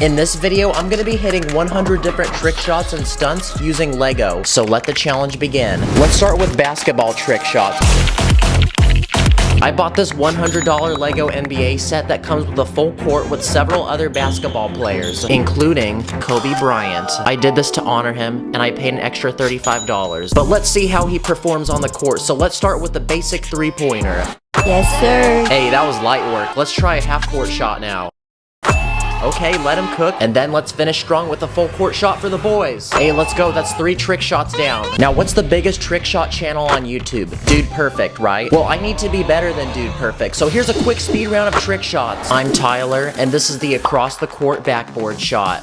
In this video, I'm gonna be hitting 100 different trick shots and stunts using Lego, so let the challenge begin. Let's start with basketball trick shots. I bought this $100 Lego NBA set that comes with a full court with several other basketball players, including Kobe Bryant. I did this to honor him, and I paid an extra $35. But let's see how he performs on the court, so let's start with the basic three-pointer. Yes, sir. Hey, that was light work. Let's try a half-court shot now. Okay, let him cook, and then let's finish strong with a full court shot for the boys. Hey, let's go. That's 3 trick shots down. Now, what's the biggest trick shot channel on YouTube? Dude Perfect, right? Well, I need to be better than Dude Perfect, so here's a quick speed round of trick shots. I'm Tyler, and this is the across the court backboard shot.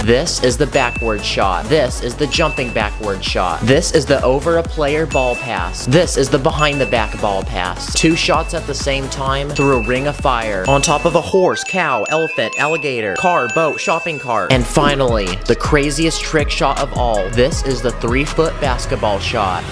This is the backward shot. This is the jumping backward shot. This is the over a player ball pass. This is the behind the back ball pass. 2 shots at the same time through a ring of fire. On top of a horse, cow, elephant, alligator, car, boat, shopping cart. And finally, the craziest trick shot of all. This is the 3-foot basketball shot.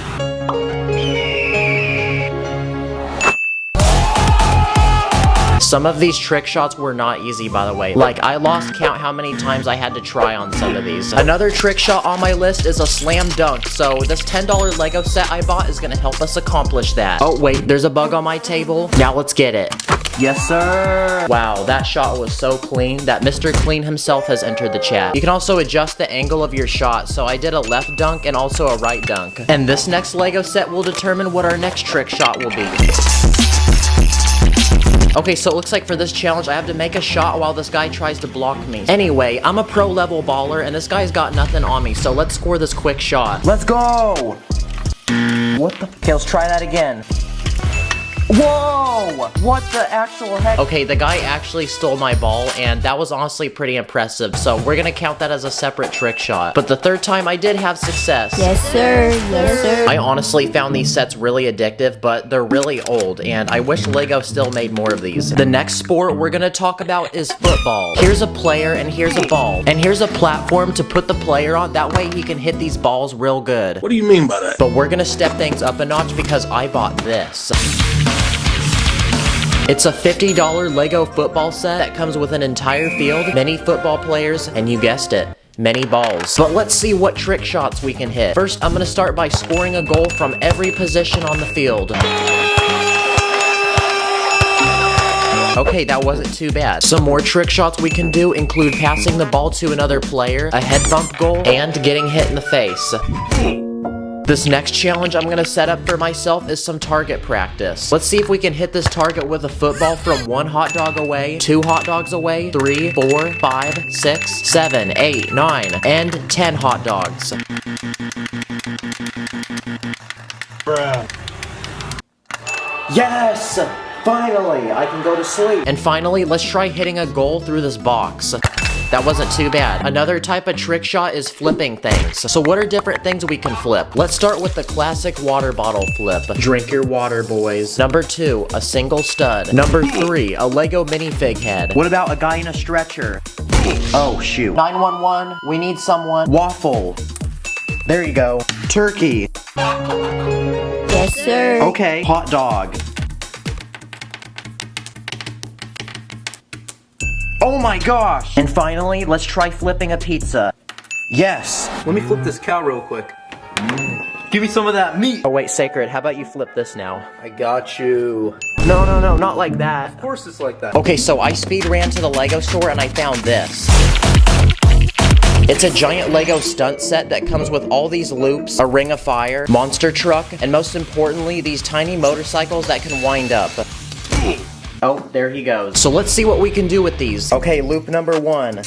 Some of these trick shots were not easy, by the way. Like, I lost count how many times I had to try on some of these. Another trick shot on my list is a slam dunk, so this $10 Lego set I bought is gonna help us accomplish that. Oh, wait, there's a bug on my table. Now let's get it. Yes, sir! Wow, that shot was so clean that Mr. Clean himself has entered the chat. You can also adjust the angle of your shot, so I did a left dunk and also a right dunk. And this next Lego set will determine what our next trick shot will be. Okay, so it looks like for this challenge, I have to make a shot while this guy tries to block me. Anyway, I'm a pro-level baller, and this guy's got nothing on me, so let's score this quick shot. Let's go! What the? Okay, let's try that again. Whoa! What the actual heck? Okay, the guy actually stole my ball, and that was honestly pretty impressive, so we're gonna count that as a separate trick shot. But the third time, I did have success. Yes, sir. Yes, sir. I honestly found these sets really addictive, but they're really old, and I wish Lego still made more of these. The next sport we're gonna talk about is football. Here's a player, and here's a ball. And here's a platform to put the player on, that way he can hit these balls real good. What do you mean by that? But we're gonna step things up a notch because I bought this. It's a $50 Lego football set that comes with an entire field, many football players, and you guessed it, many balls. But let's see what trick shots we can hit. First, I'm gonna start by scoring a goal from every position on the field. Okay, that wasn't too bad. Some more trick shots we can do include passing the ball to another player, a head bump goal, and getting hit in the face. This next challenge I'm gonna set up for myself is some target practice. Let's see if we can hit this target with a football from 1 hot dog away, 2 hot dogs away, 3, 4, 5, 6, 7, 8, 9, and 10 hot dogs. Bruh. Yes! Finally, I can go to sleep. And finally, let's try hitting a goal through this box. That wasn't too bad. Another type of trick shot is flipping things. So what are different things we can flip? Let's start with the classic water bottle flip. Drink your water, boys. Number 2, a single stud. Number 3, a Lego minifig head. What about a guy in a stretcher? Oh, shoot. 911, we need someone. Waffle. There you go. Turkey. Yes, sir. Okay, hot dog. Oh my gosh! And finally, let's try flipping a pizza. Yes! Let me flip this cow real quick. Give me some of that meat. Oh wait, Sacred, how about you flip this now? I got you. No, not like that. Of course it's like that. Okay, so I speed ran to the Lego store and I found this. It's a giant Lego stunt set that comes with all these loops, a ring of fire, monster truck, and most importantly, these tiny motorcycles that can wind up. Oh, there he goes. So let's see what we can do with these. Okay, loop number 1.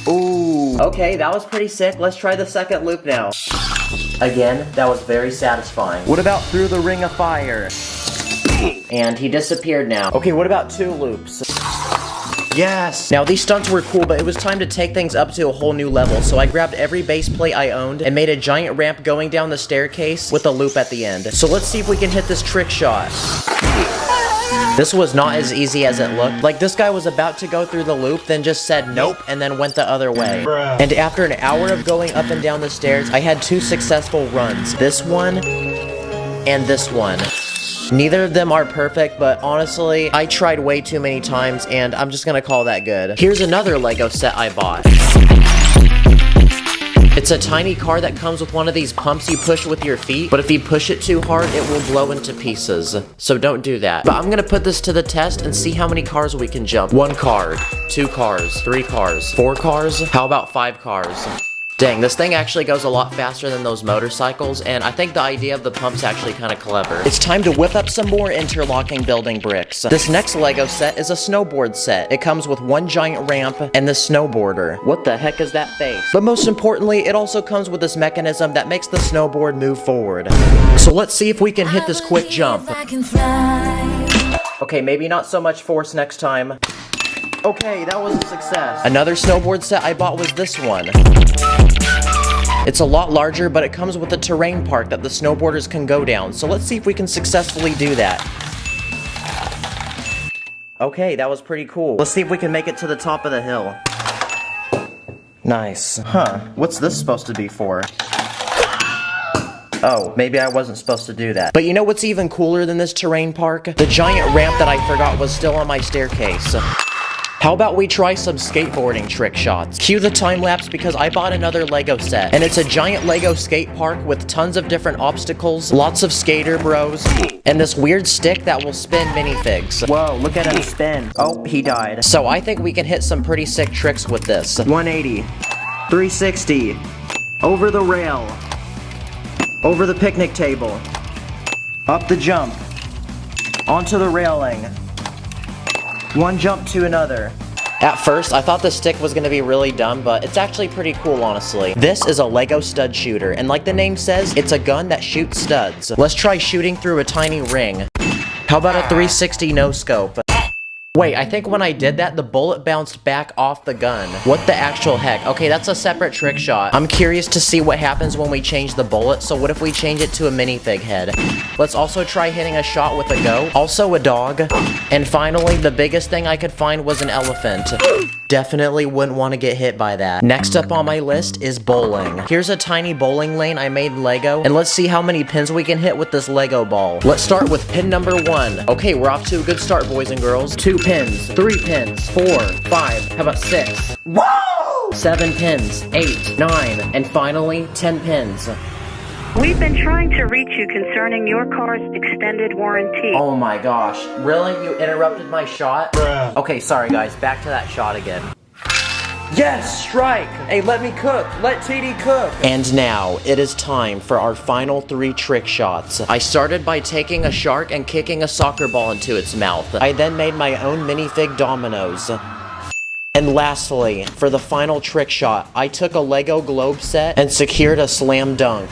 Ooh. Okay, that was pretty sick. Let's try the second loop now. Again, that was very satisfying. What about through the ring of fire? And he disappeared now. Okay, what about 2 loops? Yes! Now, these stunts were cool, but it was time to take things up to a whole new level, so I grabbed every base plate I owned and made a giant ramp going down the staircase with a loop at the end. So let's see if we can hit this trick shot. This was not as easy as it looked. Like, this guy was about to go through the loop, then just said nope, and then went the other way. Bruh. And after an hour of going up and down the stairs, I had 2 successful runs. This one, and this one. Neither of them are perfect, but honestly, I tried way too many times, and I'm just gonna call that good. Here's another Lego set I bought. It's a tiny car that comes with one of these pumps you push with your feet, but if you push it too hard, it will blow into pieces. So don't do that. But I'm gonna put this to the test and see how many cars we can jump. 1 car, 2 cars, 3 cars, 4 cars, how about 5 cars? Dang, this thing actually goes a lot faster than those motorcycles, and I think the idea of the pump's actually kind of clever. It's time to whip up some more interlocking building bricks. This next Lego set is a snowboard set. It comes with 1 giant ramp and this snowboarder. What the heck is that face? But most importantly, it also comes with this mechanism that makes the snowboard move forward. So let's see if we can hit this quick jump. Okay, maybe not so much force next time. Okay, that was a success. Another snowboard set I bought was this one. It's a lot larger, but it comes with a terrain park that the snowboarders can go down. So let's see if we can successfully do that. Okay, that was pretty cool. Let's see if we can make it to the top of the hill. Nice. Huh, what's this supposed to be for? Oh, maybe I wasn't supposed to do that. But you know what's even cooler than this terrain park? The giant ramp that I forgot was still on my staircase. How about we try some skateboarding trick shots? Cue the time lapse because I bought another Lego set. And it's a giant Lego skate park with tons of different obstacles, lots of skater bros, and this weird stick that will spin minifigs. Whoa, look at him spin. Oh, he died. So I think we can hit some pretty sick tricks with this. 180, 360, over the rail, over the picnic table, up the jump, onto the railing. 1 jump to another. At first, I thought the stick was gonna be really dumb, but it's actually pretty cool, honestly. This is a Lego stud shooter, and like the name says, it's a gun that shoots studs. Let's try shooting through a tiny ring. How about a 360 no scope? Wait, I think when I did that, the bullet bounced back off the gun. What the actual heck? Okay, that's a separate trick shot. I'm curious to see what happens when we change the bullet, so what if we change it to a minifig head? Let's also try hitting a shot with a goat, also a dog, and finally, the biggest thing I could find was an elephant. Definitely wouldn't want to get hit by that. Next up on my list is bowling. Here's a tiny bowling lane I made in Lego, and let's see how many pins we can hit with this Lego ball. Let's start with pin number 1. Okay, we're off to a good start, boys and girls. 2 pins, 3 pins, 4, 5, how about 6? Whoa! 7 pins, 8, 9, and finally, 10 pins. We've been trying to reach you concerning your car's extended warranty. Oh my gosh, really? You interrupted my shot? Bruh. Okay, sorry guys, back to that shot again. Yes, strike! Hey, let me cook! Let TD cook! And now, it is time for our final 3 trick shots. I started by taking a shark and kicking a soccer ball into its mouth. I then made my own minifig dominoes. And lastly, for the final trick shot, I took a Lego globe set and secured a slam dunk.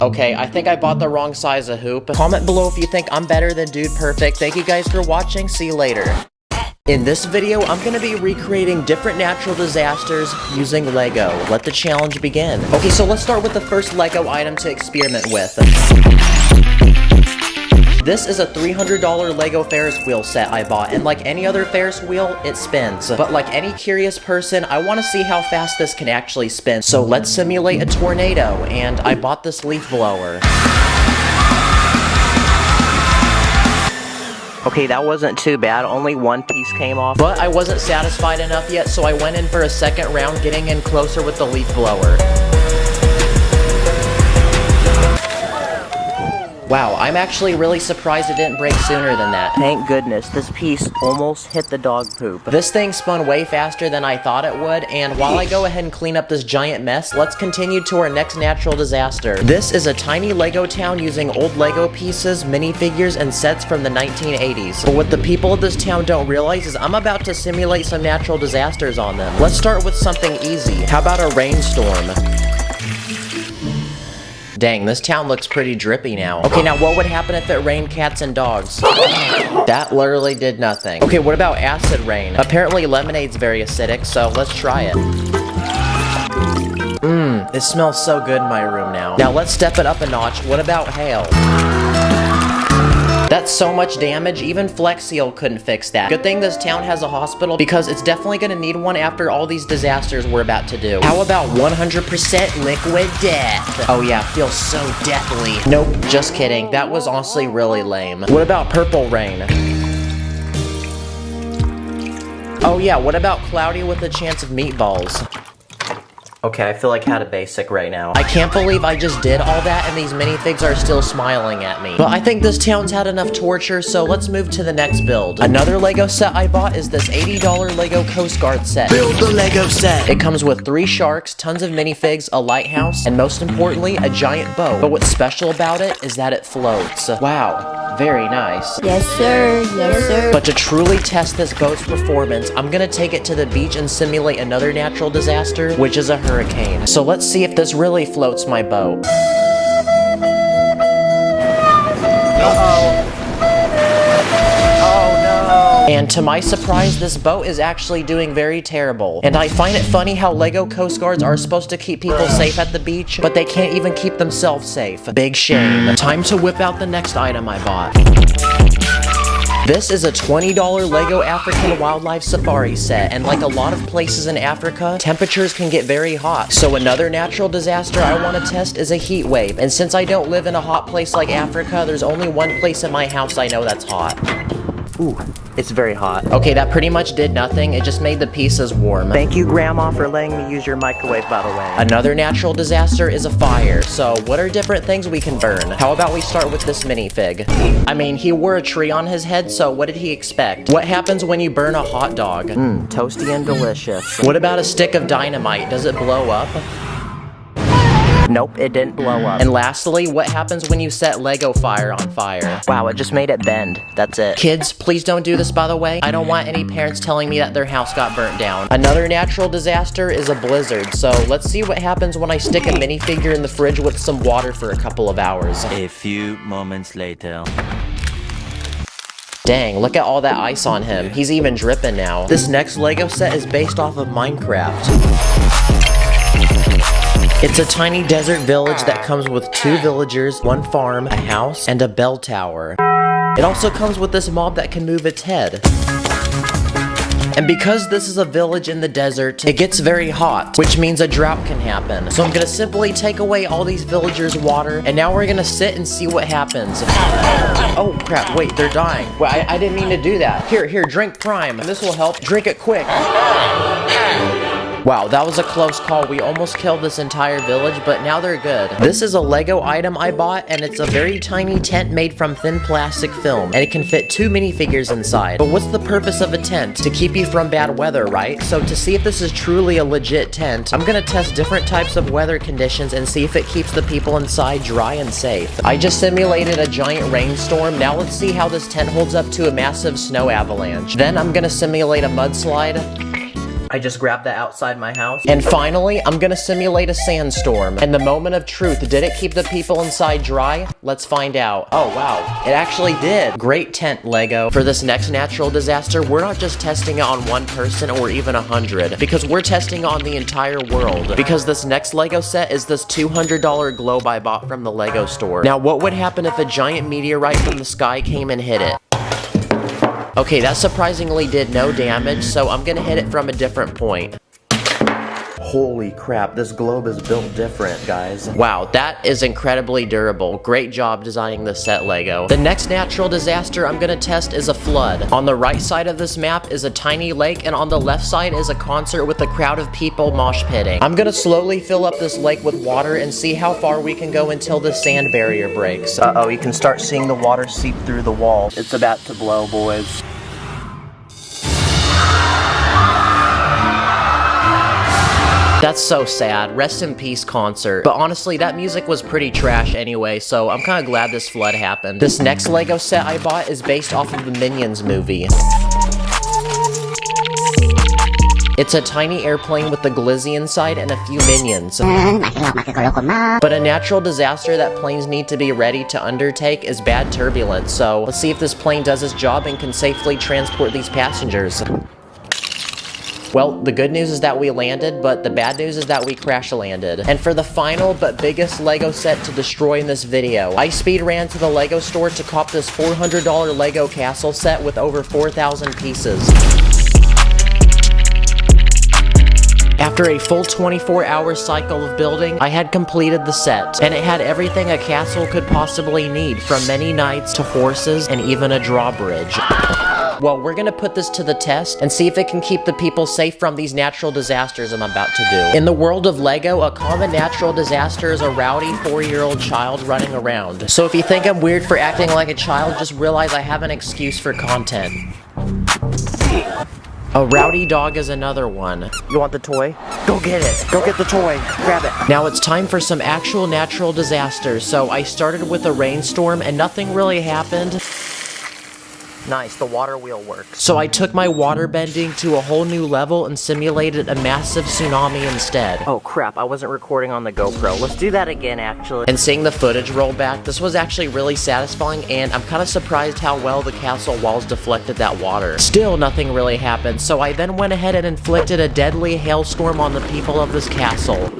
Okay, I think I bought the wrong size of hoop. Comment below if you think I'm better than Dude Perfect. Thank you guys for watching. See you later. In this video, I'm going to be recreating different natural disasters using Lego. Let the challenge begin. Okay, so let's start with the first Lego item to experiment with. This is a $300 Lego Ferris wheel set I bought, and like any other Ferris wheel, it spins. But like any curious person, I want to see how fast this can actually spin. So let's simulate a tornado, and I bought this leaf blower. Okay, that wasn't too bad, only 1 piece came off. But I wasn't satisfied enough yet, so I went in for a second round, getting in closer with the leaf blower. Wow, I'm actually really surprised it didn't break sooner than that. Thank goodness, this piece almost hit the dog poop. This thing spun way faster than I thought it would, and while I go ahead and clean up this giant mess, let's continue to our next natural disaster. This is a tiny Lego town using old Lego pieces, minifigures, and sets from the 1980s. But what the people of this town don't realize is I'm about to simulate some natural disasters on them. Let's start with something easy. How about a rainstorm? Dang, this town looks pretty drippy now. Okay, now what would happen if it rained cats and dogs? That literally did nothing. Okay, what about acid rain? Apparently lemonade's very acidic, so let's try it. It smells so good in my room now. Now let's step it up a notch. What about hail? That That's so much damage, even Flex Seal couldn't fix that. Good thing this town has a hospital because it's definitely gonna need one after all these disasters we're about to do. How about 100% liquid death? Oh yeah, feels so deathly. Nope, just kidding. That was honestly really lame. What about purple rain? Oh yeah, what about cloudy with a chance of meatballs? Okay, I feel like had a basic right now. I can't believe I just did all that and these minifigs are still smiling at me. But I think this town's had enough torture, so let's move to the next build. Another Lego set I bought is this $80 Lego Coast Guard set. Build the Lego set. It comes with 3 sharks, tons of minifigs, a lighthouse, and most importantly, a giant boat. But what's special about it is that it floats. Wow, very nice. Yes, sir. Yes, sir. But to truly test this boat's performance, I'm gonna take it to the beach and simulate another natural disaster, which is a hurricane. So let's see if this really floats my boat. And to my surprise, this boat is actually doing very terrible. And I find it funny how Lego Coast Guards are supposed to keep people safe at the beach, but they can't even keep themselves safe. Big shame. Time to whip out the next item I bought. This is a $20 Lego African Wildlife Safari set, and like a lot of places in Africa, temperatures can get very hot. So another natural disaster I want to test is a heat wave. And since I don't live in a hot place like Africa, there's only one place in my house I know that's hot. Ooh, it's very hot. Okay, that pretty much did nothing. It just made the pieces warm. Thank you, Grandma, for letting me use your microwave, by the way. Another natural disaster is a fire. So what are different things we can burn? How about we start with this minifig? I mean, he wore a tree on his head, so what did he expect? What happens when you burn a hot dog? Mmm, toasty and delicious. What about a stick of dynamite? Does it blow up? Nope, it didn't blow up. And lastly, what happens when you set Lego fire on fire? Wow, it just made it bend. That's it. Kids, please don't do this, by the way. I don't want any parents telling me that their house got burnt down. Another natural disaster is a blizzard, so let's see what happens when I stick a minifigure in the fridge with some water for a couple of hours. A few moments later. Dang, look at all that ice on him. He's even dripping now. This next Lego set is based off of Minecraft. It's a tiny desert village that comes with 2 villagers, 1 farm, a house, and a bell tower. It also comes with this mob that can move its head. And because this is a village in the desert, it gets very hot, which means a drought can happen. So I'm gonna simply take away all these villagers' water, and now we're gonna sit and see what happens. Oh crap, wait, they're dying. Well, I didn't mean to do that. Here, drink Prime. This will help. Drink it quick. Wow, that was a close call. We almost killed this entire village, but now they're good. This is a Lego item I bought, and it's a very tiny tent made from thin plastic film, and it can fit 2 minifigures inside. But what's the purpose of a tent? To keep you from bad weather, right? So to see if this is truly a legit tent, I'm gonna test different types of weather conditions and see if it keeps the people inside dry and safe. I just simulated a giant rainstorm. Now let's see how this tent holds up to a massive snow avalanche. Then I'm gonna simulate a mudslide. I just grabbed that outside my house. And finally, I'm gonna simulate a sandstorm. And the moment of truth, did it keep the people inside dry? Let's find out. Oh wow, it actually did. Great tent, Lego. For this next natural disaster, we're not just testing it on 1 person or even 100, because we're testing on the entire world. Because this next Lego set is this $200 globe I bought from the Lego store. Now, what would happen if a giant meteorite from the sky came and hit it? Okay, that surprisingly did no damage, so I'm gonna hit it from a different point. Holy crap, this globe is built different, guys. Wow, that is incredibly durable. Great job designing this set, Lego. The next natural disaster I'm gonna test is a flood. On the right side of this map is a tiny lake, and on the left side is a concert with a crowd of people mosh pitting. I'm gonna slowly fill up this lake with water and see how far we can go until the sand barrier breaks. Uh-oh, you can start seeing the water seep through the wall. It's about to blow, boys. That's so sad. Rest in peace, concert. But honestly, that music was pretty trash anyway, so I'm kind of glad this flood happened. This next Lego set I bought is based off of the Minions movie. It's a tiny airplane with the glizzy inside and a few minions. But a natural disaster that planes need to be ready to undertake is bad turbulence, so let's see if this plane does its job and can safely transport these passengers. Well, the good news is that we landed, but the bad news is that we crash landed. And for the final but biggest Lego set to destroy in this video, I speed ran to the Lego store to cop this $400 Lego castle set with over 4,000 pieces. After a full 24-hour cycle of building, I had completed the set, and it had everything a castle could possibly need, from many knights to horses and even a drawbridge. Well, we're gonna put this to the test and see if it can keep the people safe from these natural disasters I'm about to do. In the world of Lego, a common natural disaster is a rowdy 4-year-old child running around. So if you think I'm weird for acting like a child, just realize I have an excuse for content. A rowdy dog is another one. You want the toy? Go get it. Go get the toy. Grab it. Now it's time for some actual natural disasters. So I started with a rainstorm and nothing really happened. Nice, the water wheel works. So I took my water bending to a whole new level and simulated a massive tsunami instead. Oh crap, I wasn't recording on the GoPro. Let's do that again, actually. And seeing the footage roll back, this was actually really satisfying, and I'm kind of surprised how well the castle walls deflected that water. Still, nothing really happened, so I then went ahead and inflicted a deadly hailstorm on the people of this castle.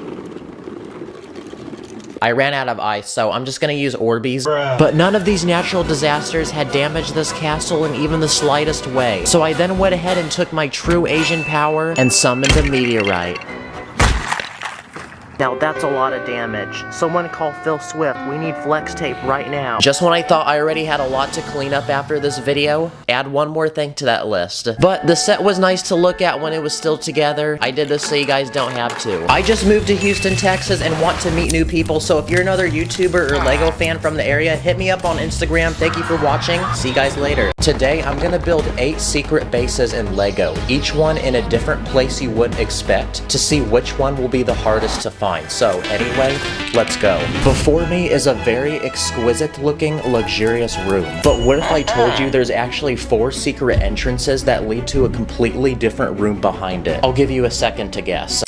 I ran out of ice, so I'm just gonna use Orbeez. But none of these natural disasters had damaged this castle in even the slightest way. So I then went ahead and took my true Asian power and summoned a meteorite. Now that's a lot of damage. Someone call Phil Swift. We need flex tape right now. Just when I thought I already had a lot to clean up after this video, add one more thing to that list. But the set was nice to look at when it was still together. I did this so you guys don't have to. I just moved to Houston, Texas and want to meet new people, so if you're another YouTuber or Lego fan from the area, hit me up on Instagram. Thank you for watching. See you guys later. Today, I'm gonna build 8 secret bases in Lego, each one in a different place you wouldn't expect, to see which one will be the hardest to find. So anyway, let's go. Before me is a very exquisite looking, luxurious room. But what if I told you there's actually 4 secret entrances that lead to a completely different room behind it? I'll give you a second to guess.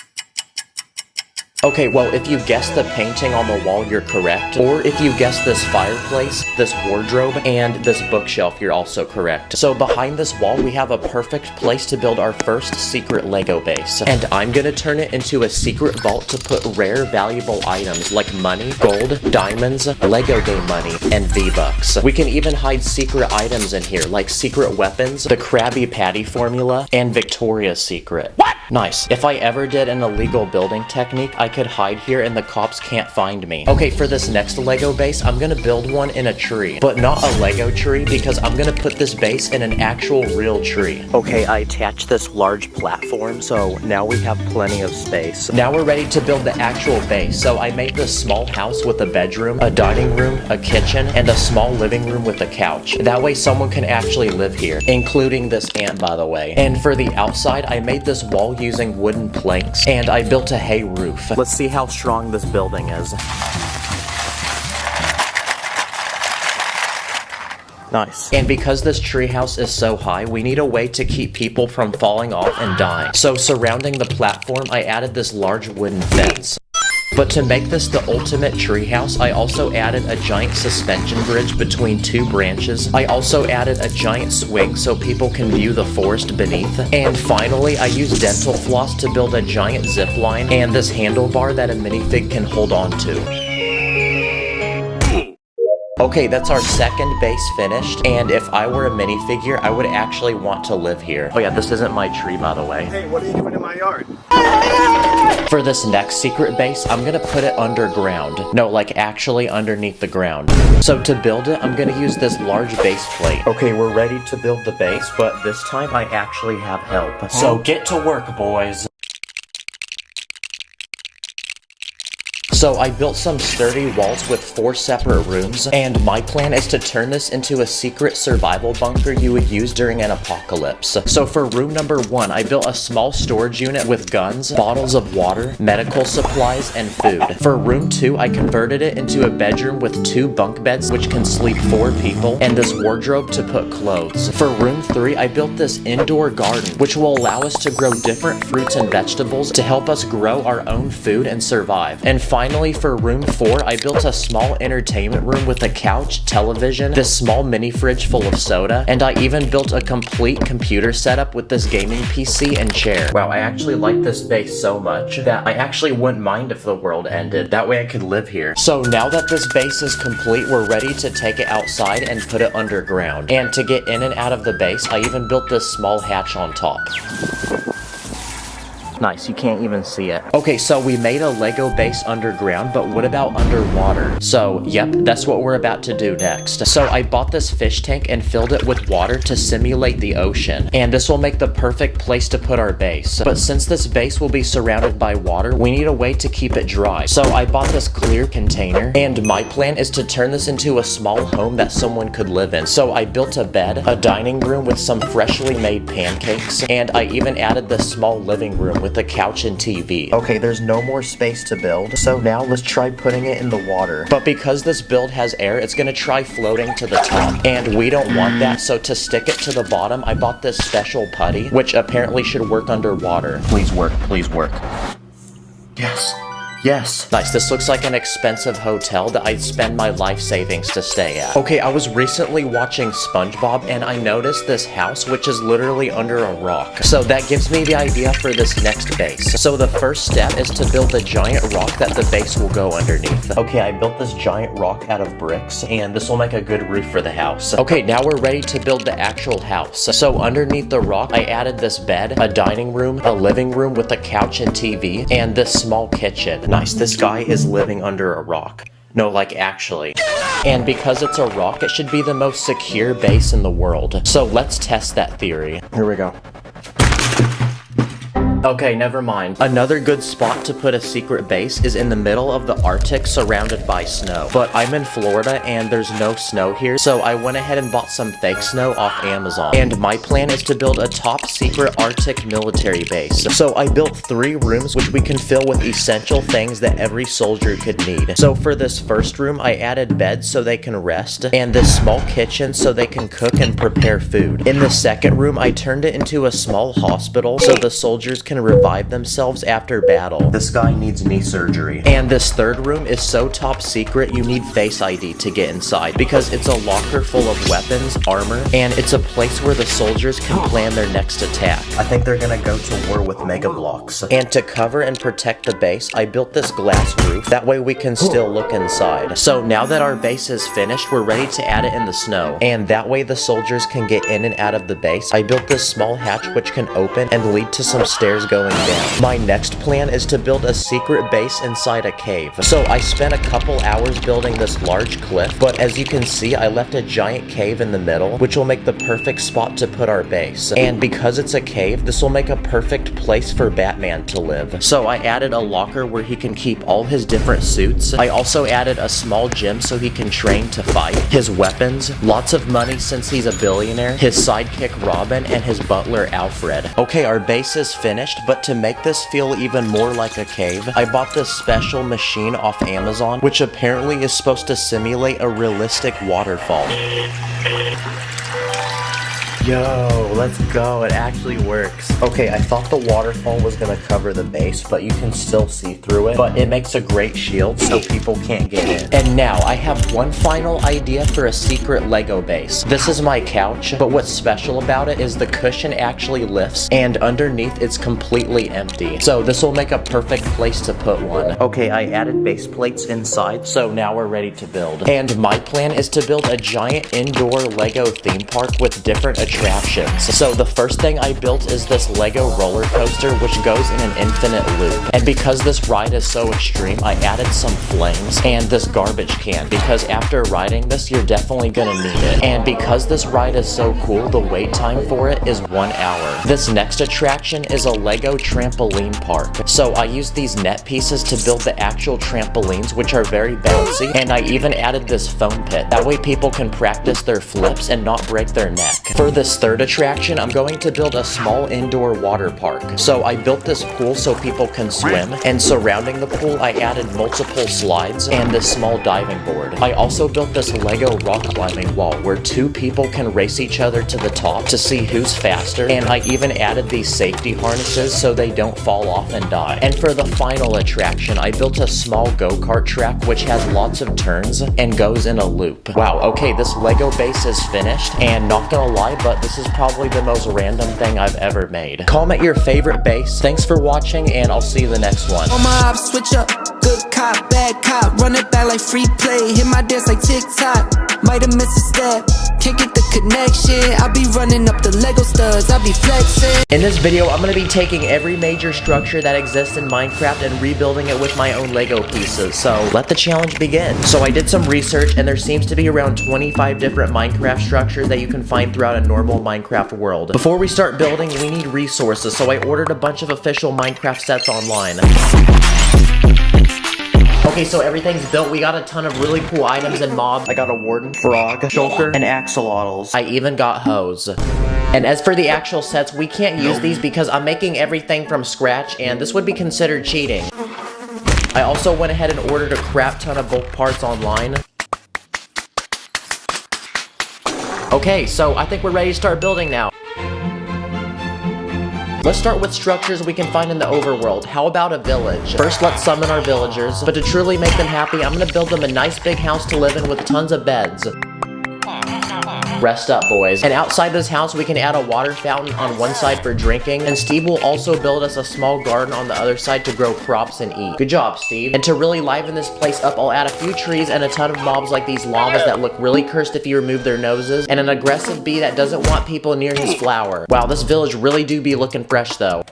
Okay, well, if you guess the painting on the wall, you're correct. Or if you guess this fireplace, this wardrobe, and this bookshelf, you're also correct. So behind this wall, we have a perfect place to build our first secret Lego base. And I'm gonna turn it into a secret vault to put rare, valuable items like money, gold, diamonds, Lego game money, and V-Bucks. We can even hide secret items in here, like secret weapons, the Krabby Patty formula, and Victoria's Secret. What? Nice. If I ever did an illegal building technique, I could hide here and the cops can't find me. Okay, for this next Lego base, I'm gonna build one in a tree. But not a Lego tree, because I'm gonna put this base in an actual real tree. Okay, I attached this large platform, so now we have plenty of space. Now we're ready to build the actual base. So I made this small house with a bedroom, a dining room, a kitchen, and a small living room with a couch. That way someone can actually live here, including this ant, by the way. And for the outside, I made this wall using wooden planks, and I built a hay roof. Let's see how strong this building is. Nice. And because this treehouse is so high, we need a way to keep people from falling off and dying. So surrounding the platform, I added this large wooden fence. But to make this the ultimate treehouse, I also added a giant suspension bridge between 2 branches. I also added a giant swing so people can view the forest beneath. And finally, I used dental floss to build a giant zip line and this handlebar that a minifig can hold on to. Okay, that's our second base finished, and if I were a minifigure, I would actually want to live here. Oh yeah, this isn't my tree, by the way. Hey, what are you doing in my yard? For this next secret base, I'm gonna put it underground. No, like actually underneath the ground. So to build it, I'm gonna use this large base plate. Okay, we're ready to build the base, but this time I actually have help. So get to work, boys. So I built some sturdy walls with 4 separate rooms, and my plan is to turn this into a secret survival bunker you would use during an apocalypse. So for room number 1, I built a small storage unit with guns, bottles of water, medical supplies, and food. For room 2, I converted it into a bedroom with 2 bunk beds which can sleep 4 people, and this wardrobe to put clothes. For room 3, I built this indoor garden which will allow us to grow different fruits and vegetables to help us grow our own food and survive. And finally, finally, for room 4, I built a small entertainment room with a couch, television, this small mini fridge full of soda, and I even built a complete computer setup with this gaming PC and chair. Wow, I actually like this base so much that I actually wouldn't mind if the world ended. That way I could live here. So now that this base is complete, we're ready to take it outside and put it underground. And to get in and out of the base, I even built this small hatch on top. Nice, you can't even see it. Okay, so we made a Lego base underground, but what about underwater? So, yep, that's what we're about to do next. So I bought this fish tank and filled it with water to simulate the ocean. And this will make the perfect place to put our base. But since this base will be surrounded by water, we need a way to keep it dry. So I bought this clear container, and my plan is to turn this into a small home that someone could live in. So I built a bed, a dining room with some freshly made pancakes, and I even added this small living room with a couch and TV. Okay, there's no more space to build, so now let's try putting it in the water. But because this build has air, it's gonna try floating to the top, and we don't want that, so to stick it to the bottom, I bought this special putty, which apparently should work underwater. Please work, please work. Yes. Yes. Nice, this looks like an expensive hotel that I'd spend my life savings to stay at. Okay, I was recently watching SpongeBob and I noticed this house which is literally under a rock. So that gives me the idea for this next base. So the first step is to build a giant rock that the base will go underneath. Okay, I built this giant rock out of bricks and this will make a good roof for the house. Okay, now we're ready to build the actual house. So underneath the rock, I added this bed, a dining room, a living room with a couch and TV, and this small kitchen. Nice, this guy is living under a rock. No, like actually. And because it's a rock, it should be the most secure base in the world. So let's test that theory. Here we go. Okay, never mind. Another good spot to put a secret base is in the middle of the Arctic surrounded by snow. But I'm in Florida and there's no snow here, so I went ahead and bought some fake snow off Amazon. And my plan is to build a top secret Arctic military base. So I built 3 rooms which we can fill with essential things that every soldier could need. So for this first room, I added beds so they can rest, and this small kitchen so they can cook and prepare food. In the second room, I turned it into a small hospital so the soldiers can revive themselves after battle. This guy needs knee surgery. And this third room is so top secret you need Face ID to get inside because it's a locker full of weapons, armor, and it's a place where the soldiers can plan their next attack. I think they're gonna go to war with Mega Blocks. And to cover and protect the base, I built this glass roof. That way we can still look inside. So now that our base is finished, we're ready to add it in the snow. And that way the soldiers can get in and out of the base. I built this small hatch which can open and lead to some stairs going down. My next plan is to build a secret base inside a cave. So I spent a couple hours building this large cliff, but as you can see, I left a giant cave in the middle, which will make the perfect spot to put our base. And because it's a cave, this will make a perfect place for Batman to live. So I added a locker where he can keep all his different suits. I also added a small gym so he can train to fight, his weapons, lots of money since he's a billionaire, his sidekick Robin, and his butler Alfred. Okay, our base is finished, but to make this feel even more like a cave, I bought this special machine off Amazon, which apparently is supposed to simulate a realistic waterfall. Yo, let's go. It actually works. Okay, I thought the waterfall was gonna cover the base, but you can still see through it. But it makes a great shield so people can't get in. And now, I have one final idea for a secret Lego base. This is my couch, but what's special about it is the cushion actually lifts, and underneath it's completely empty. So this will make a perfect place to put one. Okay, I added base plates inside, so now we're ready to build. And my plan is to build a giant indoor Lego theme park with different attractions. So the first thing I built is this Lego roller coaster which goes in an infinite loop. And because this ride is so extreme, I added some flames and this garbage can because after riding this, you're definitely gonna need it. And because this ride is so cool, the wait time for it is 1 hour. This next attraction is a Lego trampoline park. So I used these net pieces to build the actual trampolines, which are very bouncy, and I even added this foam pit. That way people can practice their flips and not break their neck. For the this third attraction, I'm going to build a small indoor water park. So I built this pool so people can swim, and surrounding the pool, I added multiple slides and this small diving board. I also built this Lego rock climbing wall where two people can race each other to the top to see who's faster, and I even added these safety harnesses so they don't fall off and die. And for the final attraction, I built a small go-kart track which has lots of turns and goes in a loop. Wow, okay, this Lego base is finished, and not gonna lie, but this is probably the most random thing I've ever made. Comment your favorite base. Thanks for watching, and I'll see you in the next one. On my ops, switch up, good cop, bad cop, run it back like free play, hit my dance like TikTok, might have missed a step, can't get the connection, I be running up the Lego studs, I be flexing. In this video, I'm going to be taking every major structure that exists in Minecraft and rebuilding it with my own Lego pieces, so let the challenge begin. So I did some research, and there seems to be around 25 different Minecraft structures that you can find throughout a normal Minecraft world. Before we start building, we need resources, so I ordered a bunch of official Minecraft sets online. Okay, so everything's built. We got a ton of really cool items and mobs. I got a warden, frog, shulker, and axolotls. I even got hose. And as for the actual sets, we can't use these because I'm making everything from scratch, and this would be considered cheating. I also went ahead and ordered a crap ton of bulk parts online. Okay, so I think we're ready to start building now. Let's start with structures we can find in the overworld. How about a village? First, let's summon our villagers, but to truly make them happy, I'm gonna build them a nice big house to live in with tons of beds. Rest up, boys. And outside this house, we can add a water fountain on one side for drinking, and Steve will also build us a small garden on the other side to grow crops and eat. Good job, Steve. And to really liven this place up, I'll add a few trees and a ton of mobs like these llamas that look really cursed if you remove their noses, and an aggressive bee that doesn't want people near his flower. Wow, this village really do be looking fresh, though.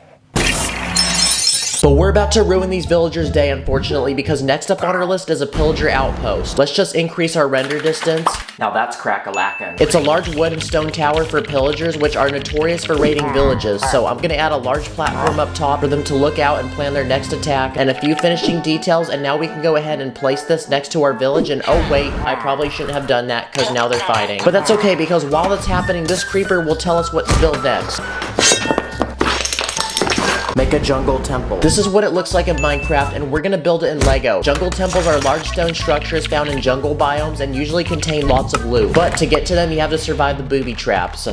But we're about to ruin these villagers' day, unfortunately, because next up on our list is a pillager outpost. Let's just increase our render distance. Now that's crack-a-lackin'. It's a large wood and stone tower for pillagers, which are notorious for raiding villages, so I'm gonna add a large platform up top for them to look out and plan their next attack, and a few finishing details, and now we can go ahead and place this next to our village, and oh wait, I probably shouldn't have done that, because now they're fighting. But that's okay, because while that's happening, this creeper will tell us what to build next. Make a jungle temple. This is what it looks like in Minecraft, and we're gonna build it in Lego. Jungle temples are large stone structures found in jungle biomes and usually contain lots of loot. But to get to them, you have to survive the booby traps.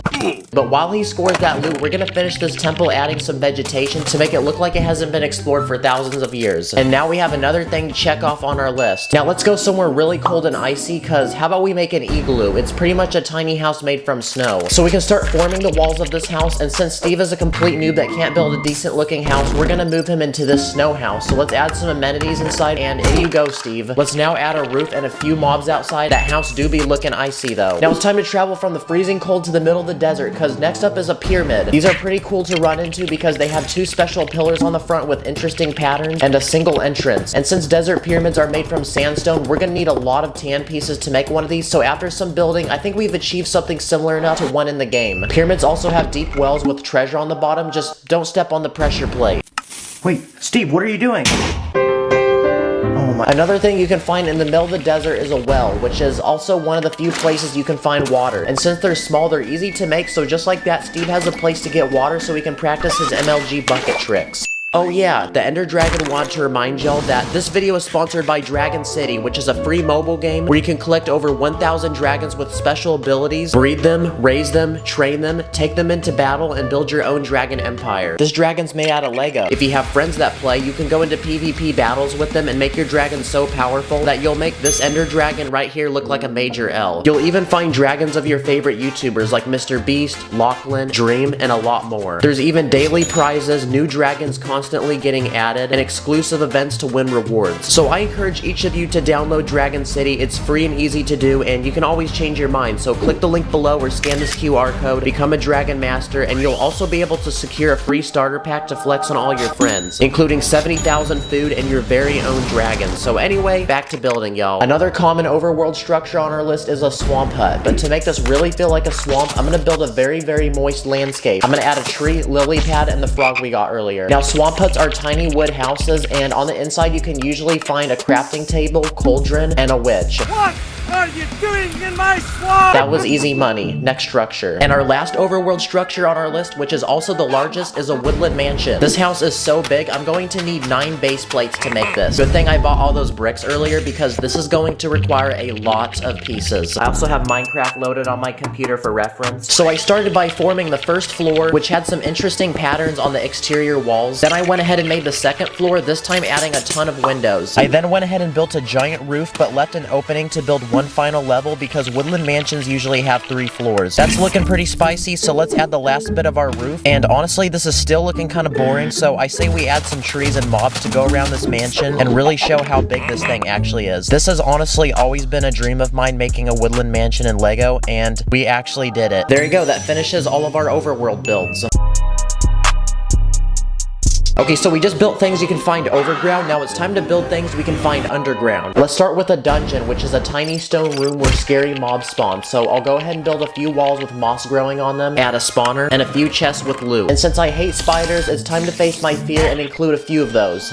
But while he scores that loot, we're gonna finish this temple adding some vegetation to make it look like it hasn't been explored for thousands of years. And now we have another thing to check off on our list. Now let's go somewhere really cold and icy, cause how about we make an igloo? It's pretty much a tiny house made from snow. So we can start forming the walls of this house, and since Steve is a complete noob that can't build a decent looking house, we're gonna move him into this snow house. So let's add some amenities inside, and in you go, Steve. Let's now add a roof and a few mobs outside. That house do be looking icy though. Now it's time to travel from the freezing cold to the middle of the desert, because next up is a pyramid. These are pretty cool to run into because they have two special pillars on the front with interesting patterns and a single entrance. And since desert pyramids are made from sandstone, we're gonna need a lot of tan pieces to make one of these, so after some building, I think we've achieved something similar enough to one in the game. Pyramids also have deep wells with treasure on the bottom, just don't step on the pressure plate. Wait, Steve, what are you doing? Oh my. Another thing you can find in the middle of the desert is a well, which is also one of the few places you can find water. And since they're small, they're easy to make, so just like that, Steve has a place to get water so he can practice his MLG bucket tricks. Oh yeah, the Ender Dragon wanted to remind y'all that this video is sponsored by Dragon City, which is a free mobile game where you can collect over 1,000 dragons with special abilities, breed them, raise them, train them, take them into battle, and build your own dragon empire. This dragon's made out of Lego. If you have friends that play, you can go into PvP battles with them and make your dragon so powerful that you'll make this Ender Dragon right here look like a major L. You'll even find dragons of your favorite YouTubers like Mr. Beast, Lachlan, Dream, and a lot more. There's even daily prizes, new dragons constantly getting added, and exclusive events to win rewards. So I encourage each of you to download Dragon City. It's free and easy to do, and you can always change your mind. So click the link below or scan this QR code, become a Dragon Master, and you'll also be able to secure a free starter pack to flex on all your friends, including 70,000 food and your very own dragon. So anyway, back to building, y'all. Another common overworld structure on our list is a swamp hut, but to make this really feel like a swamp, I'm gonna build a very, very moist landscape. I'm gonna add a tree, lily pad, and the frog we got earlier. Now, swamp huts are tiny wood houses, and on the inside you can usually find a crafting table, cauldron, and a witch. are you doing in my swamp? That was easy money. Next structure. And our last overworld structure on our list, which is also the largest, is a woodland mansion. This house is so big, I'm going to need 9 base plates to make this. Good thing I bought all those bricks earlier because this is going to require a lot of pieces. I also have Minecraft loaded on my computer for reference. So I started by forming the first floor, which had some interesting patterns on the exterior walls. Then I went ahead and made the second floor, this time adding a ton of windows. I then went ahead and built a giant roof, but left an opening to build one final level because woodland mansions usually have 3 floors. That's looking pretty spicy, so let's add the last bit of our roof. And honestly, this is still looking kind of boring, so I say we add some trees and mobs to go around this mansion and really show how big this thing actually is. This has honestly always been a dream of mine, making a woodland mansion in Lego, and we actually did it. There you go, that finishes all of our overworld builds. Okay, so we just built things you can find overground. Now it's time to build things we can find underground. Let's start with a dungeon, which is a tiny stone room where scary mobs spawn. So I'll go ahead and build a few walls with moss growing on them, add a spawner, and a few chests with loot. And since I hate spiders, it's time to face my fear and include a few of those.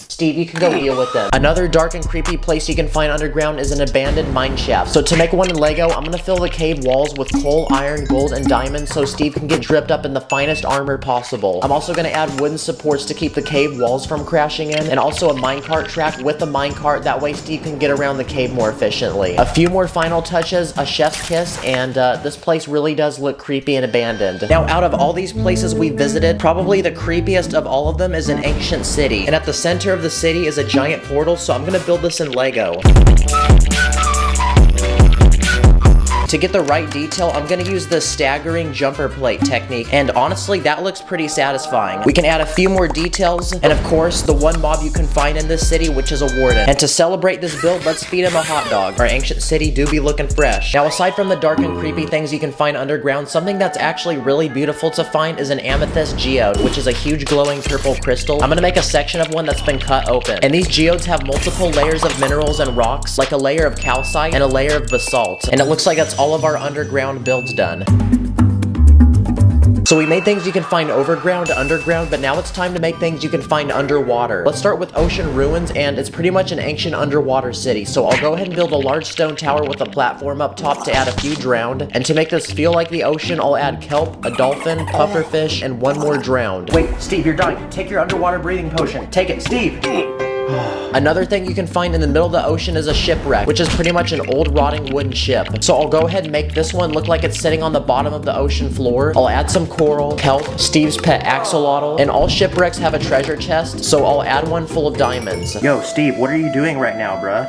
Steve, you can go deal with them. Another dark and creepy place you can find underground is an abandoned mine shaft. So to make one in Lego, I'm gonna fill the cave walls with coal, iron, gold, and diamonds so Steve can get dripped up in the finest armor possible. I'm also gonna add wooden supports to keep the cave walls from crashing in, and also a minecart track with a minecart, that way Steve can get around the cave more efficiently. A few more final touches, a chef's kiss, and this place really does look creepy and abandoned. Now, out of all these places we visited, probably the creepiest of all of them is an ancient city, and at the center of the city is a giant portal, so I'm gonna build this in Lego. To get the right detail, I'm gonna use the staggering jumper plate technique, and honestly, that looks pretty satisfying. We can add a few more details, and of course, the one mob you can find in this city, which is a warden. And to celebrate this build, let's feed him a hot dog. Our ancient city do be looking fresh. Now, aside from the dark and creepy things you can find underground, something that's actually really beautiful to find is an amethyst geode, which is a huge glowing purple crystal. I'm gonna make a section of one that's been cut open. And these geodes have multiple layers of minerals and rocks, like a layer of calcite and a layer of basalt. And it looks like that's all of our underground builds done. So we made things you can find overground to underground, but now it's time to make things you can find underwater. Let's start with ocean ruins, and it's pretty much an ancient underwater city. So I'll go ahead and build a large stone tower with a platform up top to add a few drowned. And to make this feel like the ocean, I'll add kelp, a dolphin, pufferfish, and one more drowned. Wait, Steve, you're dying. Take your underwater breathing potion. Take it, Steve! Another thing you can find in the middle of the ocean is a shipwreck, which is pretty much an old rotting wooden ship. So I'll go ahead and make this one look like it's sitting on the bottom of the ocean floor. I'll add some coral, kelp, Steve's pet axolotl, and all shipwrecks have a treasure chest, so I'll add one full of diamonds. Yo, Steve, what are you doing right now, bruh?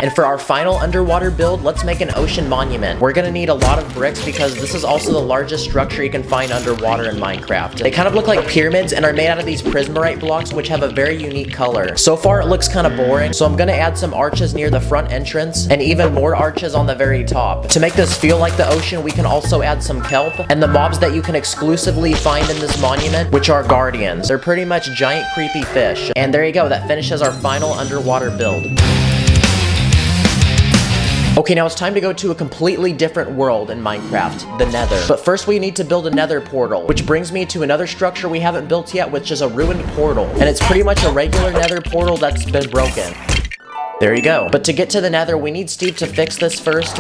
And for our final underwater build, let's make an ocean monument. We're gonna need a lot of bricks because this is also the largest structure you can find underwater in Minecraft. They kind of look like pyramids and are made out of these prismarite blocks, which have a very unique color. So far, it looks kind of boring, so I'm gonna add some arches near the front entrance and even more arches on the very top. To make this feel like the ocean, we can also add some kelp and the mobs that you can exclusively find in this monument, which are guardians. They're pretty much giant creepy fish. And there you go, that finishes our final underwater build. Okay, now it's time to go to a completely different world in Minecraft, the Nether. But first we need to build a Nether portal, which brings me to another structure we haven't built yet, which is a ruined portal. And it's pretty much a regular Nether portal that's been broken. There you go. But to get to the Nether, we need Steve to fix this first.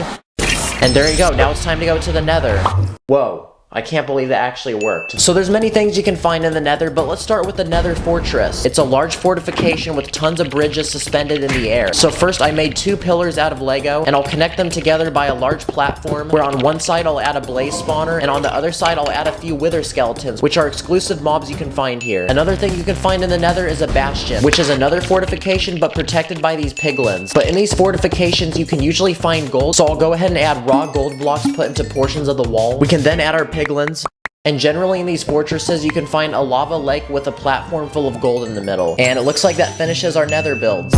And there you go, now it's time to go to the Nether. Whoa. I can't believe that actually worked. So there's many things you can find in the Nether, but let's start with the Nether Fortress. It's a large fortification with tons of bridges suspended in the air. So first I made 2 pillars out of Lego, and I'll connect them together by a large platform, where on one side I'll add a blaze spawner, and on the other side I'll add a few wither skeletons, which are exclusive mobs you can find here. Another thing you can find in the Nether is a bastion, which is another fortification but protected by these piglins. But in these fortifications you can usually find gold, so I'll go ahead and add raw gold blocks put into portions of the wall. We can then add our piglins. And generally in these fortresses, you can find a lava lake with a platform full of gold in the middle. And it looks like that finishes our Nether builds.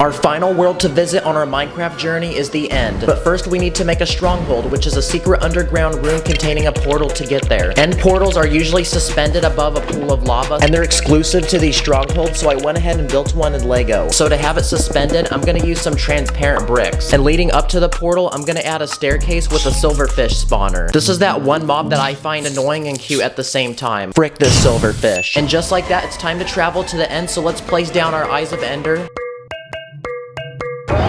Our final world to visit on our Minecraft journey is the end. But first we need to make a stronghold, which is a secret underground room containing a portal to get there. End portals are usually suspended above a pool of lava, and they're exclusive to these strongholds, so I went ahead and built one in Lego. So to have it suspended, I'm gonna use some transparent bricks. And leading up to the portal, I'm gonna add a staircase with a silverfish spawner. This is that one mob that I find annoying and cute at the same time. Frick this silverfish. And just like that, it's time to travel to the end, so let's place down our Eyes of Ender.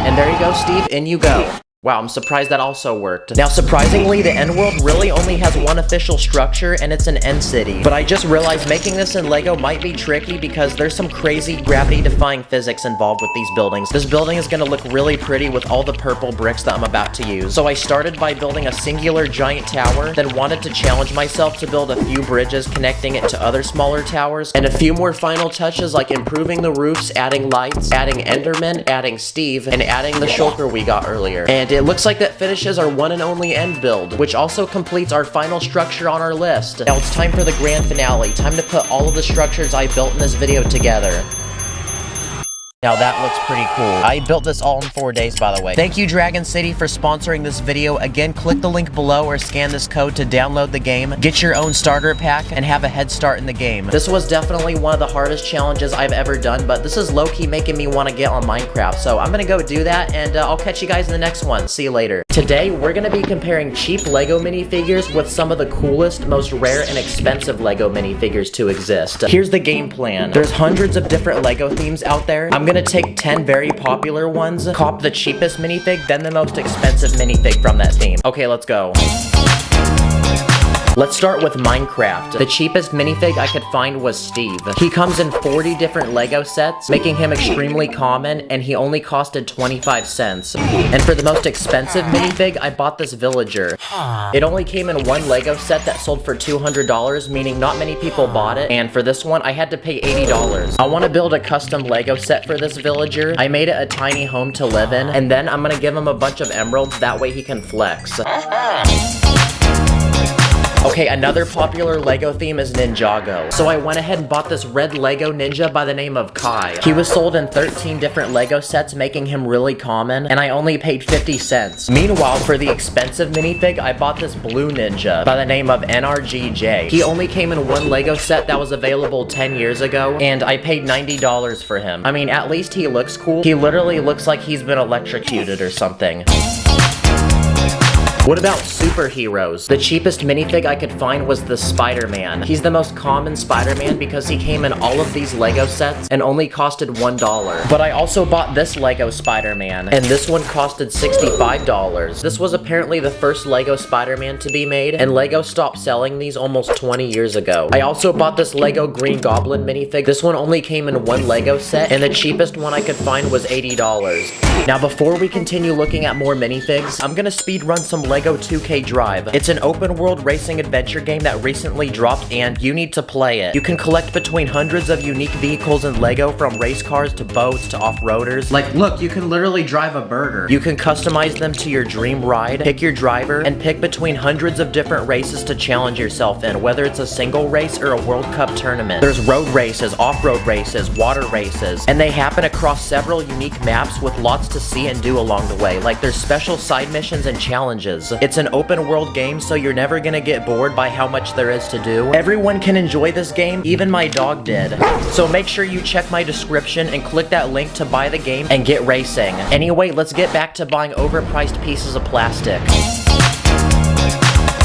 And there you go, Steve, in you go. Wow, I'm surprised that also worked. Now, surprisingly, the end world really only has one official structure, and it's an end city. But I just realized making this in Lego might be tricky because there's some crazy gravity-defying physics involved with these buildings. This building is gonna look really pretty with all the purple bricks that I'm about to use. So I started by building a singular giant tower, then wanted to challenge myself to build a few bridges connecting it to other smaller towers, and a few more final touches like improving the roofs, adding lights, adding Enderman, adding Steve, and adding the shulker we got earlier. And it looks like that finishes our one and only end build, which also completes our final structure on our list. Now it's time for the grand finale. Time to put all of the structures I built in this video together. Now that looks pretty cool. I built this all in 4 days, by the way. Thank you, Dragon City, for sponsoring this video. Again, click the link below or scan this code to download the game, get your own starter pack, and have a head start in the game. This was definitely one of the hardest challenges I've ever done, but this is low-key making me want to get on Minecraft, so I'm gonna go do that, and I'll catch you guys in the next one. See you later. Today, we're gonna be comparing cheap Lego minifigures with some of the coolest, most rare, and expensive Lego minifigures to exist. Here's the game plan. There's hundreds of different Lego themes out there. I'm gonna take 10 very popular ones, cop the cheapest minifig, then the most expensive minifig from that theme. Okay, let's go. Let's start with Minecraft. The cheapest minifig I could find was Steve. He comes in 40 different Lego sets, making him extremely common, and he only costed 25 cents. And for the most expensive minifig, I bought this villager. It only came in one Lego set that sold for $200, meaning not many people bought it, and for this one, I had to pay $80. I want to build a custom Lego set for this villager. I made it a tiny home to live in, and then I'm gonna give him a bunch of emeralds, that way he can flex. Okay, another popular Lego theme is Ninjago. So I went ahead and bought this red Lego ninja by the name of Kai. He was sold in 13 different Lego sets, making him really common, and I only paid 50 cents. Meanwhile, for the expensive minifig, I bought this blue ninja by the name of NRGJ. He only came in one Lego set that was available 10 years ago, and I paid $90 for him. I mean, at least he looks cool. He literally looks like he's been electrocuted or something. What about superheroes? The cheapest minifig I could find was the Spider-Man. He's the most common Spider-Man because he came in all of these Lego sets and only costed $1. But I also bought this Lego Spider-Man, and this one costed $65. This was apparently the first Lego Spider-Man to be made, and Lego stopped selling these almost 20 years ago. I also bought this Lego Green Goblin minifig. This one only came in one Lego set, and the cheapest one I could find was $80. Now before we continue looking at more minifigs, I'm gonna speed run some Lego 2K Drive. It's an open world racing adventure game that recently dropped and you need to play it. You can collect between hundreds of unique vehicles in Lego, from race cars to boats to off-roaders. Like, look, you can literally drive a burger. You can customize them to your dream ride, pick your driver, and pick between hundreds of different races to challenge yourself in, whether it's a single race or a World Cup tournament. There's road races, off-road races, water races, and they happen across several unique maps with lots to see and do along the way. Like, there's special side missions and challenges. It's an open world game, so you're never gonna get bored by how much there is to do. Everyone can enjoy this game, even my dog did. So make sure you check my description and click that link to buy the game and get racing. Anyway, let's get back to buying overpriced pieces of plastic.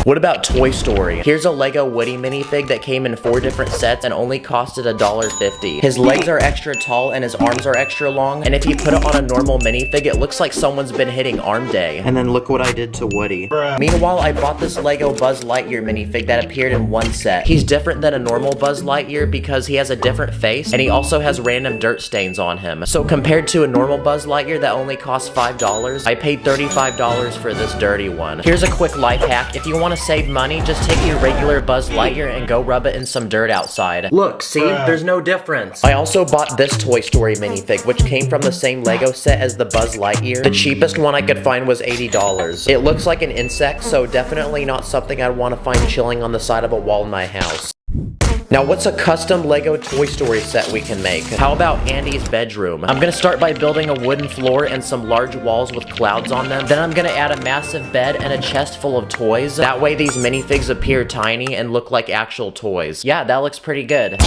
What about Toy Story? Here's a Lego Woody minifig that came in 4 different sets and only costed $1.50. His legs are extra tall and his arms are extra long, and if you put it on a normal minifig, it looks like someone's been hitting arm day. And then look what I did to Woody. Meanwhile, I bought this Lego Buzz Lightyear minifig that appeared in one set. He's different than a normal Buzz Lightyear because he has a different face, and he also has random dirt stains on him. So compared to a normal Buzz Lightyear that only costs $5, I paid $35 for this dirty one. Here's a quick life hack. If you want to save money, just take your regular Buzz Lightyear and go rub it in some dirt outside. Look, see? There's no difference. I also bought this Toy Story minifig, which came from the same Lego set as the Buzz Lightyear. The cheapest one I could find was $80. It looks like an insect, so definitely not something I'd want to find chilling on the side of a wall in my house. Now, what's a custom Lego Toy Story set we can make? How about Andy's bedroom? I'm gonna start by building a wooden floor and some large walls with clouds on them. Then I'm gonna add a massive bed and a chest full of toys. That way these minifigs appear tiny and look like actual toys. Yeah, that looks pretty good.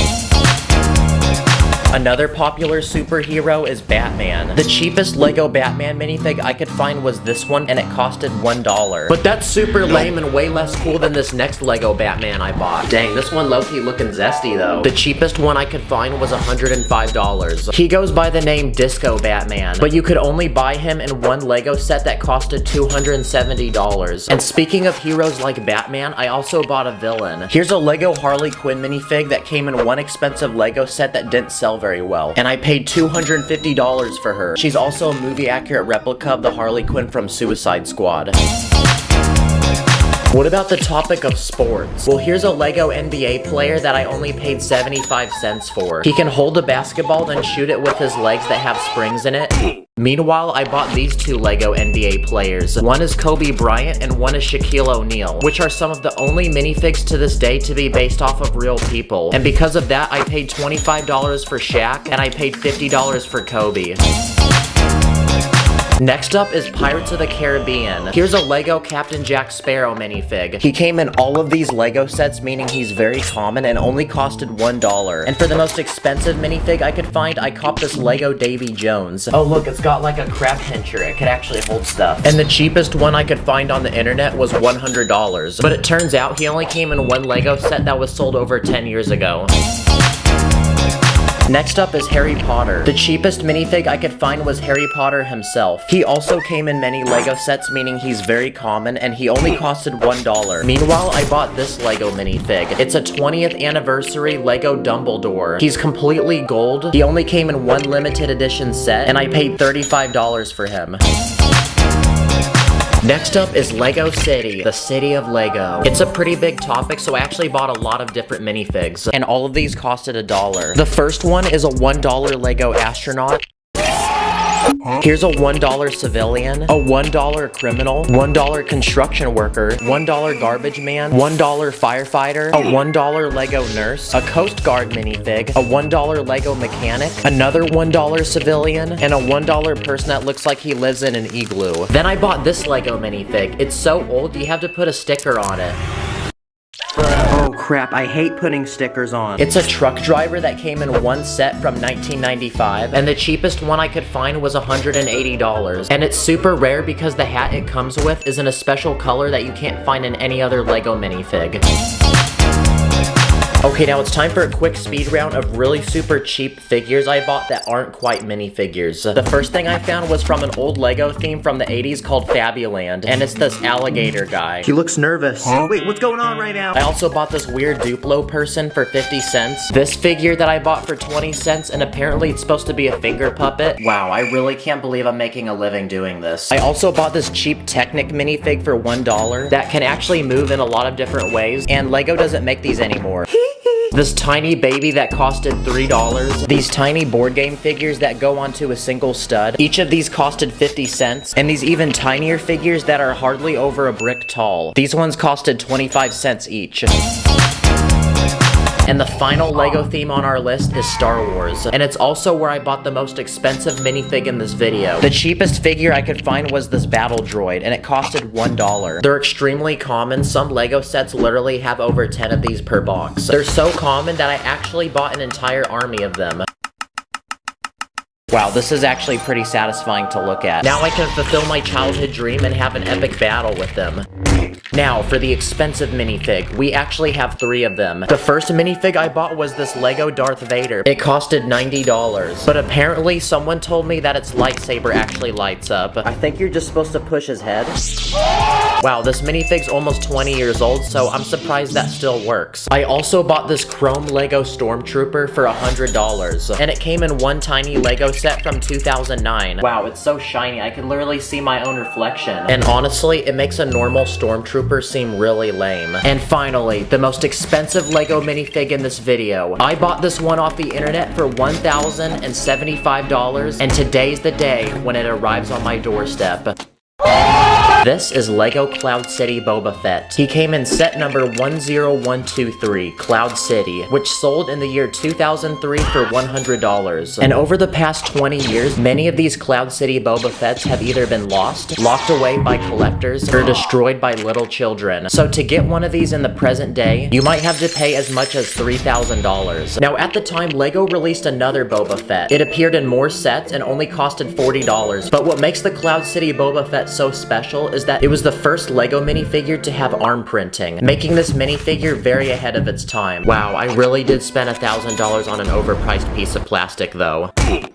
Another popular superhero is Batman. The cheapest Lego Batman minifig I could find was this one, and it costed $1. But that's super lame and way less cool than this next Lego Batman I bought. Dang, this one low-key looking zesty though. The cheapest one I could find was $105. He goes by the name Disco Batman, but you could only buy him in one Lego set that costed $270. And speaking of heroes like Batman, I also bought a villain. Here's a Lego Harley Quinn minifig that came in one expensive Lego set that didn't sell very well, and I paid $250 for her. She's also a movie-accurate replica of the Harley Quinn from Suicide Squad. What about the topic of sports? Well, here's a Lego NBA player that I only paid 75 cents for. He can hold a basketball, then shoot it with his legs that have springs in it. Meanwhile, I bought these two Lego NBA players. One is Kobe Bryant and one is Shaquille O'Neal, which are some of the only minifigs to this day to be based off of real people. And because of that, I paid $25 for Shaq and I paid $50 for Kobe. Next up is Pirates of the Caribbean. Here's a Lego Captain Jack Sparrow minifig. He came in all of these Lego sets, meaning he's very common and only costed $1. And for the most expensive minifig I could find, I copped this Lego Davy Jones. Oh look, it's got like a crab pincher. It could actually hold stuff. And the cheapest one I could find on the internet was $100. But it turns out he only came in one Lego set that was sold over 10 years ago. Next up is Harry Potter. The cheapest minifig I could find was Harry Potter himself. He also came in many Lego sets, meaning he's very common, and he only costed $1. Meanwhile, I bought this Lego minifig. It's a 20th anniversary Lego Dumbledore. He's completely gold. He only came in one limited edition set, and I paid $35 for him. Next up is Lego City, the city of Lego. It's a pretty big topic, so I actually bought a lot of different minifigs, and all of these costed $1. The first one is a $1 Lego astronaut. Here's a $1 civilian, a $1 criminal, $1 construction worker, $1 garbage man, $1 firefighter, a $1 Lego nurse, a Coast Guard minifig, a $1 Lego mechanic, another $1 civilian, and a $1 person that looks like he lives in an igloo. Then I bought this Lego minifig. It's so old, you have to put a sticker on it. Oh crap, I hate putting stickers on. It's a truck driver that came in one set from 1995, and the cheapest one I could find was $180. And it's super rare because the hat it comes with is in a special color that you can't find in any other Lego minifig. Okay, now it's time for a quick speed round of really super cheap figures I bought that aren't quite minifigures. The first thing I found was from an old Lego theme from the 80s called Fabuland, and it's this alligator guy. He looks nervous. Wait, what's going on right now? I also bought this weird Duplo person for 50 cents. This figure that I bought for 20 cents, and apparently it's supposed to be a finger puppet. Wow, I really can't believe I'm making a living doing this. I also bought this cheap Technic minifig for $1 that can actually move in a lot of different ways, and Lego doesn't make these anymore. This tiny baby that costed $3. These tiny board game figures that go onto a single stud. Each of these costed 50 cents. And these even tinier figures that are hardly over a brick tall. These ones costed 25 cents each. And the final Lego theme on our list is Star Wars. And it's also where I bought the most expensive minifig in this video. The cheapest figure I could find was this battle droid, and it costed $1. They're extremely common. Some Lego sets literally have over 10 of these per box. They're so common that I actually bought an entire army of them. Wow, this is actually pretty satisfying to look at. Now I can fulfill my childhood dream and have an epic battle with them. Now, for the expensive minifig, we actually have 3 of them. The first minifig I bought was this Lego Darth Vader. It costed $90, but apparently someone told me that its lightsaber actually lights up. I think you're just supposed to push his head. Wow, this minifig's almost 20 years old, so I'm surprised that still works. I also bought this chrome Lego Stormtrooper for $100, and it came in one tiny Lego set from 2009. Wow, it's so shiny, I can literally see my own reflection. And honestly, it makes a normal Stormtrooper seem really lame. And finally, the most expensive Lego minifig in this video. I bought this one off the internet for $1,075, and today's the day when it arrives on my doorstep. This is Lego Cloud City Boba Fett. He came in set number 10123, Cloud City, which sold in the year 2003 for $100. And over the past 20 years, many of these Cloud City Boba Fetts have either been lost, locked away by collectors, or destroyed by little children. So to get one of these in the present day, you might have to pay as much as $3,000. Now at the time, Lego released another Boba Fett. It appeared in more sets and only costed $40. But what makes the Cloud City Boba Fett so special is that it was the first Lego minifigure to have arm printing, making this minifigure very ahead of its time. Wow, I really did spend $1,000 on an overpriced piece of plastic though.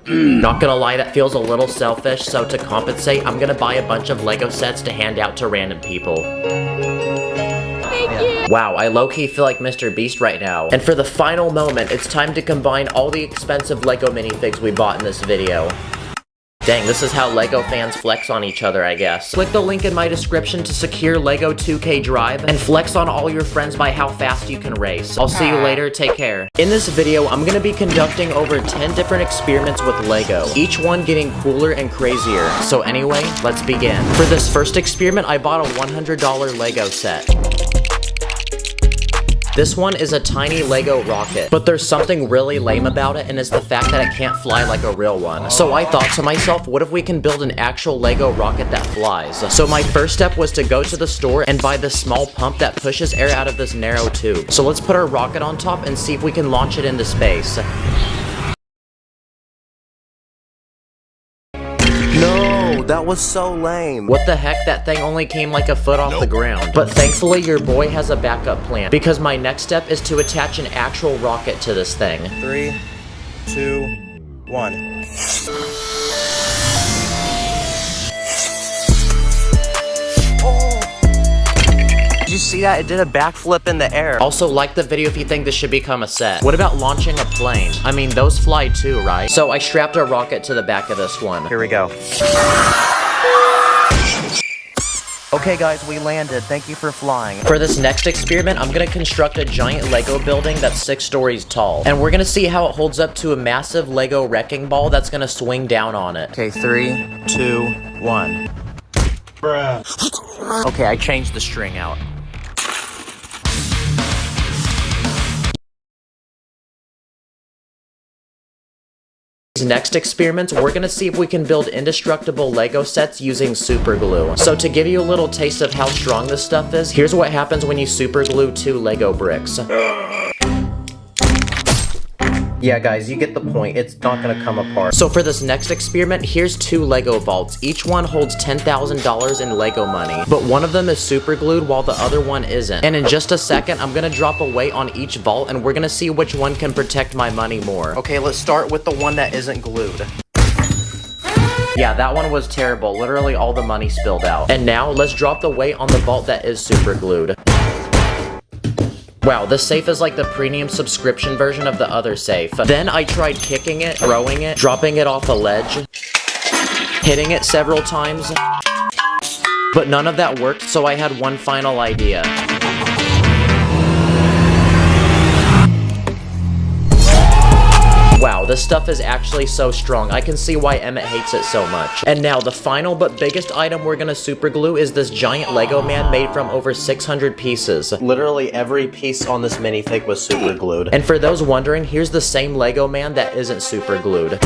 Not gonna lie, that feels a little selfish, so to compensate, I'm gonna buy a bunch of Lego sets to hand out to random people. Wow, I low-key feel like Mr. Beast right now. And for the final moment, it's time to combine all the expensive Lego minifigs we bought in this video. Dang, this is how Lego fans flex on each other, I guess. Click the link in my description to secure Lego 2K Drive and flex on all your friends by how fast you can race. I'll see you later, take care. In this video, I'm gonna be conducting over 10 different experiments with Lego, each one getting cooler and crazier. So anyway, let's begin. For this first experiment, I bought a $100 Lego set. This one is a tiny Lego rocket, but there's something really lame about it, and it's the fact that it can't fly like a real one. So I thought to myself, what if we can build an actual Lego rocket that flies? So my first step was to go to the store and buy this small pump that pushes air out of this narrow tube. So let's put our rocket on top and see if we can launch it into space. No, that was so lame. What the heck, that thing only came like a foot off the ground. But thankfully your boy has a backup plan, because my next step is to attach an actual rocket to this thing. 3, 2, 1. Did you see that? It did a backflip in the air. Also, like the video if you think this should become a set. What about launching a plane? I mean, those fly too, right? So I strapped a rocket to the back of this one. Here we go. Okay guys, we landed. Thank you for flying. For this next experiment, I'm gonna construct a giant Lego building that's 6 stories tall. And we're gonna see how it holds up to a massive Lego wrecking ball that's gonna swing down on it. Okay, 3, 2, 1. Bruh. Okay, I changed the string out. Next experiments, we're gonna see if we can build indestructible Lego sets using super glue. So to give you a little taste of how strong this stuff is, here's what happens when you super glue 2 Lego bricks. Yeah guys, you get the point, it's not gonna come apart. So for this next experiment, here's 2 Lego vaults. Each one holds $10,000 in Lego money, but one of them is super glued while the other one isn't. And in just a second, I'm gonna drop a weight on each vault and we're gonna see which one can protect my money more. Okay, let's start with the one that isn't glued. Yeah, that one was terrible. Literally all the money spilled out. And now, let's drop the weight on the vault that is super glued. Wow, this safe is like the premium subscription version of the other safe. Then I tried kicking it, throwing it, dropping it off a ledge, hitting it several times, but none of that worked, so I had one final idea. Wow, this stuff is actually so strong. I can see why Emmett hates it so much. And now, the final but biggest item we're gonna super glue is this giant Lego man made from over 600 pieces. Literally every piece on this minifig was super glued. And for those wondering, here's the same Lego man that isn't super glued.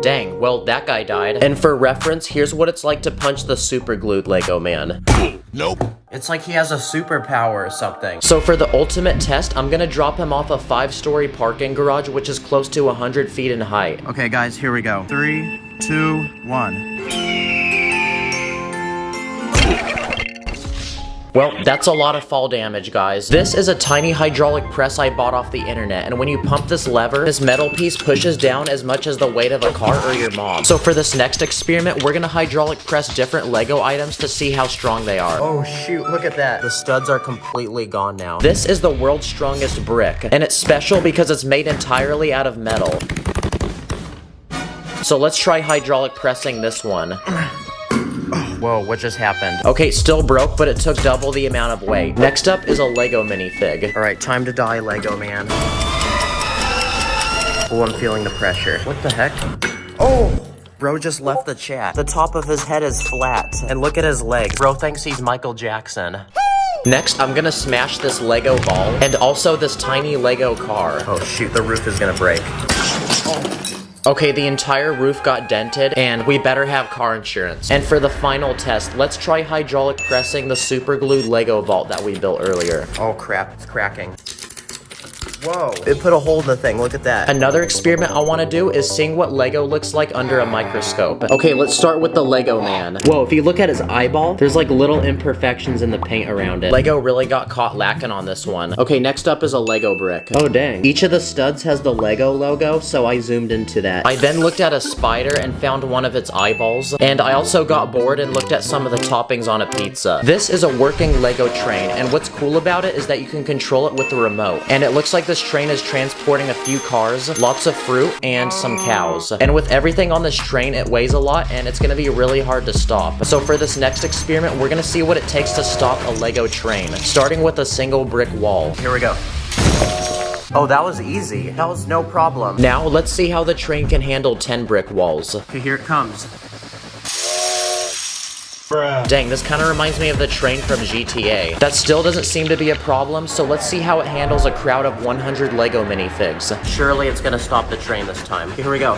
Dang, well, that guy died. And for reference, here's what it's like to punch the super glued Lego man. Nope. It's like he has a superpower or something. So for the ultimate test, I'm gonna drop him off a 5-story parking garage, which is close to 100 feet in height. Okay guys, here we go. 3, 2, 1. Well, that's a lot of fall damage, guys. This is a tiny hydraulic press I bought off the internet, and when you pump this lever, this metal piece pushes down as much as the weight of a car or your mom. So for this next experiment, we're gonna hydraulic press different Lego items to see how strong they are. Oh shoot, look at that. The studs are completely gone now. This is the world's strongest brick, and it's special because it's made entirely out of metal. So let's try hydraulic pressing this one. Whoa, what just happened? Okay, still broke, but it took double the amount of weight. Next up is a Lego minifig. Alright, time to die, Lego man. Oh, I'm feeling the pressure. What the heck? Oh! Bro just left the chat. The top of his head is flat. And look at his legs. Bro thinks he's Michael Jackson. Next, I'm gonna smash this Lego ball and also this tiny Lego car. Oh shoot, the roof is gonna break. Okay, the entire roof got dented, and we better have car insurance. And for the final test, let's try hydraulic pressing the super glued Lego vault that we built earlier. Oh crap, it's cracking. Whoa, it put a hole in the thing, look at that. Another experiment I want to do is seeing what Lego looks like under a microscope. Okay, let's start with the Lego man. Whoa, if you look at his eyeball, there's like little imperfections in the paint around it. Lego really got caught lacking on this one. Okay, next up is a Lego brick. Oh dang. Each of the studs has the Lego logo, so I zoomed into that. I then looked at a spider and found one of its eyeballs, and I also got bored and looked at some of the toppings on a pizza. This is a working Lego train, and what's cool about it is that you can control it with the remote. And it looks like this train is transporting a few cars, lots of fruit, and some cows. And with everything on this train, it weighs a lot, and it's gonna be really hard to stop. So for this next experiment, we're gonna see what it takes to stop a Lego train, starting with a single brick wall. Here we go. Oh, that was easy. That was no problem. Now, let's see how the train can handle 10 brick walls. Okay, here it comes. Dang, this kind of reminds me of the train from GTA. That still doesn't seem to be a problem, so let's see how it handles a crowd of 100 Lego minifigs. Surely it's gonna stop the train this time. Here we go.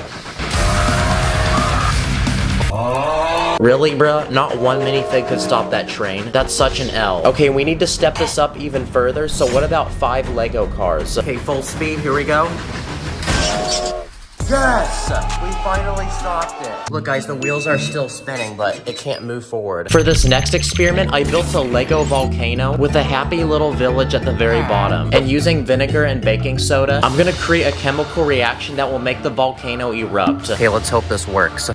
Really, bruh? Not one minifig could stop that train? That's such an L. Okay, we need to step this up even further, so what about 5 Lego cars? Okay, full speed, here we go. Yes! We finally stopped it. Look guys, the wheels are still spinning, but it can't move forward. For this next experiment, I built a Lego volcano with a happy little village at the very bottom. And using vinegar and baking soda, I'm gonna create a chemical reaction that will make the volcano erupt. Okay, let's hope this works.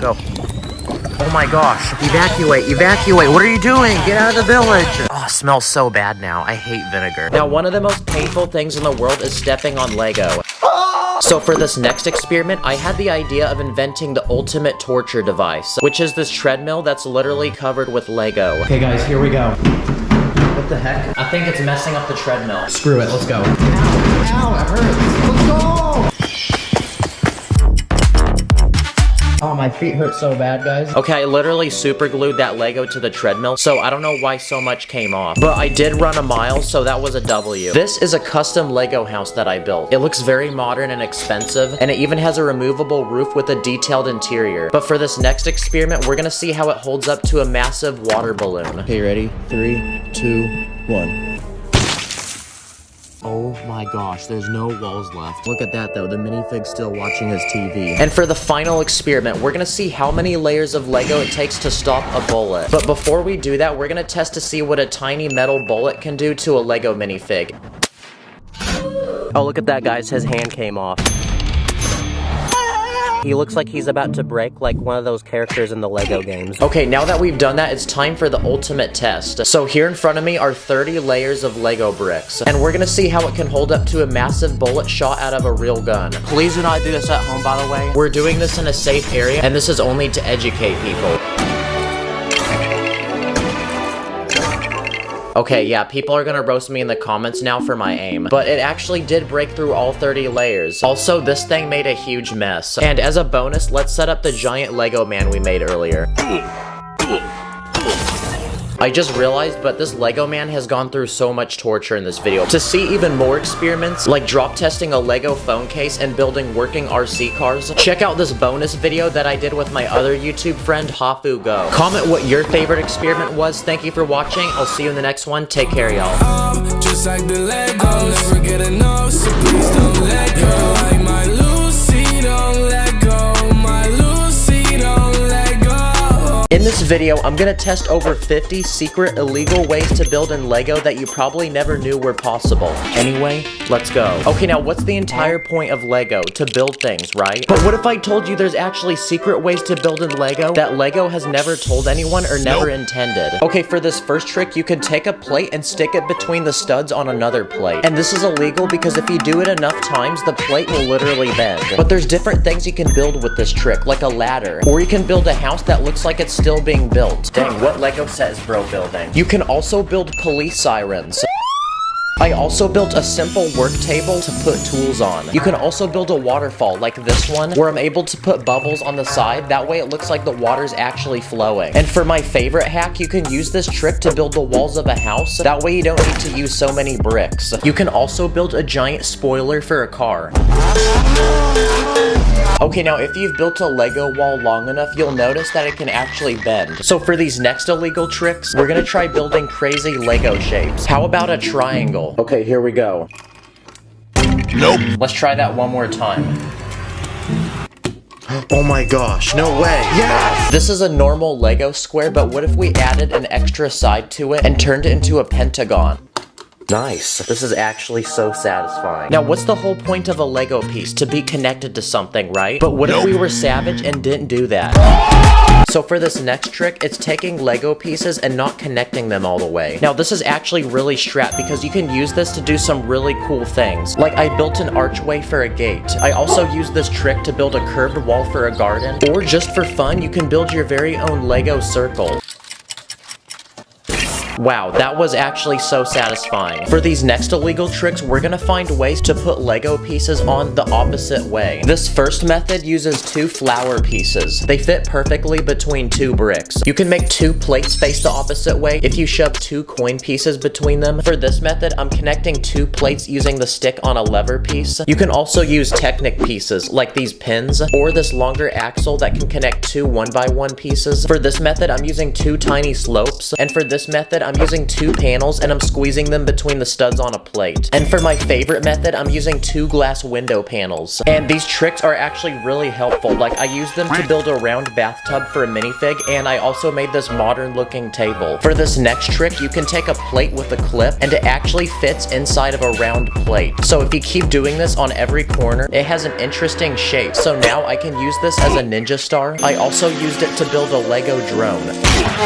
Go. Oh my gosh. Evacuate, evacuate. What are you doing? Get out of the village. Oh, it smells so bad now. I hate vinegar. Now, one of the most painful things in the world is stepping on Lego. So for this next experiment, I had the idea of inventing the ultimate torture device, which is this treadmill that's literally covered with Lego. Okay guys, here we go. What the heck? I think it's messing up the treadmill. Screw it, let's go. Ow, ow, it hurts. Let's go! Oh, my feet hurt so bad, guys. Okay, I literally super glued that Lego to the treadmill, so I don't know why so much came off. But I did run a mile, so that was a W. This is a custom Lego house that I built. It looks very modern and expensive, and it even has a removable roof with a detailed interior. But for this next experiment, we're gonna see how it holds up to a massive water balloon. Okay, ready? 3, 2, 1. Oh my gosh, there's no walls left. Look at that though, the minifig's still watching his TV. And for the final experiment, we're gonna see how many layers of Lego it takes to stop a bullet. But before we do that, we're gonna test to see what a tiny metal bullet can do to a Lego minifig. Oh, look at that guys, his hand came off. He looks like he's about to break like one of those characters in the Lego games. Okay, now that we've done that, it's time for the ultimate test. So here in front of me are 30 layers of Lego bricks, and we're gonna see how it can hold up to a massive bullet shot out of a real gun. Please do not do this at home, by the way. We're doing this in a safe area, and this is only to educate people. Okay, yeah, people are gonna roast me in the comments now for my aim, but it actually did break through all 30 layers. Also, this thing made a huge mess. And as a bonus, let's set up the giant Lego man we made earlier. I just realized, but this Lego man has gone through so much torture in this video. To see even more experiments, like drop testing a Lego phone case and building working RC cars, check out this bonus video that I did with my other YouTube friend, Hafu Go. Comment what your favorite experiment was. Thank you for watching. I'll see you in the next one. Take care, y'all. Just like the Legos, I'll never get enough, so please don't let go. Like my Lucy, don't let go. My Lucy, don't let go. In this video, I'm gonna test over 50 secret illegal ways to build in Lego that you probably never knew were possible. Anyway, let's go. Okay, now what's the entire point of Lego? To build things, right? But what if I told you there's actually secret ways to build in Lego that Lego has never told anyone or never intended? Okay, for this first trick, you can take a plate and stick it between the studs on another plate. And this is illegal because if you do it enough times, the plate will literally bend. But there's different things you can build with this trick, like a ladder. Or you can build a house that looks like it's still being built. Dang, what Lego set is bro building? You can also build police sirens. I also built a simple work table to put tools on. You can also build a waterfall like this one, where I'm able to put bubbles on the side, that way it looks like the water's actually flowing. And for my favorite hack, you can use this trick to build the walls of a house, that way you don't need to use so many bricks. You can also build a giant spoiler for a car. Okay, now if you've built a Lego wall long enough, you'll notice that it can actually bend. So for these next illegal tricks, we're gonna try building crazy Lego shapes. How about a triangle? Okay, here we go. Nope. Let's try that one more time. Oh my gosh, no way. Yes! This is a normal Lego square, but what if we added an extra side to it and turned it into a pentagon? Nice. This is actually so satisfying. Now, what's the whole point of a Lego piece? To be connected to something, right? But what if we were savage and didn't do that? So for this next trick, it's taking Lego pieces and not connecting them all the way. Now, this is actually really strapped because you can use this to do some really cool things. Like, I built an archway for a gate. I also used this trick to build a curved wall for a garden. Or just for fun, you can build your very own Lego circle. Wow, that was actually so satisfying. For these next illegal tricks, we're gonna find ways to put Lego pieces on the opposite way. This first method uses 2 flower pieces. They fit perfectly between 2 bricks. You can make 2 plates face the opposite way if you shove 2 coin pieces between them. For this method, I'm connecting 2 plates using the stick on a lever piece. You can also use Technic pieces, like these pins, or this longer axle that can connect 2 1x1 pieces. For this method, I'm using 2 tiny slopes, and for this method, I'm using 2 panels and I'm squeezing them between the studs on a plate. And for my favorite method, I'm using 2 glass window panels. And these tricks are actually really helpful. Like, I used them to build a round bathtub for a minifig, and I also made this modern looking table. For this next trick, you can take a plate with a clip and it actually fits inside of a round plate. So if you keep doing this on every corner, it has an interesting shape. So now I can use this as a ninja star. I also used it to build a Lego drone.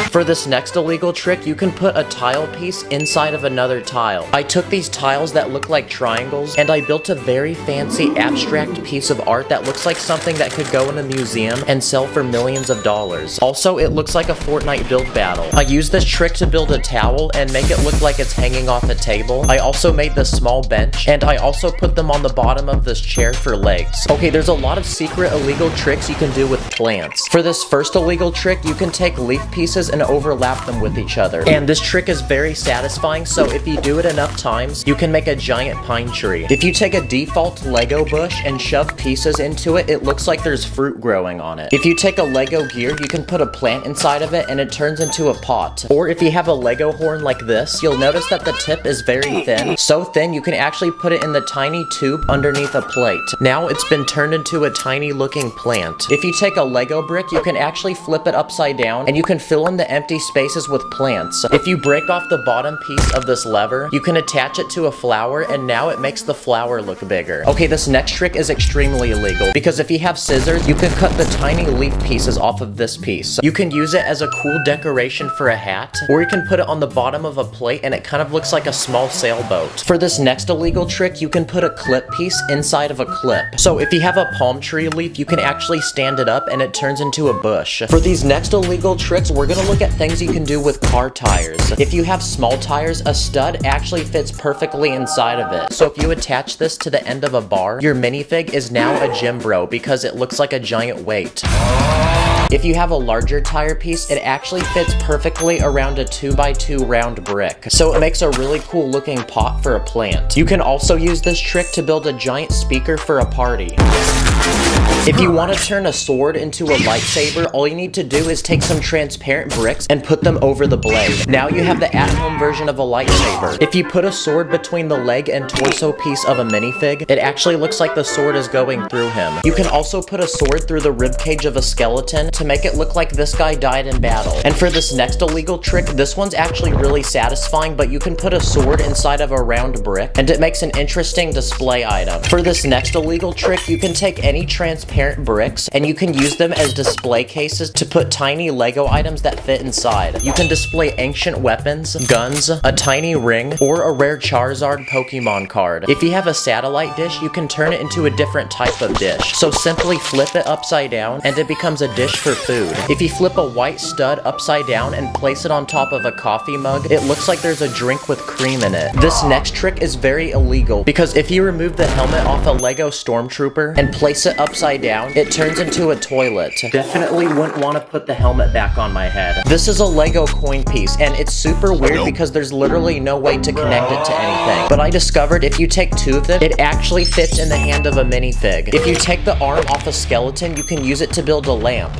For this next illegal trick, you can put a tile piece inside of another tile. I took these tiles that look like triangles and I built a very fancy abstract piece of art that looks like something that could go in a museum and sell for millions of dollars. Also, it looks like a Fortnite build battle. I used this trick to build a towel and make it look like it's hanging off a table. I also made this small bench and I also put them on the bottom of this chair for legs. Okay, there's a lot of secret illegal tricks you can do with plants. For this first illegal trick, you can take leaf pieces and overlap them with each other. And this trick is very satisfying, so if you do it enough times, you can make a giant pine tree. If you take a default Lego bush and shove pieces into it, it looks like there's fruit growing on it. If you take a Lego gear, you can put a plant inside of it and it turns into a pot. Or if you have a Lego horn like this, you'll notice that the tip is very thin. So thin, you can actually put it in the tiny tube underneath a plate. Now it's been turned into a tiny looking plant. If you take a Lego brick, you can actually flip it upside down and you can fill in the empty spaces with plants. If you break off the bottom piece of this lever, you can attach it to a flower and now it makes the flower look bigger. Okay, this next trick is extremely illegal because if you have scissors, you can cut the tiny leaf pieces off of this piece. You can use it as a cool decoration for a hat, or you can put it on the bottom of a plate and it kind of looks like a small sailboat. For this next illegal trick, you can put a clip piece inside of a clip. So if you have a palm tree leaf, you can actually stand it up and it turns into a bush. For these next illegal tricks, we're gonna look at things you can do with car tires. If you have small tires, a stud actually fits perfectly inside of it. So if you attach this to the end of a bar, your minifig is now a gym bro because it looks like a giant weight. If you have a larger tire piece, it actually fits perfectly around a 2x2 round brick. So it makes a really cool looking pot for a plant. You can also use this trick to build a giant speaker for a party. If you want to turn a sword into a lightsaber, all you need to do is take some transparent bricks and put them over the blade. Now you have the at-home version of a lightsaber. If you put a sword between the leg and torso piece of a minifig, it actually looks like the sword is going through him. You can also put a sword through the ribcage of a skeleton to make it look like this guy died in battle. And for this next illegal trick, this one's actually really satisfying, but you can put a sword inside of a round brick and it makes an interesting display item. For this next illegal trick, you can take any transparent bricks and you can use them as display cases to put tiny Lego items that fit inside. You can display ancient weapons, guns, a tiny ring, or a rare Charizard Pokemon card. If you have a satellite dish, you can turn it into a different type of dish. So simply flip it upside down and it becomes a dish for for food. If you flip a white stud upside down and place it on top of a coffee mug, it looks like there's a drink with cream in it. This next trick is very illegal because if you remove the helmet off a Lego Stormtrooper and place it upside down, it turns into a toilet. Definitely wouldn't want to put the helmet back on my head. This is a Lego coin piece, and it's super weird because there's literally no way to connect it to anything. But I discovered if you take two of them, it actually fits in the hand of a minifig. If you take the arm off a skeleton, you can use it to build a lamp.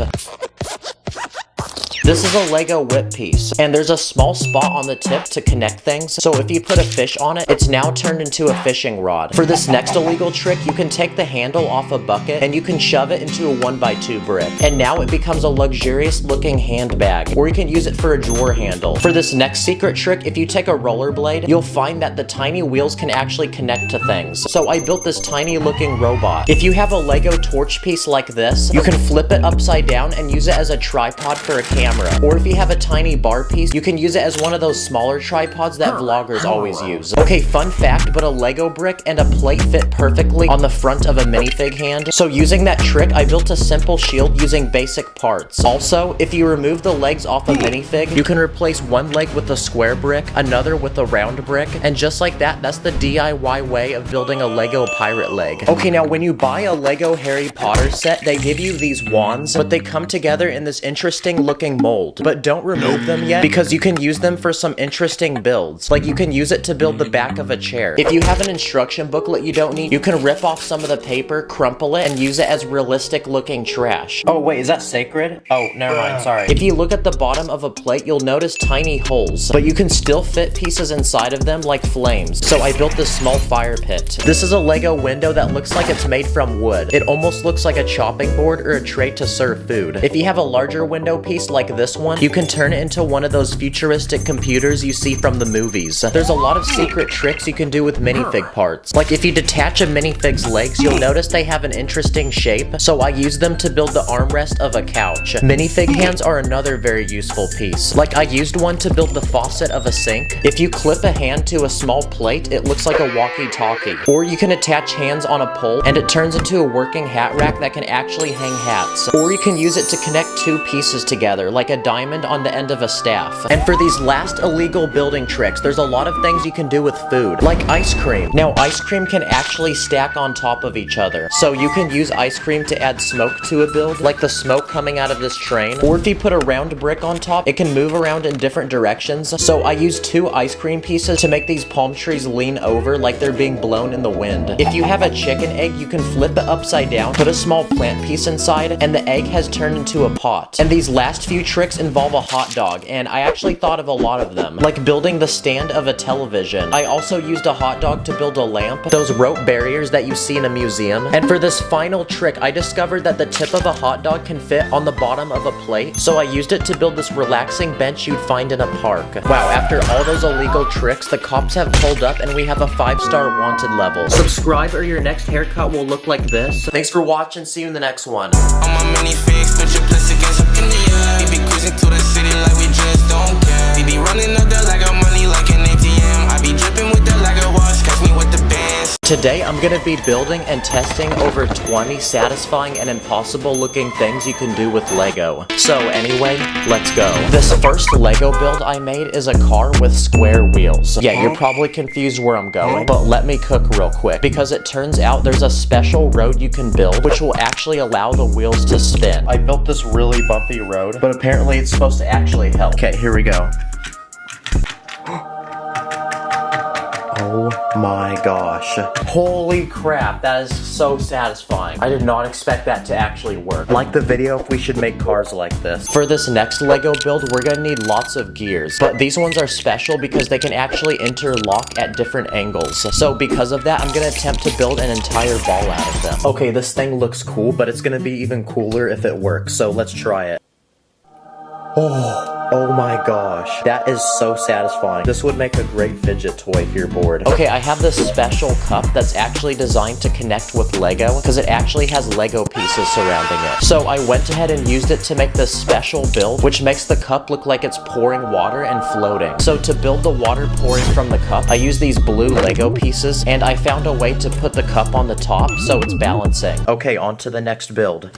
This is a Lego whip piece, and there's a small spot on the tip to connect things, so if you put a fish on it, it's now turned into a fishing rod. For this next illegal trick, you can take the handle off a bucket, and you can shove it into a 1x2 brick, and now it becomes a luxurious looking handbag, or you can use it for a drawer handle. For this next secret trick, if you take a rollerblade, you'll find that the tiny wheels can actually connect to things. So I built this tiny looking robot. If you have a Lego torch piece like this, you can flip it upside down and use it as a tripod for a camera. Or if you have a tiny bar piece, you can use it as one of those smaller tripods that vloggers always use. Okay, fun fact, but a Lego brick and a plate fit perfectly on the front of a minifig hand. So using that trick, I built a simple shield using basic parts. Also, if you remove the legs off a minifig, you can replace one leg with a square brick, another with a round brick, and just like that, that's the DIY way of building a Lego pirate leg. Okay, now when you buy a Lego Harry Potter set, they give you these wands, but they come together in this interesting looking mold. But don't remove them yet because you can use them for some interesting builds. Like you can use it to build the back of a chair. If you have an instruction booklet you don't need, you can rip off some of the paper, crumple it, and use it as realistic looking trash. Oh wait, is that sacred? Oh, never mind, sorry. If you look at the bottom of a plate, you'll notice tiny holes, but you can still fit pieces inside of them like flames. So I built this small fire pit. This is a Lego window that looks like it's made from wood. It almost looks like a chopping board or a tray to serve food. If you have a larger window piece like this one, you can turn it into one of those futuristic computers you see from the movies. There's a lot of secret tricks you can do with minifig parts. Like if you detach a minifig's legs, you'll notice they have an interesting shape, so I use them to build the armrest of a couch. Minifig hands are another very useful piece. Like I used one to build the faucet of a sink. If you clip a hand to a small plate, it looks like a walkie-talkie. Or you can attach hands on a pole and it turns into a working hat rack that can actually hang hats. Or you can use it to connect two pieces together, like a diamond on the end of a staff. And for these last illegal building tricks, there's a lot of things you can do with food, like ice cream. Now, ice cream can actually stack on top of each other. So you can use ice cream to add smoke to a build, like the smoke coming out of this train. Or if you put a round brick on top, it can move around in different directions. So I used two ice cream pieces to make these palm trees lean over like they're being blown in the wind. If you have a chicken egg, you can flip it upside down, put a small plant piece inside, and the egg has turned into a pot. And these last few tricks involve a hot dog, and I actually thought of a lot of them, like building the stand of a television. I also used a hot dog to build a lamp, those rope barriers that you see in a museum. And for this final trick, I discovered that the tip of a hot dog can fit on the bottom of a plate, so I used it to build this relaxing bench you'd find in a park. Wow, after all those illegal tricks, the cops have pulled up and we have a 5-star wanted level. Subscribe or your next haircut will look like this. Thanks for watching, see you in the next one. On my minifigs, put your place against up in the air. We be cruising to the city like we just don't care. We be running up there like our money like an ATM. I be dripping with that like a wash, catch me with the bands. Today I'm gonna be building and testing over 20 satisfying and impossible looking things you can do with Lego. So anyway, let's go. This first Lego build I made is a car with square wheels. Yeah, you're probably confused where I'm going, but let me cook real quick, because it turns out there's a special road you can build which will actually allow the wheels to spin. I built this really bumpy road, but apparently it's supposed to actually help. Okay, here we go. Oh my gosh. Holy crap, that is so satisfying. I did not expect that to actually work. Like the video if we should make cars like this. For this next Lego build, we're gonna need lots of gears, but these ones are special because they can actually interlock at different angles. So because of that, I'm gonna attempt to build an entire ball out of them. Okay, this thing looks cool, but it's gonna be even cooler if it works, so let's try it. Oh my gosh, that is so satisfying. This would make a great fidget toy if you're bored. Okay, I have this special cup that's actually designed to connect with Lego because it actually has Lego pieces surrounding it. So I went ahead and used it to make this special build, which makes the cup look like it's pouring water and floating. So to build the water pouring from the cup, I used these blue Lego pieces, and I found a way to put the cup on the top so it's balancing. Okay, on to the next build.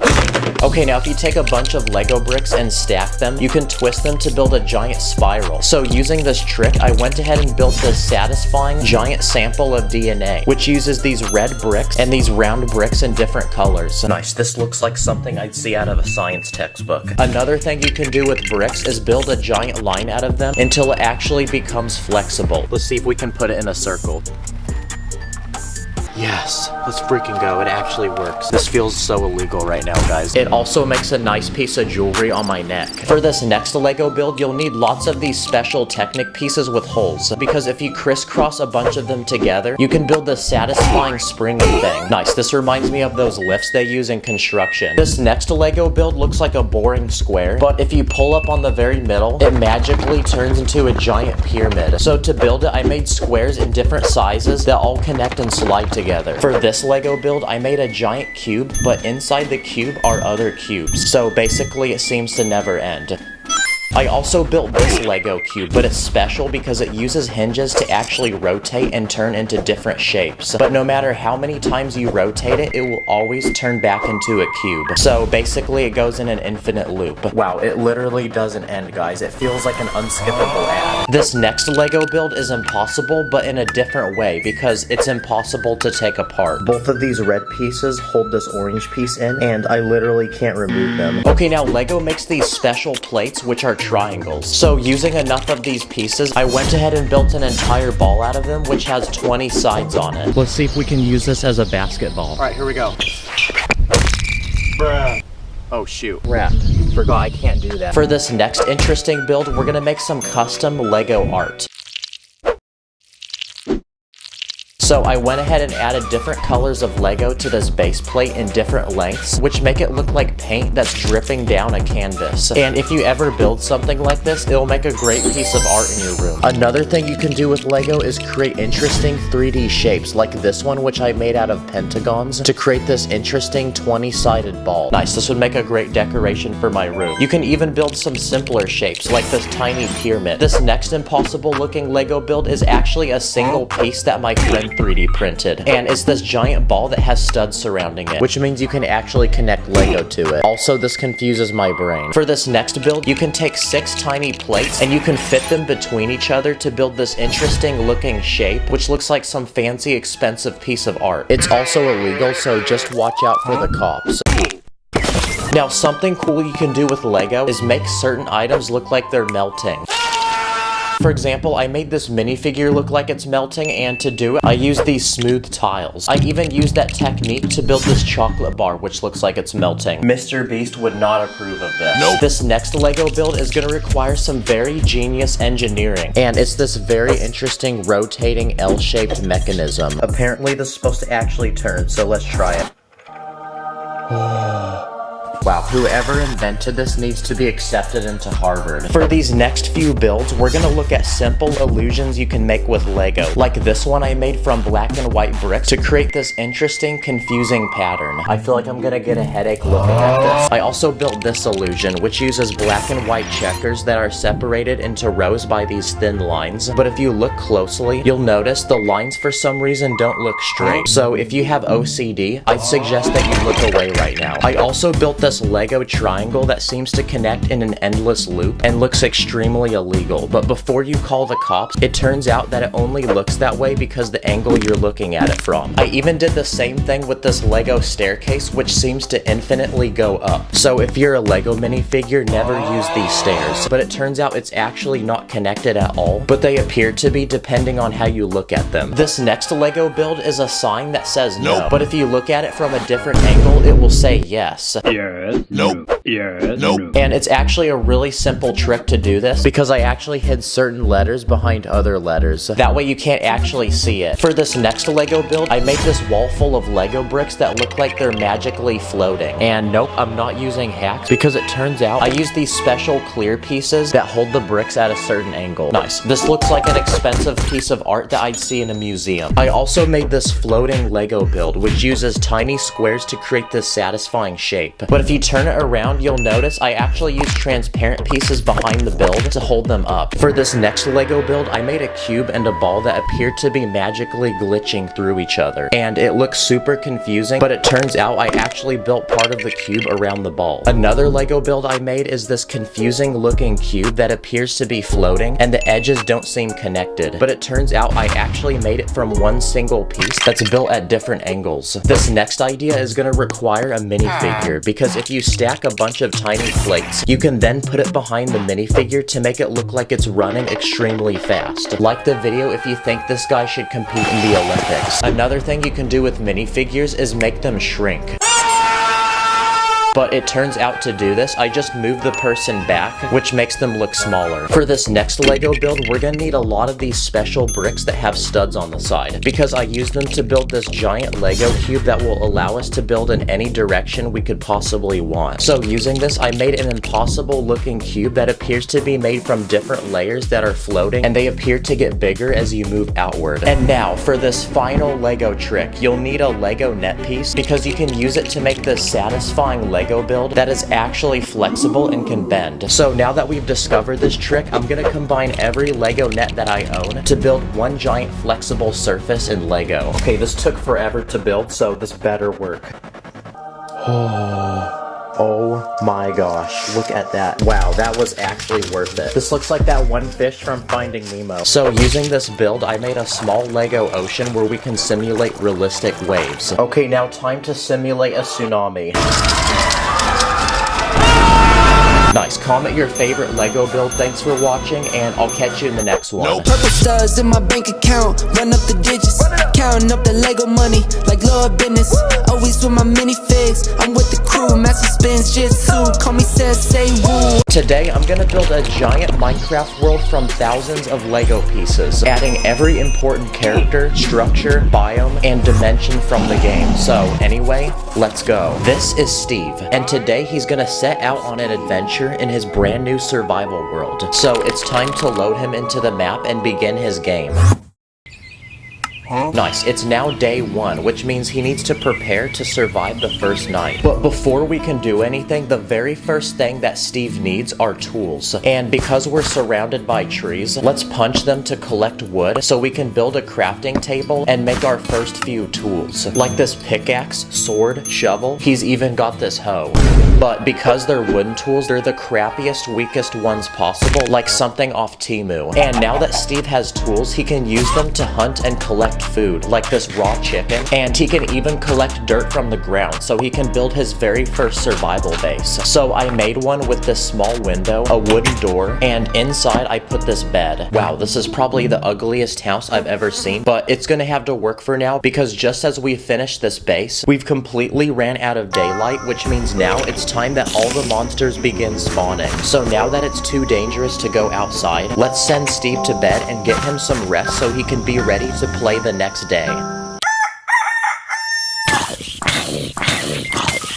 Okay, now if you take a bunch of Lego bricks and stack them, you can twist them to build a giant spiral. So using this trick, I went ahead and built this satisfying giant sample of DNA, which uses these red bricks and these round bricks in different colors. Nice, this looks like something I'd see out of a science textbook. Another thing you can do with bricks is build a giant line out of them until it actually becomes flexible. Let's see if we can put it in a circle. Yes, let's freaking go. It actually works. This feels so illegal right now, guys. It also makes a nice piece of jewelry on my neck. For this next Lego build, you'll need lots of these special Technic pieces with holes, because if you crisscross a bunch of them together, you can build this satisfying springy thing. Nice, this reminds me of those lifts they use in construction. This next Lego build looks like a boring square, but if you pull up on the very middle, it magically turns into a giant pyramid. So to build it, I made squares in different sizes that all connect and slide together. For this Lego build, I made a giant cube, but inside the cube are other cubes. So basically, it seems to never end. I also built this Lego cube, but it's special because it uses hinges to actually rotate and turn into different shapes. But no matter how many times you rotate it, it will always turn back into a cube. So basically, it goes in an infinite loop. Wow, it literally doesn't end, guys. It feels like an unskippable ad. This next Lego build is impossible, but in a different way, because it's impossible to take apart. Both of these red pieces hold this orange piece in, and I literally can't remove them. Okay, now Lego makes these special plates, which are triangles. So using enough of these pieces, I went ahead and built an entire ball out of them, which has 20 sides on it. Let's see if we can use this as a basketball. All right, here we go. Bruh. Oh shoot. Crap. Forgot I can't do that. For this next interesting build, we're gonna make some custom Lego art. So I went ahead and added different colors of Lego to this base plate in different lengths, which make it look like paint that's dripping down a canvas. And if you ever build something like this, it'll make a great piece of art in your room. Another thing you can do with Lego is create interesting 3D shapes, like this one, which I made out of pentagons, to create this interesting 20-sided ball. Nice, this would make a great decoration for my room. You can even build some simpler shapes, like this tiny pyramid. This next impossible looking Lego build is actually a single piece that my friend 3D printed, and it's this giant ball that has studs surrounding it, which means you can actually connect Lego to it. Also, this confuses my brain. For this next build, you can take 6 tiny plates and you can fit them between each other to build this interesting looking shape, which looks like some fancy expensive piece of art. It's also illegal, so just watch out for the cops. Now, something cool you can do with Lego is make certain items look like they're melting. For example, I made this minifigure look like it's melting, and to do it, I used these smooth tiles. I even used that technique to build this chocolate bar, which looks like it's melting. Mr. Beast would not approve of this. Nope. This next Lego build is gonna require some very genius engineering, and it's this very interesting rotating L-shaped mechanism. Apparently, this is supposed to actually turn, so let's try it. Wow, whoever invented this needs to be accepted into Harvard. For these next few builds, we're gonna look at simple illusions you can make with Lego. Like this one I made from black and white bricks to create this interesting, confusing pattern. I feel like I'm gonna get a headache looking at this. I also built this illusion, which uses black and white checkers that are separated into rows by these thin lines. But if you look closely, you'll notice the lines for some reason don't look straight. So if you have OCD, I'd suggest that you look away right now. I also built this Lego triangle that seems to connect in an endless loop and looks extremely illegal. But before you call the cops, it turns out that it only looks that way because the angle you're looking at it from. I even did the same thing with this Lego staircase, which seems to infinitely go up. So if you're a Lego minifigure, never use these stairs. But it turns out it's actually not connected at all, but they appear to be depending on how you look at them. This next Lego build is a sign that says no, but if you look at it from a different angle, it will say yes. Nope. Nope. And it's actually a really simple trick to do this because I actually hid certain letters behind other letters. That way you can't actually see it. For this next Lego build, I made this wall full of Lego bricks that look like they're magically floating. And nope, I'm not using hacks because it turns out I used these special clear pieces that hold the bricks at a certain angle. Nice. This looks like an expensive piece of art that I'd see in a museum. I also made this floating Lego build, which uses tiny squares to create this satisfying shape. But if you turn it around, you'll notice I actually used transparent pieces behind the build to hold them up. For this next Lego build, I made a cube and a ball that appeared to be magically glitching through each other. And it looks super confusing, but it turns out I actually built part of the cube around the ball. Another Lego build I made is this confusing looking cube that appears to be floating, and the edges don't seem connected. But it turns out I actually made it from one single piece that's built at different angles. This next idea is going to require a minifigure, because if you stack a bunch of tiny plates, you can then put it behind the minifigure to make it look like it's running extremely fast. Like the video if you think this guy should compete in the Olympics. Another thing you can do with minifigures is make them shrink. But it turns out to do this, I just move the person back, which makes them look smaller. For this next Lego build, we're gonna need a lot of these special bricks that have studs on the side, because I use them to build this giant Lego cube that will allow us to build in any direction we could possibly want. So using this, I made an impossible looking cube that appears to be made from different layers that are floating, and they appear to get bigger as you move outward. And now, for this final Lego trick, you'll need a Lego net piece, because you can use it to make this satisfying Lego build that is actually flexible and can bend. So now that we've discovered this trick, I'm gonna combine every Lego net that I own to build one giant flexible surface in Lego. Okay, this took forever to build, so this better work. Oh my gosh, look at that. Wow, that was actually worth it. This looks like that one fish from Finding Nemo. So using this build, I made a small Lego ocean where we can simulate realistic waves. Okay, now time to simulate a tsunami. Nice. Comment your favorite Lego build. Thanks for watching, and I'll catch you in the next one. Purple stars in my bank account, run up the digits, counting up the Lego money like Lord business. Always with my minifigs, I'm with the crew, master spins jitsu, call me say woo. Today, I'm gonna build a giant Minecraft world from thousands of Lego pieces, adding every important character, structure, biome, and dimension from the game. So anyway, let's go. This is Steve, and today he's gonna set out on an adventure in his brand new survival world. So it's time to load him into the map and begin his game. Nice, it's now day 1, which means he needs to prepare to survive the first night. But before we can do anything, the very first thing that Steve needs are tools. And because we're surrounded by trees, let's punch them to collect wood so we can build a crafting table and make our first few tools. Like this pickaxe, sword, shovel, he's even got this hoe. But because they're wooden tools, they're the crappiest, weakest ones possible, like something off Temu. And now that Steve has tools, he can use them to hunt and collect food, like this raw chicken, and he can even collect dirt from the ground, so he can build his very first survival base. So I made one with this small window, a wooden door, and inside I put this bed. Wow, this is probably the ugliest house I've ever seen, but it's gonna have to work for now, because just as we finish this base, we've completely ran out of daylight, which means now it's time that all the monsters begin spawning. So now that it's too dangerous to go outside, let's send Steve to bed and get him some rest so he can be ready to play the next day.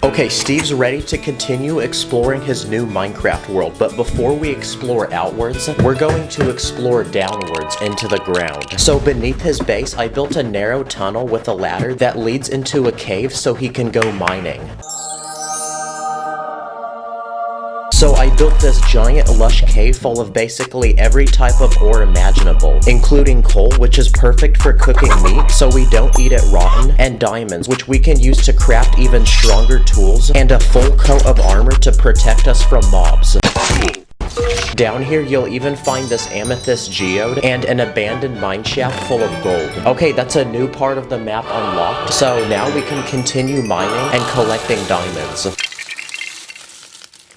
Okay, Steve's ready to continue exploring his new Minecraft world, but before we explore outwards, we're going to explore downwards into the ground. So beneath his base, I built a narrow tunnel with a ladder that leads into a cave so he can go mining. So I built this giant lush cave full of basically every type of ore imaginable, including coal, which is perfect for cooking meat so we don't eat it rotten, and diamonds, which we can use to craft even stronger tools, and a full coat of armor to protect us from mobs. Down here, you'll even find this amethyst geode and an abandoned mineshaft full of gold. Okay, that's a new part of the map unlocked, so now we can continue mining and collecting diamonds.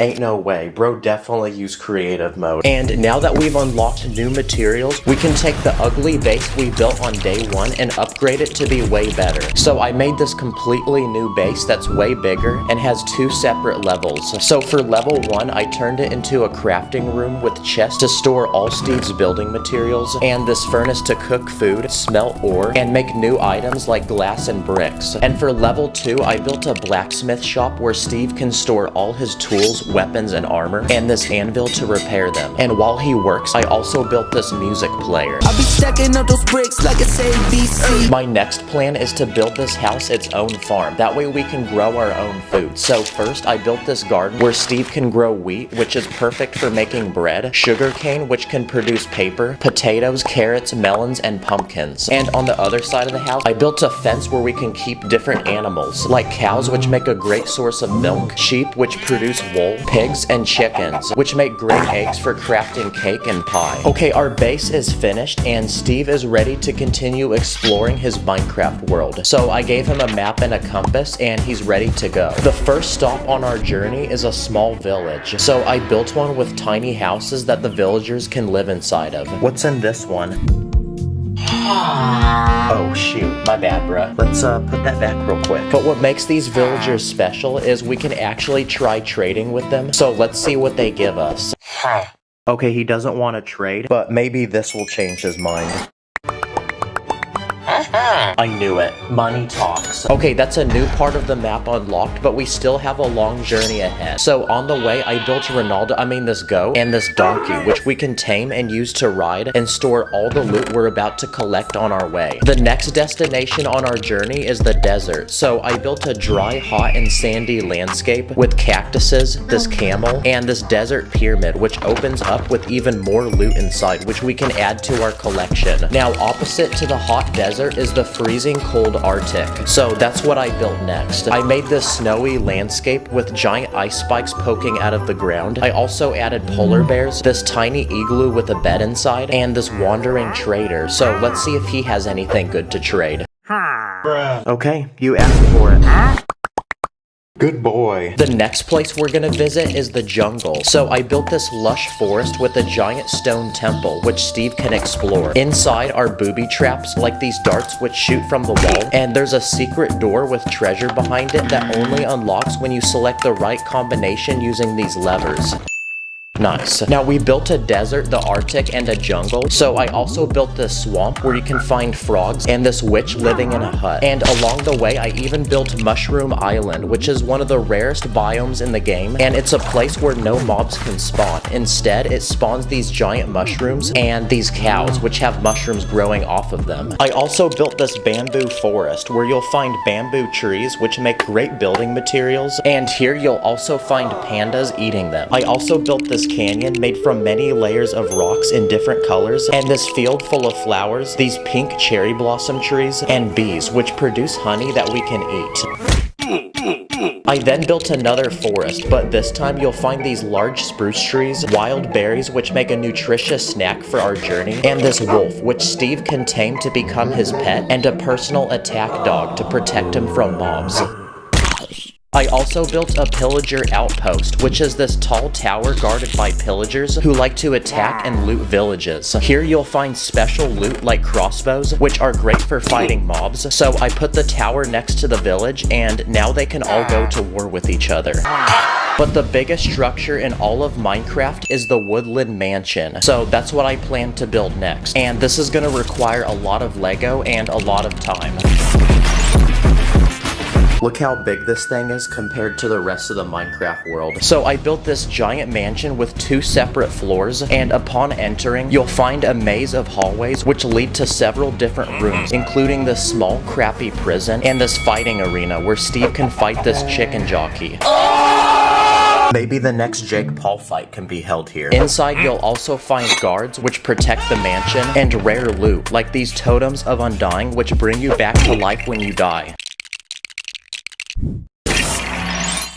Ain't no way, bro definitely used creative mode. And now that we've unlocked new materials, we can take the ugly base we built on day 1 and upgrade it to be way better. So I made this completely new base that's way bigger and has 2 separate levels. So for level 1, I turned it into a crafting room with chests to store all Steve's building materials, and this furnace to cook food, smelt ore, and make new items like glass and bricks. And for level 2, I built a blacksmith shop where Steve can store all his tools, weapons, and armor, and this anvil to repair them. And while he works, I also built this music player. I'll be stacking up those bricks like it's ABC. My next plan is to build this house its own farm. That way we can grow our own food. So first, I built this garden where Steve can grow wheat, which is perfect for making bread, sugarcane, which can produce paper, potatoes, carrots, melons, and pumpkins. And on the other side of the house, I built a fence where we can keep different animals, like cows, which make a great source of milk, sheep, which produce wool, pigs, and chickens, which make great eggs for crafting cake and pie. Okay, our base is finished, and Steve is ready to continue exploring his Minecraft world. So I gave him a map and a compass, and he's ready to go. The first stop on our journey is a small village. So I built one with tiny houses that the villagers can live inside of. What's in this one? Oh shoot, my bad bruh. Let's put that back real quick. But what makes these villagers special is we can actually try trading with them. So let's see what they give us. Okay, he doesn't want to trade, but maybe this will change his mind. I knew it. Money talks. Okay, that's a new part of the map unlocked, but we still have a long journey ahead. So on the way, I built this goat and this donkey, which we can tame and use to ride and store all the loot we're about to collect on our way. The next destination on our journey is the desert. So I built a dry, hot, and sandy landscape with cactuses, this camel, and this desert pyramid, which opens up with even more loot inside, which we can add to our collection. Now, opposite to the hot desert is the freezing cold Arctic. So that's what I built next. I made this snowy landscape with giant ice spikes poking out of the ground. I also added polar bears, this tiny igloo with a bed inside, and this wandering trader. So let's see if he has anything good to trade. Okay, you asked for it. Good boy. The next place we're gonna visit is the jungle. So I built this lush forest with a giant stone temple, which Steve can explore. Inside are booby traps, like these darts which shoot from the wall, and there's a secret door with treasure behind it that only unlocks when you select the right combination using these levers. Nice. Now we built a desert, the Arctic, and a jungle. So I also built this swamp where you can find frogs and this witch living in a hut. And along the way, I even built Mushroom Island, which is one of the rarest biomes in the game. And it's a place where no mobs can spawn. Instead, it spawns these giant mushrooms and these cows, which have mushrooms growing off of them. I also built this bamboo forest where you'll find bamboo trees, which make great building materials. And here you'll also find pandas eating them. I also built this canyon made from many layers of rocks in different colors, and this field full of flowers, these pink cherry blossom trees, and bees, which produce honey that we can eat. I then built another forest, but this time you'll find these large spruce trees, wild berries which make a nutritious snack for our journey, and this wolf which Steve can tame to become his pet, and a personal attack dog to protect him from mobs. I also built a pillager outpost, which is this tall tower guarded by pillagers who like to attack and loot villages. Here you'll find special loot like crossbows, which are great for fighting mobs. So I put the tower next to the village, and now they can all go to war with each other. But the biggest structure in all of Minecraft is the woodland mansion. So that's what I plan to build next. And this is gonna require a lot of Lego and a lot of time. Look how big this thing is compared to the rest of the Minecraft world. So I built this giant mansion with 2 separate floors, and upon entering, you'll find a maze of hallways which lead to several different rooms, including this small crappy prison and this fighting arena where Steve can fight this chicken jockey. Maybe the next Jake Paul fight can be held here. Inside, you'll also find guards which protect the mansion, and rare loot, like these totems of undying which bring you back to life when you die.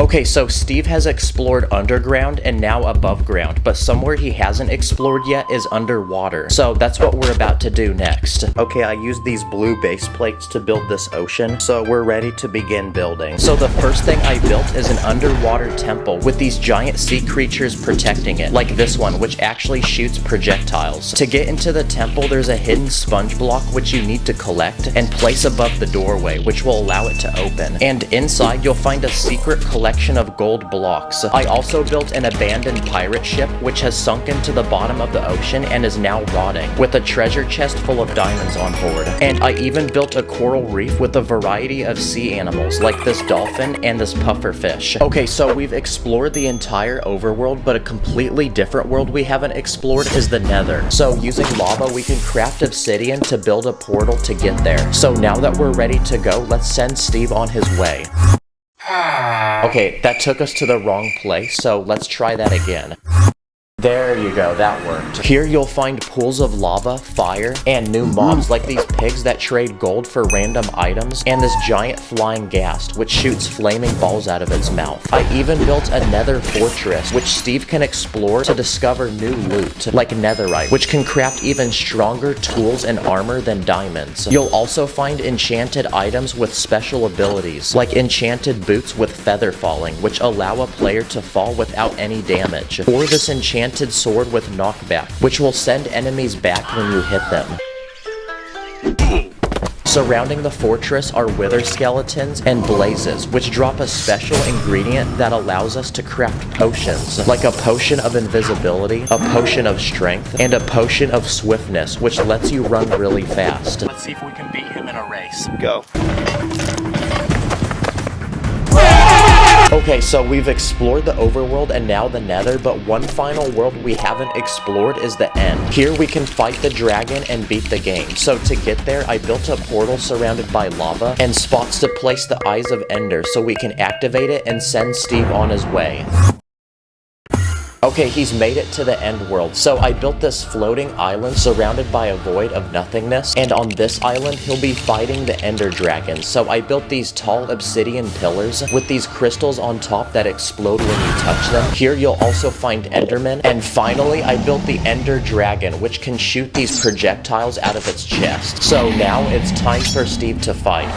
Okay, so Steve has explored underground and now above ground, but somewhere he hasn't explored yet is underwater. So that's what we're about to do next. Okay, I used these blue base plates to build this ocean, so we're ready to begin building. So the first thing I built is an underwater temple with these giant sea creatures protecting it, like this one, which actually shoots projectiles. To get into the temple, there's a hidden sponge block which you need to collect and place above the doorway, which will allow it to open. And inside, you'll find a secret collection collection of gold blocks. I also built an abandoned pirate ship which has sunk into the bottom of the ocean and is now rotting, with a treasure chest full of diamonds on board. And I even built a coral reef with a variety of sea animals like this dolphin and this puffer fish. Okay, so we've explored the entire overworld, but a completely different world we haven't explored is the Nether. So using lava, we can craft obsidian to build a portal to get there. So now that we're ready to go, let's send Steve on his way. Okay, that took us to the wrong place, so let's try that again. There you go, that worked. Here you'll find pools of lava, fire, and new mobs like these pigs that trade gold for random items, and this giant flying ghast which shoots flaming balls out of its mouth. I even built a nether fortress which Steve can explore to discover new loot, like netherite, which can craft even stronger tools and armor than diamonds. You'll also find enchanted items with special abilities, like enchanted boots with feather falling, which allow a player to fall without any damage, or this enchanted sword with knockback, which will send enemies back when you hit them. Surrounding the fortress are wither skeletons and blazes, which drop a special ingredient that allows us to craft potions, like a potion of invisibility, a potion of strength, and a potion of swiftness, which lets you run really fast. Let's see if we can beat him in a race. Go. Okay, so we've explored the overworld and now the nether, but one final world we haven't explored is the end. Here we can fight the dragon and beat the game. So to get there, I built a portal surrounded by lava and spots to place the eyes of Ender so we can activate it and send Steve on his way. Okay, he's made it to the end world. So I built this floating island surrounded by a void of nothingness, and on this island he'll be fighting the ender dragon. So I built these tall obsidian pillars with these crystals on top that explode when you touch them. Here you'll also find endermen, and finally I built the ender dragon, which can shoot these projectiles out of its chest. So now it's time for Steve to fight.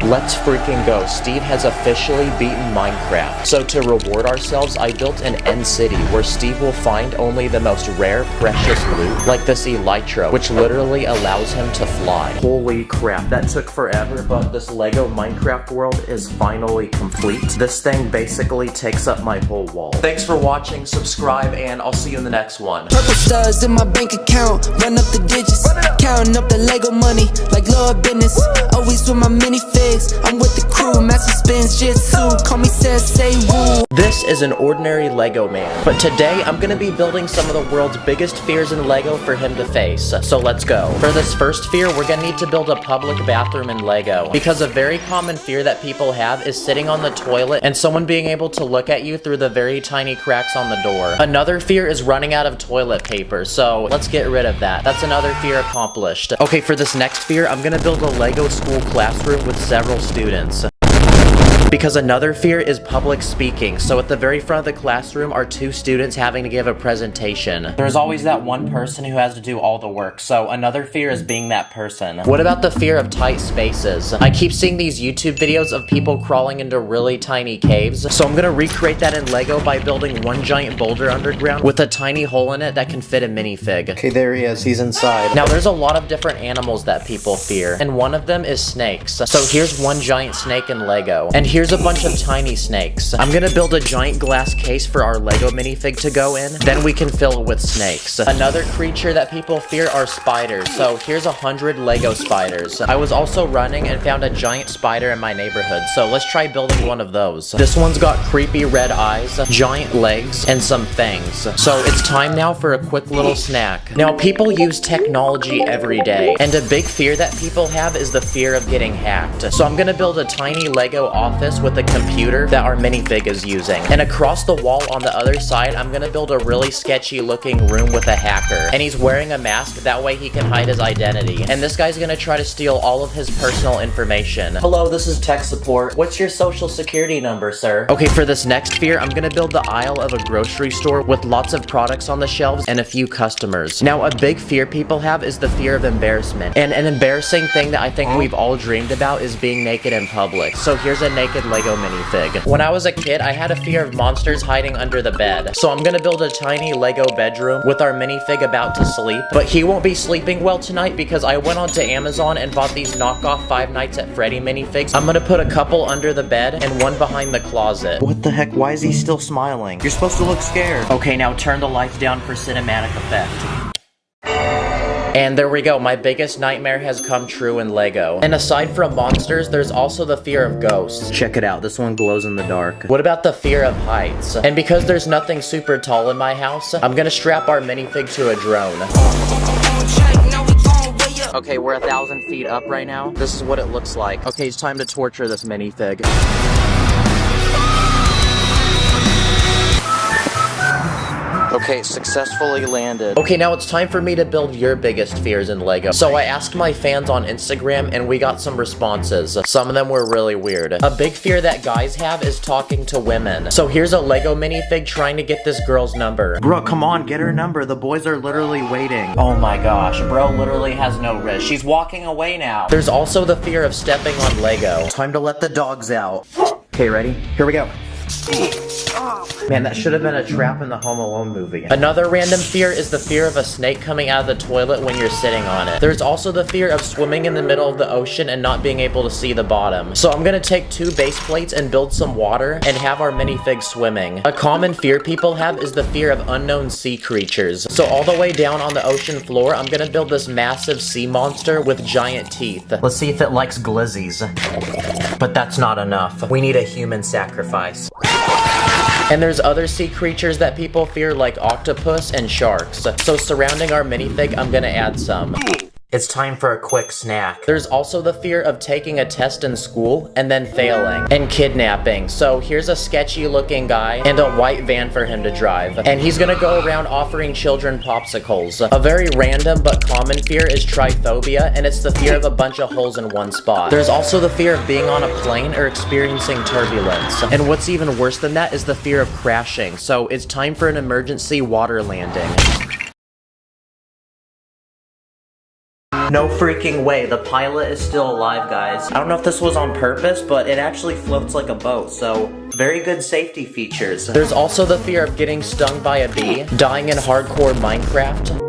Let's freaking go. Steve has officially beaten Minecraft. So to reward ourselves, I built an end city where Steve will find only the most rare, precious loot, like this elytra, which literally allows him to fly. Holy crap, that took forever, but this Lego Minecraft world is finally complete. This thing basically takes up my whole wall. Thanks for watching, subscribe, and I'll see you in the next one. Purple stars in my bank account, run up the digits, counting up the Lego money like Lord business. Always with my minifigs, I'm with the crew, master spins jitsu, call me Sensei Woo. This is an ordinary Lego man, but today I'm gonna be building some of the world's biggest fears in Lego for him to face. So let's go. For this first fear, we're gonna need to build a public bathroom in Lego, because a very common fear that people have is sitting on the toilet and someone being able to look at you through the very tiny cracks on the door. Another fear is running out of toilet paper, so let's get rid of that. That's another fear accomplished. Okay, for this next fear, I'm gonna build a Lego school classroom with several students. Because another fear is public speaking, so at the very front of the classroom are two students having to give a presentation. There's always that one person who has to do all the work, so another fear is being that person. What about the fear of tight spaces? I keep seeing these YouTube videos of people crawling into really tiny caves, so I'm gonna recreate that in Lego by building one giant boulder underground with a tiny hole in it that can fit a minifig. Okay, there he is. He's inside. Now there's a lot of different animals that people fear, and one of them is snakes. So here's one giant snake in Lego, and here's a bunch of tiny snakes. I'm gonna build a giant glass case for our Lego minifig to go in, then we can fill it with snakes. Another creature that people fear are spiders, so here's 100 Lego spiders. I was also running and found a giant spider in my neighborhood, so let's try building one of those. This one's got creepy red eyes, giant legs, and some fangs. So it's time now for a quick little snack. Now people use technology every day, and a big fear that people have is the fear of getting hacked. So I'm gonna build a tiny Lego office with a computer that our minifig is using. And across the wall on the other side, I'm gonna build a really sketchy looking room with a hacker. And he's wearing a mask, that way he can hide his identity. And this guy's gonna try to steal all of his personal information. Hello, this is tech support. What's your social security number, sir? Okay, for this next fear, I'm gonna build the aisle of a grocery store with lots of products on the shelves and a few customers. Now, a big fear people have is the fear of embarrassment. And an embarrassing thing that I think we've all dreamed about is being naked in public. So here's a naked haunted Lego minifig. When I was a kid, I had a fear of monsters hiding under the bed. So I'm gonna build a tiny Lego bedroom with our minifig about to sleep. But he won't be sleeping well tonight because I went onto Amazon and bought these knockoff Five Nights at Freddy minifigs. I'm gonna put a couple under the bed and one behind the closet. What the heck? Why is he still smiling? You're supposed to look scared. Okay, now turn the lights down for cinematic effect. And there we go, my biggest nightmare has come true in Lego. And aside from monsters, there's also the fear of ghosts. Check it out, this one glows in the dark. What about the fear of heights? And because there's nothing super tall in my house, I'm gonna strap our minifig to a drone. Okay, we're 1,000 feet up right now. This is what it looks like. Okay, it's time to torture this minifig. Okay, successfully landed. Okay, now it's time for me to build your biggest fears in Lego. So I asked my fans on Instagram and we got some responses. Some of them were really weird. A big fear that guys have is talking to women. So here's a Lego minifig trying to get this girl's number. Bro, come on, get her number. The boys are literally waiting. Oh my gosh, bro literally has no wrist. She's walking away now. There's also the fear of stepping on Lego. Time to let the dogs out. Okay, ready? Here we go. Man, that should have been a trap in the Home Alone movie. Another random fear is the fear of a snake coming out of the toilet when you're sitting on it. There's also the fear of swimming in the middle of the ocean and not being able to see the bottom. So I'm gonna take 2 base plates and build some water and have our minifig swimming. A common fear people have is the fear of unknown sea creatures. So all the way down on the ocean floor, I'm gonna build this massive sea monster with giant teeth. Let's see if it likes glizzies. But that's not enough. We need a human sacrifice. And there's other sea creatures that people fear like octopus and sharks. So surrounding our minifig, I'm gonna add some. It's time for a quick snack. There's also the fear of taking a test in school and then failing, and kidnapping. So here's a sketchy looking guy and a white van for him to drive. And he's gonna go around offering children popsicles. A very random but common fear is tryphobia, and it's the fear of a bunch of holes in one spot. There's also the fear of being on a plane or experiencing turbulence. And what's even worse than that is the fear of crashing. So it's time for an emergency water landing. No freaking way, the pilot is still alive, guys. I don't know if this was on purpose, but it actually floats like a boat, so very good safety features. There's also the fear of getting stung by a bee, dying in hardcore Minecraft.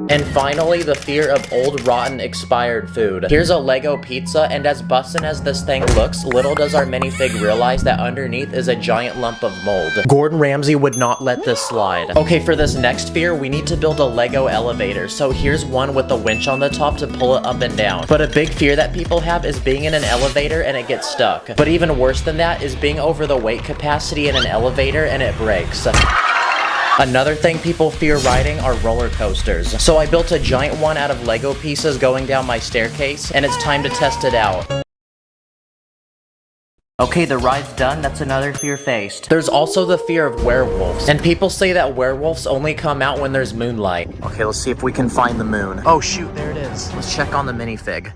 And finally, the fear of old, rotten, expired food. Here's a Lego pizza, and as bussin' as this thing looks, little does our minifig realize that underneath is a giant lump of mold. Gordon Ramsay would not let this slide. Okay, for this next fear, we need to build a Lego elevator. So here's one with a winch on the top to pull it up and down. But a big fear that people have is being in an elevator and it gets stuck. But even worse than that is being over the weight capacity in an elevator and it breaks. Another thing people fear riding are roller coasters. So I built a giant one out of Lego pieces going down my staircase, and it's time to test it out. Okay, the ride's done. That's another fear faced. There's also the fear of werewolves, and people say that werewolves only come out when there's moonlight. Okay, let's see if we can find the moon. Oh shoot, there it is. Let's check on the minifig.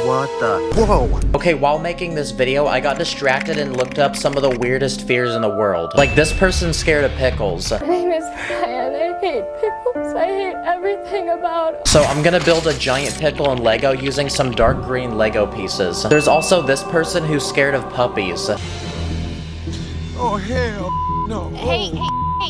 What the? Whoa! Okay, while making this video, I got distracted and looked up some of the weirdest fears in the world. Like, this person's scared of pickles. My name is Diane. I hate pickles. I hate everything about them. So I'm gonna build a giant pickle in Lego using some dark green Lego pieces. There's also this person who's scared of puppies. Oh, hell no. Hey.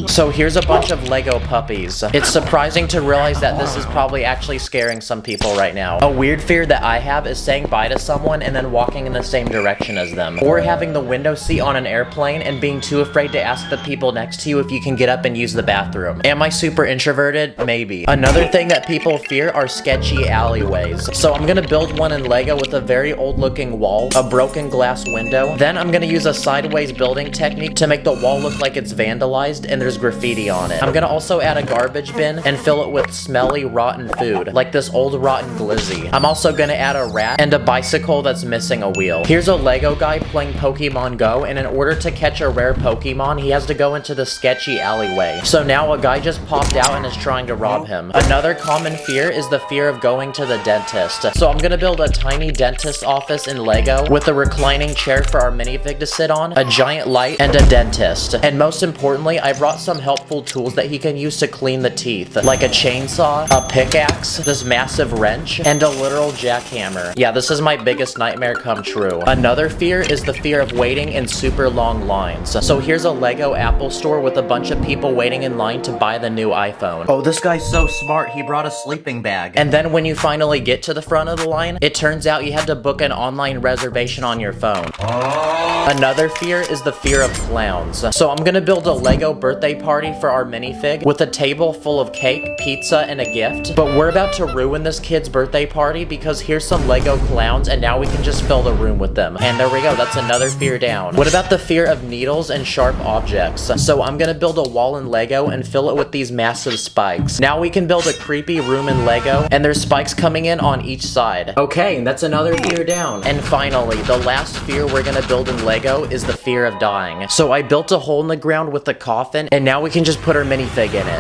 So here's a bunch of Lego puppies. It's surprising to realize that this is probably actually scaring some people right now. A weird fear that I have is saying bye to someone and then walking in the same direction as them. Or having the window seat on an airplane and being too afraid to ask the people next to you if you can get up and use the bathroom. Am I super introverted? Maybe. Another thing that people fear are sketchy alleyways. So I'm gonna build one in Lego with a very old looking wall, a broken glass window. Then I'm gonna use a sideways building technique to make the wall look like it's vandalized and there's graffiti on it. I'm gonna also add a garbage bin and fill it with smelly, rotten food, like this old rotten glizzy. I'm also gonna add a rat and a bicycle that's missing a wheel. Here's a Lego guy playing Pokemon Go, and in order to catch a rare Pokemon, he has to go into the sketchy alleyway. So now a guy just popped out and is trying to rob him. Another common fear is the fear of going to the dentist. So I'm gonna build a tiny dentist office in Lego with a reclining chair for our minifig to sit on, a giant light, and a dentist. And most importantly, I brought brought some helpful tools that he can use to clean the teeth, like a chainsaw, a pickaxe, this massive wrench, and a literal jackhammer. Yeah, this is my biggest nightmare come true. Another fear is the fear of waiting in super long lines. So here's a Lego Apple store with a bunch of people waiting in line to buy the new iPhone. Oh, this guy's so smart, he brought a sleeping bag. And then when you finally get to the front of the line, it turns out you had to book an online reservation on your phone. Another fear is the fear of clowns. So I'm gonna build a Lego birthday party for our minifig with a table full of cake, pizza, and a gift. But we're about to ruin this kid's birthday party because here's some Lego clowns and now we can just fill the room with them. And there we go, that's another fear down. What about the fear of needles and sharp objects? So I'm gonna build a wall in Lego and fill it with these massive spikes. Now we can build a creepy room in Lego and there's spikes coming in on each side. Okay, that's another fear down. And finally, the last fear we're gonna build in Lego is the fear of dying. So I built a hole in the ground with a coffin and now we can just put our minifig in it.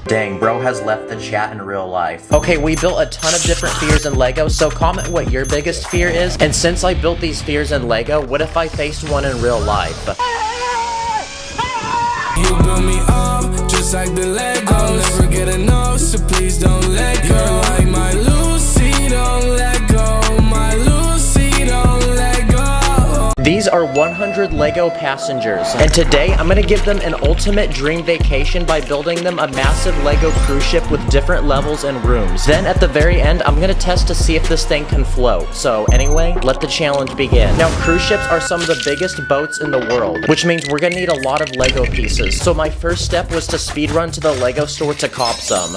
Dang, bro has left the chat in real life. Okay, we built a ton of different fears in Lego, so comment what your biggest fear is. And since I built these fears in Lego, what if I faced one in real life? You build me up just like the Legos. I'll never get enough, so please don't let go. You're like my Lucy, don't let go. My Lucy, don't let go. These are 100 Lego passengers, and today I'm gonna give them an ultimate dream vacation by building them a massive Lego cruise ship with different levels and rooms. Then at the very end, I'm gonna test to see if this thing can float. So anyway, let the challenge begin. Now, cruise ships are some of the biggest boats in the world, which means we're gonna need a lot of Lego pieces. So my first step was to speedrun to the Lego store to cop some.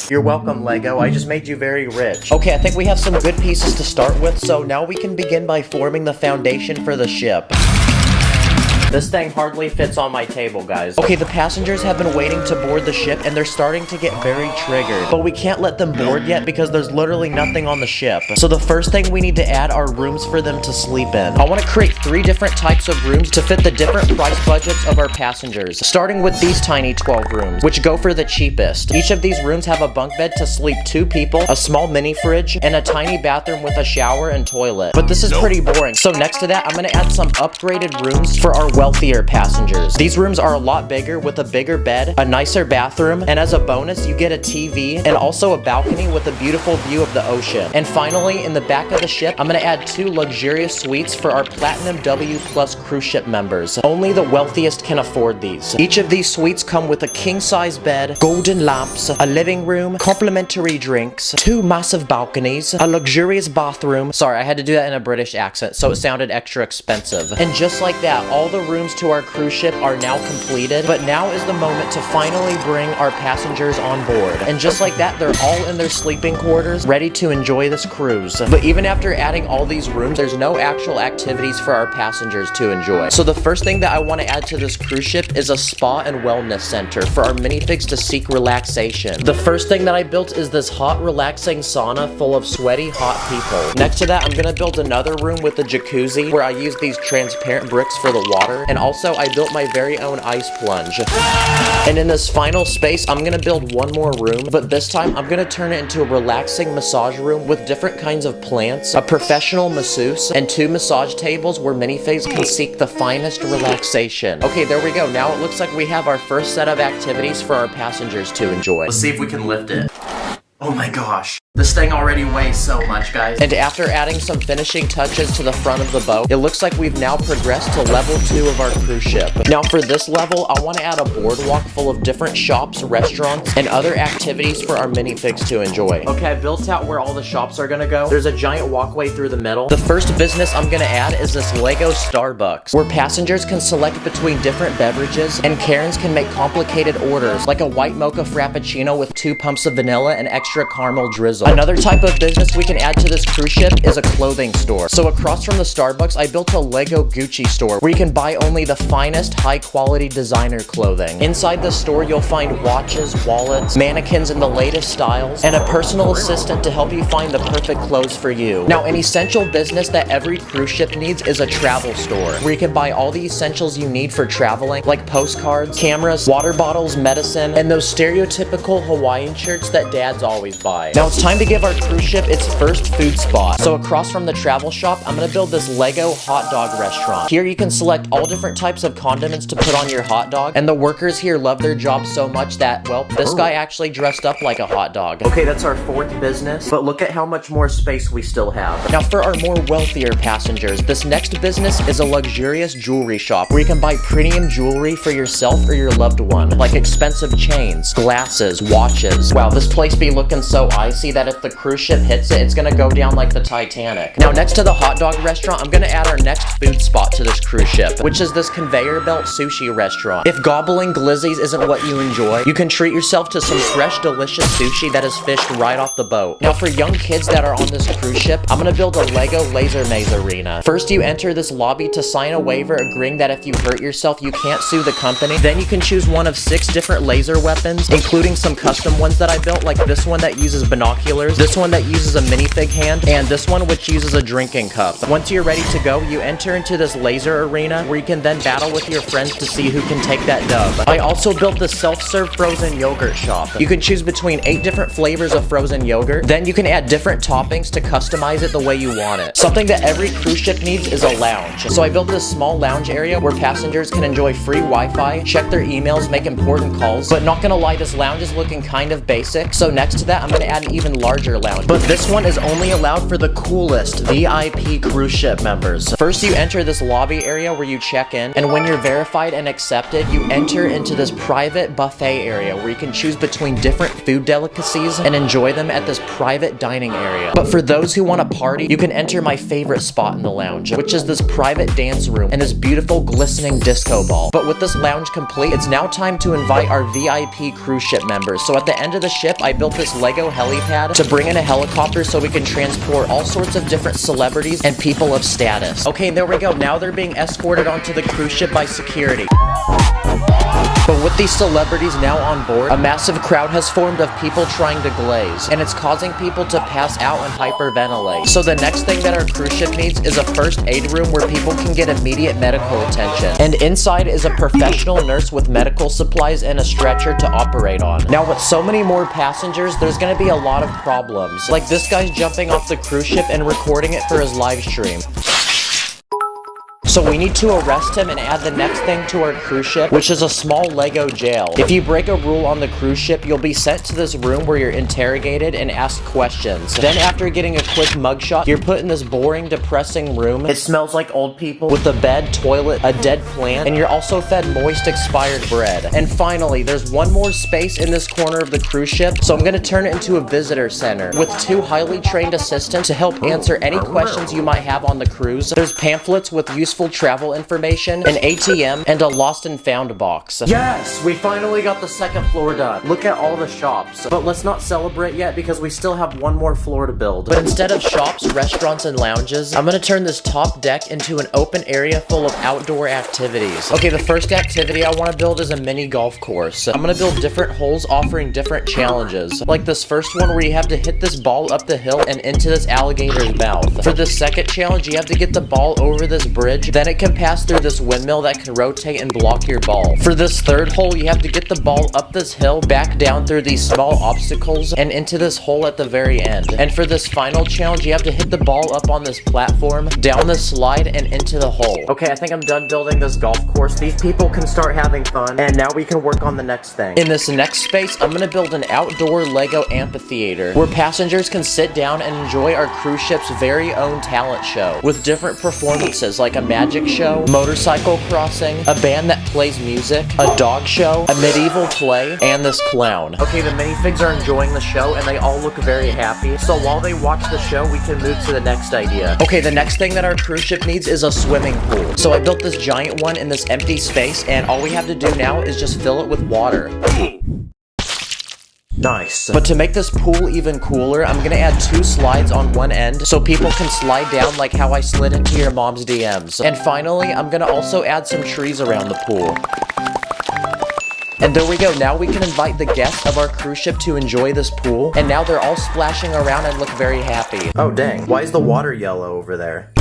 You're welcome, Lego. I just made you very rich. Okay, I think we have some good pieces to start with, so now we can begin by forming the foundation for the ship. This thing hardly fits on my table, guys. Okay, the passengers have been waiting to board the ship, and they're starting to get very triggered. But we can't let them board yet because there's literally nothing on the ship. So the first thing we need to add are rooms for them to sleep in. I want to create 3 different types of rooms to fit the different price budgets of our passengers. Starting with these tiny 12 rooms, which go for the cheapest. Each of these rooms have a bunk bed to sleep 2 people, a small mini fridge, and a tiny bathroom with a shower and toilet. But this is pretty boring. So next to that, I'm going to add some upgraded rooms for our wealthier passengers. These rooms are a lot bigger with a bigger bed, a nicer bathroom, and as a bonus, you get a TV and also a balcony with a beautiful view of the ocean. And finally, in the back of the ship, I'm gonna add 2 luxurious suites for our Platinum W Plus cruise ship members. Only the wealthiest can afford these. Each of these suites come with a king-size bed, golden lamps, a living room, complimentary drinks, 2 massive balconies, a luxurious bathroom. Sorry, I had to do that in a British accent, so it sounded extra expensive. And just like that, all the rooms to our cruise ship are now completed, but now is the moment to finally bring our passengers on board. And just like that, they're all in their sleeping quarters, ready to enjoy this cruise. But even after adding all these rooms, there's no actual activities for our passengers to enjoy. So the first thing that I want to add to this cruise ship is a spa and wellness center for our minifigs to seek relaxation. The first thing that I built is this hot, relaxing sauna full of sweaty, hot people. Next to that, I'm gonna build another room with a jacuzzi where I use these transparent bricks for the water, and also I built my very own ice plunge. And in this final space, I'm gonna build one more room, but this time I'm gonna turn it into a relaxing massage room with different kinds of plants, a professional masseuse, and 2 massage tables where minifigs can seek the finest relaxation. Okay, there we go. Now it looks like we have our first set of activities for our passengers to enjoy. Let's see if we can lift it. Oh my gosh. This thing already weighs so much, guys. And after adding some finishing touches to the front of the boat, it looks like we've now progressed to level 2 of our cruise ship. Now for this level, I want to add a boardwalk full of different shops, restaurants, and other activities for our minifigs to enjoy. Okay, I built out where all the shops are gonna go. There's a giant walkway through the middle. The first business I'm gonna add is this Lego Starbucks, where passengers can select between different beverages, and Karens can make complicated orders, like a white mocha frappuccino with 2 pumps of vanilla and extra caramel drizzle. Another type of business we can add to this cruise ship is a clothing store. So across from the Starbucks, I built a Lego Gucci store where you can buy only the finest high-quality designer clothing. Inside the store, you'll find watches, wallets, mannequins in the latest styles, and a personal assistant to help you find the perfect clothes for you. Now, an essential business that every cruise ship needs is a travel store where you can buy all the essentials you need for traveling, like postcards, cameras, water bottles, medicine, and those stereotypical Hawaiian shirts that dads always buy. Now it's time time to give our cruise ship its first food spot. So across from the travel shop, I'm gonna build this Lego hot dog restaurant. Here you can select all different types of condiments to put on your hot dog, and the workers here love their job so much that, well, this guy actually dressed up like a hot dog. Okay, that's our fourth business, but look at how much more space we still have. Now for our more wealthier passengers, this next business is a luxurious jewelry shop where you can buy premium jewelry for yourself or your loved one, like expensive chains, glasses, watches. Wow, this place be looking so icy that if the cruise ship hits it, it's gonna go down like the Titanic. Now next to the hot dog restaurant, I'm gonna add our next food spot to this cruise ship, which is this conveyor belt sushi restaurant. If gobbling glizzies isn't what you enjoy, you can treat yourself to some fresh, delicious sushi that is fished right off the boat. Now for young kids that are on this cruise ship, I'm gonna build a Lego laser maze arena. First you enter this lobby to sign a waiver agreeing that if you hurt yourself, you can't sue the company. Then you can choose one of 6 different laser weapons, including some custom ones that I built, like this one that uses binoculars, this one that uses a minifig hand, and this one which uses a drinking cup. Once you're ready to go, you enter into this laser arena where you can then battle with your friends to see who can take that dub. I also built this self-serve frozen yogurt shop. You can choose between 8 different flavors of frozen yogurt. Then you can add different toppings to customize it the way you want it. Something that every cruise ship needs is a lounge. So I built this small lounge area where passengers can enjoy free Wi-Fi, check their emails, make important calls. But not gonna lie, this lounge is looking kind of basic. So next to that, I'm gonna add an even larger lounge. But this one is only allowed for the coolest VIP cruise ship members. First, you enter this lobby area where you check in, and when you're verified and accepted, you enter into this private buffet area where you can choose between different food delicacies and enjoy them at this private dining area. But for those who want to party, you can enter my favorite spot in the lounge, which is this private dance room and this beautiful glistening disco ball. But with this lounge complete, it's now time to invite our VIP cruise ship members. So at the end of the ship, I built this Lego helipad to bring in a helicopter so we can transport all sorts of different celebrities and people of status. Okay, there we go. Now they're being escorted onto the cruise ship by security. But with these celebrities now on board, a massive crowd has formed of people trying to glaze, and it's causing people to pass out and hyperventilate. So the next thing that our cruise ship needs is a first aid room where people can get immediate medical attention. And inside is a professional nurse with medical supplies and a stretcher to operate on. Now with so many more passengers, there's gonna be a lot of problems. Like this guy's jumping off the cruise ship and recording it for his live stream. So we need to arrest him and add the next thing to our cruise ship, which is a small Lego jail. If you break a rule on the cruise ship, you'll be sent to this room where you're interrogated and asked questions. Then after getting a quick mugshot, you're put in this boring, depressing room. It smells like old people with a bed, toilet, a dead plant, and you're also fed moist, expired bread. And finally, there's one more space in this corner of the cruise ship, so I'm gonna turn it into a visitor center with 2 highly trained assistants to help answer any questions you might have on the cruise. There's pamphlets with useful travel information, an ATM, and a lost and found box. Yes, we finally got the second floor done. Look at all the shops. But let's not celebrate yet because we still have one more floor to build. But instead of shops, restaurants, and lounges, I'm gonna turn this top deck into an open area full of outdoor activities. Okay, the first activity I want to build is a mini golf course. I'm gonna build different holes offering different challenges. Like this first one where you have to hit this ball up the hill and into this alligator's mouth. For this second challenge, you have to get the ball over this bridge, then it can pass through this windmill that can rotate and block your ball. For this third hole, you have to get the ball up this hill, back down through these small obstacles, and into this hole at the very end. And for this final challenge, you have to hit the ball up on this platform, down this slide, and into the hole. Okay, I think I'm done building this golf course. These people can start having fun, and now we can work on the next thing. In this next space, I'm gonna build an outdoor Lego amphitheater where passengers can sit down and enjoy our cruise ship's very own talent show with different performances like a magic show, motorcycle crossing, a band that plays music, a dog show, a medieval play, and this clown. Okay, the minifigs are enjoying the show and they all look very happy. So while they watch the show, we can move to the next idea. Okay, the next thing that our cruise ship needs is a swimming pool. So I built this giant one in this empty space, and all we have to do now is just fill it with water. Nice. But to make this pool even cooler, I'm gonna add 2 slides on one end so people can slide down like how I slid into your mom's DMs. And finally, I'm gonna also add some trees around the pool. And there we go, now we can invite the guests of our cruise ship to enjoy this pool, and now they're all splashing around and look very happy. Oh dang, why is the water yellow over there?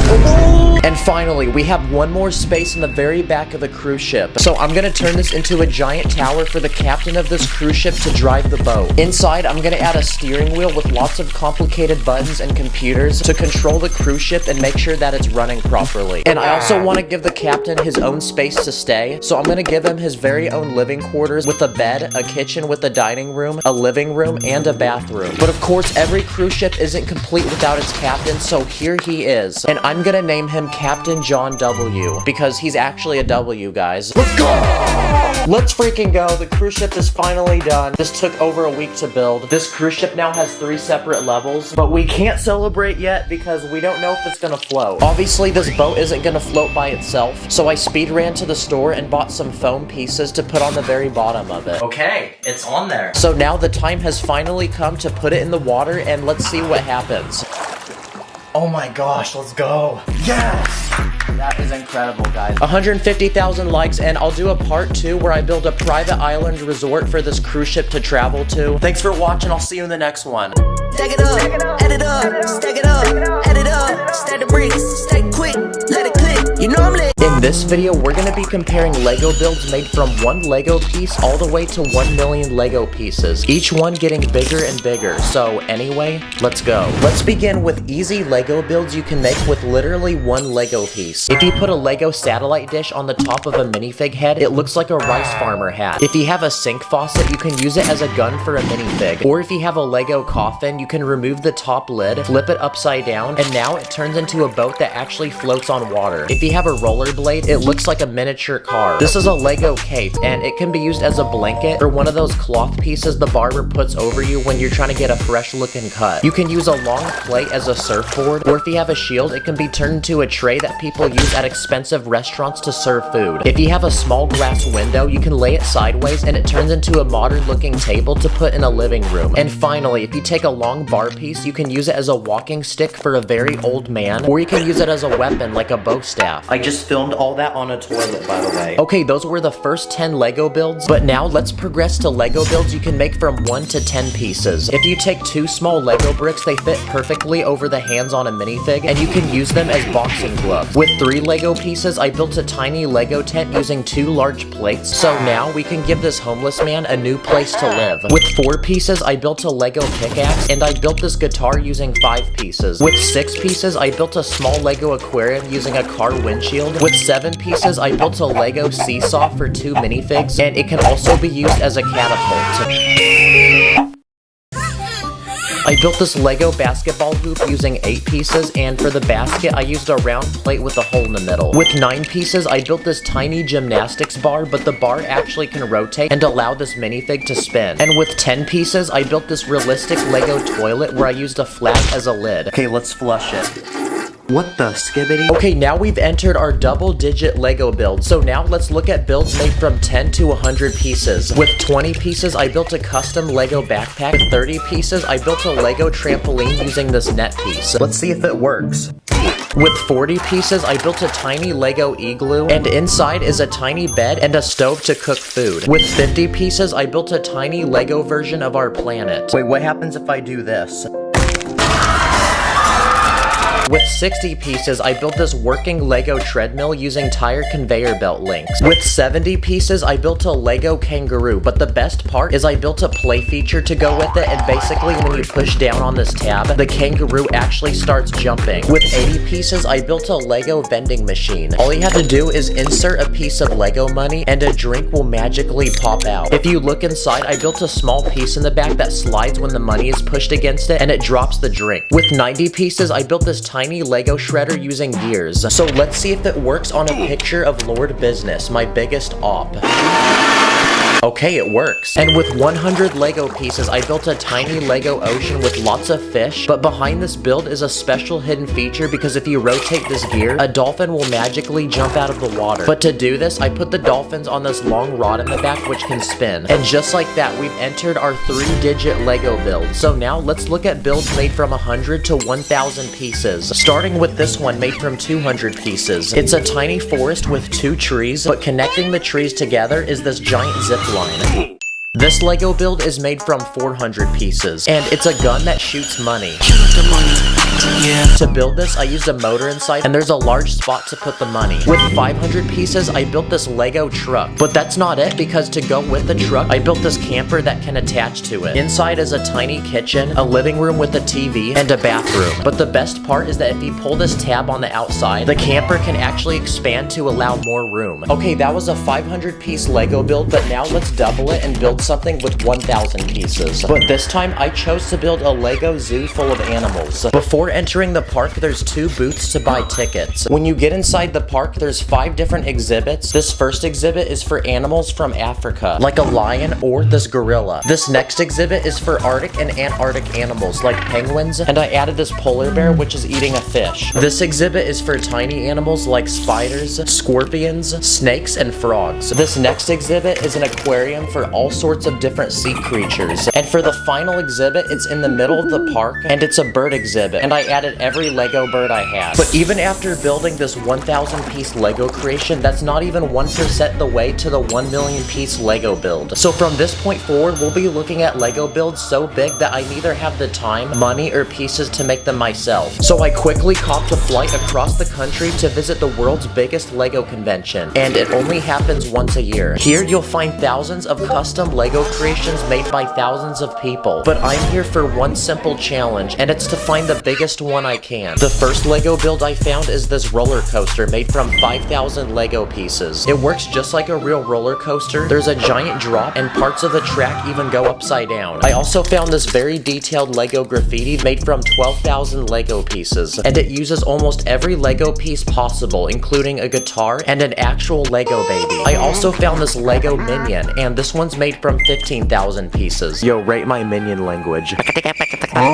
And finally, we have one more space in the very back of the cruise ship. So I'm gonna turn this into a giant tower for the captain of this cruise ship to drive the boat. Inside, I'm gonna add a steering wheel with lots of complicated buttons and computers to control the cruise ship and make sure that it's running properly. And I also want to give the captain his own space to stay, so I'm gonna give him his very own living quarters with a bed, a kitchen with a dining room, a living room, and a bathroom. But of course, every cruise ship isn't complete without its captain, so here he is. And I'm gonna name him Captain John W, because he's actually a W, guys. Let's go! Let's freaking go. The cruise ship is finally done. This took over a week to build. This cruise ship now has 3 separate levels, but we can't celebrate yet because we don't know if it's gonna float. Obviously, this boat isn't gonna float by itself, so I speed ran to the store and bought some foam pieces to put on the very bottom of it. Okay, it's on there. So now the time has finally come to put it in the water, and let's see what happens. Oh my gosh, let's go. Yes! That is incredible, guys. 150,000 likes, and I'll do a part 2 where I build a private island resort for this cruise ship to travel to. Thanks for watching. I'll see you in the next one. Stack it up, add it up, stack it up, add it up, stack the bricks, stack quick, let it click, you know I'm lit. In this video, we're gonna be comparing Lego builds made from 1 Lego piece all the way to 1 million Lego pieces, each one getting bigger and bigger. So anyway, let's go. Let's begin with easy Lego builds you can make with literally 1 Lego piece. If you put a Lego satellite dish on the top of a minifig head, it looks like a rice farmer hat. If you have a sink faucet, you can use it as a gun for a minifig. Or if you have a Lego coffin, you can remove the top lid, flip it upside down, and now it turns into a boat that actually floats on water. If you have a rollerblade, it looks like a miniature car. This is a Lego cape, and it can be used as a blanket or one of those cloth pieces the barber puts over you when you're trying to get a fresh looking cut. You can use a long plate as a surfboard, or if you have a shield, it can be turned into a tray that people use at expensive restaurants to serve food. If you have a small glass window, you can lay it sideways and it turns into a modern looking table to put in a living room. And finally, if you take a long bar piece, you can use it as a walking stick for a very old man, or you can use it as a weapon like a bow staff. I just filmed all that on a toilet, by the way. Okay, those were the first 10 Lego builds, but now let's progress to Lego builds you can make from 1 to 10 pieces. If you take 2 small Lego bricks, they fit perfectly over the hands on a minifig, and you can use them as boxing gloves. With 3 Lego pieces, I built a tiny Lego tent using 2 large plates, so now we can give this homeless man a new place to live. With 4 pieces, I built a Lego pickaxe, and I built this guitar using 5 pieces. With 6 pieces, I built a small Lego aquarium using a car windshield. With 7 pieces, I built a Lego seesaw for 2 minifigs, and it can also be used as a catapult. I built this Lego basketball hoop using 8 pieces, and for the basket, I used a round plate with a hole in the middle. With 9 pieces, I built this tiny gymnastics bar, but the bar actually can rotate and allow this minifig to spin. And with 10 pieces, I built this realistic Lego toilet where I used a flag as a lid. Okay, let's flush it. What the skibbity? Okay, now we've entered our double-digit Lego build. So now let's look at builds made from 10 to 100 pieces. With 20 pieces, I built a custom Lego backpack. With 30 pieces, I built a Lego trampoline using this net piece. Let's see if it works. With 40 pieces, I built a tiny Lego igloo, and inside is a tiny bed and a stove to cook food. With 50 pieces, I built a tiny Lego version of our planet. Wait, what happens if I do this? With 60 pieces, I built this working Lego treadmill using tire conveyor belt links. With 70 pieces, I built a Lego kangaroo, but the best part is I built a play feature to go with it, and basically when you push down on this tab, the kangaroo actually starts jumping. With 80 pieces, I built a Lego vending machine. All you have to do is insert a piece of Lego money, and a drink will magically pop out. If you look inside, I built a small piece in the back that slides when the money is pushed against it, and it drops the drink. With 90 pieces, I built this tiny Lego shredder using gears. So let's see if it works on a picture of Lord Business, my biggest op. Okay, it works. And with 100 Lego pieces, I built a tiny Lego ocean with lots of fish, but behind this build is a special hidden feature because if you rotate this gear, a dolphin will magically jump out of the water. But to do this, I put the dolphins on this long rod in the back which can spin. And just like that, we've entered our 3-digit Lego build. So now let's look at builds made from 100 to 1,000 pieces. Starting with this one made from 200 pieces. It's a tiny forest with 2 trees, but connecting the trees together is this giant zip line. This Lego build is made from 400 pieces, and it's a gun that shoots money. Yeah. To build this, I used a motor inside, and there's a large spot to put the money. With 500 pieces, I built this Lego truck. But that's not it, because to go with the truck, I built this camper that can attach to it. Inside is a tiny kitchen, a living room with a TV, and a bathroom. But the best part is that if you pull this tab on the outside, the camper can actually expand to allow more room. Okay, that was a 500-piece Lego build, but now let's double it and build something with 1,000 pieces. But this time, I chose to build a Lego zoo full of animals. Before entering the park, there's 2 booths to buy tickets. When you get inside the park, there's 5 different exhibits. This first exhibit is for animals from Africa, like a lion or this gorilla. This next exhibit is for Arctic and Antarctic animals, like penguins, and I added this polar bear, which is eating a fish. This exhibit is for tiny animals like spiders, scorpions, snakes, and frogs. This next exhibit is an aquarium for all sorts of different sea creatures. And for the final exhibit, it's in the middle of the park, and it's a bird exhibit, and I added every Lego bird I had. But even after building this 1,000-piece Lego creation, that's not even 1% the way to the 1,000,000-piece Lego build. So from this point forward, we'll be looking at Lego builds so big that I neither have the time, money, or pieces to make them myself. So I quickly copped a flight across the country to visit the world's biggest Lego convention, and it only happens once a year. Here you'll find thousands of custom Lego creations made by thousands of people. But I'm here for one simple challenge, and it's to find the biggest one I can. The first Lego build I found is this roller coaster made from 5,000 Lego pieces. It works just like a real roller coaster. There's a giant drop, and parts of the track even go upside down. I also found this very detailed Lego graffiti made from 12,000 Lego pieces, and it uses almost every Lego piece possible, including a guitar and an actual Lego baby. I also found this Lego minion, and this one's made from 15,000 pieces. Yo, rate my minion language.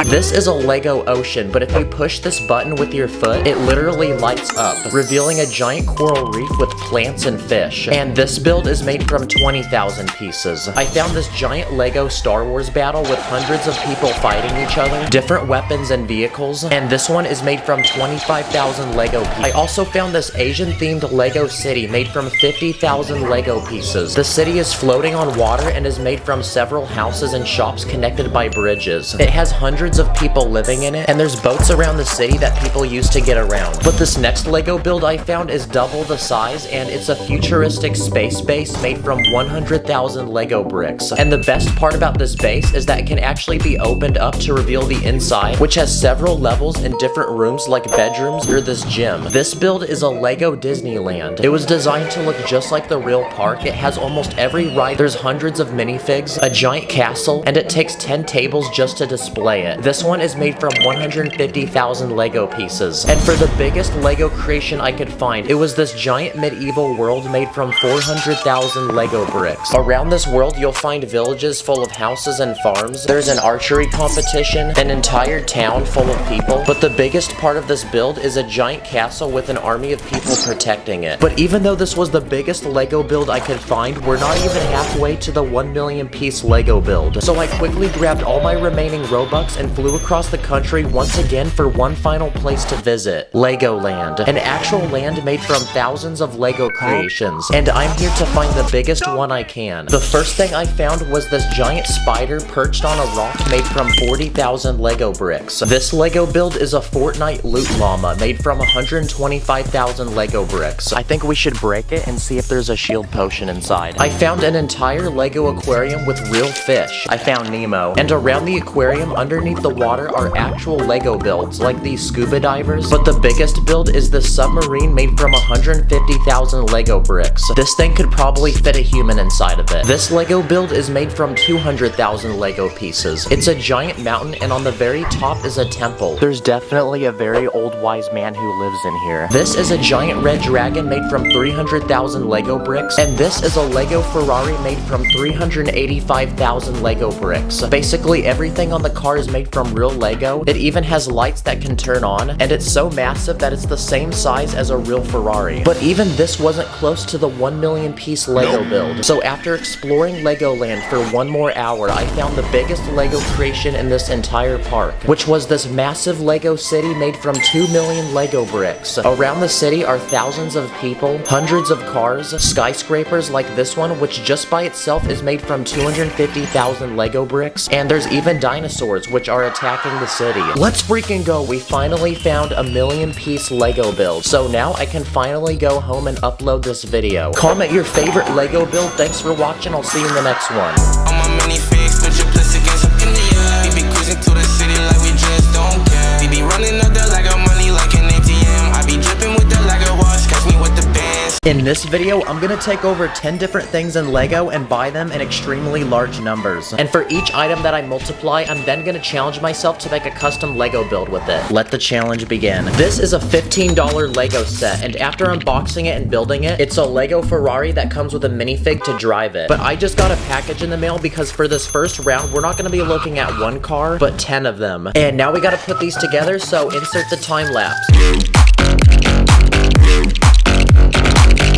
This is a Lego ocean, but if you push this button with your foot, it literally lights up, revealing a giant coral reef with plants and fish. And this build is made from 20,000 pieces. I found this giant Lego Star Wars battle with hundreds of people fighting each other, different weapons and vehicles, and this one is made from 25,000 Lego pieces. I also found this Asian-themed Lego city made from 50,000 Lego pieces. The city is floating on water and is made from several houses and shops connected by bridges. It has hundreds of people living in it, and there's boats around the city that people use to get around. But this next Lego build I found is double the size, and it's a futuristic space base made from 100,000 Lego bricks. And the best part about this base is that it can actually be opened up to reveal the inside, which has several levels and different rooms like bedrooms or this gym. This build is a Lego Disneyland. It was designed to look just like the real park. It has almost every ride. There's hundreds of minifigs, a giant castle, and it takes 10 tables just to display it. This one is made from 150,000 Lego pieces. And for the biggest Lego creation I could find, it was this giant medieval world made from 400,000 Lego bricks. Around this world, you'll find villages full of houses and farms. There's an archery competition, an entire town full of people. But the biggest part of this build is a giant castle with an army of people protecting it. But even though this was the biggest Lego build I could find, we're not even halfway to the 1,000,000-piece Lego build. So I quickly grabbed all my remaining Robux and flew across the country once again for one final place to visit, Legoland, an actual land made from thousands of Lego creations. And I'm here to find the biggest one I can. The first thing I found was this giant spider perched on a rock made from 40,000 Lego bricks. This Lego build is a Fortnite loot llama made from 125,000 Lego bricks. I think we should break it and see if there's a shield potion inside. I found an entire Lego aquarium with real fish. I found Nemo. And around the aquarium underneath the water are actual Lego builds like these scuba divers. But the biggest build is this submarine made from 150,000 Lego bricks. This thing could probably fit a human inside of it. This Lego build is made from 200,000 Lego pieces. It's a giant mountain, and on the very top is a temple. There's definitely a very old wise man who lives in here. This is a giant red dragon made from 300,000 Lego bricks, and this is a Lego Ferrari made from 385,000 Lego bricks. Basically everything on the car is made from real Lego. It even has lights that can turn on, and it's so massive that it's the same size as a real Ferrari. But even this wasn't close to the 1,000,000-piece Lego build. So after exploring Legoland for one more hour, I found the biggest Lego creation in this entire park, which was this massive Lego city made from 2 million Lego bricks. Around the city are thousands of people, hundreds of cars, skyscrapers like this one, which just by itself is made from 250,000 Lego bricks, and there's even dinosaurs, which are attacking the city. Let's freaking go. We finally found a 1,000,000-piece Lego build. So now I can finally go home and upload this video. Comment your favorite Lego build. Thanks for watching. I'll see you in the next one. On my mini fix, put your plus against up in the air. We be cruising to the city like we just don't care. We be running up there like our money like an ATM. I be dripping with that like a wash, catch me with the bands. In this video, I'm gonna take over 10 different things in Lego and buy them in extremely large numbers. And for each item that I multiply, I'm then gonna challenge myself to make a custom Lego build with it. Let the challenge begin. This is a $15 Lego set, and after unboxing it and building it, it's a Lego Ferrari that comes with a minifig to drive it. But I just got a package in the mail because for this first round, we're not gonna be looking at one car, but 10 of them. And now we gotta put these together, so insert the time lapse.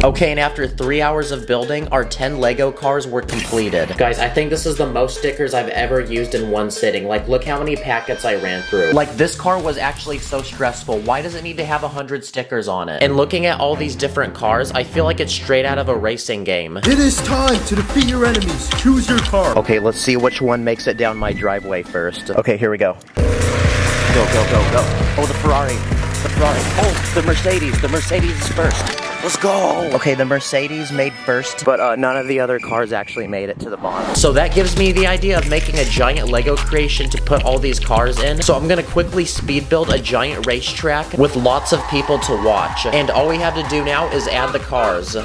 Okay, and after 3 hours of building, our 10 Lego cars were completed. Guys, I think this is the most stickers I've ever used in one sitting. Like, look how many packets I ran through. Like, this car was actually so stressful. Why does it need to have 100 stickers on it? And looking at all these different cars, I feel like it's straight out of a racing game. It is time to defeat your enemies. Choose your car. Okay, let's see which one makes it down my driveway first. Okay, here we go. Go, go, go, go. Oh, the Ferrari. The Ferrari. Oh, the Mercedes. The Mercedes is first. Let's go! Okay, the Mercedes made first, but none of the other cars actually made it to the bottom. So that gives me the idea of making a giant Lego creation to put all these cars in. So I'm gonna quickly speed build a giant racetrack with lots of people to watch. And all we have to do now is add the cars.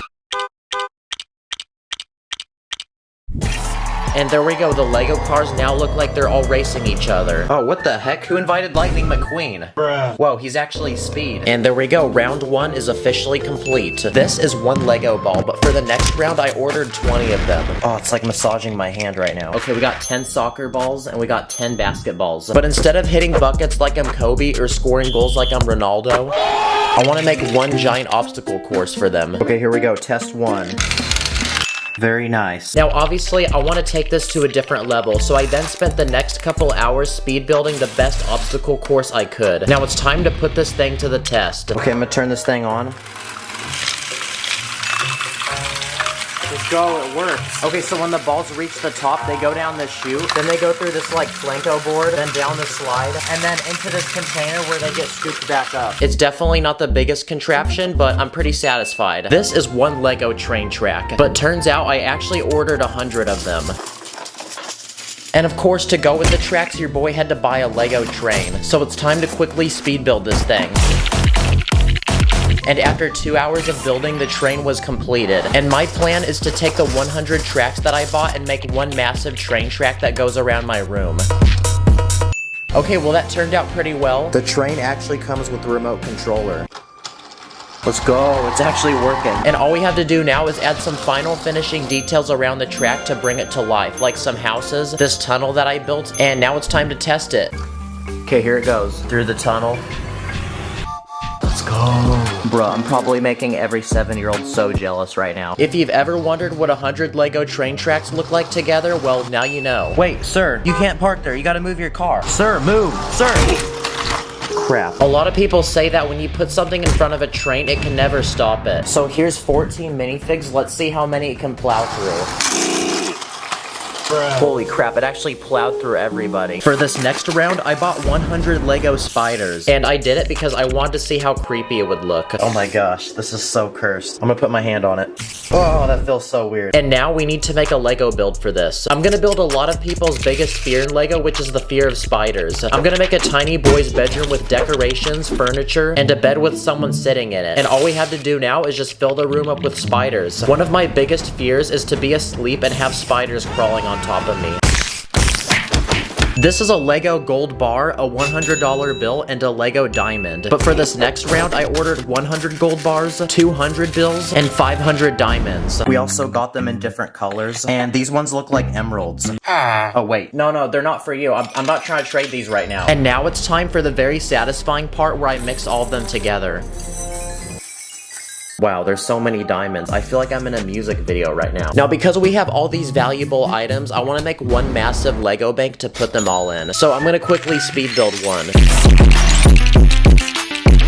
And there we go, the Lego cars now look like they're all racing each other. Oh, what the heck? Who invited Lightning McQueen? Bruh. Whoa, he's actually Speed. And there we go, round 1 is officially complete. This is one Lego ball, but for the next round, I ordered 20 of them. Oh, it's like massaging my hand right now. Okay, we got 10 soccer balls, and we got 10 basketballs. But instead of hitting buckets like I'm Kobe or scoring goals like I'm Ronaldo, I want to make one giant obstacle course for them. Okay, here we go, test 1. Very nice. Now, obviously, I want to take this to a different level, so I then spent the next couple hours speed building the best obstacle course I could. Now, it's time to put this thing to the test. Okay, I'm gonna turn this thing on. Let's go, it works. Okay, so when the balls reach the top, they go down this chute, then they go through this like Flanco board, then down the slide, and then into this container where they get scooped back up. It's definitely not the biggest contraption, but I'm pretty satisfied. This is one Lego train track, but turns out I actually ordered 100 of them. And of course, to go with the tracks, your boy had to buy a Lego train. So it's time to quickly speed build this thing. And after 2 hours of building, the train was completed. And my plan is to take the 100 tracks that I bought and make one massive train track that goes around my room. Okay, well that turned out pretty well. The train actually comes with the remote controller. Let's go, it's actually working. And all we have to do now is add some final finishing details around the track to bring it to life, like some houses, this tunnel that I built, and now it's time to test it. Okay, here it goes, through the tunnel. Let's go. Bruh, I'm probably making every 7-year-old so jealous right now. If you've ever wondered what 100 Lego train tracks look like together, well, now you know. Wait, sir, you can't park there. You gotta move your car. Sir, move. Sir. Crap. A lot of people say that when you put something in front of a train, it can never stop it. So here's 14 minifigs. Let's see how many it can plow through. Holy crap, it actually plowed through everybody. For this next round, I bought 100 Lego spiders. And I did it because I wanted to see how creepy it would look. Oh my gosh, this is so cursed. I'm gonna put my hand on it. Oh, that feels so weird. And now we need to make a Lego build for this. I'm gonna build a lot of people's biggest fear in Lego, which is the fear of spiders. I'm gonna make a tiny boy's bedroom with decorations, furniture, and a bed with someone sitting in it. And all we have to do now is just fill the room up with spiders. One of my biggest fears is to be asleep and have spiders crawling on top of me. This is a Lego gold bar, a $100 bill, and a Lego diamond. But for this next round, I ordered 100 gold bars, 200 bills, and 500 diamonds. We also got them in different colors, and these ones look like emeralds. Oh wait, no, they're not for you. I'm not trying to trade these right now. And now it's time for the very satisfying part where I mix all of them together. Wow, there's so many diamonds. I feel like I'm in a music video right now. Now, because we have all these valuable items, I want to make one massive Lego bank to put them all in. So I'm going to quickly speed build one.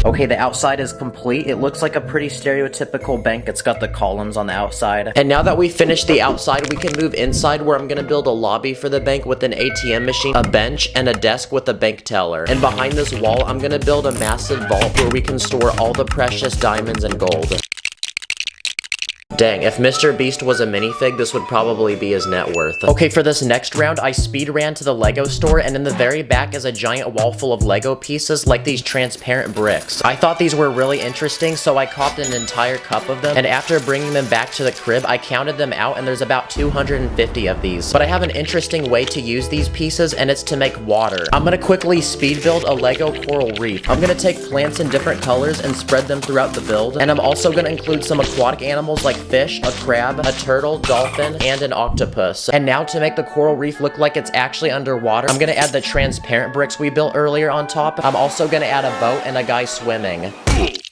Okay, the outside is complete. It looks like a pretty stereotypical bank. It's got the columns on the outside. And now that we've finished the outside, we can move inside where I'm gonna build a lobby for the bank with an ATM machine, a bench, and a desk with a bank teller. And behind this wall, I'm gonna build a massive vault where we can store all the precious diamonds and gold. Dang, if Mr. Beast was a minifig, this would probably be his net worth. Okay, for this next round, I speed ran to the Lego store, and in the very back is a giant wall full of Lego pieces like these transparent bricks. I thought these were really interesting, so I copped an entire cup of them, and after bringing them back to the crib, I counted them out, and there's about 250 of these. But I have an interesting way to use these pieces, and it's to make water. I'm gonna quickly speed build a Lego coral reef. I'm gonna take plants in different colors and spread them throughout the build, and I'm also gonna include some aquatic animals like fish, a crab, a turtle, dolphin, and an octopus. And now to make the coral reef look like it's actually underwater, I'm gonna add the transparent bricks we built earlier on top. I'm also gonna add a boat and a guy swimming.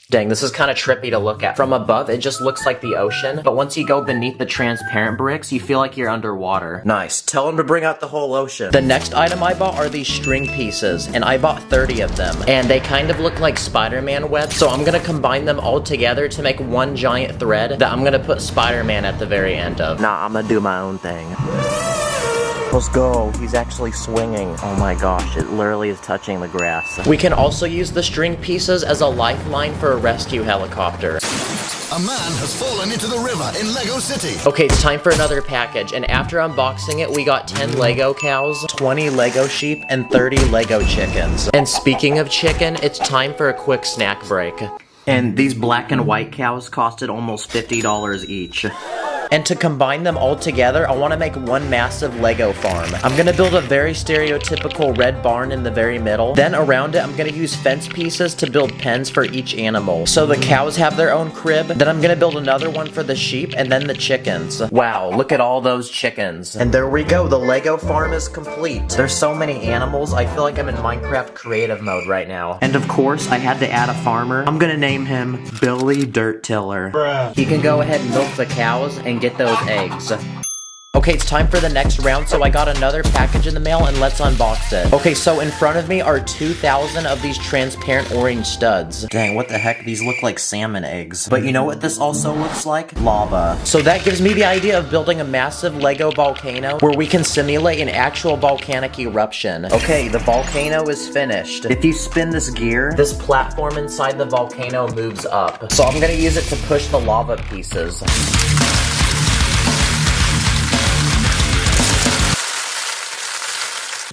Dang, this is kind of trippy to look at. From above, it just looks like the ocean, but once you go beneath the transparent bricks, you feel like you're underwater. Nice. Tell him to bring out the whole ocean. The next item I bought are these string pieces, and I bought 30 of them. And they kind of look like Spider-Man webs, so I'm gonna combine them all together to make one giant thread that I'm gonna put Spider-Man at the very end of. Nah, I'm gonna do my own thing. Let's go. He's actually swinging. Oh my gosh, it literally is touching the grass. We can also use the string pieces as a lifeline for a rescue helicopter. A man has fallen into the river in Lego City. Okay, it's time for another package, and after unboxing it, we got 10 Lego cows, 20 Lego sheep, and 30 Lego chickens. And speaking of chicken, it's time for a quick snack break. And these black and white cows costed almost $50 each. And to combine them all together, I want to make one massive Lego farm. I'm going to build a very stereotypical red barn in the very middle. Then around it, I'm going to use fence pieces to build pens for each animal. So the cows have their own crib. Then I'm going to build another one for the sheep and then the chickens. Wow, look at all those chickens. And there we go, the Lego farm is complete. There's so many animals, I feel like I'm in Minecraft creative mode right now. And of course, I had to add a farmer. I'm going to name him Billy Dirt Tiller. Bruh. He can go ahead and milk the cows and get those eggs. Okay, it's time for the next round, so I got another package in the mail, and let's unbox it. Okay, so in front of me are 2,000 of these transparent orange studs. Dang, what the heck? These look like salmon eggs. But you know what this also looks like? Lava. So that gives me the idea of building a massive Lego volcano where we can simulate an actual volcanic eruption. Okay, the volcano is finished. If you spin this gear, this platform inside the volcano moves up. So I'm gonna use it to push the lava pieces.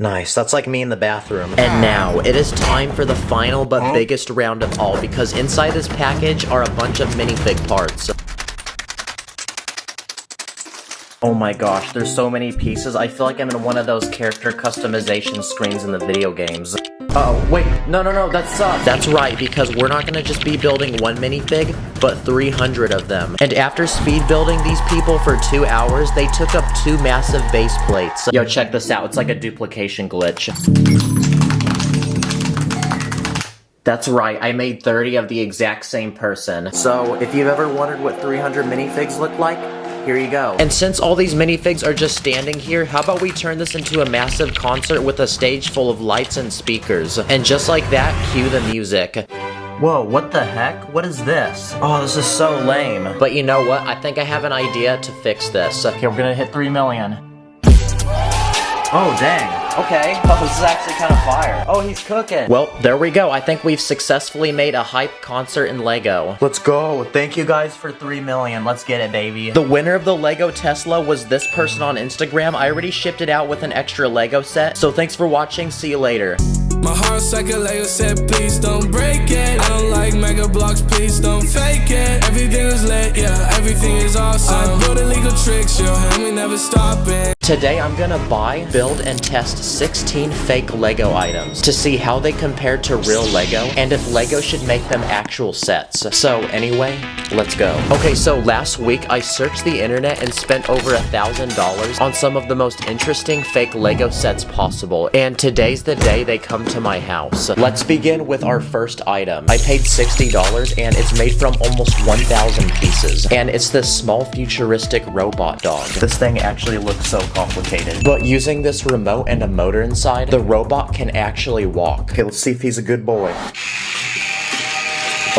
Nice, that's like me in the bathroom. And now, it is time for the final but biggest round of all, because inside this package are a bunch of minifig parts. Oh my gosh, there's so many pieces. I feel like I'm in one of those character customization screens in the video games. Oh, wait, no, that's sus. That's right, because we're not gonna just be building one minifig, but 300 of them. And after speed building these people for 2 hours, they took up 2 massive base plates. Yo, check this out, it's like a duplication glitch. That's right, I made 30 of the exact same person. So, if you've ever wondered what 300 minifigs look like, here you go. And since all these minifigs are just standing here, how about we turn this into a massive concert with a stage full of lights and speakers? And just like that, cue the music. Whoa, what the heck? What is this? Oh, this is so lame. But you know what? I think I have an idea to fix this. Okay, we're gonna hit 3 million. Oh, dang. Okay. Oh, this is actually kind of fire. Oh, he's cooking. Well, there we go. I think we've successfully made a hype concert in Lego. Let's go. Thank you guys for 3 million. Let's get it, baby. The winner of the Lego Tesla was this person on Instagram. I already shipped it out with an extra Lego set. So thanks for watching. See you later. My heart's like a Lego set, please don't break it. I don't like mega blocks, please don't fake it. Everything is lit, yeah, everything is awesome. I build illegal tricks, yo, and we never stopping. Today I'm gonna buy, build, and test 16 fake Lego items to see how they compare to real Lego and if Lego should make them actual sets. So anyway, let's go. Okay, so last week I searched the internet and spent over $1,000 on some of the most interesting fake Lego sets possible, and today's the day they come to my house. Let's begin with our first item. I paid $60 and it's made from almost 1,000 pieces, and it's this small futuristic robot dog. This thing actually looks so complicated, but using this remote and a motor inside, the robot can actually walk. Okay, let's see if he's a good boy.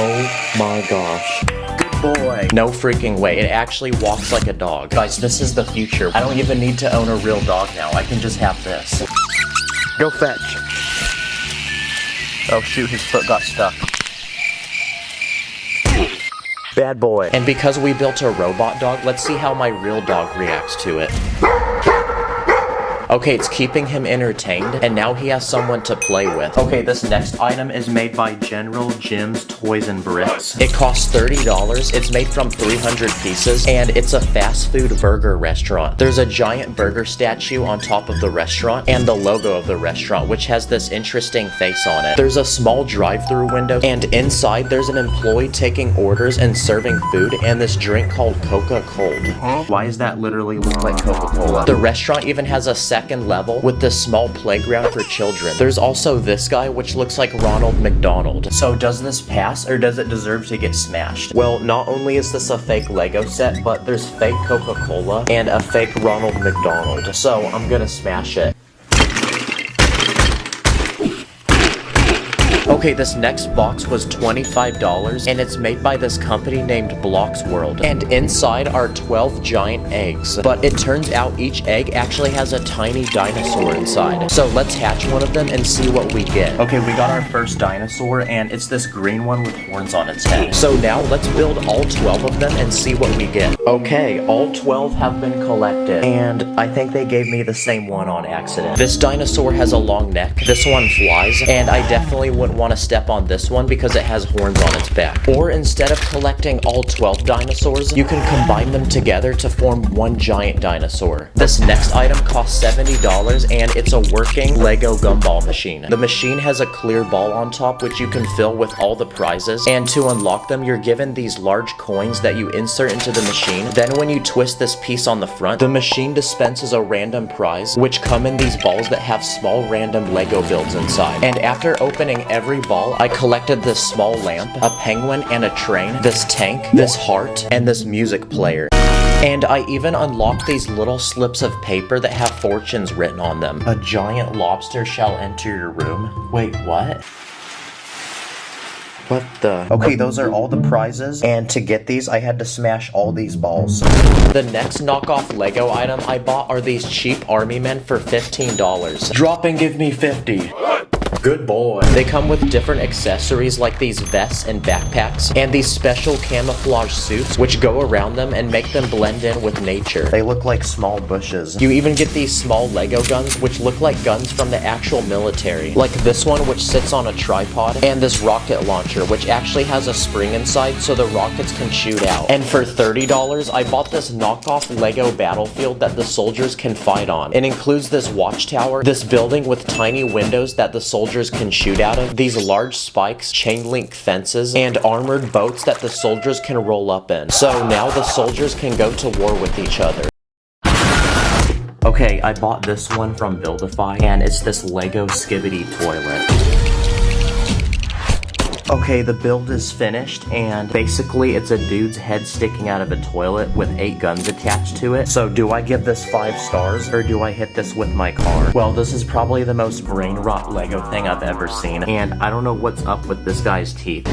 Oh my gosh. Good boy. No freaking way. It actually walks like a dog. Guys, this is the future. I don't even need to own a real dog now. I can just have this. Go fetch. Oh shoot, his foot got stuck. Bad boy. And because we built a robot dog, let's see how my real dog reacts to it. Okay, it's keeping him entertained, and now he has someone to play with. Okay, this next item is made by General Jim's Toys and Bricks. It costs $30, it's made from 300 pieces, and it's a fast food burger restaurant. There's a giant burger statue on top of the restaurant, and the logo of the restaurant, which has this interesting face on it. There's a small drive-through window, and inside there's an employee taking orders and serving food, and this drink called Coca-Cola. Why does that literally look like Coca-Cola? The restaurant even has a second level with this small playground for children. There's also this guy, which looks like Ronald McDonald. So does this pass, or does it deserve to get smashed? Well, not only is this a fake Lego set, but there's fake Coca-Cola and a fake Ronald McDonald. So I'm gonna smash it. Okay, this next box was $25, and it's made by this company named Blocks World. And inside are 12 giant eggs. But it turns out each egg actually has a tiny dinosaur inside. So let's hatch one of them and see what we get. Okay, we got our first dinosaur, and it's this green one with horns on its head. So now let's build all 12 of them and see what we get. Okay, all 12 have been collected, and I think they gave me the same one on accident. This dinosaur has a long neck, this one flies, and I definitely wouldn't want to step on this one because it has horns on its back. Or instead of collecting all 12 dinosaurs, you can combine them together to form one giant dinosaur. This next item costs $70, and it's a working Lego gumball machine. The machine has a clear ball on top which you can fill with all the prizes, and to unlock them you're given these large coins that you insert into the machine. Then when you twist this piece on the front, the machine dispenses a random prize which come in these balls that have small random Lego builds inside. And after opening every ball, I collected this small lamp, a penguin and a train, this tank, this heart, and this music player. And I even unlocked these little slips of paper that have fortunes written on them. A giant lobster shall enter your room. Wait, what? What the? Okay, those are all the prizes, and to get these, I had to smash all these balls. The next knockoff Lego item I bought are these cheap army men for $15. Drop and give me 50. Good boy. They come with different accessories like these vests and backpacks, and these special camouflage suits which go around them and make them blend in with nature. They look like small bushes. You even get these small Lego guns which look like guns from the actual military, like this one which sits on a tripod, and this rocket launcher which actually has a spring inside so the rockets can shoot out. And for $30, I bought this knockoff Lego battlefield that the soldiers can fight on. It includes this watchtower, this building with tiny windows that the soldiers can shoot out of, these large spikes, chain link fences, and armored boats that the soldiers can roll up in. So now the soldiers can go to war with each other. Okay, I bought this one from Buildify, and it's this Lego Skibbity toilet. Okay, the build is finished, and basically it's a dude's head sticking out of a toilet with 8 guns attached to it. So do I give this 5 stars, or do I hit this with my car? Well, this is probably the most brain rot Lego thing I've ever seen, and I don't know what's up with this guy's teeth.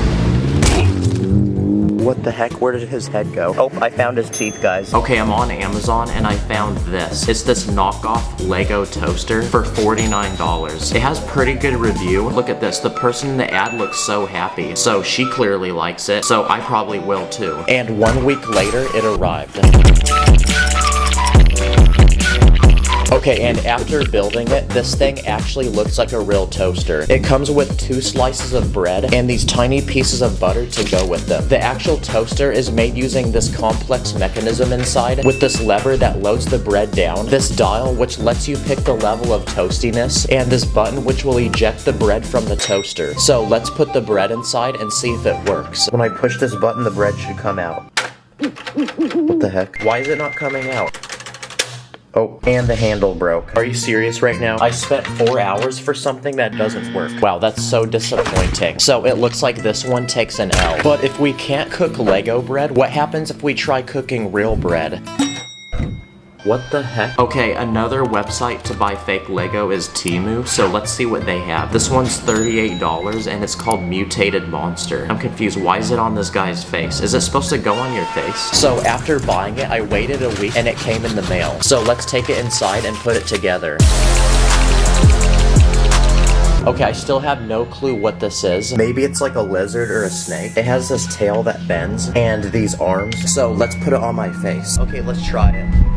What the heck? Where did his head go? Oh, I found his teeth, guys. Okay, I'm on Amazon and I found this. It's this knockoff Lego toaster for $49. It has pretty good review. Look at this. The person in the ad looks so happy. So she clearly likes it. So I probably will too. And 1 week later, it arrived. Okay, and after building it, this thing actually looks like a real toaster. It comes with 2 slices of bread and these tiny pieces of butter to go with them. The actual toaster is made using this complex mechanism inside with this lever that loads the bread down, this dial which lets you pick the level of toastiness, and this button which will eject the bread from the toaster. So let's put the bread inside and see if it works. When I push this button, the bread should come out. What the heck? Why is it not coming out? Oh, and the handle broke. Are you serious right now? I spent 4 hours for something that doesn't work. Wow, that's so disappointing. So it looks like this one takes an L. But if we can't cook Lego bread, what happens if we try cooking real bread? What the heck? Okay, another website to buy fake Lego is Temu, so let's see what they have. This one's $38 and it's called Mutated Monster. I'm confused, why is it on this guy's face? Is it supposed to go on your face? So after buying it, I waited a week and it came in the mail. So let's take it inside and put it together. Okay, I still have no clue what this is. Maybe it's like a lizard or a snake. It has this tail that bends and these arms. So let's put it on my face. Okay, let's try it.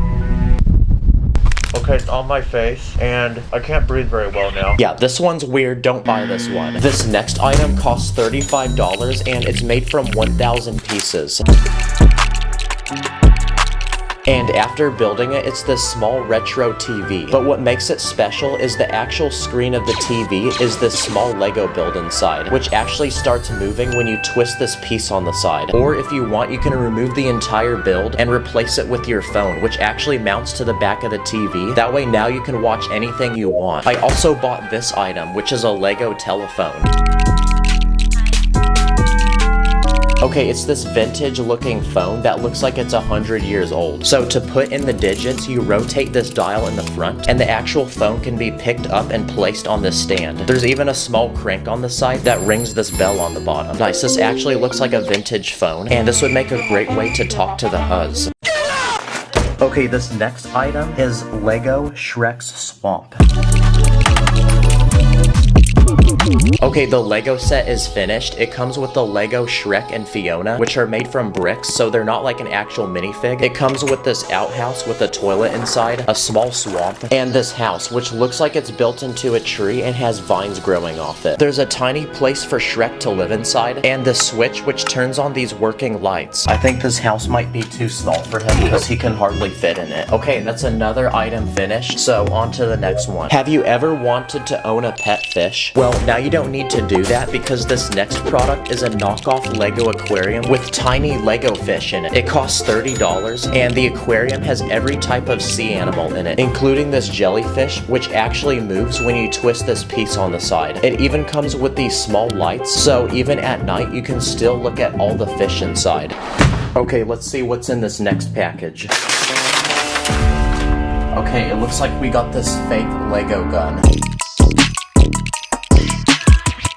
Okay, it's on my face, and I can't breathe very well now. Yeah, this one's weird. Don't buy this one. This next item costs $35, and it's made from 1,000 pieces. And after building it, it's this small retro TV. But what makes it special is the actual screen of the TV is this small Lego build inside, which actually starts moving when you twist this piece on the side. Or if you want, you can remove the entire build and replace it with your phone, which actually mounts to the back of the TV. That way now you can watch anything you want. I also bought this item, which is a Lego telephone. Okay, it's this vintage looking phone that looks like it's 100 years old. So to put in the digits, you rotate this dial in the front, and the actual phone can be picked up and placed on this stand. There's even a small crank on the side that rings this bell on the bottom. Nice, this actually looks like a vintage phone, and this would make a great way to talk to the Huz. Okay, this next item is Lego Shrek's Swamp. Okay, the Lego set is finished. It comes with the Lego Shrek and Fiona, which are made from bricks, so they're not like an actual minifig. It comes with this outhouse with a toilet inside, a small swamp, and this house, which looks like it's built into a tree and has vines growing off it. There's a tiny place for Shrek to live inside, and the switch which turns on these working lights. I think this house might be too small for him because he can hardly fit in it. Okay, that's another item finished, so on to the next one. Have you ever wanted to own a pet fish? Well, now you don't need to do that because this next product is a knockoff Lego aquarium with tiny Lego fish in it. It costs $30 and the aquarium has every type of sea animal in it, including this jellyfish which actually moves when you twist this piece on the side. It even comes with these small lights, so even at night you can still look at all the fish inside. Okay, let's see what's in this next package. Okay, it looks like we got this fake Lego gun.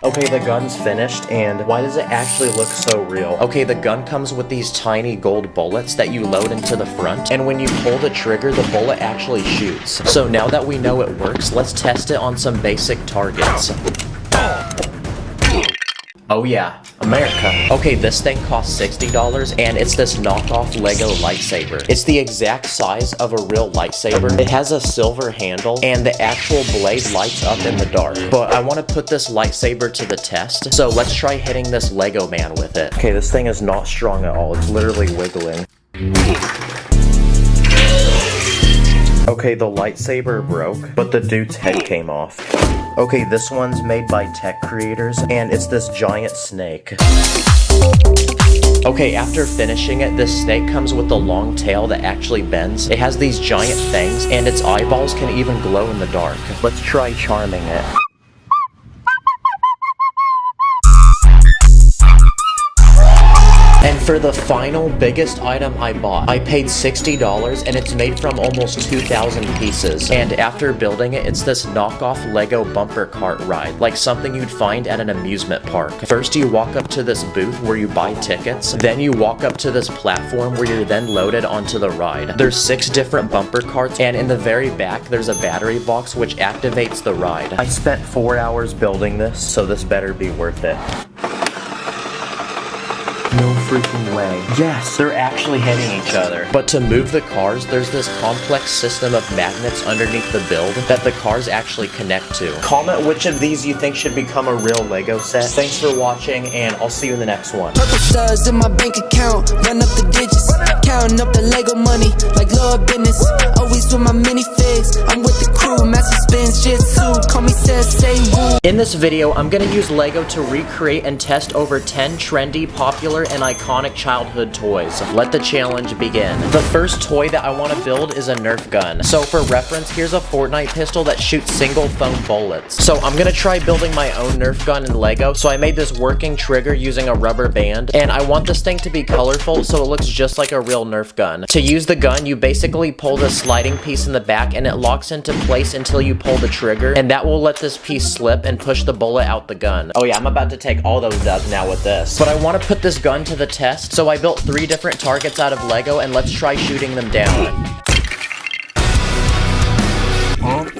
Okay, the gun's finished, and why does it actually look so real? Okay, the gun comes with these tiny gold bullets that you load into the front, and when you pull the trigger, the bullet actually shoots. So now that we know it works, let's test it on some basic targets. Oh yeah, America. Okay, this thing costs $60 and it's this knockoff Lego lightsaber. It's the exact size of a real lightsaber. It has a silver handle and the actual blade lights up in the dark. But I want to put this lightsaber to the test, so let's try hitting this Lego man with it. Okay, this thing is not strong at all. It's literally wiggling. Okay, the lightsaber broke, but the dude's head came off. Okay, this one's made by tech creators, and it's this giant snake. Okay, after finishing it, this snake comes with a long tail that actually bends. It has these giant fangs, and its eyeballs can even glow in the dark. Let's try charming it. And for the final biggest item I bought, I paid $60 and it's made from almost 2,000 pieces. And after building it, it's this knockoff Lego bumper cart ride, like something you'd find at an amusement park. First you walk up to this booth where you buy tickets, then you walk up to this platform where you're then loaded onto the ride. There's 6 different bumper carts, and in the very back there's a battery box which activates the ride. I spent 4 hours building this, so this better be worth it. No freaking way. Yes, they're actually hitting each other. But to move the cars, there's this complex system of magnets underneath the build that the cars actually connect to. Comment which of these you think should become a real Lego set. Thanks for watching, and I'll see you in the next one. Purple stars in my bank account, run up the digits, counting up the Lego money like Lord business. Always with my minifigs, I'm with the crew, master spins, jitsu, call me Sensei Wu. In this video, I'm gonna use Lego to recreate and test over 10 trendy, popular, and iconic childhood toys. Let the challenge begin. The first toy that I want to build is a Nerf gun. So for reference, here's a Fortnite pistol that shoots single foam bullets. So I'm gonna try building my own Nerf gun in Lego. So I made this working trigger using a rubber band, and I want this thing to be colorful so it looks just like a real Nerf gun. To use the gun, you basically pull the sliding piece in the back and it locks into place until you pull the trigger, and that will let this piece slip and push the bullet out the gun. Oh yeah, I'm about to take all those dubs now with this. But I want to put this gun to the test, so I built 3 different targets out of Lego, and let's try shooting them down.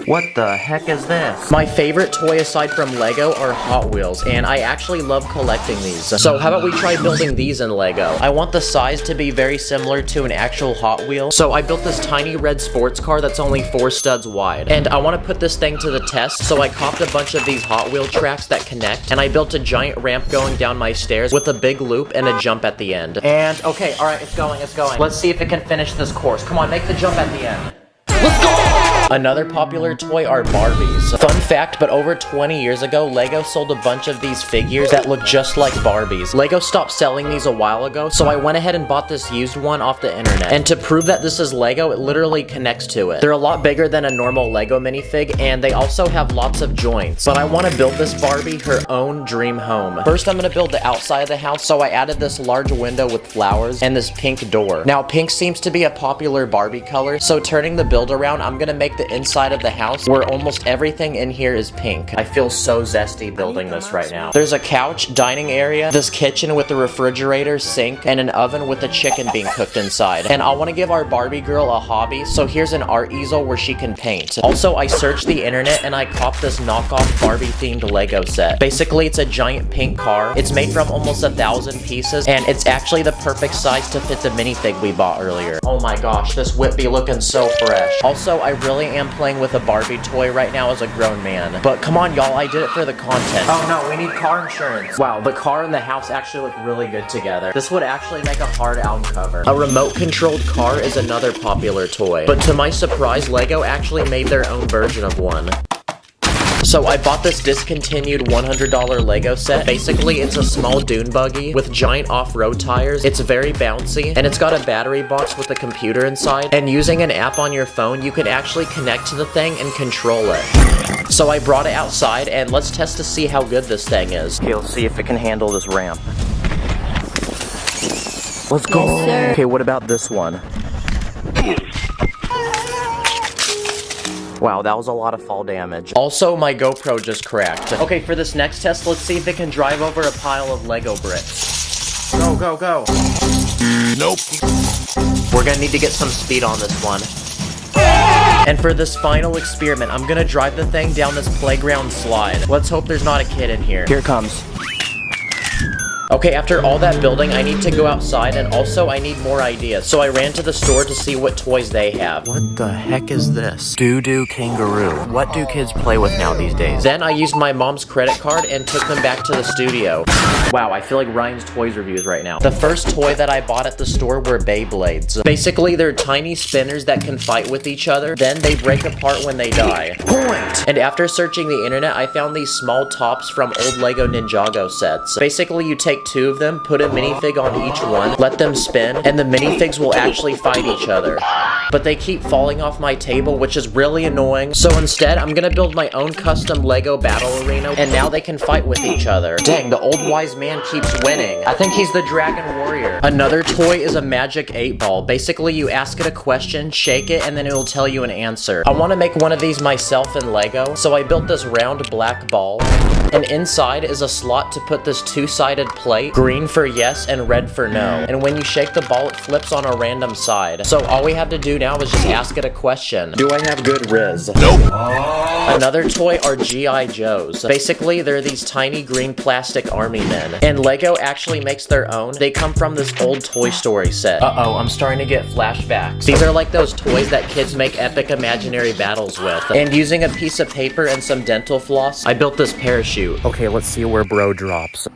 What the heck is this? My favorite toy aside from Lego are Hot Wheels, and I actually love collecting these. So how about we try building these in Lego? I want the size to be very similar to an actual Hot Wheel. So I built this tiny red sports car that's only 4 studs wide. And I want to put this thing to the test, so I copped a bunch of these Hot Wheel tracks that connect, and I built a giant ramp going down my stairs with a big loop and a jump at the end. And okay, alright, it's going. Let's see if it can finish this course. Come on, make the jump at the end. Let's go! Another popular toy are Barbies. Fun fact, but over 20 years ago, Lego sold a bunch of these figures that look just like Barbies. Lego stopped selling these a while ago, so I went ahead and bought this used one off the internet. And to prove that this is Lego, it literally connects to it. They're a lot bigger than a normal Lego minifig, and they also have lots of joints. But I want to build this Barbie her own dream home. First, I'm going to build the outside of the house, so I added this large window with flowers and this pink door. Now, pink seems to be a popular Barbie color, so turning the build around, I'm going to make the inside of the house where almost everything in here is pink. I feel so zesty building this right now. There's a couch, dining area, this kitchen with a refrigerator, sink, and an oven with a chicken being cooked inside. And I want to give our Barbie girl a hobby, so here's an art easel where she can paint. Also, I searched the internet and I copped this knockoff Barbie themed Lego set. Basically, it's a giant pink car. It's made from almost 1,000 pieces, and it's actually the perfect size to fit the minifig we bought earlier. Oh my gosh, this whip be looking so fresh. Also, I really am playing with a Barbie toy right now as a grown man. But come on, y'all, I did it for the content. Oh no, we need car insurance. Wow, the car and the house actually look really good together. This would actually make a hard album cover. A remote-controlled car is another popular toy. But to my surprise, Lego actually made their own version of one. So I bought this discontinued $100 Lego set. Basically, it's a small dune buggy with giant off-road tires. It's very bouncy, and it's got a battery box with a computer inside. And using an app on your phone, you can actually connect to the thing and control it. So I brought it outside, and let's test to see how good this thing is. Okay, let's see if it can handle this ramp. Let's go! Yes, sir. Okay, what about this one? Wow, that was a lot of fall damage. Also, my GoPro just cracked. Okay, for this next test, let's see if it can drive over a pile of Lego bricks. Go, go, go. Nope. We're gonna need to get some speed on this one. And for this final experiment, I'm gonna drive the thing down this playground slide. Let's hope there's not a kid in here. Here it comes. Okay, after all that building, I need to go outside, and also I need more ideas. So I ran to the store to see what toys they have. What the heck is this? Doo-doo kangaroo. What do kids play with now these days? Then I used my mom's credit card and took them back to the studio. Wow, I feel like Ryan's Toys reviews right now. The first toy that I bought at the store were Beyblades. Basically, they're tiny spinners that can fight with each other, then they break apart when they die. Point! And after searching the internet, I found these small tops from old Lego Ninjago sets. Basically, you take 2 of them, put a minifig on each one, let them spin, and the minifigs will actually fight each other. But they keep falling off my table, which is really annoying. So instead, I'm gonna build my own custom Lego battle arena, and now they can fight with each other. Dang, the old wise man keeps winning. I think he's the Dragon Warrior. Another toy is a magic 8-ball. Basically, you ask it a question, shake it, and then it will tell you an answer. I want to make one of these myself in Lego, so I built this round black ball. And inside is a slot to put this 2-sided plate, green for yes and red for no. And when you shake the ball, it flips on a random side. So all we have to do now is just ask it a question. Do I have good riz? Nope. Another toy are G.I. Joes. Basically, they're these tiny green plastic army men. And Lego actually makes their own. They come from this old Toy Story set. Uh-oh, I'm starting to get flashbacks. These are like those toys that kids make epic imaginary battles with. And using a piece of paper and some dental floss, I built this parachute. Okay, let's see where bro drops.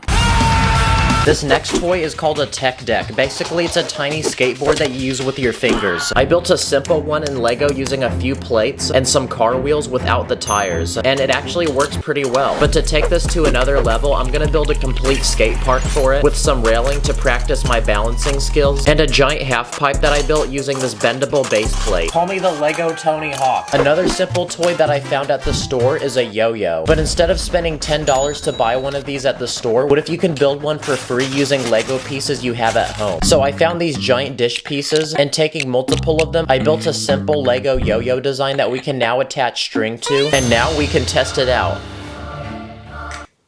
This next toy is called a tech deck. Basically, it's a tiny skateboard that you use with your fingers. I built a simple one in Lego using a few plates and some car wheels without the tires, and it actually works pretty well. But to take this to another level, I'm gonna build a complete skate park for it with some railing to practice my balancing skills, and a giant half pipe that I built using this bendable base plate. Call me the Lego Tony Hawk. Another simple toy that I found at the store is a yo-yo. But instead of spending $10 to buy one of these at the store, what if you can build one for free using Lego pieces you have at home? So I found these giant dish pieces, and taking multiple of them, I built a simple Lego yo-yo design that we can now attach string to, and now we can test it out.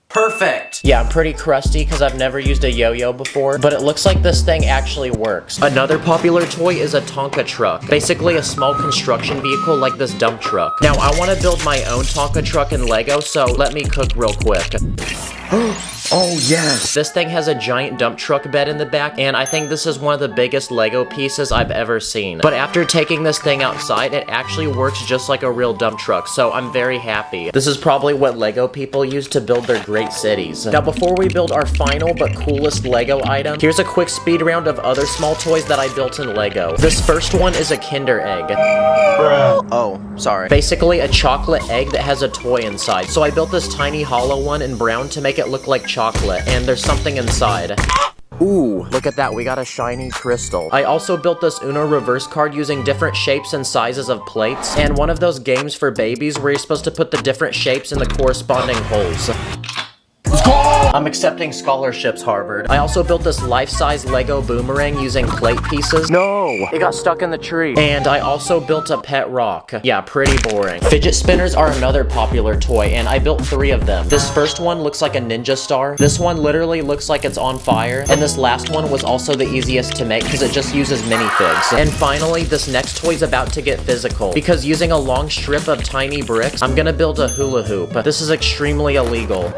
Perfect! Yeah, I'm pretty crusty because I've never used a yo-yo before, but it looks like this thing actually works. Another popular toy is a Tonka truck. Basically a small construction vehicle like this dump truck. Now, I want to build my own Tonka truck in Lego, so let me cook real quick. Oh, yes! This thing has a giant dump truck bed in the back, and I think this is one of the biggest Lego pieces I've ever seen. But after taking this thing outside, it actually works just like a real dump truck, so I'm very happy. This is probably what Lego people use to build their great cities. Now, before we build our final but coolest Lego item, here's a quick speed round of other small toys that I built in Lego. This first one is a Kinder Egg. Oh, sorry. Basically a chocolate egg that has a toy inside. So I built this tiny hollow one in brown to make it look like chocolate, and there's something inside. Ooh, look at that, we got a shiny crystal. I also built this Uno reverse card using different shapes and sizes of plates, and one of those games for babies where you're supposed to put the different shapes in the corresponding holes. I'm accepting scholarships, Harvard. I also built this life-size Lego boomerang using plate pieces. No! It got stuck in the tree. And I also built a pet rock. Yeah, pretty boring. Fidget spinners are another popular toy, and I built 3 of them. This first one looks like a ninja star. This one literally looks like it's on fire. And this last one was also the easiest to make because it just uses minifigs. And finally, this next toy's about to get physical. Because using a long strip of tiny bricks, I'm gonna build a hula hoop. This is extremely illegal.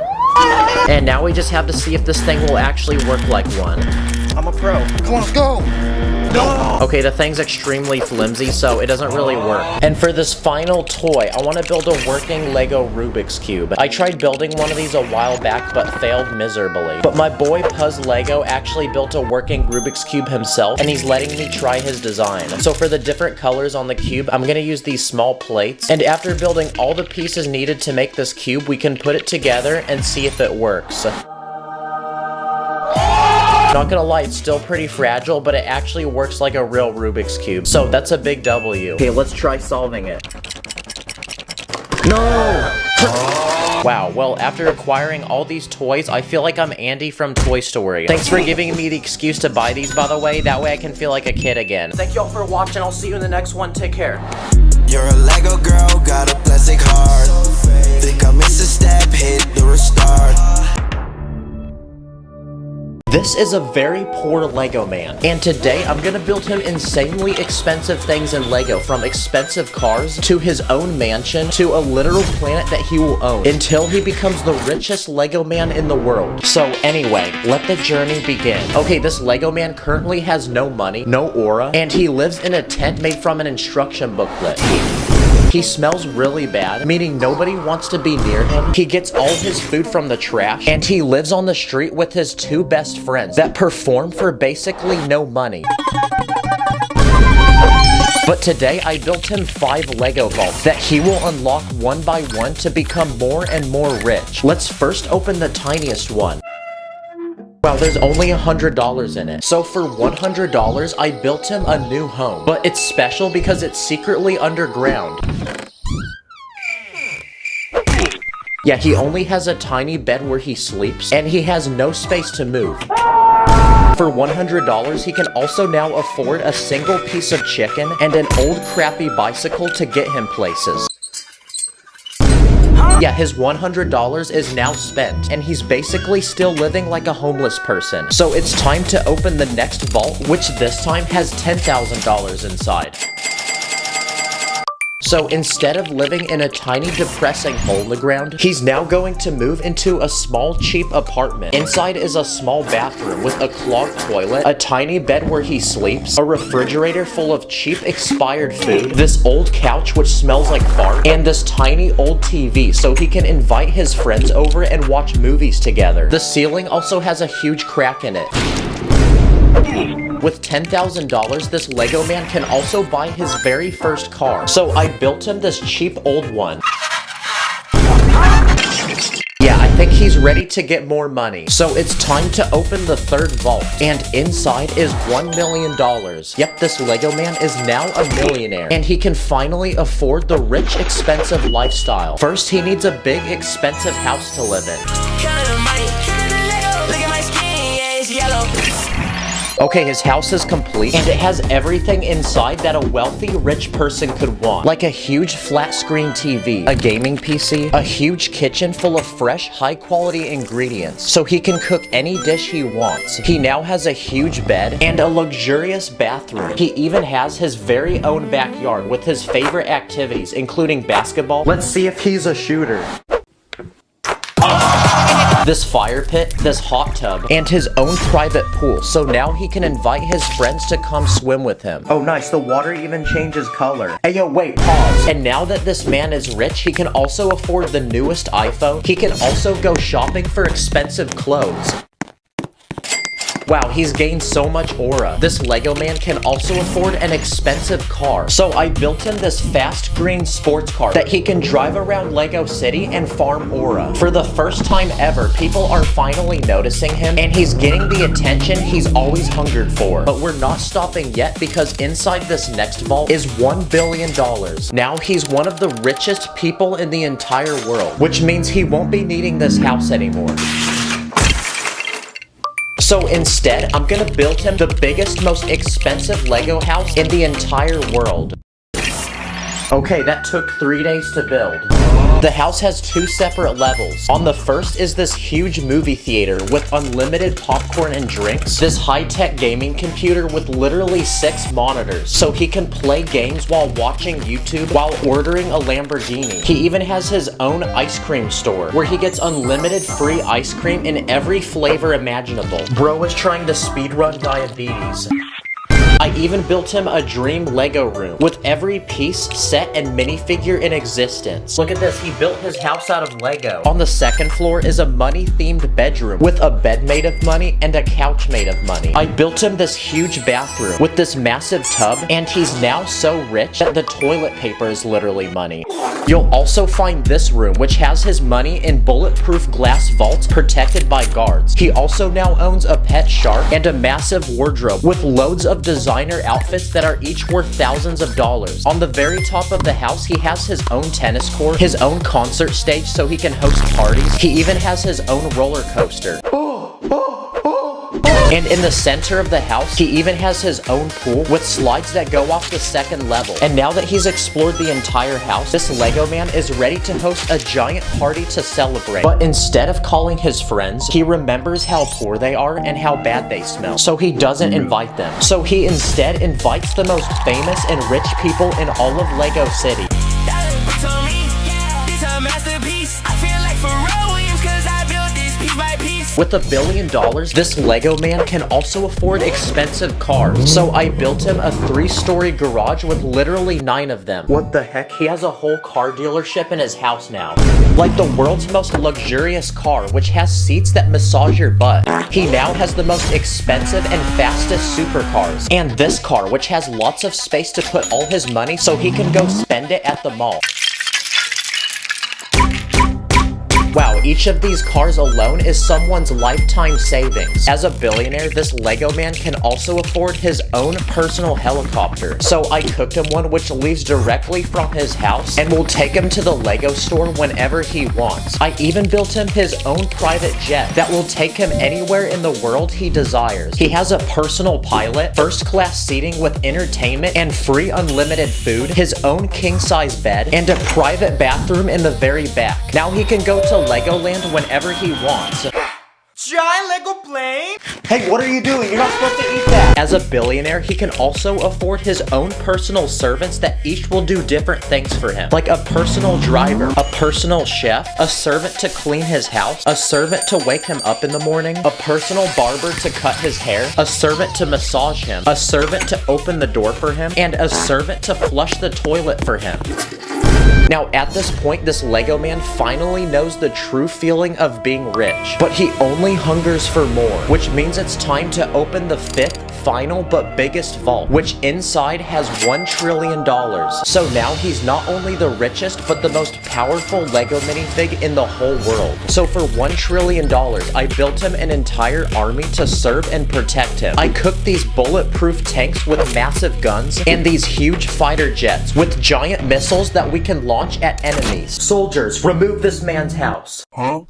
And now we just have to see if this thing will actually work like one. I'm a pro. Come on, let's go! No! Okay, the thing's extremely flimsy, so it doesn't really work. And for this final toy, I want to build a working Lego Rubik's Cube. I tried building one of these a while back, but failed miserably. But my boy Puzz Lego actually built a working Rubik's Cube himself, and he's letting me try his design. So for the different colors on the cube, I'm gonna use these small plates, and after building all the pieces needed to make this cube, we can put it together and see if it works. Not gonna lie, it's still pretty fragile, but it actually works like a real Rubik's Cube. So that's a big W. Okay, let's try solving it. No! Wow, well, after acquiring all these toys, I feel like I'm Andy from Toy Story. Thanks for giving me the excuse to buy these, by the way. That way I can feel like a kid again. Thank y'all for watching. I'll see you in the next one. Take care. You're a Lego girl, got a plastic heart. Think I missed a step, hit the restart. This is a very poor Lego man, and today I'm gonna build him insanely expensive things in Lego, from expensive cars, to his own mansion, to a literal planet that he will own, until he becomes the richest Lego man in the world. So anyway, let the journey begin. Okay, this Lego man currently has no money, no aura, and he lives in a tent made from an instruction booklet. He smells really bad, meaning nobody wants to be near him. He gets all his food from the trash, and he lives on the street with his 2 best friends that perform for basically no money. But today, I built him 5 Lego vaults that he will unlock one by one to become more and more rich. Let's first open the tiniest one. Wow, there's only $100 in it. So for $100, I built him a new home. But it's special because it's secretly underground. Yeah, he only has a tiny bed where he sleeps, and he has no space to move. For $100, he can also now afford a single piece of chicken and an old crappy bicycle to get him places. Yeah, his $100 is now spent, and he's basically still living like a homeless person. So it's time to open the next vault, which this time has $10,000 inside. So instead of living in a tiny depressing hole in the ground, he's now going to move into a small cheap apartment. Inside is a small bathroom with a clogged toilet, a tiny bed where he sleeps, a refrigerator full of cheap expired food, this old couch which smells like fart, and this tiny old TV so he can invite his friends over and watch movies together. The ceiling also has a huge crack in it. With $10,000, this Lego man can also buy his very first car. So I built him this cheap old one. Yeah, I think he's ready to get more money. So it's time to open the third vault. And inside is $1 million. Yep, this Lego man is now a millionaire. And he can finally afford the rich, expensive lifestyle. First, he needs a big, expensive house to live in. Okay, his house is complete, and it has everything inside that a wealthy, rich person could want. Like a huge flat-screen TV, a gaming PC, a huge kitchen full of fresh, high-quality ingredients, so he can cook any dish he wants. He now has a huge bed and a luxurious bathroom. He even has his very own backyard with his favorite activities, including basketball. Let's see if he's a shooter. This fire pit, this hot tub, and his own private pool, so now he can invite his friends to come swim with him. Oh nice, the water even changes color. Hey yo, wait, pause. And now that this man is rich, he can also afford the newest iPhone. He can also go shopping for expensive clothes. Wow, he's gained so much aura. This Lego man can also afford an expensive car. So I built him this fast green sports car that he can drive around Lego City and farm aura. For the first time ever, people are finally noticing him, and he's getting the attention he's always hungered for. But we're not stopping yet, because inside this next vault is $1 billion. Now he's one of the richest people in the entire world, which means he won't be needing this house anymore. So instead, I'm gonna build him the biggest, most expensive Lego house in the entire world. Okay, that took 3 days to build. The house has 2 separate levels. On the first is this huge movie theater with unlimited popcorn and drinks, this high-tech gaming computer with literally 6 monitors, so he can play games while watching YouTube while ordering a Lamborghini. He even has his own ice cream store, where he gets unlimited free ice cream in every flavor imaginable. Bro is trying to speedrun diabetes. I even built him a dream Lego room with every piece, set, and minifigure in existence. Look at this, he built his house out of Lego. On the second floor is a money-themed bedroom with a bed made of money and a couch made of money. I built him this huge bathroom with this massive tub, and he's now so rich that the toilet paper is literally money. You'll also find this room, which has his money in bulletproof glass vaults protected by guards. He also now owns a pet shark and a massive wardrobe with loads of designer outfits that are each worth thousands of dollars. On the very top of the house, he has his own tennis court, his own concert stage so he can host parties. He even has his own roller coaster. And in the center of the house, he even has his own pool with slides that go off the second level. And now that he's explored the entire house, this Lego man is ready to host a giant party to celebrate. But instead of calling his friends, he remembers how poor they are and how bad they smell, so he doesn't invite them. So he instead invites the most famous and rich people in all of Lego City. With $1 billion, this Lego man can also afford expensive cars. So I built him a 3-story garage with literally 9 of them. What the heck? He has a whole car dealership in his house now. Like the world's most luxurious car, which has seats that massage your butt. He now has the most expensive and fastest supercars. And this car, which has lots of space to put all his money so he can go spend it at the mall. Wow, each of these cars alone is someone's lifetime savings. As a billionaire, this Lego man can also afford his own personal helicopter. So I cooked him one which leaves directly from his house and will take him to the Lego store whenever he wants. I even built him his own private jet that will take him anywhere in the world he desires. He has a personal pilot, first-class seating with entertainment and free unlimited food, his own king-size bed, and a private bathroom in the very back. Now he can go to Legoland whenever he wants. Giant Lego plane? Hey, what are you doing? You're not supposed to eat that! As a billionaire, he can also afford his own personal servants that each will do different things for him. Like a personal driver, a personal chef, a servant to clean his house, a servant to wake him up in the morning, a personal barber to cut his hair, a servant to massage him, a servant to open the door for him, and a servant to flush the toilet for him. Now, at this point, this Lego man finally knows the true feeling of being rich, but he only hungers for more, which means it's time to open the fifth, final, but biggest vault, which inside has $1 trillion. So now he's not only the richest, but the most powerful Lego minifig in the whole world. So for $1 trillion, I built him an entire army to serve and protect him. I cooked these bulletproof tanks with massive guns, and these huge fighter jets with giant missiles that we can launch at enemies. Soldiers, remove this man's house. Huh?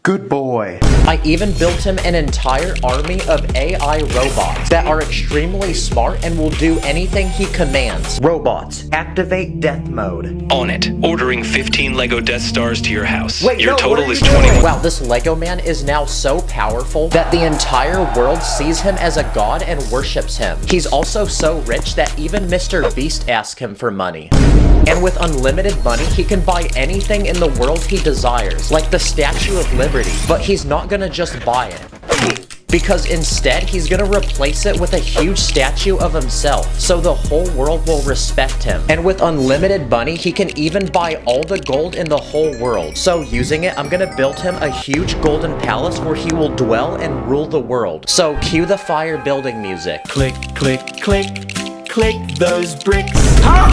Good boy. I even built him an entire army of AI robots that are extremely smart and will do anything he commands. Robots, activate death mode. On it. Ordering 15 Lego Death Stars to your house. Wait, your no, total is doing? 21. Wow, this Lego man is now so powerful that the entire world sees him as a god and worships him. He's also so rich that even Mr. Beast asks him for money. And with unlimited money, he can buy anything in the world he desires, like the Statue of Liberty. But he's not gonna just buy it, because instead he's gonna replace it with a huge statue of himself, so the whole world will respect him. And with unlimited money, he can even buy all the gold in the whole world. So using it, I'm gonna build him a huge golden palace where he will dwell and rule the world. So cue the fire building music. Click, click, click. Click those bricks.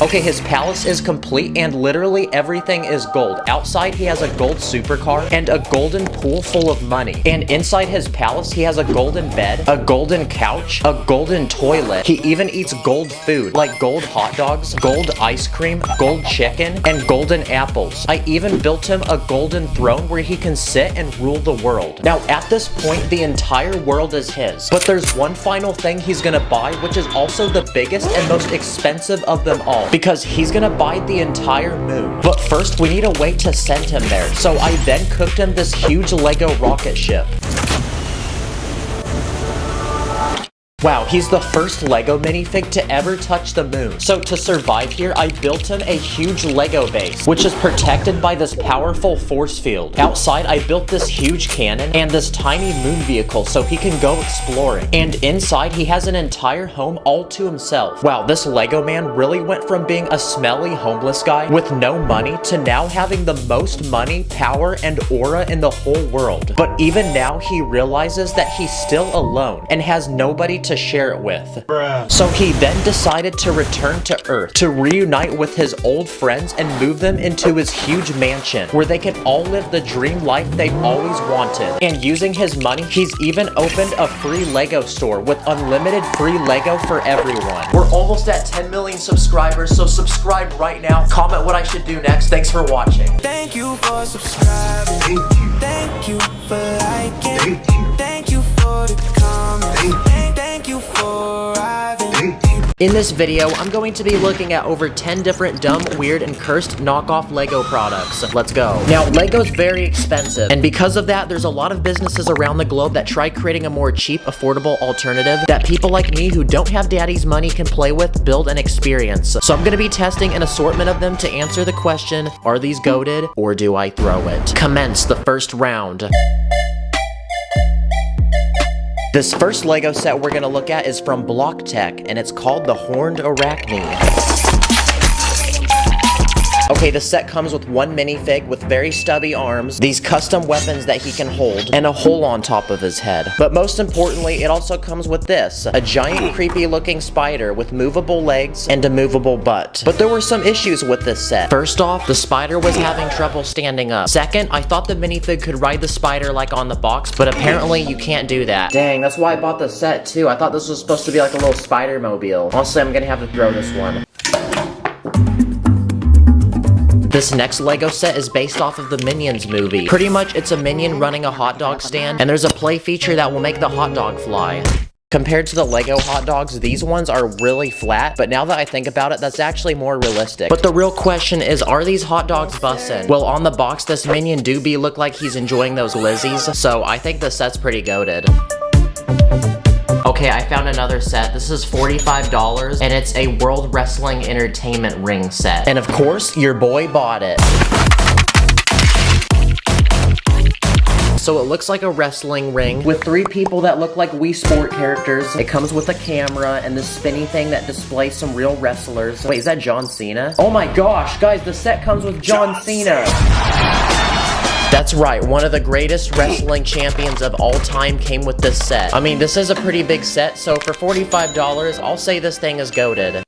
Okay, his palace is complete and literally everything is gold. Outside, he has a gold supercar and a golden pool full of money. And inside his palace, he has a golden bed, a golden couch, a golden toilet. He even eats gold food, like gold hot dogs, gold ice cream, gold chicken, and golden apples. I even built him a golden throne where he can sit and rule the world. Now, at this point, the entire world is his. But there's one final thing he's gonna buy, which is also the biggest and most expensive of them all, because he's gonna buy the entire moon. But first, we need a way to send him there, so I then cooked him this huge Lego rocket ship. Wow, he's the first Lego minifig to ever touch the moon. So to survive here, I built him a huge Lego base, which is protected by this powerful force field. Outside, I built this huge cannon and this tiny moon vehicle so he can go exploring. And inside, he has an entire home all to himself. Wow, this Lego man really went from being a smelly homeless guy with no money to now having the most money, power, and aura in the whole world. But even now, he realizes that he's still alone and has nobody to share it with. Bruh. So he then decided to return to Earth to reunite with his old friends and move them into his huge mansion where they can all live the dream life they've always wanted. And using his money, he's even opened a free Lego store with unlimited free Lego for everyone. We're almost at 10 million subscribers, so subscribe right now. Comment what I should do next. Thanks for watching. Thank you for subscribing. Thank you for liking. Thank you for the comment. Thank you for arriving. In this video, I'm going to be looking at over 10 different dumb, weird, and cursed knockoff Lego products. Let's go. Now, Lego's very expensive, and because of that, there's a lot of businesses around the globe that try creating a more cheap, affordable alternative that people like me who don't have daddy's money can play with, build, and experience. So I'm going to be testing an assortment of them to answer the question, are these goated, or do I throw it? Commence the first round. This first Lego set we're gonna look at is from Block Tech, and it's called the Horned Arachne. Okay, the set comes with one minifig with very stubby arms, these custom weapons that he can hold, and a hole on top of his head. But most importantly, it also comes with this, a giant creepy looking spider with movable legs and a movable butt. But there were some issues with this set. First off, the spider was having trouble standing up. Second, I thought the minifig could ride the spider like on the box, but apparently you can't do that. Dang, that's why I bought the set too. I thought this was supposed to be like a little spider mobile. Honestly, I'm gonna have to throw this one. This next Lego set is based off of the Minions movie. Pretty much, it's a minion running a hot dog stand, and there's a play feature that will make the hot dog fly. Compared to the Lego hot dogs, these ones are really flat, but now that I think about it, that's actually more realistic. But the real question is, are these hot dogs bussin'? Well, on the box, this minion doobie look like he's enjoying those Lizzies, so I think the set's pretty goated. Okay, I found another set. This is $45, and it's a World Wrestling Entertainment ring set. And of course, your boy bought it. So it looks like a wrestling ring with 3 people that look like Wii Sport characters. It comes with a camera and this spinny thing that displays some real wrestlers. Wait, is that John Cena? Oh my gosh, guys, the set comes with John Cena. That's right, one of the greatest wrestling champions of all time came with this set. I mean, this is a pretty big set, so for $45, I'll say this thing is goated.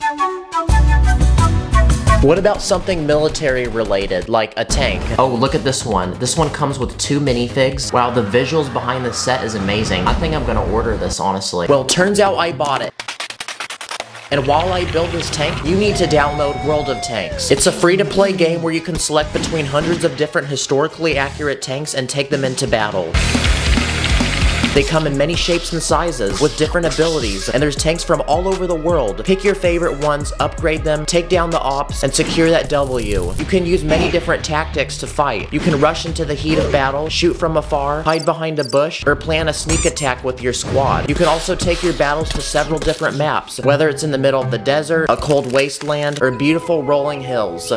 What about something military related, like a tank? Oh, look at this one. This one comes with 2 minifigs. Wow, the visuals behind this set is amazing. I think I'm gonna order this, honestly. Well, turns out I bought it. And while I build this tank, you need to download World of Tanks. It's a free-to-play game where you can select between hundreds of different historically accurate tanks and take them into battle. They come in many shapes and sizes, with different abilities, and there's tanks from all over the world. Pick your favorite ones, upgrade them, take down the ops, and secure that W. You can use many different tactics to fight. You can rush into the heat of battle, shoot from afar, hide behind a bush, or plan a sneak attack with your squad. You can also take your battles to several different maps, whether it's in the middle of the desert, a cold wasteland, or beautiful rolling hills.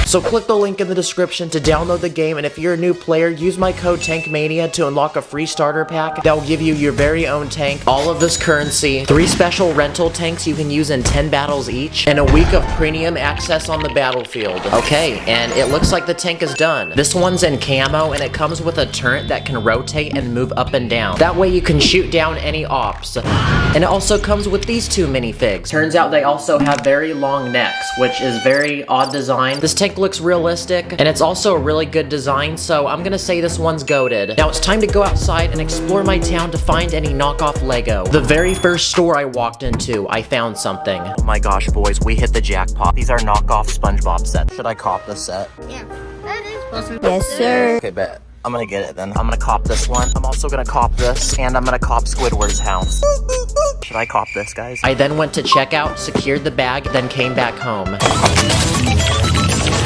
So click the link in the description to download the game, and if you're a new player, use my code TANKMANIA to unlock a free starter pack that will give you your very own tank, all of this currency, 3 special rental tanks you can use in 10 battles each, and a week of premium access on the battlefield. Okay, and it looks like the tank is done. This one's in camo, and it comes with a turret that can rotate and move up and down. That way you can shoot down any ops. And it also comes with these 2 minifigs. Turns out they also have very long necks, which is very odd design. This tank looks realistic, and it's also a really good design, so I'm gonna say this one's goated. Now it's time to go outside and explore my town to find any knockoff Lego. The very first store I walked into, I found something. Oh my gosh, boys, we hit the jackpot. These are knockoff SpongeBob sets. Should I cop this set? Yeah, that is possible. Yes, sir. Okay, bet. I'm gonna get it then. I'm gonna cop this one. I'm also gonna cop this, and I'm gonna cop Squidward's house. Should I cop this, guys? I then went to checkout, secured the bag, then came back home.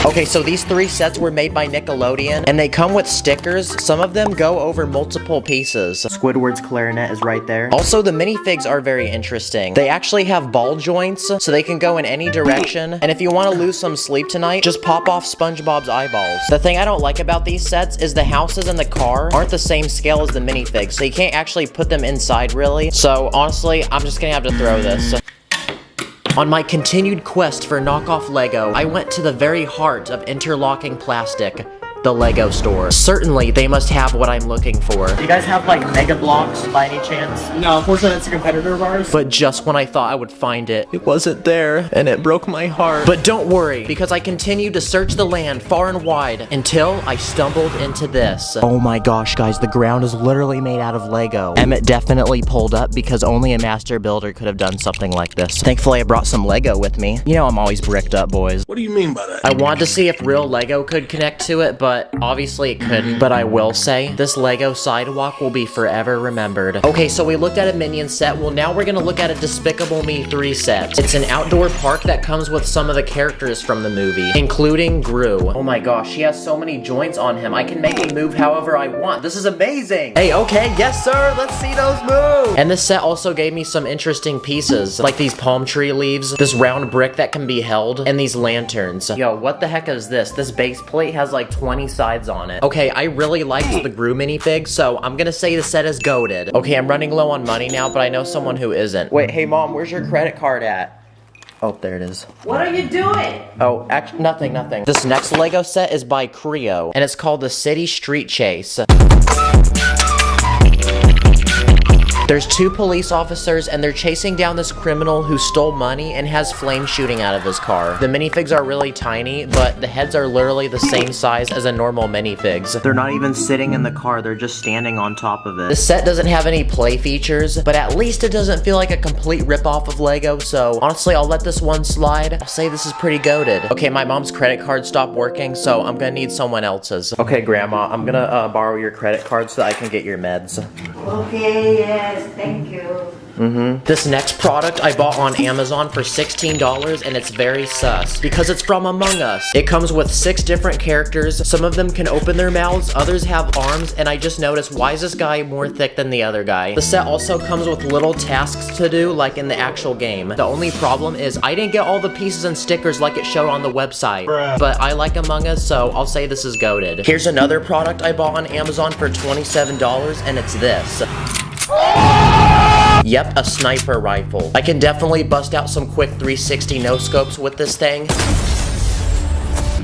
Okay, so these 3 sets were made by Nickelodeon, and they come with stickers. Some of them go over multiple pieces. Squidward's clarinet is right there. Also, the minifigs are very interesting. They actually have ball joints, so they can go in any direction. And if you want to lose some sleep tonight, just pop off SpongeBob's eyeballs. The thing I don't like about these sets is the houses in the car aren't the same scale as the minifigs, so you can't actually put them inside, really. So, honestly, I'm just gonna have to throw this. On my continued quest for knockoff Lego, I went to the very heart of interlocking plastic, the Lego store. Certainly, they must have what I'm looking for. Do you guys have, like, Mega Blocks by any chance? No, unfortunately, that's a competitor of ours. But just when I thought I would find it, it wasn't there, and it broke my heart. But don't worry, because I continued to search the land far and wide until I stumbled into this. Oh my gosh, guys, the ground is literally made out of Lego. Emmett definitely pulled up because only a master builder could have done something like this. Thankfully, I brought some Lego with me. You know I'm always bricked up, boys. What do you mean by that? I wanted to see if real Lego could connect to it, but obviously it couldn't. But I will say, this Lego sidewalk will be forever remembered. Okay, so we looked at a Minion set. Well, now we're gonna look at a Despicable Me 3 set. It's an outdoor park that comes with some of the characters from the movie, including Gru. Oh my gosh, he has so many joints on him. I can make him move however I want. This is amazing. Hey, okay, yes sir, let's see those move. And this set also gave me some interesting pieces, like these palm tree leaves, this round brick that can be held, and these lanterns. Yo, what the heck is this? This base plate has like 20 sides on it. Okay, I really liked the Gru minifig, so I'm gonna say the set is goated. Okay, I'm running low on money now, but I know someone who isn't. Wait, hey mom, where's your credit card at? Oh, there it is. What are you doing? Oh, actually, nothing. This next Lego set is by Creo, and it's called the City Street Chase. There's 2 police officers, and they're chasing down this criminal who stole money and has flames shooting out of his car. The minifigs are really tiny, but the heads are literally the same size as a normal minifigs. They're not even sitting in the car, they're just standing on top of it. The set doesn't have any play features, but at least it doesn't feel like a complete ripoff of Lego, so honestly, I'll let this one slide. I'll say this is pretty goated. Okay, my mom's credit card stopped working, so I'm gonna need someone else's. Okay, Grandma, I'm gonna borrow your credit card so that I can get your meds. Okay, yes, thank you. This next product I bought on Amazon for $16 and it's very sus because it's from Among Us. It comes with 6 different characters. Some of them can open their mouths, others have arms, and I just noticed, why is this guy more thick than the other guy? The set also comes with little tasks to do like in the actual game. The only problem is I didn't get all the pieces and stickers like it showed on the website. But I like Among Us, so I'll say this is goated. Here's another product I bought on Amazon for $27 and it's this. Yep, a sniper rifle. I can definitely bust out some quick 360 no-scopes with this thing.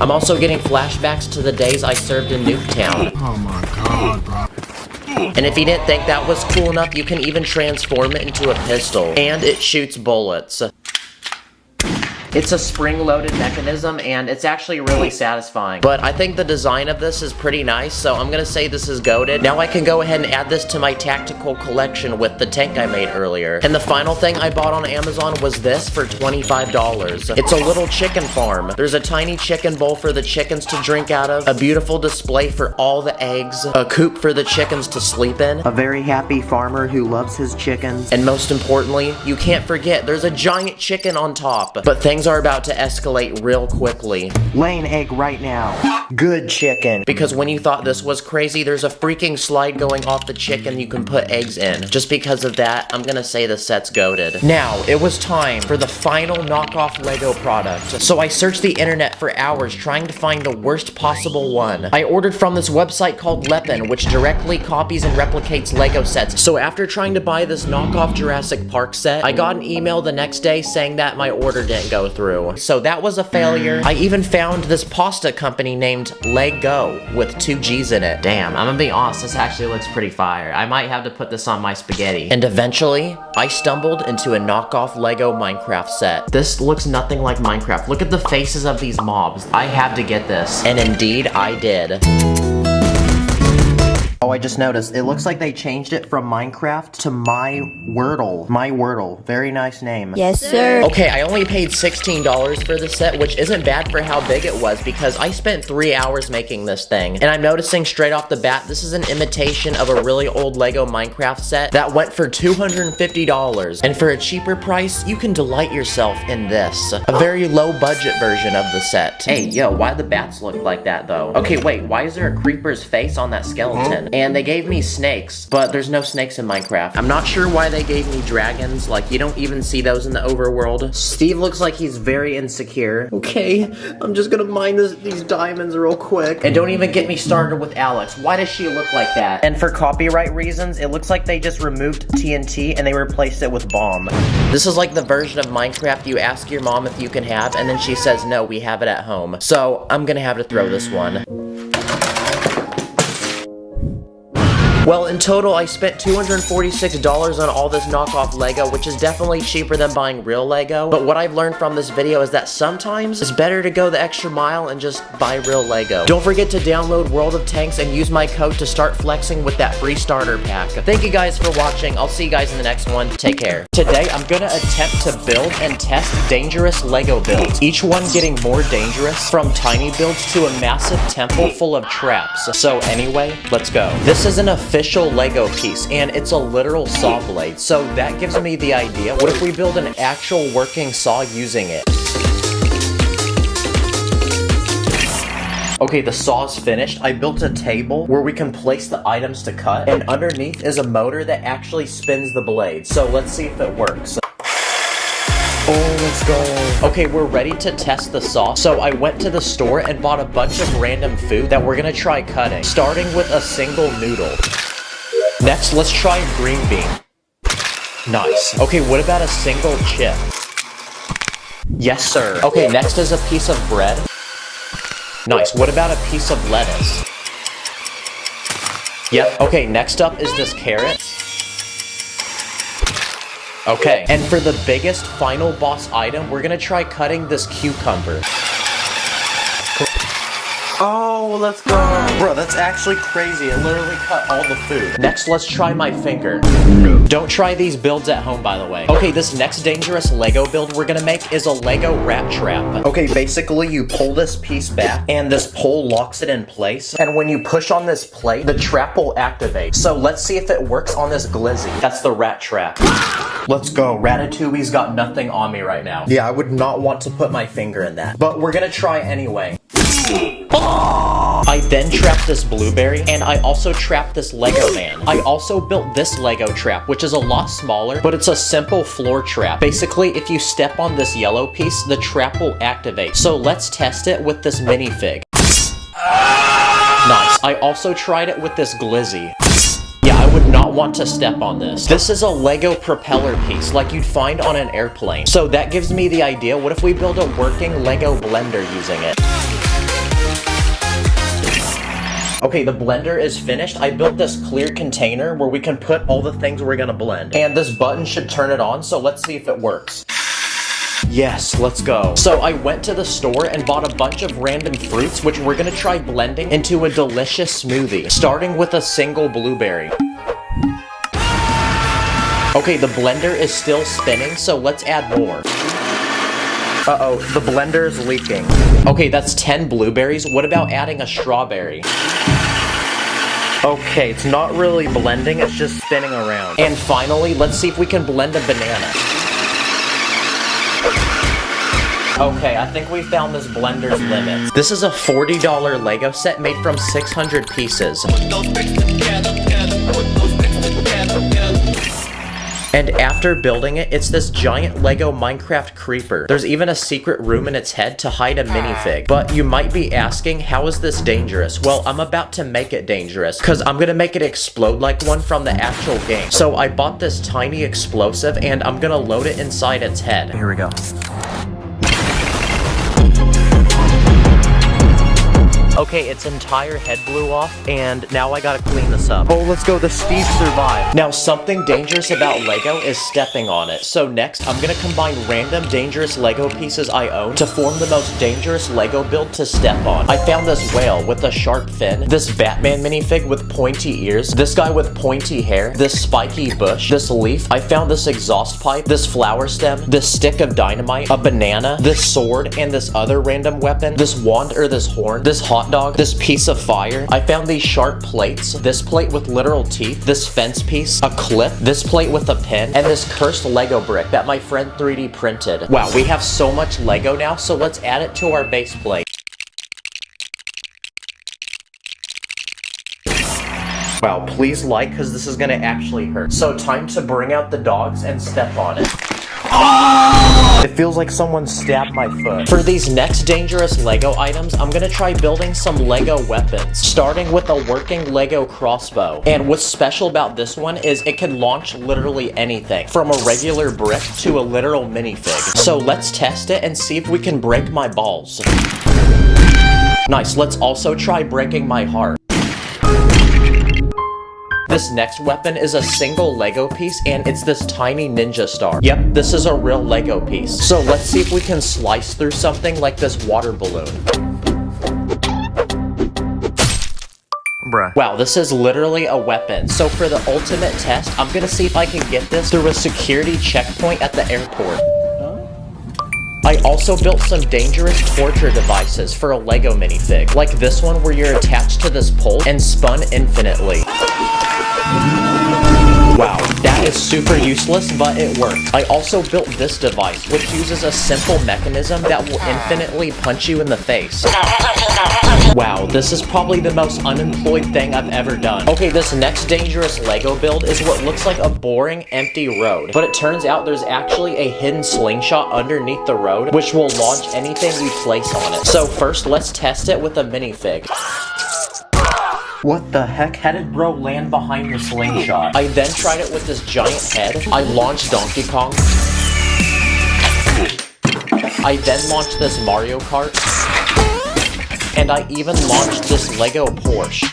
I'm also getting flashbacks to the days I served in Nuketown. Oh my god, bro. And if you didn't think that was cool enough, you can even transform it into a pistol. And it shoots bullets. It's a spring-loaded mechanism, and it's actually really satisfying. But I think the design of this is pretty nice, so I'm gonna say this is goated. Now I can go ahead and add this to my tactical collection with the tank I made earlier. And the final thing I bought on Amazon was this for $25. It's a little chicken farm. There's a tiny chicken bowl for the chickens to drink out of, a beautiful display for all the eggs, a coop for the chickens to sleep in, a very happy farmer who loves his chickens, and most importantly, you can't forget there's a giant chicken on top. But things are about to escalate real quickly. Lay an egg right now. Good chicken. Because when you thought this was crazy, there's a freaking slide going off the chicken you can put eggs in. Just because of that, I'm gonna say the set's goated. Now, it was time for the final knockoff Lego product. So I searched the internet for hours trying to find the worst possible one. I ordered from this website called Lepin, which directly copies and replicates Lego sets. So after trying to buy this knockoff Jurassic Park set, I got an email the next day saying that my order didn't go through. So that was a failure. I even found this pasta company named Lego with 2 G's in it. Damn, I'm gonna be honest, this actually looks pretty fire. I might have to put this on my spaghetti. And eventually, I stumbled into a knockoff Lego Minecraft set. This looks nothing like Minecraft. Look at the faces of these mobs. I had to get this. And indeed, I did. Oh, I just noticed. It looks like they changed it from Minecraft to My Wordle. My Wordle. Very nice name. Yes, sir. Okay, I only paid $16 for the set, which isn't bad for how big it was because I spent 3 hours making this thing. And I'm noticing straight off the bat, this is an imitation of a really old Lego Minecraft set that went for $250. And for a cheaper price, you can delight yourself in this. A very low budget version of the set. Hey, yo, why the bats look like that though? Okay, wait, why is there a creeper's face on that skeleton? And they gave me snakes, but there's no snakes in Minecraft. I'm not sure why they gave me dragons, like you don't even see those in the overworld. Steve looks like he's very insecure. Okay, I'm just gonna mine these diamonds real quick. And don't even get me started with Alex. Why does she look like that? And for copyright reasons, it looks like they just removed TNT and they replaced it with bomb. This is like the version of Minecraft you ask your mom if you can have, and then she says, no, we have it at home. So I'm gonna have to throw this one. Well, in total, I spent $246 on all this knockoff Lego, which is definitely cheaper than buying real Lego. But what I've learned from this video is that sometimes it's better to go the extra mile and just buy real Lego. Don't forget to download World of Tanks and use my code to start flexing with that free starter pack. Thank you guys for watching. I'll see you guys in the next one. Take care. Today, I'm gonna attempt to build and test dangerous Lego builds, each one getting more dangerous, from tiny builds to a massive temple full of traps. So anyway, let's go. This is an official Lego piece, and it's a literal saw blade, so that gives me the idea. What if we build an actual working saw using it? Okay, the saw's finished. I built a table where we can place the items to cut, and underneath is a motor that actually spins the blade. So let's see if it works. Oh, let's go. Okay, we're ready to test the saw. So I went to the store and bought a bunch of random food that we're gonna try cutting, starting with a single noodle. Next, let's try a green bean. Nice. Okay, what about a single chip? Yes, sir. Okay, next is a piece of bread. Nice. What about a piece of lettuce? Yep. Okay, next up is this carrot. Okay, and for the biggest final boss item, we're gonna try cutting this cucumber. Oh, let's go. Bro, that's actually crazy. It literally cut all the food. Next, let's try my finger. No. Don't try these builds at home, by the way. Okay, this next dangerous Lego build we're gonna make is a Lego rat trap. Okay, basically you pull this piece back and this pole locks it in place. And when you push on this plate, the trap will activate. So let's see if it works on this glizzy. That's the rat trap. Let's go. Ratatouille's got nothing on me right now. Yeah, I would not want to put my finger in that. But we're gonna try anyway. I then trapped this blueberry, and I also trapped this Lego man. I also built this Lego trap, which is a lot smaller, but it's a simple floor trap. Basically, if you step on this yellow piece, the trap will activate. So let's test it with this minifig. Nice. I also tried it with this glizzy. Yeah, I would not want to step on this. This is a Lego propeller piece, like you'd find on an airplane. So that gives me the idea, what if we build a working Lego blender using it? Okay, the blender is finished. I built this clear container where we can put all the things we're gonna blend. And this button should turn it on, so let's see if it works. Yes, let's go. So I went to the store and bought a bunch of random fruits, which we're gonna try blending into a delicious smoothie, starting with a single blueberry. Okay, the blender is still spinning, so let's add more. Uh-oh, the blender is leaking. Okay, that's 10 blueberries. What about adding a strawberry? Okay, it's not really blending, it's just spinning around. And finally, let's see if we can blend a banana. Okay, I think we found this blender's limits. This is a $40 Lego set made from 600 pieces. And after building it, it's this giant Lego Minecraft creeper. There's even a secret room in its head to hide a minifig. But you might be asking, how is this dangerous? Well, I'm about to make it dangerous, because I'm gonna make it explode like one from the actual game. So I bought this tiny explosive, and I'm gonna load it inside its head. Here we go. Okay, its entire head blew off, and now I gotta clean this up. Oh, let's go, the Steve survived. Now, something dangerous about Lego is stepping on it. So next, I'm gonna combine random dangerous Lego pieces I own to form the most dangerous Lego build to step on. I found this whale with a sharp fin, this Batman minifig with pointy ears, this guy with pointy hair, this spiky bush, this leaf. I found this exhaust pipe, this flower stem, this stick of dynamite, a banana, this sword, and this other random weapon, this wand or this horn, this hot dog, this piece of fire. I found these sharp plates, this plate with literal teeth, this fence piece, a clip, this plate with a pin, and this cursed Lego brick that my friend 3D printed. Wow, we have so much Lego now, so let's add it to our base plate. Wow, please like, because this is gonna actually hurt. So time to bring out the dogs and step on it. It feels like someone stabbed my foot. For these next dangerous Lego items, I'm gonna try building some Lego weapons, starting with a working Lego crossbow. And what's special about this one is it can launch literally anything, from a regular brick to a literal minifig. So let's test it and see if we can break my balls. Nice, let's also try breaking my heart. This next weapon is a single Lego piece, and it's this tiny ninja star. Yep, this is a real Lego piece. So let's see if we can slice through something like this water balloon. Bruh. Wow, this is literally a weapon. So for the ultimate test, I'm gonna see if I can get this through a security checkpoint at the airport. I also built some dangerous torture devices for a Lego minifig, like this one where you're attached to this pole and spun infinitely. Wow, that is super useless, but it worked. I also built this device, which uses a simple mechanism that will infinitely punch you in the face. Wow, this is probably the most unemployed thing I've ever done. Okay, this next dangerous Lego build is what looks like a boring, empty road. But it turns out there's actually a hidden slingshot underneath the road, which will launch anything we place on it. So first, let's test it with a minifig. What the heck? How did bro land behind the slingshot? I then tried it with this giant head. I launched Donkey Kong. I then launched this Mario Kart. And I even launched this Lego Porsche.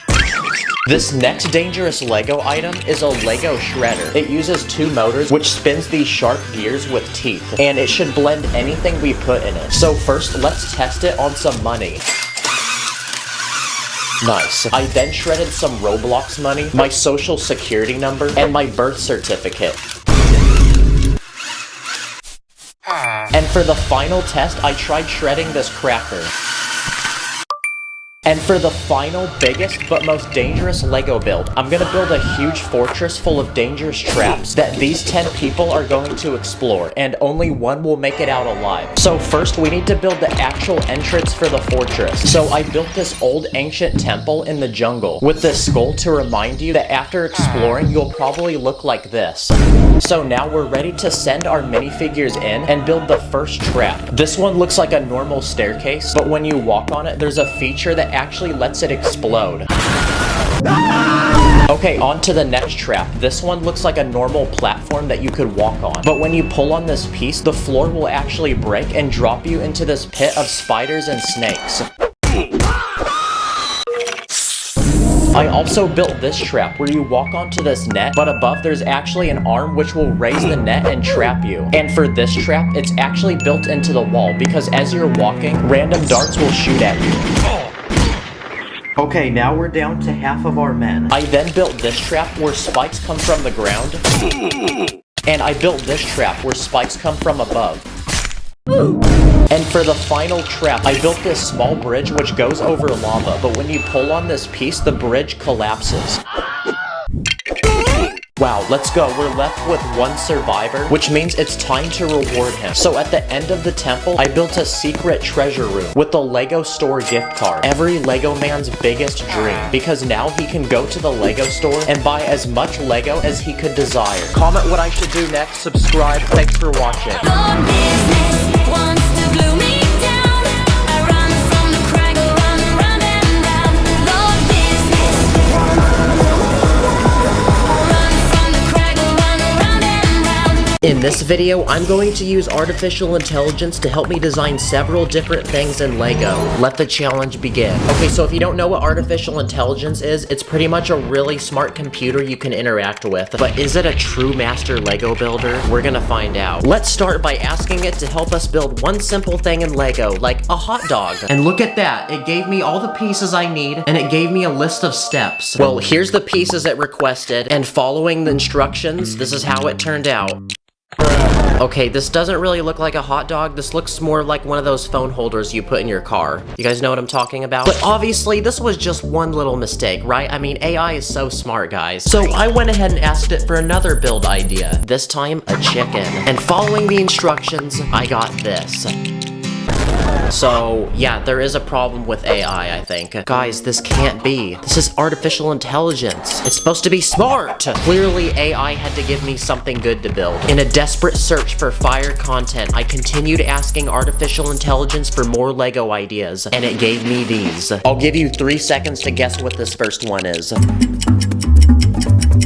This next dangerous Lego item is a Lego shredder. It uses two motors, which spins these sharp gears with teeth. And it should blend anything we put in it. So first, let's test it on some money. Nice. I then shredded some Roblox money, my social security number, and my birth certificate. And for the final test, I tried shredding this cracker. And for the final, biggest, but most dangerous Lego build, I'm gonna build a huge fortress full of dangerous traps that these 10 people are going to explore, and only one will make it out alive. So first, we need to build the actual entrance for the fortress. So I built this old ancient temple in the jungle with this skull to remind you that after exploring, you'll probably look like this. So now we're ready to send our minifigures in and build the first trap. This one looks like a normal staircase, but when you walk on it, there's a feature that actually lets it explode. Okay, on to the next trap. This one looks like a normal platform that you could walk on. But when you pull on this piece, the floor will actually break and drop you into this pit of spiders and snakes. I also built this trap where you walk onto this net, but above there's actually an arm which will raise the net and trap you. And for this trap, it's actually built into the wall because as you're walking, random darts will shoot at you. Okay, now we're down to half of our men. I then built this trap where spikes come from the ground. And I built this trap where spikes come from above. And for the final trap, I built this small bridge which goes over lava, but when you pull on this piece, the bridge collapses. Wow, let's go. We're left with one survivor, which means it's time to reward him. So at the end of the temple, I built a secret treasure room with the Lego store gift card. Every Lego man's biggest dream, because now he can go to the Lego store and buy as much Lego as he could desire. Comment what I should do next, subscribe, thanks for watching. In this video, I'm going to use artificial intelligence to help me design several different things in Lego. Let the challenge begin. Okay, so if you don't know what artificial intelligence is, it's pretty much a really smart computer you can interact with. But is it a true master Lego builder? We're gonna find out. Let's start by asking it to help us build one simple thing in Lego, like a hot dog. And look at that, it gave me all the pieces I need, and it gave me a list of steps. Well, here's the pieces it requested, and following the instructions, this is how it turned out. Okay, this doesn't really look like a hot dog. This looks more like one of those phone holders you put in your car. You guys know what I'm talking about? But obviously, this was just one little mistake, right? I mean, AI is so smart, guys. So I went ahead and asked it for another build idea. This time, a chicken. And following the instructions, I got this. So, yeah, there is a problem with AI, I think. Guys, this can't be. This is artificial intelligence. It's supposed to be smart! Clearly, AI had to give me something good to build. In a desperate search for fire content, I continued asking artificial intelligence for more Lego ideas, and it gave me these. I'll give you 3 seconds to guess what this first one is.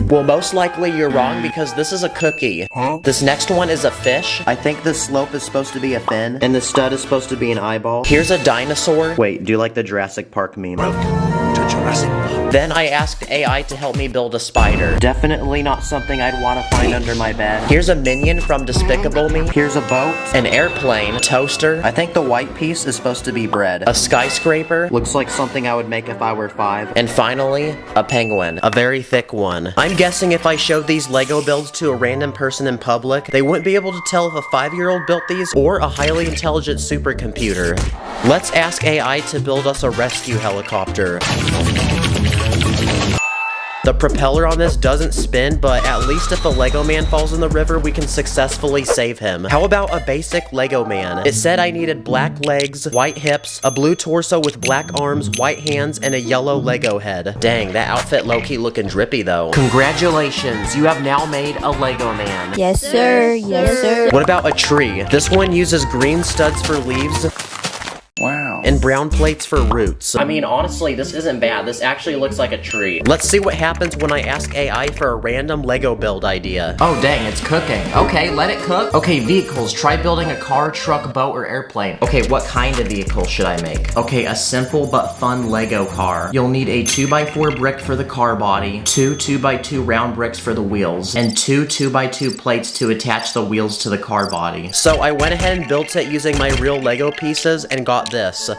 Well, most likely you're wrong because this is a cookie. This next one is a fish. I think the slope is supposed to be a fin, and the stud is supposed to be an eyeball. Here's a dinosaur. Wait, do you like the Jurassic Park meme? Welcome to Jurassic Park. Then I asked AI to help me build a spider. Definitely not something I'd want to find under my bed. Here's a minion from Despicable Me. Here's a boat, an airplane, a toaster. I think the white piece is supposed to be bread. A skyscraper. Looks like something I would make if I were 5. And finally, a penguin. A very thick one. I'm guessing if I showed these Lego builds to a random person in public, they wouldn't be able to tell if a 5-year-old built these or a highly intelligent supercomputer. Let's ask AI to build us a rescue helicopter. The propeller on this doesn't spin, but at least if a Lego man falls in the river, we can successfully save him. How about a basic Lego man? It said I needed black legs, white hips, a blue torso with black arms, white hands, and a yellow Lego head. Dang, that outfit low-key looking drippy though. Congratulations, you have now made a Lego man. Yes, sir. Yes, sir. What about a tree? This one uses green studs for leaves. Wow. And brown plates for roots. I mean, honestly, this isn't bad. This actually looks like a tree. Let's see what happens when I ask AI for a random Lego build idea. Oh, dang, it's cooking. Okay, let it cook. Okay, vehicles. Try building a car, truck, boat, or airplane. Okay, what kind of vehicle should I make? Okay, a simple but fun Lego car. You'll need a 2x4 brick for the car body, 2 2x2 round bricks for the wheels, and 2 2x2 plates to attach the wheels to the car body. So I went ahead and built it using my real Lego pieces and got this.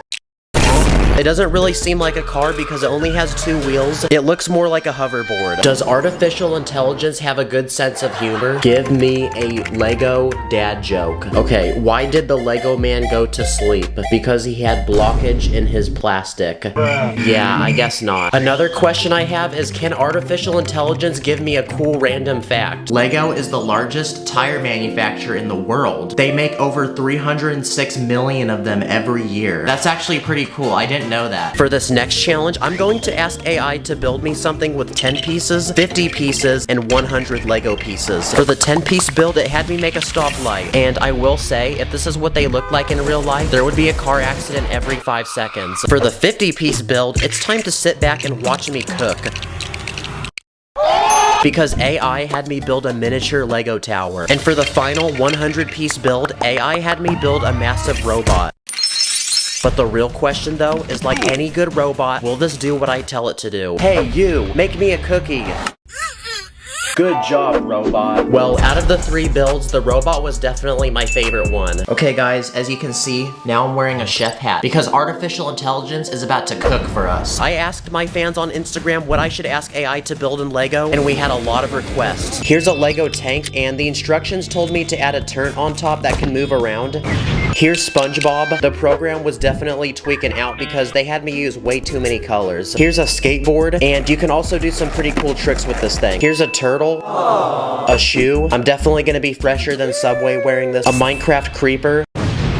It doesn't really seem like a car because it only has 2 wheels. It looks more like a hoverboard. Does artificial intelligence have a good sense of humor? Give me a Lego dad joke. Okay, why did the Lego man go to sleep? Because he had blockage in his plastic. Yeah, I guess not. Another question I have is, can artificial intelligence give me a cool random fact? Lego is the largest tire manufacturer in the world. They make over 306 million of them every year. That's actually pretty cool. I didn't know that. For this next challenge, I'm going to ask AI to build me something with 10 pieces, 50 pieces, and 100 Lego pieces. For the 10-piece build, it had me make a stoplight. And I will say, if this is what they look like in real life, there would be a car accident every 5 seconds. For the 50-piece build, it's time to sit back and watch me cook. Because AI had me build a miniature Lego tower. And for the final 100-piece build, AI had me build a massive robot. But the real question though is, like any good robot, will this do what I tell it to do? Hey you, make me a cookie. Good job, robot. Well, out of the 3 builds, the robot was definitely my favorite one. Okay guys, as you can see, now I'm wearing a chef hat because artificial intelligence is about to cook for us. I asked my fans on Instagram what I should ask AI to build in Lego, and we had a lot of requests. Here's a Lego tank, and the instructions told me to add a turret on top that can move around. Here's SpongeBob. The program was definitely tweaking out because they had me use way too many colors. Here's a skateboard, and you can also do some pretty cool tricks with this thing. Here's a turtle. A shoe. I'm definitely gonna be fresher than Subway wearing this. A Minecraft creeper.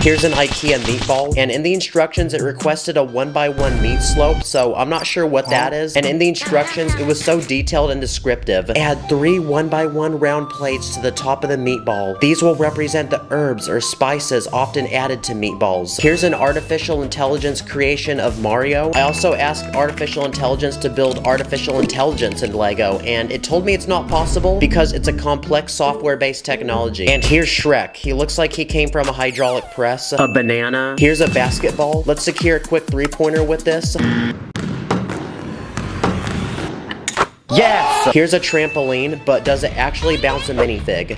Here's an IKEA meatball, and in the instructions it requested a 1x1 meat slope, so I'm not sure what that is. And in the instructions, it was so detailed and descriptive. Add 3 1x1 round plates to the top of the meatball. These will represent the herbs or spices often added to meatballs. Here's an artificial intelligence creation of Mario. I also asked artificial intelligence to build artificial intelligence in Lego, and it told me it's not possible because it's a complex software-based technology. And here's Shrek. He looks like he came from a hydraulic press. A banana. Here's a basketball. Let's secure a quick 3-pointer with this. Yes! Here's a trampoline, but does it actually bounce a minifig?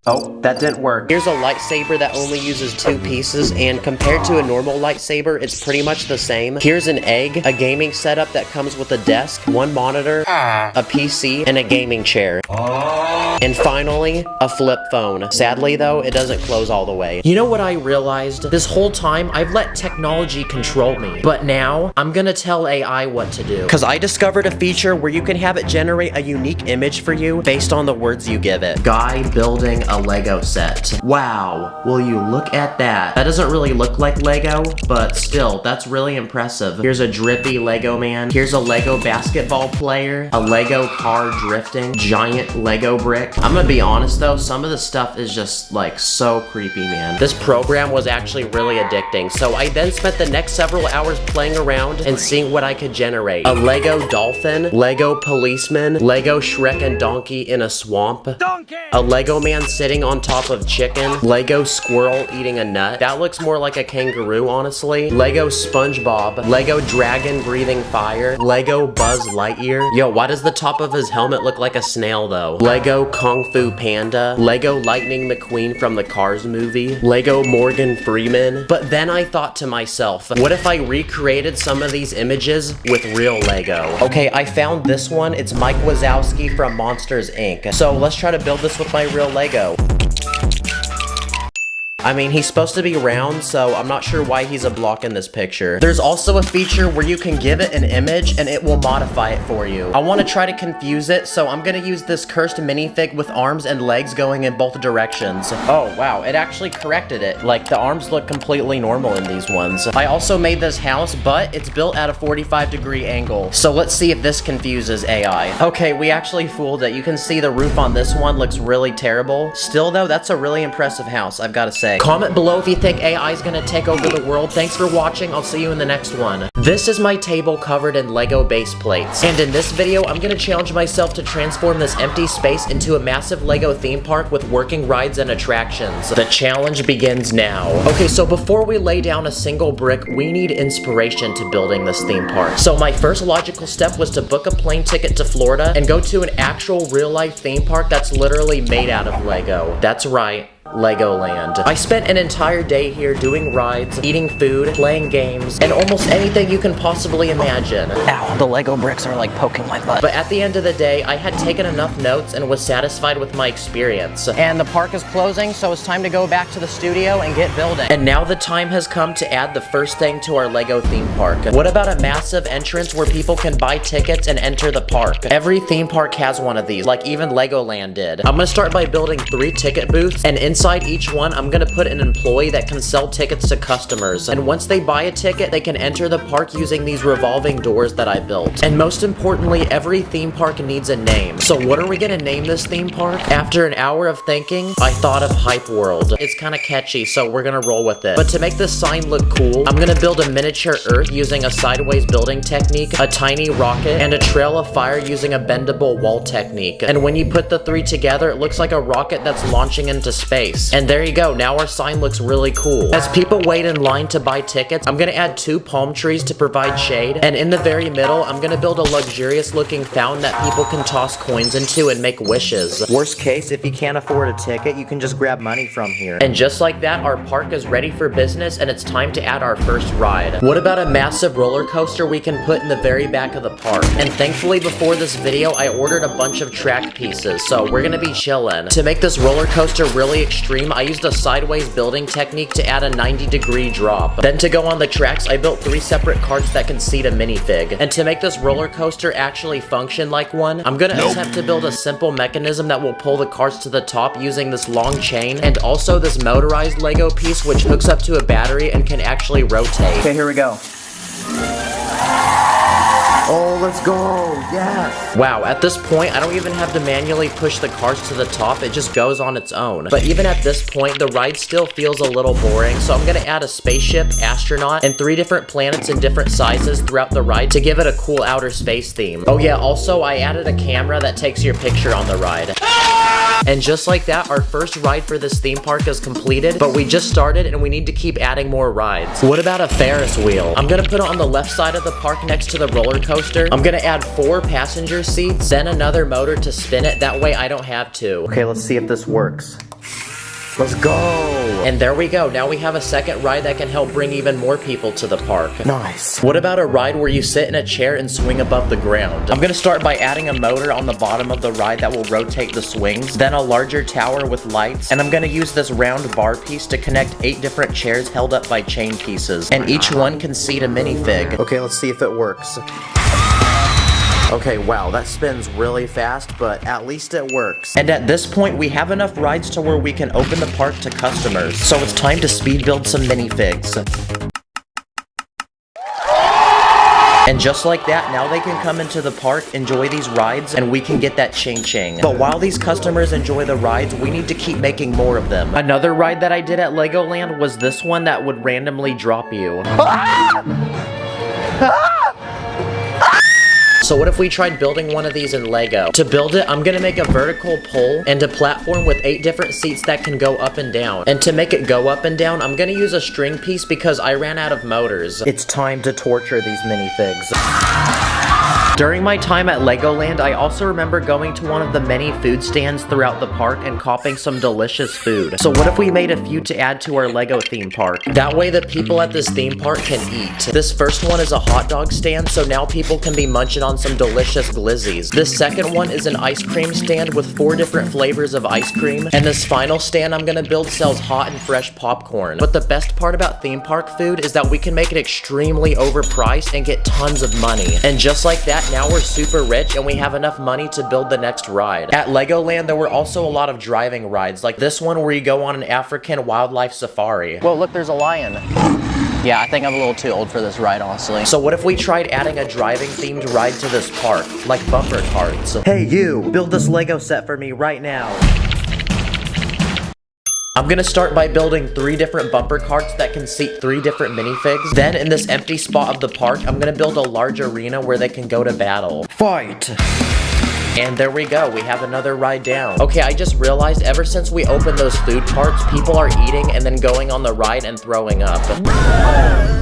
Oh, that didn't work. Here's a lightsaber that only uses 2 pieces, and compared to a normal lightsaber, it's pretty much the same. Here's an egg, a gaming setup that comes with a desk, 1 monitor, a PC, and a gaming chair. And finally, a flip phone. Sadly though, it doesn't close all the way. You know what I realized? This whole time, I've let technology control me. But now, I'm gonna tell AI what to do. Cause I discovered a feature where you can have it generate a unique image for you based on the words you give it. Guy building a Lego set. Wow, will you look at that? That doesn't really look like Lego, but still, that's really impressive. Here's a drippy Lego man. Here's a Lego basketball player. A Lego car drifting. Giant Lego brick. I'm gonna be honest though, some of the stuff is just like so creepy, man. This program was actually really addicting, so I then spent the next several hours playing around and seeing what I could generate. A Lego dolphin, Lego policeman, Lego Shrek and Donkey in a swamp, a Lego man sitting on top of chicken, Lego squirrel eating a nut. That looks more like a kangaroo, honestly. Lego SpongeBob, Lego dragon breathing fire, Lego Buzz Lightyear. Yo, why does the top of his helmet look like a snail though? Lego Kung Fu Panda, Lego Lightning McQueen from the Cars movie, Lego Morgan Freeman. But then I thought to myself, what if I recreated some of these images with real Lego? Okay, I found this one. It's Mike Wazowski from Monsters, Inc. So let's try to build this with my real Lego. I mean, he's supposed to be round, so I'm not sure why he's a block in this picture. There's also a feature where you can give it an image and it will modify it for you. I want to try to confuse it, so I'm gonna use this cursed minifig with arms and legs going in both directions. Oh, wow, it actually corrected it. Like, the arms look completely normal in these ones. I also made this house, but it's built at a 45-degree angle. So let's see if this confuses AI. Okay, we actually fooled it. You can see the roof on this one looks really terrible. Still though, that's a really impressive house, I've gotta say. Comment below if you think AI is gonna take over the world. Thanks for watching. I'll see you in the next one. This is my table covered in Lego base plates. And in this video, I'm gonna challenge myself to transform this empty space into a massive Lego theme park with working rides and attractions. The challenge begins now. Okay, so before we lay down a single brick, we need inspiration to building this theme park. So my first logical step was to book a plane ticket to Florida and go to an actual real-life theme park that's literally made out of Lego. That's right. Legoland. I spent an entire day here doing rides, eating food, playing games, and almost anything you can possibly imagine. Ow, the Lego bricks are like poking my butt. But at the end of the day, I had taken enough notes and was satisfied with my experience. And the park is closing, so it's time to go back to the studio and get building. And now the time has come to add the first thing to our Lego theme park. What about a massive entrance where people can buy tickets and enter the park? Every theme park has one of these, like even Legoland did. I'm gonna start by building 3 ticket booths, and inside each one, I'm gonna put an employee that can sell tickets to customers. And once they buy a ticket, they can enter the park using these revolving doors that I built. And most importantly, every theme park needs a name. So what are we gonna name this theme park? After an hour of thinking, I thought of Hype World. It's kind of catchy, so we're gonna roll with it. But to make this sign look cool, I'm gonna build a miniature Earth using a sideways building technique, a tiny rocket, and a trail of fire using a bendable wall technique. And when you put the 3 together, it looks like a rocket that's launching into space. And there you go, now our sign looks really cool. As people wait in line to buy tickets, I'm gonna add 2 palm trees to provide shade, and in the very middle, I'm gonna build a luxurious looking fountain that people can toss coins into and make wishes. Worst case, if you can't afford a ticket, you can just grab money from here. And just like that, our park is ready for business, and it's time to add our first ride. What about a massive roller coaster we can put in the very back of the park? And thankfully, before this video, I ordered a bunch of track pieces, so we're gonna be chillin'. To make this roller coaster really extreme, I used a sideways building technique to add a 90-degree drop. Then to go on the tracks, I built 3 separate carts that can seat a minifig. And to make this roller coaster actually function like one, I'm gonna attempt to build a simple mechanism that will pull the carts to the top using this long chain, and also this motorized Lego piece which hooks up to a battery and can actually rotate. Okay, here we go. Oh, let's go, yes! Wow, at this point, I don't even have to manually push the carts to the top, it just goes on its own. But even at this point, the ride still feels a little boring, so I'm gonna add a spaceship, astronaut, and 3 different planets in different sizes throughout the ride to give it a cool outer space theme. Oh yeah, also, I added a camera that takes your picture on the ride. And just like that, our first ride for this theme park is completed, but we just started and we need to keep adding more rides. What about a Ferris wheel? I'm gonna put it on the left side of the park next to the roller coaster. I'm gonna add 4 passenger seats, then another motor to spin it, that way I don't have to. Okay, let's see if this works. Let's go! And there we go, now we have a second ride that can help bring even more people to the park. Nice. What about a ride where you sit in a chair and swing above the ground? I'm gonna start by adding a motor on the bottom of the ride that will rotate the swings, then a larger tower with lights, and I'm gonna use this round bar piece to connect 8 different chairs held up by chain pieces, and each one can seat a minifig. Okay, let's see if it works. Okay, wow, that spins really fast, but at least it works. And at this point, we have enough rides to where we can open the park to customers. So it's time to speed build some minifigs. And just like that, now they can come into the park, enjoy these rides, and we can get that ching-ching. But while these customers enjoy the rides, we need to keep making more of them. Another ride that I did at Legoland was this one that would randomly drop you. So what if we tried building one of these in Lego? To build it, I'm gonna make a vertical pole and a platform with 8 different seats that can go up and down. And to make it go up and down, I'm gonna use a string piece because I ran out of motors. It's time to torture these minifigs. During my time at Legoland, I also remember going to one of the many food stands throughout the park and copping some delicious food. So what if we made a few to add to our Lego theme park? That way the people at this theme park can eat. This first one is a hot dog stand, so now people can be munching on some delicious glizzies. This second one is an ice cream stand with 4 different flavors of ice cream. And this final stand I'm gonna build sells hot and fresh popcorn. But the best part about theme park food is that we can make it extremely overpriced and get tons of money. And just like that, now we're super rich and we have enough money to build the next ride. At Legoland, there were also a lot of driving rides, like this one where you go on an African wildlife safari. Whoa, look, there's a lion. Yeah, I think I'm a little too old for this ride, honestly. So what if we tried adding a driving themed ride to this park, like bumper carts? Hey you, build this Lego set for me right now. I'm gonna start by building 3 different bumper carts that can seat 3 different minifigs. Then in this empty spot of the park, I'm gonna build a large arena where they can go to battle. Fight! And there we go, we have another ride down. Okay, I just realized ever since we opened those food carts, people are eating and then going on the ride and throwing up.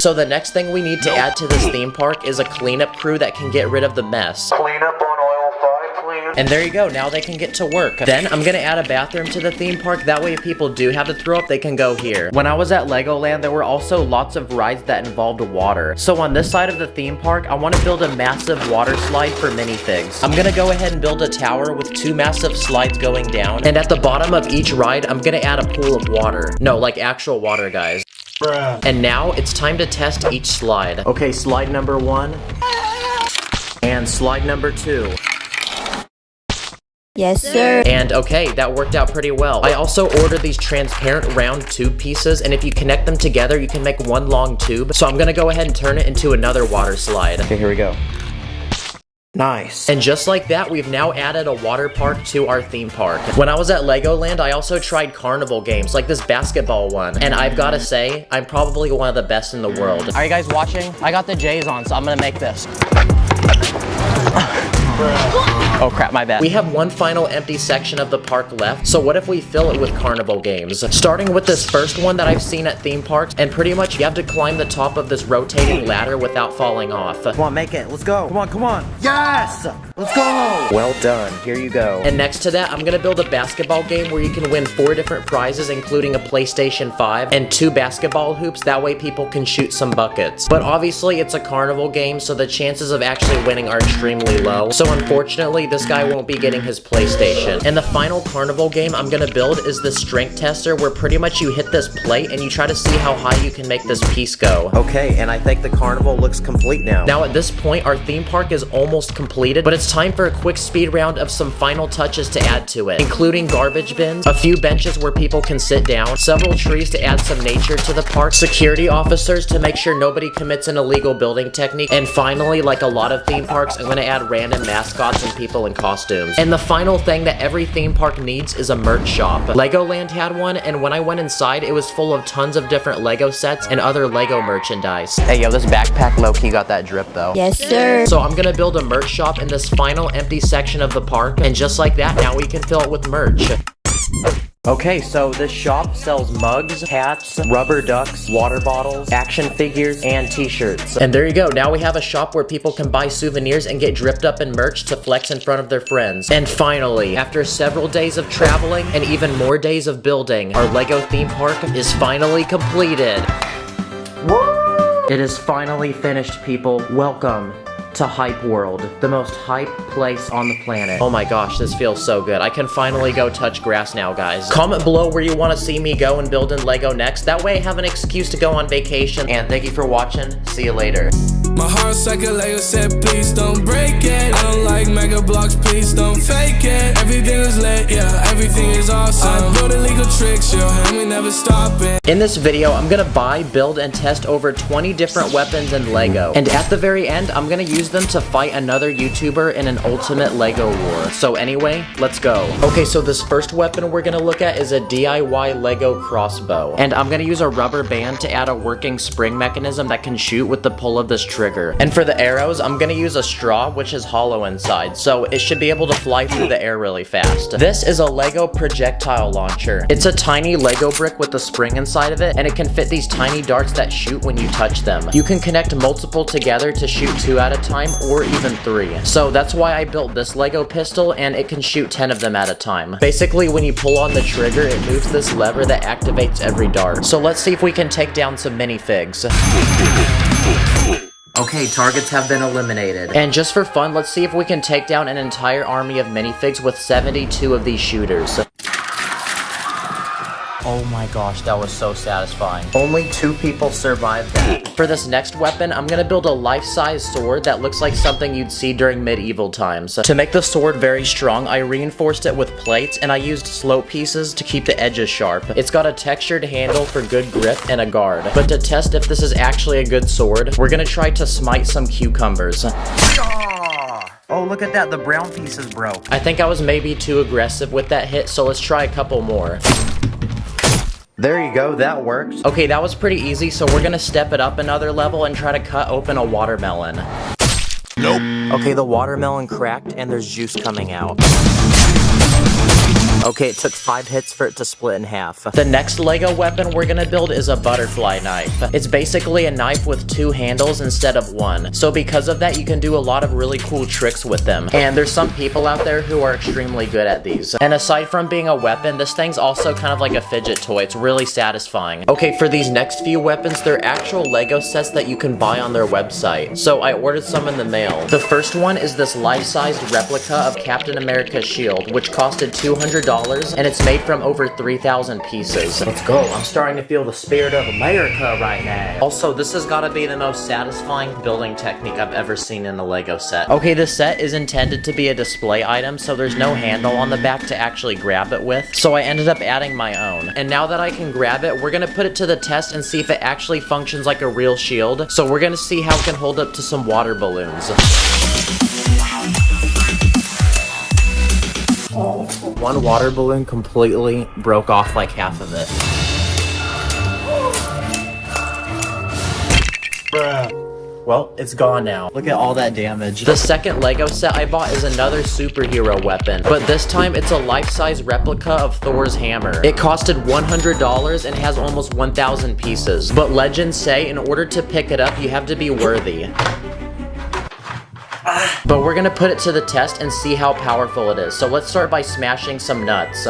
So the next thing we need to add to this theme park is a cleanup crew that can get rid of the mess. Clean up on aisle 5, please. And there you go, now they can get to work. Then I'm gonna add a bathroom to the theme park, that way if people do have to throw up, they can go here. When I was at Legoland, there were also lots of rides that involved water. So on this side of the theme park, I want to build a massive water slide for minifigs. I'm gonna go ahead and build a tower with 2 massive slides going down, and at the bottom of each ride, I'm gonna add a pool of water. No, like actual water, guys. Bruh. And now it's time to test each slide. Okay, slide number 1. And slide number 2. Yes, sir. And okay, that worked out pretty well. I also ordered these transparent round tube pieces, and if you connect them together, you can make one long tube. So I'm gonna go ahead and turn it into another water slide. Okay, here we go. Nice. And just like that, we've now added a water park to our theme park. When I was at Legoland, I also tried carnival games, like this basketball one. And I've gotta say, I'm probably one of the best in the world. Are you guys watching? I got the J's on, so I'm gonna make this. Oh crap, my bad. We have one final empty section of the park left, so what if we fill it with carnival games? Starting with this first one that I've seen at theme parks, and pretty much you have to climb the top of this rotating ladder without falling off. Come on, make it. Let's go. Come on, come on. Yes! Let's go! Well done. Here you go. And next to that, I'm gonna build a basketball game where you can win 4 different prizes, including a PlayStation 5 and 2 basketball hoops. That way people can shoot some buckets. But obviously, it's a carnival game, so the chances of actually winning are extremely low. So unfortunately, this guy won't be getting his PlayStation. And the final carnival game I'm gonna build is the strength tester, where pretty much you hit this plate and you try to see how high you can make this piece go. Okay, and I think the carnival looks complete now. Now at this point, our theme park is almost completed, but it's time for a quick speed round of some final touches to add to it, including garbage bins, a few benches where people can sit down, several trees to add some nature to the park, security officers to make sure nobody commits an illegal building technique, and finally, like a lot of theme parks, I'm gonna add random mascots and people in costumes. And the final thing that every theme park needs is a merch shop. Legoland had one, and when I went inside, it was full of tons of different Lego sets and other Lego merchandise. Hey yo, this backpack low-key got that drip though. Yes, sir. So I'm gonna build a merch shop in this final empty section of the park, and just like that, now we can fill it with merch. Okay, so this shop sells mugs, hats, rubber ducks, water bottles, action figures, and t-shirts. And there you go, now we have a shop where people can buy souvenirs and get dripped up in merch to flex in front of their friends. And finally, after several days of traveling and even more days of building, our Lego theme park is finally completed. Woo! It is finally finished, people. Welcome to Hype World, the most hype place on the planet. Oh my gosh, this feels so good. I can finally go touch grass now, guys. Comment below where you want to see me go and build in Lego next. That way I have an excuse to go on vacation. And thank you for watching. See you later. My heart's like a Lego set, please don't break it. I don't like mega blocks, please don't fake it. Everything is lit, yeah, everything is awesome. I build illegal tricks, yo, and we never stop it. In this video, I'm gonna buy, build, and test over 20 different weapons in Lego. And at the very end, I'm gonna use them to fight another YouTuber in an ultimate Lego war. So anyway, let's go. Okay, so this first weapon we're gonna look at is a DIY Lego crossbow. And I'm gonna use a rubber band to add a working spring mechanism that can shoot with the pull of this trigger. And for the arrows, I'm gonna use a straw, which is hollow inside, so it should be able to fly through the air really fast. This is a Lego projectile launcher. It's a tiny Lego brick with a spring inside of it, and it can fit these tiny darts that shoot when you touch them. You can connect multiple together to shoot 2 at a time, or even 3. So that's why I built this Lego pistol, and it can shoot 10 of them at a time. Basically, when you pull on the trigger, it moves this lever that activates every dart. So let's see if we can take down some minifigs. Okay, targets have been eliminated. And just for fun, let's see if we can take down an entire army of minifigs with 72 of these shooters. Oh my gosh, that was so satisfying. Only 2 people survived that. For this next weapon, I'm gonna build a life-size sword that looks like something you'd see during medieval times. To make the sword very strong, I reinforced it with plates, and I used slope pieces to keep the edges sharp. It's got a textured handle for good grip and a guard. But to test if this is actually a good sword, we're gonna try to smite some cucumbers. Oh, look at that, the brown pieces broke. I think I was maybe too aggressive with that hit, so let's try a couple more. There you go, that worked. Okay, that was pretty easy, so we're gonna step it up another level and try to cut open a watermelon. Nope. Okay, the watermelon cracked and there's juice coming out. Okay, it took 5 hits for it to split in half. The next Lego weapon we're gonna build is a butterfly knife. It's basically a knife with 2 handles instead of 1. So because of that, you can do a lot of really cool tricks with them. And there's some people out there who are extremely good at these. And aside from being a weapon, this thing's also kind of like a fidget toy. It's really satisfying. Okay, for these next few weapons, they're actual Lego sets that you can buy on their website. So I ordered some in the mail. The first one is this life-sized replica of Captain America's shield, which costed $200, and it's made from over 3,000 pieces. Let's go. I'm starting to feel the spirit of America right now. Also, this has got to be the most satisfying building technique I've ever seen in a Lego set. Okay, this set is intended to be a display item, so there's no handle on the back to actually grab it with. So I ended up adding my own. And now that I can grab it, we're gonna put it to the test and see if it actually functions like a real shield. So we're gonna see how it can hold up to some water balloons. One water balloon completely broke off like half of it. Well, it's gone now. Look at all that damage. The second Lego set I bought is another superhero weapon, but this time it's a life-size replica of Thor's hammer. It costed $100 and has almost 1,000 pieces, but legends say in order to pick it up, you have to be worthy. But we're gonna put it to the test and see how powerful it is. So let's start by smashing some nuts.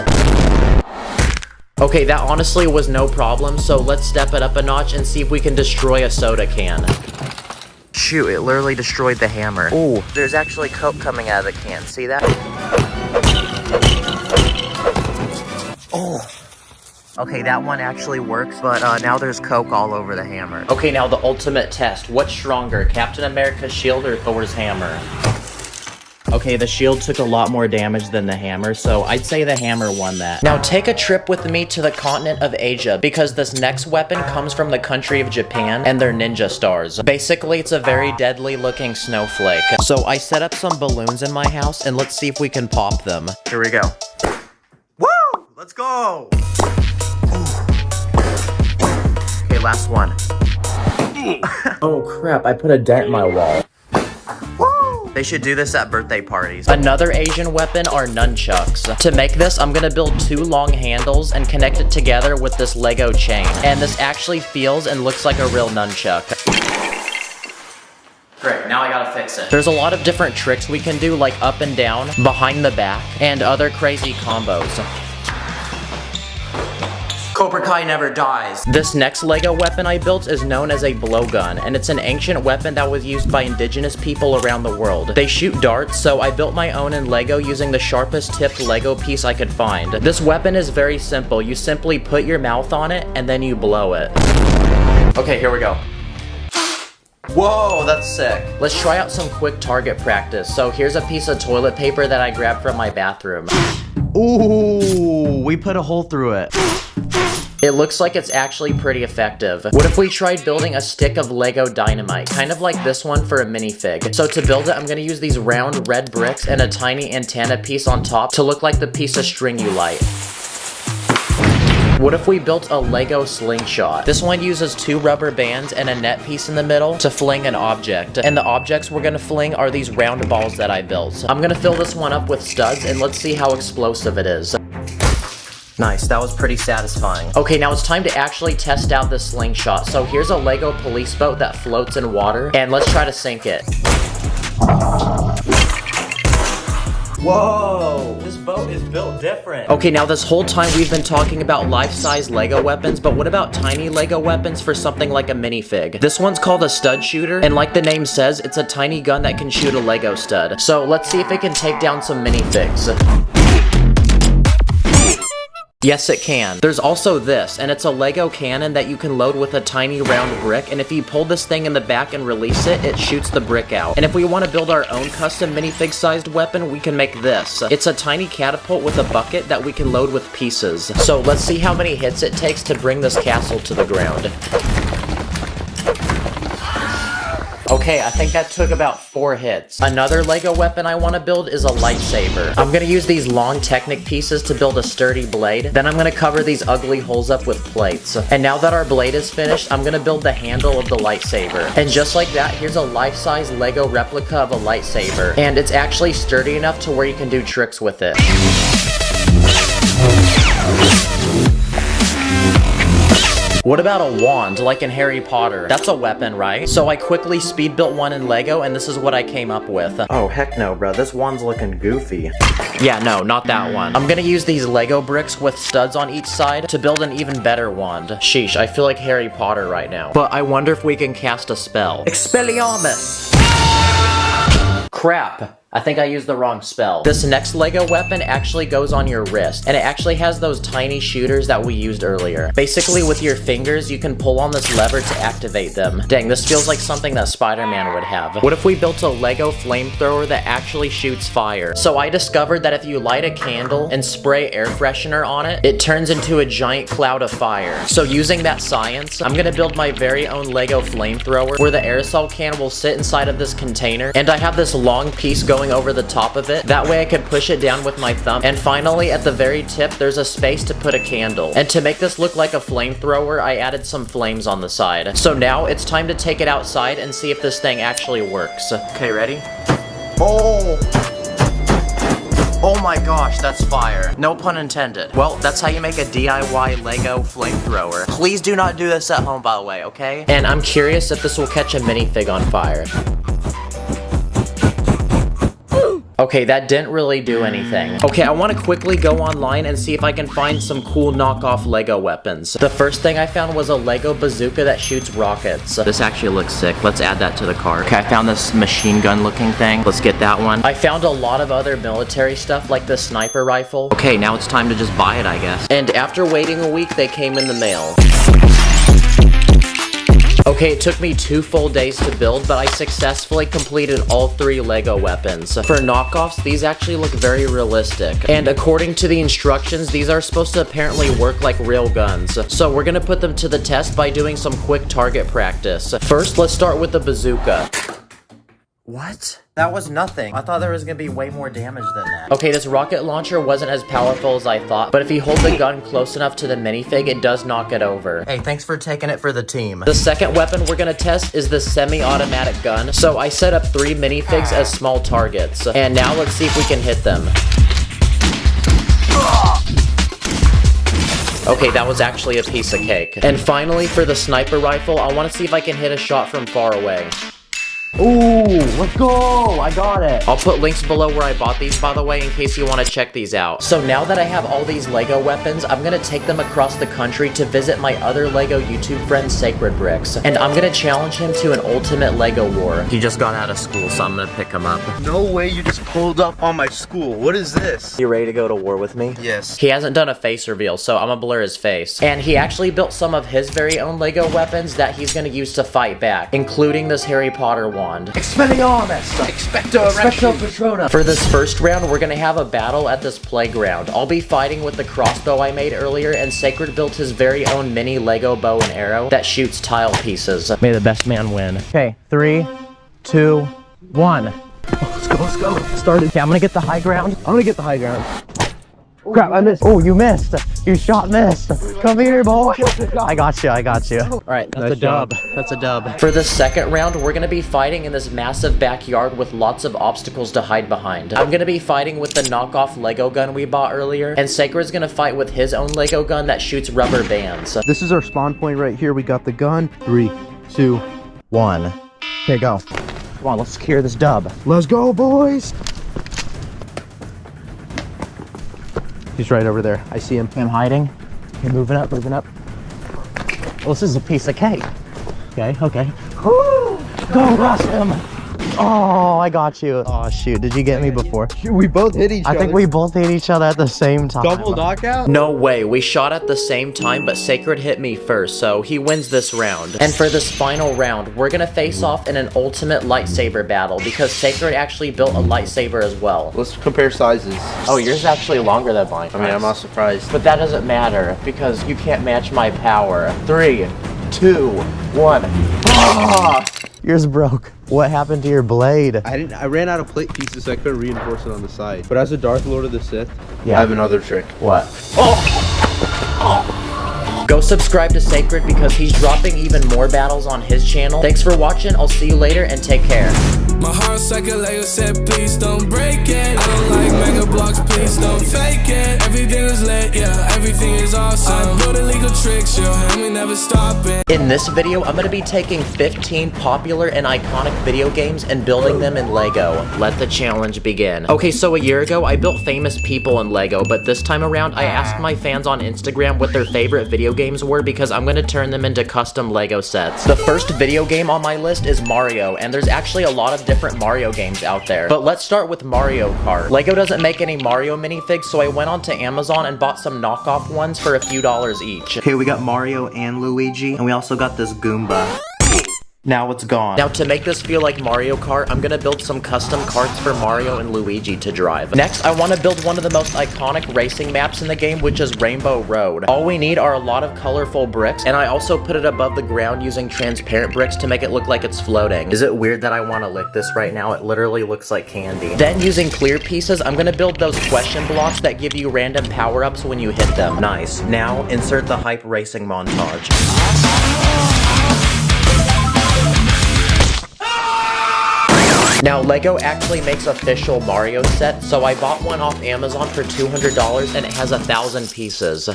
Okay, that honestly was no problem, so let's step it up a notch and see if we can destroy a soda can. Shoot, it literally destroyed the hammer. Ooh, there's actually Coke coming out of the can. See that? Oh. Okay, that one actually works, but now there's Coke all over the hammer. Okay, now the ultimate test. What's stronger, Captain America's shield or Thor's hammer? Okay, the shield took a lot more damage than the hammer, so I'd say the hammer won that. Now take a trip with me to the continent of Asia, because this next weapon comes from the country of Japan, and they're ninja stars. Basically, it's a very deadly looking snowflake. So I set up some balloons in my house, and let's see if we can pop them. Here we go. Woo! Let's go! Okay, last one. Oh crap, I put a dent in my wall. They should do this at birthday parties. Another Asian weapon are nunchucks. To make this, I'm gonna build 2 long handles and connect it together with this Lego chain. And this actually feels and looks like a real nunchuck. Great, now I gotta fix it. There's a lot of different tricks we can do, like up and down, behind the back, and other crazy combos. Cobra Kai never dies. This next Lego weapon I built is known as a blowgun, and it's an ancient weapon that was used by indigenous people around the world. They shoot darts, so I built my own in Lego using the sharpest tipped Lego piece I could find. This weapon is very simple. You simply put your mouth on it, and then you blow it. Okay, here we go. Whoa, that's sick. Let's try out some quick target practice. So here's a piece of toilet paper that I grabbed from my bathroom. Ooh, we put a hole through it. It looks like it's actually pretty effective. What if we tried building a stick of Lego dynamite, kind of like this one for a minifig? So to build it, I'm gonna use these round red bricks and a tiny antenna piece on top to look like the piece of string you light. What if we built a Lego slingshot? This one uses 2 rubber bands and a net piece in the middle to fling an object. And the objects we're gonna fling are these round balls that I built. I'm gonna fill this one up with studs and let's see how explosive it is. Nice, that was pretty satisfying. Okay, now it's time to actually test out this slingshot. So here's a Lego police boat that floats in water, and let's try to sink it. Whoa, this boat is built different. Okay, now this whole time we've been talking about life-size Lego weapons, but what about tiny Lego weapons for something like a minifig? This one's called a stud shooter, and like the name says, it's a tiny gun that can shoot a Lego stud. So let's see if it can take down some minifigs. Yes, it can. There's also this, and it's a Lego cannon that you can load with a tiny round brick, and if you pull this thing in the back and release it, it shoots the brick out. And if we want to build our own custom minifig-sized weapon, we can make this. It's a tiny catapult with a bucket that we can load with pieces. So let's see how many hits it takes to bring this castle to the ground. Okay, I think that took about 4 hits. Another Lego weapon I want to build is a lightsaber. I'm gonna use these long Technic pieces to build a sturdy blade. Then I'm gonna cover these ugly holes up with plates. And now that our blade is finished, I'm gonna build the handle of the lightsaber. And just like that, here's a life-size Lego replica of a lightsaber. And it's actually sturdy enough to where you can do tricks with it. What about a wand, like in Harry Potter? That's a weapon, right? So I quickly speed built one in Lego, and this is what I came up with. Oh, heck no, bro. This wand's looking goofy. Yeah, no, not that one. I'm gonna use these Lego bricks with studs on each side to build an even better wand. Sheesh, I feel like Harry Potter right now. But I wonder if we can cast a spell. Expelliarmus! Crap. I think I used the wrong spell. This next Lego weapon actually goes on your wrist, and it actually has those tiny shooters that we used earlier. Basically, with your fingers, you can pull on this lever to activate them. Dang, this feels like something that Spider-Man would have. What if we built a Lego flamethrower that actually shoots fire? So I discovered that if you light a candle and spray air freshener on it, it turns into a giant cloud of fire. So using that science, I'm gonna build my very own Lego flamethrower where the aerosol can will sit inside of this container, and I have this long piece going over the top of it. That way I can push it down with my thumb. And finally, at the very tip, there's a space to put a candle. And to make this look like a flamethrower, I added some flames on the side. So now it's time to take it outside and see if this thing actually works. Okay, ready? Oh! Oh my gosh, that's fire. No pun intended. Well, that's how you make a DIY Lego flamethrower. Please do not do this at home, by the way, okay? And I'm curious if this will catch a minifig on fire. Okay, that didn't really do anything. Okay, I want to quickly go online and see if I can find some cool knockoff Lego weapons. The first thing I found was a Lego bazooka that shoots rockets. This actually looks sick. Let's add that to the cart. Okay, I found this machine gun looking thing. Let's get that one. I found a lot of other military stuff like the sniper rifle. Okay, now it's time to just buy it, I guess. And after waiting a week, they came in the mail. Okay, it took me 2 full days to build, but I successfully completed all 3 Lego weapons. For knockoffs, these actually look very realistic. And according to the instructions, these are supposed to apparently work like real guns. So we're gonna put them to the test by doing some quick target practice. First, let's start with the bazooka. What? That was nothing. I thought there was gonna be way more damage than that. Okay, this rocket launcher wasn't as powerful as I thought, but if you hold the gun close enough to the minifig, it does knock it over. Hey, thanks for taking it for the team. The second weapon we're gonna test is the semi-automatic gun. So I set up 3 minifigs as small targets. And now let's see if we can hit them. Okay, that was actually a piece of cake. And finally, for the sniper rifle, I wanna see if I can hit a shot from far away. Ooh, let's go! I got it! I'll put links below where I bought these, by the way, in case you want to check these out. So now that I have all these Lego weapons, I'm gonna take them across the country to visit my other Lego YouTube friend, Sacred Bricks. And I'm gonna challenge him to an ultimate Lego war. He just got out of school, so I'm gonna pick him up. No way you just pulled up on my school. What is this? You ready to go to war with me? Yes. He hasn't done a face reveal, so I'm gonna blur his face. And he actually built some of his very own Lego weapons that he's gonna use to fight back, including this Harry Potter wand. Expelliarmus! Expecto Patronum! For this first round, we're gonna have a battle at this playground. I'll be fighting with the crossbow I made earlier, and Sacred built his very own mini Lego bow and arrow that shoots tile pieces. May the best man win. Okay, 3, 2, 1. Let's go, let's go. Started. Okay, I'm gonna get the high ground. I'm gonna get the high ground. Crap, I missed. Oh, you missed. You shot missed. Come here, boy. I got you, I got you. All right, that's a dub. That's a dub. For the second round, we're gonna be fighting in this massive backyard with lots of obstacles to hide behind. I'm gonna be fighting with the knockoff Lego gun we bought earlier, and Sacred's gonna fight with his own Lego gun that shoots rubber bands. This is our spawn point right here. We got the gun. 3, 2, 1. Okay, go. Come on, let's secure this dub. Let's go, boys! He's right over there. I see him. I'm hiding. Okay, moving up, moving up. Well, this is a piece of cake. Okay, okay. Woo! Go rush him! Oh, I got you. Oh, shoot. Did you get me before? We both hit each other. I think we both hit each other at the same time. Double knockout? No way. We shot at the same time, but Sacred hit me first, so he wins this round. And for this final round, we're gonna face off in an ultimate lightsaber battle because Sacred actually built a lightsaber as well. Let's compare sizes. Oh, yours is actually longer than mine. I mean, I'm not surprised. But that doesn't matter because you can't match my power. 3, 2, 1. Ah! Yours broke. What happened to your blade? I ran out of plate pieces, so I couldn't reinforce it on the side. But as a Darth Lord of the Sith, I have another trick. What? Go subscribe to Sacred because he's dropping even more battles on his channel. Thanks for watching. I'll see you later and take care. My heart's like a Lego set, please don't break it. I don't like mega blocks, please don't fake it. Everything is lit, yeah, everything I build illegal tricks, yo, and we never stopping. In this video, I'm gonna be taking 15 popular and iconic video games and building them in Lego. Let the challenge begin. Okay, so a year ago, I built famous people in Lego, but this time around, I asked my fans on Instagram what their favorite video games were because I'm gonna turn them into custom Lego sets. The first video game on my list is Mario, and there's actually a lot of different Mario games out there. But let's start with Mario Kart. Lego doesn't make any Mario minifigs, so I went onto Amazon and bought some knockoff ones for a few dollars each. Okay, we got Mario and Luigi, and we also got this Goomba. Now it's gone. Now to make this feel like Mario Kart, I'm gonna build some custom karts for Mario and Luigi to drive. Next, I wanna build one of the most iconic racing maps in the game, which is Rainbow Road. All we need are a lot of colorful bricks, and I also put it above the ground using transparent bricks to make it look like it's floating. Is it weird that I wanna lick this right now? It literally looks like candy. Then using clear pieces, I'm gonna build those question blocks that give you random power-ups when you hit them. Nice. Now, insert the hype racing montage. Now, Lego actually makes official Mario sets, so I bought one off Amazon for $200 and it has 1,000 pieces.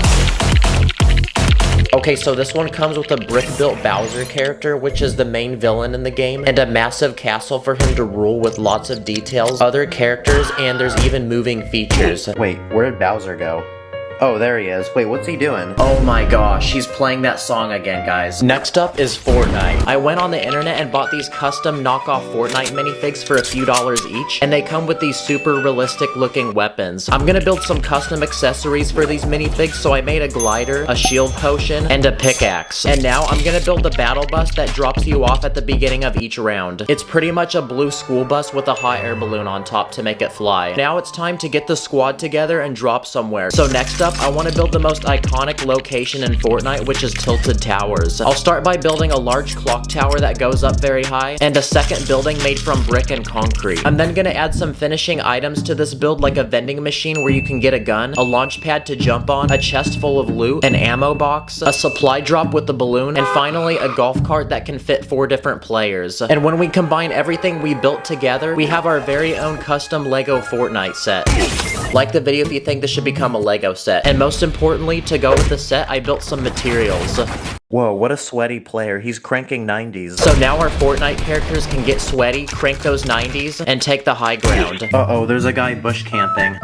Okay, so this one comes with a brick-built Bowser character, which is the main villain in the game, and a massive castle for him to rule with lots of details, other characters, and there's even moving features. Wait, where did Bowser go? Oh, there he is. Wait, what's he doing? Oh my gosh, he's playing that song again, guys. Next up is Fortnite. I went on the internet and bought these custom knockoff Fortnite minifigs for a few dollars each, and they come with these super realistic looking weapons. I'm gonna build some custom accessories for these minifigs, so I made a glider, a shield potion, and a pickaxe. And now I'm gonna build the battle bus that drops you off at the beginning of each round. It's pretty much a blue school bus with a hot air balloon on top to make it fly. Now it's time to get the squad together and drop somewhere. So next up, I want to build the most iconic location in Fortnite, which is Tilted Towers. I'll start by building a large clock tower that goes up very high, and a second building made from brick and concrete. I'm then gonna add some finishing items to this build, like a vending machine where you can get a gun, a launch pad to jump on, a chest full of loot, an ammo box, a supply drop with the balloon, and finally a golf cart that can fit 4 different players. And when we combine everything we built together, we have our very own custom Lego Fortnite set. Like the video if you think this should become a Lego set. And most importantly, to go with the set, I built some materials. Whoa, what a sweaty player. He's cranking 90s. So now our Fortnite characters can get sweaty, crank those 90s, and take the high ground. Uh-oh, there's a guy bush camping.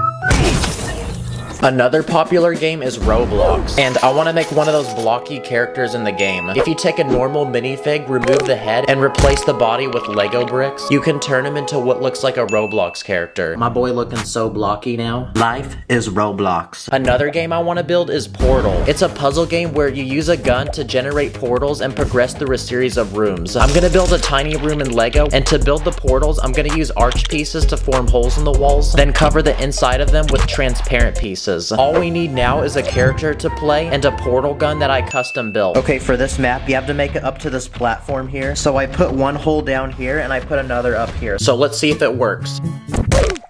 Another popular game is Roblox, and I want to make one of those blocky characters in the game. If you take a normal minifig, remove the head, and replace the body with Lego bricks, you can turn him into what looks like a Roblox character. My boy looking so blocky now. Life is Roblox. Another game I want to build is Portal. It's a puzzle game where you use a gun to generate portals and progress through a series of rooms. I'm gonna build a tiny room in Lego, and to build the portals, I'm gonna use arch pieces to form holes in the walls, then cover the inside of them with transparent pieces. All we need now is a character to play and a portal gun that I custom built. Okay, for this map, you have to make it up to this platform here. So I put one hole down here and I put another up here. So let's see if it works.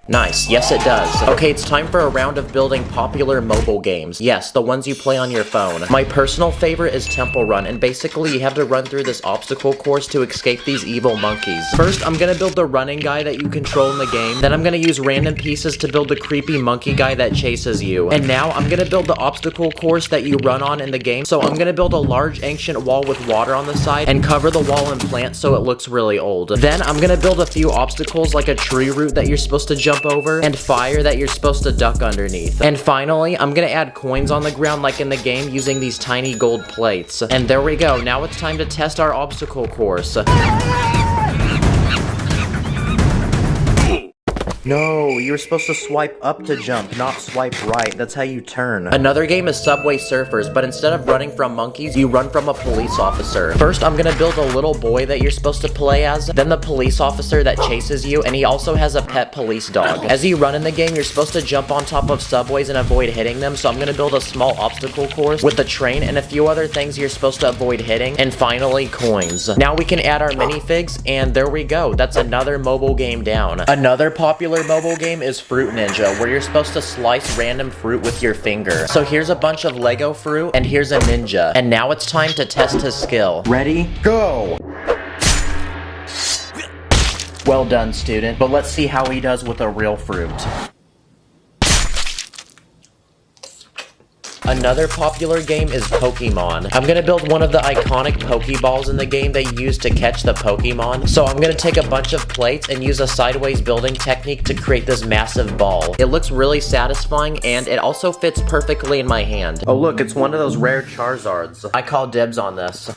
Nice, yes it does. Okay, it's time for a round of building popular mobile games. Yes, the ones you play on your phone. My personal favorite is Temple Run, and basically you have to run through this obstacle course to escape these evil monkeys. First, I'm gonna build the running guy that you control in the game, then I'm gonna use random pieces to build the creepy monkey guy that chases you. And now, I'm gonna build the obstacle course that you run on in the game, so I'm gonna build a large ancient wall with water on the side, and cover the wall in plants so it looks really old. Then, I'm gonna build a few obstacles like a tree root that you're supposed to jump over, and fire that you're supposed to duck underneath. And finally, I'm gonna add coins on the ground like in the game using these tiny gold plates. And there we go, now it's time to test our obstacle course. No, you were supposed to swipe up to jump, not swipe right. That's how you turn. Another game is Subway Surfers, but instead of running from monkeys, you run from a police officer. First, I'm gonna build a little boy that you're supposed to play as, then the police officer that chases you, and he also has a pet police dog. As you run in the game, you're supposed to jump on top of subways and avoid hitting them, so I'm gonna build a small obstacle course with the train and a few other things you're supposed to avoid hitting, and finally, coins. Now we can add our minifigs, and there we go. That's another mobile game down. Another popular mobile game is Fruit Ninja, where you're supposed to slice random fruit with your finger. So here's a bunch of Lego fruit, and here's a ninja. And now it's time to test his skill. Ready? Go! Well done, student, but let's see how he does with a real fruit. Another popular game is Pokemon. I'm gonna build one of the iconic Pokeballs in the game that you use to catch the Pokemon. So I'm gonna take a bunch of plates and use a sideways building technique to create this massive ball. It looks really satisfying and it also fits perfectly in my hand. Oh look, it's one of those rare Charizards. I call dibs on this.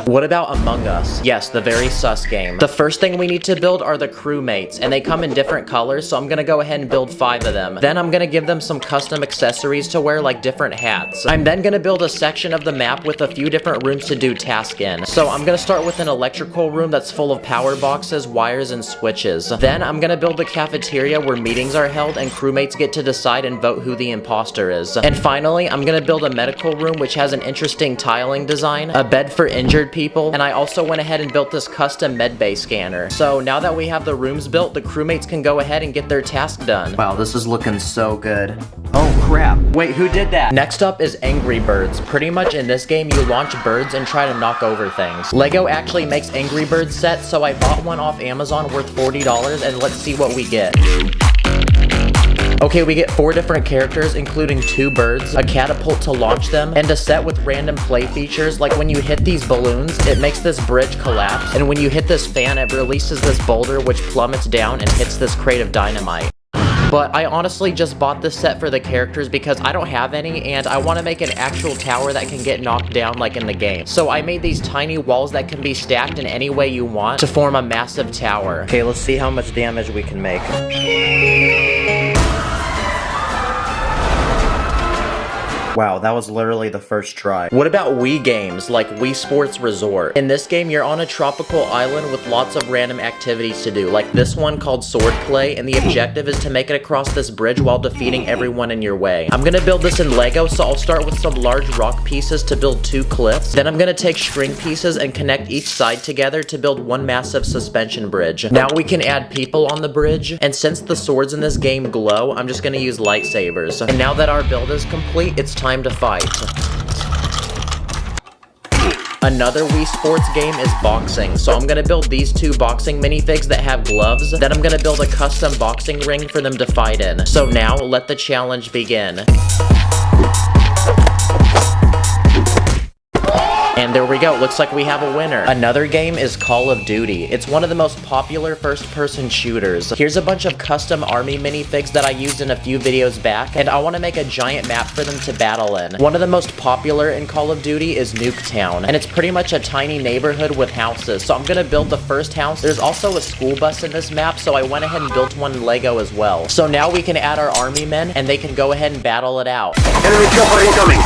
What about Among Us? Yes, the very sus game. The first thing we need to build are the crewmates, and they come in different colors, so I'm gonna go ahead and build 5 of them. Then I'm gonna give them some custom accessories to wear, like different hats. I'm then gonna build a section of the map with a few different rooms to do tasks in. So I'm gonna start with an electrical room that's full of power boxes, wires, and switches. Then I'm gonna build a cafeteria where meetings are held and crewmates get to decide and vote who the imposter is. And finally, I'm gonna build a medical room which has an interesting tiling design, a bed for injured people, and I also went ahead and built this custom medbay scanner. So now that we have the rooms built, the crewmates can go ahead and get their task done. Wow, this is looking so good. Oh crap. Wait, who did that? Next up is Angry Birds. Pretty much in this game, you launch birds and try to knock over things. Lego actually makes Angry Birds sets, so I bought one off Amazon worth $40, and let's see what we get. Okay, we get 4 different characters, including 2 birds, a catapult to launch them, and a set with random play features, like when you hit these balloons, it makes this bridge collapse, and when you hit this fan, it releases this boulder which plummets down and hits this crate of dynamite. But I honestly just bought this set for the characters because I don't have any, and I want to make an actual tower that can get knocked down like in the game. So I made these tiny walls that can be stacked in any way you want to form a massive tower. Okay, let's see how much damage we can make. Wow, that was literally the first try. What about Wii games, like Wii Sports Resort? In this game, you're on a tropical island with lots of random activities to do, like this one called Swordplay, and the objective is to make it across this bridge while defeating everyone in your way. I'm gonna build this in Lego, so I'll start with some large rock pieces to build 2 cliffs. Then I'm gonna take string pieces and connect each side together to build one massive suspension bridge. Now we can add people on the bridge, and since the swords in this game glow, I'm just gonna use lightsabers. And now that our build is complete, it's time to fight. Another Wii Sports game is boxing, so I'm gonna build these 2 boxing minifigs that have gloves, then I'm gonna build a custom boxing ring for them to fight in. So now, let the challenge begin. And there we go, looks like we have a winner. Another game is Call of Duty. It's one of the most popular first-person shooters. Here's a bunch of custom army minifigs that I used in a few videos back, and I want to make a giant map for them to battle in. One of the most popular in Call of Duty is Nuketown, and it's pretty much a tiny neighborhood with houses, so I'm gonna build the first house. There's also a school bus in this map, so I went ahead and built one in Lego as well. So now we can add our army men, and they can go ahead and battle it out. Enemy chopper incoming!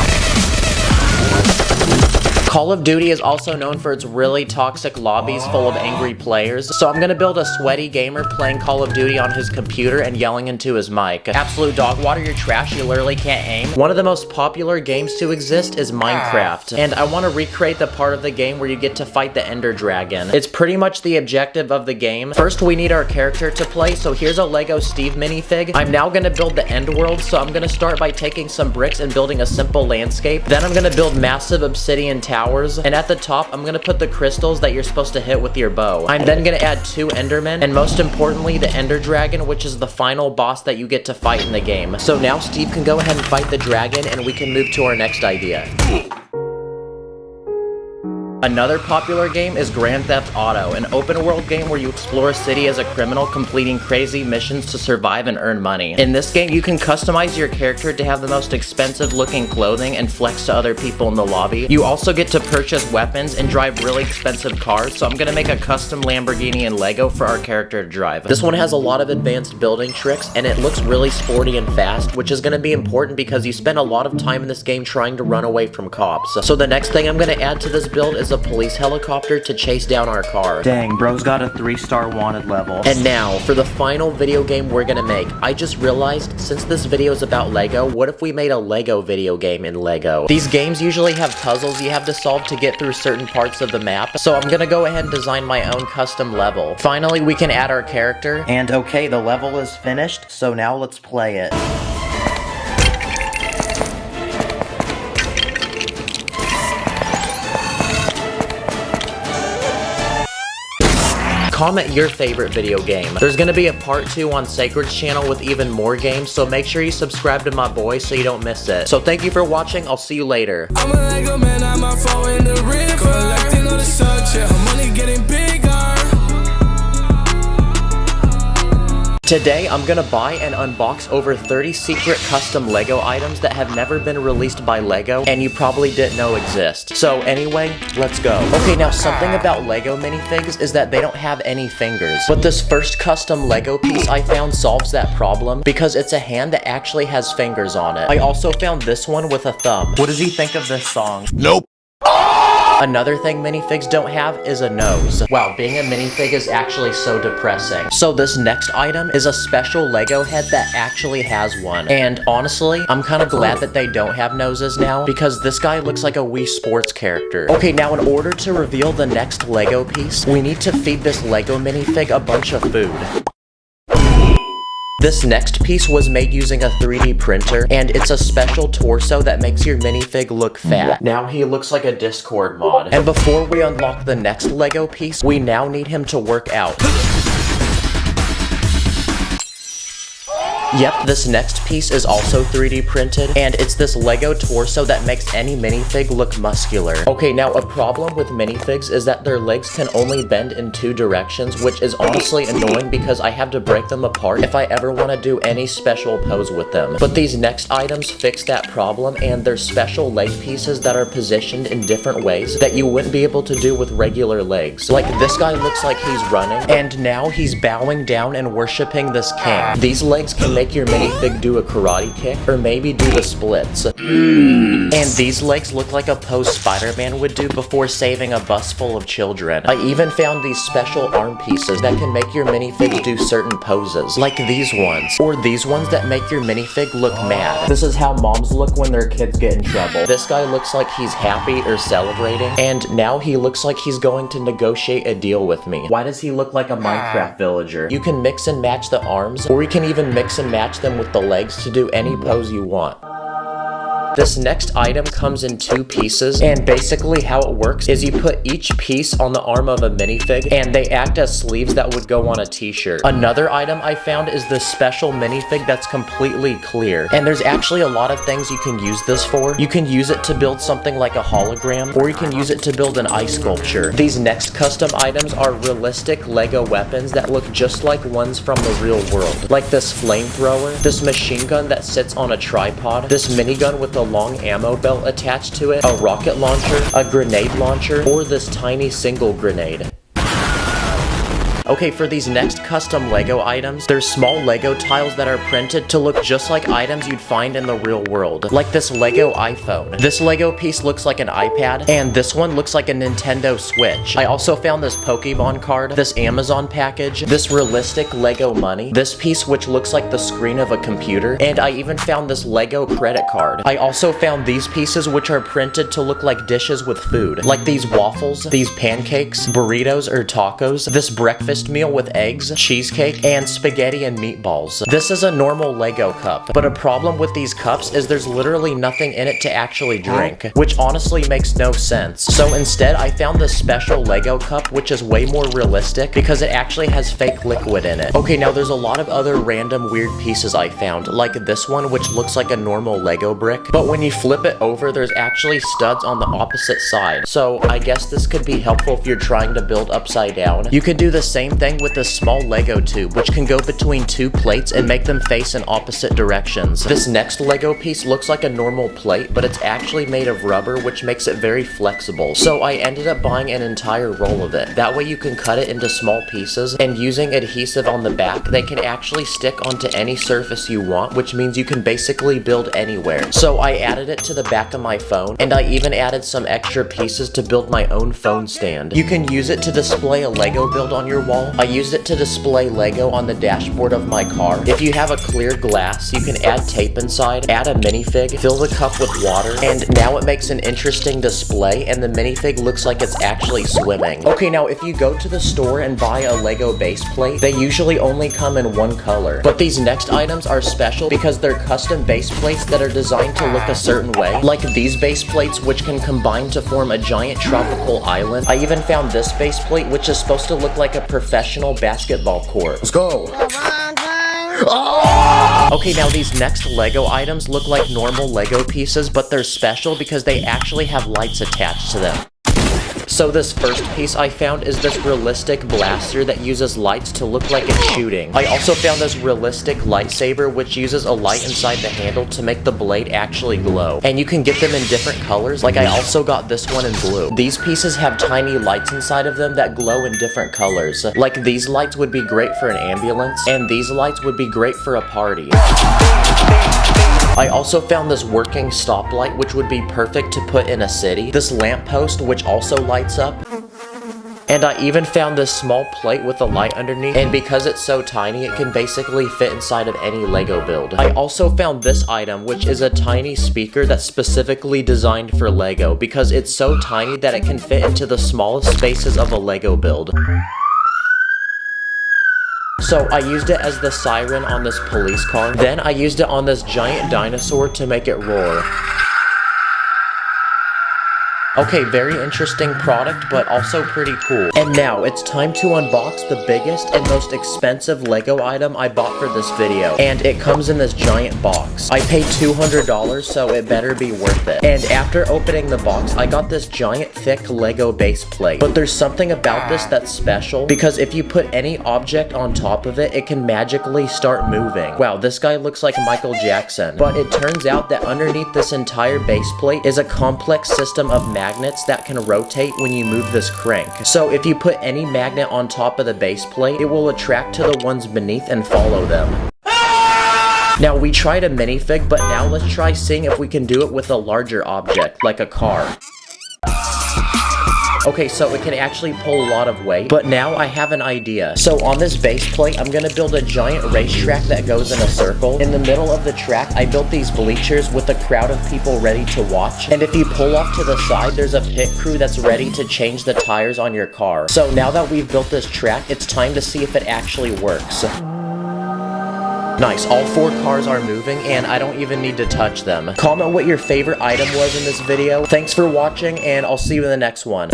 Call of Duty is also known for its really toxic lobbies full of angry players, so I'm gonna build a sweaty gamer playing Call of Duty on his computer and yelling into his mic. Absolute dog water, you're trash, you literally can't aim. One of the most popular games to exist is Minecraft, and I want to recreate the part of the game where you get to fight the Ender Dragon. It's pretty much the objective of the game. First, we need our character to play, so here's a Lego Steve minifig. I'm now gonna build the end world, so I'm gonna start by taking some bricks and building a simple landscape. Then I'm gonna build massive obsidian towers, and at the top, I'm gonna put the crystals that you're supposed to hit with your bow. I'm then gonna add 2 Endermen, and most importantly, the Ender Dragon, which is the final boss that you get to fight in the game. So now Steve can go ahead and fight the dragon, and we can move to our next idea. Another popular game is Grand Theft Auto, an open-world game where you explore a city as a criminal, completing crazy missions to survive and earn money. In this game, you can customize your character to have the most expensive-looking clothing and flex to other people in the lobby. You also get to purchase weapons and drive really expensive cars, so I'm gonna make a custom Lamborghini in Lego for our character to drive. This one has a lot of advanced building tricks, and it looks really sporty and fast, which is gonna be important because you spend a lot of time in this game trying to run away from cops. So the next thing I'm gonna add to this build is a police helicopter to chase down our car. Dang, bro's got a 3-star wanted level. And now, for the final video game we're gonna make. I just realized, since this video is about Lego, what if we made a Lego video game in Lego? These games usually have puzzles you have to solve to get through certain parts of the map, so I'm gonna go ahead and design my own custom level. Finally, we can add our character, and okay, the level is finished, so now let's play it. comment your favorite video game. There's gonna be a part 2 on Sacred's channel with even more games, so make sure you subscribe to my boy so you don't miss it. So thank you for watching, I'll see you later. I'm a Lego man, I'm a fall in the river. Collecting all the such, yeah, money getting bigger. Today, I'm gonna buy and unbox over 30 secret custom Lego items that have never been released by Lego and you probably didn't know exist. So anyway, let's go. Okay, now something about Lego minifigs is that they don't have any fingers. But this first custom Lego piece I found solves that problem because it's a hand that actually has fingers on it. I also found this one with a thumb. What does he think of this song? Nope. Another thing minifigs don't have is a nose. Wow, being a minifig is actually so depressing. So this next item is a special Lego head that actually has one. And honestly, I'm kind of glad that they don't have noses now because this guy looks like a Wii Sports character. Okay, now in order to reveal the next Lego piece, we need to feed this Lego minifig a bunch of food. This next piece was made using a 3D printer, and it's a special torso that makes your minifig look fat. Now he looks like a Discord mod. And before we unlock the next Lego piece, we now need him to work out. Yep, this next piece is also 3D printed, and it's this Lego torso that makes any minifig look muscular. Okay, now a problem with minifigs is that their legs can only bend in 2 directions, which is honestly annoying because I have to break them apart if I ever want to do any special pose with them. But these next items fix that problem, and they're special leg pieces that are positioned in different ways that you wouldn't be able to do with regular legs. Like this guy looks like he's running, and now he's bowing down and worshiping this king. These legs can make your minifig do a karate kick, or maybe do the splits. And these legs look like a pose Spider-Man would do before saving a bus full of children. I even found these special arm pieces that can make your minifig do certain poses, like these ones, or these ones that make your minifig look mad. This is how moms look when their kids get in trouble. This guy looks like he's happy or celebrating, and now he looks like he's going to negotiate a deal with me. Why does he look like a Minecraft villager? You can mix and match the arms, or you can even mix and match them with the legs to do any pose you want. This next item comes in 2 pieces, and basically how it works is you put each piece on the arm of a minifig, and they act as sleeves that would go on a t-shirt. Another item I found is this special minifig that's completely clear, and there's actually a lot of things you can use this for. You can use it to build something like a hologram, or you can use it to build an ice sculpture. These next custom items are realistic Lego weapons that look just like ones from the real world, like this flamethrower, this machine gun that sits on a tripod, this minigun with a long ammo belt attached to it, a rocket launcher, a grenade launcher, or this tiny single grenade. Okay, for these next custom Lego items, there's small Lego tiles that are printed to look just like items you'd find in the real world, like this Lego iPhone. This Lego piece looks like an iPad, and this one looks like a Nintendo Switch. I also found this Pokemon card, this Amazon package, this realistic Lego money, this piece which looks like the screen of a computer, and I even found this Lego credit card. I also found these pieces which are printed to look like dishes with food, like these waffles, these pancakes, burritos or tacos, this breakfast meal with eggs, cheesecake, and spaghetti and meatballs. This is a normal Lego cup, but a problem with these cups is there's literally nothing in it to actually drink, which honestly makes no sense. So instead, I found this special Lego cup, which is way more realistic because it actually has fake liquid in it. Okay, now there's a lot of other random weird pieces I found, like this one, which looks like a normal Lego brick, but when you flip it over, there's actually studs on the opposite side. So I guess this could be helpful if you're trying to build upside down. You could do the same thing with this small Lego tube, which can go between 2 plates and make them face in opposite directions. This next Lego piece looks like a normal plate, but it's actually made of rubber, which makes it very flexible. So I ended up buying an entire roll of it. That way you can cut it into small pieces, and using adhesive on the back, they can actually stick onto any surface you want, which means you can basically build anywhere. So I added it to the back of my phone, and I even added some extra pieces to build my own phone stand. You can use it to display a Lego build on your wall. I used it to display Lego on the dashboard of my car. If you have a clear glass, you can add tape inside, add a minifig, fill the cup with water, and now it makes an interesting display, and the minifig looks like it's actually swimming. Okay, now if you go to the store and buy a Lego base plate, they usually only come in one color. But these next items are special because they're custom base plates that are designed to look a certain way, like these base plates which can combine to form a giant tropical island. I even found this base plate which is supposed to look like a professional basketball court. Let's go. Okay, now these next Lego items look like normal Lego pieces, but they're special because they actually have lights attached to them. So this first piece I found is this realistic blaster that uses lights to look like it's shooting. I also found this realistic lightsaber which uses a light inside the handle to make the blade actually glow. And you can get them in different colors, like I also got this one in blue. These pieces have tiny lights inside of them that glow in different colors. Like these lights would be great for an ambulance, and these lights would be great for a party. I also found this working stoplight which would be perfect to put in a city, this lamppost which also lights up, and I even found this small plate with a light underneath, and because it's so tiny it can basically fit inside of any Lego build. I also found this item which is a tiny speaker that's specifically designed for Lego because it's so tiny that it can fit into the smallest spaces of a Lego build. So I used it as the siren on this police car. Then I used it on this giant dinosaur to make it roar. Okay, very interesting product, but also pretty cool. And now, it's time to unbox the biggest and most expensive Lego item I bought for this video. And it comes in this giant box. I paid $200, so it better be worth it. And after opening the box, I got this giant thick Lego base plate. But there's something about this that's special, because if you put any object on top of it, it can magically start moving. Wow, this guy looks like Michael Jackson. But it turns out that underneath this entire base plate is a complex system of magnets that can rotate when you move this crank. So if you put any magnet on top of the base plate, it will attract to the ones beneath and follow them. Now we tried a minifig, but now let's try seeing if we can do it with a larger object, like a car. Okay, so it can actually pull a lot of weight, but now I have an idea. So on this base plate, I'm gonna build a giant racetrack that goes in a circle. In the middle of the track, I built these bleachers with a crowd of people ready to watch. And if you pull off to the side, there's a pit crew that's ready to change the tires on your car. So now that we've built this track, it's time to see if it actually works. Nice, all 4 cars are moving and I don't even need to touch them. Comment what your favorite item was in this video. Thanks for watching and I'll see you in the next one.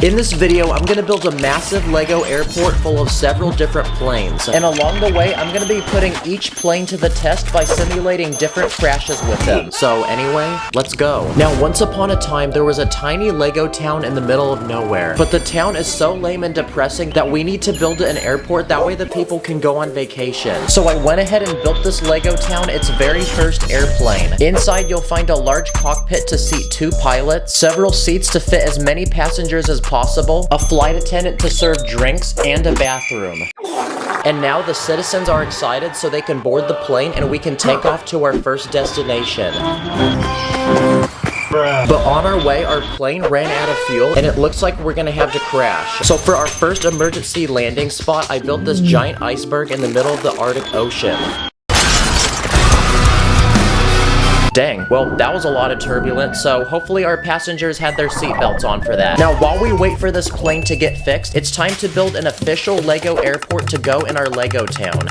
In this video, I'm going to build a massive Lego airport full of several different planes. And along the way, I'm going to be putting each plane to the test by simulating different crashes with them. So anyway, let's go. Now, once upon a time, there was a tiny Lego town in the middle of nowhere. But the town is so lame and depressing that we need to build an airport, that way the people can go on vacation. So I went ahead and built this Lego town, its very first airplane. Inside, you'll find a large cockpit to seat 2 pilots, several seats to fit as many passengers as possible, a flight attendant to serve drinks, and a bathroom. And now the citizens are excited so they can board the plane and we can take off to our first destination. But on our way, our plane ran out of fuel and it looks like we're gonna have to crash. So for our first emergency landing spot, I built this giant iceberg in the middle of the Arctic Ocean. Dang, well, that was a lot of turbulence, so hopefully our passengers had their seatbelts on for that. Now, while we wait for this plane to get fixed, it's time to build an official Lego airport to go in our Lego town.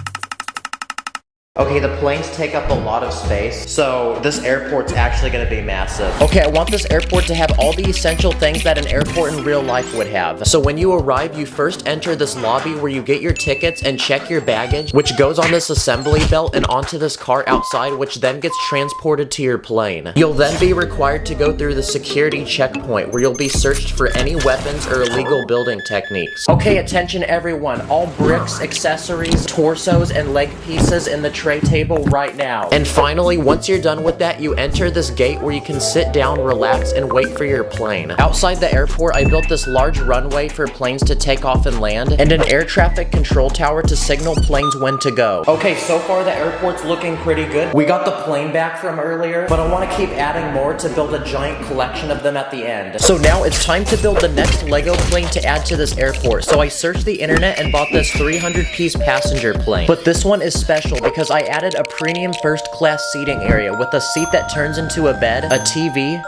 Okay, the planes take up a lot of space, so this airport's actually gonna be massive. Okay, I want this airport to have all the essential things that an airport in real life would have. So when you arrive, you first enter this lobby where you get your tickets and check your baggage, which goes on this assembly belt and onto this car outside, which then gets transported to your plane. You'll then be required to go through the security checkpoint, where you'll be searched for any weapons or illegal building techniques. Okay, attention everyone, all bricks, accessories, torsos, and leg pieces in the tray table right now. And finally, once you're done with that, you enter this gate where you can sit down, relax, and wait for your plane. Outside the airport, I built this large runway for planes to take off and land, and an air traffic control tower to signal planes when to go. Okay, so far the airport's looking pretty good. We got the plane back from earlier, but I want to keep adding more to build a giant collection of them at the end. So now it's time to build the next Lego plane to add to this airport. So I searched the internet and bought this 300-piece passenger plane. But this one is special because I added a premium first-class seating area with a seat that turns into a bed, a TV,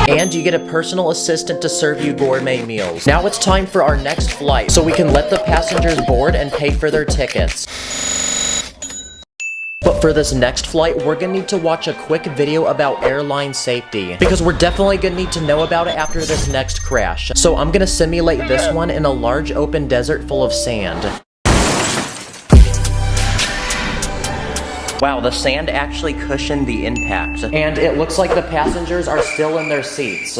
and you get a personal assistant to serve you gourmet meals. Now it's time for our next flight, so we can let the passengers board and pay for their tickets. But For this next flight, we're gonna need to watch a quick video about airline safety, because we're definitely gonna need to know about it after this next crash. So I'm gonna simulate this one in a large open desert full of sand. Wow, the sand actually cushioned the impact, and it looks like the passengers are still in their seats.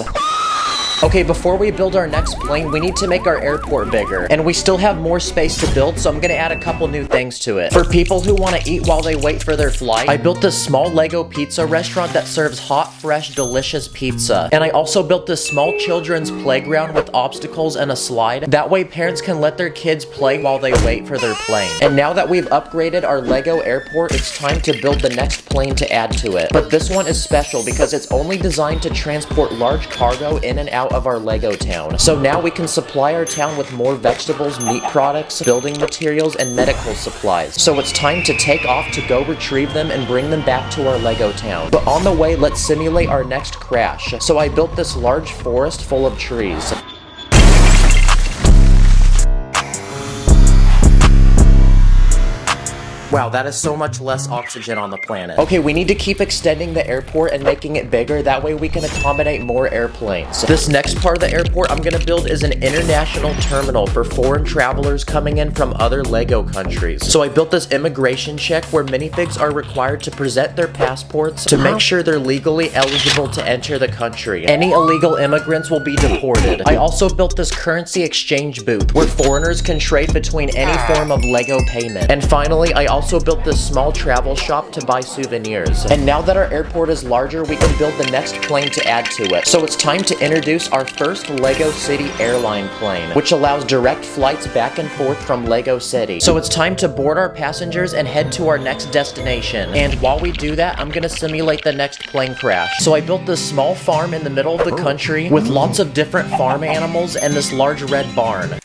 Okay, before we build our next plane, we need to make our airport bigger. And we still have more space to build, so I'm gonna add a couple new things to it. For people who want to eat while they wait for their flight, I built this small Lego pizza restaurant that serves hot, fresh, delicious pizza. And I also built this small children's playground with obstacles and a slide. That way parents can let their kids play while they wait for their plane. And now that we've upgraded our Lego airport, it's time to build the next plane to add to it. But this one is special because it's only designed to transport large cargo in and out of our Lego town. So now we can supply our town with more vegetables, meat products, building materials, and medical supplies. So it's time to take off to go retrieve them and bring them back to our Lego town. But on the way, let's simulate our next crash. So I built this large forest full of trees. Wow, that is so much less oxygen on the planet. Okay, we need to keep extending the airport and making it bigger. That way we can accommodate more airplanes. This next part of the airport I'm gonna build is an international terminal for foreign travelers coming in from other Lego countries. So I built this immigration check where minifigs are required to present their passports to make sure they're legally eligible to enter the country. Any illegal immigrants will be deported. I also built this currency exchange booth where foreigners can trade between any form of Lego payment. And finally, I also built this small travel shop to buy souvenirs. And now that our airport is larger, we can build the next plane to add to it. So it's time to introduce our first Lego City airline plane, which allows direct flights back and forth from Lego City. So it's time to board our passengers and head to our next destination. And while we do that, I'm gonna simulate the next plane crash. So I built this small farm in the middle of the country with lots of different farm animals and this large red barn.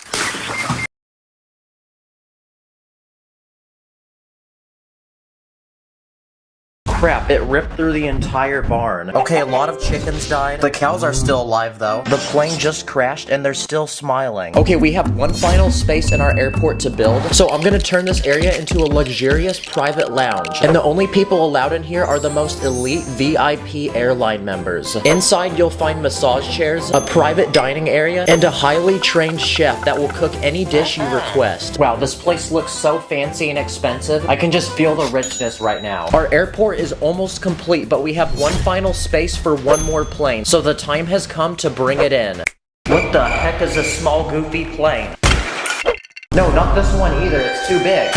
Crap, it ripped through the entire barn. Okay, a lot of chickens died. The cows are still alive though. The plane just crashed and they're still smiling. Okay, we have one final space in our airport to build. So I'm gonna turn this area into a luxurious private lounge. And the only people allowed in here are the most elite VIP airline members. Inside you'll find massage chairs, a private dining area, and a highly trained chef that will cook any dish you request. Wow, this place looks so fancy and expensive. I can just feel the richness right now. Our airport is almost complete, but we have one final space for one more plane, so the time has come to bring it in. What the heck is a small goofy plane? No, not this one either, it's too big.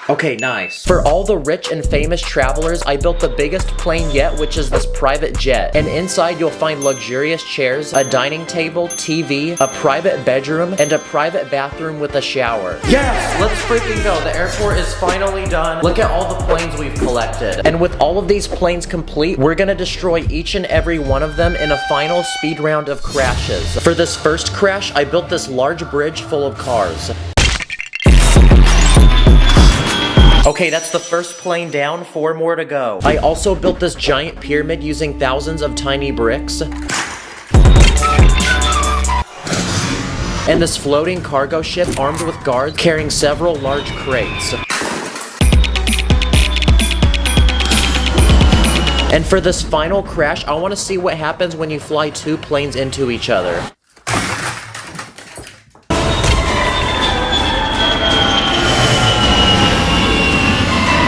Okay, nice. For all the rich and famous travelers, I built the biggest plane yet, which is this private jet. And inside you'll find luxurious chairs, a dining table, TV, a private bedroom, and a private bathroom with a shower. Yes! Let's freaking go. The airport is finally done. Look at all the planes we've collected. And with all of these planes complete, we're gonna destroy each and every one of them in a final speed round of crashes. For this first crash, I built this large bridge full of cars. Okay, that's the first plane down, 4 more to go. I also built this giant pyramid using thousands of tiny bricks. And this floating cargo ship armed with guards carrying several large crates. And for this final crash, I want to see what happens when you fly 2 planes into each other.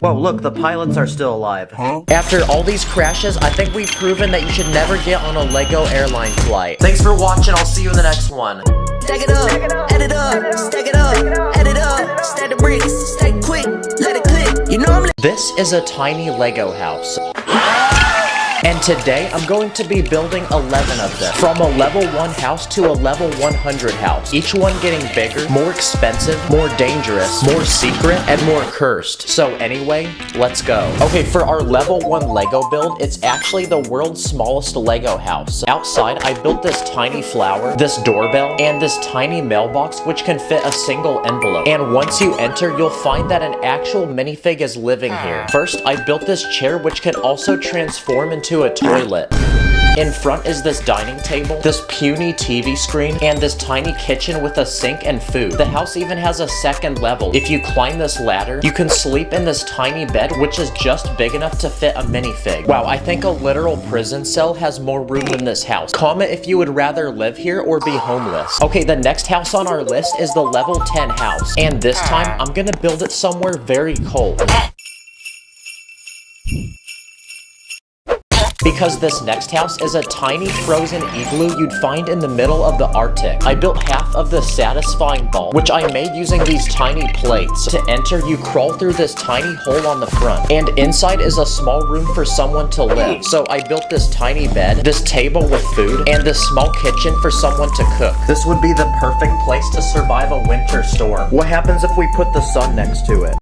Whoa, look, the pilots are still alive. Huh? After all these crashes, I think we've proven that you should never get on a Lego airline flight. Thanks for watching, I'll see you in the next one. Stack it up, add it up, stack it up, add it up, stack the bricks, stack quick, let it click, you know I'm This is a tiny Lego house. And today, I'm going to be building 11 of them. From a level 1 house to a level 100 house. Each one getting bigger, more expensive, more dangerous, more secret, and more cursed. So anyway, let's go. Okay, for our level 1 Lego build, it's actually the world's smallest Lego house. Outside, I built this tiny flower, this doorbell, and this tiny mailbox, which can fit a single envelope. And once you enter, you'll find that an actual minifig is living here. First, I built this chair, which can also transform into a toilet. In front is this dining table, this puny TV screen, and this tiny kitchen with a sink and food. The house even has a second level. If you climb this ladder, you can sleep in this tiny bed, which is just big enough to fit a minifig. Wow, I think a literal prison cell has more room than this house. Comment if you would rather live here or be homeless. Okay, the next house on our list is the level 10 house, and this time I'm gonna build it somewhere very cold. Because this next house is a tiny frozen igloo you'd find in the middle of the Arctic. I built half of this satisfying ball, which I made using these tiny plates. To enter, you crawl through this tiny hole on the front, and inside is a small room for someone to live. So I built this tiny bed, this table with food, and this small kitchen for someone to cook. This would be the perfect place to survive a winter storm. What happens if we put the sun next to it?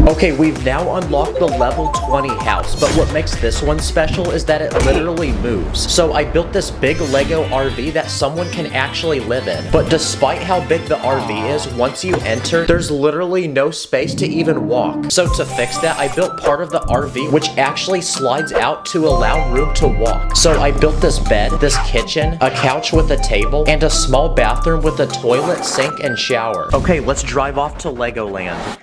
Okay, we've now unlocked the level 20 house, but what makes this one special is that it literally moves. So I built this big Lego RV that someone can actually live in. But despite how big the RV is, once you enter, there's literally no space to even walk. So to fix that, I built part of the RV which actually slides out to allow room to walk. So I built this bed, this kitchen, a couch with a table, and a small bathroom with a toilet, sink, and shower. Okay, let's drive off to Legoland.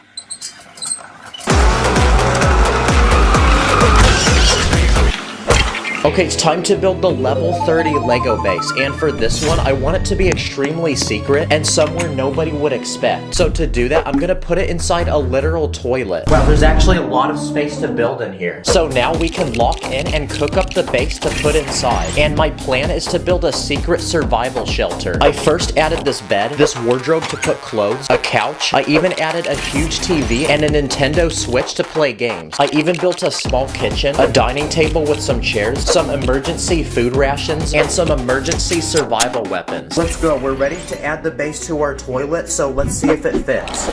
Okay, it's time to build the level 30 Lego base, and for this one, I want it to be extremely secret and somewhere nobody would expect. So to do that, I'm gonna put it inside a literal toilet. Wow, there's actually a lot of space to build in here. So now we can lock in and cook up the base to put inside. And my plan is to build a secret survival shelter. I first added this bed, this wardrobe to put clothes, a couch. I even added a huge TV and a Nintendo Switch to play games. I even built a small kitchen, a dining table with some chairs, some emergency food rations, and some emergency survival weapons. Let's go. We're ready to add the base to our toilet, so let's see if it fits.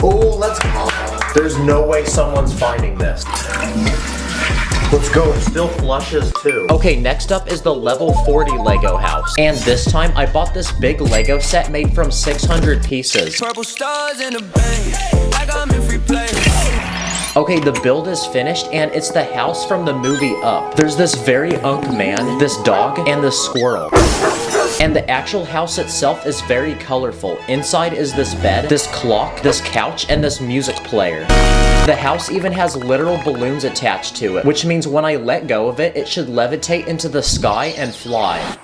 Oh, let's go. There's no way someone's finding this. Let's go, it still flushes too. Okay, next up is the level 40 Lego house. And this time, I bought this big Lego set made from 600 pieces. Purple stars in the bank, like I'm in free play. Okay, the build is finished, and it's the house from the movie Up. There's this very unk man, this dog, and this squirrel. And the actual house itself is very colorful. Inside is this bed, this clock, this couch, and this music player. The house even has literal balloons attached to it, which means when I let go of it, it should levitate into the sky and fly.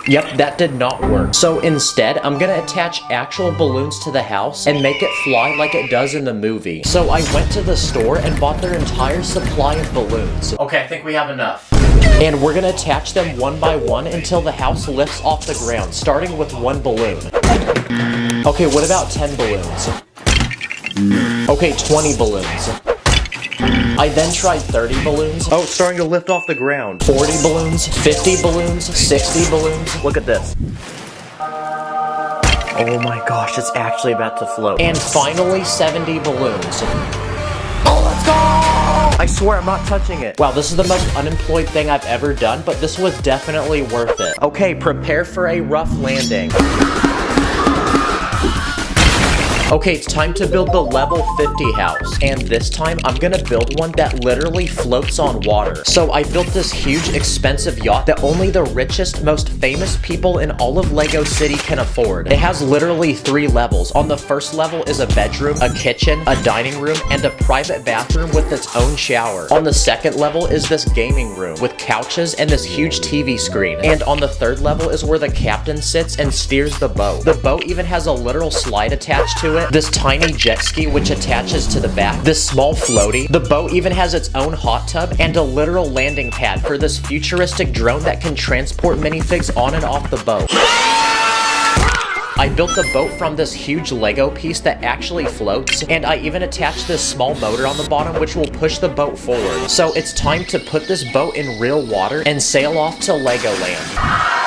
Yep, that did not work. So instead, I'm gonna attach actual balloons to the house and make it fly like it does in the movie. So I went to the store and bought their entire supply of balloons. Okay, I think we have enough. And we're gonna attach them one by one until the house lifts off the ground, starting with one balloon. Okay, what about 10 balloons? Okay, 20 balloons. I then tried 30 balloons. Oh, it's starting to lift off the ground. 40 balloons, 50 balloons, 60 balloons. Look at this. Oh my gosh, it's actually about to float. And finally, 70 balloons. Oh, let's go! I swear I'm not touching it. Wow, this is the most unemployed thing I've ever done, but this was definitely worth it. Okay, prepare for a rough landing. Okay, it's time to build the level 50 house, and this time I'm gonna build one that literally floats on water. So I built this huge expensive yacht that only the richest, most famous people in all of Lego City can afford. It has literally 3 levels. On the first level is a bedroom, a kitchen, a dining room, and a private bathroom with its own shower. On the second level is this gaming room with couches and this huge TV screen. And on the third level is where the captain sits and steers the boat. The boat even has a literal slide attached to it. This tiny jet ski which attaches to the back, this small floaty. The boat even has its own hot tub and a literal landing pad for this futuristic drone that can transport minifigs on and off the boat. I built the boat from this huge Lego piece that actually floats, and I even attached this small motor on the bottom which will push the boat forward. So it's time to put this boat in real water and sail off to Legoland.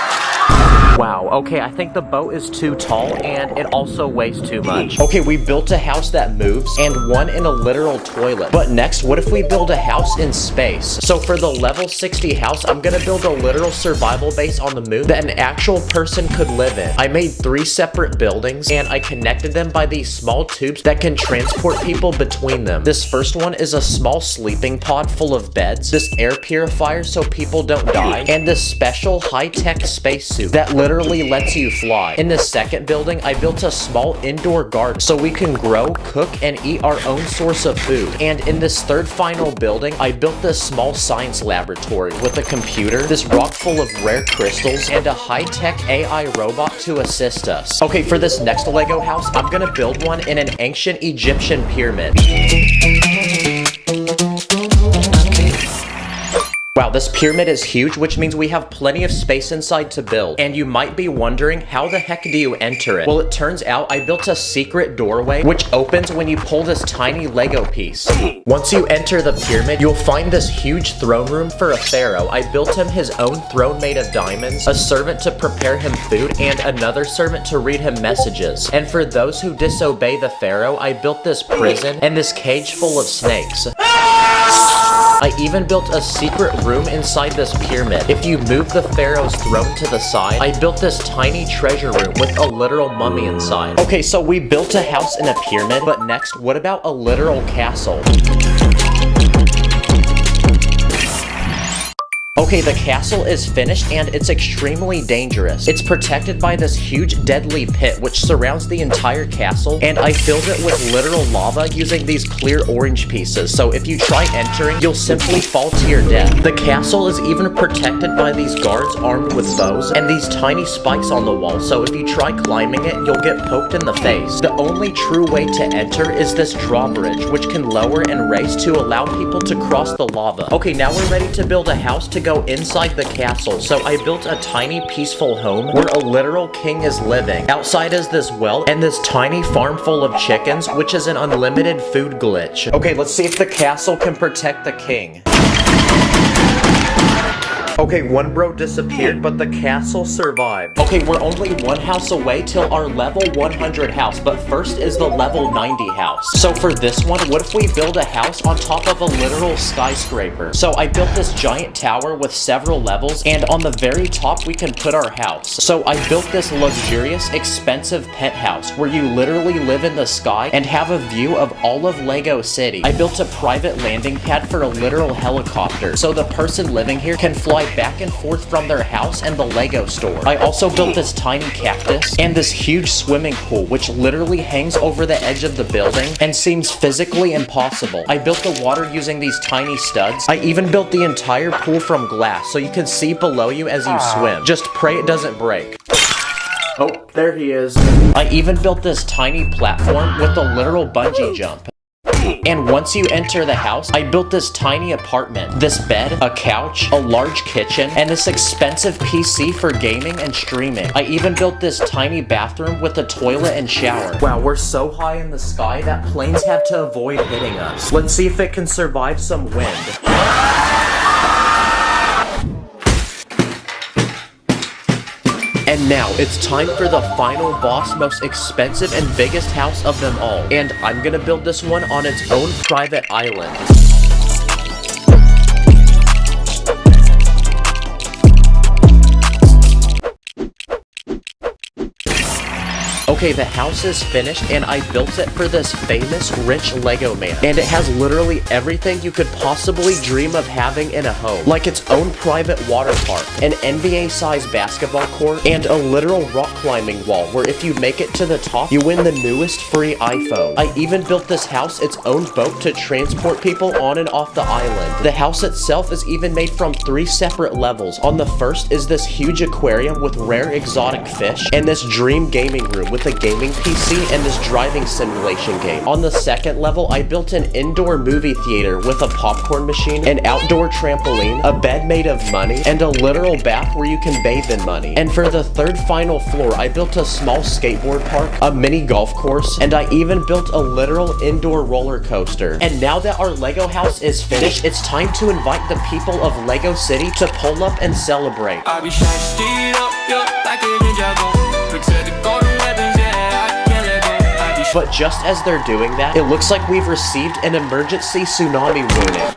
Wow, okay, I think the boat is too tall and it also weighs too much. Okay, we built a house that moves and one in a literal toilet. But next, what if we build a house in space? So for the level 60 house, I'm gonna build a literal survival base on the moon that an actual person could live in. I made 3 separate buildings and I connected them by these small tubes that can transport people between them. This first one is a small sleeping pod full of beds, this air purifier so people don't die, and this special high-tech spacesuit that literally lets you fly. In the second building, I built a small indoor garden so we can grow, cook, and eat our own source of food. And in this third final building, I built this small science laboratory with a computer, this rock full of rare crystals, and a high-tech AI robot to assist us. Okay, for this next Lego house, I'm gonna build one in an ancient Egyptian pyramid. Wow, this pyramid is huge, which means we have plenty of space inside to build. And you might be wondering, how the heck do you enter it? Well, it turns out I built a secret doorway, which opens when you pull this tiny Lego piece. Once you enter the pyramid, you'll find this huge throne room for a pharaoh. I built him his own throne made of diamonds, a servant to prepare him food, and another servant to read him messages. And for those who disobey the pharaoh, I built this prison and this cage full of snakes. I even built a secret room inside this pyramid. If you move the pharaoh's throne to the side, I built this tiny treasure room with a literal mummy inside. Okay, so we built a house in a pyramid, but next, what about a literal castle? Okay, the castle is finished and it's extremely dangerous. It's protected by this huge deadly pit which surrounds the entire castle, and I filled it with literal lava using these clear orange pieces, so if you try entering, you'll simply fall to your death. The castle is even protected by these guards armed with bows and these tiny spikes on the wall, so if you try climbing it, you'll get poked in the face. The only true way to enter is this drawbridge, which can lower and raise to allow people to cross the lava. Okay, now we're ready to build a house to go inside the castle, so I built a tiny peaceful home where a literal king is living. Outside is this well and this tiny farm full of chickens, which is an unlimited food glitch. Okay, let's see if the castle can protect the king. Okay, one bro disappeared, but the castle survived. Okay, we're only one house away till our level 100 house, but first is the level 90 house. So for this one, what if we build a house on top of a literal skyscraper? So I built this giant tower with several levels, and on the very top, we can put our house. So I built this luxurious, expensive penthouse where you literally live in the sky and have a view of all of Lego City. I built a private landing pad for a literal helicopter, so the person living here can fly back and forth from their house and the Lego store. I also built this tiny cactus and this huge swimming pool, which literally hangs over the edge of the building and seems physically impossible. I built the water using these tiny studs. I even built the entire pool from glass so you can see below you as you swim. Just pray it doesn't break. Oh, there he is. I even built this tiny platform with a literal bungee jump. And once you enter the house, I built this tiny apartment, this bed, a couch, a large kitchen, and this expensive PC for gaming and streaming. I even built this tiny bathroom with a toilet and shower. Wow, we're so high in the sky that planes have to avoid hitting us. Let's see if it can survive some wind. And now, it's time for the final boss, most expensive and biggest house of them all. And I'm gonna build this one on its own private island. Okay, the house is finished and I built it for this famous rich Lego man. And it has literally everything you could possibly dream of having in a home. Like its own private water park, an NBA-sized basketball court, and a literal rock climbing wall where if you make it to the top, you win the newest free iPhone. I even built this house its own boat to transport people on and off the island. The house itself is even made from 3 separate levels. On the first is this huge aquarium with rare exotic fish, and this dream gaming room with a a gaming PC and this driving simulation game. On the second level, I built an indoor movie theater with a popcorn machine, an outdoor trampoline, a bed made of money, and a literal bath where you can bathe in money. And for the third final floor, I built a small skateboard park, a mini golf course, and I even built a literal indoor roller coaster. And now that our Lego house is finished, it's time to invite the people of Lego City to pull up and celebrate. I be shining street up, yeah, like a ninja go. Protect the golden weapons, yeah, I can't let go. I be But just as they're doing that, it looks like we've received an emergency tsunami warning.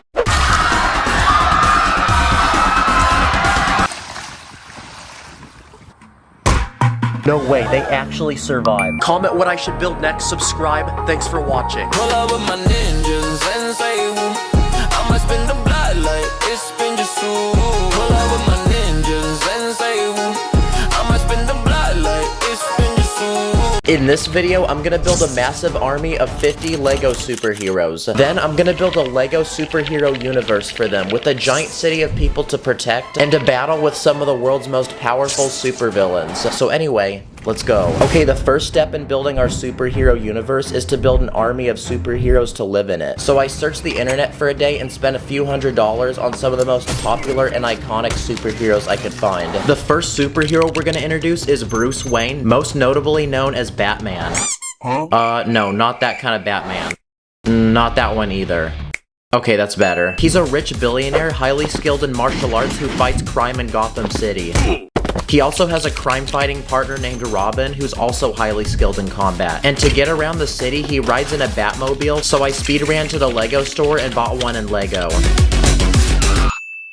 No way, they actually survived. Comment what I should build next, subscribe. Thanks for watching. pull up with my ninjas and say woo. I'ma spin the blood like it's been just so. Pull up with my ninjas and say woo. I'ma spin the blood like it's been just so. In this video, I'm gonna build a massive army of 50 Lego superheroes. Then I'm gonna build a Lego superhero universe for them with a giant city of people to protect and to battle with some of the world's most powerful supervillains. So anyway, let's go. Okay, the first step in building our superhero universe is to build an army of superheroes to live in it. So I searched the internet for a day and spent a few $100s on some of the most popular and iconic superheroes I could find. The first superhero we're gonna introduce is Bruce Wayne, most notably known as Batman. No, not that kind of Batman. Not that one either. Okay, that's better. He's a rich billionaire, highly skilled in martial arts who fights crime in Gotham City. He also has a crime-fighting partner named Robin, who's also highly skilled in combat. And to get around the city, he rides in a Batmobile, so I speed ran to the Lego store and bought one in Lego.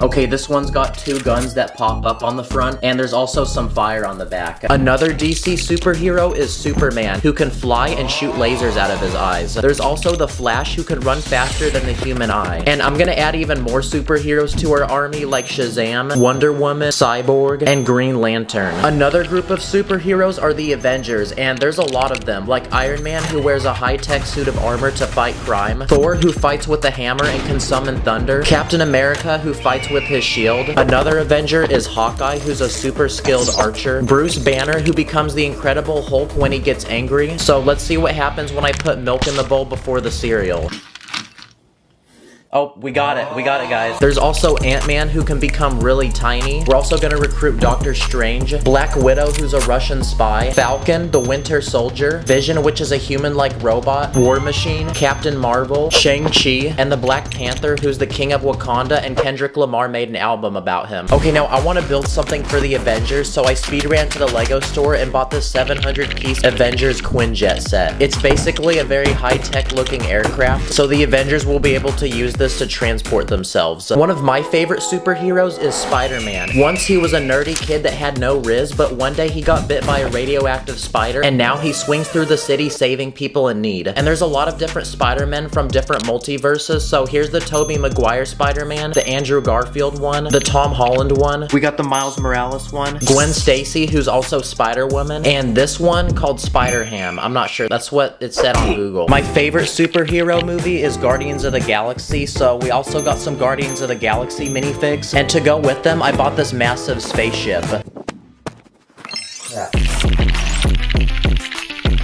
Okay, this one's got two guns that pop up on the front, and there's also some fire on the back. Another DC superhero is Superman, who can fly and shoot lasers out of his eyes. There's also the Flash, who can run faster than the human eye. And I'm gonna add even more superheroes to our army, like Shazam, Wonder Woman, Cyborg, and Green Lantern. Another group of superheroes are the Avengers, and there's a lot of them, like Iron Man, who wears a high-tech suit of armor to fight crime, Thor, who fights with a hammer and can summon thunder, Captain America, who fights with his shield. Another Avenger is Hawkeye, who's a super skilled archer. Bruce Banner, who becomes the Incredible Hulk when he gets angry. So let's see what happens when I put milk in the bowl before the cereal. Oh, we got it, guys. There's also Ant-Man, who can become really tiny. We're also gonna recruit Doctor Strange, Black Widow, who's a Russian spy, Falcon, the Winter Soldier, Vision, which is a human-like robot, War Machine, Captain Marvel, Shang-Chi, and the Black Panther, who's the King of Wakanda, and Kendrick Lamar made an album about him. Okay, now I want to build something for the Avengers, so I speed ran to the Lego store and bought this 700-piece Avengers Quinjet set. It's basically a very high-tech looking aircraft, so the Avengers will be able to use this to transport themselves. One of my favorite superheroes is Spider-Man. Once he was a nerdy kid that had no riz, but one day he got bit by a radioactive spider, and now he swings through the city saving people in need. And there's a lot of different Spider-Men from different multiverses, so here's the Tobey Maguire Spider-Man, the Andrew Garfield one, the Tom Holland one, we got the Miles Morales one, Gwen Stacy, who's also Spider-Woman, and this one called Spider-Ham. I'm not sure, that's what it said on Google. My favorite superhero movie is Guardians of the Galaxy, so we also got some Guardians of the Galaxy minifigs, and to go with them, I bought this massive spaceship.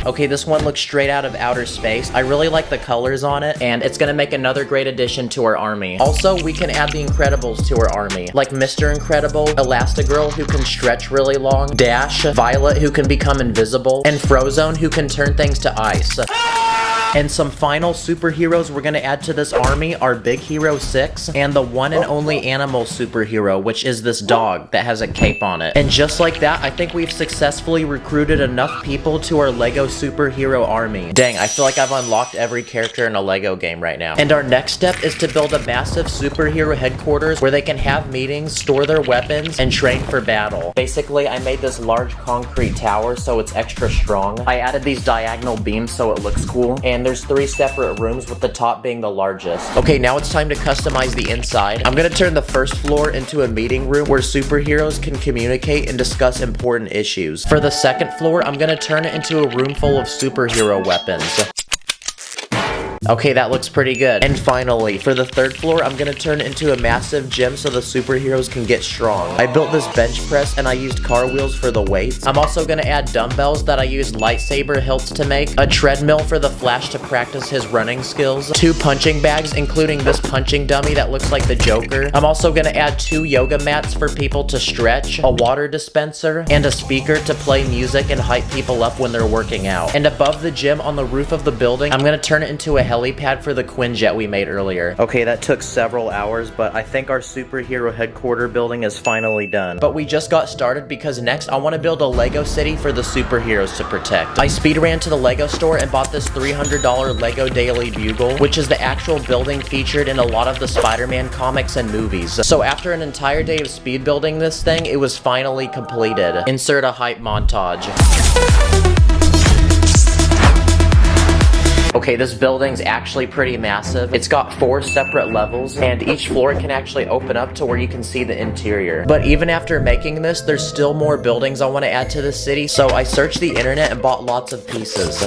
Okay, this one looks straight out of outer space. I really like the colors on it, and it's gonna make another great addition to our army. Also, we can add the Incredibles to our army, like Mr. Incredible, Elastigirl, who can stretch really long, Dash, Violet, who can become invisible, and Frozone, who can turn things to ice. And some final superheroes we're gonna add to this army are Big Hero 6 and the one and only animal superhero, which is this dog that has a cape on it. And just like that, I think we've successfully recruited enough people to our Lego superhero army. Dang, I feel like I've unlocked every character in a Lego game right now. And our next step is to build a massive superhero headquarters where they can have meetings, store their weapons, and train for battle. Basically, I made this large concrete tower so it's extra strong. I added these diagonal beams so it looks cool, and there's 3 separate rooms with the top being the largest. Okay, now it's time to customize the inside. I'm gonna turn the first floor into a meeting room where superheroes can communicate and discuss important issues. For the second floor, I'm gonna turn it into a room full of superhero weapons. Okay, that looks pretty good. And finally, for the third floor, I'm gonna turn it into a massive gym so the superheroes can get strong. I built this bench press and I used car wheels for the weights. I'm also gonna add dumbbells that I used lightsaber hilts to make, a treadmill for the Flash to practice his running skills, 2 punching bags, including this punching dummy that looks like the Joker. I'm also gonna add 2 yoga mats for people to stretch, a water dispenser, and a speaker to play music and hype people up when they're working out. And above the gym on the roof of the building, I'm gonna turn it into a helipad for the Quinjet we made earlier. Okay, that took several hours, but I think our superhero headquarter building is finally done. But we just got started because next I want to build a Lego city for the superheroes to protect. I speed ran to the Lego store and bought this $300 Lego Daily Bugle, which is the actual building featured in a lot of the Spider-Man comics and movies. So after an entire day of speed building this thing, it was finally completed. Insert a hype montage. Okay, this building's actually pretty massive. It's got 4 separate levels, and each floor can actually open up to where you can see the interior. But even after making this, there's still more buildings I want to add to the city, so I searched the internet and bought lots of pieces.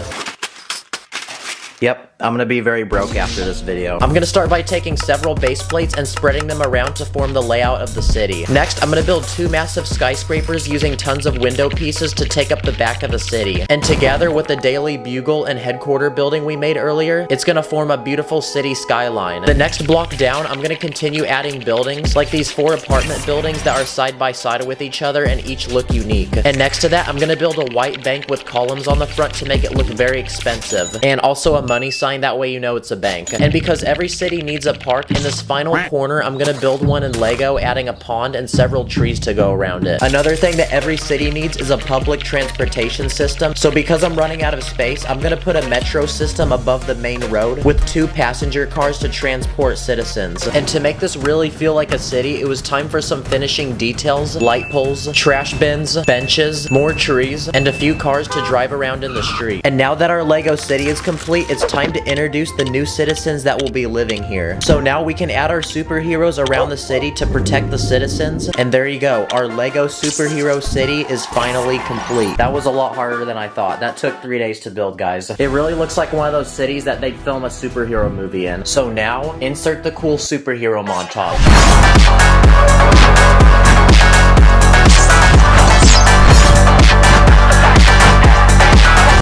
Yep, I'm gonna be very broke after this video. I'm gonna start by taking several base plates and spreading them around to form the layout of the city. Next, I'm gonna build 2 massive skyscrapers using tons of window pieces to take up the back of the city. And together with the Daily Bugle and headquarter building we made earlier, it's gonna form a beautiful city skyline. The next block down, I'm gonna continue adding buildings, like these 4 apartment buildings that are side by side with each other and each look unique. And next to that, I'm gonna build a white bank with columns on the front to make it look very expensive. And also a money sign, that way you know it's a bank. And because every city needs a park, in this final corner I'm gonna build one in Lego, adding a pond and several trees to go around it. Another thing that every city needs is a public transportation system, so because I'm running out of space, I'm gonna put a metro system above the main road with 2 passenger cars to transport citizens. And to make this really feel like a city, it was time for some finishing details, light poles, trash bins, benches, more trees, and a few cars to drive around in the street. And now that our Lego city is complete, it's time to introduce the new citizens that will be living here. So now we can add our superheroes around the city to protect the citizens. And there you go, our Lego superhero city is finally complete. That was a lot harder than I thought. That took 3 days to build, guys. It really looks like one of those cities that they'd film a superhero movie in. So now, insert the cool superhero montage.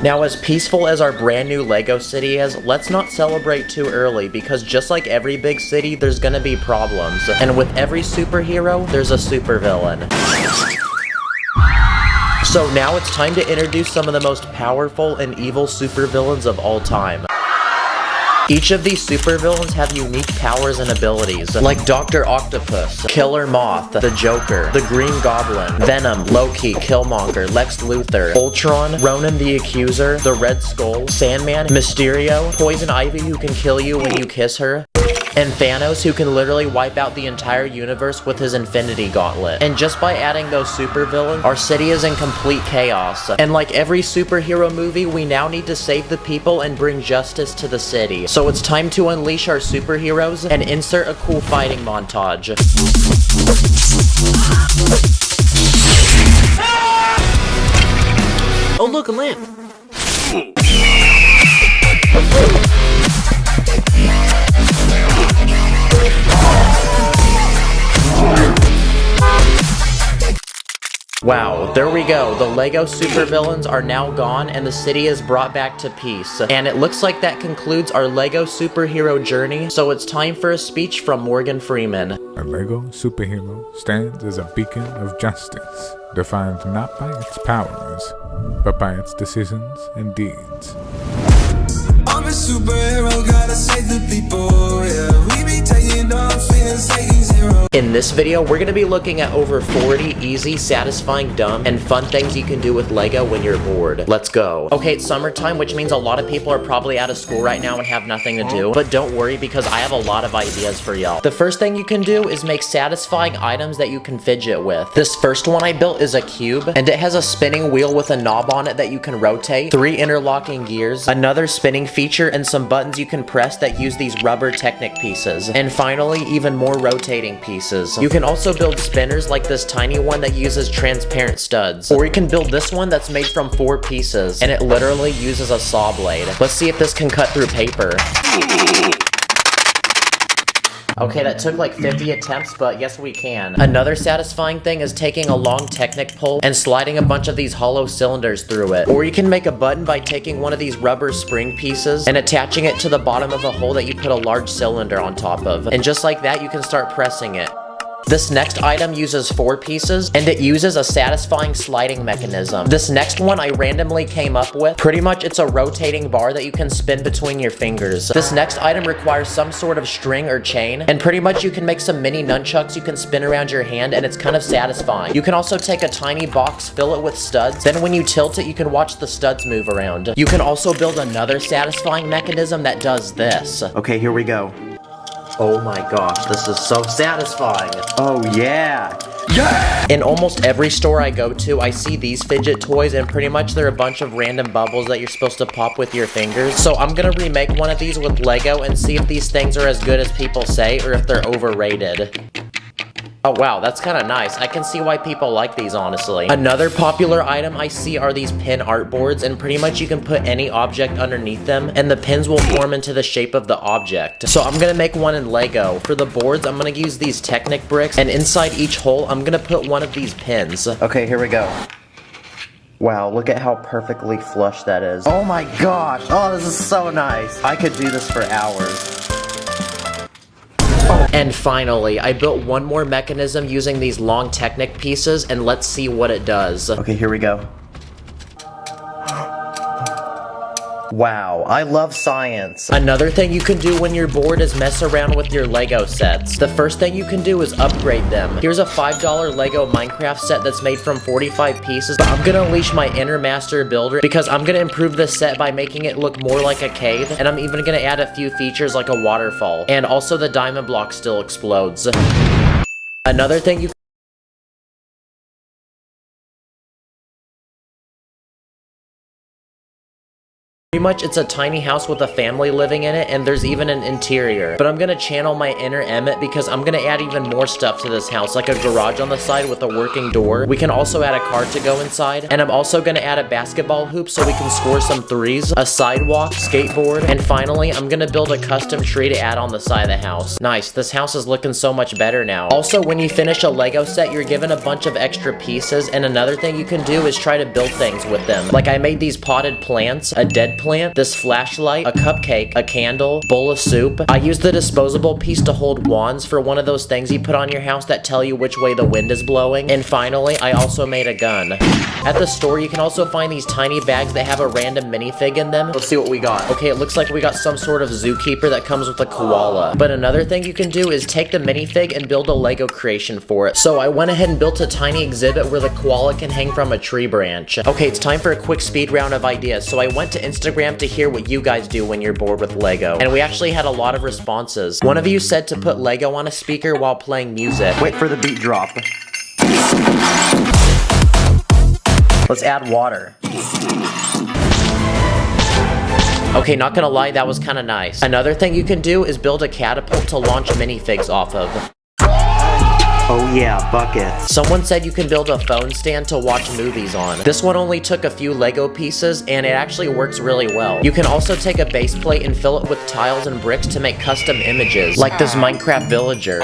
Now, as peaceful as our brand new Lego city is, let's not celebrate too early, because just like every big city, there's gonna be problems. And with every superhero, there's a supervillain. So now it's time to introduce some of the most powerful and evil supervillains of all time. Each of these supervillains have unique powers and abilities, like Dr. Octopus, Killer Moth, the Joker, the Green Goblin, Venom, Loki, Killmonger, Lex Luthor, Ultron, Ronan the Accuser, the Red Skull, Sandman, Mysterio, Poison Ivy who can kill you when you kiss her, and Thanos who can literally wipe out the entire universe with his Infinity Gauntlet. And just by adding those supervillains, our city is in complete chaos. And like every superhero movie, we now need to save the people and bring justice to the city. So it's time to unleash our superheroes and insert a cool fighting montage. Oh look, a lamp! Wow, there we go. The Lego supervillains are now gone and the city is brought back to peace. And it looks like that concludes our Lego superhero journey, so it's time for a speech from Morgan Freeman. A Lego superhero stands as a beacon of justice, defined not by its powers, but by its decisions and deeds. I'm a superhero, gotta save the people, yeah. We be taking off, feeling Satan's zero. In this video, we're gonna be looking at over 40 easy, satisfying, dumb, and fun things you can do with Lego when you're bored. Let's go. Okay, it's summertime, which means a lot of people are probably out of school right now and have nothing to do. But don't worry, because I have a lot of ideas for y'all. The first thing you can do is make satisfying items that you can fidget with. This first one I built is a cube, and it has a spinning wheel with a knob on it that you can rotate, 3 interlocking gears, another spinning feature feature and some buttons you can press that use these rubber Technic pieces. And finally, even more rotating pieces. You can also build spinners like this tiny one that uses transparent studs. Or you can build this one that's made from 4 pieces, and it literally uses a saw blade. Let's see if this can cut through paper. Okay, that took like 50 attempts, but yes we can. Another satisfying thing is taking a long Technic pole and sliding a bunch of these hollow cylinders through it. Or you can make a button by taking one of these rubber spring pieces and attaching it to the bottom of a hole that you put a large cylinder on top of. And just like that, you can start pressing it. This next item uses 4 pieces, and it uses a satisfying sliding mechanism. This next one I randomly came up with. Pretty much it's a rotating bar that you can spin between your fingers. This next item requires some sort of string or chain, and pretty much you can make some mini nunchucks you can spin around your hand, and it's kind of satisfying. You can also take a tiny box, fill it with studs, then when you tilt it, you can watch the studs move around. You can also build another satisfying mechanism that does this. Okay, here we go. Oh my gosh, this is so satisfying. Oh yeah. Yeah! In almost every store I go to, I see these fidget toys, and pretty much they're a bunch of random bubbles that you're supposed to pop with your fingers. So I'm gonna remake one of these with Lego and see if these things are as good as people say or if they're overrated. Oh wow, that's kind of nice. I can see why people like these, honestly. Another popular item I see are these pin art boards, and pretty much you can put any object underneath them, and the pins will form into the shape of the object. So I'm gonna make one in Lego. For the boards, I'm gonna use these Technic bricks, and inside each hole, I'm gonna put one of these pins. Okay, here we go. Wow, look at how perfectly flush that is. Oh my gosh, oh this is so nice. I could do this for hours. And finally, I built one more mechanism using these long Technic pieces, and let's see what it does. Okay, here we go. Wow, I love science. Another thing you can do when you're bored is mess around with your Lego sets. The first thing you can do is upgrade them. Here's a $5 Lego Minecraft set that's made from 45 pieces, but I'm gonna unleash my inner master builder because I'm gonna improve this set by making it look more like a cave, and I'm even gonna add a few features like a waterfall. And also the diamond block still explodes. Another thing you Pretty much it's a tiny house with a family living in it, and there's even an interior. But I'm gonna channel my inner Emmett because I'm gonna add even more stuff to this house, like a garage on the side with a working door. We can also add a car to go inside, and I'm also gonna add a basketball hoop so we can score some threes, a sidewalk, skateboard, and finally I'm gonna build a custom tree to add on the side of the house. Nice, this house is looking so much better now. Also, when you finish a Lego set, you're given a bunch of extra pieces, and another thing you can do is try to build things with them. Like I made these potted plants, a dead plant, this flashlight, a cupcake, a candle, bowl of soup. I used the disposable piece to hold wands for one of those things you put on your house that tell you which way the wind is blowing. And finally, I also made a gun. At the store, you can also find these tiny bags that have a random minifig in them. Let's see what we got. Okay, it looks like we got some sort of zookeeper that comes with a koala. But another thing you can do is take the minifig and build a Lego creation for it. So I went ahead and built a tiny exhibit where the koala can hang from a tree branch. Okay, it's time for a quick speed round of ideas. So I went to Instagram to hear what you guys do when you're bored with Lego, and we actually had a lot of responses. One of you said to put Lego on a speaker while playing music. Wait for the beat drop. Let's add water. Okay, not gonna lie, that was kinda nice. Another thing you can do is build a catapult to launch minifigs off of. Oh yeah, buckets. Someone said you can build a phone stand to watch movies on. This one only took a few Lego pieces, and it actually works really well. You can also take a base plate and fill it with tiles and bricks to make custom images, like this Minecraft villager.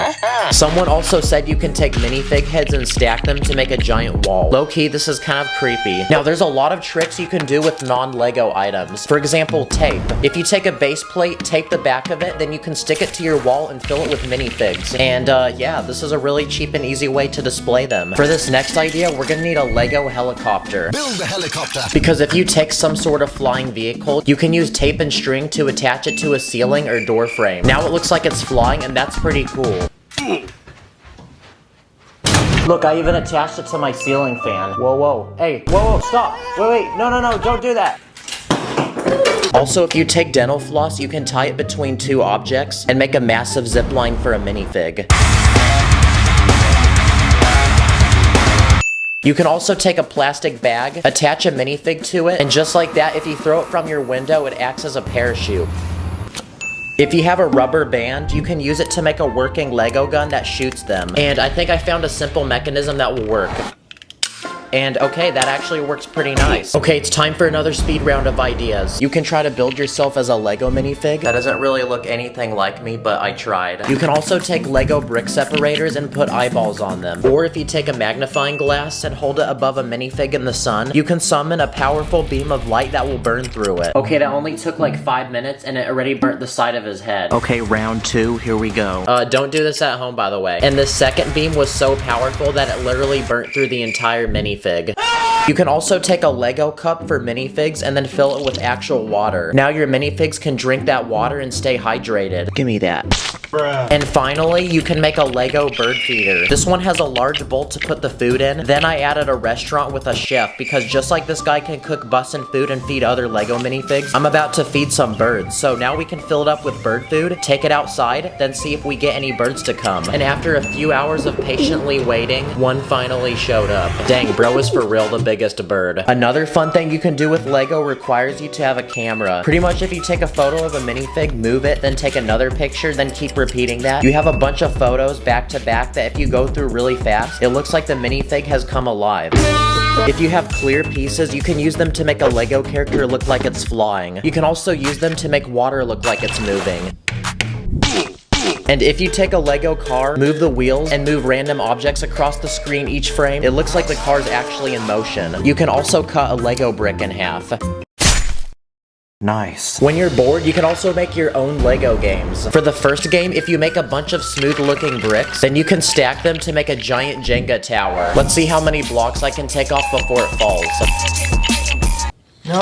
Someone also said you can take minifig heads and stack them to make a giant wall. Low-key, this is kind of creepy. Now, there's a lot of tricks you can do with non-Lego items. For example, tape. If you take a base plate, tape the back of it, then you can stick it to your wall and fill it with minifigs. And yeah, this is a really cheap and easy way to display them. For this next idea, we're gonna need a Lego helicopter. Build a helicopter. Because if you take some sort of flying vehicle, you can use tape and string to attach it to a ceiling or door frame. Now it looks like it's flying, and that's pretty cool. Look, I even attached it to my ceiling fan. Whoa, whoa. Hey, whoa, stop. Wait, no, don't do that. Also, if you take dental floss, you can tie it between two objects and make a massive zip line for a minifig. You can also take a plastic bag, attach a minifig to it, and just like that, if you throw it from your window, it acts as a parachute. If you have a rubber band, you can use it to make a working Lego gun that shoots them. And I think I found a simple mechanism that will work. And okay, that actually works pretty nice. Okay, it's time for another speed round of ideas. You can try to build yourself as a Lego minifig. That doesn't really look anything like me, but I tried. You can also take Lego brick separators and put eyeballs on them. Or if you take a magnifying glass and hold it above a minifig in the sun, you can summon a powerful beam of light that will burn through it. Okay, that only took like 5 minutes and it already burnt the side of his head. Okay, round 2, here we go. Don't do this at home, by the way. And the second beam was so powerful that it literally burnt through the entire minifig. You can also take a Lego cup for minifigs and then fill it with actual water. Now your minifigs can drink that water and stay hydrated. Give me that. Bruh. And finally, you can make a Lego bird feeder. This one has a large bowl to put the food in. Then I added a restaurant with a chef because just like this guy can cook bussin' food and feed other Lego minifigs, I'm about to feed some birds. So now we can fill it up with bird food, take it outside, then see if we get any birds to come. And after a few hours of patiently waiting, one finally showed up. Dang, bro is for real the biggest bird. Another fun thing you can do with Lego requires you to have a camera. Pretty much if you take a photo of a minifig, move it, then take another picture, then keep repeating that, you have a bunch of photos back to back that if you go through really fast, it looks like the minifig has come alive. If you have clear pieces, you can use them to make a Lego character look like it's flying. You can also use them to make water look like it's moving. And if you take a Lego car, move the wheels, and move random objects across the screen each frame, it looks like the car's actually in motion. You can also cut a Lego brick in half. Nice. When you're bored, you can also make your own Lego games. For the first game, if you make a bunch of smooth-looking bricks, then you can stack them to make a giant Jenga tower. Let's see how many blocks I can take off before it falls. No!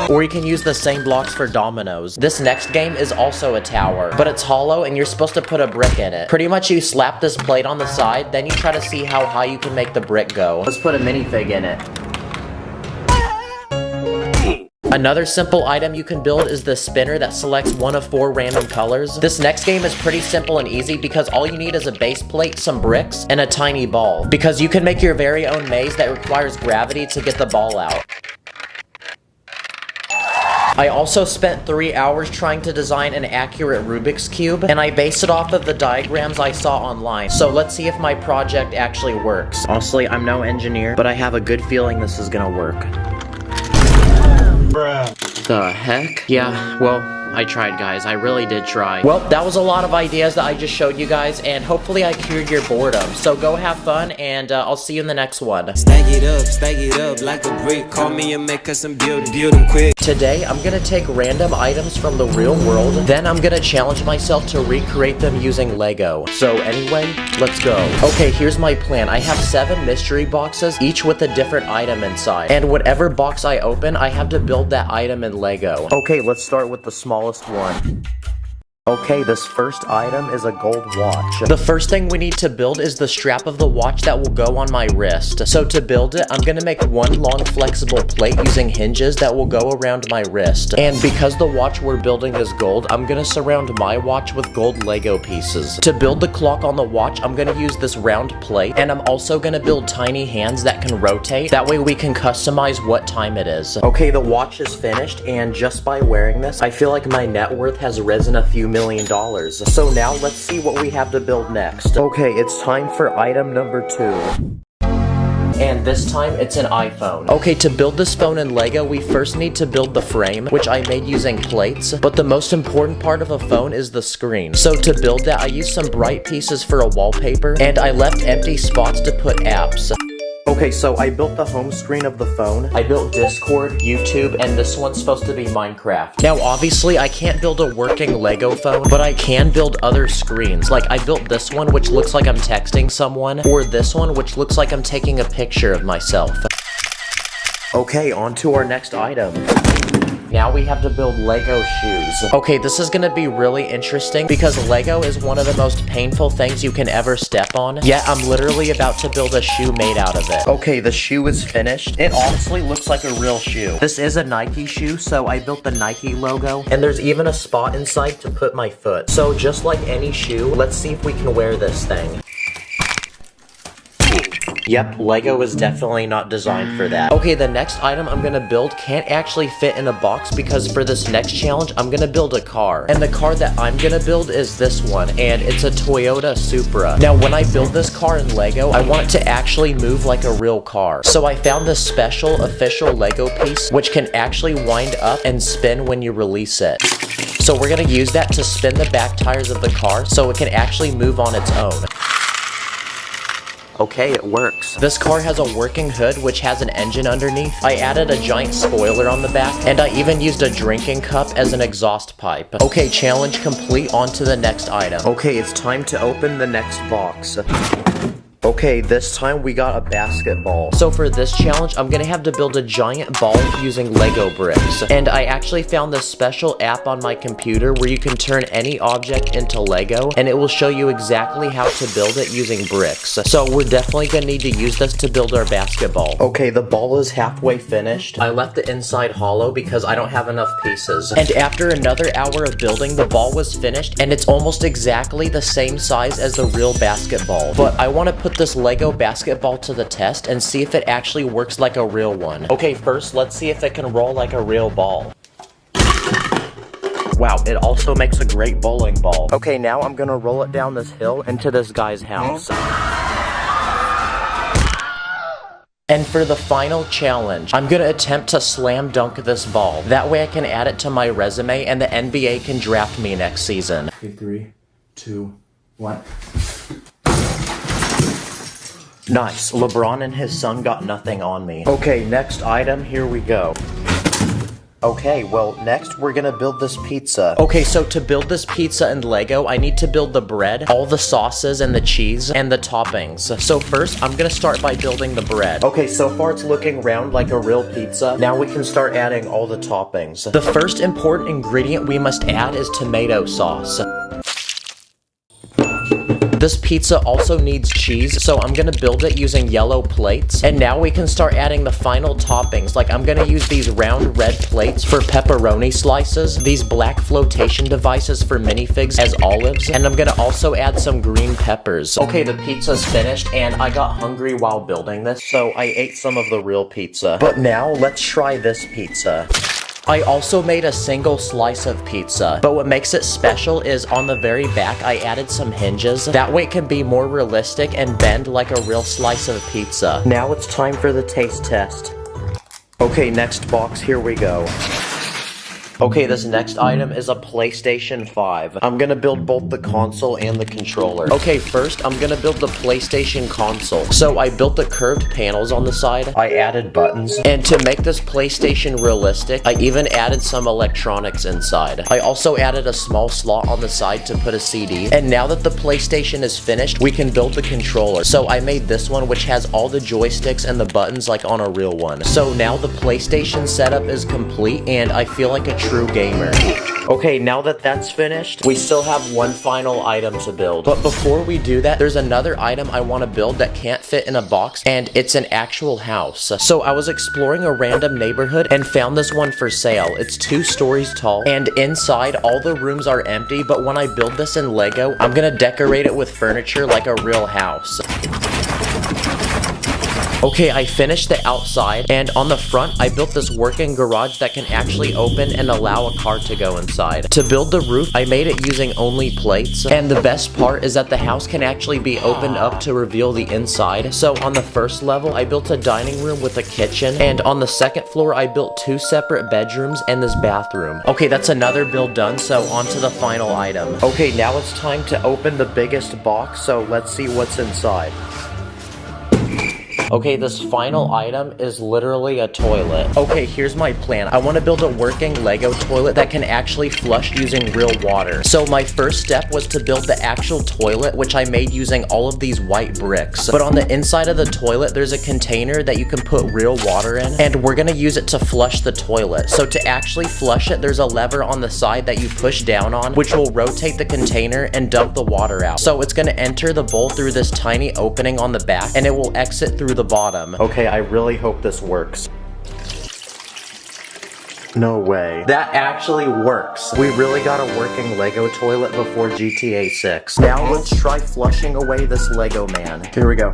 Or you can use the same blocks for dominoes. This next game is also a tower, but it's hollow and you're supposed to put a brick in it. Pretty much you slap this plate on the side, then you try to see how high you can make the brick go. Let's put a minifig in it. Another simple item you can build is the spinner that selects one of 4 random colors. This next game is pretty simple and easy because all you need is a base plate, some bricks, and a tiny ball. Because you can make your very own maze that requires gravity to get the ball out. I also spent 3 hours trying to design an accurate Rubik's Cube, and I based it off of the diagrams I saw online. So let's see if my project actually works. Honestly, I'm no engineer, but I have a good feeling this is gonna work. Bruh. The heck? Yeah, well, I tried, guys. I really did try. Well, that was a lot of ideas that I just showed you guys, and hopefully I cured your boredom. So go have fun, and I'll see you in the next one. Stack it up like a brick. Call me and make us some build them quick. Today, I'm gonna take random items from the real world, then I'm gonna challenge myself to recreate them using Lego. So anyway, let's go. Okay, here's my plan. I have 7 mystery boxes, each with a different item inside. And whatever box I open, I have to build that item in Lego. Okay, let's start with the smallest one. Okay, this first item is a gold watch. The first thing we need to build is the strap of the watch that will go on my wrist. So to build it, I'm gonna make one long flexible plate using hinges that will go around my wrist. And because the watch we're building is gold, I'm gonna surround my watch with gold Lego pieces. To build the clock on the watch, I'm gonna use this round plate, and I'm also gonna build tiny hands that can rotate. That way we can customize what time it is. Okay, the watch is finished, and just by wearing this, I feel like my net worth has risen a few $1 million. So now let's see what we have to build next. Okay, it's time for item number 2. And this time, it's an iPhone. Okay, to build this phone in Lego, we first need to build the frame, which I made using plates, but the most important part of a phone is the screen. So to build that, I used some bright pieces for a wallpaper, and I left empty spots to put apps. Okay, so I built the home screen of the phone, I built Discord, YouTube, and this one's supposed to be Minecraft. Now, obviously, I can't build a working Lego phone, but I can build other screens. Like, I built this one, which looks like I'm texting someone, or this one, which looks like I'm taking a picture of myself. Okay, on to our next item. Now we have to build Lego shoes. Okay, this is gonna be really interesting because Lego is one of the most painful things you can ever step on, yet I'm literally about to build a shoe made out of it. Okay, the shoe is finished. It honestly looks like a real shoe. This is a Nike shoe, so I built the Nike logo, and there's even a spot inside to put my foot. So just like any shoe, let's see if we can wear this thing. Yep, Lego is definitely not designed for that. Okay, the next item I'm gonna build can't actually fit in a box because for this next challenge, I'm gonna build a car. And the car that I'm gonna build is this one, and it's a Toyota Supra. Now, when I build this car in Lego, I want it to actually move like a real car. So I found this special official Lego piece, which can actually wind up and spin when you release it. So we're gonna use that to spin the back tires of the car so it can actually move on its own. Okay, it works. This car has a working hood which has an engine underneath. I added a giant spoiler on the back, and I even used a drinking cup as an exhaust pipe. Okay, challenge complete, on to the next item. Okay, it's time to open the next box. Okay, this time we got a basketball. So for this challenge, I'm gonna have to build a giant ball using Lego bricks. And I actually found this special app on my computer where you can turn any object into Lego, and it will show you exactly how to build it using bricks. So we're definitely gonna need to use this to build our basketball. Okay, the ball is halfway finished. I left the inside hollow because I don't have enough pieces. And after another hour of building, the ball was finished, and it's almost exactly the same size as the real basketball. But I wanna put this Lego basketball to the test and see if it actually works like a real one. Okay, first let's see if it can roll like a real ball. Wow, it also makes a great bowling ball. Okay, now I'm gonna roll it down this hill into this guy's house. And for the final challenge, I'm gonna attempt to slam dunk this ball. That way I can add it to my resume and the NBA can draft me next season. Okay, 3, 2, 1. Nice. LeBron and his son got nothing on me. Okay, next item, here we go. Okay, well, next we're gonna build this pizza. Okay, so to build this pizza in Lego, I need to build the bread, all the sauces and the cheese, and the toppings. So first, I'm gonna start by building the bread. Okay, so far it's looking round like a real pizza. Now we can start adding all the toppings. The first important ingredient we must add is tomato sauce. This pizza also needs cheese, so I'm gonna build it using yellow plates. And now we can start adding the final toppings. Like, I'm gonna use these round red plates for pepperoni slices, these black flotation devices for minifigs as olives, and I'm gonna also add some green peppers. Okay, the pizza's finished, and I got hungry while building this, so I ate some of the real pizza. But now, let's try this pizza. I also made a single slice of pizza, but what makes it special is on the very back I added some hinges. That way it can be more realistic and bend like a real slice of pizza. Now it's time for the taste test. Okay, next box, here we go. Okay, this next item is a PlayStation 5. I'm gonna build both the console and the controller. Okay, first, I'm gonna build the PlayStation console. So I built the curved panels on the side. I added buttons. And to make this PlayStation realistic, I even added some electronics inside. I also added a small slot on the side to put a CD. And now that the PlayStation is finished, we can build the controller. So I made this one, which has all the joysticks and the buttons like on a real one. So now the PlayStation setup is complete, and I feel like a true gamer. Okay, now that that's finished, we still have one final item to build. But before we do that, there's another item I want to build that can't fit in a box, and it's an actual house. So I was exploring a random neighborhood and found this one for sale. It's 2 stories tall, and inside all the rooms are empty, but when I build this in Lego, I'm gonna decorate it with furniture like a real house. Okay, I finished the outside, and on the front, I built this working garage that can actually open and allow a car to go inside. To build the roof, I made it using only plates, and the best part is that the house can actually be opened up to reveal the inside. So on the first level, I built a dining room with a kitchen, and on the second floor, I built 2 separate bedrooms and this bathroom. Okay, that's another build done, so on to the final item. Okay, now it's time to open the biggest box, so let's see what's inside. Okay, this final item is literally a toilet. Okay, here's my plan. I want to build a working Lego toilet that can actually flush using real water. So my first step was to build the actual toilet, which I made using all of these white bricks. But on the inside of the toilet, there's a container that you can put real water in, and we're gonna use it to flush the toilet. So to actually flush it, there's a lever on the side that you push down on, which will rotate the container and dump the water out. So it's gonna enter the bowl through this tiny opening on the back, and it will exit through the bottom. Okay, I really hope this works. No way. That actually works. We really got a working Lego toilet before GTA 6. Now let's try flushing away this Lego man. Here we go.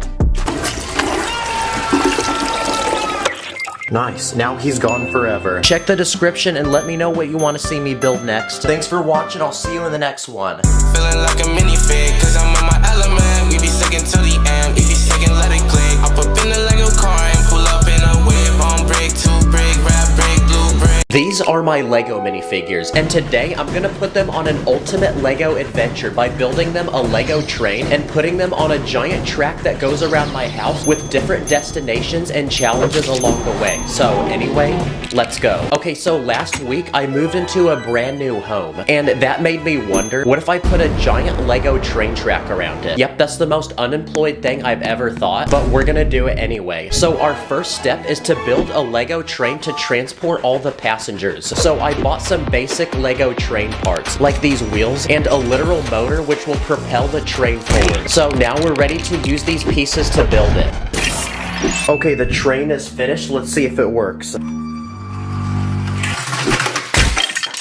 Nice, now he's gone forever. Check the description and let me know what you want to see me build next. Thanks for watching, I'll see you in the next one. Feeling like a minifig, cause I'm in my element. We be sticking to the end, if you second, let it click. Hop up in the Lego car and pull up in a whip. On brick, 2 brick, rap brick, blue brick. These are my Lego minifigures, and today I'm gonna put them on an ultimate Lego adventure by building them a Lego train and putting them on a giant track that goes around my house with different destinations and challenges along the way. So anyway, let's go. Okay, so last week I moved into a brand new home, and that made me wonder, what if I put a giant Lego train track around it? Yep, that's the most unemployed thing I've ever thought, but we're gonna do it anyway. So our first step is to build a Lego train to transport all the passengers. So I bought some basic Lego train parts, like these wheels and a literal motor which will propel the train forward. So now we're ready to use these pieces to build it. Okay, the train is finished. Let's see if it works.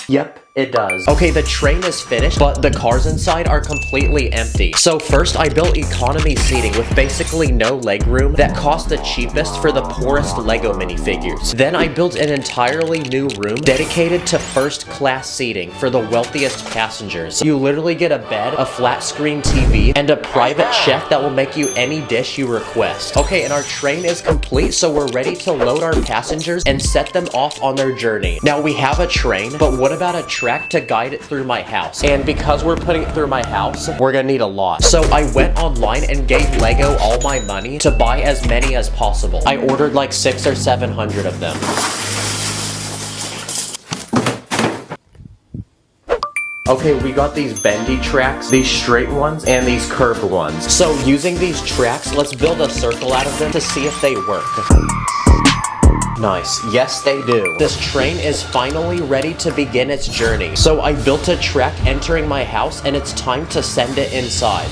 Yep, it does. Okay, the train is finished, but the cars inside are completely empty. So first I built economy seating with basically no legroom that cost the cheapest for the poorest Lego minifigures. Then I built an entirely new room dedicated to first class seating for the wealthiest passengers. You literally get a bed, a flat screen TV, and a private chef that will make you any dish you request. Okay, and our train is complete, so we're ready to load our passengers and set them off on their journey. Now we have a train, but what about a track to guide it through my house? And because we're putting it through my house, we're gonna need a lot. So I went online and gave Lego all my money to buy as many as possible. I ordered like 600 or 700 of them. Okay, we got these bendy tracks, these straight ones, and these curved ones. So using these tracks, let's build a circle out of them to see if they work. Nice. Yes, they do. This train is finally ready to begin its journey. So I built a track entering my house, and it's time to send it inside.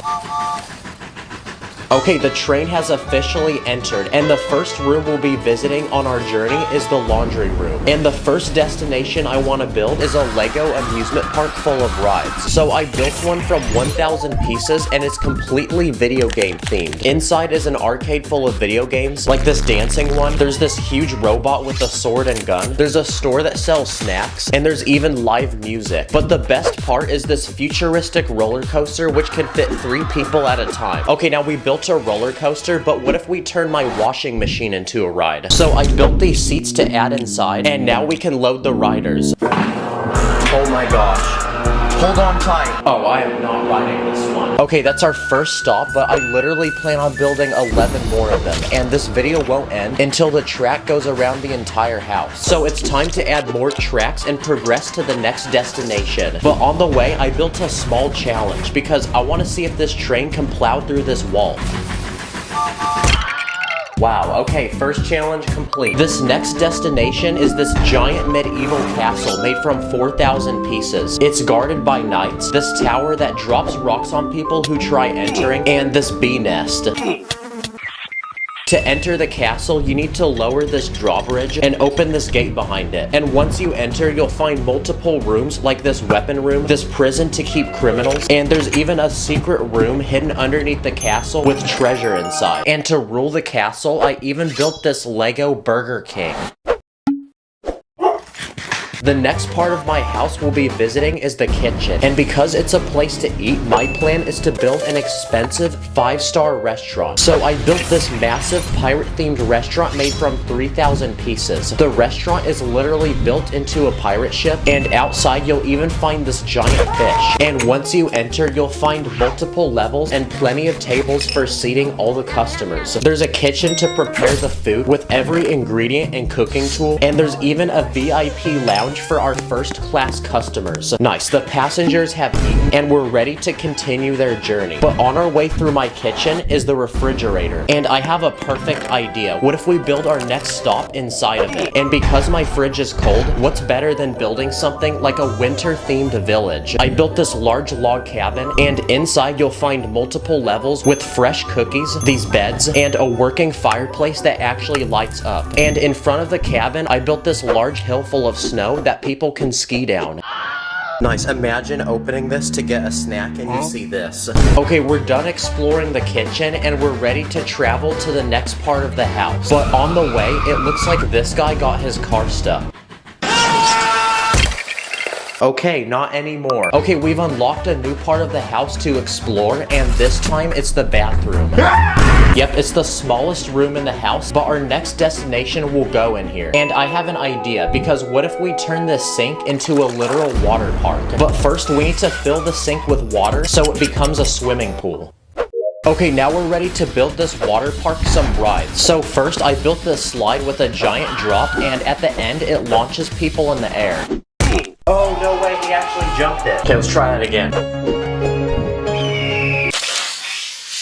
Okay, the train has officially entered, and the first room we'll be visiting on our journey is the laundry room. And the first destination I want to build is a Lego amusement park full of rides. So I built one from 1,000 pieces, and it's completely video game themed. Inside is an arcade full of video games, like this dancing one. There's this huge robot with a sword and gun. There's a store that sells snacks, and there's even live music. But the best part is this futuristic roller coaster, which can fit 3 people at a time. Okay, now we built a roller coaster, but what if we turn my washing machine into a ride? So I built these seats to add inside, and now we can load the riders. Oh my gosh. Hold on tight. Oh, I am not riding this one. Okay, that's our first stop, but I literally plan on building 11 more of them, and this video won't end until the track goes around the entire house. So it's time to add more tracks and progress to the next destination. But on the way, I built a small challenge because I want to see if this train can plow through this wall. Wow, okay, first challenge complete. This next destination is this giant medieval castle made from 4,000 pieces. It's guarded by knights, this tower that drops rocks on people who try entering, and this bee nest. To enter the castle, you need to lower this drawbridge and open this gate behind it. And once you enter, you'll find multiple rooms like this weapon room, this prison to keep criminals, and there's even a secret room hidden underneath the castle with treasure inside. And to rule the castle, I even built this Lego Burger King. The next part of my house we'll be visiting is the kitchen, and because it's a place to eat, my plan is to build an expensive 5-star restaurant. So I built this massive pirate-themed restaurant made from 3,000 pieces. The restaurant is literally built into a pirate ship, and outside you'll even find this giant fish. And once you enter, you'll find multiple levels and plenty of tables for seating all the customers. There's a kitchen to prepare the food with every ingredient and cooking tool, and there's even a VIP lounge for our first class customers. Nice, the passengers have eaten and we're ready to continue their journey. But on our way through my kitchen is the refrigerator, and I have a perfect idea. What if we build our next stop inside of it? And because my fridge is cold, what's better than building something like a winter-themed village? I built this large log cabin, and inside you'll find multiple levels with fresh cookies, these beds, and a working fireplace that actually lights up. And in front of the cabin, I built this large hill full of snow that people can ski down. Nice, imagine opening this to get a snack and you see this. Okay, we're done exploring the kitchen and we're ready to travel to the next part of the house. But on the way, it looks like this guy got his car stuck. Okay, not anymore. Okay, we've unlocked a new part of the house to explore, and this time it's the bathroom. Yep, it's the smallest room in the house, but our next destination will go in here. And I have an idea, because what if we turn this sink into a literal water park? But first, we need to fill the sink with water so it becomes a swimming pool. Okay, now we're ready to build this water park some rides. So first, I built this slide with a giant drop, and at the end, it launches people in the air. Oh, no way, he actually jumped it. Okay, let's try that again.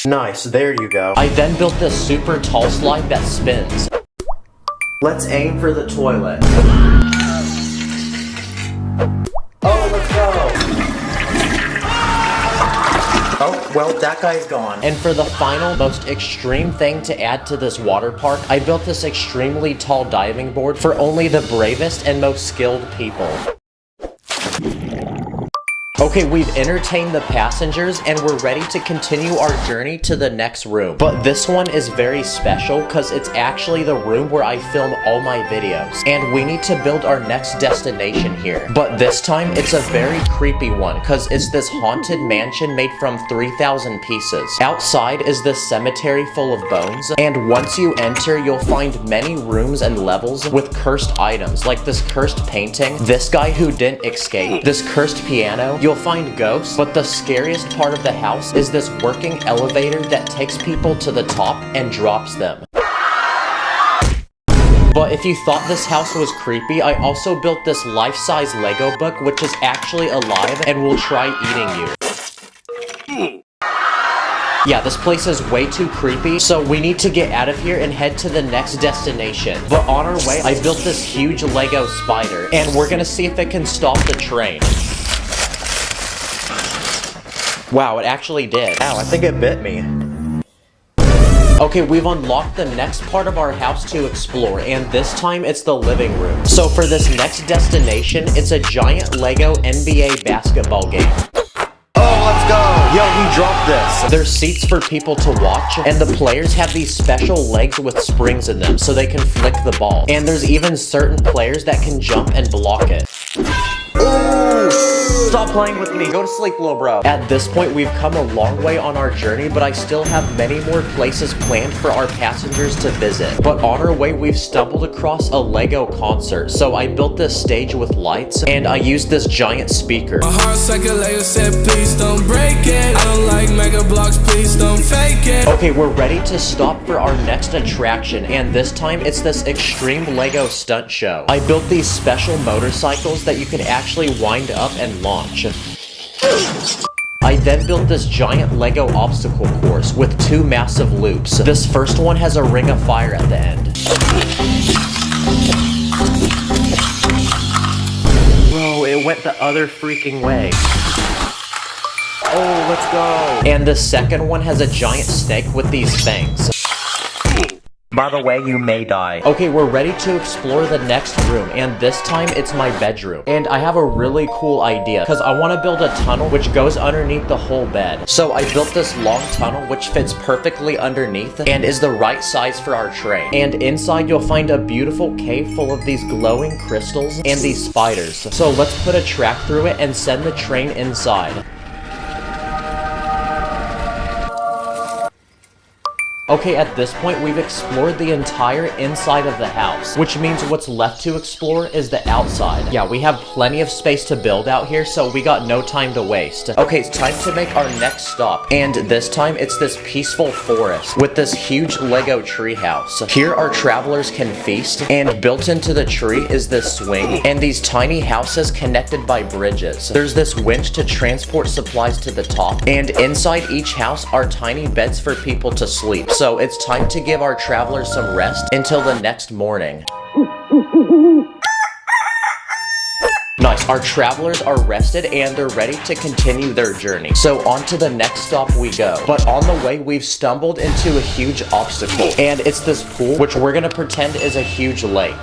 Nice, there you go. I then built this super tall slide that spins. Let's aim for the toilet. Oh, let's go. Oh, well, that guy's gone. And for the final, most extreme thing to add to this water park, I built this extremely tall diving board for only the bravest and most skilled people. Okay, we've entertained the passengers and we're ready to continue our journey to the next room. But this one is very special because it's actually the room where I film all my videos. And we need to build our next destination here. But this time, it's a very creepy one because it's this haunted mansion made from 3,000 pieces. Outside is this cemetery full of bones. And once you enter, you'll find many rooms and levels with cursed items. Like this cursed painting, this guy who didn't escape, this cursed piano. You'll find ghosts, but the scariest part of the house is this working elevator that takes people to the top and drops them. But if you thought this house was creepy, I also built this life-size Lego book, which is actually alive and will try eating you. Yeah, this place is way too creepy, so we need to get out of here and head to the next destination. But on our way, I built this huge Lego spider, and we're gonna see if it can stop the train. Wow, it actually did. Ow, I think it bit me. Okay, we've unlocked the next part of our house to explore, and this time it's the living room. So for this next destination, it's a giant Lego NBA basketball game. Oh, let's go! Yo, he dropped this. There's seats for people to watch, and the players have these special legs with springs in them so they can flick the ball. And there's even certain players that can jump and block it. Ooh! Stop playing with me. Go to sleep, little bro. At this point, we've come a long way on our journey, but I still have many more places planned for our passengers to visit. But on our way, we've stumbled across a Lego concert. So I built this stage with lights, and I used this giant speaker. My heart's like a Lego set, please don't break it. I don't like mega blocks, please don't fake it. Okay, we're ready to stop for our next attraction, and this time it's this extreme Lego stunt show. I built these special motorcycles that you can actually wind up and launch. I then built this giant Lego obstacle course with 2 massive loops. This first one has a ring of fire at the end. Bro, it went the other freaking way. Oh, let's go. And the second one has a giant snake with these fangs. By the way, you may die. Okay, we're ready to explore the next room, and this time it's my bedroom. And I have a really cool idea, because I want to build a tunnel which goes underneath the whole bed. So I built this long tunnel which fits perfectly underneath and is the right size for our train. And inside you'll find a beautiful cave full of these glowing crystals and these spiders. So let's put a track through it and send the train inside. Okay, at this point, we've explored the entire inside of the house, which means what's left to explore is the outside. Yeah, we have plenty of space to build out here, so we got no time to waste. Okay, it's time to make our next stop, and this time it's this peaceful forest with this huge Lego tree house. Here our travelers can feast, and built into the tree is this swing, and these tiny houses connected by bridges. There's this winch to transport supplies to the top, and inside each house are tiny beds for people to sleep. So it's time to give our travelers some rest until the next morning. Nice, our travelers are rested and they're ready to continue their journey. So on to the next stop we go. But on the way, we've stumbled into a huge obstacle. And it's this pool, which we're gonna pretend is a huge lake.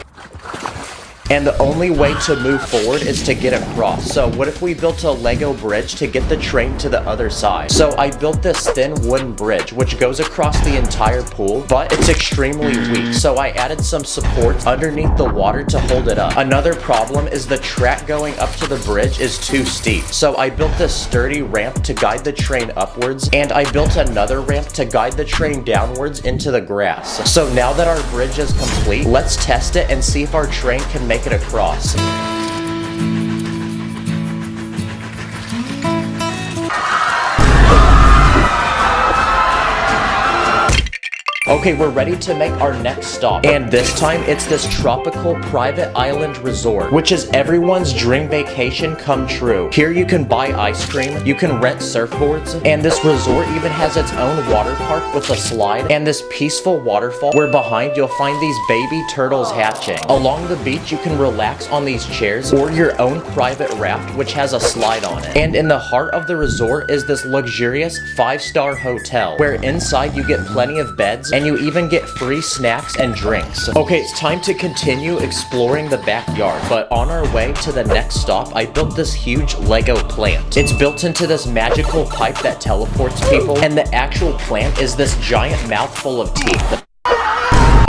And the only way to move forward is to get across. So what if we built a Lego bridge to get the train to the other side? So I built this thin wooden bridge which goes across the entire pool, but it's extremely weak. So I added some supports underneath the water to hold it up. Another problem is the track going up to the bridge is too steep. So I built this sturdy ramp to guide the train upwards, and I built another ramp to guide the train downwards into the grass. So now that our bridge is complete, let's test it and see if our train can make it across. Okay, we're ready to make our next stop, and this time it's this tropical private island resort, which is everyone's dream vacation come true. Here you can buy ice cream, you can rent surfboards, and this resort even has its own water park with a slide and this peaceful waterfall where behind you'll find these baby turtles hatching. Along the beach you can relax on these chairs or your own private raft which has a slide on it. And in the heart of the resort is this luxurious 5-star hotel where inside you get plenty of beds and you even get free snacks and drinks. Okay, it's time to continue exploring the backyard, but on our way to the next stop, I built this huge Lego plant. It's built into this magical pipe that teleports people, and the actual plant is this giant mouthful of teeth.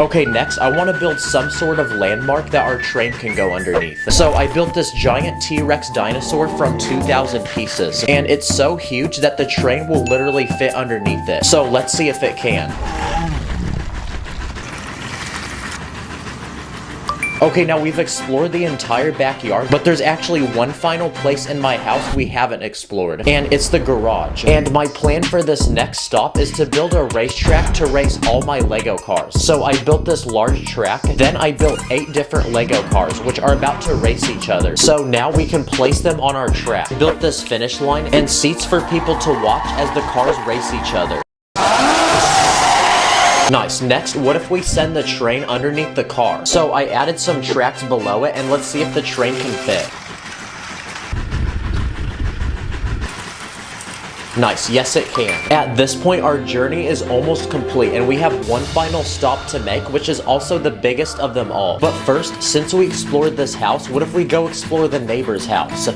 Okay, next, I want to build some sort of landmark that our train can go underneath. So I built this giant T-Rex dinosaur from 2,000 pieces, and it's so huge that the train will literally fit underneath it. So let's see if it can. Okay, now we've explored the entire backyard, but there's actually one final place in my house we haven't explored, and it's the garage. And my plan for this next stop is to build a racetrack to race all my Lego cars. So I built this large track, then I built 8 different Lego cars, which are about to race each other. So now we can place them on our track. Built this finish line and seats for people to watch as the cars race each other. Nice. Next, what if we send the train underneath the car? So I added some tracks below it, and let's see if the train can fit. Nice, yes it can. At this point, our journey is almost complete, and we have one final stop to make, which is also the biggest of them all. But first, since we explored this house, what if we go explore the neighbor's house?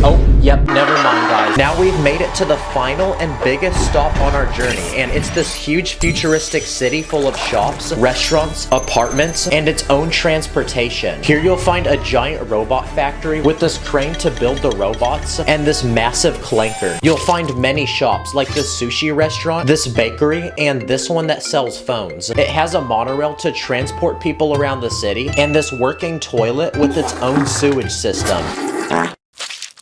Oh, yep, never mind guys. Now we've made it to the final and biggest stop on our journey, and it's this huge futuristic city full of shops, restaurants, apartments, and its own transportation. Here you'll find a giant robot factory with this crane to build the robots, and this massive clanker. You'll find many shops like this sushi restaurant, this bakery, and this one that sells phones. It has a monorail to transport people around the city, and this working toilet with its own sewage system.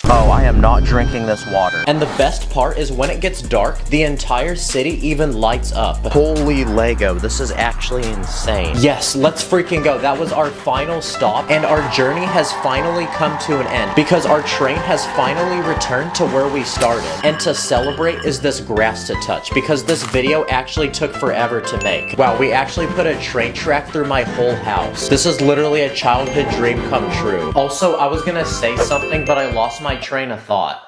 Oh, I am not drinking this water. And the best part is when it gets dark, the entire city even lights up. Holy Lego, this is actually insane. Yes, let's freaking go. That was our final stop, and our journey has finally come to an end because our train has finally returned to where we started. And to celebrate is this grass to touch because this video actually took forever to make. Wow, we actually put a train track through my whole house. This is literally a childhood dream come true. Also, I was gonna say something, but I lost my train of thought.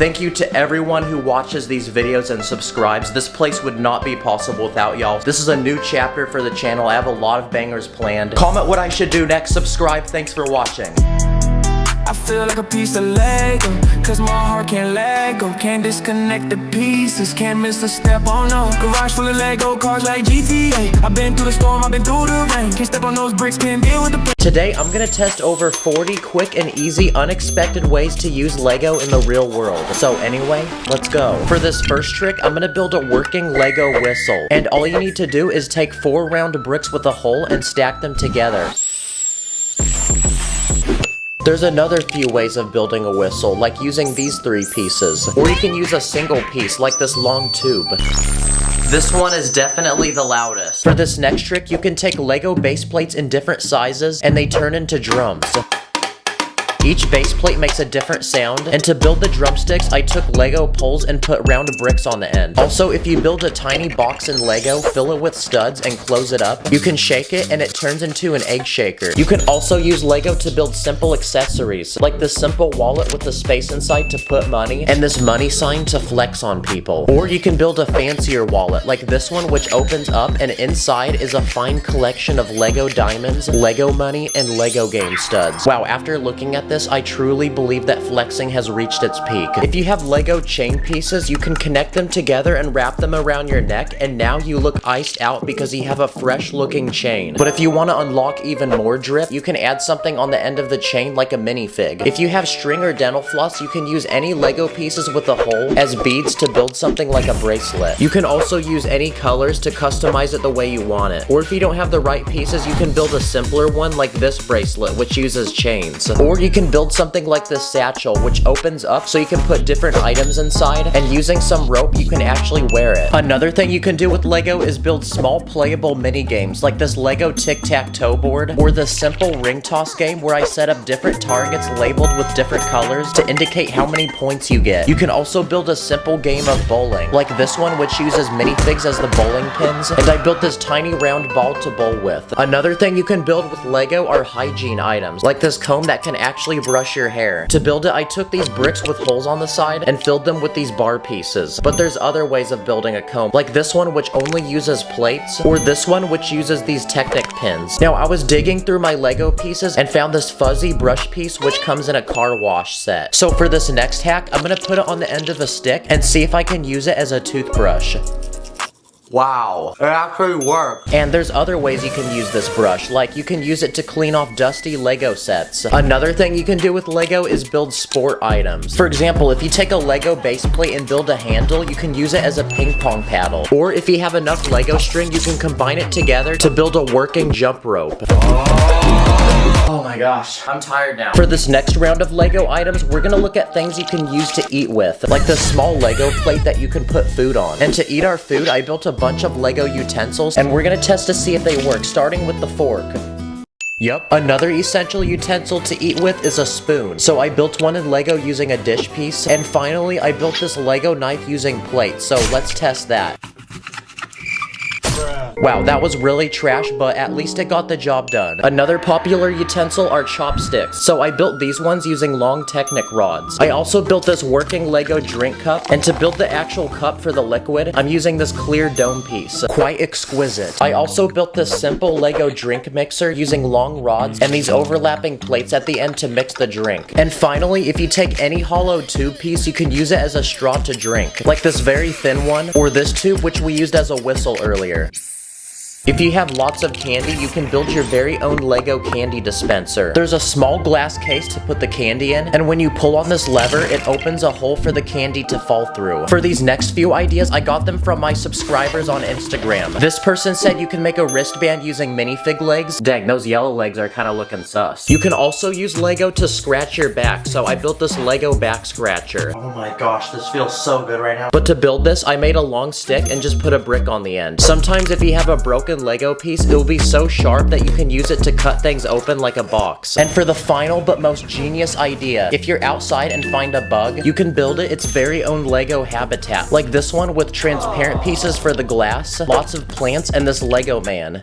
Thank you to everyone who watches these videos and subscribes. This place would not be possible without y'all. This is a new chapter for the channel. I have a lot of bangers planned. Comment what I should do next. Subscribe. Thanks for watching. I feel like a piece of Lego, cause my heart can't let go. Can't disconnect the pieces, can't miss a step, oh no. Garage full of Lego cars like GTA. I've been through the storm, I've been through the rain. Can't step on those bricks, can't deal with the pain. Today, I'm gonna test over 40 quick and easy unexpected ways to use Lego in the real world. So anyway, let's go. For this first trick, I'm gonna build a working Lego whistle. And all you need to do is take 4 round bricks with a hole and stack them together. There's another few ways of building a whistle, like using these 3 pieces. Or you can use a single piece, like this long tube. This one is definitely the loudest. For this next trick, you can take Lego base plates in different sizes, and they turn into drums. Each base plate makes a different sound, and to build the drumsticks, I took Lego poles and put round bricks on the end. Also, if you build a tiny box in Lego, fill it with studs, and close it up, you can shake it and it turns into an egg shaker. You can also use Lego to build simple accessories, like this simple wallet with the space inside to put money, and this money sign to flex on people. Or you can build a fancier wallet, like this one, which opens up and inside is a fine collection of Lego diamonds, Lego money, and Lego game studs. Wow, after looking at this, I truly believe that flexing has reached its peak. If you have Lego chain pieces, you can connect them together and wrap them around your neck, and now you look iced out because you have a fresh looking chain. But if you want to unlock even more drip, you can add something on the end of the chain like a minifig. If you have string or dental floss, you can use any Lego pieces with a hole as beads to build something like a bracelet. You can also use any colors to customize it the way you want it. Or if you don't have the right pieces, you can build a simpler one like this bracelet, which uses chains. Or you can build something like this satchel, which opens up so you can put different items inside, and using some rope you can actually wear it. Another thing you can do with Lego is build small playable mini games like this Lego tic-tac-toe board, or the simple ring toss game where I set up different targets labeled with different colors to indicate how many points you get. You can also build a simple game of bowling, like this one, which uses minifigs as the bowling pins, and I built this tiny round ball to bowl with. Another thing you can build with Lego are hygiene items, like this comb that can actually brush your hair. To build it, I took these bricks with holes on the side and filled them with these bar pieces. But there's other ways of building a comb, like this one, which only uses plates, or this one, which uses these Technic pins. Now, I was digging through my Lego pieces and found this fuzzy brush piece, which comes in a car wash set. So for this next hack, I'm gonna put it on the end of a stick and see if I can use it as a toothbrush. Wow, it actually works. And there's other ways you can use this brush, like you can use it to clean off dusty Lego sets. Another thing you can do with Lego is build sport items. For example, if you take a Lego base plate and build a handle, you can use it as a ping pong paddle. Or if you have enough Lego string, you can combine it together to build a working jump rope. Oh my gosh, I'm tired now. For this next round of Lego items, we're gonna look at things you can use to eat with, like this small Lego plate that you can put food on. And to eat our food, I built a bunch of Lego utensils, and we're gonna test to see if they work, starting with the fork. Yup. Another essential utensil to eat with is a spoon. So I built one in Lego using a dish piece, and finally I built this Lego knife using plates, so let's test that. Wow, that was really trash, but at least it got the job done. Another popular utensil are chopsticks, so I built these ones using long Technic rods. I also built this working Lego drink cup, and to build the actual cup for the liquid, I'm using this clear dome piece. Quite exquisite. I also built this simple Lego drink mixer using long rods and these overlapping plates at the end to mix the drink. And finally, if you take any hollow tube piece, you can use it as a straw to drink, like this very thin one, or this tube which we used as a whistle earlier. If you have lots of candy, you can build your very own Lego candy dispenser. There's a small glass case to put the candy in, and when you pull on this lever, it opens a hole for the candy to fall through. For these next few ideas, I got them from my subscribers on Instagram. This person said you can make a wristband using minifig legs. Dang, those yellow legs are kind of looking sus. You can also use Lego to scratch your back, so I built this Lego back scratcher. Oh my gosh, this feels so good right now. But to build this, I made a long stick and just put a brick on the end. Sometimes if you have a broken Lego piece, it will be so sharp that you can use it to cut things open like a box. And for the final but most genius idea, if you're outside and find a bug, you can build it its very own Lego habitat, like this one with transparent pieces for the glass, lots of plants, and this Lego man.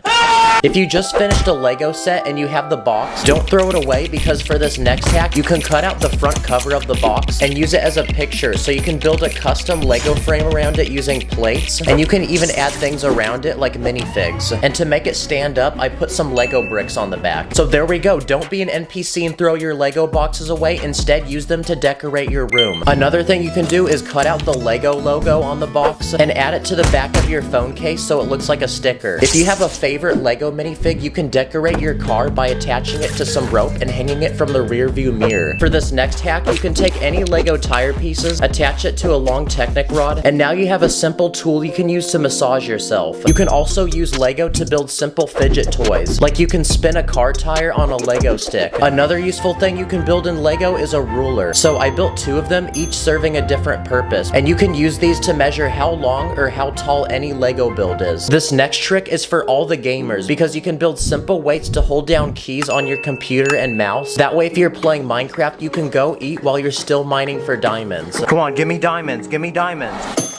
If you just finished a Lego set and you have the box, don't throw it away, because for this next hack, you can cut out the front cover of the box and use it as a picture, so you can build a custom Lego frame around it using plates, and you can even add things around it like minifigs. And to make it stand up, I put some Lego bricks on the back. So there we go, don't be an NPC and throw your Lego boxes away, instead use them to decorate your room. Another thing you can do is cut out the Lego logo on the box and add it to the back of your phone case so it looks like a sticker. If you have a favorite Lego minifig, you can decorate your car by attaching it to some rope and hanging it from the rear view mirror. For this next hack, you can take any Lego tire pieces, attach it to a long Technic rod, and now you have a simple tool you can use to massage yourself. You can also use Lego to build simple fidget toys. Like you can spin a car tire on a Lego stick. Another useful thing you can build in Lego is a ruler. So I built 2 of them, each serving a different purpose. And you can use these to measure how long or how tall any Lego build is. This next trick is for all the gamers because you can build simple weights to hold down keys on your computer and mouse. That way if you're playing Minecraft, you can go eat while you're still mining for diamonds. Come on, give me diamonds, give me diamonds.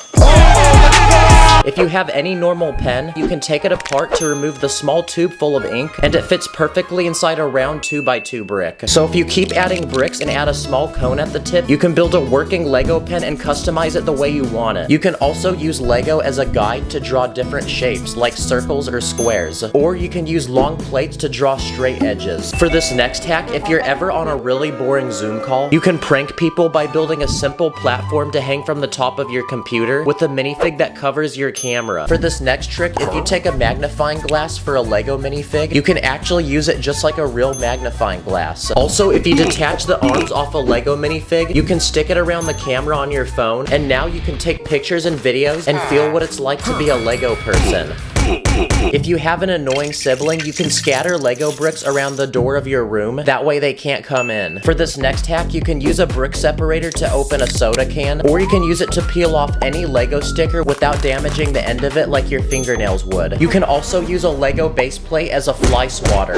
If you have any normal pen, you can take it apart to remove the small tube full of ink, and it fits perfectly inside a round 2x2 brick. So if you keep adding bricks and add a small cone at the tip, you can build a working Lego pen and customize it the way you want it. You can also use Lego as a guide to draw different shapes, like circles or squares. Or you can use long plates to draw straight edges. For this next hack, if you're ever on a really boring Zoom call, you can prank people by building a simple platform to hang from the top of your computer with a minifig that covers your camera. For this next trick, if you take a magnifying glass for a Lego minifig, you can actually use it just like a real magnifying glass. Also, if you detach the arms off a Lego minifig, you can stick it around the camera on your phone, and now you can take pictures and videos and feel what it's like to be a Lego person. If you have an annoying sibling, you can scatter Lego bricks around the door of your room. That way they can't come in. For this next hack, you can use a brick separator to open a soda can, or you can use it to peel off any Lego sticker without damaging the end of it like your fingernails would. You can also use a Lego base plate as a fly swatter.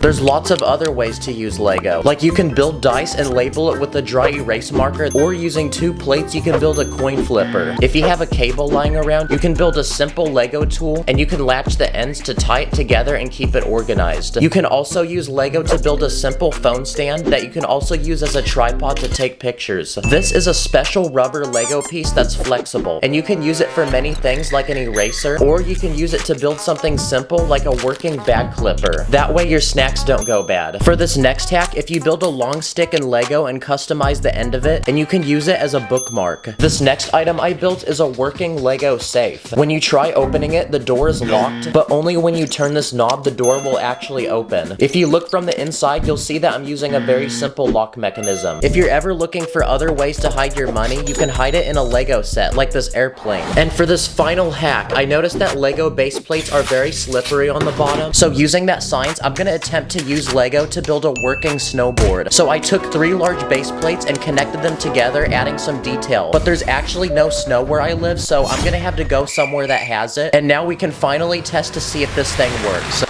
There's lots of other ways to use Lego. Like you can build dice and label it with a dry erase marker, or using 2 plates you can build a coin flipper. If you have a cable lying around, you can build a simple Lego tool, and you can latch the ends to tie it together and keep it organized. You can also use Lego to build a simple phone stand that you can also use as a tripod to take pictures. This is a special rubber Lego piece that's flexible, and you can use it for many things like an eraser, or you can use it to build something simple like a working bag clipper. That way your snacks don't go bad. For this next hack, if you build a long stick in Lego and customize the end of it, and you can use it as a bookmark. This next item I built is a working Lego safe. When you try opening it, the door is locked, but only when you turn this knob, the door will actually open. If you look from the inside, you'll see that I'm using a very simple lock mechanism. If you're ever looking for other ways to hide your money, you can hide it in a Lego set, like this airplane. And for this final hack, I noticed that Lego base plates are very slippery on the bottom, so using that science, I'm gonna attempt to use Lego to build a working snowboard. So I took 3 large base plates and connected them together, adding some detail. But there's actually no snow where I live, so I'm gonna have to go somewhere that has it. And now we can finally test to see if this thing works.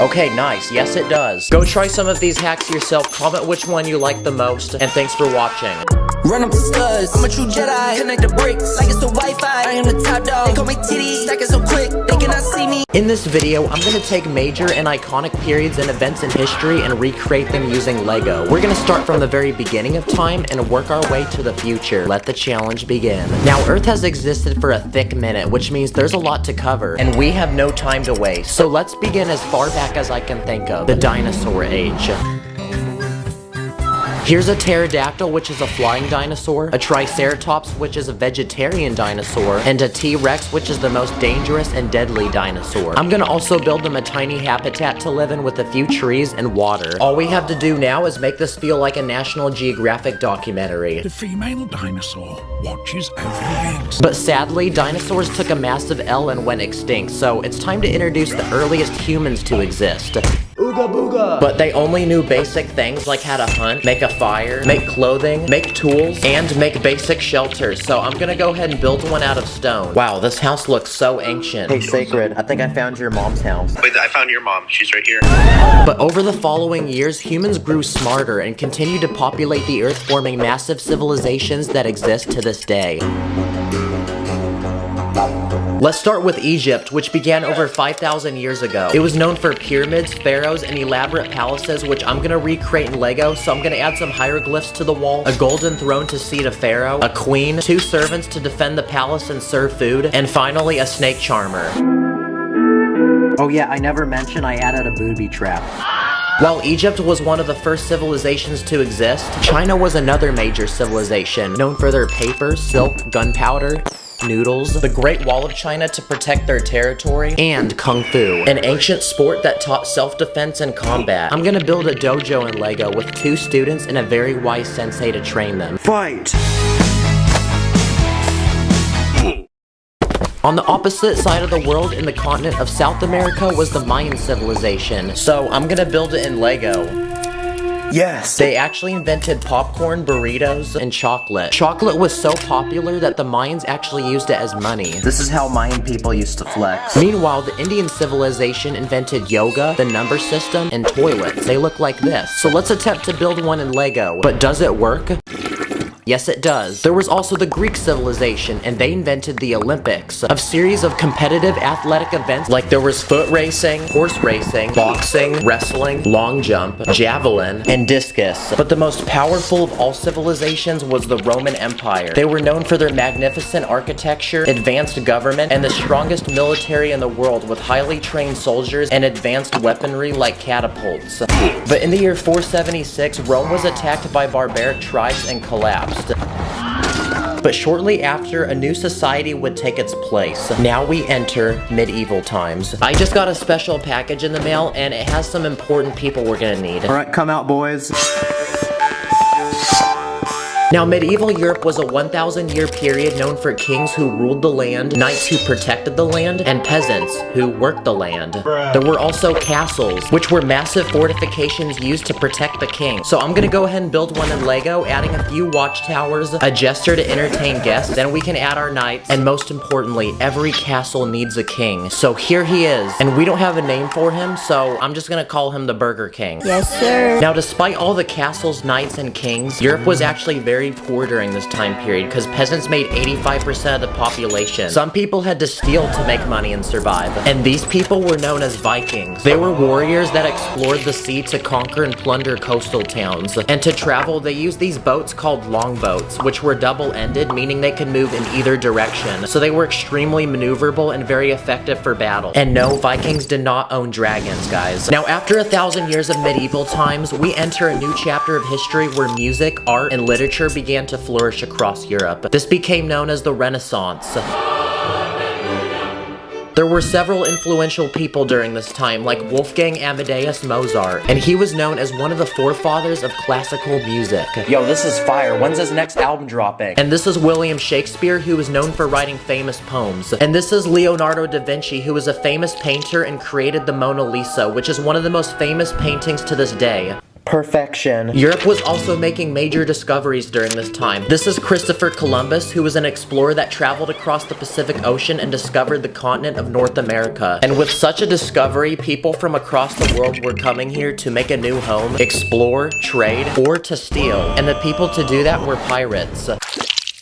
Okay, nice. Yes, it does. Go try some of these hacks yourself, comment which one you like the most, and thanks for watching. Run up the studs, I'm a true Jedi. Connect the bricks like it's the Wi-Fi. I am the top dog. They call me titties, stacking so quick they cannot see me. In this video, I'm gonna take major and iconic periods and events in history and recreate them using Lego. We're gonna start from the very beginning of time and work our way to the future. Let the challenge begin. Now, Earth has existed for a thick minute, which means there's a lot to cover, and we have no time to waste. So let's begin as far back as I can think of, the dinosaur age. Here's a pterodactyl, which is a flying dinosaur, a triceratops, which is a vegetarian dinosaur, and a T-Rex, which is the most dangerous and deadly dinosaur. I'm gonna also build them a tiny habitat to live in with a few trees and water. All we have to do now is make this feel like a National Geographic documentary. The female dinosaur watches over the eggs. But sadly, dinosaurs took a massive L and went extinct, so it's time to introduce the earliest humans to exist. Ooga booga! But they only knew basic things like how to hunt, make a fire, make clothing, make tools, and make basic shelters, so I'm gonna go ahead and build one out of stone. Wow, this house looks so ancient. Hey, Sacred, I think I found your mom's house. Wait, I found your mom. She's right here. But over the following years, humans grew smarter and continued to populate the earth, forming massive civilizations that exist to this day. Let's start with Egypt, which began over 5,000 years ago. It was known for pyramids, pharaohs, and elaborate palaces, which I'm gonna recreate in Lego, so I'm gonna add some hieroglyphs to the wall, a golden throne to seat a pharaoh, a queen, 2 servants to defend the palace and serve food, and finally a snake charmer. Oh yeah, I never mentioned I added a booby trap. While Egypt was one of the first civilizations to exist, China was another major civilization, known for their paper, silk, gunpowder, noodles, the Great Wall of China to protect their territory, and Kung Fu, an ancient sport that taught self-defense and combat. I'm gonna build a dojo in Lego with 2 students and a very wise sensei to train them. Fight! On the opposite side of the world, in the continent of South America, was the Mayan civilization. So I'm gonna build it in Lego. Yes! They actually invented popcorn, burritos, and chocolate. Chocolate was so popular that the Mayans actually used it as money. This is how Mayan people used to flex. Meanwhile, the Indian civilization invented yoga, the number system, and toilets. They look like this. So let's attempt to build one in Lego. But does it work? Yes, it does. There was also the Greek civilization, and they invented the Olympics, a series of competitive athletic events like there was foot racing, horse racing, boxing, wrestling, long jump, javelin, and discus. But the most powerful of all civilizations was the Roman Empire. They were known for their magnificent architecture, advanced government, and the strongest military in the world with highly trained soldiers and advanced weaponry like catapults. But in the year 476, Rome was attacked by barbaric tribes and collapsed. But shortly after, a new society would take its place. Now we enter medieval times. I just got a special package in the mail, and it has some important people we're gonna need. Alright, come out, boys. Now, medieval Europe was a 1,000-year period known for kings who ruled the land, knights who protected the land, and peasants who worked the land. There were also castles, which were massive fortifications used to protect the king. So I'm gonna go ahead and build one in Lego, adding a few watchtowers, a jester to entertain guests, then we can add our knights, and most importantly, every castle needs a king. So here he is, and we don't have a name for him, so I'm just gonna call him the Burger King. Yes, sir. Now, despite all the castles, knights, and kings, Europe was actually very poor during this time period because peasants made 85% of the population. Some people had to steal to make money and survive, and these people were known as Vikings. They were warriors that explored the sea to conquer and plunder coastal towns. And to travel, they used these boats called longboats, which were double-ended, meaning they could move in either direction. So they were extremely maneuverable and very effective for battle. And no, Vikings did not own dragons, guys. Now, after 1,000 years of medieval times, we enter a new chapter of history where music, art, and literature began to flourish across Europe. This became known as the Renaissance. There were several influential people during this time, like Wolfgang Amadeus Mozart, and he was known as one of the forefathers of classical music. Yo, this is fire. When's his next album dropping? And this is William Shakespeare, who was known for writing famous poems. And this is Leonardo da Vinci, who was a famous painter and created the Mona Lisa, which is one of the most famous paintings to this day. Perfection. Europe was also making major discoveries during this time. This is Christopher Columbus, who was an explorer that traveled across the Pacific Ocean and discovered the continent of North America. And with such a discovery, people from across the world were coming here to make a new home, explore, trade, or to steal. And the people to do that were pirates.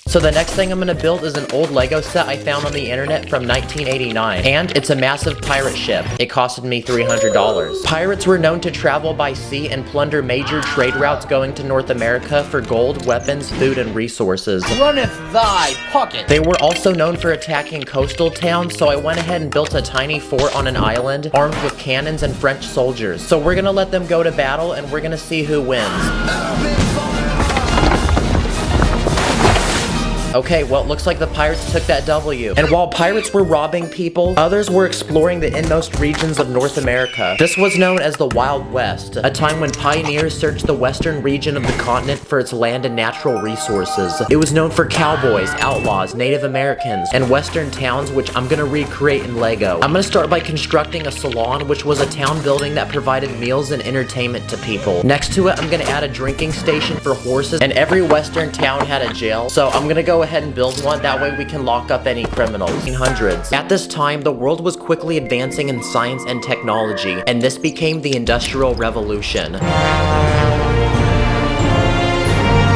So the next thing I'm gonna build is an old Lego set I found on the internet from 1989. And it's a massive pirate ship. It costed me $300. Pirates were known to travel by sea and plunder major trade routes going to North America for gold, weapons, food, and resources. Runneth thy pocket. They were also known for attacking coastal towns, so I went ahead and built a tiny fort on an island, armed with cannons and French soldiers. So we're gonna let them go to battle, and we're gonna see who wins. Okay, well, it looks like the pirates took that W. And while pirates were robbing people, others were exploring the inmost regions of North America. This was known as the Wild West, a time when pioneers searched the western region of the continent for its land and natural resources. It was known for cowboys, outlaws, Native Americans, and western towns, which I'm gonna recreate in Lego. I'm gonna start by constructing a salon, which was a town building that provided meals and entertainment to people. Next to it, I'm gonna add a drinking station for horses, and every western town had a jail, so I'm gonna go ahead and build one, that way we can lock up any criminals. 1800s. At this time, the world was quickly advancing in science and technology, and this became the Industrial Revolution.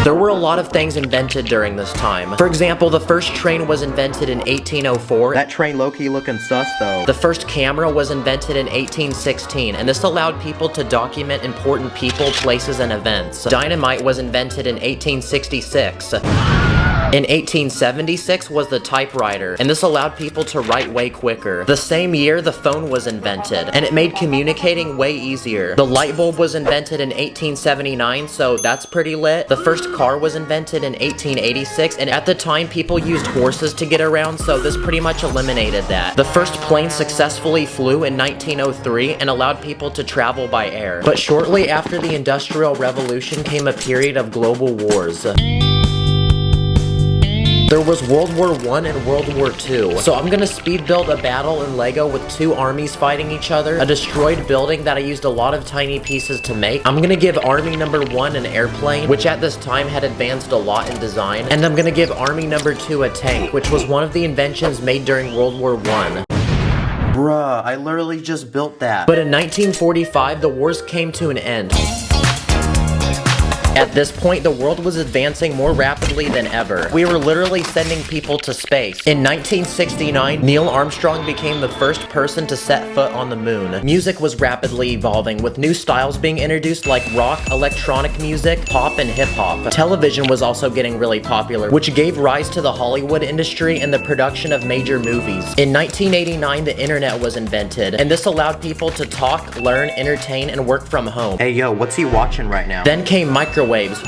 There were a lot of things invented during this time. For example, the first train was invented in 1804. That train low-key looking sus though. The first camera was invented in 1816, and this allowed people to document important people, places, and events. Dynamite was invented in 1866. In 1876 was the typewriter, and this allowed people to write way quicker. The same year, the phone was invented, and it made communicating way easier. The light bulb was invented in 1879, so that's pretty lit. The first car was invented in 1886, and at the time, people used horses to get around, so this pretty much eliminated that. The first plane successfully flew in 1903 and allowed people to travel by air. But shortly after the Industrial Revolution came a period of global wars. There was World War I and World War II. So I'm gonna speed build a battle in Lego with two armies fighting each other, a destroyed building that I used a lot of tiny pieces to make. I'm gonna give army number 1 an airplane, which at this time had advanced a lot in design, and I'm gonna give army number 2 a tank, which was one of the inventions made during World War I. Bruh, I literally just built that. But in 1945, the wars came to an end. At this point, the world was advancing more rapidly than ever. We were literally sending people to space. In 1969, Neil Armstrong became the first person to set foot on the moon. Music was rapidly evolving, with new styles being introduced like rock, electronic music, pop, and hip-hop. Television was also getting really popular, which gave rise to the Hollywood industry and the production of major movies. In 1989, the internet was invented, and this allowed people to talk, learn, entertain, and work from home. Hey yo, what's he watching right now? Then came microwaves,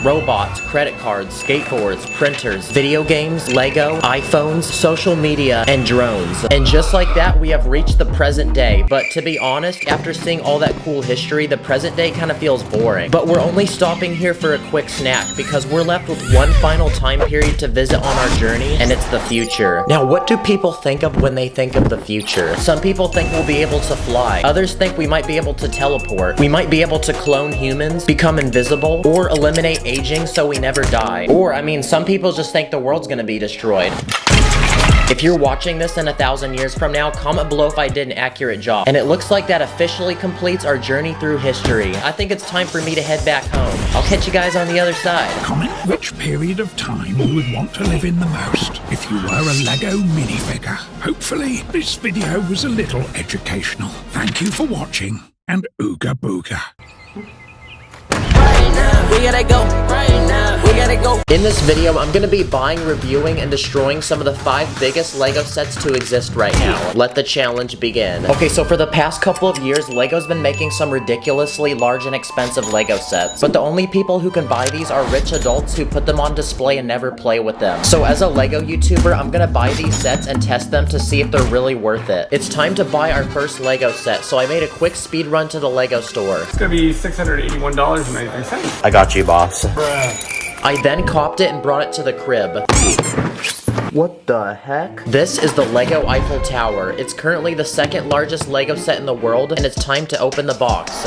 robots, credit cards, skateboards, printers, video games, Lego, iPhones, social media, and drones. And just like that, we have reached the present day. But to be honest, after seeing all that cool history, the present day kind of feels boring. But we're only stopping here for a quick snack because we're left with one final time period to visit on our journey, and it's the future. Now, what do people think of when they think of the future? Some people think we'll be able to fly. Others think we might be able to teleport. We might be able to clone humans, become invisible, or eliminate aging so we never die. Or, I mean, some people just think the world's gonna be destroyed. If you're watching this in 1,000 years from now, comment below if I did an accurate job. And it looks like that officially completes our journey through history. I think it's time for me to head back home. I'll catch you guys on the other side. Comment which period of time you would want to live in the most if you were a Lego minifigure. Hopefully, this video was a little educational. Thank you for watching, and Ooga Booga. We gotta go right now. We gotta go. In this video, I'm gonna be buying, reviewing, and destroying some of the 5 biggest Lego sets to exist right now. Let the challenge begin. Okay, so for the past couple of years, Lego's been making some ridiculously large and expensive Lego sets. But the only people who can buy these are rich adults who put them on display and never play with them. So as a Lego YouTuber, I'm gonna buy these sets and test them to see if they're really worth it. It's time to buy our first Lego set, so I made a quick speed run to the Lego store. It's gonna be $681.93. I got you, boss. I then copped it and brought it to the crib. What the heck? This is the Lego Eiffel Tower. It's currently the 2nd largest Lego set in the world, and it's time to open the box.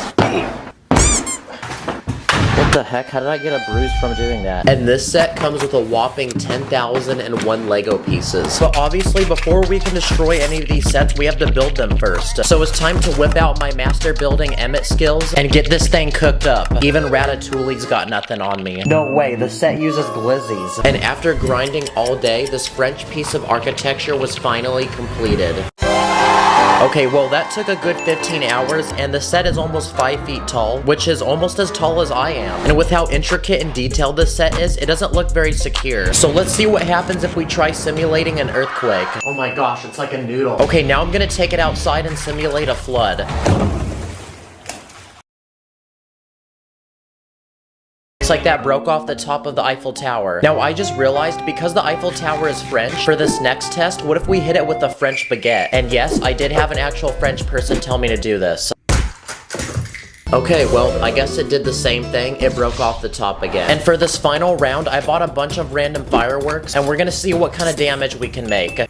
What the heck? How did I get a bruise from doing that? And this set comes with a whopping 10,001 Lego pieces. But obviously, before we can destroy any of these sets, we have to build them first. So it's time to whip out my master building Emmett skills and get this thing cooked up. Even Ratatouille's got nothing on me. No way, the set uses glizzies. And after grinding all day, this French piece of architecture was finally completed. Okay, well that took a good 15 hours, and the set is almost 5 feet tall, which is almost as tall as I am. And with how intricate and detailed this set is, it doesn't look very secure. So let's see what happens if we try simulating an earthquake. Oh my gosh, it's like a noodle. Okay, now I'm gonna take it outside and simulate a flood. Like that broke off the top of the Eiffel Tower. Now I just realized, because the Eiffel Tower is French, for this next test, what if we hit it with a French baguette? And yes, I did have an actual French person tell me to do this. Okay, well, I guess it did the same thing. It broke off the top again. And for this final round, I bought a bunch of random fireworks, and we're gonna see what kind of damage we can make.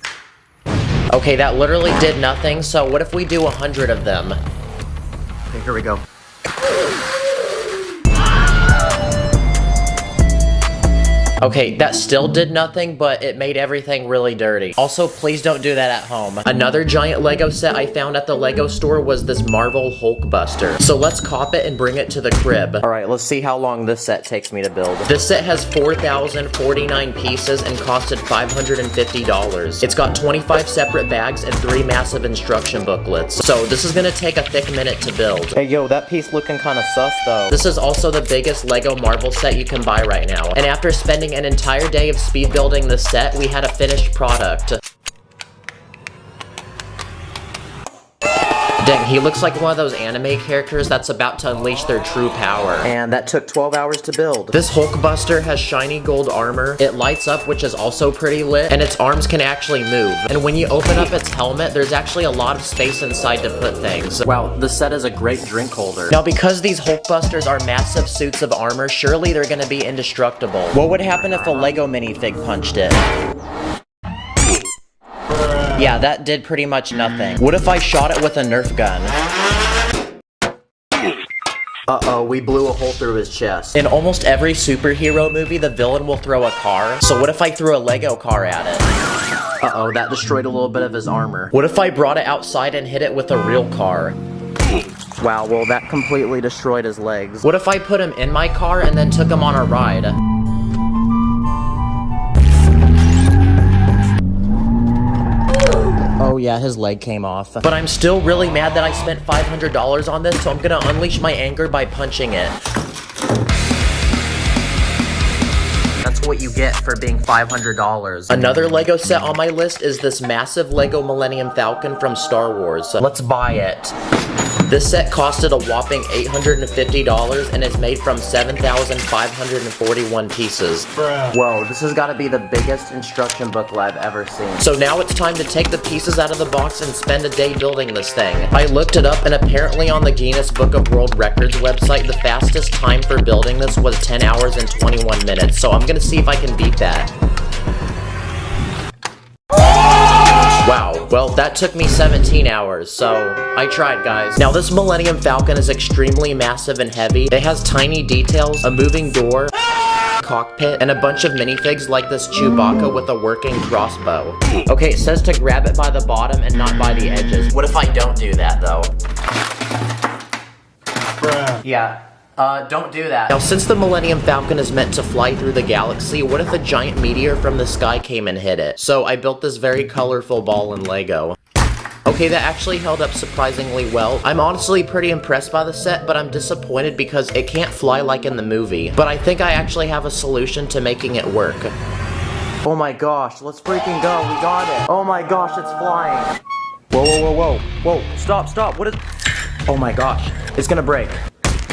Okay, that literally did nothing, so what if we do 100 of them? Okay, here we go. Okay, that still did nothing, but it made everything really dirty. Also, please don't do that at home. Another giant Lego set I found at the Lego store was this Marvel Hulkbuster. So let's cop it and bring it to the crib. Alright, let's see how long this set takes me to build. This set has 4,049 pieces and costed $550. It's got 25 separate bags and 3 massive instruction booklets. So this is gonna take a thick minute to build. Hey yo, that piece looking kinda sus though. This is also the biggest Lego Marvel set you can buy right now. And after spending an entire day of speed building the set, we had a finished product. Dang, he looks like one of those anime characters that's about to unleash their true power. And that took 12 hours to build. This Hulkbuster has shiny gold armor. It lights up, which is also pretty lit, and its arms can actually move. And when you open up its helmet, there's actually a lot of space inside to put things. Wow, this set is a great drink holder. Now, because these Hulkbusters are massive suits of armor, surely they're gonna be indestructible. What would happen if a Lego minifig punched it? Yeah, that did pretty much nothing. What if I shot it with a Nerf gun? Uh-oh, we blew a hole through his chest. In almost every superhero movie, the villain will throw a car. So what if I threw a Lego car at it? Uh-oh, that destroyed a little bit of his armor. What if I brought it outside and hit it with a real car? Wow, well that completely destroyed his legs. What if I put him in my car and then took him on a ride? Oh yeah, his leg came off. But I'm still really mad that I spent $500 on this, so I'm gonna unleash my anger by punching it. That's what you get for being $500. Another Lego set on my list is this massive Lego Millennium Falcon from Star Wars. Let's buy it. This set costed a whopping $850 and is made from 7,541 pieces. Whoa, this has got to be the biggest instruction booklet I've ever seen. So now it's time to take the pieces out of the box and spend a day building this thing. I looked it up and apparently on the Guinness Book of World Records website, the fastest time for building this was 10 hours and 21 minutes. So I'm gonna see if I can beat that. Wow, well that took me 17 hours, so I tried, guys. Now this Millennium Falcon is extremely massive and heavy. It has tiny details, a moving door, cockpit, and a bunch of minifigs like this Chewbacca with a working crossbow. Okay, it says to grab it by the bottom and not by the edges. What if I don't do that, though? Yeah. Don't do that. Now, since the Millennium Falcon is meant to fly through the galaxy, what if a giant meteor from the sky came and hit it? So I built this very colorful ball in Lego. Okay, that actually held up surprisingly well. I'm honestly pretty impressed by the set, but I'm disappointed because it can't fly like in the movie. But I think I actually have a solution to making it work. Oh my gosh, let's freaking go, we got it. Oh my gosh, it's flying. Whoa, whoa, whoa, whoa, whoa, stop, stop, what is... Oh my gosh, it's gonna break.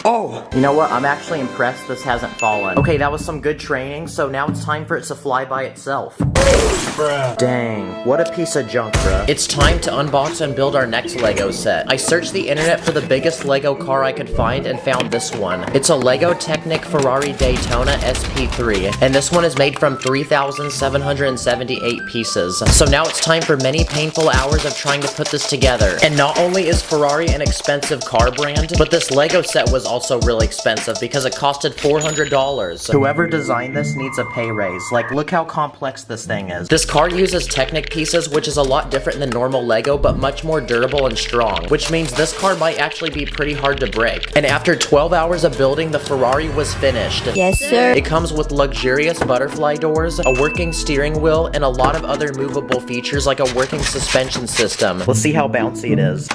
Oh! You know what? I'm actually impressed this hasn't fallen. Okay, that was some good training, so now it's time for it to fly by itself. Bruh. Dang, what a piece of junk, bruh. It's time to unbox and build our next Lego set. I searched the internet for the biggest Lego car I could find and found this one. It's a Lego Technic Ferrari Daytona SP3, and this one is made from 3,778 pieces. So now it's time for many painful hours of trying to put this together. And not only is Ferrari an expensive car brand, but this Lego set was also really expensive because it costed $400. Whoever designed this needs a pay raise. Like, look how complex this thing is. This car uses Technic pieces, which is a lot different than normal Lego, but much more durable and strong, which means this car might actually be pretty hard to break. And after 12 hours of building, the Ferrari was finished. Yes, sir. It comes with luxurious butterfly doors, a working steering wheel, and a lot of other movable features like a working suspension system. Let's see how bouncy it is.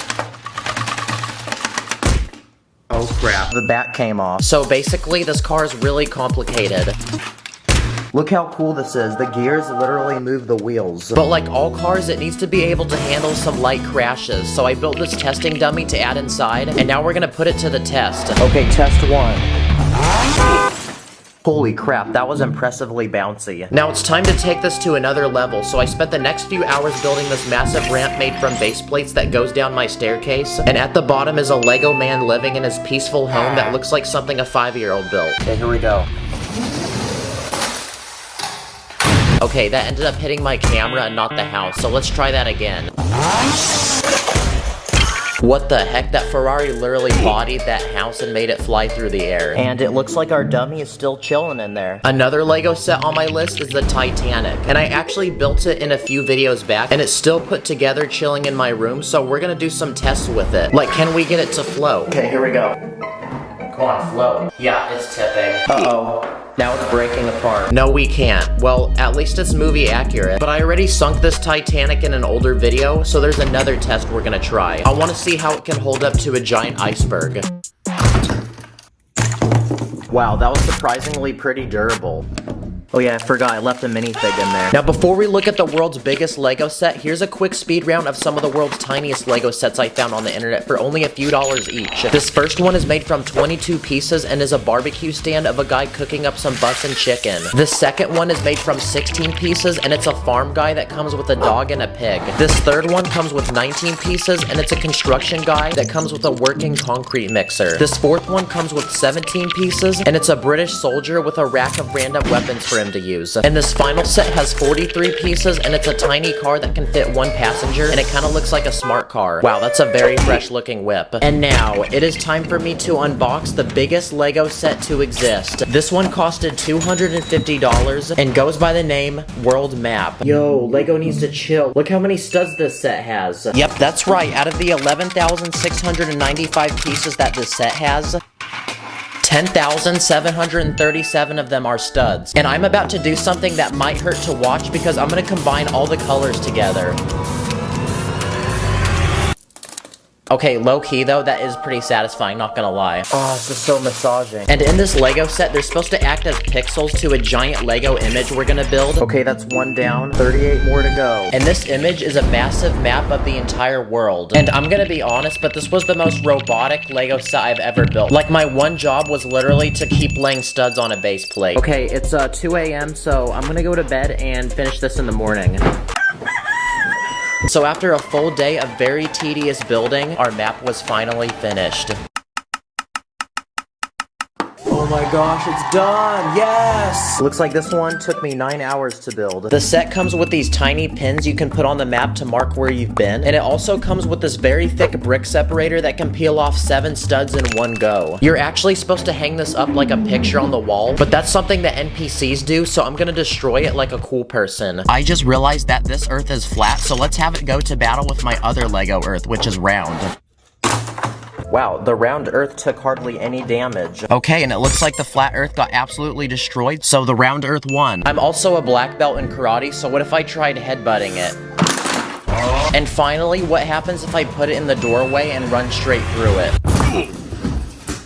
Oh crap, the back came off. So basically, this car is really complicated. Look how cool this is. The gears literally move the wheels. But like all cars, it needs to be able to handle some light crashes. So I built this testing dummy to add inside, and now we're gonna put it to the test. Okay, test one. Holy crap, that was impressively bouncy. Now it's time to take this to another level, so I spent the next few hours building this massive ramp made from base plates that goes down my staircase, and at the bottom is a Lego man living in his peaceful home that looks like something a 5-year-old built. Okay, here we go. Okay, that ended up hitting my camera and not the house, so let's try that again. What the heck? That Ferrari literally bodied that house and made it fly through the air. And it looks like our dummy is still chilling in there. Another Lego set on my list is the Titanic. And I actually built it in a few videos back, and it's still put together chilling in my room, so we're gonna do some tests with it. Like, can we get it to float? Okay, here we go. Come on, float. Yeah, it's tipping. Uh-oh. Now it's breaking apart. No, we can't. Well, at least it's movie accurate. But I already sunk this Titanic in an older video, so there's another test we're gonna try. I want to see how it can hold up to a giant iceberg. Wow, that was surprisingly pretty durable. Oh yeah, I forgot, I left a minifig in there. Now before we look at the world's biggest Lego set, here's a quick speed round of some of the world's tiniest Lego sets I found on the internet for only a few dollars each. This first one is made from 22 pieces and is a barbecue stand of a guy cooking up some bussin' chicken. The second one is made from 16 pieces and it's a farm guy that comes with a dog and a pig. This third one comes with 19 pieces and it's a construction guy that comes with a working concrete mixer. This fourth one comes with 17 pieces and it's a British soldier with a rack of random weapons for for him to use. And this final set has 43 pieces, and it's a tiny car that can fit one passenger, and it kind of looks like a smart car. Wow, that's a very fresh looking whip. And now, it is time for me to unbox the biggest Lego set to exist. This one costed $250 and goes by the name World Map. Yo, Lego needs to chill. Look how many studs this set has. Yep, that's right. Out of the 11,695 pieces that this set has, 10,737 of them are studs. And I'm about to do something that might hurt to watch because I'm gonna combine all the colors together. Okay, low-key though, that is pretty satisfying, not gonna lie. Oh, this is so massaging. And in this Lego set, they're supposed to act as pixels to a giant Lego image we're gonna build. Okay, that's one down, 38 more to go. And this image is a massive map of the entire world. And I'm gonna be honest, but this was the most robotic Lego set I've ever built. Like, my one job was literally to keep laying studs on a base plate. Okay, it's 2 a.m., so I'm gonna go to bed and finish this in the morning. So after a full day of very tedious building, our map was finally finished. Oh my gosh, it's done! Yes! Looks like this one took me 9 hours to build. The set comes with these tiny pins you can put on the map to mark where you've been, and it also comes with this very thick brick separator that can peel off 7 studs in one go. You're actually supposed to hang this up like a picture on the wall, but that's something that NPCs do, so I'm gonna destroy it like a cool person. I just realized that this Earth is flat, so let's have it go to battle with my other Lego Earth, which is round. Wow, the round Earth took hardly any damage. Okay, and it looks like the flat Earth got absolutely destroyed, so the round Earth won. I'm also a black belt in karate, so what if I tried headbutting it? And finally, what happens if I put it in the doorway and run straight through it?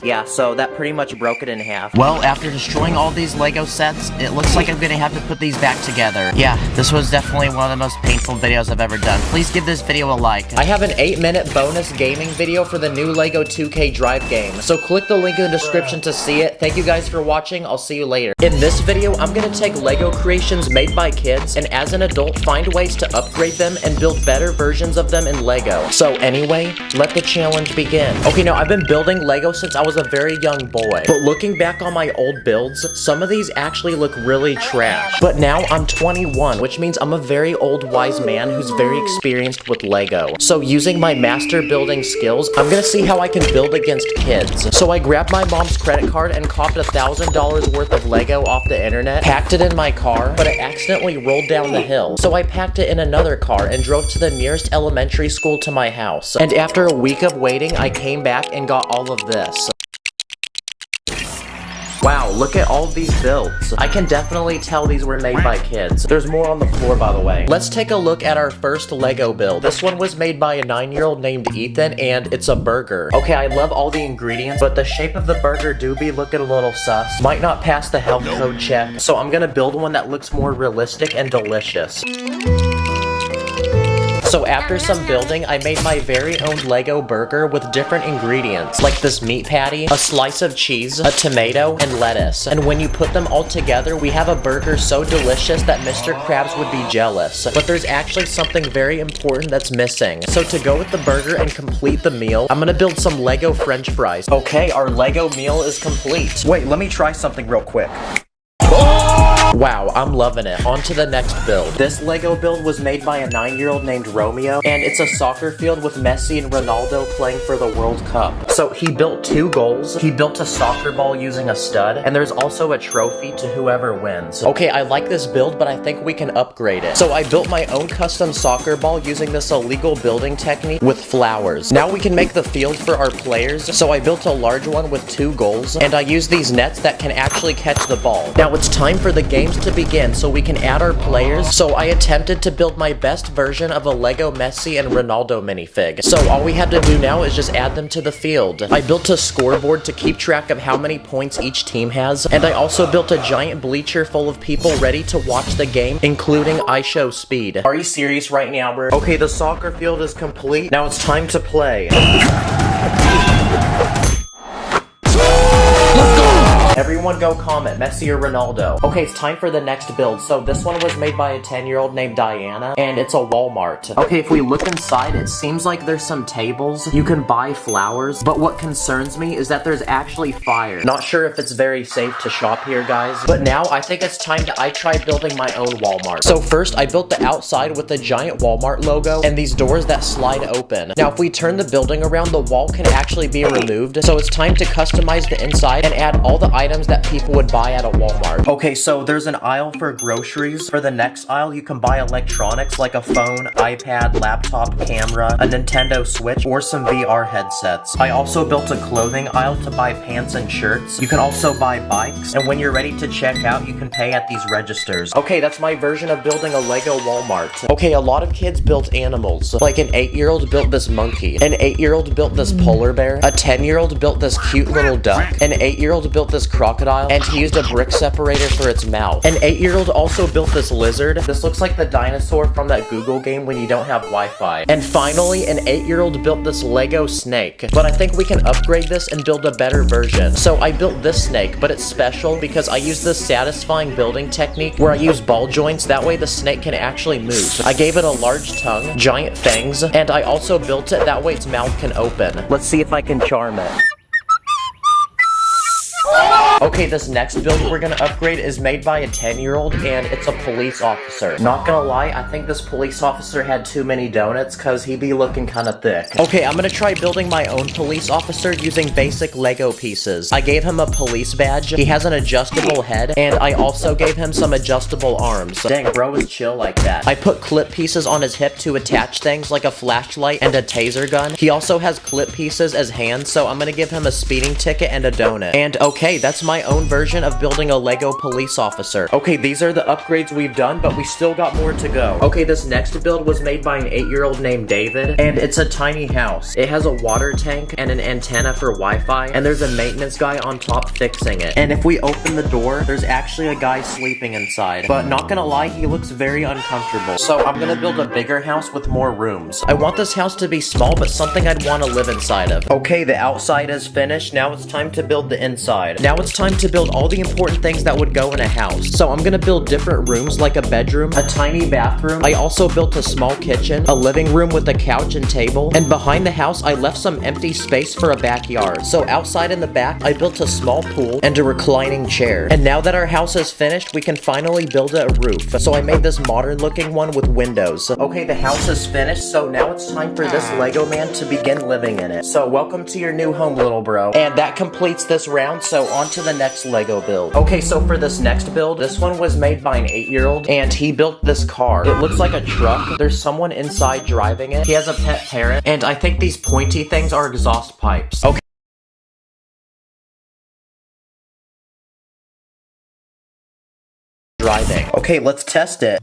Yeah, so that pretty much broke it in half. Well, after destroying all these Lego sets, it looks like I'm gonna have to put these back together. Yeah, this was definitely one of the most painful videos I've ever done. Please give this video a like. I have an 8-minute bonus gaming video for the new Lego 2K Drive game, so click the link in the description to see it. Thank you guys for watching, I'll see you later. In this video, I'm gonna take Lego creations made by kids, and as an adult, find ways to upgrade them and build better versions of them in Lego. So anyway, let the challenge begin. Okay, now I've been building Lego since I was a very young boy, but looking back on my old builds, some of these actually look really trash. But now I'm 21, which means I'm a very old wise man who's very experienced with Lego. So using my master building skills, I'm gonna see how I can build against kids. So I grabbed my mom's credit card and copped $1,000 worth of Lego off the internet, packed it in my car, but I accidentally rolled down the hill. So I packed it in another car and drove to the nearest elementary school to my house. And after a week of waiting, I came back and got all of this. Wow, look at all of these builds. I can definitely tell these were made by kids. There's more on the floor, by the way. Let's take a look at our first Lego build. This one was made by a 9-year-old named Ethan, and it's a burger. Okay, I love all the ingredients, but the shape of the burger do be looking a little sus. Might not pass the health code check, so I'm gonna build one that looks more realistic and delicious. So after some building, I made my very own Lego burger with different ingredients, like this meat patty, a slice of cheese, a tomato, and lettuce. And when you put them all together, we have a burger so delicious that Mr. Krabs would be jealous. But there's actually something very important that's missing. So to go with the burger and complete the meal, I'm gonna build some Lego French fries. Okay, our Lego meal is complete. Wait, let me try something real quick. Wow, I'm loving it. On to the next build. This Lego build was made by a 9-year-old named Romeo, and it's a soccer field with Messi and Ronaldo playing for the World Cup. So he built 2 goals, he built a soccer ball using a stud, and there's also a trophy to whoever wins. Okay, I like this build, but I think we can upgrade it. So I built my own custom soccer ball using this illegal building technique with flowers. Now we can make the field for our players, so I built a large one with 2 goals, and I used these nets that can actually catch the ball. Now it's time for the games to begin so we can add our players, so I attempted to build my best version of a Lego Messi and Ronaldo minifig. So all we have to do now is just add them to the field. I built a scoreboard to keep track of how many points each team has, and I also built a giant bleacher full of people ready to watch the game, including iShow Speed. Are you serious right now, bro? Okay, the soccer field is complete. Now it's time to play. Everyone Everyone go comment, Messi or Ronaldo. Okay, it's time for the next build. So this one was made by a 10-year-old named Diana, and it's a Walmart. Okay, if we look inside, it seems like there's some tables. You can buy flowers, but what concerns me is that there's actually fire. Not sure if it's very safe to shop here, guys. But now, I think it's time I try building my own Walmart. So first, I built the outside with the giant Walmart logo and these doors that slide open. Now, if we turn the building around, the wall can actually be removed. So it's time to customize the inside and add all the items that people would buy at a Walmart. Okay, so there's an aisle for groceries. For the next aisle, you can buy electronics like a phone, iPad, laptop, camera, a Nintendo Switch, or some VR headsets. I also built a clothing aisle to buy pants and shirts. You can also buy bikes, and when you're ready to check out, you can pay at these registers. Okay, that's my version of building a Lego Walmart. Okay, a lot of kids built animals. Like an 8-year-old built this monkey. An 8-year-old built this polar bear. A 10-year-old built this cute little duck. An 8-year-old built this crocodile, and he used a brick separator for its mouth. An 8-year-old also built this lizard. This looks like the dinosaur from that Google game when you don't have Wi-Fi. And finally, an 8-year-old built this Lego snake. But I think we can upgrade this and build a better version. So I built this snake, but it's special because I use this satisfying building technique where I use ball joints, that way the snake can actually move. I gave it a large tongue, giant fangs, and I also built it that way its mouth can open. Let's see if I can charm it. Okay, this next build we're gonna upgrade is made by a 10-year-old, and it's a police officer. Not gonna lie, I think this police officer had too many donuts, cause he be looking kinda thick. Okay, I'm gonna try building my own police officer using basic Lego pieces. I gave him a police badge, he has an adjustable head, and I also gave him some adjustable arms. Dang, bro is chill like that. I put clip pieces on his hip to attach things like a flashlight and a taser gun. He also has clip pieces as hands, so I'm gonna give him a speeding ticket and a donut. And okay, that's my own version of building a Lego police officer. Okay, these are the upgrades we've done, but we still got more to go. Okay, this next build was made by an 8-year-old named David, and it's a tiny house. It has a water tank and an antenna for Wi-Fi, and there's a maintenance guy on top fixing it. And if we open the door, there's actually a guy sleeping inside. But not gonna lie, he looks very uncomfortable. So I'm gonna build a bigger house with more rooms. I want this house to be small, but something I'd want to live inside of. Okay, the outside is finished. Now it's time to build the inside. Now it's time to build all the important things that would go in a house. So I'm gonna build different rooms like a bedroom, a tiny bathroom. I also built a small kitchen, a living room with a couch and table, and behind the house I left some empty space for a backyard. So outside in the back I built a small pool and a reclining chair. And now that our house is finished, we can finally build a roof. So I made this modern looking one with windows. Okay, the house is finished, so now it's time for this Lego man to begin living in it. So welcome to your new home, little bro. And that completes this round, so on to the next Lego build. Okay, so for this next build, this one was made by an 8-year-old, and he built this car. It looks like a truck. There's someone inside driving it. He has a pet parrot, and I think these pointy things are exhaust pipes. Okay. Driving. Okay, let's test it.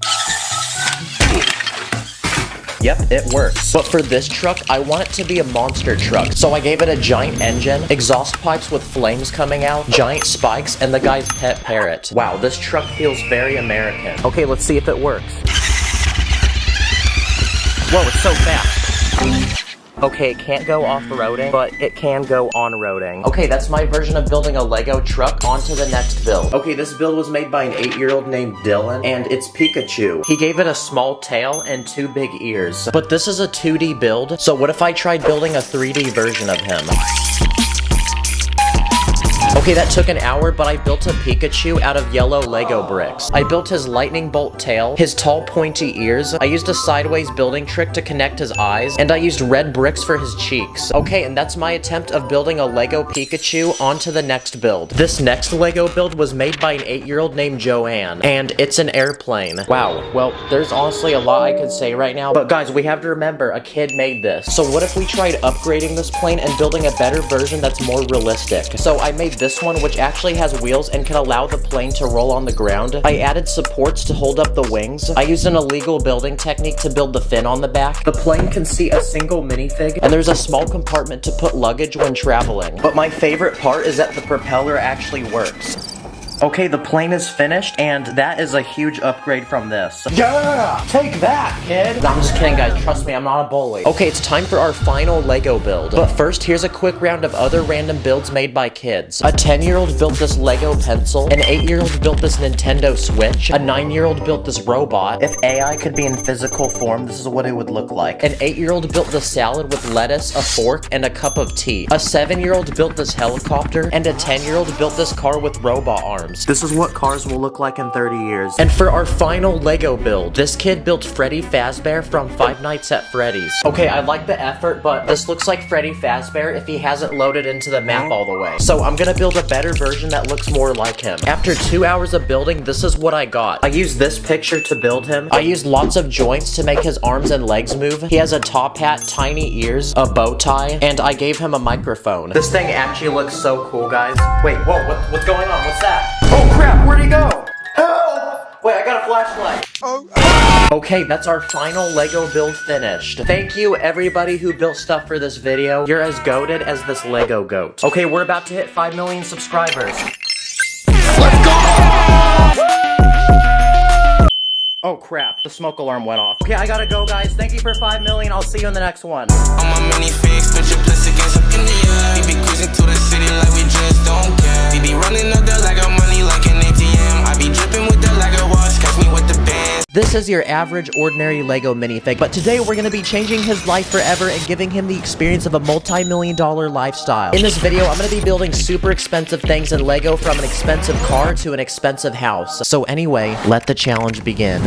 Yep, it works. But for this truck, I want it to be a monster truck. So I gave it a giant engine, exhaust pipes with flames coming out, giant spikes, and the guy's pet parrot. Wow, this truck feels very American. Okay, let's see if it works. Whoa, it's so fast. Okay, it can't go off-roading, but it can go on-roading. Okay, that's my version of building a Lego truck. On to the next build. Okay, this build was made by an 8-year-old named Dylan, and it's Pikachu. He gave it a small tail and 2 big ears. But this is a 2D build, so what if I tried building a 3D version of him? Okay, that took an hour, but I built a Pikachu out of yellow Lego bricks. I built his lightning bolt tail, his tall pointy ears, I used a sideways building trick to connect his eyes, and I used red bricks for his cheeks. Okay, and that's my attempt of building a Lego Pikachu. On to the next build. This next Lego build was made by an 8-year-old named Joanne, and it's an airplane. Wow, well, there's honestly a lot I could say right now, but guys, we have to remember, a kid made this. So what if we tried upgrading this plane and building a better version that's more realistic? So I made this one, which actually has wheels and can allow the plane to roll on the ground. I added supports to hold up the wings. I used an illegal building technique to build the fin on the back. The plane can see a single minifig, and there's a small compartment to put luggage when traveling. But my favorite part is that the propeller actually works. Okay, the plane is finished, and that is a huge upgrade from this. Yeah! Take that, kid! No, I'm just kidding, guys. Trust me, I'm not a bully. Okay, it's time for our final Lego build. But first, here's a quick round of other random builds made by kids. A 10-year-old built this Lego pencil. An 8-year-old built this Nintendo Switch. A 9-year-old built this robot. If AI could be in physical form, this is what it would look like. An 8-year-old built this salad with lettuce, a fork, and a cup of tea. A 7-year-old built this helicopter. And a 10-year-old built this car with robot arms. This is what cars will look like in 30 years. And for our final Lego build, this kid built Freddy Fazbear from Five Nights at Freddy's. Okay, I like the effort, but this looks like Freddy Fazbear if he hasn't loaded into the map all the way. So I'm gonna build a better version that looks more like him. After 2 hours of building, this is what I got. I used this picture to build him. I used lots of joints to make his arms and legs move. He has a top hat, tiny ears, a bow tie, and I gave him a microphone. This thing actually looks so cool, guys. Wait, whoa, what's going on? What's that? Oh crap, where'd he go? Help! Wait, I got a flashlight. Okay, that's our final Lego build finished. Thank you everybody who built stuff for this video. You're as goated as this Lego goat. Okay, we're about to hit 5 million subscribers. Let's go! Oh crap, the smoke alarm went off. Okay, I gotta go, guys. Thank you for 5 million. I'll see you in the next one. On my mini fix, put your plus against up in the air. We be cruising to the city like we just don't care. We be running up the Lego money like an ATM. I be dripping with the Lego watch, catch me with the bands. This is your average, ordinary Lego minifig, but today we're gonna be changing his life forever and giving him the experience of a multi-million-dollar lifestyle. In this video, I'm gonna be building super expensive things in Lego, from an expensive car to an expensive house. So anyway, let the challenge begin.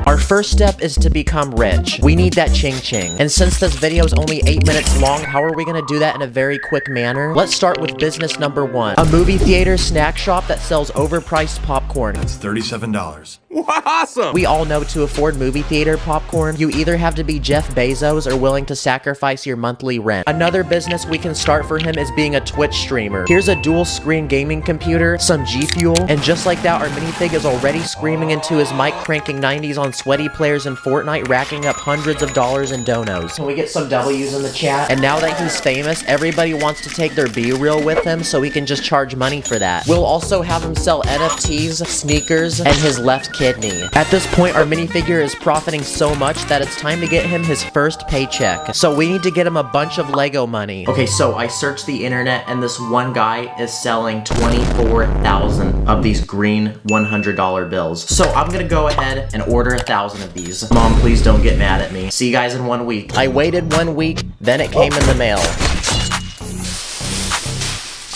Our first step is to become rich. We need that ching-ching. And since this video is only 8 minutes long, how are we gonna do that in a very quick manner? Let's start with business number 1. A movie theater snack shop that sells overpriced popcorn. It's $37. Awesome! We all know to afford movie theater popcorn, you either have to be Jeff Bezos or willing to sacrifice your monthly rent. Another business we can start for him is being a Twitch streamer. Here's a dual screen gaming computer, some G Fuel, and just like that, our minifig is already screaming into his mic, cranking 90s on sweaty players in Fortnite, racking up hundreds of dollars in donos. Can we get some W's in the chat? And now that he's famous, everybody wants to take their B-reel with him, so we can just charge money for that. We'll also have him sell NFTs, sneakers, and his left kidney. At this point, our minifigure is profiting so much that it's time to get him his first paycheck. So we need to get him a bunch of Lego money. Okay, so I searched the internet, and this one guy is selling 24,000 of these green $100 bills. So I'm gonna go ahead and order 1,000 of these. Mom, please don't get mad at me. See you guys in 1 week. I waited 1 week, then it came in the mail.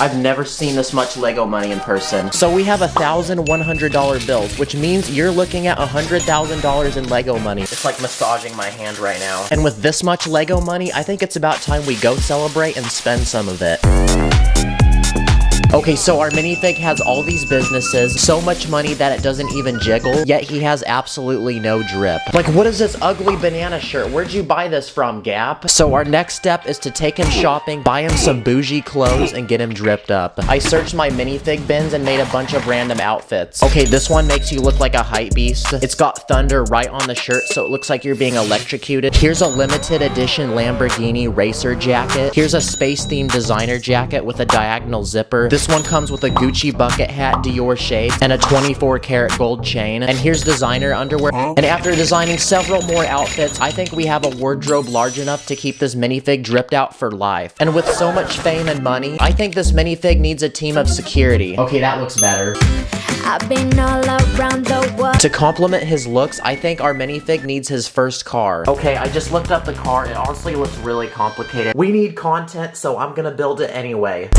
I've never seen this much Lego money in person. So we have 1,000 $100 bills, which means you're looking at $100,000 in Lego money. It's like massaging my hand right now. And with this much Lego money, I think it's about time we go celebrate and spend some of it. Okay, so our minifig has all these businesses, so much money that it doesn't even jiggle, yet he has absolutely no drip. Like, what is this ugly banana shirt? Where'd you buy this from, Gap? So our next step is to take him shopping, buy him some bougie clothes, and get him dripped up. I searched my minifig bins and made a bunch of random outfits. Okay, this one makes you look like a hype beast. It's got thunder right on the shirt, so it looks like you're being electrocuted. Here's a limited edition Lamborghini racer jacket. Here's a space-themed designer jacket with a diagonal zipper. This one comes with a Gucci bucket hat, Dior shades, and a 24-karat gold chain. And here's designer underwear. And after designing several more outfits, I think we have a wardrobe large enough to keep this minifig dripped out for life. And with so much fame and money, I think this minifig needs a team of security. Okay, that looks better. I've been all around the world. To complement his looks, I think our minifig needs his first car. Okay, I just looked up the car. It honestly looks really complicated. We need content, so I'm gonna build it anyway.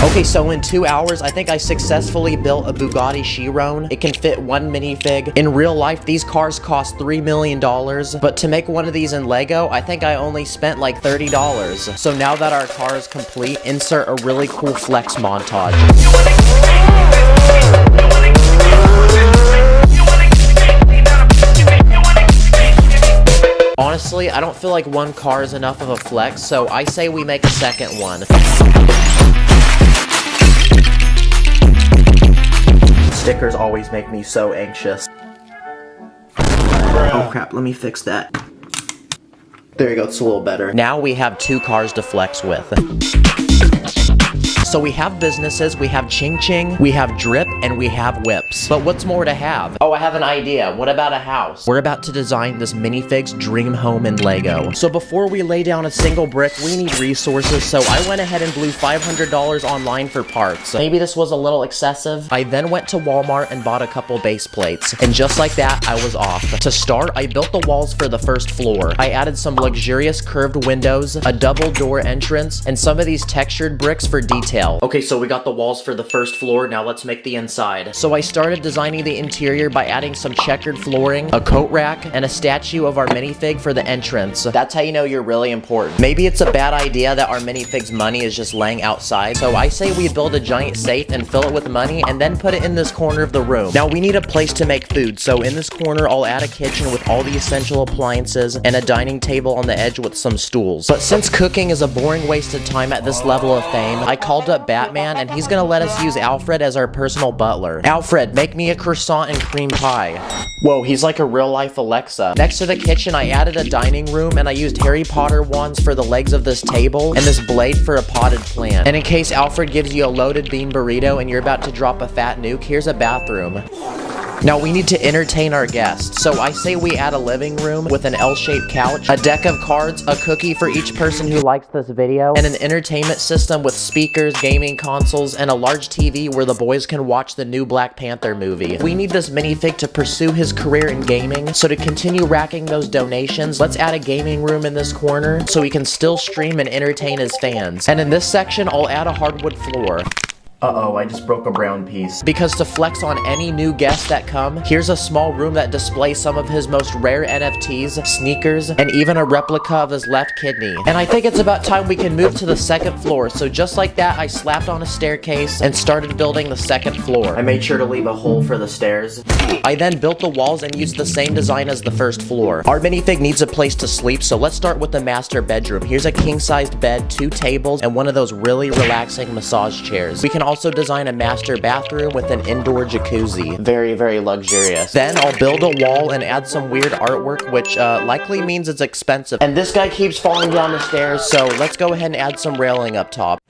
Okay, so in 2 hours, I think I successfully built a Bugatti Chiron. It can fit one minifig. In real life, these cars cost $3 million, but to make one of these in Lego, I think I only spent like $30. So now that our car is complete, insert a really cool flex montage. Honestly, I don't feel like one car is enough of a flex, so I say we make a second one. Stickers always make me so anxious. Oh crap, let me fix that. There you go, it's a little better. Now we have 2 cars to flex with. So we have businesses, we have Ching Ching, we have Drip, and we have Whips. But what's more to have? Oh, I have an idea. What about a house? We're about to design this minifig's dream home in Lego. So before we lay down a single brick, we need resources, so I went ahead and blew $500 online for parts. Maybe this was a little excessive. I then went to Walmart and bought a couple base plates. And just like that, I was off. To start, I built the walls for the first floor. I added some luxurious curved windows, a double door entrance, and some of these textured bricks for detail. Okay, so we got the walls for the first floor, now let's make the inside. So I started designing the interior by adding some checkered flooring, a coat rack, and a statue of our minifig for the entrance. That's how you know you're really important. Maybe it's a bad idea that our minifig's money is just laying outside, so I say we build a giant safe and fill it with money and then put it in this corner of the room. Now we need a place to make food, so in this corner I'll add a kitchen with all the essential appliances and a dining table on the edge with some stools. But since cooking is a boring waste of time at this level of fame, I called up Batman and he's gonna let us use Alfred as our personal butler. Alfred, make me a croissant and cream pie. Whoa, he's like a real-life Alexa. Next to the kitchen, I added a dining room and I used Harry Potter wands for the legs of this table and this blade for a potted plant. And in case Alfred gives you a loaded bean burrito and you're about to drop a fat nuke, here's a bathroom. Now we need to entertain our guests, so I say we add a living room with an L-shaped couch, a deck of cards, a cookie for each person who likes this video, and an entertainment system with speakers, gaming consoles, and a large TV where the boys can watch the new Black Panther movie. We need this minifig to pursue his career in gaming, so to continue racking those donations, let's add a gaming room in this corner so he can still stream and entertain his fans. And in this section, I'll add a hardwood floor. Uh-oh, I just broke a brown piece. Because to flex on any new guests that come, here's a small room that displays some of his most rare NFTs, sneakers, and even a replica of his left kidney. And I think it's about time we can move to the second floor, so just like that, I slapped on a staircase and started building the second floor. I made sure to leave a hole for the stairs. I then built the walls and used the same design as the first floor. Our minifig needs a place to sleep, so let's start with the master bedroom. Here's a king-sized bed, 2 tables, and one of those really relaxing massage chairs. We can also design a master bathroom with an indoor jacuzzi. Very, very luxurious. Then I'll build a wall and add some weird artwork, which likely means it's expensive. And this guy keeps falling down the stairs, so let's go ahead and add some railing up top.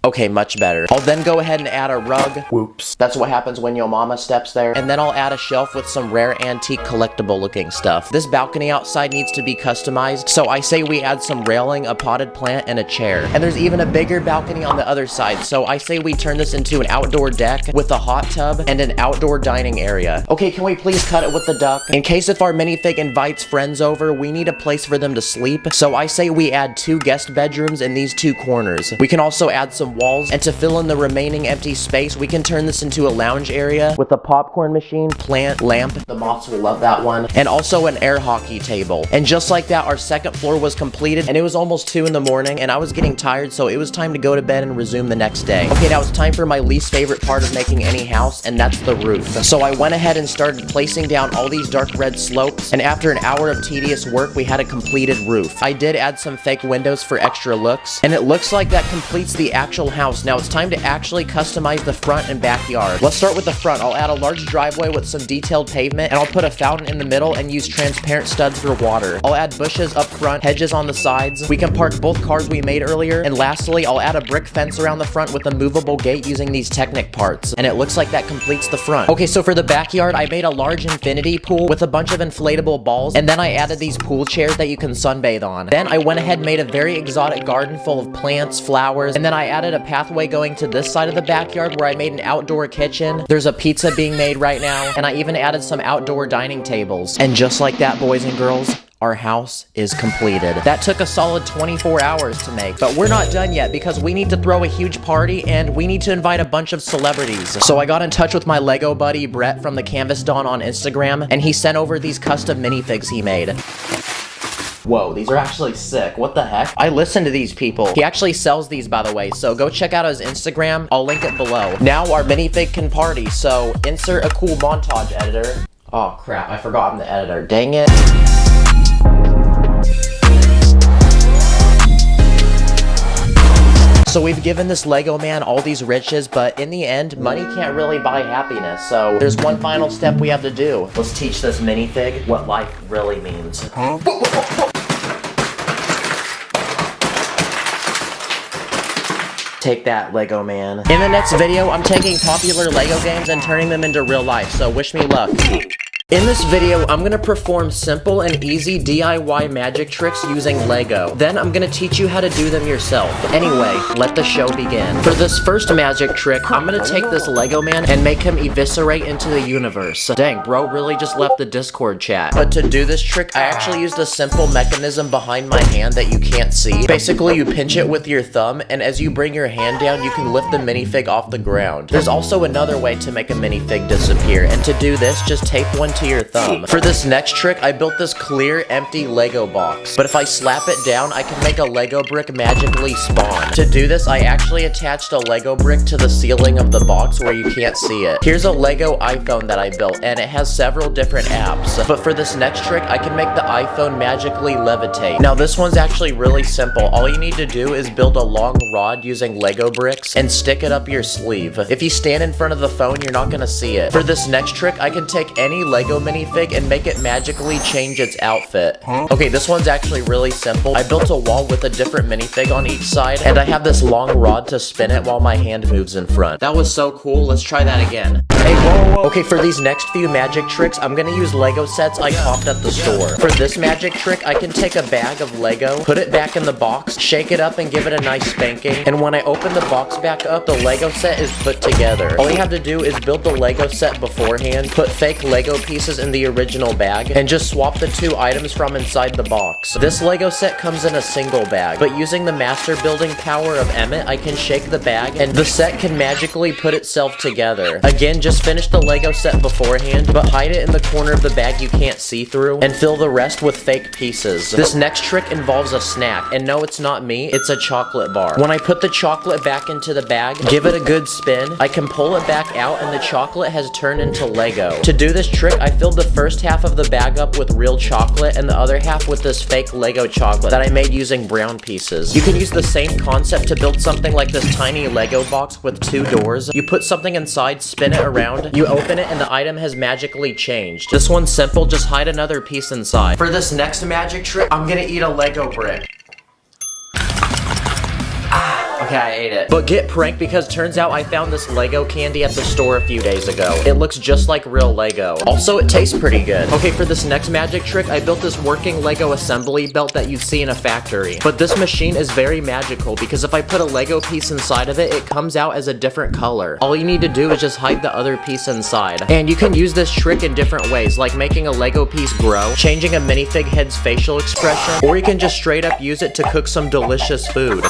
Okay, much better. I'll then go ahead and add a rug. Whoops. That's what happens when your mama steps there. And then I'll add a shelf with some rare antique collectible looking stuff. This balcony outside needs to be customized, so I say we add some railing, a potted plant, and a chair. And there's even a bigger balcony on the other side, so I say we turn this into an outdoor deck with a hot tub and an outdoor dining area. Okay, can we please cut it with the duck? In case if our minifig invites friends over, we need a place for them to sleep, so I say we add 2 guest bedrooms in these 2 corners. We can also add some walls, and to fill in the remaining empty space, we can turn this into a lounge area with a popcorn machine, plant, lamp, the moths will love that one, and also an air hockey table. And just like that, our second floor was completed, and it was almost 2 in the morning, and I was getting tired, so it was time to go to bed and resume the next day. Okay, now it's time for my least favorite part of making any house, and that's the roof. So I went ahead and started placing down all these dark red slopes, and after an hour of tedious work, we had a completed roof. I did add some fake windows for extra looks, and it looks like that completes the actual house. Now it's time to actually customize the front and backyard. Let's start with the front. I'll add a large driveway with some detailed pavement, and I'll put a fountain in the middle and use transparent studs for water. I'll add bushes up front, hedges on the sides. We can park both cars we made earlier, and lastly, I'll add a brick fence around the front with a movable gate using these Technic parts, and it looks like that completes the front. Okay, so for the backyard, I made a large infinity pool with a bunch of inflatable balls, and then I added these pool chairs that you can sunbathe on. Then I went ahead and made a very exotic garden full of plants, flowers, and then I added a pathway going to this side of the backyard where I made an outdoor kitchen. There's a pizza being made right now, and I even added some outdoor dining tables. And just like that, boys and girls, our house is completed. That took a solid 24 hours to make, but we're not done yet because we need to throw a huge party and we need to invite a bunch of celebrities. So I got in touch with my Lego buddy Brett from the Canvas Dawn on Instagram, and he sent over these custom minifigs he made. Whoa, these are actually sick. What the heck? I listen to these people. He actually sells these, by the way, so go check out his Instagram. I'll link it below. Now our minifig can party, so insert a cool montage editor. Oh crap, I forgot I'm the editor. Dang it. So we've given this Lego man all these riches, but in the end, money can't really buy happiness. So there's one final step we have to do. Let's teach this minifig what life really means. Take that, Lego man. In the next video, I'm taking popular Lego games and turning them into real life, so wish me luck. In this video, I'm gonna perform simple and easy DIY magic tricks using Lego. Then I'm gonna teach you how to do them yourself. Anyway, let the show begin. For this first magic trick, I'm gonna take this Lego man and make him eviscerate into the universe. Dang, bro really just left the Discord chat. But to do this trick, I actually used a simple mechanism behind my hand that you can't see. Basically, you pinch it with your thumb, and as you bring your hand down, you can lift the minifig off the ground. There's also another way to make a minifig disappear, and to do this, just tape one to your thumb. For this next trick, I built this clear, empty Lego box. But if I slap it down, I can make a Lego brick magically spawn. To do this, I actually attached a Lego brick to the ceiling of the box where you can't see it. Here's a Lego iPhone that I built, and it has several different apps. But for this next trick, I can make the iPhone magically levitate. Now this one's actually really simple. All you need to do is build a long rod using Lego bricks and stick it up your sleeve. If you stand in front of the phone, you're not gonna see it. For this next trick, I can take any Lego minifig and make it magically change its outfit. Okay, this one's actually really simple. I built a wall with a different minifig on each side, and I have this long rod to spin it while my hand moves in front. That was so cool. Let's try that again. Hey, whoa, whoa. Okay, for these next few magic tricks, I'm gonna use Lego sets I copped at the store. For this magic trick, I can take a bag of Lego, put it back in the box, shake it up, and give it a nice spanking. And when I open the box back up, the Lego set is put together. All you have to do is build the Lego set beforehand, put fake Lego pieces in the original bag, and just swap the two items from inside the box. This Lego set comes in a single bag, but using the master building power of Emmett, I can shake the bag, and the set can magically put itself together. Again, just finish the Lego set beforehand, but hide it in the corner of the bag you can't see through, and fill the rest with fake pieces. This next trick involves a snack, and no, it's not me, it's a chocolate bar. When I put the chocolate back into the bag, give it a good spin, I can pull it back out, and the chocolate has turned into Lego. To do this trick, I filled the first half of the bag up with real chocolate and the other half with this fake Lego chocolate that I made using brown pieces. You can use the same concept to build something like this tiny Lego box with two doors. You put something inside, spin it around, you open it, and the item has magically changed. This one's simple, just hide another piece inside. For this next magic trick, I'm gonna eat a Lego brick. Okay, I ate it. But get pranked because turns out I found this Lego candy at the store a few days ago. It looks just like real Lego. Also, it tastes pretty good. Okay, for this next magic trick, I built this working Lego assembly belt that you'd see in a factory. But this machine is very magical because if I put a Lego piece inside of it, it comes out as a different color. All you need to do is just hide the other piece inside. And you can use this trick in different ways, like making a Lego piece grow, changing a minifig head's facial expression, or you can just straight up use it to cook some delicious food.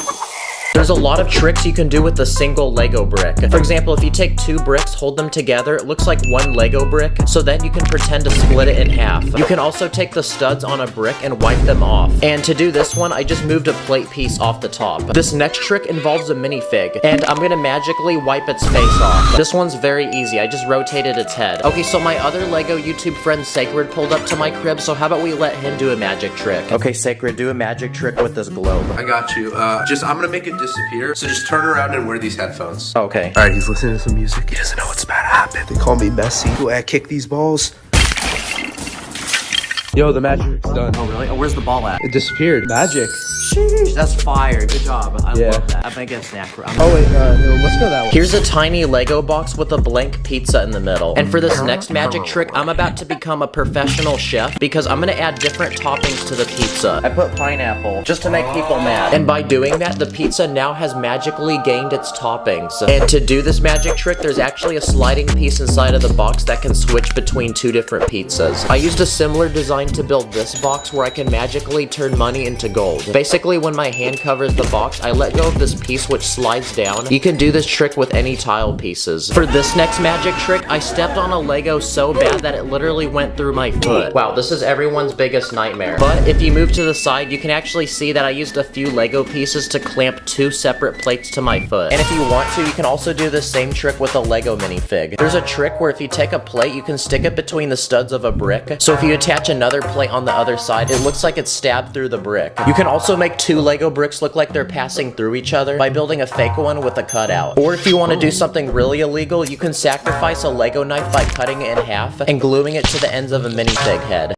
There's a lot of tricks you can do with a single Lego brick. For example, if you take two bricks, hold them together, it looks like one Lego brick, so then you can pretend to split it in half. You can also take the studs on a brick and wipe them off. And to do this one, I just moved a plate piece off the top. This next trick involves a minifig, and I'm gonna magically wipe its face off. This one's very easy, I just rotated its head. Okay, so my other Lego YouTube friend Sacred pulled up to my crib, so how about we let him do a magic trick? Okay, Sacred, do a magic trick with this globe. I got you. I'm gonna make it disappear, so just turn around and wear these headphones. Okay. Alright, he's listening to some music. He doesn't know what's about to happen. They call me Messi. Go ahead, kick these balls. Yo, the magic's done. Oh, really? Oh, where's the ball at? It disappeared. Magic. Sheesh, that's fire. Good job. I love that. I'm gonna get a snack. Oh, wait, let's go that way. Here's a tiny Lego box with a blank pizza in the middle. And for this next magic trick, I'm about to become a professional chef because I'm gonna add different toppings to the pizza. I put pineapple just to make people mad. And by doing that, the pizza now has magically gained its toppings. And to do this magic trick, there's actually a sliding piece inside of the box that can switch between two different pizzas. I used a similar design to build this box where I can magically turn money into gold. Basically, when my hand covers the box, I let go of this piece which slides down. You can do this trick with any tile pieces. For this next magic trick, I stepped on a Lego so bad that it literally went through my foot. Wow, this is everyone's biggest nightmare. But if you move to the side, you can actually see that I used a few Lego pieces to clamp two separate plates to my foot. And if you want to, you can also do the same trick with a Lego minifig. There's a trick where if you take a plate, you can stick it between the studs of a brick. So if you attach another plate on the other side, it looks like it's stabbed through the brick. You can also make two Lego bricks look like they're passing through each other by building a fake one with a cutout. Or if you want to do something really illegal, you can sacrifice a Lego knife by cutting it in half and gluing it to the ends of a minifig head.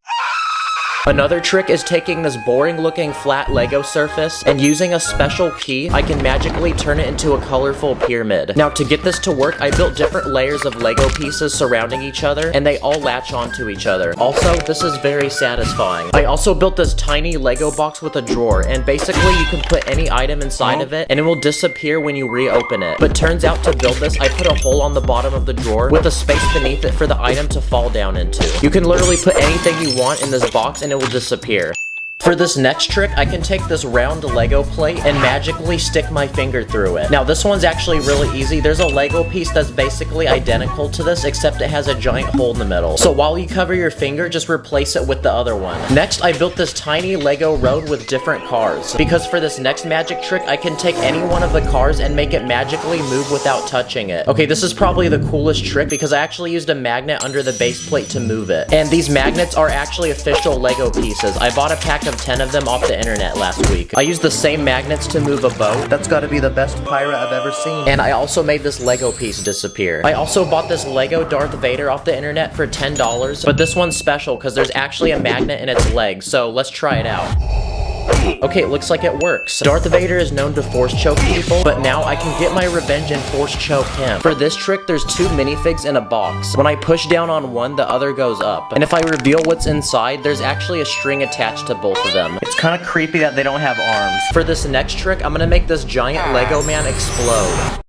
Another trick is taking this boring looking flat Lego surface and using a special key, I can magically turn it into a colorful pyramid. Now to get this to work, I built different layers of Lego pieces surrounding each other and they all latch onto each other. Also, this is very satisfying. I also built this tiny Lego box with a drawer and basically you can put any item inside of it and it will disappear when you reopen it. But turns out to build this, I put a hole on the bottom of the drawer with a space beneath it for the item to fall down into. You can literally put anything you want in this box and it will disappear. For this next trick, I can take this round Lego plate and magically stick my finger through it. Now this one's actually really easy. There's a Lego piece that's basically identical to this, except it has a giant hole in the middle. So while you cover your finger, just replace it with the other one. Next, I built this tiny Lego road with different cars. Because for this next magic trick, I can take any one of the cars and make it magically move without touching it. Okay, this is probably the coolest trick because I actually used a magnet under the base plate to move it. And these magnets are actually official Lego pieces. I bought a pack of 10 of them off the internet last week. I used the same magnets to move a boat. That's gotta be the best pirate I've ever seen. And I also made this Lego piece disappear. I also bought this Lego Darth Vader off the internet for $10, but this one's special because there's actually a magnet in its leg, so let's try it out. Okay, it looks like it works. Darth Vader is known to force choke people, but now I can get my revenge and force choke him. For this trick, there's two minifigs in a box. When I push down on one, the other goes up. And if I reveal what's inside, there's actually a string attached to both of them. It's kind of creepy that they don't have arms. For this next trick, I'm gonna make this giant Lego man explode.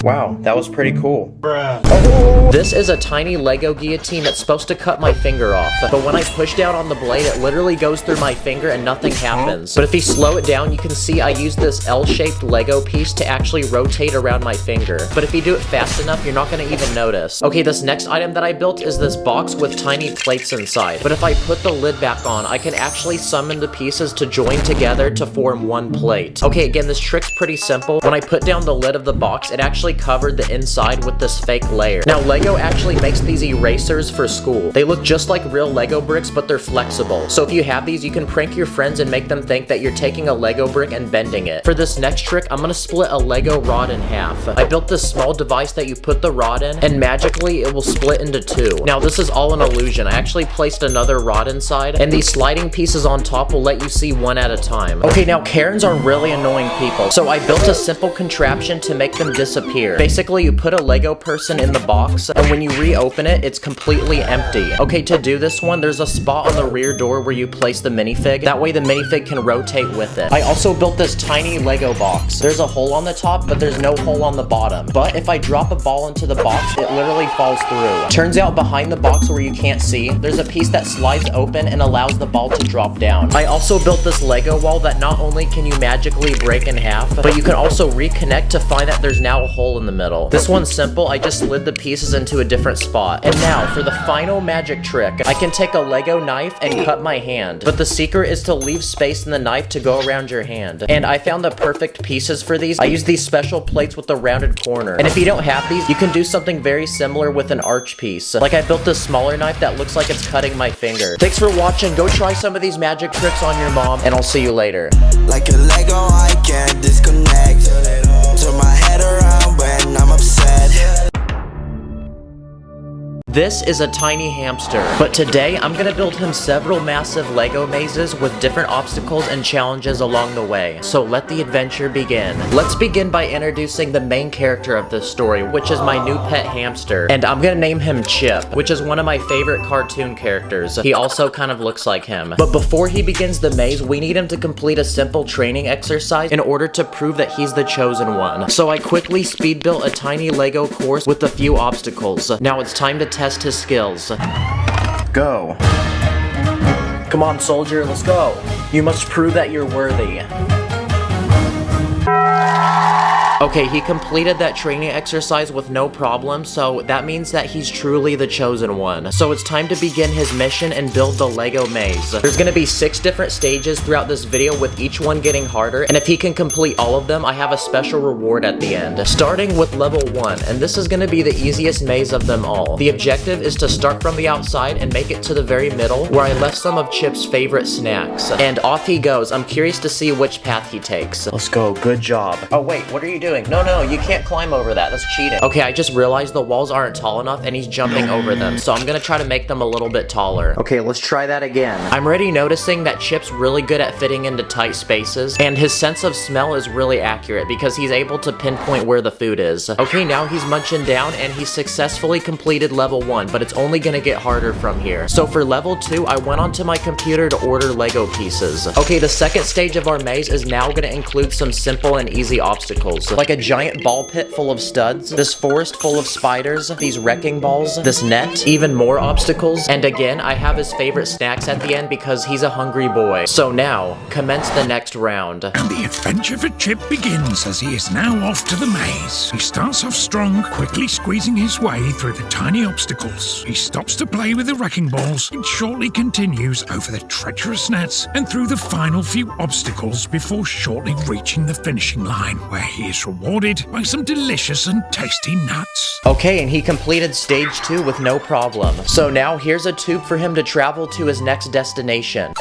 Wow, that was pretty cool. Oh. This is a tiny Lego guillotine that's supposed to cut my finger off, but when I push down on the blade, it literally goes through my finger and nothing happens. But if you slow it down, you can see I use this L-shaped Lego piece to actually rotate around my finger. But if you do it fast enough, you're not gonna even notice. Okay, this next item that I built is this box with tiny plates inside. But if I put the lid back on, I can actually summon the pieces to join together to form one plate. Okay, again, this trick's pretty simple. When I put down the lid of the box, it actually covered the inside with this fake layer. Now, Lego actually makes these erasers for school. They look just like real Lego bricks, but they're flexible. So if you have these, you can prank your friends and make them think that you're taking a Lego brick and bending it. For this next trick, I'm gonna split a Lego rod in half. I built this small device that you put the rod in, and magically it will split into two. Now, this is all an illusion. I actually placed another rod inside, and these sliding pieces on top will let you see one at a time. Okay, now Karens are really annoying people, so I built a simple contraption to make them disappear. Basically, you put a Lego person in the box, and when you reopen it, it's completely empty. Okay, to do this one, there's a spot on the rear door where you place the minifig. That way the minifig can rotate with it. I also built this tiny Lego box. There's a hole on the top, but there's no hole on the bottom. But if I drop a ball into the box, it literally falls through. Turns out behind the box where you can't see, there's a piece that slides open and allows the ball to drop down. I also built this Lego wall that not only can you magically break in half, but you can also reconnect to find that there's now a hole in the middle. This one's simple. I just slid the pieces into a different spot. And now for the final magic trick. I can take a Lego knife and cut my hand, but the secret is to leave space in the knife to go around your hand. And I found the perfect pieces for these. I use these special plates with the rounded corner. And if you don't have these, you can do something very similar with an arch piece. Like I built this smaller knife that looks like it's cutting my finger. Thanks for watching. Go try some of these magic tricks on your mom, and I'll see you later. Like a Lego, I can't disconnect. Turn my head around when I'm upset. This is a tiny hamster, but today I'm gonna build him several massive Lego mazes with different obstacles and challenges along the way. So let the adventure begin. Let's begin by introducing the main character of this story, which is my new pet hamster. And I'm gonna name him Chip, which is one of my favorite cartoon characters. He also kind of looks like him. But before he begins the maze, we need him to complete a simple training exercise in order to prove that he's the chosen one. So I quickly speed built a tiny Lego course with a few obstacles. Now it's time to test his skills. Go. Come on, soldier, let's go. You must prove that you're worthy. Okay, he completed that training exercise with no problem, so that means that he's truly the chosen one. So it's time to begin his mission and build the Lego maze. There's gonna be 6 different stages throughout this video, with each one getting harder, and if he can complete all of them, I have a special reward at the end. Starting with level 1, and this is gonna be the easiest maze of them all. The objective is to start from the outside and make it to the very middle, where I left some of Chip's favorite snacks. And off he goes. I'm curious to see which path he takes. Let's go, good job. Oh wait, what are you doing? doing? No, you can't climb over that. That's cheating. Okay, I just realized the walls aren't tall enough and he's jumping over them. So I'm gonna try to make them a little bit taller. Okay, let's try that again. I'm already noticing that Chip's really good at fitting into tight spaces, and his sense of smell is really accurate because he's able to pinpoint where the food is. Okay, now he's munching down and he's successfully completed level 1, but it's only gonna get harder from here. So for level 2, I went onto my computer to order Lego pieces. Okay, the second stage of our maze is now gonna include some simple and easy obstacles, like a giant ball pit full of studs, this forest full of spiders, these wrecking balls, this net, even more obstacles, and again, I have his favorite snacks at the end because he's a hungry boy. So now, commence the next round. And the adventure for Chip begins as he is now off to the maze. He starts off strong, quickly squeezing his way through the tiny obstacles. He stops to play with the wrecking balls and shortly continues over the treacherous nets and through the final few obstacles before shortly reaching the finishing line, where he is rewarded by some delicious and tasty nuts. Okay, and he completed stage 2 with no problem. So now here's a tube for him to travel to his next destination.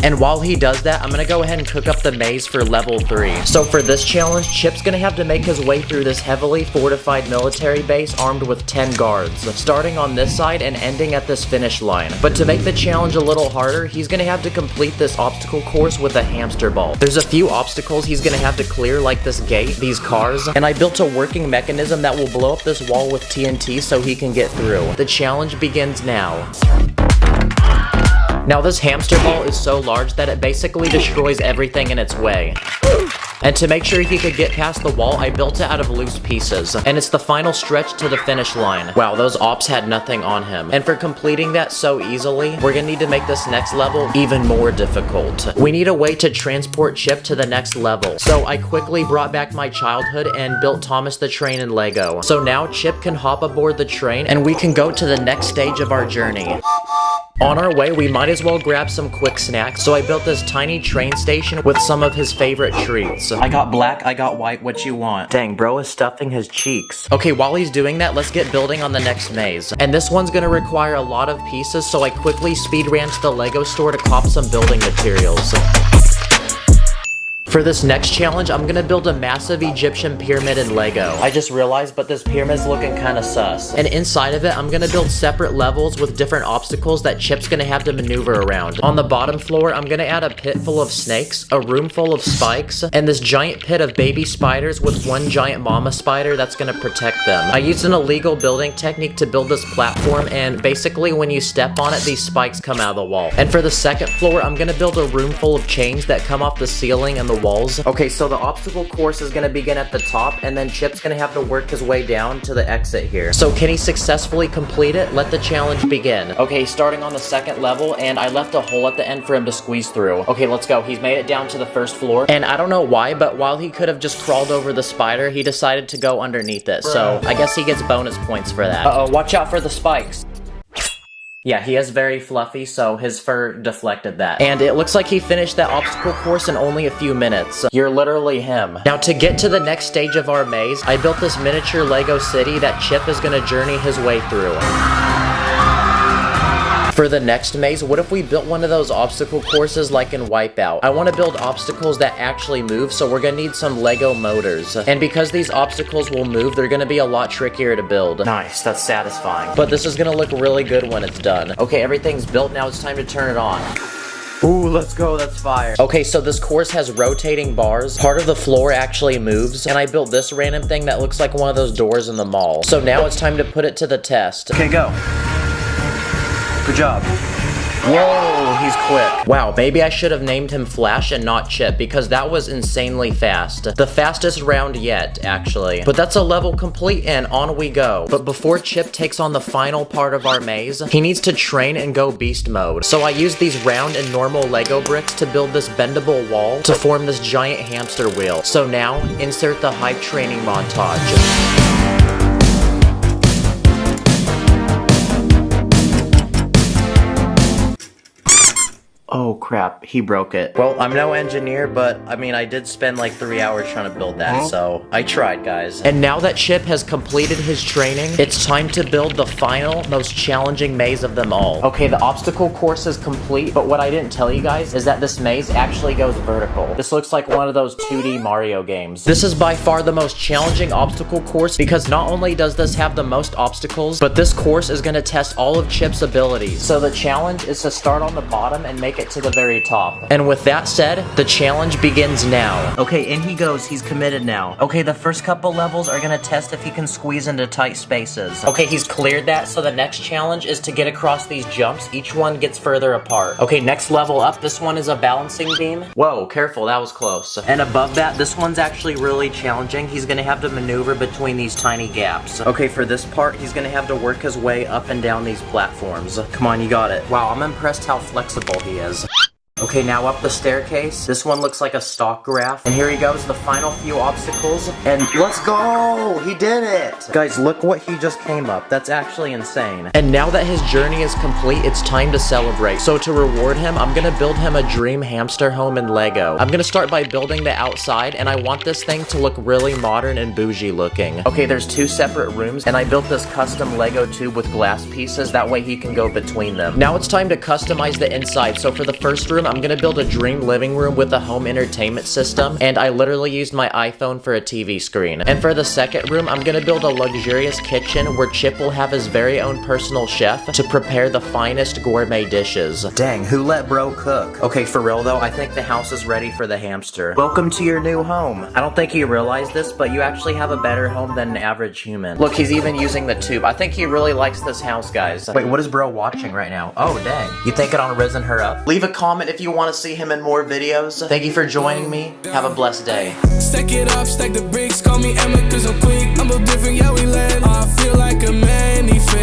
And while he does that, I'm gonna go ahead and cook up the maze for level 3. So for this challenge, Chip's gonna have to make his way through this heavily fortified military base armed with 10 guards, starting on this side and ending at this finish line. But to make the challenge a little harder, he's gonna have to complete this obstacle course with a hamster ball. There's a few obstacles he's gonna have to clear, like this gate, these cars, and I built a working mechanism that will blow up this wall with TNT so he can get through. The challenge begins now. Now this hamster ball is so large that it basically destroys everything in its way. And to make sure he could get past the wall, I built it out of loose pieces. And it's the final stretch to the finish line. Wow, those ops had nothing on him. And for completing that so easily, we're gonna need to make this next level even more difficult. We need a way to transport Chip to the next level. So I quickly brought back my childhood and built Thomas the Train in Lego. So now Chip can hop aboard the train and we can go to the next stage of our journey. On our way, we might as well grab some quick snacks, so I built this tiny train station with some of his favorite treats. I got black, I got white, what you want? Dang, bro is stuffing his cheeks. Okay, while he's doing that, let's get building on the next maze. And this one's gonna require a lot of pieces, so I quickly speed ran to the Lego store to cop some building materials. For this next challenge, I'm gonna build a massive Egyptian pyramid in Lego. I just realized, but this pyramid's looking kinda sus. And inside of it, I'm gonna build separate levels with different obstacles that Chip's gonna have to maneuver around. On the bottom floor, I'm gonna add a pit full of snakes, a room full of spikes, and this giant pit of baby spiders with one giant mama spider that's gonna protect them. I used an illegal building technique to build this platform, and basically when you step on it, these spikes come out of the wall. And for the second floor, I'm gonna build a room full of chains that come off the ceiling and the walls. Okay, so the obstacle course is gonna begin at the top, and then Chip's gonna have to work his way down to the exit here. So can he successfully complete it? Let the challenge begin. Okay, starting on the second level, and I left a hole at the end for him to squeeze through. Okay, let's go. He's made it down to the first floor, and I don't know why, but while he could have just crawled over the spider, he decided to go underneath it. So I guess he gets bonus points for that. Uh-oh, watch out for the spikes. Yeah, he is very fluffy, so his fur deflected that. And it looks like he finished that obstacle course in only a few minutes. You're literally him. Now, to get to the next stage of our maze, I built this miniature Lego city that Chip is gonna journey his way through. For the next maze, what if we built one of those obstacle courses like in Wipeout? I want to build obstacles that actually move, so we're gonna need some Lego motors. And because these obstacles will move, they're gonna be a lot trickier to build. Nice, that's satisfying. But this is gonna look really good when it's done. Okay, everything's built, now it's time to turn it on. Ooh, let's go, that's fire. Okay, so this course has rotating bars. Part of the floor actually moves, and I built this random thing that looks like one of those doors in the mall. So now it's time to put it to the test. Okay, go. Good job. Whoa, he's quick. Wow, maybe I should have named him Flash and not Chip, because that was insanely fast. The fastest round yet, actually. But that's a level complete, and on we go. But before Chip takes on the final part of our maze, he needs to train and go beast mode. So I used these round and normal Lego bricks to build this bendable wall to form this giant hamster wheel. So now, insert the hype training montage. Oh crap, he broke it. Well, I'm no engineer, but I mean, I did spend like 3 hours trying to build that, so I tried, guys. And now that Chip has completed his training, it's time to build the final, most challenging maze of them all. Okay, the obstacle course is complete, but what I didn't tell you guys is that this maze actually goes vertical. This looks like one of those 2D Mario games. This is by far the most challenging obstacle course because not only does this have the most obstacles, but this course is going to test all of Chip's abilities. So the challenge is to start on the bottom and make it to the very top. And with that said, the challenge begins now. Okay, in he goes. He's committed now. Okay, the first couple levels are gonna test if he can squeeze into tight spaces. Okay, he's cleared that, so the next challenge is to get across these jumps. Each one gets further apart. Okay, next level up, this one is a balancing beam. Whoa, careful, that was close. And above that, this one's actually really challenging. He's gonna have to maneuver between these tiny gaps. Okay, for this part, he's gonna have to work his way up and down these platforms. Come on, you got it. Wow, I'm impressed how flexible he is. Okay, now up the staircase. This one looks like a stock graph. And here he goes, the final few obstacles. And let's go! He did it! Guys, look what he just came up. That's actually insane. And now that his journey is complete, it's time to celebrate. So to reward him, I'm gonna build him a dream hamster home in Lego. I'm gonna start by building the outside, and I want this thing to look really modern and bougie looking. Okay, there's 2 separate rooms, and I built this custom Lego tube with glass pieces. That way he can go between them. Now it's time to customize the inside. So for the first room, I'm gonna build a dream living room with a home entertainment system, and I literally used my iPhone for a TV screen. And for the second room, I'm gonna build a luxurious kitchen where Chip will have his very own personal chef to prepare the finest gourmet dishes. Dang, who let bro cook? Okay, for real though, I think the house is ready for the hamster. Welcome to your new home. I don't think you realize this, but you actually have a better home than an average human. Look, he's even using the tube. I think he really likes this house, guys. Wait, what is bro watching right now? Oh, dang. You thinking on Risen Her Up? Leave a comment if you want to see him in more videos. Thank you for joining me. Have a blessed day. Stack it up, stack the bricks, call me Emma cause I'm quick. I'm a different, yeah we land. I feel like a manifest,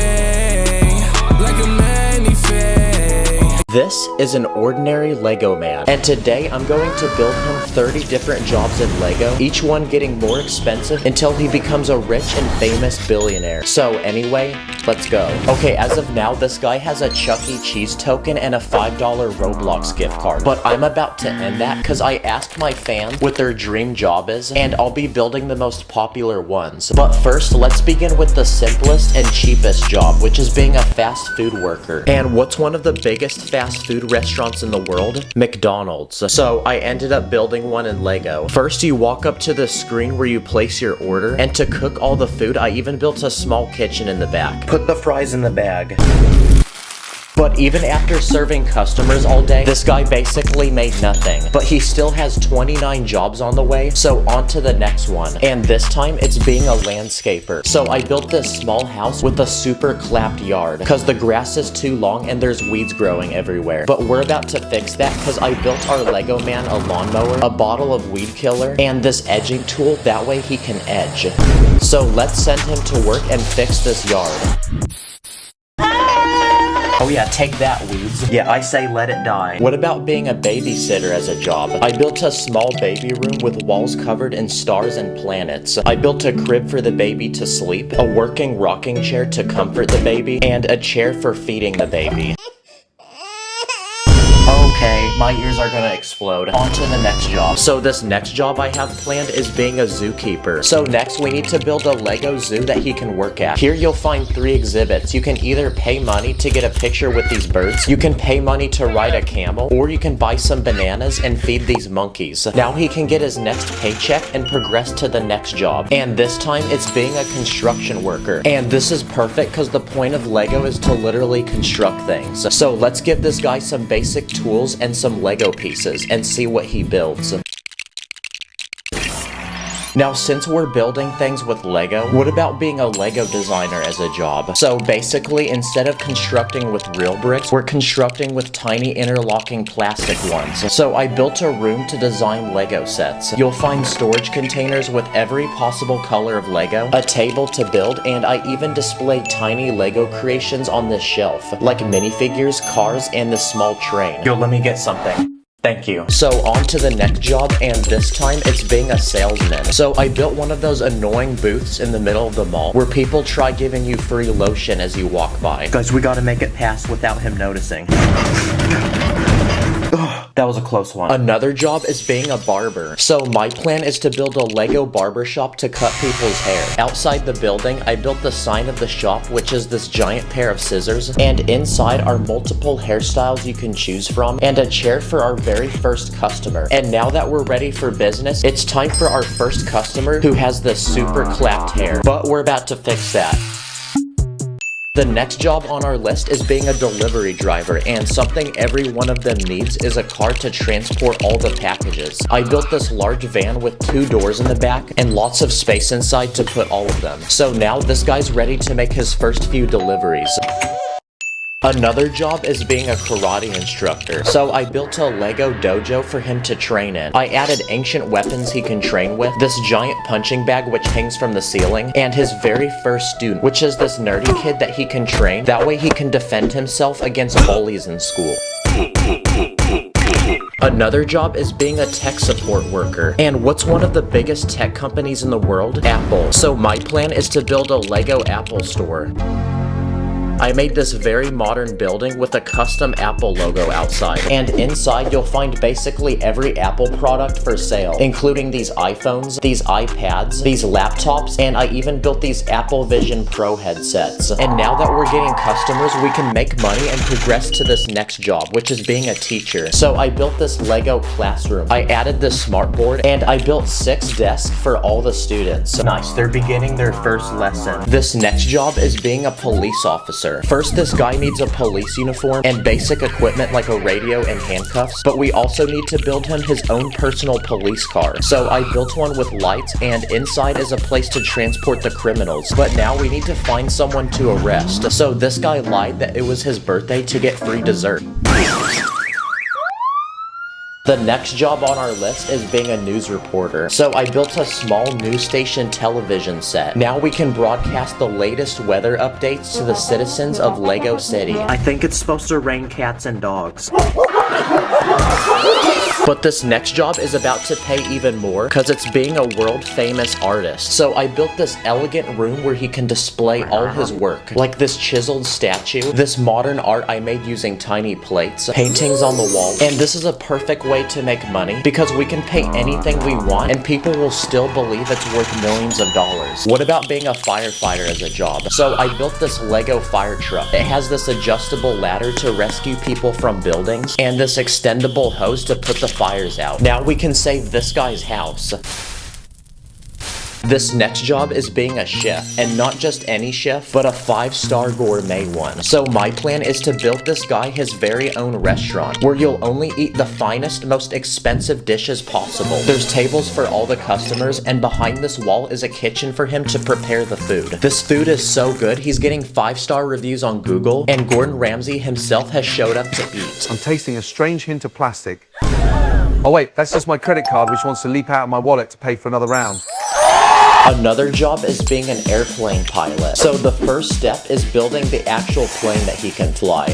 like a manifest. This is an ordinary Lego man, and today I'm going to build him 30 different jobs in Lego, each one getting more expensive until he becomes a rich and famous billionaire. So anyway, let's go. Okay, as of now, this guy has a Chuck E. Cheese token and a $5 Roblox gift card, but I'm about to end that because I asked my fans what their dream job is, and I'll be building the most popular ones. But first, let's begin with the simplest and cheapest job, which is being a fast food worker. And what's one of the biggest fast food restaurants in the world? McDonald's. So I ended up building one in Lego. First, you walk up to the screen where you place your order, and to cook all the food, I even built a small kitchen in the back. Put the fries in the bag. But even after serving customers all day, this guy basically made nothing. But he still has 29 jobs on the way, so on to the next one. And this time, it's being a landscaper. So I built this small house with a super clapped yard, because the grass is too long and there's weeds growing everywhere. But we're about to fix that, because I built our Lego man a lawnmower, a bottle of weed killer, and this edging tool, that way he can edge. So let's send him to work and fix this yard. Oh yeah, take that, weeds. Yeah, I say let it die. What about being a babysitter as a job? I built a small baby room with walls covered in stars and planets. I built a crib for the baby to sleep, a working rocking chair to comfort the baby, and a chair for feeding the baby. Okay, my ears are gonna explode. On to the next job. So this next job I have planned is being a zookeeper. So next we need to build a Lego zoo that he can work at. Here you'll find 3 exhibits. You can either pay money to get a picture with these birds, you can pay money to ride a camel, or you can buy some bananas and feed these monkeys. Now he can get his next paycheck and progress to the next job. And this time it's being a construction worker. And this is perfect because the point of Lego is to literally construct things. So let's give this guy some basic tools and some Lego pieces and see what he builds. Now, since we're building things with Lego, what about being a Lego designer as a job? So basically, instead of constructing with real bricks, we're constructing with tiny interlocking plastic ones. So I built a room to design Lego sets. You'll find storage containers with every possible color of Lego, a table to build, and I even displayed tiny Lego creations on this shelf, like minifigures, cars, and this small train. Yo, let me get something. Thank you. So on to the next job, and this time it's being a salesman. So I built one of those annoying booths in the middle of the mall where people try giving you free lotion as you walk by. Guys, we gotta make it pass without him noticing. That was a close one. Another job is being a barber. So my plan is to build a Lego barber shop to cut people's hair. Outside the building, I built the sign of the shop, which is this giant pair of scissors, and inside are multiple hairstyles you can choose from, and a chair for our very first customer. And now that we're ready for business, it's time for our first customer who has this super clapped hair. But we're about to fix that. The next job on our list is being a delivery driver, and something every one of them needs is a car to transport all the packages. I built this large van with 2 doors in the back and lots of space inside to put all of them. So now this guy's ready to make his first few deliveries. Another job is being a karate instructor. So I built a Lego dojo for him to train in. I added ancient weapons he can train with, this giant punching bag which hangs from the ceiling, and his very first student, which is this nerdy kid that he can train. That way he can defend himself against bullies in school. Another job is being a tech support worker. And what's one of the biggest tech companies in the world? Apple. So my plan is to build a Lego Apple store. I made this very modern building with a custom Apple logo outside, and inside you'll find basically every Apple product for sale, including these iPhones, these iPads, these laptops, and I even built these Apple Vision Pro headsets. And now that we're getting customers, we can make money and progress to this next job, which is being a teacher. So I built this Lego classroom. I added this smartboard, and I built 6 desks for all the students. Nice, they're beginning their first lesson. This next job is being a police officer. First, this guy needs a police uniform and basic equipment like a radio and handcuffs, but we also need to build him his own personal police car. So I built one with lights, and inside is a place to transport the criminals. But now we need to find someone to arrest. So this guy lied that it was his birthday to get free dessert. The next job on our list is being a news reporter. So I built a small news station television set. Now we can broadcast the latest weather updates to the citizens of Lego City. I think it's supposed to rain cats and dogs. But this next job is about to pay even more because it's being a world famous artist. So I built this elegant room where he can display all his work, like this chiseled statue, this modern art I made using tiny plates, paintings on the wall, and this is a perfect way to make money because we can pay anything we want and people will still believe it's worth millions of dollars. What about being a firefighter as a job? So I built this Lego fire truck. It has this adjustable ladder to rescue people from buildings and this extendable hose to put the fires out. Now we can save this guy's house. This next job is being a chef, and not just any chef, but a 5-star gourmet one. So my plan is to build this guy his very own restaurant, where you'll only eat the finest, most expensive dishes possible. There's tables for all the customers, and behind this wall is a kitchen for him to prepare the food. This food is so good, he's getting 5-star reviews on Google, and Gordon Ramsay himself has showed up to eat. I'm tasting a strange hint of plastic. Oh wait, that's just my credit card which wants to leap out of my wallet to pay for another round. Another job is being an airplane pilot. So the first step is building the actual plane that he can fly.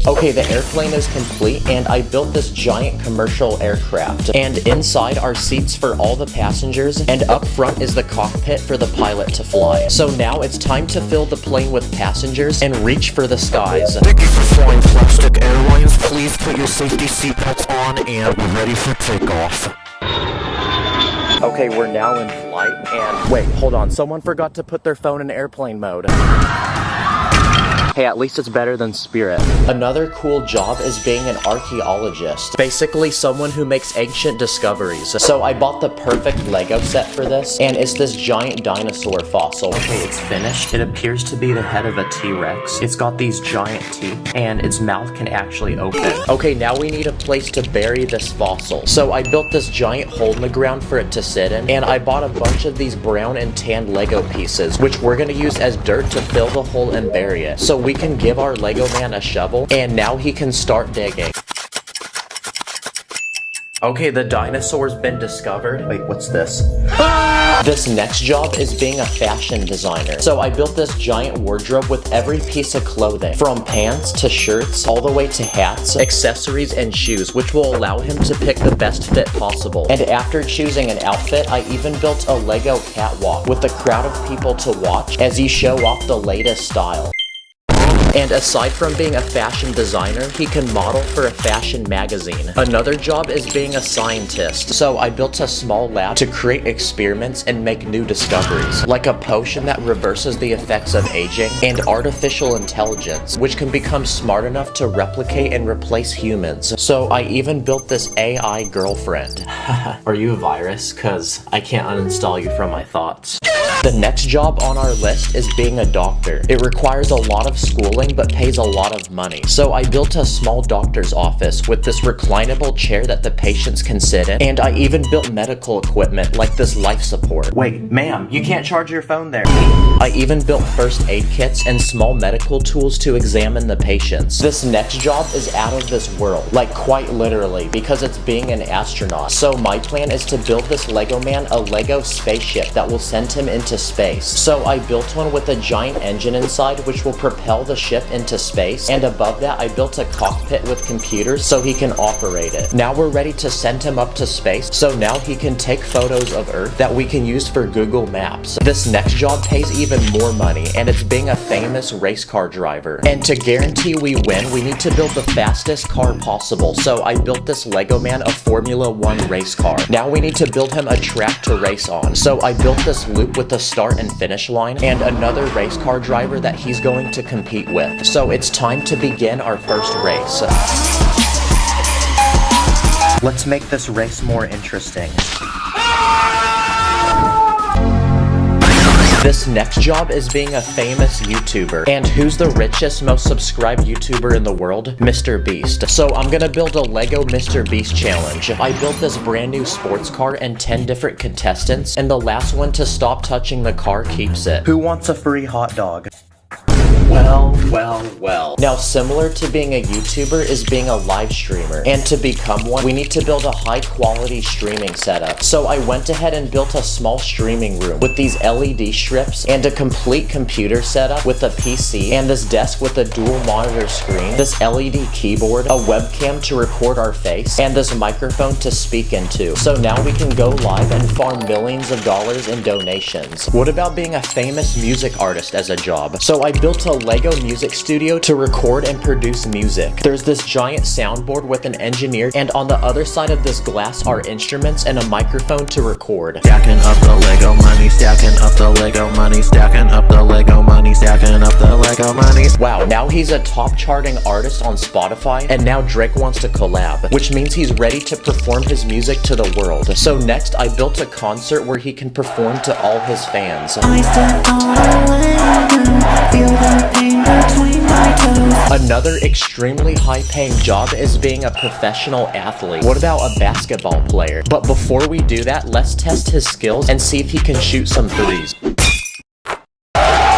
Okay, the airplane is complete, and I built this giant commercial aircraft. And inside are seats for all the passengers, and up front is the cockpit for the pilot to fly. So now it's time to fill the plane with passengers and reach for the skies. Thank you for flying Plastic Airlines. Please put your safety seatbelts on and we're ready for takeoff. Okay, we're now in flight, and wait, hold on, someone forgot to put their phone in airplane mode. Hey, at least it's better than Spirit. Another cool job is being an archaeologist. Basically, someone who makes ancient discoveries. So I bought the perfect Lego set for this, and it's this giant dinosaur fossil. Okay, it's finished. It appears to be the head of a T-Rex. It's got these giant teeth, and its mouth can actually open. Okay, now we need a place to bury this fossil. So I built this giant hole in the ground for it to sit in, and I bought a bunch of these brown and tan Lego pieces, which we're gonna use as dirt to fill the hole and bury it. So we can give our Lego man a shovel, and now he can start digging. Okay, the dinosaur's been discovered. Wait, what's this? This next job is being a fashion designer. So I built this giant wardrobe with every piece of clothing, from pants to shirts, all the way to hats, accessories, and shoes, which will allow him to pick the best fit possible. And after choosing an outfit, I even built a Lego catwalk with a crowd of people to watch as you show off the latest style. And aside from being a fashion designer, he can model for a fashion magazine. Another job is being a scientist. So I built a small lab to create experiments and make new discoveries, like a potion that reverses the effects of aging, and artificial intelligence, which can become smart enough to replicate and replace humans. So I even built this AI girlfriend. Are you a virus? Cause I can't uninstall you from my thoughts. The next job on our list is being a doctor. It requires a lot of schooling but pays a lot of money. So I built a small doctor's office with this reclinable chair that the patients can sit in, and I even built medical equipment like this life support. Wait, ma'am, you can't charge your phone there. I even built first aid kits and small medical tools to examine the patients. This next job is out of this world, like quite literally, because it's being an astronaut. So my plan is to build this Lego man a Lego spaceship that will send him into space. So I built one with a giant engine inside which will propel the ship into space, and above that I built a cockpit with computers so he can operate it. Now we're ready to send him up to space, so now he can take photos of Earth that we can use for Google Maps. This next job pays even more money, and it's being a famous race car driver. And to guarantee we win, we need to build the fastest car possible, so I built this Lego man a Formula 1 race car. Now we need to build him a track to race on, so I built this loop with a start and finish line, and another race car driver that he's going to compete with. So it's time to begin our first race. Let's make this race more interesting. This next job is being a famous YouTuber. And who's the richest, most subscribed YouTuber in the world? Mr. Beast. So I'm gonna build a Lego Mr. Beast challenge. I built this brand new sports car and 10 different contestants, and the last one to stop touching the car keeps it. Who wants a free hot dog? Well. Now, similar to being a YouTuber is being a live streamer. And to become one, we need to build a high quality streaming setup. So I went ahead and built a small streaming room with these LED strips and a complete computer setup with a PC and this desk with a dual monitor screen, this LED keyboard, a webcam to record our face, and this microphone to speak into. So now we can go live and farm millions of dollars in donations. What about being a famous music artist as a job? So I built a Lego music studio to record and produce music. There's this giant soundboard with an engineer, and on the other side of this glass are instruments and a microphone to record. Stacking up the Lego money, stacking up the Lego money, stacking up the Lego money, stacking up the Lego money. Wow, now he's a top charting artist on Spotify, and now Drake wants to collab, which means he's ready to perform his music to the world. So next, I built a concert where he can perform to all his fans. Another extremely high-paying job is being a professional athlete. What about a basketball player? But before we do that, let's test his skills and see if he can shoot some threes.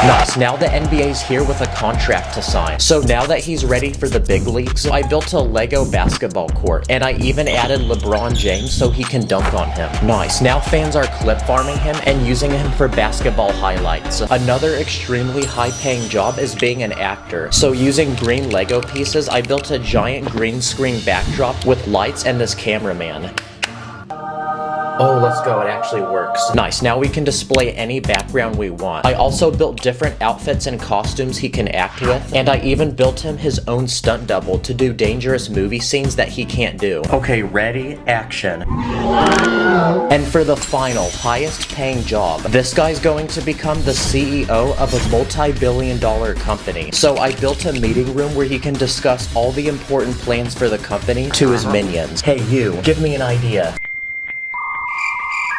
Nice, now the NBA's here with a contract to sign. So now that he's ready for the big leagues, I built a Lego basketball court, and I even added LeBron James so he can dunk on him. Nice, now fans are clip farming him and using him for basketball highlights. Another extremely high-paying job is being an actor. So using green Lego pieces, I built a giant green screen backdrop with lights and this cameraman. Oh, let's go, it actually works. Nice, now we can display any background we want. I also built different outfits and costumes he can act with, and I even built him his own stunt double to do dangerous movie scenes that he can't do. Okay, ready, action. And for the final, highest paying job, this guy's going to become the CEO of a multi-billion-dollar company. So I built a meeting room where he can discuss all the important plans for the company to his minions. Hey you, give me an idea.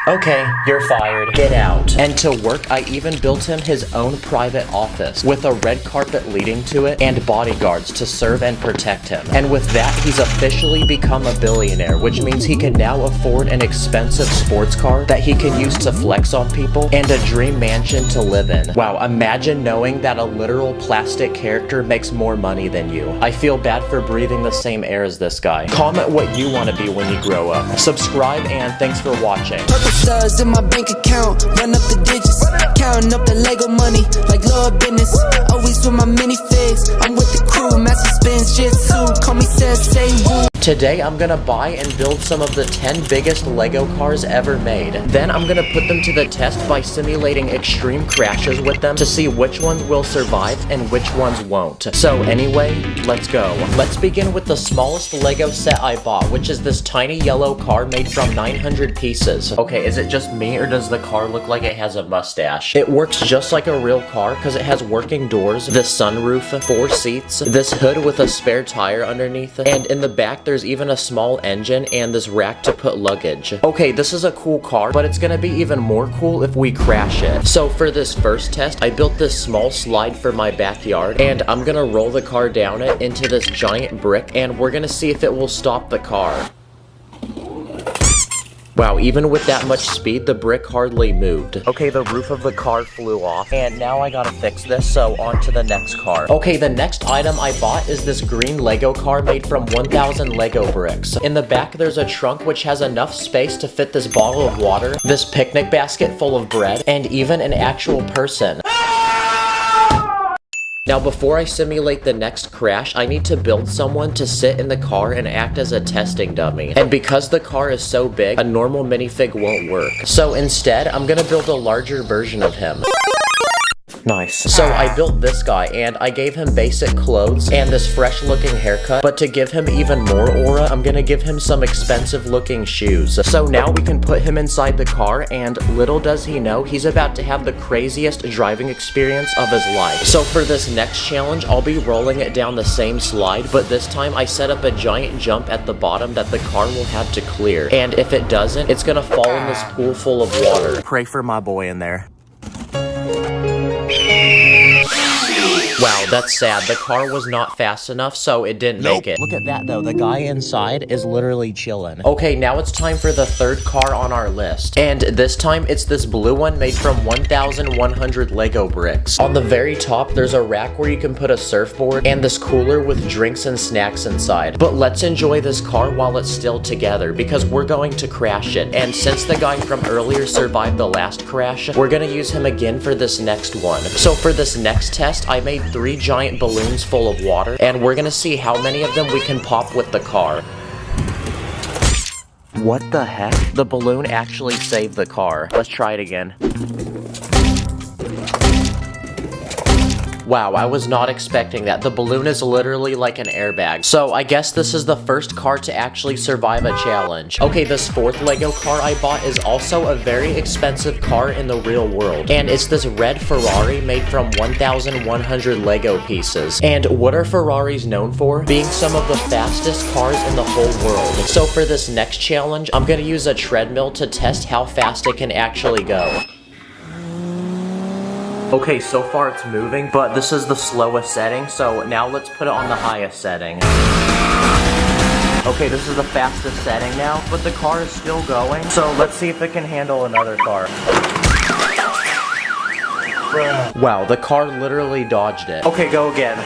Okay, you're fired. Get out. And to work, I even built him his own private office with a red carpet leading to it and bodyguards to serve and protect him. And with that, he's officially become a billionaire, which means he can now afford an expensive sports car that he can use to flex on people and a dream mansion to live in. Wow, imagine knowing that a literal plastic character makes more money than you. I feel bad for breathing the same air as this guy. Comment what you want to be when you grow up. Subscribe, and thanks for watching. Stars in my bank account, run up the digits, counting up the Lego money like Lord business. Always with my minifigs, I'm with the crew, master spins, jitsu, call me says, say woo. Today I'm gonna buy and build some of the 10 biggest Lego cars ever made. Then I'm gonna put them to the test by simulating extreme crashes with them to see which ones will survive and which ones won't. So anyway, let's go. Let's begin with the smallest Lego set I bought, which is this tiny yellow car made from 900 pieces. Okay, is it just me or does the car look like it has a mustache? It works just like a real car because it has working doors, this sunroof, 4 seats, this hood with a spare tire underneath, and in the back there's even a small engine and this rack to put luggage. Okay, this is a cool car, but it's gonna be even more cool if we crash it. So for this first test, I built this small slide for my backyard, and I'm gonna roll the car down it into this giant brick, and we're gonna see if it will stop the car. Wow, even with that much speed, the brick hardly moved. Okay, the roof of the car flew off, and now I gotta fix this, so on to the next car. Okay, the next item I bought is this green Lego car made from 1,000 Lego bricks. In the back, there's a trunk which has enough space to fit this bottle of water, this picnic basket full of bread, and even an actual person. Now before I simulate the next crash, I need to build someone to sit in the car and act as a testing dummy. And because the car is so big, a normal minifig won't work. So instead, I'm gonna build a larger version of him. Nice. So I built this guy, and I gave him basic clothes and this fresh looking haircut, but to give him even more aura, I'm gonna give him some expensive looking shoes. So now we can put him inside the car, and little does he know, he's about to have the craziest driving experience of his life. So for this next challenge, I'll be rolling it down the same slide, but this time I set up a giant jump at the bottom that the car will have to clear. And if it doesn't, it's gonna fall in this pool full of water. Pray for my boy in there. Wow, that's sad. The car was not fast enough, so it didn't make it. Look at that, though. The guy inside is literally chilling. Okay, now it's time for the third car on our list. And this time, it's this blue one made from 1,100 Lego bricks. On the very top, there's a rack where you can put a surfboard and this cooler with drinks and snacks inside. But let's enjoy this car while it's still together, because we're going to crash it. And since the guy from earlier survived the last crash, we're gonna use him again for this next one. So for this next test, I made 3 giant balloons full of water, and we're gonna see how many of them we can pop with the car. What the heck? The balloon actually saved the car. Let's try it again. Wow, I was not expecting that. The balloon is literally like an airbag. So I guess this is the first car to actually survive a challenge. Okay, this fourth Lego car I bought is also a very expensive car in the real world. And it's this red Ferrari made from 1,100 Lego pieces. And what are Ferraris known for? Being some of the fastest cars in the whole world. So for this next challenge, I'm gonna use a treadmill to test how fast it can actually go. Okay, so far it's moving, but this is the slowest setting, so now let's put it on the highest setting. Okay, this is the fastest setting now, but the car is still going, so let's see if it can handle another car. Wow, the car literally dodged it. Okay, go again.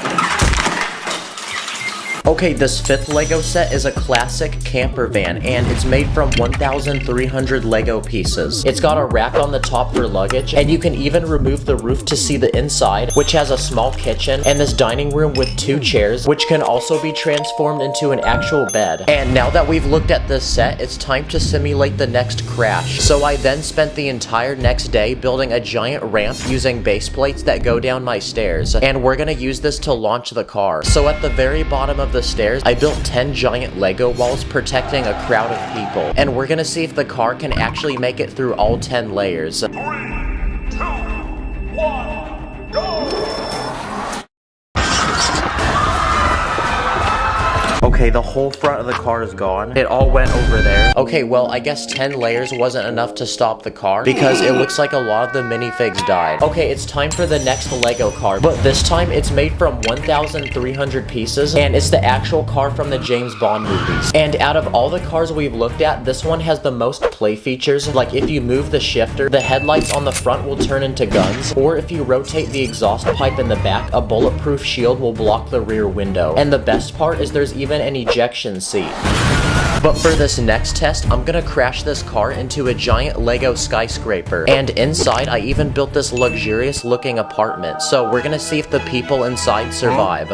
Okay, this fifth Lego set is a classic camper van, and it's made from 1,300 Lego pieces. It's got a rack on the top for luggage, and you can even remove the roof to see the inside, which has a small kitchen, and this dining room with 2 chairs, which can also be transformed into an actual bed. And now that we've looked at this set, it's time to simulate the next crash. So I then spent the entire next day building a giant ramp using base plates that go down my stairs, and we're gonna use this to launch the car. So at the very bottom of the stairs, I built 10 giant Lego walls protecting a crowd of people, and we're gonna see if the car can actually make it through all 10 layers. 3, 2, 1, go! Okay, the whole front of the car is gone. It all went over there. Okay, well, I guess 10 layers wasn't enough to stop the car because it looks like a lot of the minifigs died. Okay, it's time for the next Lego car, but this time it's made from 1,300 pieces, and it's the actual car from the James Bond movies. And out of all the cars we've looked at, this one has the most play features. Like if you move the shifter, the headlights on the front will turn into guns, or if you rotate the exhaust pipe in the back, a bulletproof shield will block the rear window. And the best part is there's even an ejection seat. But for this next test, I'm gonna crash this car into a giant Lego skyscraper. And inside, I even built this luxurious looking apartment. So we're gonna see if the people inside survive.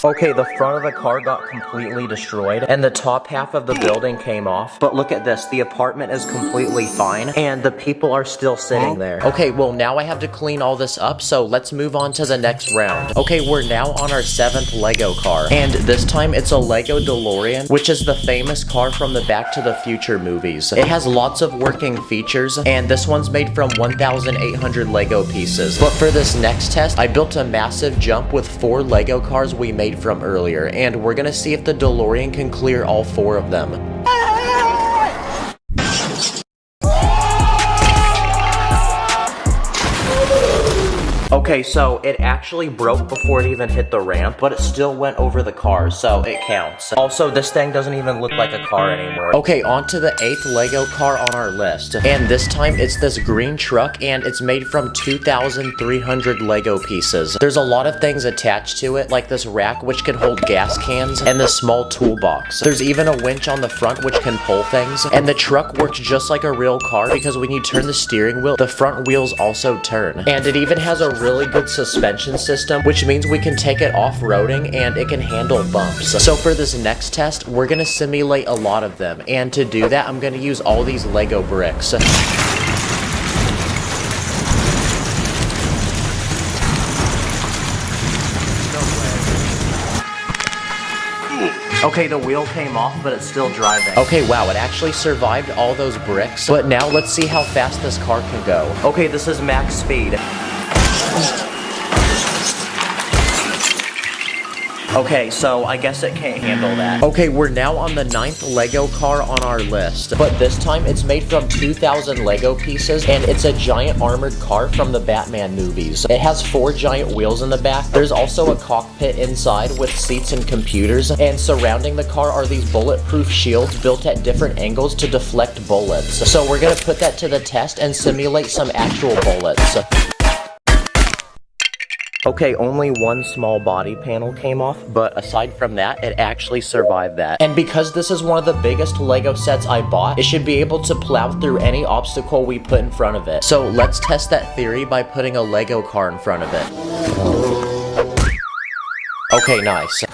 Okay, the front of the car got completely destroyed, and the top half of the building came off. But look at this, the apartment is completely fine, and the people are still sitting there. Okay, well now I have to clean all this up, so let's move on to the next round. Okay, we're now on our 7th Lego car, and this time it's a Lego DeLorean, which is the famous car from the Back to the Future movies. It has lots of working features, and this one's made from 1,800 Lego pieces. But for this next test, I built a massive jump with 4 Lego cars we made from earlier, and we're gonna see if the DeLorean can clear all 4 of them. Okay, so it actually broke before it even hit the ramp, but it still went over the car, so it counts. Also, this thing doesn't even look like a car anymore. Okay, on to the 8th Lego car on our list. And this time, it's this green truck, and it's made from 2,300 Lego pieces. There's a lot of things attached to it, like this rack, which can hold gas cans, and this small toolbox. There's even a winch on the front, which can pull things. And the truck works just like a real car, because when you turn the steering wheel, the front wheels also turn. And it even has a really good suspension system, which means we can take it off-roading and it can handle bumps. So for this next test, we're gonna simulate a lot of them, and to do that, I'm gonna use all these Lego bricks. Okay, the wheel came off, but it's still driving. Okay, wow, it actually survived all those bricks. But now let's see how fast this car can go. Okay, this is max speed. Okay, so I guess it can't handle that. Okay, we're now on the 9th Lego car on our list, but this time it's made from 2,000 Lego pieces, and it's a giant armored car from the Batman movies. It has 4 giant wheels in the back. There's also a cockpit inside with seats and computers, and surrounding the car are these bulletproof shields built at different angles to deflect bullets. So we're gonna put that to the test and simulate some actual bullets. Okay, only one small body panel came off, but aside from that, it actually survived that. And because this is one of the biggest Lego sets I bought, it should be able to plow through any obstacle we put in front of it. So let's test that theory by putting a Lego car in front of it. Okay, nice.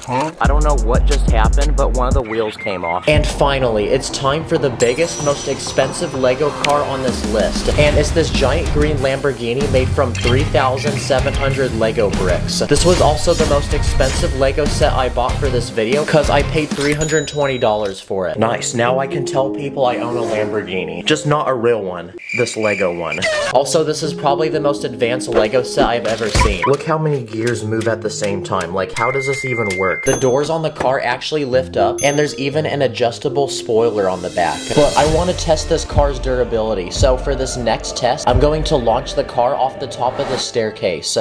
I don't know what just happened, but one of the wheels came off. And finally, it's time for the biggest, most expensive Lego car on this list. And it's this giant green Lamborghini made from 3,700 Lego bricks. This was also the most expensive Lego set I bought for this video, because I paid $320 for it. Nice, now I can tell people I own a Lamborghini. Just not a real one. This Lego one. Also, this is probably the most advanced Lego set I've ever seen. Look how many gears move at the same time. Like, how does this even work? The doors on the car actually lift up, and there's even an adjustable spoiler on the back. But I want to test this car's durability, so for this next test, I'm going to launch the car off the top of the staircase.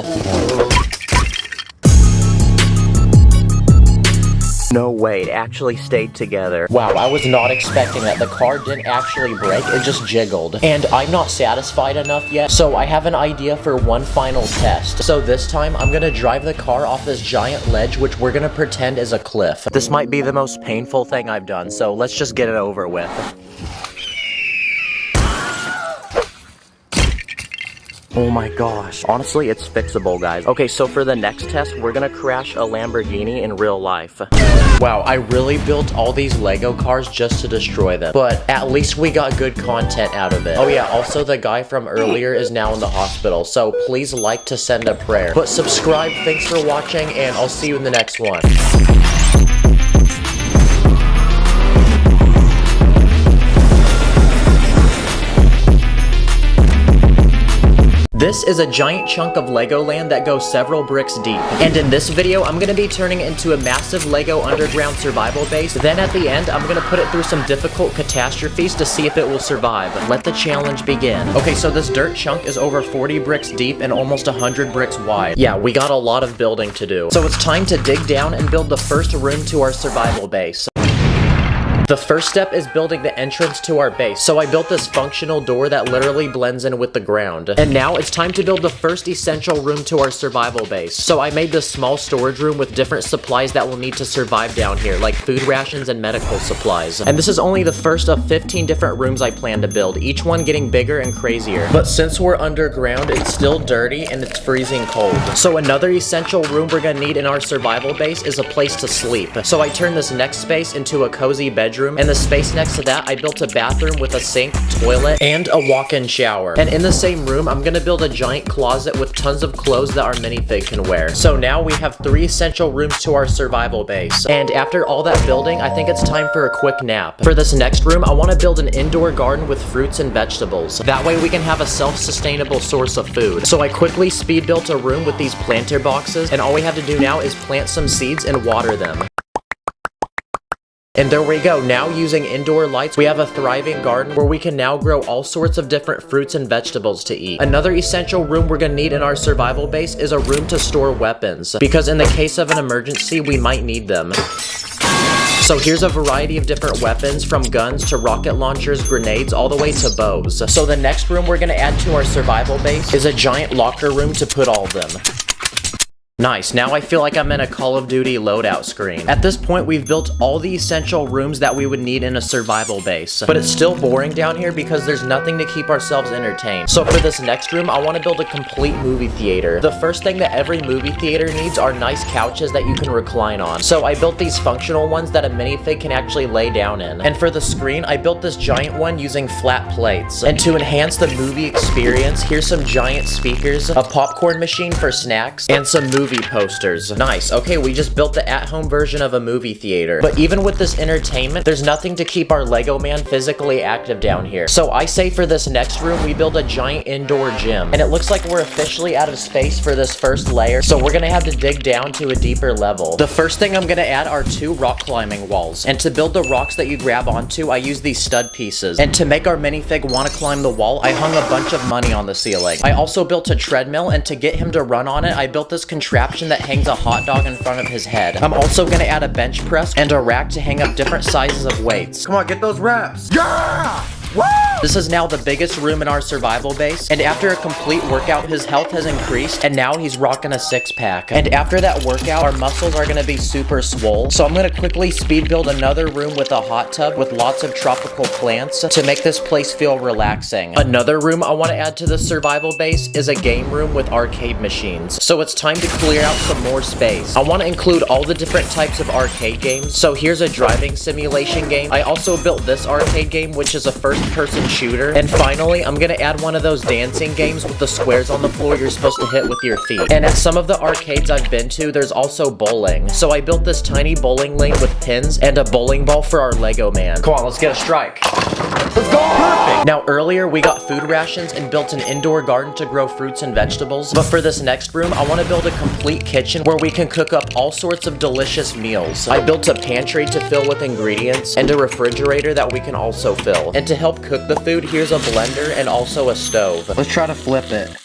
No way, it actually stayed together. Wow, I was not expecting that. The car didn't actually break, it just jiggled. And I'm not satisfied enough yet, so I have an idea for one final test. So this time, I'm gonna drive the car off this giant ledge, which we're gonna pretend is a cliff. This might be the most painful thing I've done, so let's just get it over with. Oh my gosh. Honestly, it's fixable, guys. Okay, so for the next test, we're gonna crash a Lamborghini in real life. Wow, I really built all these Lego cars just to destroy them. But at least we got good content out of it. Oh yeah, also the guy from earlier is now in the hospital, so please like to send a prayer. But subscribe, thanks for watching, and I'll see you in the next one. This is a giant chunk of Legoland that goes several bricks deep. And in this video, I'm gonna be turning it into a massive Lego underground survival base. Then at the end, I'm gonna put it through some difficult catastrophes to see if it will survive. Let the challenge begin. Okay, so this dirt chunk is over 40 bricks deep and almost 100 bricks wide. Yeah, we got a lot of building to do. So it's time to dig down and build the first room to our survival base. The first step is building the entrance to our base, so I built this functional door that literally blends in with the ground. And now it's time to build the first essential room to our survival base. So I made this small storage room with different supplies that we'll need to survive down here, like food rations and medical supplies. And this is only the first of 15 different rooms I plan to build, each one getting bigger and crazier. But since we're underground, it's still dirty and it's freezing cold. So another essential room we're gonna need in our survival base is a place to sleep. So I turned this next space into a cozy bedroom, and the space next to that I built a bathroom with a sink, toilet, and a walk-in shower. And in the same room, I'm gonna build a giant closet with tons of clothes that our minifig can wear. So now we have 3 essential rooms to our survival base. And after all that building, I think it's time for a quick nap. For this next room, I want to build an indoor garden with fruits and vegetables. That way we can have a self-sustainable source of food. So I quickly speed built a room with these planter boxes, and all we have to do now is plant some seeds and water them. And there we go. Now using indoor lights, we have a thriving garden where we can now grow all sorts of different fruits and vegetables to eat. Another essential room we're gonna need in our survival base is a room to store weapons, because in the case of an emergency, we might need them. So here's a variety of different weapons, from guns to rocket launchers, grenades, all the way to bows. So the next room we're gonna add to our survival base is a giant locker room to put all of them. Nice, now I feel like I'm in a Call of Duty loadout screen. At this point, we've built all the essential rooms that we would need in a survival base. But it's still boring down here because there's nothing to keep ourselves entertained. So for this next room, I want to build a complete movie theater. The first thing that every movie theater needs are nice couches that you can recline on. So I built these functional ones that a minifig can actually lay down in. And for the screen, I built this giant one using flat plates. And to enhance the movie experience, here's some giant speakers, a popcorn machine for snacks, and some movie posters. Nice. Okay, we just built the at-home version of a movie theater. But even with this entertainment, there's nothing to keep our Lego man physically active down here. So I say for this next room, we build a giant indoor gym. And it looks like we're officially out of space for this first layer, so we're gonna have to dig down to a deeper level. The first thing I'm gonna add are 2 rock climbing walls. And to build the rocks that you grab onto, I use these stud pieces. And to make our minifig wanna climb the wall, I hung a bunch of money on the ceiling. I also built a treadmill, and to get him to run on it, I built this contraption that hangs a hot dog in front of his head. I'm also gonna add a bench press and a rack to hang up different sizes of weights. Come on, get those reps. Yeah! Woo! This is now the biggest room in our survival base, and after a complete workout, his health has increased, and now he's rocking a 6-pack. And after that workout, our muscles are gonna be super swole, so I'm gonna quickly speed build another room with a hot tub with lots of tropical plants to make this place feel relaxing. Another room I want to add to the survival base is a game room with arcade machines. So it's time to clear out some more space. I want to include all the different types of arcade games. So here's a driving simulation game. I also built this arcade game, which is a first-person shooter. And finally, I'm gonna add one of those dancing games with the squares on the floor you're supposed to hit with your feet. And at some of the arcades I've been to, there's also bowling. So I built this tiny bowling lane with pins and a bowling ball for our Lego man. Come on, let's get a strike. Let's go! Perfect! Now earlier we got food rations and built an indoor garden to grow fruits and vegetables. But for this next room, I want to build a complete kitchen where we can cook up all sorts of delicious meals. I built a pantry to fill with ingredients and a refrigerator that we can also fill. And to help cook the food, here's a blender and also a stove. Let's try to flip it.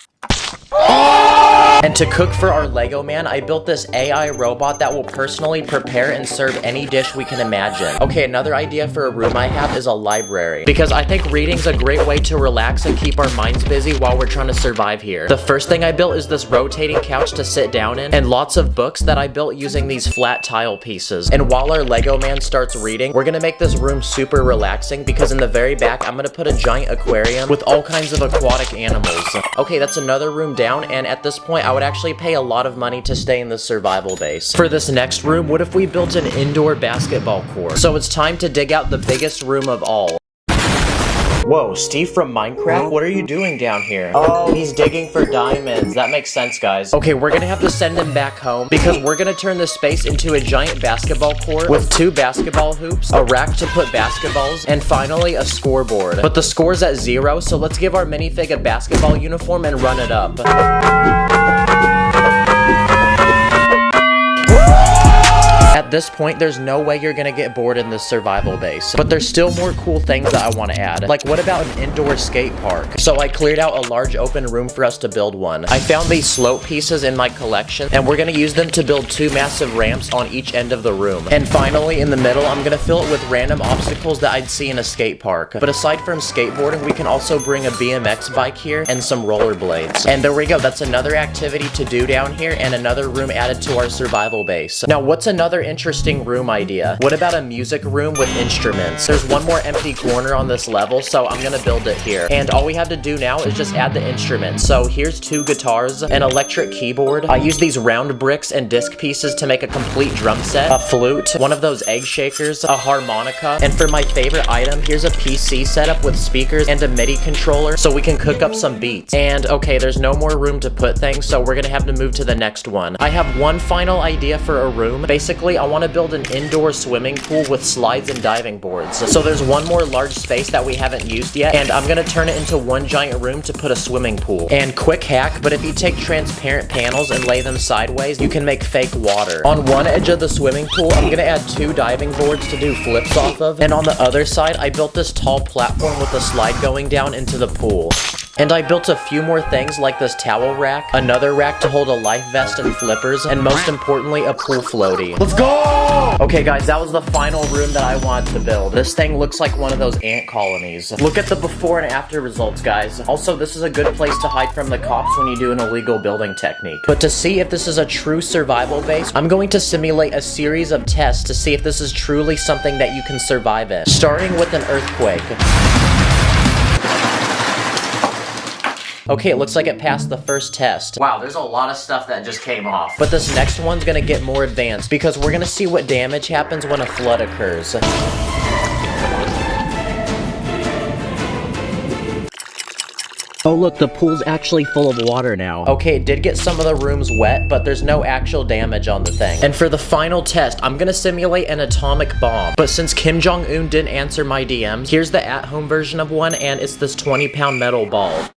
And to cook for our Lego man, I built this AI robot that will personally prepare and serve any dish we can imagine. Okay, another idea for a room I have is a library, because I think reading's a great way to relax and keep our minds busy while we're trying to survive here. The first thing I built is this rotating couch to sit down in, and lots of books that I built using these flat tile pieces. And while our Lego man starts reading, we're gonna make this room super relaxing, because in the very back, I'm gonna put a giant aquarium with all kinds of aquatic animals. Okay, that's another room down, and at this point, I would actually pay a lot of money to stay in the survival base. For this next room, what if we built an indoor basketball court? So it's time to dig out the biggest room of all. Whoa, Steve from Minecraft? What are you doing down here? Oh, he's digging for diamonds. That makes sense, guys. Okay, we're gonna have to send him back home because we're gonna turn this space into a giant basketball court with 2 basketball hoops, a rack to put basketballs, and finally a scoreboard. But the score's at 0, so let's give our minifig a basketball uniform and run it up. At At this point, there's no way you're gonna get bored in this survival base. But there's still more cool things that I want to add. Like, what about an indoor skate park? So I cleared out a large open room for us to build one. I found these slope pieces in my collection, and we're gonna use them to build 2 massive ramps on each end of the room. And finally, in the middle, I'm gonna fill it with random obstacles that I'd see in a skate park. But aside from skateboarding, we can also bring a BMX bike here and some rollerblades. And there we go, that's another activity to do down here and another room added to our survival base. Now, what's another interesting room idea? What about a music room with instruments? There's one more empty corner on this level, so I'm gonna build it here. And all we have to do now is just add the instruments. So here's 2 guitars, an electric keyboard. I use these round bricks and disc pieces to make a complete drum set, a flute, one of those egg shakers, a harmonica, and for my favorite item, here's a PC setup with speakers and a MIDI controller so we can cook up some beats. And okay, there's no more room to put things, so we're gonna have to move to the next one. I have one final idea for a room. Basically, I want to build an indoor swimming pool with slides and diving boards. So there's one more large space that we haven't used yet, and I'm gonna turn it into one giant room to put a swimming pool. And quick hack, but if you take transparent panels and lay them sideways, you can make fake water. On one edge of the swimming pool, I'm gonna add 2 diving boards to do flips off of, and on the other side, I built this tall platform with a slide going down into the pool. And I built a few more things like this towel rack, another rack to hold a life vest and flippers, and most importantly, a pool floaty. Let's go! Okay guys, that was the final room that I wanted to build. This thing looks like one of those ant colonies. Look at the before and after results, guys. Also, this is a good place to hide from the cops when you do an illegal building technique. But to see if this is a true survival base, I'm going to simulate a series of tests to see if this is truly something that you can survive in. Starting with an earthquake. Okay, it looks like it passed the first test. Wow, there's a lot of stuff that just came off. But this next one's gonna get more advanced because we're gonna see what damage happens when a flood occurs. Oh look, the pool's actually full of water now. Okay, it did get some of the rooms wet, but there's no actual damage on the thing. And for the final test, I'm gonna simulate an atomic bomb. But since Kim Jong-un didn't answer my DMs, here's the at-home version of one, and it's this 20-pound metal ball.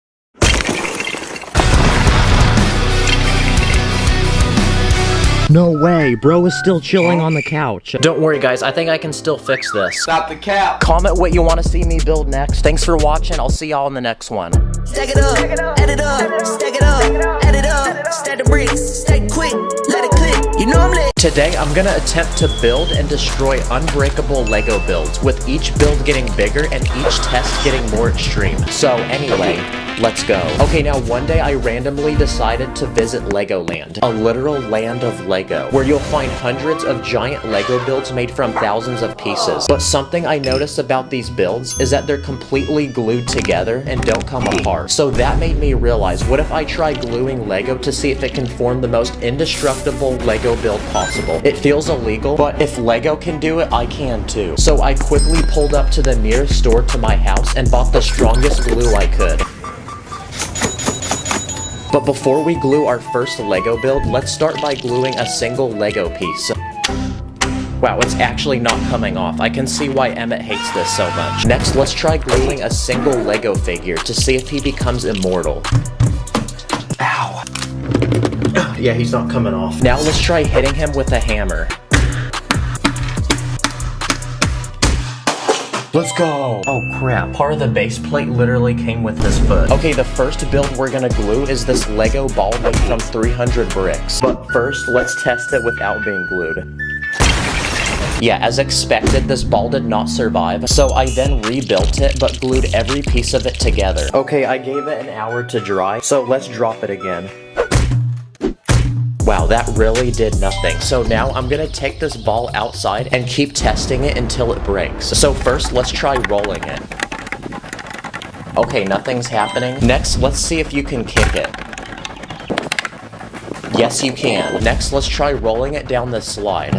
No way, bro is still chilling on the couch. Don't worry guys, I think I can still fix this. Stop the cap. Comment what you want to see me build next. Thanks for watching, I'll see y'all in the next one. Stack it up, add it up, stack it up, add it up, stack the bricks, stack quick, let it click, you know I'm lit. Today, I'm gonna attempt to build and destroy unbreakable Lego builds, with each build getting bigger and each test getting more extreme. So anyway, let's go. Okay, now one day I randomly decided to visit Legoland, a literal land of Lego, where you'll find hundreds of giant Lego builds made from thousands of pieces. But something I noticed about these builds is that they're completely glued together and don't come apart. So that made me realize, what if I try gluing Lego to see if it can form the most indestructible Lego build possible? It feels illegal, but if Lego can do it, I can too. So I quickly pulled up to the nearest store to my house and bought the strongest glue I could. But before we glue our first Lego build, let's start by gluing a single Lego piece. Wow, it's actually not coming off. I can see why Emmett hates this so much. Next, let's try gluing a single Lego figure to see if he becomes immortal. Ow. Yeah, he's not coming off. Now let's try hitting him with a hammer. Let's go! Oh crap, part of the base plate literally came with his foot. Okay, the first build we're gonna glue is this Lego ball made from 300 bricks. But first, let's test it without being glued. Yeah, as expected, this ball did not survive, so I then rebuilt it, but glued every piece of it together. Okay, I gave it an hour to dry, so let's drop it again. Wow, that really did nothing. So now I'm gonna take this ball outside and keep testing it until it breaks. So first, let's try rolling it. Okay, nothing's happening. Next, let's see if you can kick it. Yes, you can. Next, let's try rolling it down this slide.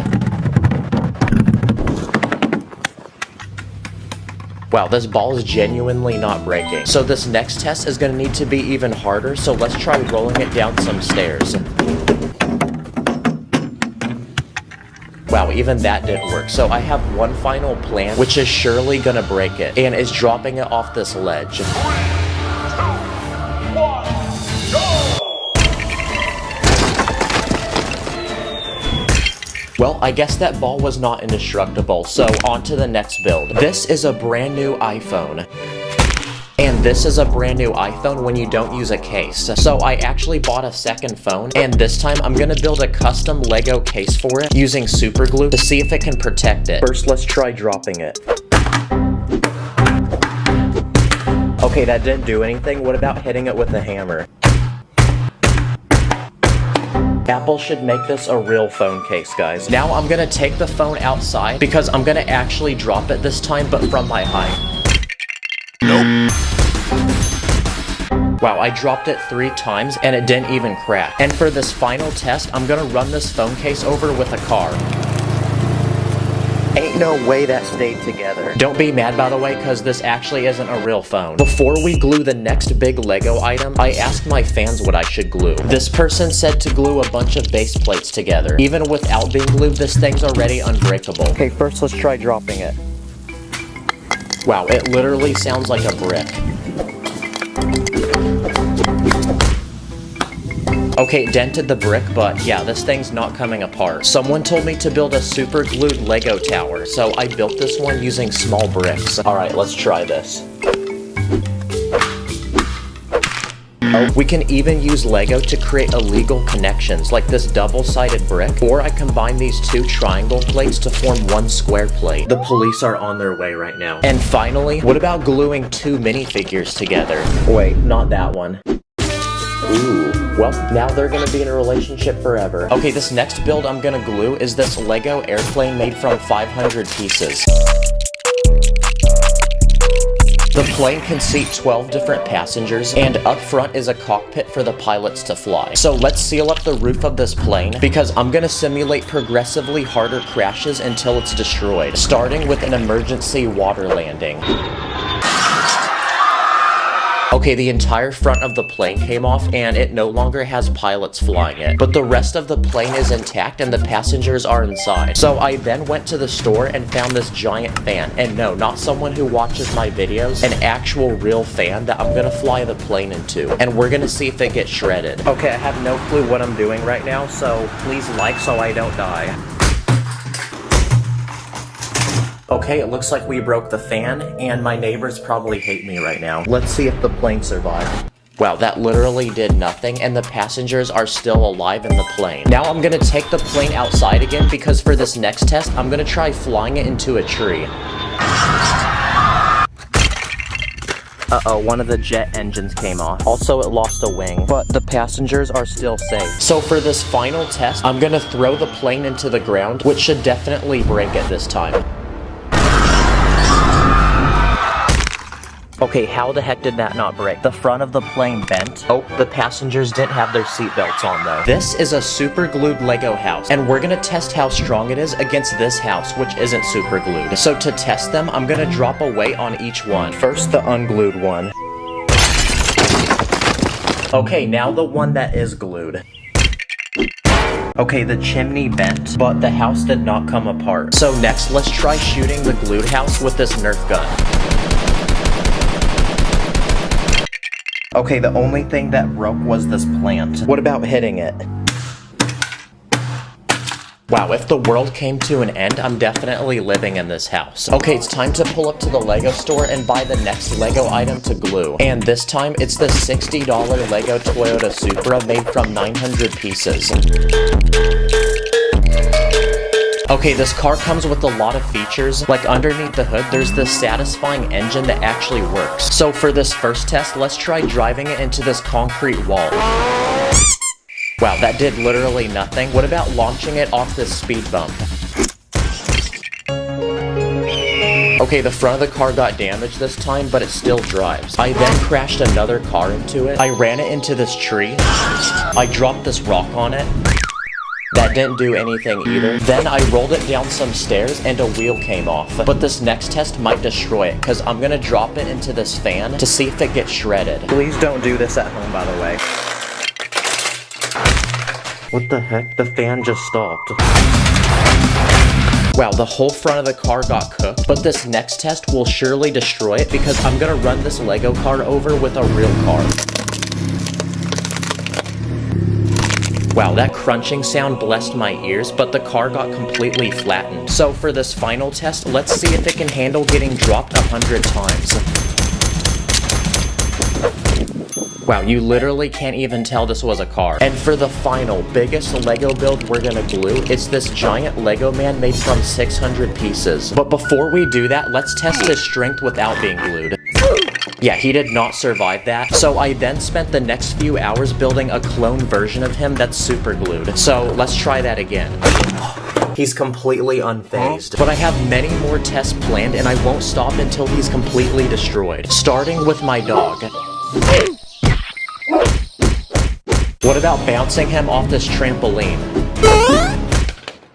Wow, this ball is genuinely not breaking. So this next test is gonna need to be even harder, so let's try rolling it down some stairs. Wow, even that didn't work. So I have one final plan, which is surely gonna break it, and is dropping it off this ledge. 3, 2, 1, go! Well, I guess that ball was not indestructible, so on to the next build. This is a brand new iPhone. And this is a brand new iPhone when you don't use a case. So I actually bought a second phone, and this time I'm gonna build a custom Lego case for it using super glue to see if it can protect it. First, let's try dropping it. Okay, that didn't do anything. What about hitting it with a hammer? Apple should make this a real phone case, guys. Now I'm gonna take the phone outside because I'm gonna actually drop it this time, but from my height. Nope. Wow, I dropped it 3 times and it didn't even crack. And for this final test, I'm gonna run this phone case over with a car. Ain't no way that stayed together. Don't be mad, by the way, because this actually isn't a real phone. Before we glue the next big Lego item, I asked my fans what I should glue. This person said to glue a bunch of base plates together. Even without being glued, this thing's already unbreakable. Okay, first let's try dropping it. Wow, it literally sounds like a brick. Okay, it dented the brick, but yeah, this thing's not coming apart. Someone told me to build a super glued Lego tower, so I built this one using small bricks. Alright, let's try this. Oh, we can even use Lego to create illegal connections, like this double-sided brick, or I combine these 2 triangle plates to form 1 square plate. The police are on their way right now. And finally, what about gluing 2 minifigures together? Wait, not that one. Ooh, well, now they're gonna be in a relationship forever. Okay, this next build I'm gonna glue is this Lego airplane made from 500 pieces. The plane can seat 12 different passengers, and up front is a cockpit for the pilots to fly. So let's seal up the roof of this plane, because I'm gonna simulate progressively harder crashes until it's destroyed, starting with an emergency water landing. Okay, the entire front of the plane came off, and it no longer has pilots flying it. But the rest of the plane is intact, and the passengers are inside. So I then went to the store and found this giant fan. And no, not someone who watches my videos, an actual real fan that I'm gonna fly the plane into. And we're gonna see if it gets shredded. Okay, I have no clue what I'm doing right now, so please like so I don't die. Okay, it looks like we broke the fan, and my neighbors probably hate me right now. Let's see if the plane survived. Wow, that literally did nothing, and the passengers are still alive in the plane. Now I'm gonna take the plane outside again, because for this next test, I'm gonna try flying it into a tree. Uh-oh, one of the jet engines came off. Also, it lost a wing, but the passengers are still safe. So for this final test, I'm gonna throw the plane into the ground, which should definitely break it this time. Okay, how the heck did that not break? The front of the plane bent. Oh, the passengers didn't have their seatbelts on though. This is a super glued Lego house, and we're gonna test how strong it is against this house, which isn't super glued. So to test them, I'm gonna drop a weight on each one. First, the unglued one. Okay, now the one that is glued. Okay, the chimney bent, but the house did not come apart. So next, let's try shooting the glued house with this Nerf gun. Okay, the only thing that broke was this plant. What about hitting it? Wow, if the world came to an end, I'm definitely living in this house. Okay, it's time to pull up to the Lego store and buy the next Lego item to glue. And this time, it's the $60 Lego Toyota Supra made from 900 pieces. Okay, this car comes with a lot of features. Like underneath the hood, there's this satisfying engine that actually works. So for this first test, let's try driving it into this concrete wall. Wow, that did literally nothing. What about launching it off this speed bump? Okay, the front of the car got damaged this time, but it still drives. I then crashed another car into it. I ran it into this tree. I dropped this rock on it. That didn't do anything either. Then I rolled it down some stairs and a wheel came off. But this next test might destroy it, because I'm gonna drop it into this fan to see if it gets shredded. Please don't do this at home, by the way. What the heck? The fan just stopped. Wow, the whole front of the car got cooked, but this next test will surely destroy it because I'm gonna run this Lego car over with a real car. Wow, that crunching sound blessed my ears, but the car got completely flattened. So for this final test, let's see if it can handle getting dropped 100 times. Wow, you literally can't even tell this was a car. And for the final, biggest Lego build we're gonna glue, it's this giant Lego man made from 600 pieces. But before we do that, let's test his strength without being glued. Yeah, he did not survive that. So I then spent the next few hours building a clone version of him that's super glued. So let's try that again. He's completely unfazed. But I have many more tests planned and I won't stop until he's completely destroyed. Starting with my dog. What about bouncing him off this trampoline?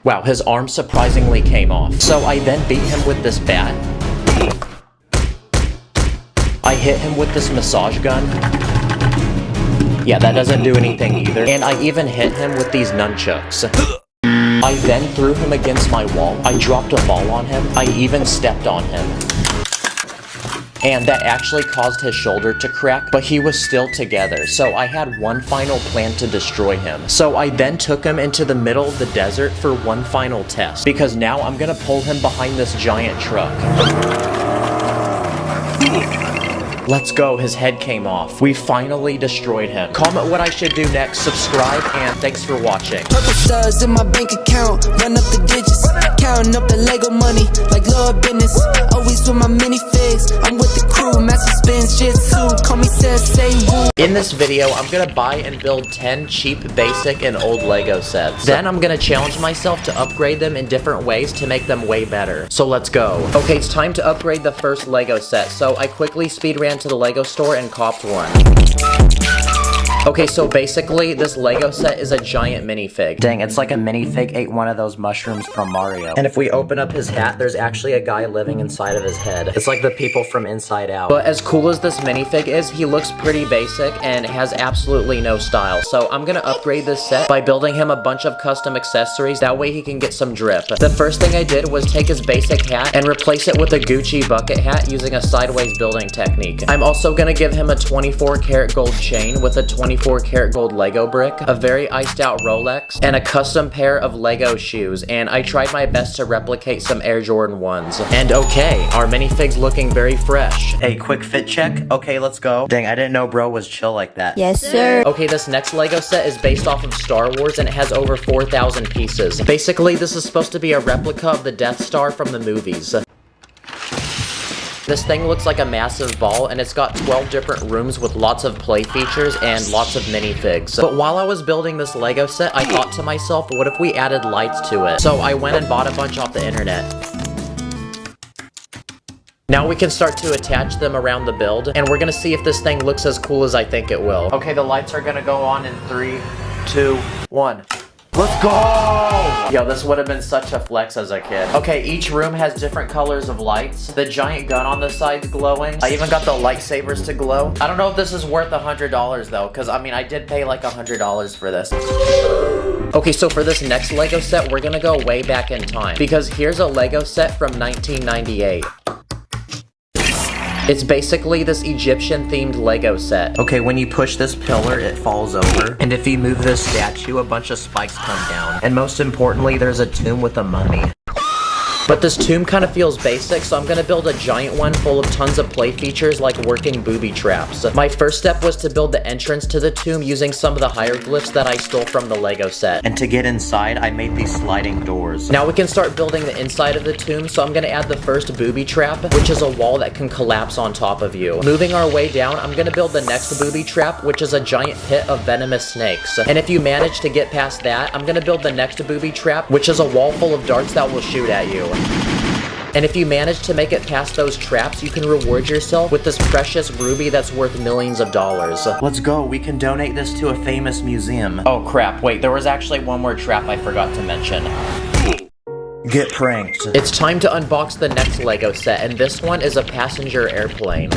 Wow, his arm surprisingly came off. So I then beat him with this bat. I hit him with this massage gun. Yeah, that doesn't do anything either. And I even hit him with these nunchucks. I then threw him against my wall. I dropped a ball on him. I even stepped on him. And that actually caused his shoulder to crack, but he was still together, so I had one final plan to destroy him. So I then took him into the middle of the desert for one final test, because now I'm gonna pull him behind this giant truck. Let's go, his head came off. We finally destroyed him. Comment what I should do next, subscribe, and thanks for watching. Purple stars in my bank account, run up the digits, counting up the Lego money like Lord business. Always with my minifigs, I'm with the crew, master spins, jitsu, call me Sensei Wu. In this video, I'm gonna buy and build 10 cheap, basic, and old Lego sets. Then I'm gonna challenge myself to upgrade them in different ways to make them way better. So let's go. Okay, it's time to upgrade the first Lego set, so I quickly speed ran to the Lego store and copped one. Okay, so basically, this Lego set is a giant minifig. Dang, it's like a minifig ate one of those mushrooms from Mario. And if we open up his hat, there's actually a guy living inside of his head. It's like the people from Inside Out. But as cool as this minifig is, he looks pretty basic and has absolutely no style. So I'm gonna upgrade this set by building him a bunch of custom accessories. That way he can get some drip. The first thing I did was take his basic hat and replace it with a Gucci bucket hat using a sideways building technique. I'm also gonna give him a 24 karat gold chain with a 24 karat gold Lego brick, a very iced out Rolex, and a custom pair of Lego shoes, and I tried my best to replicate some Air Jordan 1s. And okay, our minifig's looking very fresh. Hey, quick fit check? Okay, let's go. Dang, I didn't know bro was chill like that. Yes, sir. Okay, this next Lego set is based off of Star Wars and it has over 4,000 pieces. Basically, this is supposed to be a replica of the Death Star from the movies. This thing looks like a massive ball, and it's got 12 different rooms with lots of play features and lots of minifigs. But while I was building this Lego set, I thought to myself, what if we added lights to it? So I went and bought a bunch off the internet. Now we can start to attach them around the build, and we're gonna see if this thing looks as cool as I think it will. Okay, the lights are gonna go on in 3, 2, 1. Let's go! Yo, this would have been such a flex as a kid. Okay, each room has different colors of lights. The giant gun on the side's glowing. I even got the lightsabers to glow. I don't know if this is worth $100 though, because I mean, I did pay like $100 for this. Okay, so for this next Lego set, we're gonna go way back in time, because here's a Lego set from 1998. It's basically this Egyptian-themed Lego set. Okay, when you push this pillar, it falls over. And if you move this statue, a bunch of spikes come down. And most importantly, there's a tomb with a mummy. But this tomb kind of feels basic, so I'm gonna build a giant one full of tons of play features like working booby traps. My first step was to build the entrance to the tomb using some of the hieroglyphs that I stole from the Lego set. And to get inside, I made these sliding doors. Now we can start building the inside of the tomb, so I'm gonna add the first booby trap, which is a wall that can collapse on top of you. Moving our way down, I'm gonna build the next booby trap, which is a giant pit of venomous snakes. And if you manage to get past that, I'm gonna build the next booby trap, which is a wall full of darts that will shoot at you. And if you manage to make it past those traps, you can reward yourself with this precious ruby that's worth millions of dollars. Let's go, we can donate this to a famous museum. Oh crap, wait, there was actually one more trap I forgot to mention. Get pranked. It's time to unbox the next Lego set, and this one is a passenger airplane.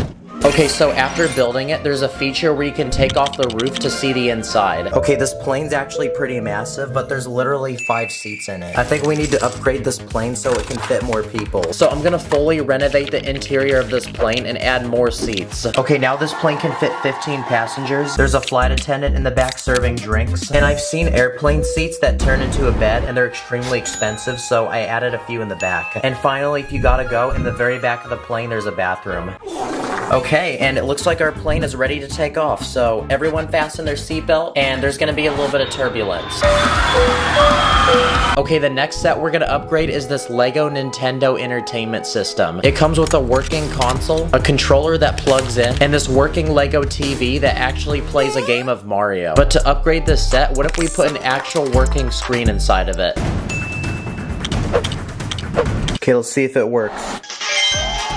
Okay, so after building it, there's a feature where you can take off the roof to see the inside. Okay, this plane's actually pretty massive, but there's literally 5 seats in it. I think we need to upgrade this plane so it can fit more people. So I'm gonna fully renovate the interior of this plane and add more seats. Okay, now this plane can fit 15 passengers. There's a flight attendant in the back serving drinks. And I've seen airplane seats that turn into a bed and they're extremely expensive, so I added a few in the back. And finally, if you gotta go, in the very back of the plane, there's a bathroom. Okay, and it looks like our plane is ready to take off, so everyone fasten their seatbelt, and there's gonna be a little bit of turbulence. Okay, the next set we're gonna upgrade is this Lego Nintendo Entertainment System. It comes with a working console, a controller that plugs in, and this working Lego TV that actually plays a game of Mario. But to upgrade this set, what if we put an actual working screen inside of it? Okay, let's see if it works.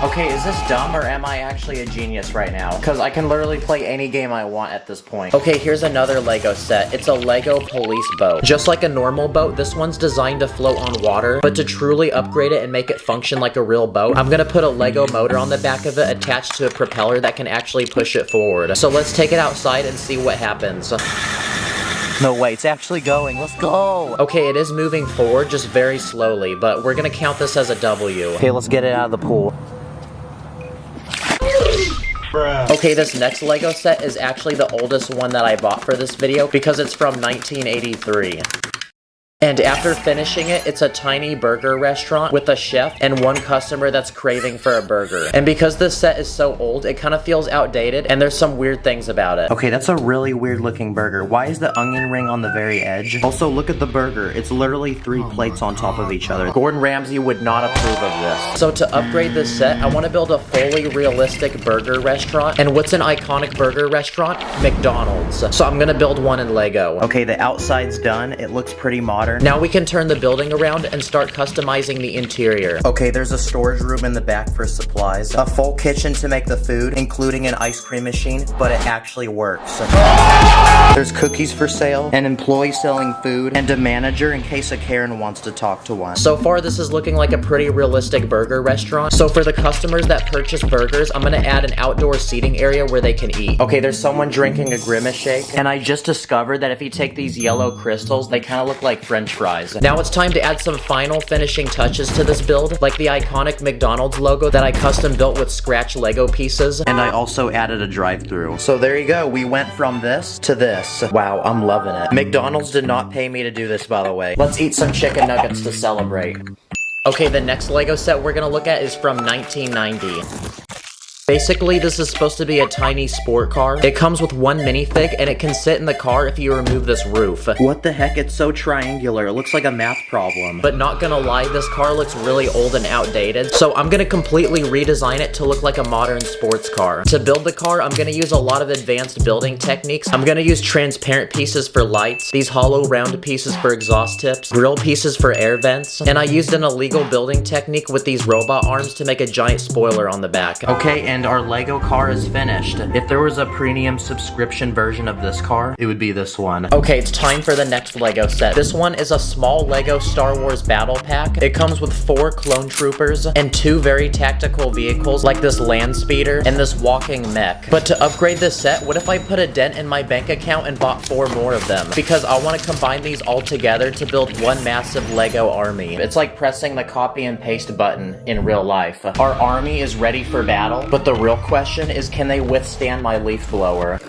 Okay, is this dumb or am I actually a genius right now? Because I can literally play any game I want at this point. Okay, here's another Lego set. It's a Lego police boat. Just like a normal boat, this one's designed to float on water, but to truly upgrade it and make it function like a real boat, I'm gonna put a Lego motor on the back of it attached to a propeller that can actually push it forward. So let's take it outside and see what happens. No way, it's actually going. Let's go. Okay, it is moving forward, just very slowly, but we're gonna count this as a W. Okay, let's get it out of the pool. Okay, this next Lego set is actually the oldest one that I bought for this video because it's from 1983. And after finishing it, it's a tiny burger restaurant with a chef and one customer that's craving for a burger. And because this set is so old, it kind of feels outdated and there's some weird things about it. Okay, that's a really weird looking burger. Why is the onion ring on the very edge? Also, look at the burger. It's literally 3 plates on top of each other. Gordon Ramsay would not approve of this. So to upgrade this set, I want to build a fully realistic burger restaurant. And what's an iconic burger restaurant? McDonald's. So I'm gonna build one in Lego. Okay, the outside's done. It looks pretty modern. Now we can turn the building around and start customizing the interior. Okay, there's a storage room in the back for supplies, a full kitchen to make the food, including an ice cream machine, but it actually works. There's cookies for sale, an employee selling food, and a manager in case a Karen wants to talk to one. So far, this is looking like a pretty realistic burger restaurant. So for the customers that purchase burgers, I'm gonna add an outdoor seating area where they can eat. Okay, there's someone drinking a Grimace shake, and I just discovered that if you take these yellow crystals, they kind of look like French fries. Now it's time to add some final finishing touches to this build, like the iconic McDonald's logo that I custom built with scratch Lego pieces, and I also added a drive-thru. So there you go, we went from this to this. Wow, I'm loving it. McDonald's did not pay me to do this, by the way. Let's eat some chicken nuggets to celebrate. Okay, the next Lego set we're gonna look at is from 1990. Basically, this is supposed to be a tiny sport car. It comes with one minifig, and it can sit in the car if you remove this roof. What the heck? It's so triangular. It looks like a math problem. But not gonna lie, this car looks really old and outdated, so I'm gonna completely redesign it to look like a modern sports car. To build the car, I'm gonna use a lot of advanced building techniques. I'm gonna use transparent pieces for lights, these hollow round pieces for exhaust tips, grill pieces for air vents, and I used an illegal building technique with these robot arms to make a giant spoiler on the back. Okay, and our Lego car is finished. If there was a premium subscription version of this car, it would be this one. Okay, it's time for the next Lego set. This one is a small Lego Star Wars battle pack. It comes with 4 clone troopers and 2 very tactical vehicles like this land speeder and this walking mech. But to upgrade this set, what if I put a dent in my bank account and bought 4 more of them? Because I want to combine these all together to build one massive Lego army. It's like pressing the copy and paste button in real life. Our army is ready for battle, but the real question is, can they withstand my leaf blower?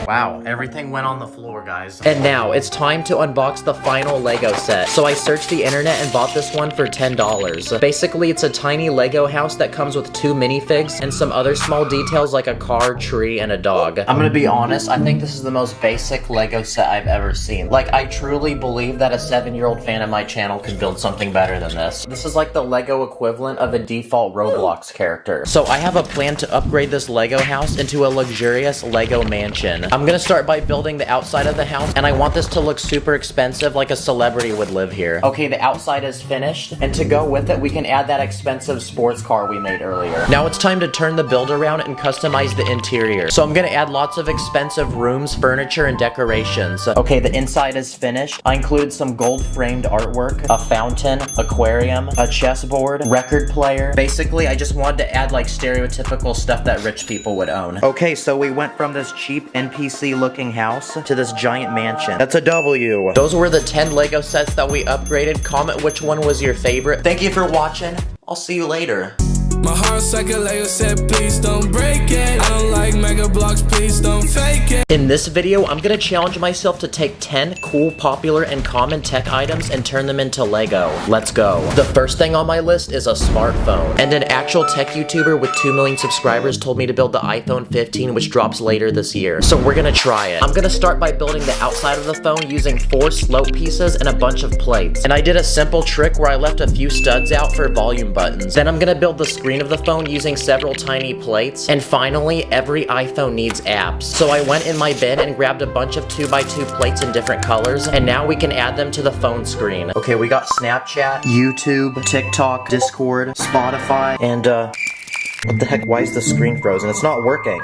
Wow, everything went on the floor, guys. And now, it's time to unbox the final Lego set. So I searched the internet and bought this one for $10. Basically, it's a tiny Lego house that comes with 2 minifigs and some other small details like a car, tree, and a dog. I'm gonna be honest, I think this is the most basic Lego set I've ever seen. Like, I truly believe that a 7-year-old fan of my channel could build something better than this. This is like the Lego equivalent of a default Roblox character. So I have a plan to upgrade this Lego house into a luxurious Lego mansion. I'm I'm gonna start by building the outside of the house, and I want this to look super expensive, like a celebrity would live here. Okay, the outside is finished, and to go with it, we can add that expensive sports car we made earlier. Now it's time to turn the build around and customize the interior. So I'm gonna add lots of expensive rooms, furniture, and decorations. Okay, the inside is finished. I included some gold framed artwork, a fountain, aquarium, a chessboard, record player. Basically, I just wanted to add like stereotypical stuff that rich people would own. Okay, so we went from this cheap NPC looking house to this giant mansion. That's a W. Those were the 10 Lego sets that we upgraded. Comment which one was your favorite. Thank you for watching. I'll see you later. My heart's like a Lego set, please don't break it. I don't like mega blocks, please don't fake it. In this video, I'm gonna challenge myself to take 10 cool, popular, and common tech items and turn them into Lego. Let's go. The first thing on my list is a smartphone. And an actual tech YouTuber with 2 million subscribers told me to build the iPhone 15, which drops later this year. So we're gonna try it. I'm gonna start by building the outside of the phone using 4 slope pieces and a bunch of plates. And I did a simple trick where I left a few studs out for volume buttons. Then I'm gonna build the screen of the phone using several tiny plates. And finally, every iPhone needs apps. So I went in my bin and grabbed a bunch of 2x2 plates in different colors, and now we can add them to the phone screen. Okay, we got Snapchat, YouTube, TikTok, Discord, Spotify, and what the heck, why is the screen frozen? It's not working.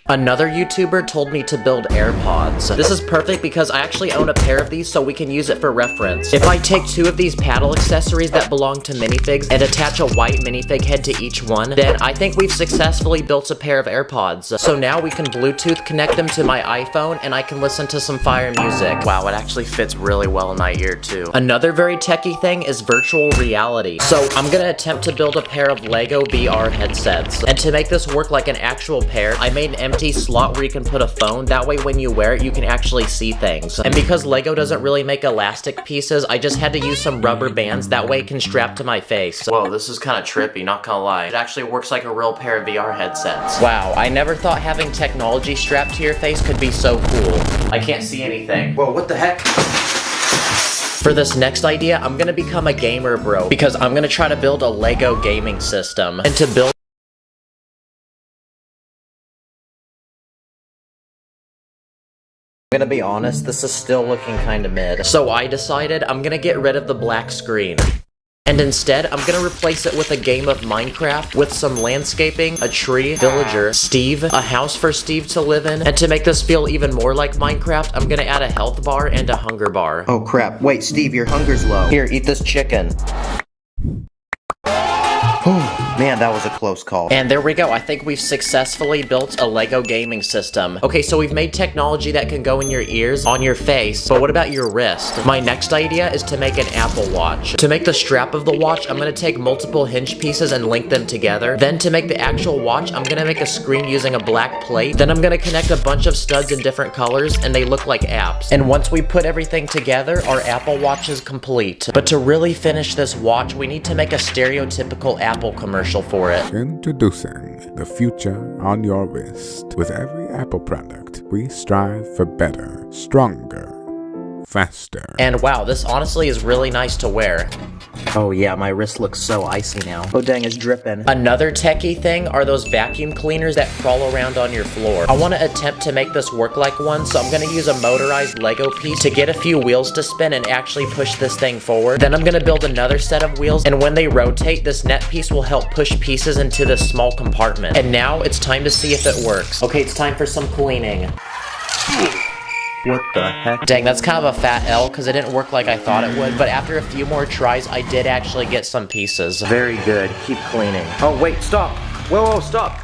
Another YouTuber told me to build AirPods. This is perfect because I actually own a pair of these, so we can use it for reference. If I take 2 of these paddle accessories that belong to minifigs and attach a white minifig head to each one, then I think we've successfully built a pair of AirPods. So now we can Bluetooth connect them to my iPhone, and I can listen to some fire music. Wow, it actually fits really well in my ear too. Another very techie thing is virtual reality. So I'm gonna attempt to build a pair of Lego VR headsets. And to make this work like an actual pair, I made an empty slot where you can put a phone. That way when you wear it, you can actually see things. And because Lego doesn't really make elastic pieces, I just had to use some rubber bands. That way it can strap to my face. Whoa, this is kind of trippy, not gonna lie. It actually works like a real pair of VR headsets. Wow, I never thought having technology strapped to your face could be so cool. I can't see anything. Whoa, what the heck? For this next idea, I'm gonna become a gamer bro, because I'm gonna try to build a Lego gaming system. And to build I'm gonna be honest, this is still looking kinda mid. So I decided I'm gonna get rid of the black screen. And instead, I'm gonna replace it with a game of Minecraft with some landscaping, a tree, villager, Steve, a house for Steve to live in. And to make this feel even more like Minecraft, I'm gonna add a health bar and a hunger bar. Oh crap, wait Steve, your hunger's low. Here, eat this chicken. Man, that was a close call. And there we go. I think we've successfully built a Lego gaming system. Okay, so we've made technology that can go in your ears, on your face, but what about your wrist? My next idea is to make an Apple Watch. To make the strap of the watch, I'm gonna take multiple hinge pieces and link them together. Then to make the actual watch, I'm gonna make a screen using a black plate. Then I'm gonna connect a bunch of studs in different colors, and they look like apps. And once we put everything together, our Apple Watch is complete. But to really finish this watch, we need to make a stereotypical Apple commercial for it. Introducing the future on your wrist. With every Apple product, we strive for better, stronger, faster. And wow, this honestly is really nice to wear. Oh yeah, my wrist looks so icy now. Oh dang, it's dripping. Another techie thing are those vacuum cleaners that crawl around on your floor. I want to attempt to make this work like one, so I'm going to use a motorized Lego piece to get a few wheels to spin and actually push this thing forward. Then I'm going to build another set of wheels, and when they rotate, this net piece will help push pieces into this small compartment. And now it's time to see if it works. Okay, it's time for some cleaning. What the heck? Dang, that's kind of a fat L because it didn't work like I thought it would, but after a few more tries, I did actually get some pieces. Very good. Keep cleaning. Oh, wait, stop. Whoa, stop.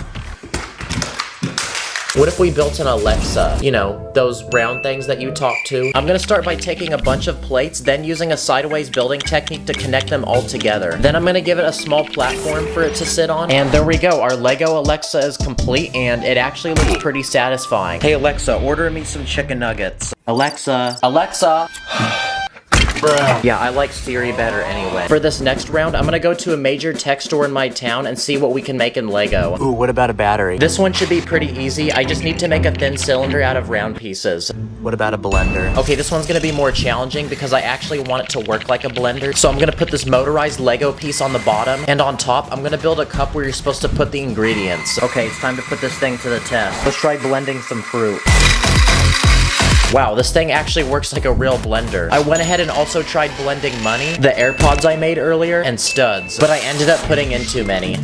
What if we built an Alexa? You know, those round things that you talk to? I'm gonna start by taking a bunch of plates, then using a sideways building technique to connect them all together. Then I'm gonna give it a small platform for it to sit on. And there we go, our Lego Alexa is complete, and it actually looks pretty satisfying. Hey Alexa, order me some chicken nuggets. Alexa. Alexa! Yeah, I like Siri better anyway. For this next round, I'm gonna go to a major tech store in my town and see what we can make in Lego. Ooh, what about a battery? This one should be pretty easy. I just need to make a thin cylinder out of round pieces. What about a blender? Okay, this one's gonna be more challenging because I actually want it to work like a blender. So I'm gonna put this motorized Lego piece on the bottom, and on top, I'm gonna build a cup where you're supposed to put the ingredients. Okay, it's time to put this thing to the test. Let's try blending some fruit. Wow, this thing actually works like a real blender. I went ahead and also tried blending money, the AirPods I made earlier, and studs, but I ended up putting in too many.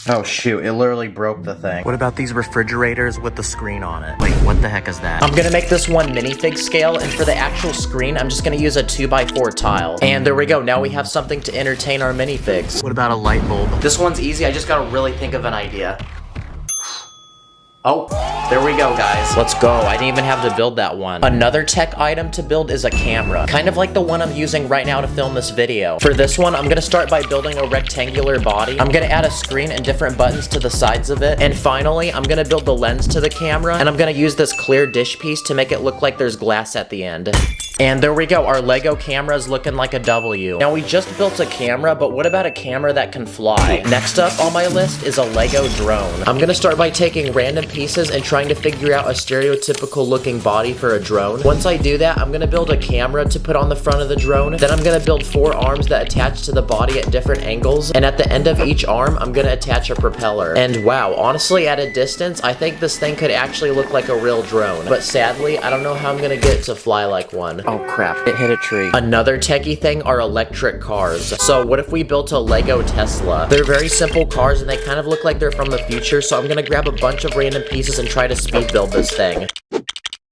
Oh shoot, it literally broke the thing. What about these refrigerators with the screen on it? Wait, what the heck is that? I'm gonna make this one minifig scale, and for the actual screen, I'm just gonna use a 2x4 tile. And there we go, now we have something to entertain our minifigs. What about a light bulb? This one's easy, I just gotta really think of an idea. Oh, there we go, guys. Let's go. I didn't even have to build that one. Another tech item to build is a camera, kind of like the one I'm using right now to film this video. For this one, I'm gonna start by building a rectangular body. I'm gonna add a screen and different buttons to the sides of it. And finally, I'm gonna build the lens to the camera, and I'm gonna use this clear dish piece to make it look like there's glass at the end. And there we go, our Lego camera is looking like a W. Now we just built a camera, but what about a camera that can fly? Next up on my list is a Lego drone. I'm gonna start by taking random pieces and trying to figure out a stereotypical looking body for a drone. Once I do that, I'm gonna build a camera to put on the front of the drone. Then I'm gonna build 4 arms that attach to the body at different angles. And at the end of each arm, I'm gonna attach a propeller. And wow, honestly, at a distance, I think this thing could actually look like a real drone. But sadly, I don't know how I'm gonna get it to fly like one. Oh crap, it hit a tree. Another techie thing are electric cars. So what if we built a Lego Tesla? They're very simple cars and they kind of look like they're from the future, so I'm gonna grab a bunch of random pieces and try to speed build this thing.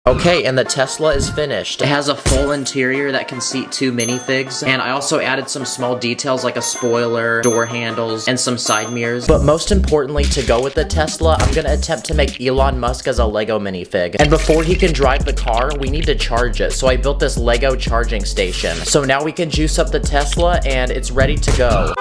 Okay, and the Tesla is finished. It has a full interior that can seat 2 minifigs, and I also added some small details like a spoiler, door handles, and some side mirrors. But most importantly, to go with the Tesla, I'm gonna attempt to make Elon Musk as a Lego minifig. And before he can drive the car, we need to charge it, so I built this Lego charging station. So now we can juice up the Tesla, and it's ready to go.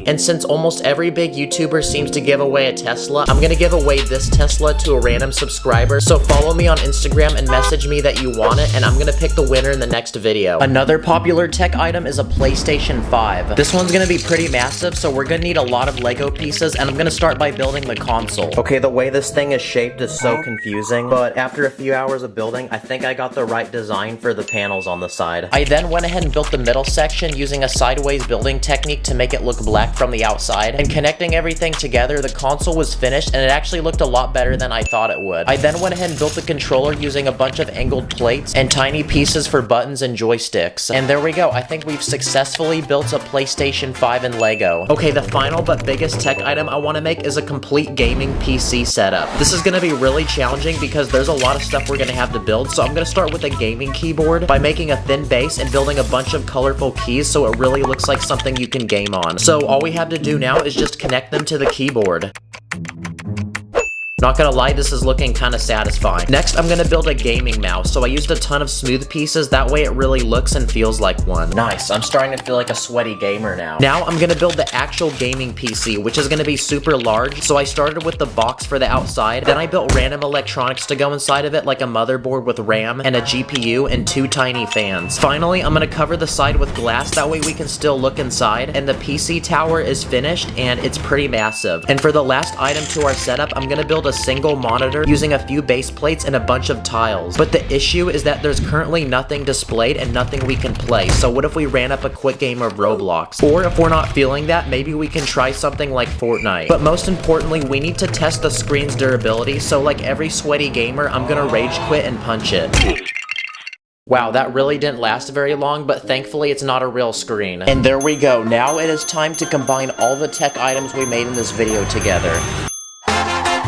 And since almost every big YouTuber seems to give away a Tesla, I'm gonna give away this Tesla to a random subscriber. So follow me on Instagram and message me that you want it, and I'm gonna pick the winner in the next video. Another popular tech item is a PlayStation 5. This one's gonna be pretty massive, so we're gonna need a lot of Lego pieces, and I'm gonna start by building the console. Okay, the way this thing is shaped is so confusing, but after a few hours of building, I think I got the right design for the panels on the side. I then went ahead and built the middle section using a sideways building technique to make it look black from the outside, and connecting everything together, the console was finished and it actually looked a lot better than I thought it would. I then went ahead and built the controller using a bunch of angled plates and tiny pieces for buttons and joysticks. And there we go, I think we've successfully built a PlayStation 5 in Lego. Okay, the final but biggest tech item I want to make is a complete gaming PC setup. This is going to be really challenging because there's a lot of stuff we're going to have to build, so I'm going to start with a gaming keyboard by making a thin base and building a bunch of colorful keys so it really looks like something you can game on. So all we have to do now is just connect them to the keyboard. Not gonna lie, this is looking kinda satisfying. Next, I'm gonna build a gaming mouse, so I used a ton of smooth pieces, that way it really looks and feels like one. Nice, I'm starting to feel like a sweaty gamer now. Now, I'm gonna build the actual gaming PC, which is gonna be super large, so I started with the box for the outside, then I built random electronics to go inside of it, like a motherboard with RAM, and a GPU, and 2 tiny fans. Finally, I'm gonna cover the side with glass, that way we can still look inside, and the PC tower is finished, and it's pretty massive. And for the last item to our setup, I'm gonna build a single monitor using a few base plates and a bunch of tiles. But the issue is that there's currently nothing displayed and nothing we can play, so what if we ran up a quick game of Roblox? Or if we're not feeling that, maybe we can try something like Fortnite. But most importantly, we need to test the screen's durability, so like every sweaty gamer, I'm gonna rage quit and punch it. Wow, that really didn't last very long, but thankfully it's not a real screen. And there we go, now it is time to combine all the tech items we made in this video together.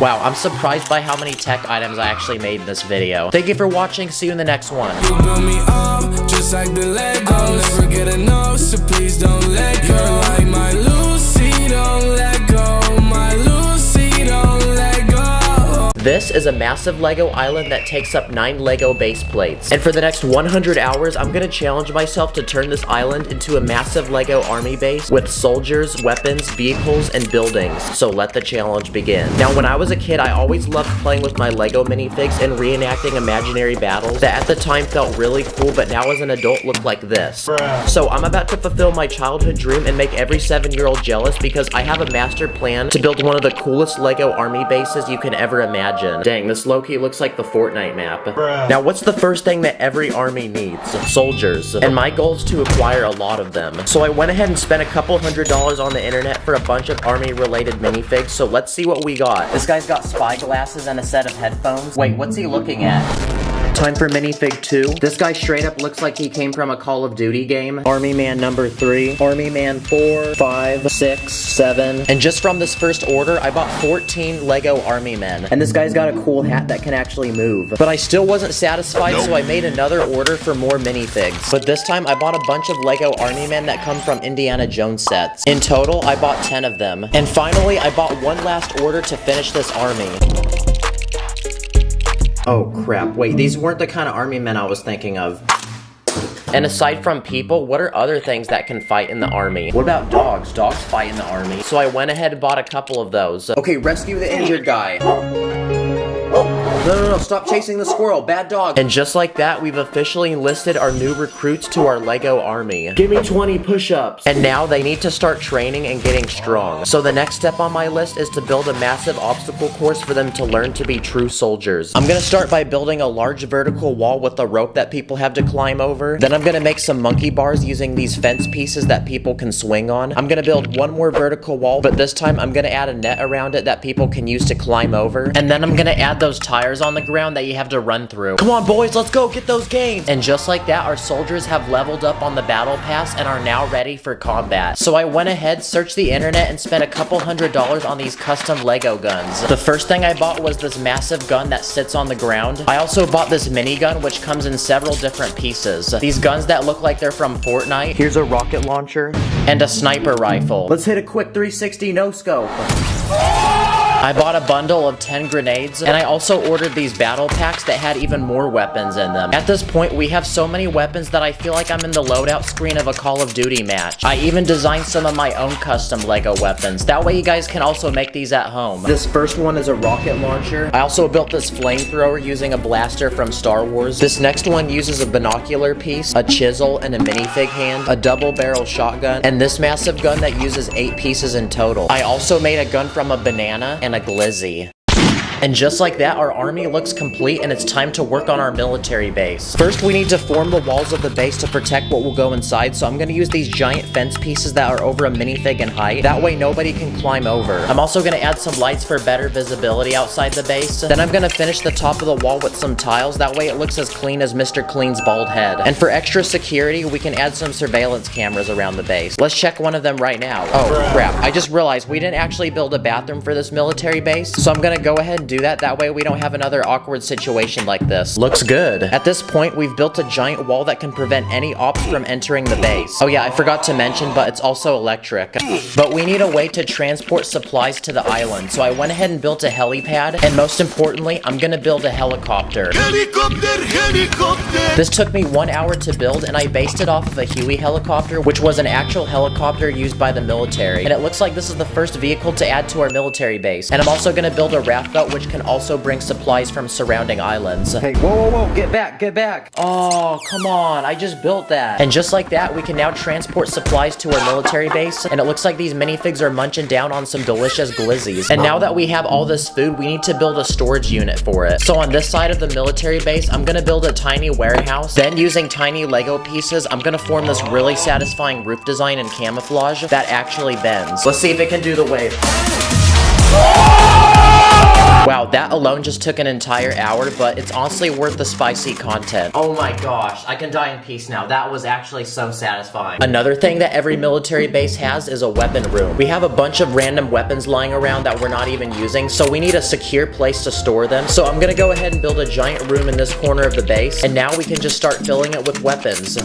Wow, I'm surprised by how many tech items I actually made in this video. Thank you for watching, see you in the next one. You build me up, just like the Legos. I'll never get enough, so please don't let go. You're like my Lucy, don't let go. My Lucy, don't let go. This This is a massive Lego island that takes up 9 Lego base plates. And for the next 100 hours, I'm gonna challenge myself to turn this island into a massive Lego army base with soldiers, weapons, vehicles, and buildings. So let the challenge begin. Now, when I was a kid, I always loved playing with my Lego minifigs and reenacting imaginary battles that at the time felt really cool, but now as an adult look like this. So I'm about to fulfill my childhood dream and make every 7-year-old jealous because I have a master plan to build one of the coolest Lego army bases you can ever imagine. Dang, this low-key looks like the Fortnite map. Now, what's the first thing that every army needs? Soldiers. And my goal is to acquire a lot of them. So I went ahead and spent a couple $100 on the internet for a bunch of army-related minifigs, so let's see what we got. This guy's got spy glasses and a set of headphones. Wait, what's he looking at? Time for minifig 2. This guy straight up looks like he came from a Call of Duty game. Army Man number 3. Army Man 4, 5, 6, 7. And just from this first order, I bought 14 Lego Army Men. And this guy's got a cool hat that can actually move. But I still wasn't satisfied, so I made another order for more minifigs. But this time, I bought a bunch of Lego Army Men that come from Indiana Jones sets. In total, I bought 10 of them. And finally, I bought one last order to finish this army. Oh crap, wait, these weren't the kind of army men I was thinking of. And aside from people, what are other things that can fight in the army? What about dogs? Dogs fight in the army. So I went ahead and bought a couple of those. Okay, rescue the injured guy. No, stop chasing the squirrel, bad dog. And just like that, we've officially enlisted our new recruits to our Lego army. Give me 20 push-ups. And now they need to start training and getting strong. So the next step on my list is to build a massive obstacle course for them to learn to be true soldiers. I'm gonna start by building a large vertical wall with a rope that people have to climb over. Then I'm gonna make some monkey bars using these fence pieces that people can swing on. I'm gonna build one more vertical wall, but this time I'm gonna add a net around it that people can use to climb over. And then I'm gonna add those tires on the ground that you have to run through. Come on boys, let's go get those gains. And just like that, our soldiers have leveled up on the battle pass and are now ready for combat. So I went ahead, searched the internet, and spent a couple $100 on these custom Lego guns. The first thing I bought was this massive gun that sits on the ground. I also bought this minigun, which comes in several different pieces. These guns that look like they're from Fortnite. Here's a rocket launcher and a sniper rifle. Let's hit a quick 360 no scope. I bought a bundle of 10 grenades, and I also ordered these battle packs that had even more weapons in them. At this point, we have so many weapons that I feel like I'm in the loadout screen of a Call of Duty match. I even designed some of my own custom Lego weapons. That way you guys can also make these at home. This first one is a rocket launcher. I also built this flamethrower using a blaster from Star Wars. This next one uses a binocular piece, a chisel, and a minifig hand, a double barrel shotgun, and this massive gun that uses 8 pieces in total. I also made a gun from a banana and a glizzy. And just like that, our army looks complete and it's time to work on our military base. First, we need to form the walls of the base to protect what will go inside, so I'm gonna use these giant fence pieces that are over a minifig in height. That way nobody can climb over. I'm also gonna add some lights for better visibility outside the base. Then I'm gonna finish the top of the wall with some tiles. That way it looks as clean as Mr. Clean's bald head. And for extra security, we can add some surveillance cameras around the base. Let's check one of them right now. Oh crap, I just realized we didn't actually build a bathroom for this military base, so I'm gonna go ahead and do that. That way we don't have another awkward situation like this. Looks good. At this point, we've built a giant wall that can prevent any ops from entering the base. Oh yeah, I forgot to mention, but it's also electric. But we need a way to transport supplies to the island, so I went ahead and built a helipad, and most importantly, I'm gonna build a helicopter. Helicopter! This took me 1 hour to build, and I based it off of a Huey helicopter, which was an actual helicopter used by the military. And it looks like this is the first vehicle to add to our military base. And I'm also gonna build a raft boat, which can also bring supplies from surrounding islands. Hey, whoa, get back, get back. Oh, come on, I just built that. And just like that, we can now transport supplies to our military base, and it looks like these minifigs are munching down on some delicious glizzies. And now that we have all this food, we need to build a storage unit for it. So on this side of the military base, I'm gonna build a tiny warehouse. Then using tiny Lego pieces, I'm gonna form this really satisfying roof design and camouflage that actually bends. Let's see if it can do the wave. Wow, that alone just took an entire hour, but it's honestly worth the spicy content. Oh my gosh, I can die in peace now. That was actually so satisfying. Another thing that every military base has is a weapon room. We have a bunch of random weapons lying around that we're not even using, so we need a secure place to store them. So I'm gonna go ahead and build a giant room in this corner of the base, and now we can just start filling it with weapons.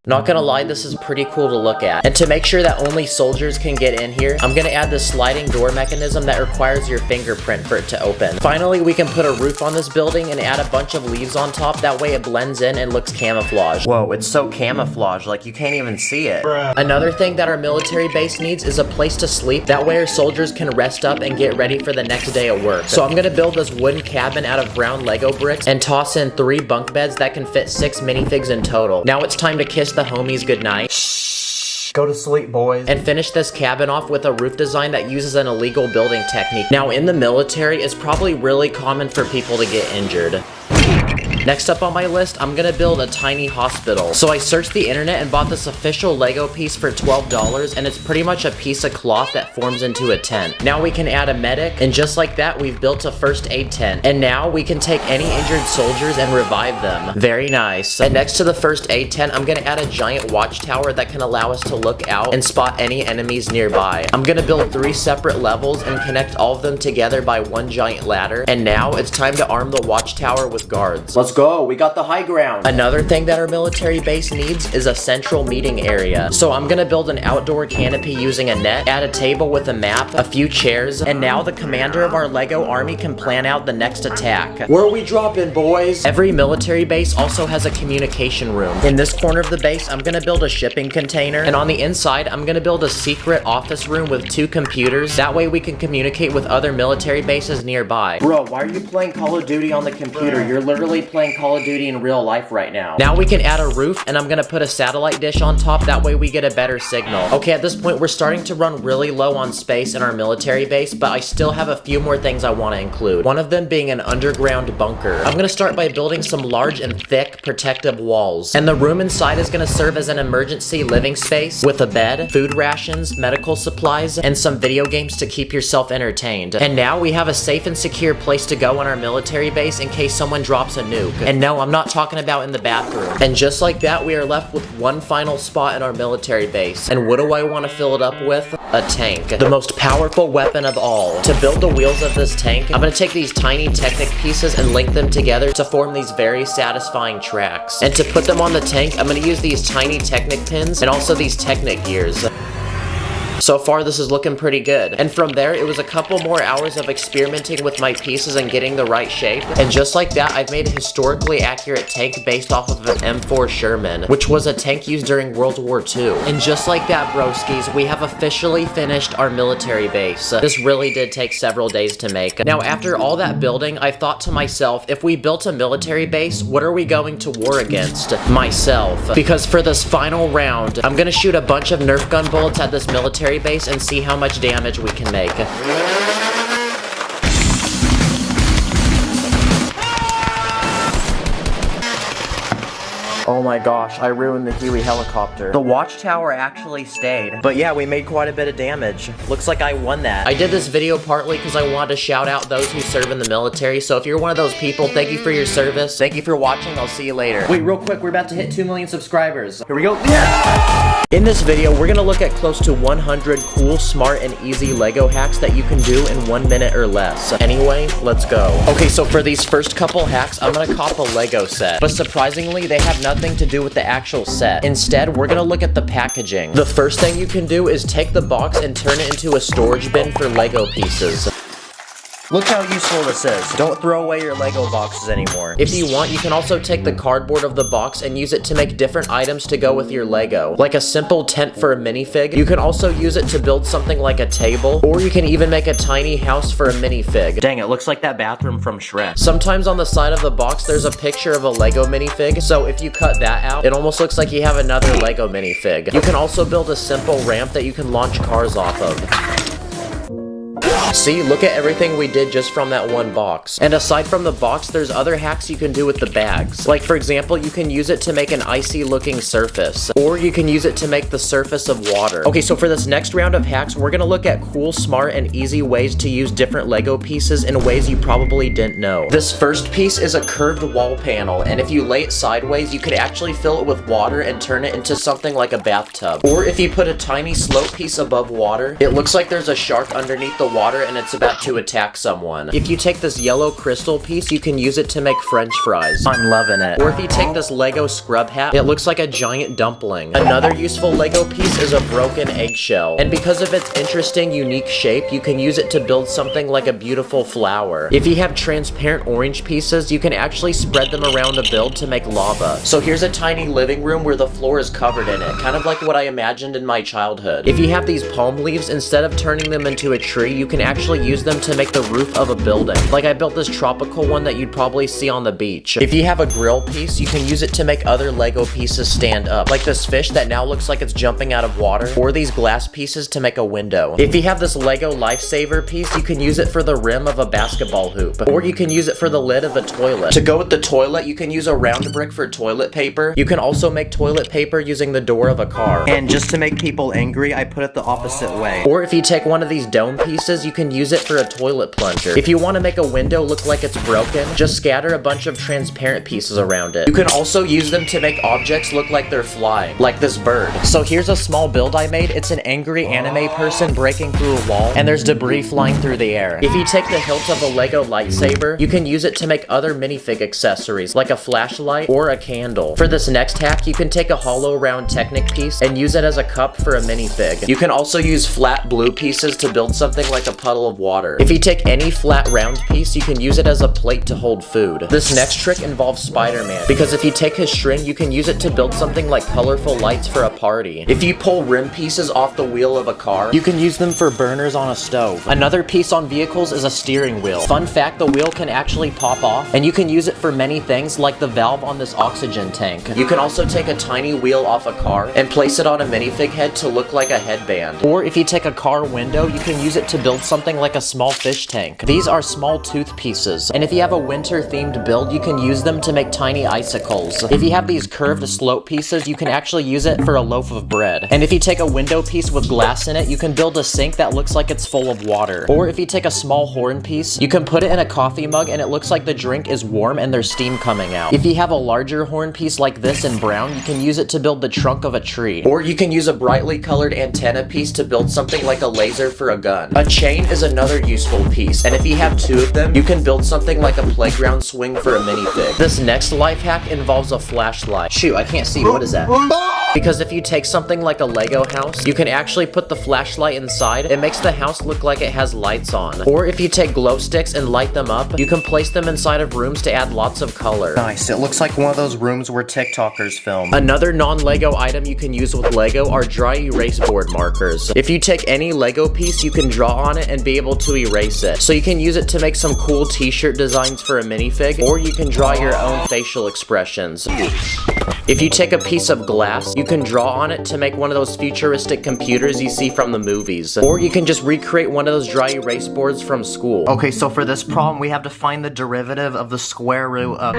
Not gonna lie, this is pretty cool to look at. And to make sure that only soldiers can get in here, I'm gonna add this sliding door mechanism that requires your fingerprint for it to open. Finally, we can put a roof on this building and add a bunch of leaves on top. That way it blends in and looks camouflaged. Whoa, it's so camouflaged, like you can't even see it. Bruh. Another thing that our military base needs is a place to sleep. That way our soldiers can rest up and get ready for the next day of work. So I'm gonna build this wooden cabin out of brown Lego bricks and toss in 3 bunk beds that can fit 6 minifigs in total. Now it's time to kiss the homies goodnight. Shh. Go to sleep, boys. And finish this cabin off with a roof design that uses an illegal building technique. Now in the military, it's probably really common for people to get injured. Next up on my list, I'm gonna build a tiny hospital. So I searched the internet and bought this official Lego piece for $12, and it's pretty much a piece of cloth that forms into a tent. Now we can add a medic, and just like that, we've built a first aid tent. And now we can take any injured soldiers and revive them. Very nice. And next to the first aid tent, I'm gonna add a giant watchtower that can allow us to look out and spot any enemies nearby. I'm gonna build 3 separate levels and connect all of them together by one giant ladder. And now it's time to arm the watchtower with guards. Let's go, we got the high ground. Another thing that our military base needs is a central meeting area. So I'm gonna build an outdoor canopy using a net, add a table with a map, a few chairs, and now the commander of our Lego army can plan out the next attack. Where are we dropping, boys? Every military base also has a communication room. In this corner of the base, I'm gonna build a shipping container, and on the inside, I'm gonna build a secret office room with 2 computers. That way we can communicate with other military bases nearby. Bro, why are you playing Call of Duty on the computer? You're literally playing Call of Duty in real life right now. Now we can add a roof, and I'm gonna put a satellite dish on top. That way we get a better signal. Okay, at this point, we're starting to run really low on space in our military base, but I still have a few more things I want to include. One of them being an underground bunker. I'm gonna start by building some large and thick protective walls. And the room inside is gonna serve as an emergency living space with a bed, food rations, medical supplies, and some video games to keep yourself entertained. And now we have a safe and secure place to go on our military base in case someone drops a nuke. And no, I'm not talking about in the bathroom. And just like that, we are left with one final spot in our military base. And what do I want to fill it up with? A tank. The most powerful weapon of all. To build the wheels of this tank, I'm going to take these tiny Technic pieces and link them together to form these very satisfying tracks. And to put them on the tank, I'm going to use these tiny Technic pins and also these Technic gears. So far, this is looking pretty good. And from there, it was a couple more hours of experimenting with my pieces and getting the right shape. And just like that, I've made a historically accurate tank based off of an M4 Sherman, which was a tank used during World War II. And just like that, broskies, we have officially finished our military base. This really did take several days to make. Now, after all that building, I thought to myself, if we built a military base, what are we going to war against? Myself. Because for this final round, I'm gonna shoot a bunch of Nerf gun bullets at this military base and see how much damage we can make. Oh my gosh, I ruined the Huey helicopter. The watchtower actually stayed. But yeah, we made quite a bit of damage. Looks like I won that. I did this video partly because I wanted to shout out those who serve in the military. So if you're one of those people, thank you for your service. Thank you for watching. I'll see you later. Wait, real quick, we're about to hit 2 million subscribers. Here we go. Yeah! In this video, we're gonna look at close to 100 cool, smart, and easy Lego hacks that you can do in 1 minute or less. Anyway, let's go. Okay, so for these first couple hacks, I'm gonna cop a Lego set. But surprisingly, they have nothing to do with the actual set. Instead, we're gonna look at the packaging. The first thing you can do is take the box and turn it into a storage bin for Lego pieces. Look how useful this is. Don't throw away your Lego boxes anymore. If you want, you can also take the cardboard of the box and use it to make different items to go with your Lego. Like a simple tent for a minifig. You can also use it to build something like a table, or you can even make a tiny house for a minifig. Dang, it looks like that bathroom from Shrek. Sometimes on the side of the box, there's a picture of a Lego minifig, so if you cut that out, it almost looks like you have another Lego minifig. You can also build a simple ramp that you can launch cars off of. See, look at everything we did just from that one box. And aside from the box, there's other hacks you can do with the bags. Like, for example, you can use it to make an icy looking surface, or you can use it to make the surface of water. Okay, so for this next round of hacks, we're gonna look at cool, smart, and easy ways to use different Lego pieces in ways you probably didn't know. This first piece is a curved wall panel, and if you lay it sideways, you could actually fill it with water and turn it into something like a bathtub. Or if you put a tiny slope piece above water, it looks like there's a shark underneath the water water and it's about to attack someone. If you take this yellow crystal piece, you can use it to make french fries. I'm loving it. Or if you take this Lego scrub hat, it looks like a giant dumpling. Another useful Lego piece is a broken eggshell. And because of its interesting, unique shape, you can use it to build something like a beautiful flower. If you have transparent orange pieces, you can actually spread them around a build to make lava. So here's a tiny living room where the floor is covered in it, kind of like what I imagined in my childhood. If you have these palm leaves, instead of turning them into a tree, you can actually use them to make the roof of a building. Like I built this tropical one that you'd probably see on the beach. If you have a grill piece, you can use it to make other Lego pieces stand up, like this fish that now looks like it's jumping out of water, or these glass pieces to make a window. If you have this Lego lifesaver piece, you can use it for the rim of a basketball hoop, or you can use it for the lid of a toilet. To go with the toilet, you can use a round brick for toilet paper. You can also make toilet paper using the door of a car. And just to make people angry, I put it the opposite way. Or if you take one of these dome pieces, you can use it for a toilet plunger. If you want to make a window look like it's broken, just scatter a bunch of transparent pieces around it. You can also use them to make objects look like they're flying, like this bird. So here's a small build I made. It's an angry anime person breaking through a wall, and there's debris flying through the air. If you take the hilt of a Lego lightsaber, you can use it to make other minifig accessories, like a flashlight or a candle. For this next hack, you can take a hollow round Technic piece and use it as a cup for a minifig. You can also use flat blue pieces to build something like a puddle of water. If you take any flat round piece, you can use it as a plate to hold food. This next trick involves Spider-Man, because if you take his string, you can use it to build something like colorful lights for a party. If you pull rim pieces off the wheel of a car, you can use them for burners on a stove. Another piece on vehicles is a steering wheel. Fun fact, the wheel can actually pop off, and you can use it for many things, like the valve on this oxygen tank. You can also take a tiny wheel off a car and place it on a minifig head to look like a headband. Or if you take a car window, you can use it to build something like a small fish tank. These are small tooth pieces, and if you have a winter themed build, you can use them to make tiny icicles. If you have these curved slope pieces, you can actually use it for a loaf of bread. And if you take a window piece with glass in it, you can build a sink that looks like it's full of water. Or if you take a small horn piece, you can put it in a coffee mug and it looks like the drink is warm and there's steam coming out. If you have a larger horn piece like this in brown, you can use it to build the trunk of a tree. Or you can use a brightly colored antenna piece to build something like a laser for a gun. A chain is another useful piece, and if you have two of them, you can build something like a playground swing for a minifig. This next life hack involves a flashlight. Shoot, I can't see. What is that? Because if you take something like a Lego house, you can actually put the flashlight inside. It makes the house look like it has lights on. Or if you take glow sticks and light them up, you can place them inside of rooms to add lots of color. Nice, it looks like one of those rooms where TikTokers film. Another non-Lego item you can use with Lego are dry erase board markers. If you take any Lego piece, you can draw on it and be able to erase it. So you can use it to make some cool t-shirt designs for a minifig, or you can draw your own facial expressions. If you take a piece of glass, you can draw on it to make one of those futuristic computers you see from the movies. Or you can just recreate one of those dry erase boards from school. Okay, so for this problem, we have to find the derivative of the square root of...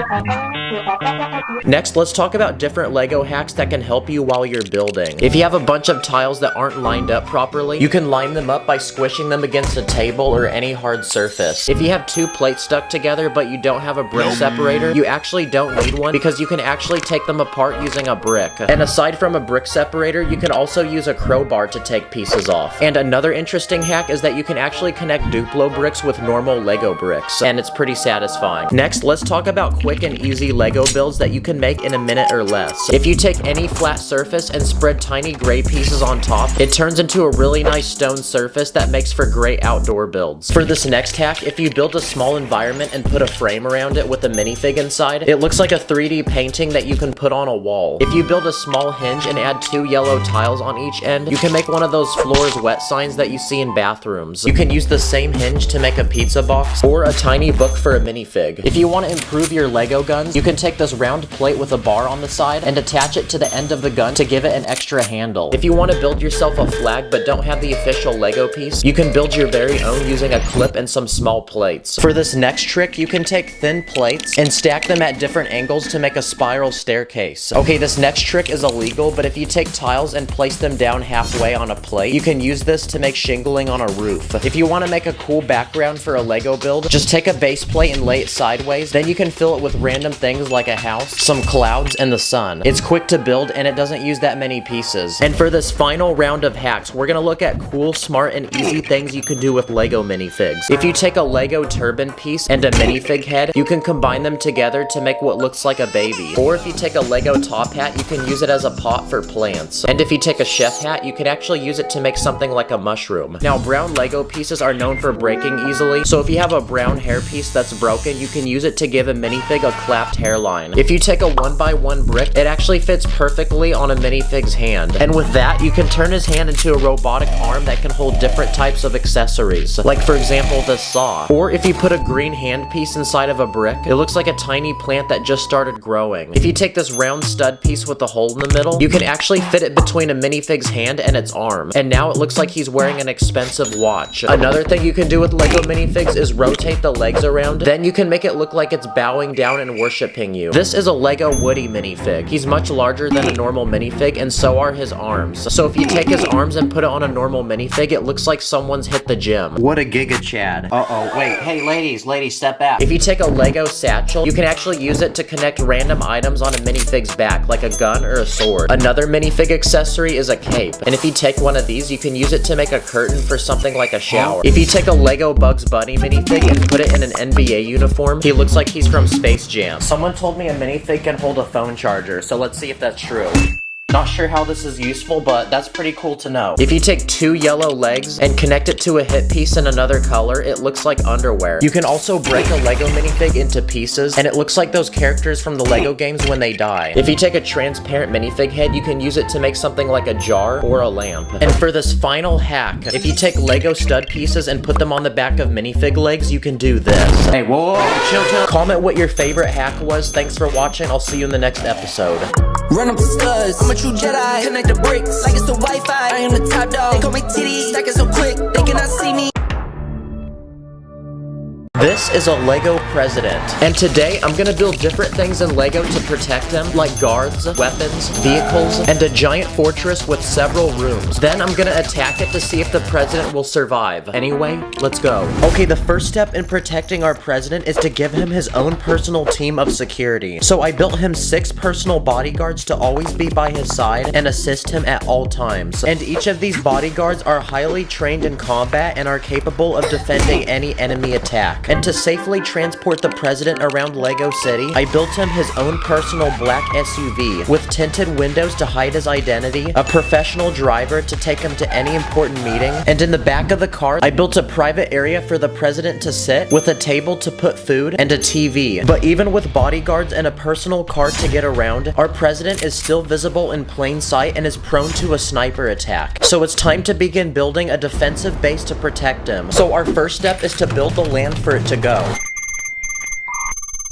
Next, let's talk about different Lego hacks that can help you while you're building. If you have a bunch of tiles that aren't lined up properly, you can line them up by squishing them against a table or any hard surface. If you have two plates stuck together but you don't have a brick separator, you actually don't need one because you can actually take them apart using a brick. And aside from a brick separator, you can also use a crowbar to take pieces off. And another interesting hack is that you can actually connect Duplo bricks with normal Lego bricks, and it's pretty satisfying. Next, let's talk about quick and easy Lego builds that you can make in a minute or less. If you take any flat surface and spread tiny gray pieces on top, it turns into a really nice stone surface that makes for great outdoor builds. For this next hack, if you build a small environment and put a frame around it with a minifig inside, it looks like a 3D painting that you can put on a wall. If you build a small hinge and add 2 yellow tiles on each end, you can make one of those floors wet signs that you see in bathrooms. You can use the same hinge to make a pizza box or a tiny book for a minifig. If you want to improve your Lego guns, you can take this round plate with a bar on the side and attach it to the end of the gun to give it an extra handle. If you want to build yourself a flag but don't have the official Lego piece, you can build your very own using a clip and some small plates. For this next trick, you can take thin plates and stack them at different angles to make a spiral staircase. Okay, this next trick is illegal illegal, but if you take tiles and place them down halfway on a plate, you can use this to make shingling on a roof. If you want to make a cool background for a Lego build, just take a base plate and lay it sideways, then you can fill it with random things like a house, some clouds, and the sun. It's quick to build and it doesn't use that many pieces. And for this final round of hacks, we're gonna look at cool, smart, and easy things you can do with Lego minifigs. If you take a Lego turban piece and a minifig head, you can combine them together to make what looks like a baby. Or if you take a Lego top hat, you can use it as a pot for plants. And if you take a chef hat, you can actually use it to make something like a mushroom. Now, brown Lego pieces are known for breaking easily, so if you have a brown hair piece that's broken, you can use it to give a minifig a clapped hairline. If you take a 1x1 brick, it actually fits perfectly on a minifig's hand. And with that, you can turn his hand into a robotic arm that can hold different types of accessories. Like, for example, this saw. Or if you put a green hand piece inside of a brick, it looks like a tiny plant that just started growing. If you take this round stud piece with a hole in the middle, you can actually fit it between a minifig's hand and its arm. And now it looks like he's wearing an expensive watch. Another thing you can do with Lego minifigs is rotate the legs around. Then you can make it look like it's bowing down and worshiping you. This is a Lego Woody minifig. He's much larger than a normal minifig, and so are his arms. So if you take his arms and put it on a normal minifig, it looks like someone's hit the gym. What a giga Chad. Uh-oh, wait, hey ladies, step back. If you take a Lego satchel, you can actually use it to connect random items on a minifig's back, like a gun or a sword. Another minifig accessory is a cape, and if you take one of these, you can use it to make a curtain for something like a shower. If you take a Lego Bugs Bunny minifig and put it in an NBA uniform, he looks like he's from Space Jam. Someone told me a minifig can hold a phone charger, so let's see if that's true. Not sure how this is useful, but that's pretty cool to know. If you take 2 yellow legs and connect it to a hip piece in another color, it looks like underwear. You can also break a Lego minifig into pieces, and it looks like those characters from the Lego games when they die. If you take a transparent minifig head, you can use it to make something like a jar or a lamp. And for this final hack, if you take Lego stud pieces and put them on the back of minifig legs, you can do this. Hey, whoa, chill. Comment what your favorite hack was. Thanks for watching. I'll see you in the next episode. Run up the studs, I'm a true Jedi. Connect the bricks like it's the Wi-Fi. I am the top dog. They call me titties, stacking so quick they cannot see me. This is a Lego president, and today I'm gonna build different things in Lego to protect him, like guards, weapons, vehicles, and a giant fortress with several rooms. Then I'm gonna attack it to see if the president will survive. Anyway, let's go. Okay, the first step in protecting our president is to give him his own personal team of security. So I built him 6 personal bodyguards to always be by his side and assist him at all times. And each of these bodyguards are highly trained in combat and are capable of defending any enemy attack. And to safely transport the president around Lego City, I built him his own personal black SUV with tinted windows to hide his identity, a professional driver to take him to any important meeting, and in the back of the car, I built a private area for the president to sit with a table to put food and a TV. But even with bodyguards and a personal car to get around, our president is still visible in plain sight and is prone to a sniper attack. So it's time to begin building a defensive base to protect him. So our first step is to build the land for it to go.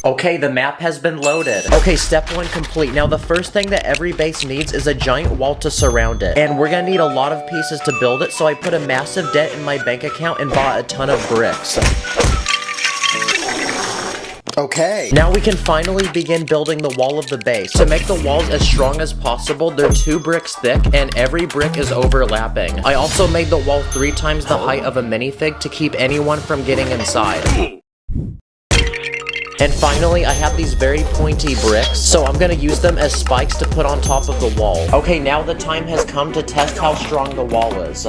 Okay, the map has been loaded. Okay, step 1 complete. Now the first thing that every base needs is a giant wall to surround it. And we're gonna need a lot of pieces to build it, so I put a massive debt in my bank account and bought a ton of bricks. Okay. Now we can finally begin building the wall of the base. To make the walls as strong as possible, they're 2 bricks thick and every brick is overlapping. I also made the wall 3 times the height of a minifig to keep anyone from getting inside. And finally, I have these very pointy bricks, so I'm gonna use them as spikes to put on top of the wall. Okay, now the time has come to test how strong the wall is.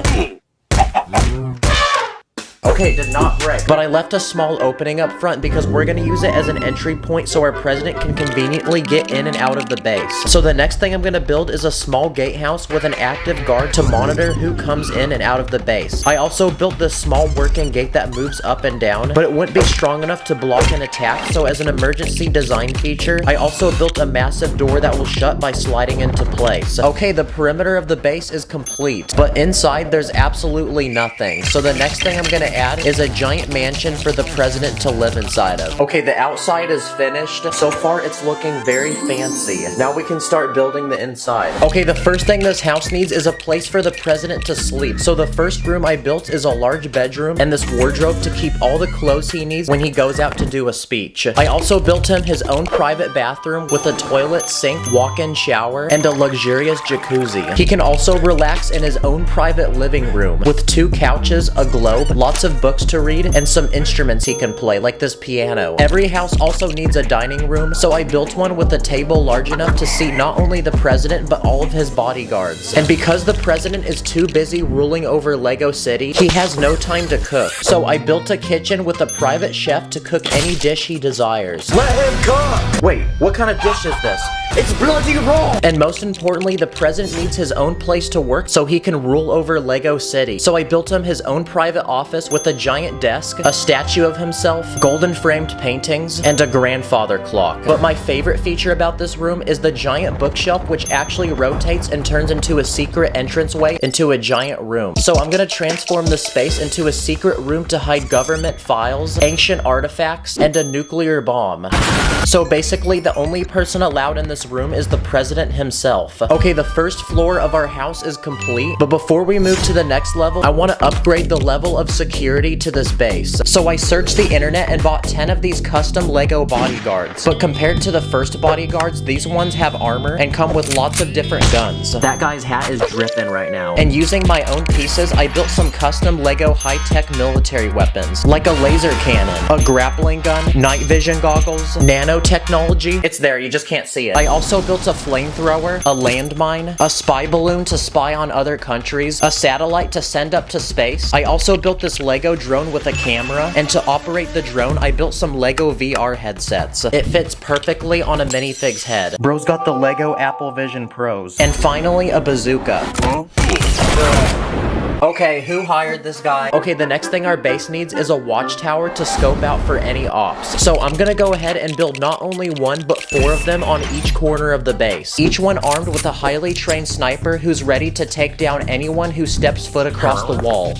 Okay, did not break. But I left a small opening up front because we're gonna use it as an entry point so our president can conveniently get in and out of the base. So the next thing I'm gonna build is a small gatehouse with an active guard to monitor who comes in and out of the base. I also built this small working gate that moves up and down, but it wouldn't be strong enough to block an attack, so as an emergency design feature, I also built a massive door that will shut by sliding into place. Okay, the perimeter of the base is complete, but inside there's absolutely nothing. So the next thing I'm gonna add add is a giant mansion for the president to live inside of. Okay, the outside is finished. So far, it's looking very fancy. Now we can start building the inside. Okay, the first thing this house needs is a place for the president to sleep. So the first room I built is a large bedroom and this wardrobe to keep all the clothes he needs when he goes out to do a speech. I also built him his own private bathroom with a toilet, sink, walk-in shower, and a luxurious jacuzzi. He can also relax in his own private living room with 2 couches, a globe, lots of books to read, and some instruments he can play, like this piano. Every house also needs a dining room, so I built one with a table large enough to seat not only the president, but all of his bodyguards. And because the president is too busy ruling over Lego City, he has no time to cook. So I built a kitchen with a private chef to cook any dish he desires. Let him cook! Wait, what kind of dish is this? It's bloody raw! And most importantly, the president needs his own place to work so he can rule over Lego City. So I built him his own private office with a giant desk, a statue of himself, golden framed paintings, and a grandfather clock. But my favorite feature about this room is the giant bookshelf, which actually rotates and turns into a secret entranceway into a giant room. So I'm gonna transform this space into a secret room to hide government files, ancient artifacts, and a nuclear bomb. So basically, the only person allowed in this room is the president himself. Okay, the first floor of our house is complete, but before we move to the next level, I want to upgrade the level of security to this base. So I searched the internet and bought 10 of these custom Lego bodyguards. But compared to the first bodyguards, these ones have armor and come with lots of different guns. That guy's hat is dripping right now. And using my own pieces, I built some custom Lego high-tech military weapons, like a laser cannon, a grappling gun, night vision goggles, nanotechnology. It's there, you just can't see it. I also built a flamethrower, a landmine, a spy balloon to spy on other countries, a satellite to send up to space. I also built this Lego drone with a camera, and to operate the drone, I built some Lego VR headsets. It fits perfectly on a minifig's head. Bro's got the Lego Apple Vision Pros. And finally, a bazooka. Okay, who hired this guy? Okay, the next thing our base needs is a watchtower to scope out for any ops. So I'm gonna go ahead and build not only 1, but 4 of them on each corner of the base. Each one armed with a highly trained sniper who's ready to take down anyone who steps foot across the wall.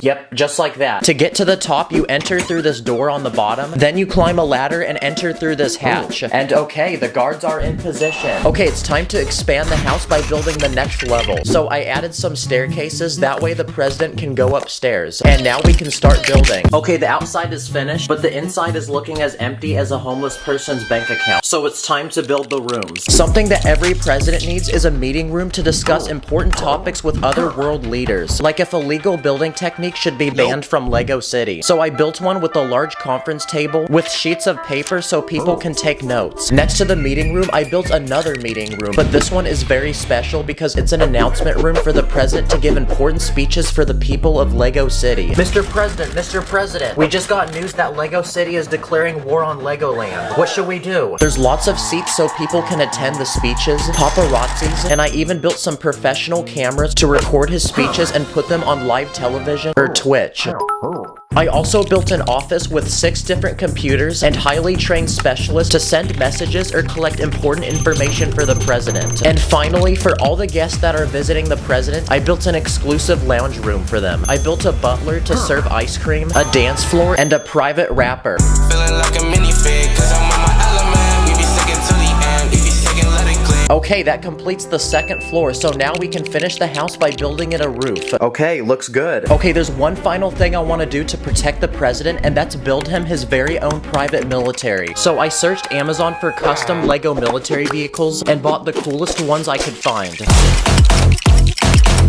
Yep, just like that. To get to the top, you enter through this door on the bottom, then you climb a ladder and enter through this hatch. And okay, the guards are in position. Okay, it's time to expand the house by building the next level. So I added some staircases, that way the president can go upstairs. And now we can start building. Okay, the outside is finished, but the inside is looking as empty as a homeless person's bank account. So it's time to build the rooms. Something that every president needs is a meeting room to discuss important topics with other world leaders. Like if illegal building techniques should be banned from Lego City. So I built one with a large conference table with sheets of paper so people can take notes. Next to the meeting room, I built another meeting room, but this one is very special because it's an announcement room for the president to give important speeches for the people of Lego City. Mr. President, we just got news that Lego City is declaring war on Legoland. What should we do? There's lots of seats so people can attend the speeches, paparazzis, and I even built some professional cameras to record his speeches and put them on live television or Twitch. I also built an office with 6 different computers and highly trained specialists to send messages or collect important information for the president. And finally, for all the guests that are visiting the president, I built an exclusive lounge room for them. I built a butler to serve ice cream, a dance floor, and a private rapper. Feeling like a minifig, 'cause I'm on my element. We be sticking to the end, if you second, let it clear. Okay, that completes the second floor, so now we can finish the house by building it a roof. Okay, looks good. Okay, there's one final thing I want to do to protect the president, and that's build him his very own private military. So I searched Amazon for custom Lego military vehicles and bought the coolest ones I could find.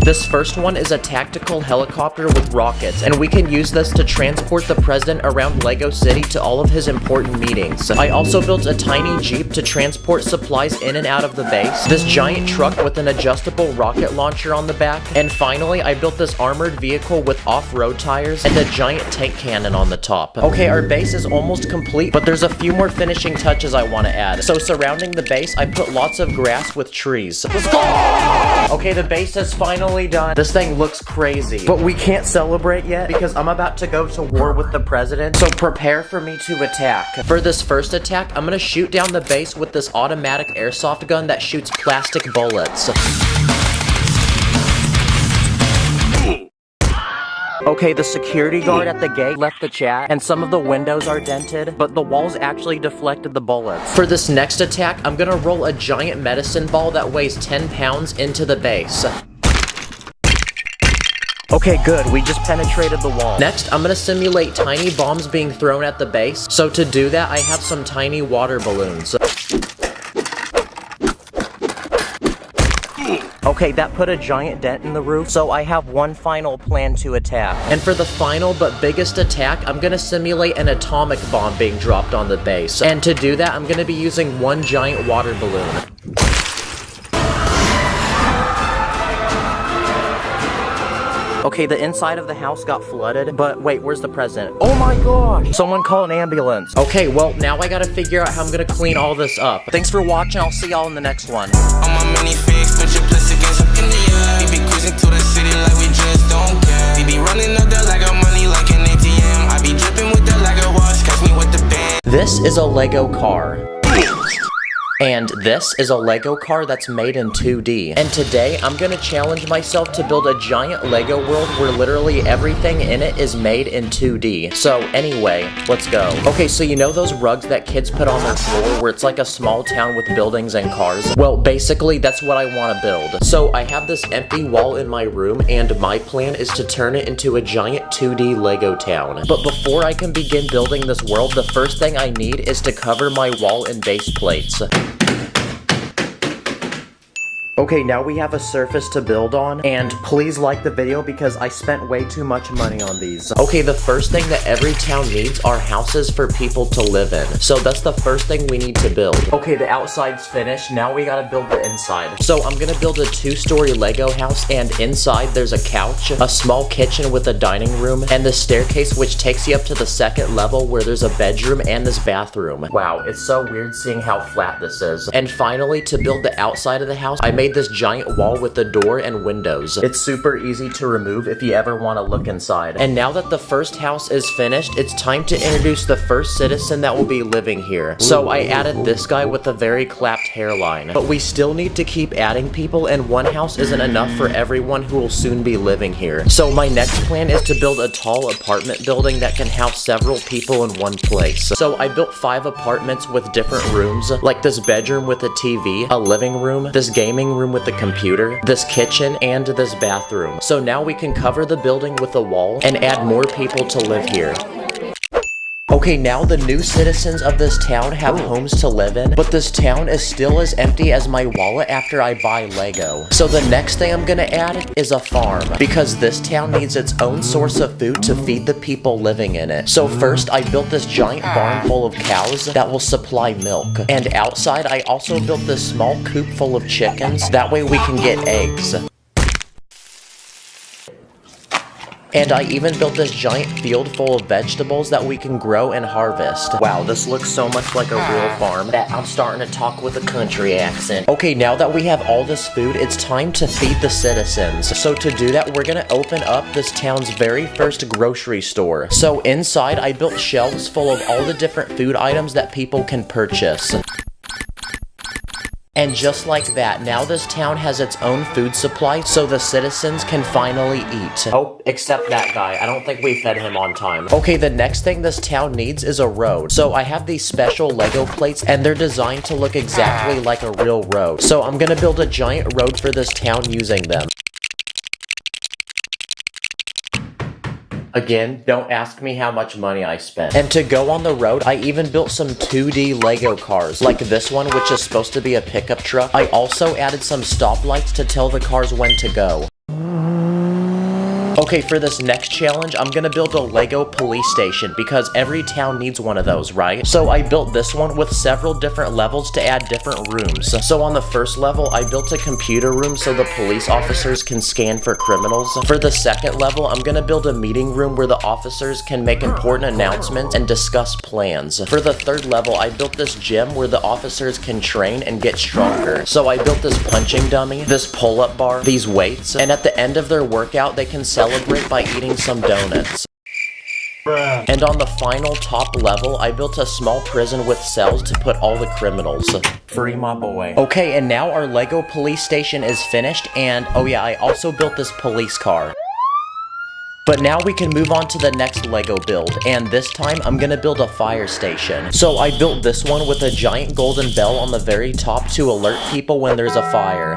This first one is a tactical helicopter with rockets, and we can use this to transport the president around Lego City to all of his important meetings. I also built a tiny jeep to transport supplies in and out of the base, this giant truck with an adjustable rocket launcher on the back, and finally I built this armored vehicle with off-road tires and a giant tank cannon on the top. Okay, our base is almost complete, but there's a few more finishing touches I want to add. So surrounding the base, I put lots of grass with trees. Let's go! Okay, the base is finally done. This thing looks crazy, but we can't celebrate yet because I'm about to go to war with the president, so prepare for me to attack. For this first attack, I'm gonna shoot down the base with this automatic airsoft gun that shoots plastic bullets. Okay, the security guard at the gate left the chat, and some of the windows are dented, but the walls actually deflected the bullets. For this next attack, I'm gonna roll a giant medicine ball that weighs 10 pounds into the base. Okay, good, we just penetrated the wall. Next, I'm gonna simulate tiny bombs being thrown at the base. So to do that, I have some tiny water balloons. Okay, that put a giant dent in the roof, so I have one final plan to attack. And for the final but biggest attack, I'm gonna simulate an atomic bomb being dropped on the base. And to do that, I'm gonna be using one giant water balloon. Okay, the inside of the house got flooded, but wait, where's the president? Oh my gosh! Someone call an ambulance. Okay, well, now I gotta figure out how I'm gonna clean all this up. Thanks for watching, I'll see y'all in the next one. On my mini fix, put your place against up in the air. We be cruising to the city like we just don't care. We be running up there like our money like an ATM. I be dripping with the Lego wash, catch me with the band. This is a Lego car. And this is a Lego car that's made in 2D. And today, I'm gonna challenge myself to build a giant Lego world where literally everything in it is made in 2D. So anyway, let's go. Okay, so you know those rugs that kids put on their floor where it's like a small town with buildings and cars? Well, basically, that's what I wanna build. So I have this empty wall in my room, and my plan is to turn it into a giant 2D Lego town. But before I can begin building this world, the first thing I need is to cover my wall in base plates. Okay, now we have a surface to build on, and please like the video because I spent way too much money on these. Okay, the first thing that every town needs are houses for people to live in. So that's the first thing we need to build. Okay, the outside's finished, now we gotta build the inside. So I'm gonna build a 2-story Lego house, and inside there's a couch, a small kitchen with a dining room, and the staircase which takes you up to the second level where there's a bedroom and this bathroom. Wow, it's so weird seeing how flat this is. And finally, to build the outside of the house, I made this giant wall with a door and windows. It's super easy to remove if you ever want to look inside. And now that the first house is finished, it's time to introduce the first citizen that will be living here. So I added this guy with a very clapped hairline. But we still need to keep adding people, and one house isn't enough for everyone who will soon be living here. So my next plan is to build a tall apartment building that can house several people in one place. So I built 5 apartments with different rooms, like this bedroom with a TV, a living room, this gaming room with the computer, this kitchen, and this bathroom. So now we can cover the building with a wall and add more people to live here. Okay, now the new citizens of this town have homes to live in, but this town is still as empty as my wallet after I buy Lego. So the next thing I'm gonna add is a farm, because this town needs its own source of food to feed the people living in it. So first, I built this giant barn full of cows that will supply milk. And outside, I also built this small coop full of chickens, that way we can get eggs. And I even built this giant field full of vegetables that we can grow and harvest. Wow, this looks so much like a real farm that I'm starting to talk with a country accent. Okay, now that we have all this food, it's time to feed the citizens. So to do that, we're gonna open up this town's very first grocery store. So inside, I built shelves full of all the different food items that people can purchase. And just like that, now this town has its own food supply, so the citizens can finally eat. Oh, except that guy. I don't think we fed him on time. Okay, the next thing this town needs is a road. So I have these special Lego plates, and they're designed to look exactly like a real road. So I'm gonna build a giant road for this town using them. Again, don't ask me how much money I spent. And to go on the road, I even built some 2D Lego cars, like this one, which is supposed to be a pickup truck. I also added some stoplights to tell the cars when to go. Okay, for this next challenge, I'm gonna build a Lego police station because every town needs one of those, right? So I built this one with several different levels to add different rooms. So on the first level, I built a computer room so the police officers can scan for criminals. For the second level, I'm gonna build a meeting room where the officers can make important announcements and discuss plans. For the third level, I built this gym where the officers can train and get stronger. So I built this punching dummy, this pull-up bar, these weights, and at the end of their workout, they can celebrate by eating some donuts. And on the final top level, I built a small prison with cells to put all the criminals. Free my boy. Okay, and now our Lego police station is finished, and oh yeah, I also built this police car. But now we can move on to the next Lego build, and this time I'm gonna build a fire station. So I built this one with a giant golden bell on the very top to alert people when there's a fire.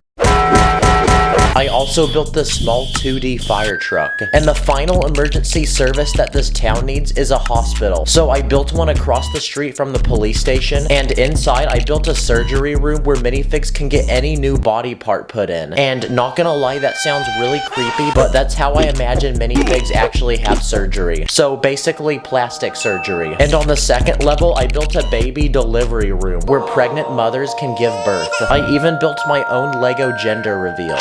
I also built this small 2D fire truck. And the final emergency service that this town needs is a hospital. So I built one across the street from the police station, and inside I built a surgery room where minifigs can get any new body part put in. And not gonna lie, that sounds really creepy, but that's how I imagine minifigs actually have surgery. So basically plastic surgery. And on the second level, I built a baby delivery room where pregnant mothers can give birth. I even built my own Lego gender reveal.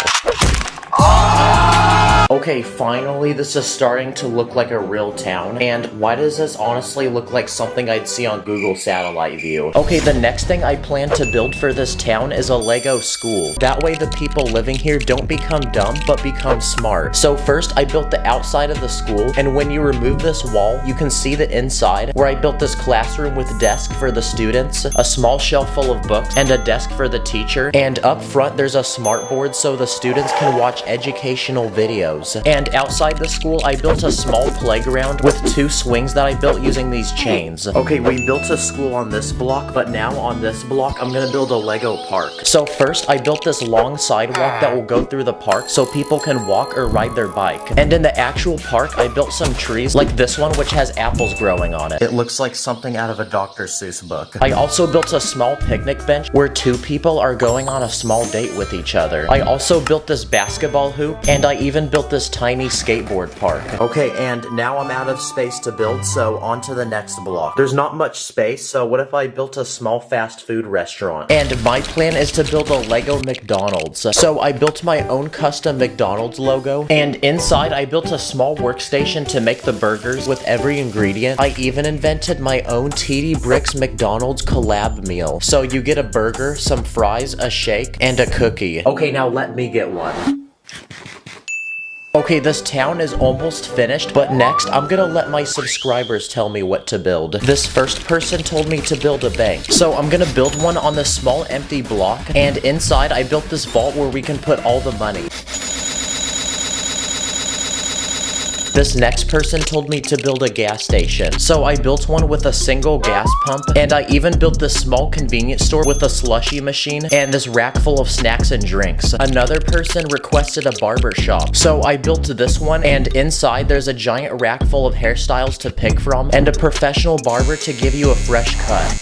Okay, finally this is starting to look like a real town, and why does this honestly look like something I'd see on Google Satellite View? Okay, the next thing I plan to build for this town is a Lego school. That way the people living here don't become dumb, but become smart. So first I built the outside of the school, and when you remove this wall, you can see the inside, where I built this classroom with desk for the students, a small shelf full of books, and a desk for the teacher, and up front there's a smart board so the students can watch educational videos. And outside the school, I built a small playground with 2 swings that I built using these chains. Okay, we built a school on this block, but now on this block, I'm gonna build a Lego park. So first, I built this long sidewalk that will go through the park so people can walk or ride their bike. And in the actual park, I built some trees like this one, which has apples growing on it. It looks like something out of a Dr. Seuss book. I also built a small picnic bench where 2 people are going on a small date with each other. I also built this basketball hoop, and I even built this tiny skateboard park. Okay, and now I'm out of space to build, so on to the next block. There's not much space, so what if I built a small fast food restaurant? And my plan is to build a Lego McDonald's. So I built my own custom McDonald's logo, and inside I built a small workstation to make the burgers with every ingredient. I even invented my own TD Bricks McDonald's collab meal. So you get a burger, some fries, a shake, and a cookie. Okay, now let me get one. Okay, this town is almost finished, but next I'm gonna let my subscribers tell me what to build. This first person told me to build a bank, so I'm gonna build one on this small empty block, and inside I built this vault where we can put all the money. This next person told me to build a gas station, so I built one with a single gas pump, and I even built this small convenience store with a slushy machine and this rack full of snacks and drinks. Another person requested a barber shop, so I built this one, and inside there's a giant rack full of hairstyles to pick from and a professional barber to give you a fresh cut.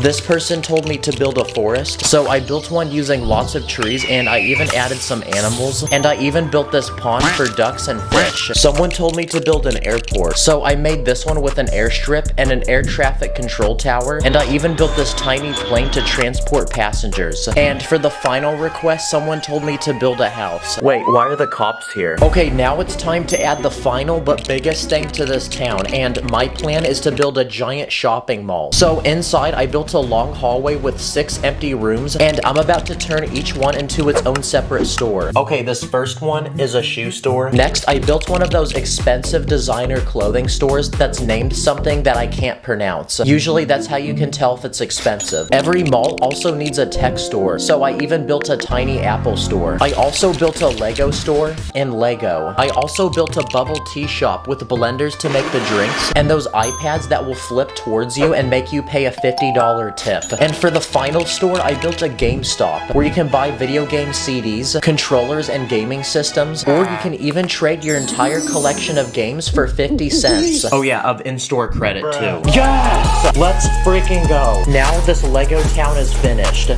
This person told me to build a forest, so I built one using lots of trees, and I even added some animals, and I even built this pond for ducks and fish. Someone told me to build an airport, so I made this one with an airstrip and an air traffic control tower, and I even built this tiny plane to transport passengers. And for the final request, someone told me to build a house. Wait, why are the cops here? Okay, now it's time to add the final but biggest thing to this town, and my plan is to build a giant shopping mall. So inside, I built a long hallway with 6 empty rooms, and I'm about to turn each one into its own separate store. Okay, this first one is a shoe store. Next, I built one of those expensive designer clothing stores that's named something that I can't pronounce. Usually that's how you can tell if it's expensive. Every mall also needs a tech store, so I even built a tiny Apple store. I also built a Lego store in Lego. I also built a bubble tea shop with blenders to make the drinks, and those iPads that will flip towards you and make you pay a $50 tip. And for the final store, I built a GameStop where you can buy video game CDs, controllers, and gaming systems, or you can even trade your entire collection of games for 50 cents. Oh yeah, of in-store credit too. Yes! Let's freaking go. Now this Lego town is finished.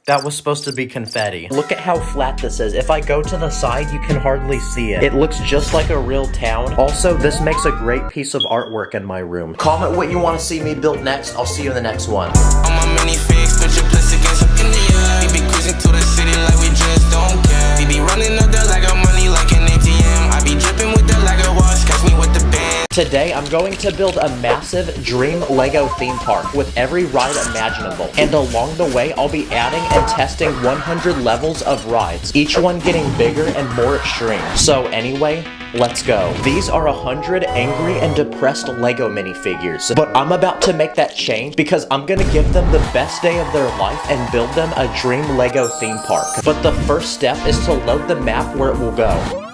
That was supposed to be confetti. Look at how flat this is. If I go to the side, you can hardly see it. It looks just like a real town. Also, this makes a great piece of artwork in my room. Comment what you want to see me build next. I'll see you in the next one. On my mini fix, put your place against up in the air. We be cruising to the city like we just don't care. We be running up the Lego money like an ATM. I be dripping with the Lego watch, catch me with the band. Today, I'm going to build a massive dream Lego theme park with every ride imaginable. And along the way, I'll be adding and testing 100 levels of rides, each one getting bigger and more extreme. So anyway, let's go. These are 100 angry and depressed Lego minifigures, but I'm about to make that change because I'm gonna give them the best day of their life and build them a dream Lego theme park. But the first step is to load the map where it will go.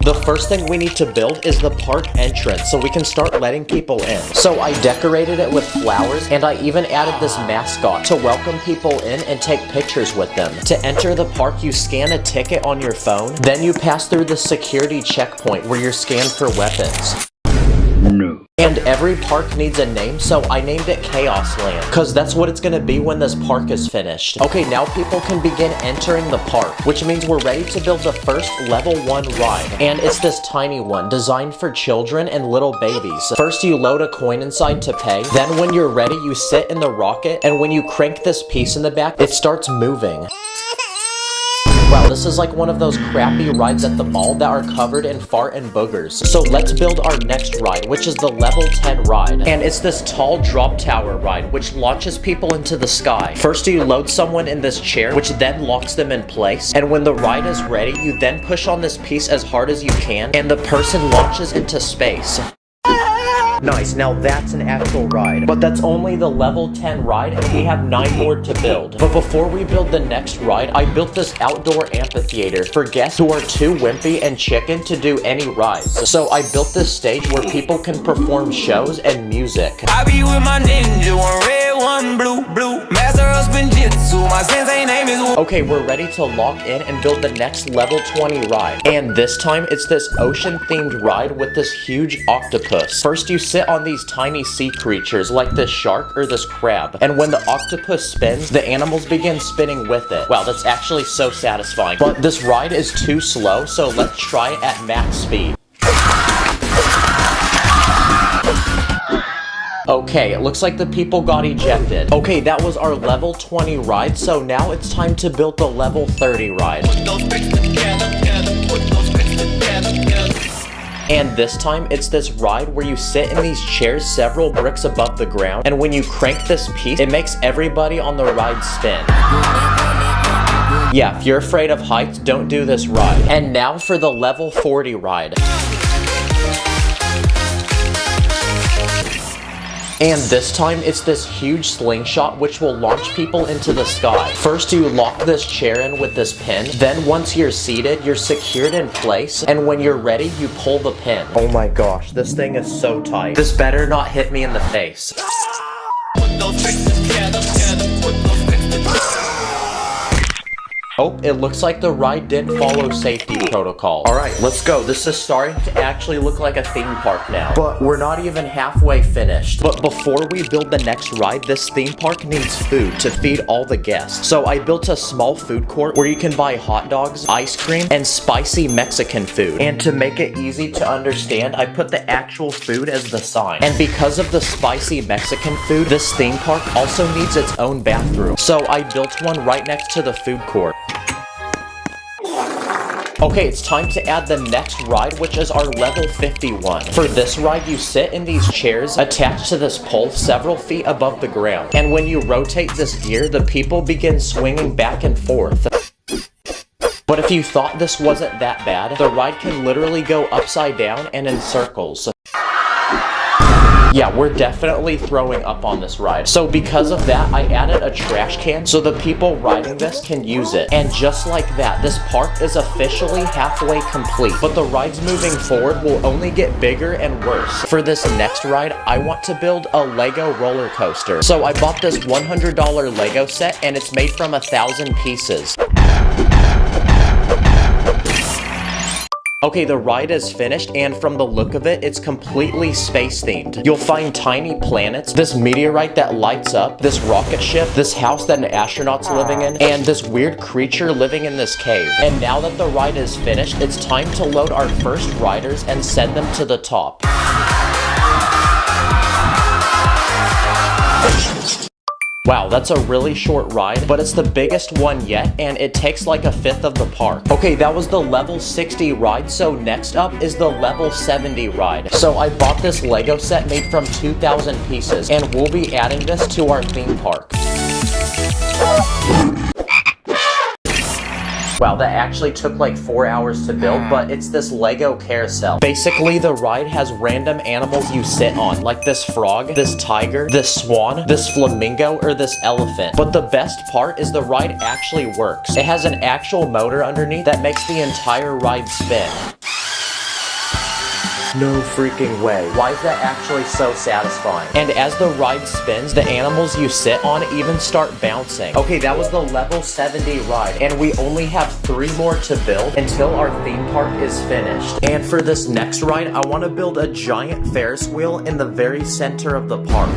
The first thing we need to build is the park entrance so we can start letting people in. So I decorated it with flowers, and I even added this mascot to welcome people in and take pictures with them. To enter the park, you scan a ticket on your phone, then you pass through the security checkpoint where you're scanned for weapons. No. And every park needs a name, so I named it Chaos Land, because that's what it's gonna be when this park is finished. Okay, now people can begin entering the park, which means we're ready to build the first level 1 ride. And it's this tiny one, designed for children and little babies. First you load a coin inside to pay, then when you're ready you sit in the rocket, and when you crank this piece in the back, it starts moving. Wow, this is like one of those crappy rides at the mall that are covered in fart and boogers. So let's build our next ride, which is the level 10 ride. And it's this tall drop tower ride, which launches people into the sky. First you load someone in this chair, which then locks them in place. And when the ride is ready, you then push on this piece as hard as you can, and the person launches into space. Nice, now that's an actual ride. But that's only the level 10 ride, and we have 9 more to build. But before we build the next ride, I built this outdoor amphitheater for guests who are too wimpy and chicken to do any rides. So I built this stage where people can perform shows and music. I be with my ninja, one red, one blue. Master of spinjitzu, my sensei name is... Okay, we're ready to lock in and build the next level 20 ride. And this time, it's this ocean-themed ride with this huge octopus. First, you sit on these tiny sea creatures like this shark or this crab. And when the octopus spins, the animals begin spinning with it. Wow, that's actually so satisfying. But this ride is too slow, so let's try it at max speed. Okay, it looks like the people got ejected. Okay, that was our level 20 ride, so now it's time to build the level 30 ride. And this time, it's this ride where you sit in these chairs several bricks above the ground, and when you crank this piece, it makes everybody on the ride spin. Yeah, if you're afraid of heights, don't do this ride. And now for the level 40 ride. And this time, it's this huge slingshot which will launch people into the sky. First, you lock this chair in with this pin. Then once you're seated, you're secured in place. And when you're ready, you pull the pin. Oh my gosh, this thing is so tight. This better not hit me in the face. Oh, it looks like the ride didn't follow safety protocol. Alright, let's go. This is starting to actually look like a theme park now. But we're not even halfway finished. But before we build the next ride, this theme park needs food to feed all the guests. So I built a small food court where you can buy hot dogs, ice cream, and spicy Mexican food. And to make it easy to understand, I put the actual food as the sign. And because of the spicy Mexican food, this theme park also needs its own bathroom. So I built one right next to the food court. Okay, it's time to add the next ride, which is our level 51. For this ride, you sit in these chairs attached to this pole several feet above the ground. And when you rotate this gear, the people begin swinging back and forth. But if you thought this wasn't that bad, the ride can literally go upside down and in circles. Yeah, we're definitely throwing up on this ride. So because of that, I added a trash can so the people riding this can use it. And just like that, this park is officially halfway complete. But the rides moving forward will only get bigger and worse. For this next ride, I want to build a Lego roller coaster. So I bought this $100 Lego set, and it's made from 1,000 pieces. Okay, the ride is finished, and from the look of it, it's completely space-themed. You'll find tiny planets, this meteorite that lights up, this rocket ship, this house that an astronaut's living in, and this weird creature living in this cave. And now that the ride is finished, it's time to load our first riders and send them to the top. Wow, that's a really short ride, but it's the biggest one yet, and it takes like 1/5 of the park. Okay, that was the level 60 ride, so next up is the level 70 ride. So I bought this Lego set made from 2,000 pieces, and we'll be adding this to our theme park. Wow, that actually took like 4 hours to build, but it's this Lego carousel. Basically, the ride has random animals you sit on, like this frog, this tiger, this swan, this flamingo, or this elephant. But the best part is the ride actually works. It has an actual motor underneath that makes the entire ride spin. No freaking way. Why is that actually so satisfying? And as the ride spins, the animals you sit on even start bouncing. Okay, that was the level 70 ride, and we only have 3 more to build until our theme park is finished. And for this next ride, I want to build a giant Ferris wheel in the very center of the park.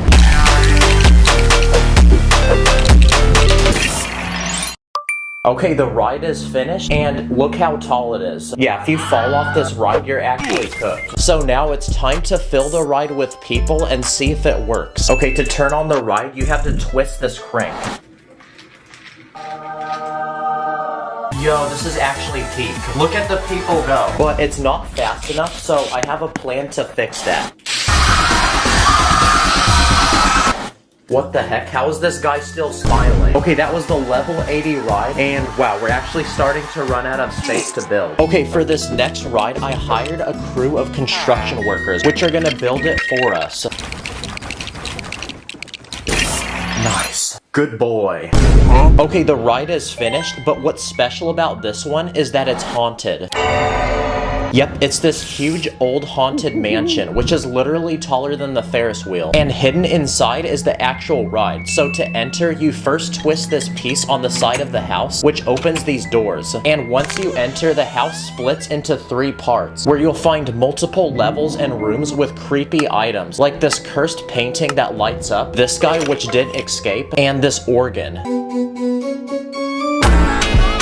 Okay, the ride is finished, and look how tall it is. Yeah, if you fall off this ride, you're actually cooked. So now it's time to fill the ride with people and see if it works. Okay, to turn on the ride, you have to twist this crank. Yo, this is actually peak. Look at the people go. But it's not fast enough, so I have a plan to fix that. What the heck? How is this guy still smiling? Okay, that was the level 80 ride, and wow, we're actually starting to run out of space to build. Okay, for this next ride, I hired a crew of construction workers, which are gonna build it for us. Nice. Good boy. Okay, the ride is finished, but what's special about this one is that it's haunted. Yep, it's this huge old haunted mansion, which is literally taller than the Ferris wheel. And hidden inside is the actual ride. So to enter, you first twist this piece on the side of the house, which opens these doors. And once you enter, the house splits into 3 parts, where you'll find multiple levels and rooms with creepy items, like this cursed painting that lights up, this guy which didn't escape, and this organ.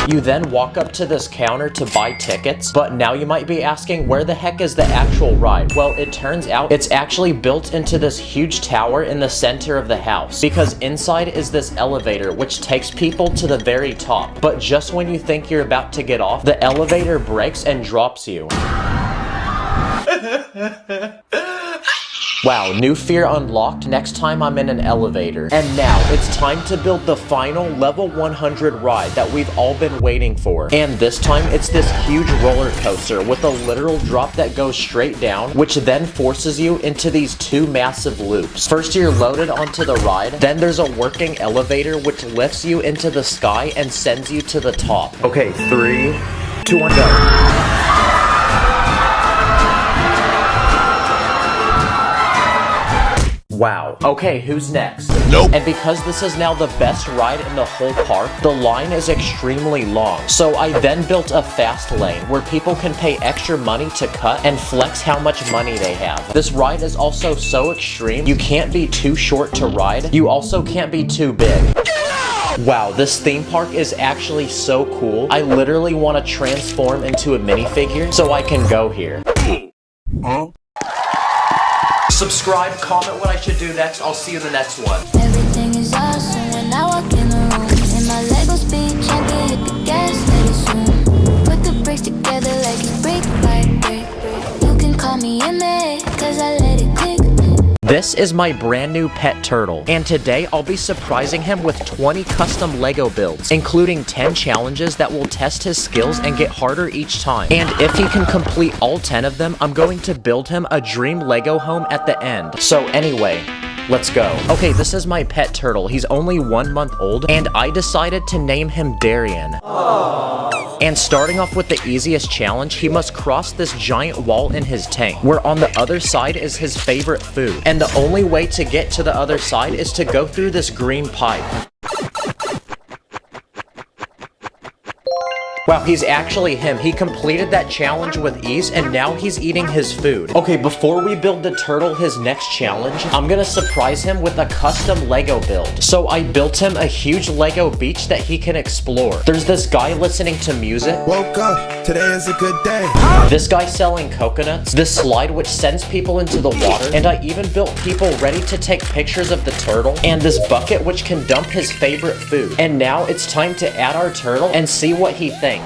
You then walk up to this counter to buy tickets, but now you might be asking, where the heck is the actual ride? Well, it turns out it's actually built into this huge tower in the center of the house, because inside is this elevator which takes people to the very top. But just when you think you're about to get off, the elevator breaks and drops you. Wow, new fear unlocked. Next time I'm in an elevator. And now it's time to build the final level 100 ride that we've all been waiting for. And this time it's this huge roller coaster with a literal drop that goes straight down, which then forces you into these 2 massive loops. First you're loaded onto the ride, then there's a working elevator which lifts you into the sky and sends you to the top. Okay, 3, 2, 1, go. Wow. Okay, who's next? Nope. And because this is now the best ride in the whole park, the line is extremely long. So I then built a fast lane where people can pay extra money to cut and flex how much money they have. This ride is also so extreme, you can't be too short to ride. You also can't be too big. Wow, this theme park is actually so cool. I literally want to transform into a minifigure so I can go here. Subscribe, comment what I should do next. I'll see you in the next one. Everything is awesome when I walk in the room. In my Lego speed champion, hit the gas, let it zoom. Put the bricks together like it's brick by brick. You can call me in there, cause I let it click. This is my brand new pet turtle, and today I'll be surprising him with 20 custom Lego builds, including 10 challenges that will test his skills and get harder each time. And if he can complete all 10 of them, I'm going to build him a dream Lego home at the end. So anyway, let's go. Okay, this is my pet turtle. He's only 1 month old, and I decided to name him Darian. Aww. And starting off with the easiest challenge, he must cross this giant wall in his tank, where on the other side is his favorite food. And the only way to get to the other side is to go through this green pipe. Wow, he's actually him. He completed that challenge with ease, and now he's eating his food. Okay, before we build the turtle his next challenge, I'm gonna surprise him with a custom Lego build. So I built him a huge Lego beach that he can explore. There's this guy listening to music. Woke up, today is a good day. This guy selling coconuts. This slide which sends people into the water. And I even built people ready to take pictures of the turtle. And this bucket which can dump his favorite food. And now it's time to add our turtle and see what he thinks.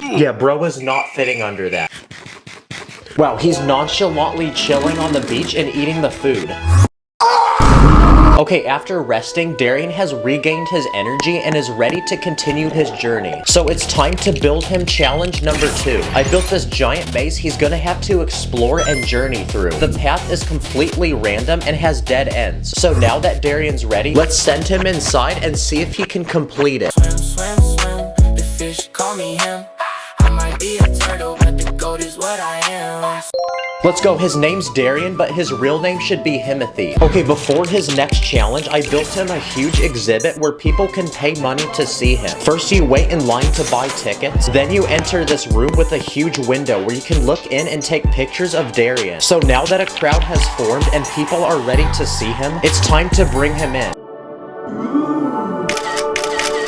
Yeah, bro is not fitting under that. Wow, he's nonchalantly chilling on the beach and eating the food. Okay, after resting, Darian has regained his energy and is ready to continue his journey. So it's time to build him challenge number 2. I built this giant maze he's gonna have to explore and journey through. The path is completely random and has dead ends. So now that Darian's ready, let's send him inside and see if he can complete it. Swim, swim, swim. The fish call me him. I might be a turtle, but the goat is what I am. Let's go. His name's Darian, but his real name should be Himothy. Okay, before his next challenge, I built him a huge exhibit where people can pay money to see him. First, you wait in line to buy tickets. Then you enter this room with a huge window where you can look in and take pictures of Darian. So now that a crowd has formed and people are ready to see him, it's time to bring him in.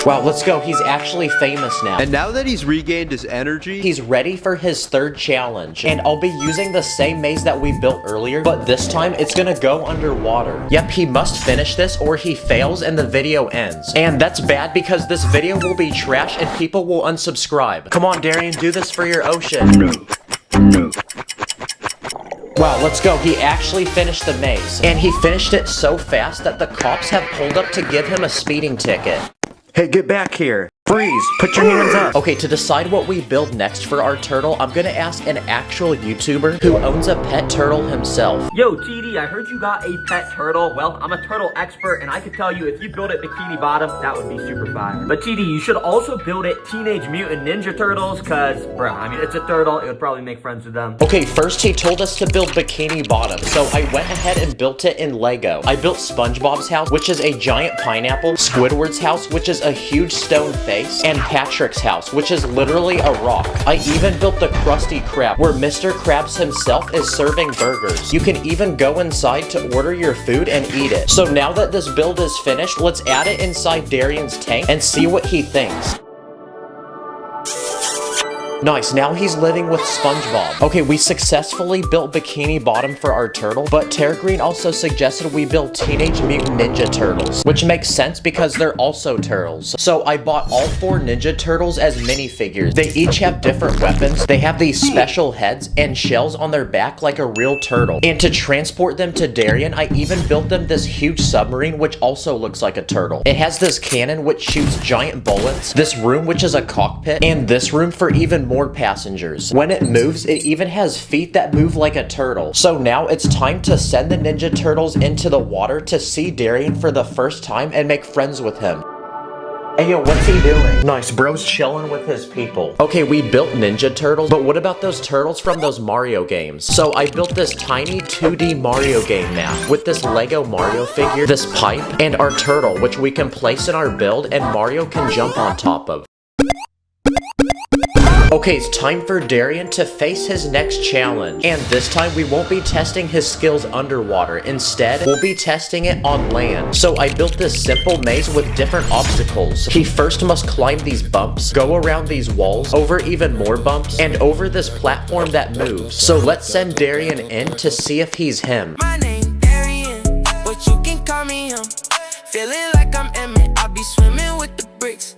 Wow, let's go. He's actually famous now. And now that he's regained his energy, he's ready for his third challenge. And I'll be using the same maze that we built earlier, but this time it's gonna go underwater. Yep, he must finish this or he fails and the video ends. And that's bad because this video will be trash and people will unsubscribe. Come on, Darian, do this for your ocean. No. Wow, let's go. He actually finished the maze. And he finished it so fast that the cops have pulled up to give him a speeding ticket. hey, get back here. Freeze, put your hands up. Okay, to decide what we build next for our turtle, I'm gonna ask an actual YouTuber who owns a pet turtle himself. Yo, TD, I heard you got a pet turtle. Well, I'm a turtle expert, and I can tell you if you build it Bikini Bottom, that would be super fire. But TD, you should also build it Teenage Mutant Ninja Turtles, cause, bro, I mean, it's a turtle. It would probably make friends with them. Okay, first he told us to build Bikini Bottom, so I went ahead and built it in Lego. I built SpongeBob's house, which is a giant pineapple, Squidward's house, which is a huge stone face, and Patrick's house, which is literally a rock. I even built the Krusty Krab, where Mr. Krabs himself is serving burgers. You can even go inside to order your food and eat it. So now that this build is finished, let's add it inside Darian's tank and see what he thinks. Nice, now he's living with SpongeBob. Okay, we successfully built Bikini Bottom for our turtle, but Tara Green also suggested we build Teenage Mutant Ninja Turtles, which makes sense because they're also turtles. So I bought all 4 Ninja Turtles as minifigures. They each have different weapons. They have these special heads and shells on their back like a real turtle. And to transport them to Darian, I even built them this huge submarine, which also looks like a turtle. It has this cannon which shoots giant bullets, this room which is a cockpit, and this room for even more passengers. When it moves, it even has feet that move like a turtle. So now it's time to send the Ninja Turtles into the water to see Darian for the first time and make friends with him. Hey yo, what's he doing? Nice, bro's chilling with his people. Okay, we built Ninja Turtles, but what about those turtles from those Mario games? So I built this tiny 2D Mario game map with this Lego Mario figure, this pipe, and our turtle, which we can place in our build and Mario can jump on top of. Okay, it's time for Darian to face his next challenge. And this time, we won't be testing his skills underwater. Instead, we'll be testing it on land. So I built this simple maze with different obstacles. He first must climb these bumps, go around these walls, over even more bumps, and over this platform that moves. So let's send Darian in to see if he's him. My name Darian, but you can call me him. Feeling like I'm Emmett, I'll be swimming with the bricks.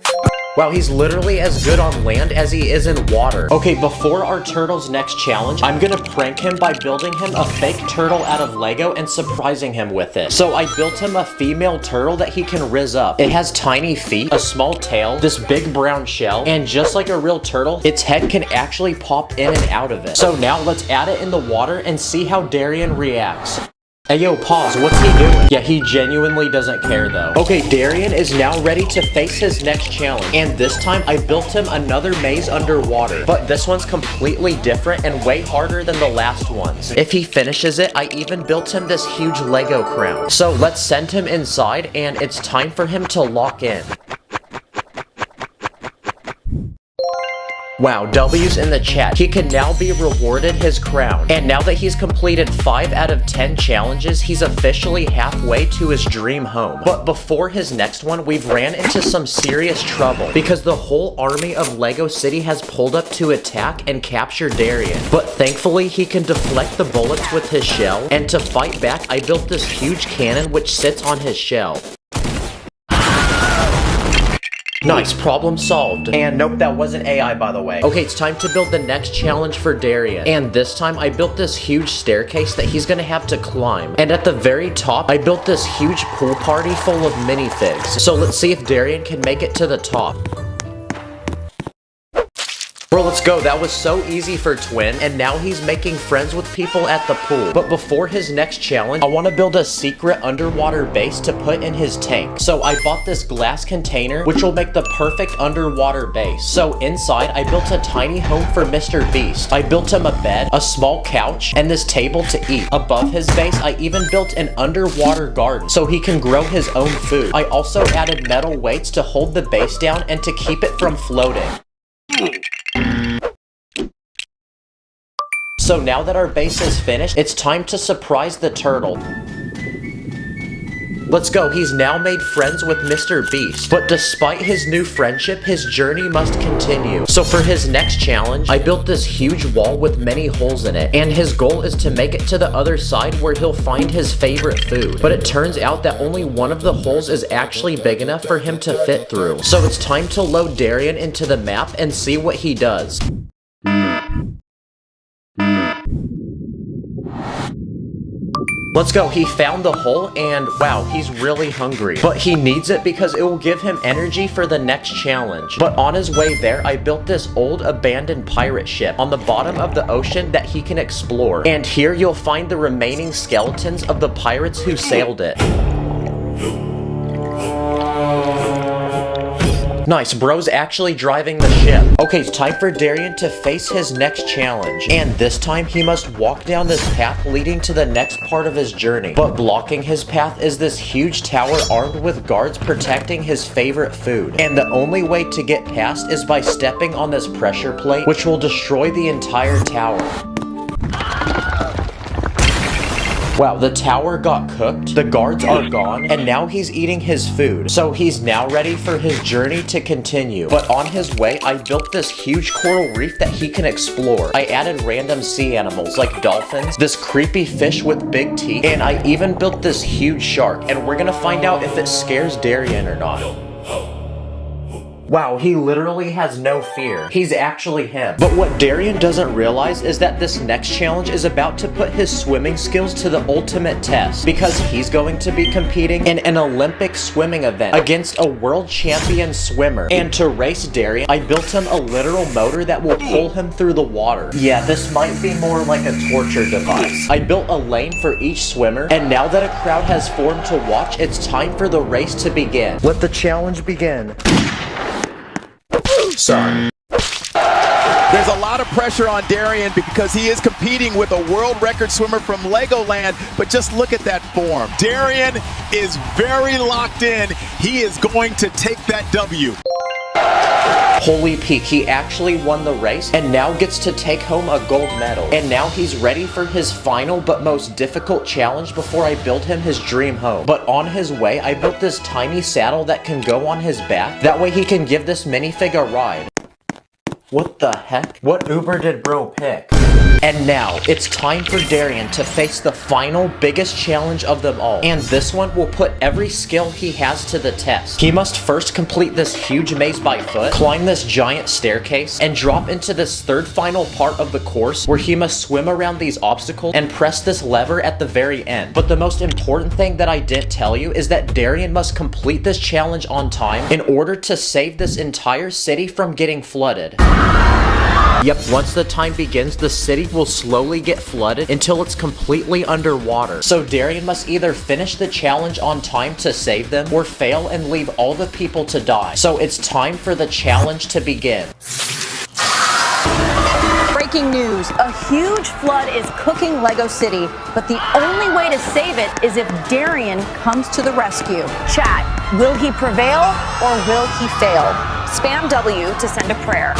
Wow, he's literally as good on land as he is in water. Okay, before our turtle's next challenge, I'm gonna prank him by building him a fake turtle out of Lego and surprising him with it. So I built him a female turtle that he can rizz up. It has tiny feet, a small tail, this big brown shell, and just like a real turtle, its head can actually pop in and out of it. So now let's add it in the water and see how Darian reacts. Hey yo, pause, what's he doing? Yeah, he genuinely doesn't care though. Okay, Darian is now ready to face his next challenge. And this time, I built him another maze underwater. But this one's completely different and way harder than the last ones. If he finishes it, I even built him this huge Lego crown. So let's send him inside and it's time for him to lock in. Wow, W's in the chat. He can now be rewarded his crown. And now that he's completed 5 out of 10 challenges, he's officially halfway to his dream home. But before his next one, we've ran into some serious trouble because the whole army of Lego City has pulled up to attack and capture Darian. But thankfully, he can deflect the bullets with his shell. And to fight back, I built this huge cannon which sits on his shell. Nice, problem solved. And nope, that wasn't AI, by the way. Okay, it's time to build the next challenge for Darian. And this time, I built this huge staircase that he's gonna have to climb. And at the very top, I built this huge pool party full of minifigs. So let's see if Darian can make it to the top. Bro, let's go. That was so easy for Twin, and now he's making friends with people at the pool. But before his next challenge, I want to build a secret underwater base to put in his tank. So I bought this glass container, which will make the perfect underwater base. So inside, I built a tiny home for Mr. Beast. I built him a bed, a small couch, and this table to eat. Above his base, I even built an underwater garden so he can grow his own food. I also added metal weights to hold the base down and to keep it from floating. So now that our base is finished, it's time to surprise the turtle. Let's go, he's now made friends with Mr. Beast. But despite his new friendship, his journey must continue. So for his next challenge, I built this huge wall with many holes in it. And his goal is to make it to the other side where he'll find his favorite food. But it turns out that only one of the holes is actually big enough for him to fit through. So it's time to load Darian into the map and see what he does. Let's go, he found the hole and wow, he's really hungry. But he needs it because it will give him energy for the next challenge. But on his way there, I built this old abandoned pirate ship on the bottom of the ocean that he can explore. And here you'll find the remaining skeletons of the pirates who sailed it. Nice, bro's actually driving the ship. Okay, it's time for Darian to face his next challenge. And this time, he must walk down this path leading to the next part of his journey. But blocking his path is this huge tower armed with guards protecting his favorite food. And the only way to get past is by stepping on this pressure plate, which will destroy the entire tower. Wow, the tower got cooked, the guards are gone, and now he's eating his food. So he's now ready for his journey to continue. But on his way, I built this huge coral reef that he can explore. I added random sea animals like dolphins, this creepy fish with big teeth, and I even built this huge shark. And we're gonna find out if it scares Darian or not. Wow, he literally has no fear. He's actually him. But what Darian doesn't realize is that this next challenge is about to put his swimming skills to the ultimate test, because he's going to be competing in an Olympic swimming event against a world champion swimmer. And to race Darian, I built him a literal motor that will pull him through the water. Yeah, this might be more like a torture device. I built a lane for each swimmer, and now that a crowd has formed to watch, it's time for the race to begin. Let the challenge begin. Sorry. There's a lot of pressure on Darian because he is competing with a world record swimmer from Legoland, but just look at that form. Darian is very locked in. He is going to take that W. Holy peak, he actually won the race and now gets to take home a gold medal. And now he's ready for his final but most difficult challenge before I build him his dream home. But on his way, I built this tiny saddle that can go on his back. That way he can give this minifig a ride. What the heck? What Uber did bro pick? And now, it's time for Darian to face the final, biggest challenge of them all. And this one will put every skill he has to the test. He must first complete this huge maze by foot, climb this giant staircase, and drop into this third final part of the course where he must swim around these obstacles and press this lever at the very end. But the most important thing that I didn't tell you is that Darian must complete this challenge on time in order to save this entire city from getting flooded. Yep, once the time begins, the city will slowly get flooded until it's completely underwater. So Darian must either finish the challenge on time to save them, or fail and leave all the people to die. So it's time for the challenge to begin. Breaking news, a huge flood is cooking Lego City, but the only way to save it is if Darian comes to the rescue. Chat, will he prevail or will he fail? Spam W to send a prayer.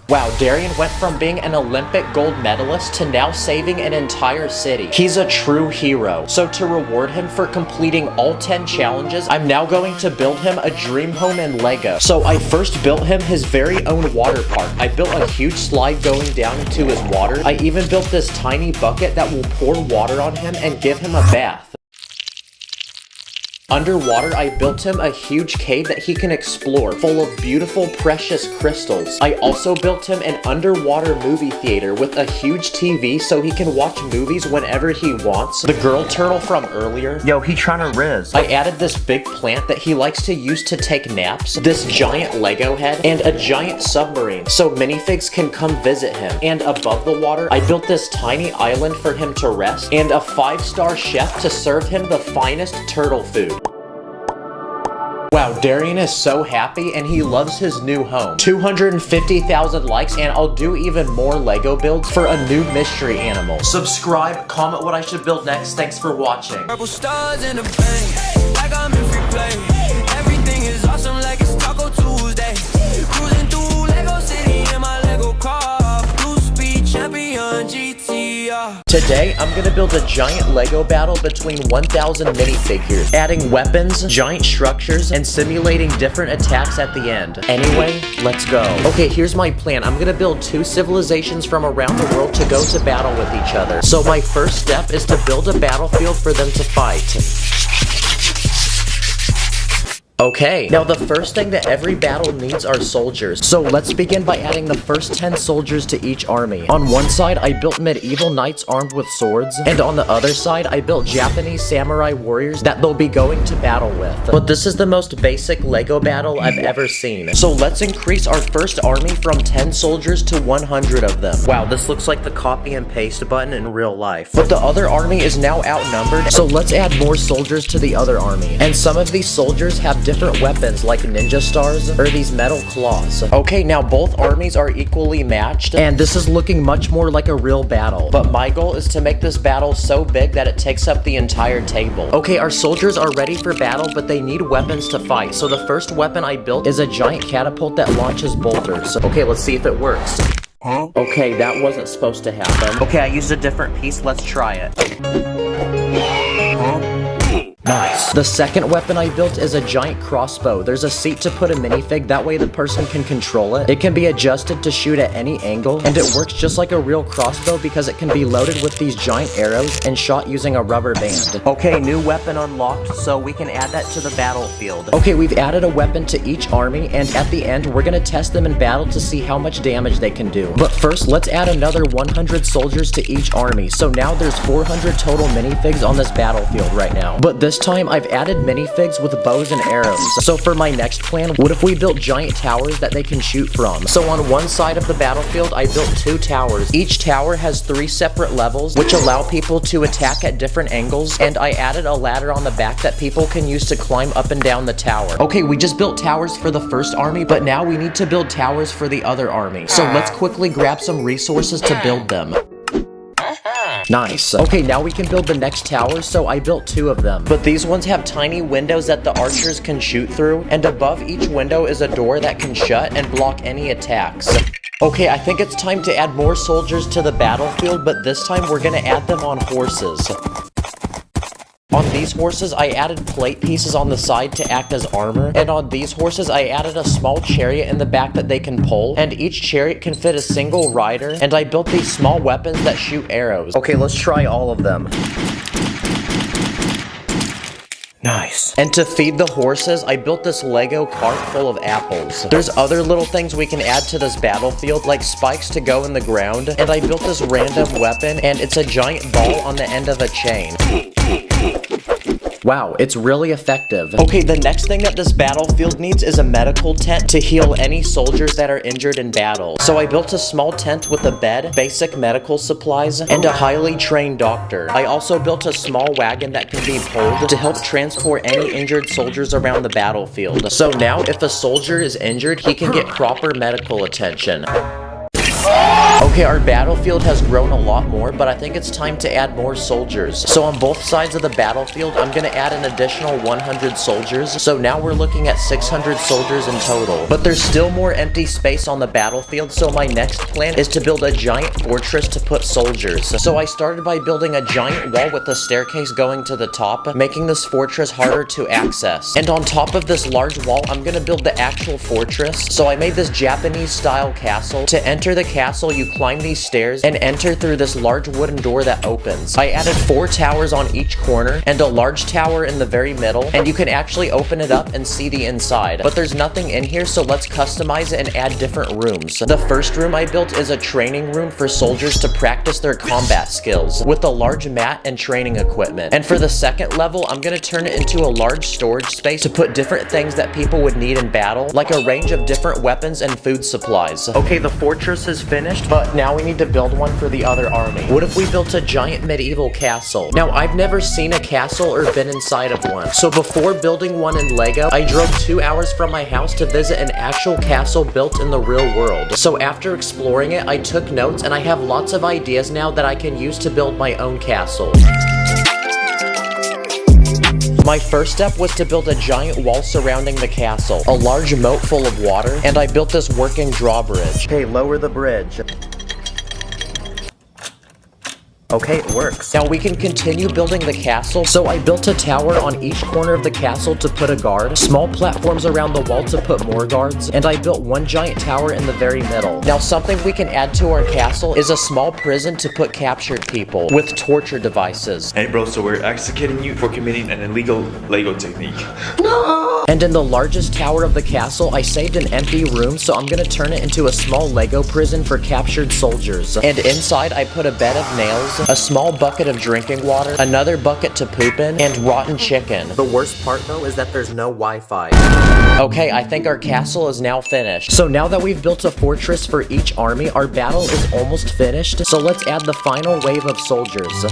Wow, Darian went from being an Olympic gold medalist to now saving an entire city. He's a true hero. So to reward him for completing all 10 challenges, I'm now going to build him a dream home in Lego. So I first built him his very own water park. I built a huge slide going down into his water. I even built this tiny bucket that will pour water on him and give him a bath. Underwater, I built him a huge cave that he can explore, full of beautiful, precious crystals. I also built him an underwater movie theater with a huge TV so he can watch movies whenever he wants. The girl turtle from earlier, yo, he trying to riz. I added this big plant that he likes to use to take naps, this giant Lego head, and a giant submarine so minifigs can come visit him. And above the water, I built this tiny island for him to rest, and a 5-star chef to serve him the finest turtle food. Wow, Darian is so happy and he loves his new home. 250,000 likes and I'll do even more Lego builds for a new mystery animal. Subscribe, comment what I should build next. Thanks for watching. Purple stars in the bank, like I'm in free play. Everything is awesome like it's Taco Tuesday. Cruising through Lego City in my Lego car. Blue Speed Champion GTR. Today, I'm gonna build a giant Lego battle between 1,000 minifigures, adding weapons, giant structures, and simulating different attacks at the end. Anyway, let's go. Okay, here's my plan. I'm gonna build 2 civilizations from around the world to go to battle with each other. So my first step is to build a battlefield for them to fight. Okay, now the first thing that every battle needs are soldiers. So let's begin by adding the first 10 soldiers to each army. On one side, I built medieval knights armed with swords, and on the other side, I built Japanese samurai warriors that they'll be going to battle with. But this is the most basic Lego battle I've ever seen. So let's increase our first army from 10 soldiers to 100 of them. Wow, this looks like the copy and paste button in real life. But the other army is now outnumbered, so let's add more soldiers to the other army. And some of these soldiers have different weapons like ninja stars or these metal claws. Okay, now both armies are equally matched and this is looking much more like a real battle. But my goal is to make this battle so big that it takes up the entire table. Okay, our soldiers are ready for battle, but they need weapons to fight. So the first weapon I built is a giant catapult that launches bolters. Okay, let's see if it works. Huh? Okay, that wasn't supposed to happen. Okay, I used a different piece. Let's try it. Nice. The second weapon I built is a giant crossbow. There's a seat to put a minifig, that way the person can control it. It can be adjusted to shoot at any angle, and it works just like a real crossbow because it can be loaded with these giant arrows and shot using a rubber band. Okay, new weapon unlocked, so we can add that to the battlefield. Okay, we've added a weapon to each army, and at the end, we're gonna test them in battle to see how much damage they can do. But first, let's add another 100 soldiers to each army. So now there's 400 total minifigs on this battlefield right now. But this time, I've added minifigs with bows and arrows. So for my next plan, what if we built giant towers that they can shoot from? So on one side of the battlefield, I built 2 towers. Each tower has 3 separate levels, which allow people to attack at different angles, and I added a ladder on the back that people can use to climb up and down the tower. Okay, we just built towers for the first army, but now we need to build towers for the other army. So let's quickly grab some resources to build them. Nice. Okay, now we can build the next tower, so I built 2 of them. But these ones have tiny windows that the archers can shoot through, and above each window is a door that can shut and block any attacks. Okay, I think it's time to add more soldiers to the battlefield, but this time we're gonna add them on horses. On these horses, I added plate pieces on the side to act as armor, and on these horses, I added a small chariot in the back that they can pull, and each chariot can fit a single rider, and I built these small weapons that shoot arrows. Okay, let's try all of them. Nice. And to feed the horses, I built this Lego cart full of apples. There's other little things we can add to this battlefield, like spikes to go in the ground, and I built this random weapon, and it's a giant ball on the end of a chain. Wow, it's really effective. Okay, the next thing that this battlefield needs is a medical tent to heal any soldiers that are injured in battle. So I built a small tent with a bed, basic medical supplies, and a highly trained doctor. I also built a small wagon that can be pulled to help transport any injured soldiers around the battlefield. So now if a soldier is injured, he can get proper medical attention. Okay, our battlefield has grown a lot more, but I think it's time to add more soldiers. So on both sides of the battlefield, I'm gonna add an additional 100 soldiers. So now we're looking at 600 soldiers in total. But there's still more empty space on the battlefield, so my next plan is to build a giant fortress to put soldiers. So I started by building a giant wall with a staircase going to the top, making this fortress harder to access. And on top of this large wall, I'm gonna build the actual fortress. So I made this Japanese style castle. To enter the castle, you climb climb these stairs and enter through this large wooden door that opens. I added 4 towers on each corner and a large tower in the very middle, and you can actually open it up and see the inside. But there's nothing in here, so let's customize it and add different rooms. The first room I built is a training room for soldiers to practice their combat skills with a large mat and training equipment. And for the second level, I'm gonna turn it into a large storage space to put different things that people would need in battle, like a range of different weapons and food supplies. Okay, the fortress is finished, but now we need to build one for the other army. What if we built a giant medieval castle? Now, I've never seen a castle or been inside of one, so before building one in Lego, I drove 2 hours from my house to visit an actual castle built in the real world. So after exploring it, I took notes, and I have lots of ideas now that I can use to build my own castle. My first step was to build a giant wall surrounding the castle, a large moat full of water, and I built this working drawbridge. Okay, lower the bridge. Okay, it works. Now we can continue building the castle. So I built a tower on each corner of the castle to put a guard, small platforms around the wall to put more guards, and I built one giant tower in the very middle. Now something we can add to our castle is a small prison to put captured people with torture devices. Hey bro, so we're executing you for committing an illegal Lego technique. No! And in the largest tower of the castle, I saved an empty room, so I'm gonna turn it into a small Lego prison for captured soldiers. And inside, I put a bed of nails, a small bucket of drinking water, another bucket to poop in, and rotten chicken. The worst part though is that there's no Wi-Fi. Okay, I think our castle is now finished. So now that we've built a fortress for each army, our battle is almost finished, so let's add the final wave of soldiers.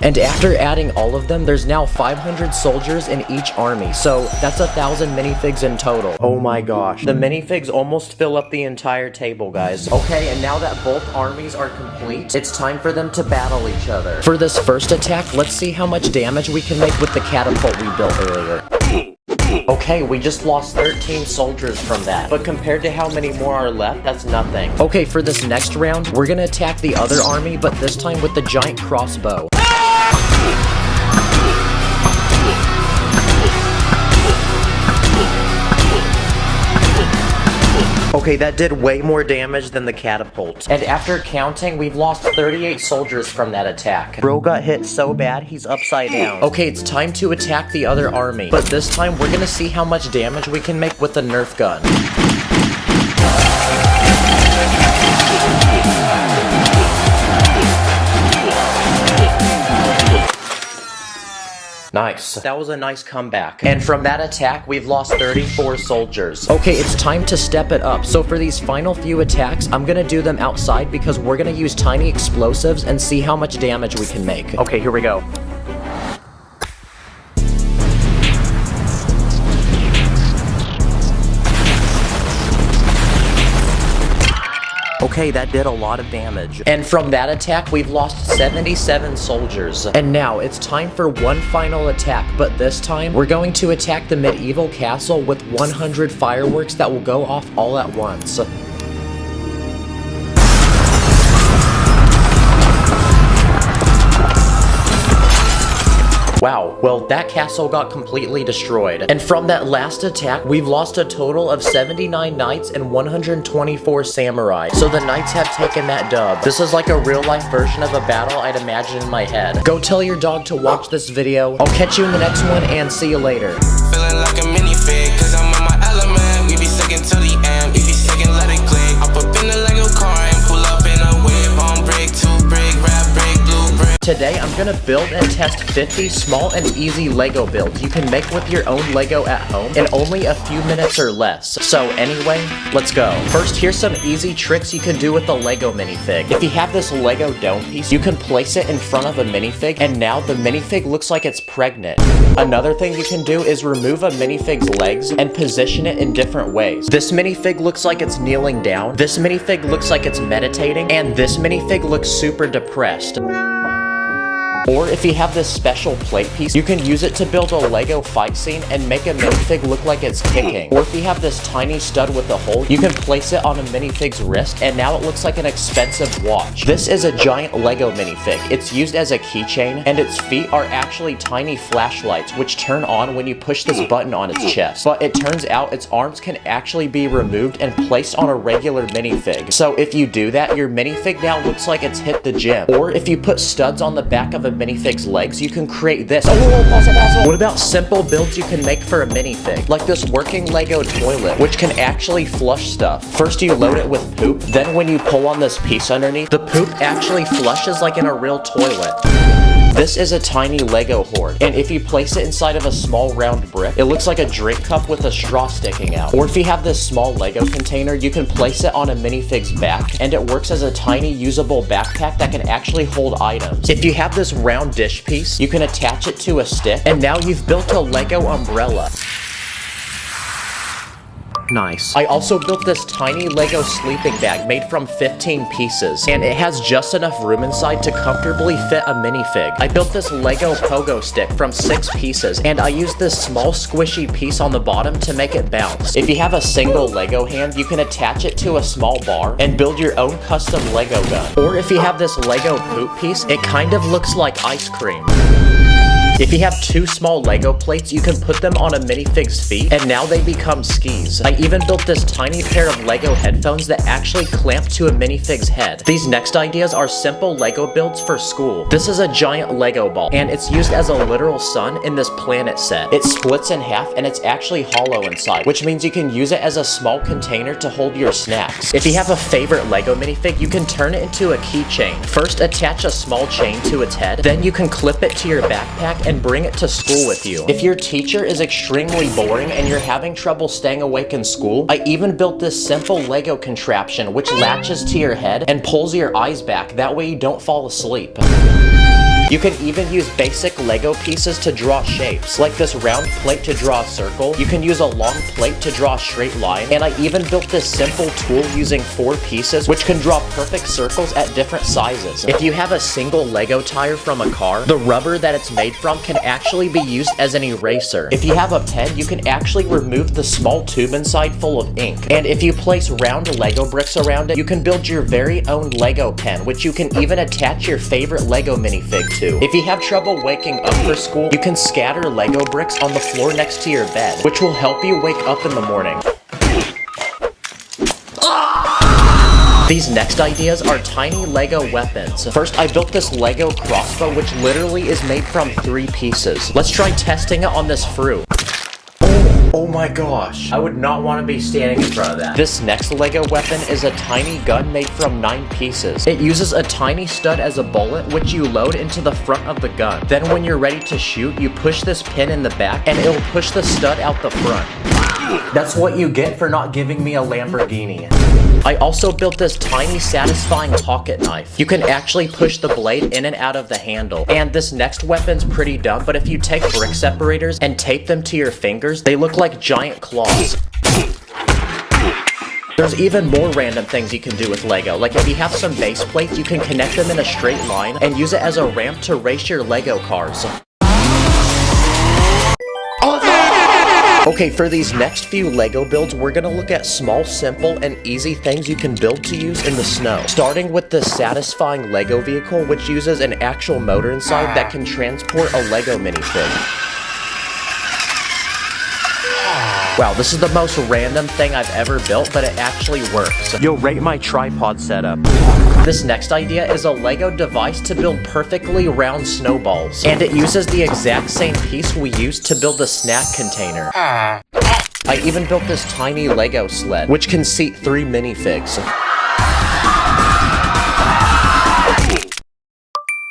And after adding all of them, there's now 500 soldiers in each army, so that's 1,000 minifigs in total. Oh my gosh. The minifigs almost fill up the entire table, guys. Okay, and now that both armies are complete, it's time for them to battle each other. For this first attack, let's see how much damage we can make with the catapult we built earlier. Okay, we just lost 13 soldiers from that, but compared to how many more are left, that's nothing. Okay, for this next round, we're gonna attack the other army, but this time with the giant crossbow. Okay, that did way more damage than the catapult. And after counting, we've lost 38 soldiers from that attack. Bro got hit so bad, he's upside down. Okay, it's time to attack the other army. But this time, we're gonna see how much damage we can make with the Nerf gun. Nice. That was a nice comeback. And from that attack, we've lost 34 soldiers. Okay, it's time to step it up. So for these final few attacks, I'm gonna do them outside because we're gonna use tiny explosives and see how much damage we can make. Okay, here we go. Okay, that did a lot of damage. And from that attack, we've lost 77 soldiers. And now, it's time for one final attack, but this time, we're going to attack the medieval castle with 100 fireworks that will go off all at once. Wow, well that castle got completely destroyed. And from that last attack, we've lost a total of 79 knights and 124 samurai. So the knights have taken that dub. This is like a real life version of a battle I'd imagine in my head. Go tell your dog to watch this video. I'll catch you in the next one and see you later. Feeling like a minifig, cause I'm in my element. We be sticking to the end, we be sticking, let it click. Hop up in the Lego car and pull up in a whip. On brick, 2 brick, rap brick, blue brick. Today, I'm gonna build and test 50 small and easy Lego builds you can make with your own Lego at home in only a few minutes or less. So anyway, let's go. First, here's some easy tricks you can do with a Lego minifig. If you have this Lego dome piece, you can place it in front of a minifig, and now the minifig looks like it's pregnant. Another thing you can do is remove a minifig's legs and position it in different ways. This minifig looks like it's kneeling down, this minifig looks like it's meditating, and this minifig looks super depressed. Or if you have this special plate piece, you can use it to build a Lego fight scene and make a minifig look like it's kicking. Or if you have this tiny stud with a hole, you can place it on a minifig's wrist and now it looks like an expensive watch. This is a giant Lego minifig. It's used as a keychain and its feet are actually tiny flashlights which turn on when you push this button on its chest. But it turns out its arms can actually be removed and placed on a regular minifig. So if you do that, your minifig now looks like it's hit the gym. Or if you put studs on the back of a minifig's legs, you can create this. What about simple builds you can make for a minifig? Like this working Lego toilet, which can actually flush stuff. First you load it with poop, then when you pull on this piece underneath, the poop actually flushes like in a real toilet. This is a tiny Lego hoard, and if you place it inside of a small round brick, it looks like a drink cup with a straw sticking out. Or if you have this small Lego container, you can place it on a minifig's back, and it works as a tiny usable backpack that can actually hold items. If you have this round dish piece, you can attach it to a stick, and now you've built a Lego umbrella. Nice. I also built this tiny Lego sleeping bag made from 15 pieces, and it has just enough room inside to comfortably fit a minifig. I built this Lego pogo stick from 6 pieces, and I used this small squishy piece on the bottom to make it bounce. If you have a single Lego hand, you can attach it to a small bar and build your own custom Lego gun. Or if you have this Lego poop piece, it kind of looks like ice cream. If you have 2 small Lego plates, you can put them on a minifig's feet, and now they become skis. I even built this tiny pair of Lego headphones that actually clamp to a minifig's head. These next ideas are simple Lego builds for school. This is a giant Lego ball, and it's used as a literal sun in this planet set. It splits in half, and it's actually hollow inside, which means you can use it as a small container to hold your snacks. If you have a favorite Lego minifig, you can turn it into a keychain. First, attach a small chain to its head, then you can clip it to your backpack and bring it to school with you. If your teacher is extremely boring and you're having trouble staying awake in school, I even built this simple Lego contraption which latches to your head and pulls your eyes back, that way you don't fall asleep. You can even use basic Lego pieces to draw shapes, like this round plate to draw a circle. You can use a long plate to draw a straight line, and I even built this simple tool using 4 pieces which can draw perfect circles at different sizes. If you have a single Lego tire from a car, the rubber that it's made from can actually be used as an eraser. If you have a pen, you can actually remove the small tube inside full of ink. And if you place round Lego bricks around it, you can build your very own Lego pen, which you can even attach your favorite Lego minifig to. If you have trouble waking up for school, you can scatter Lego bricks on the floor next to your bed, which will help you wake up in the morning. These next ideas are tiny Lego weapons. First, I built this Lego crossbow, which literally is made from 3 pieces. Let's try testing it on this fruit. Oh my gosh, I would not want to be standing in front of that. This next Lego weapon is a tiny gun made from 9 pieces. It uses a tiny stud as a bullet, which you load into the front of the gun. Then when you're ready to shoot, you push this pin in the back and it'll push the stud out the front. That's what you get for not giving me a Lamborghini. I also built this tiny satisfying pocket knife. You can actually push the blade in and out of the handle. And this next weapon's pretty dumb, but if you take brick separators and tape them to your fingers, they look like giant claws. There's even more random things you can do with Lego. Like if you have some base plates, you can connect them in a straight line and use it as a ramp to race your Lego cars. Okay, for these next few Lego builds, we're gonna look at small, simple, and easy things you can build to use in the snow. Starting with the satisfying Lego vehicle, which uses an actual motor inside that can transport a Lego minifig. Wow, this is the most random thing I've ever built, but it actually works. You'll rate my tripod setup. This next idea is a Lego device to build perfectly round snowballs. And it uses the exact same piece we used to build the snack container. I even built this tiny Lego sled, which can seat 3 minifigs.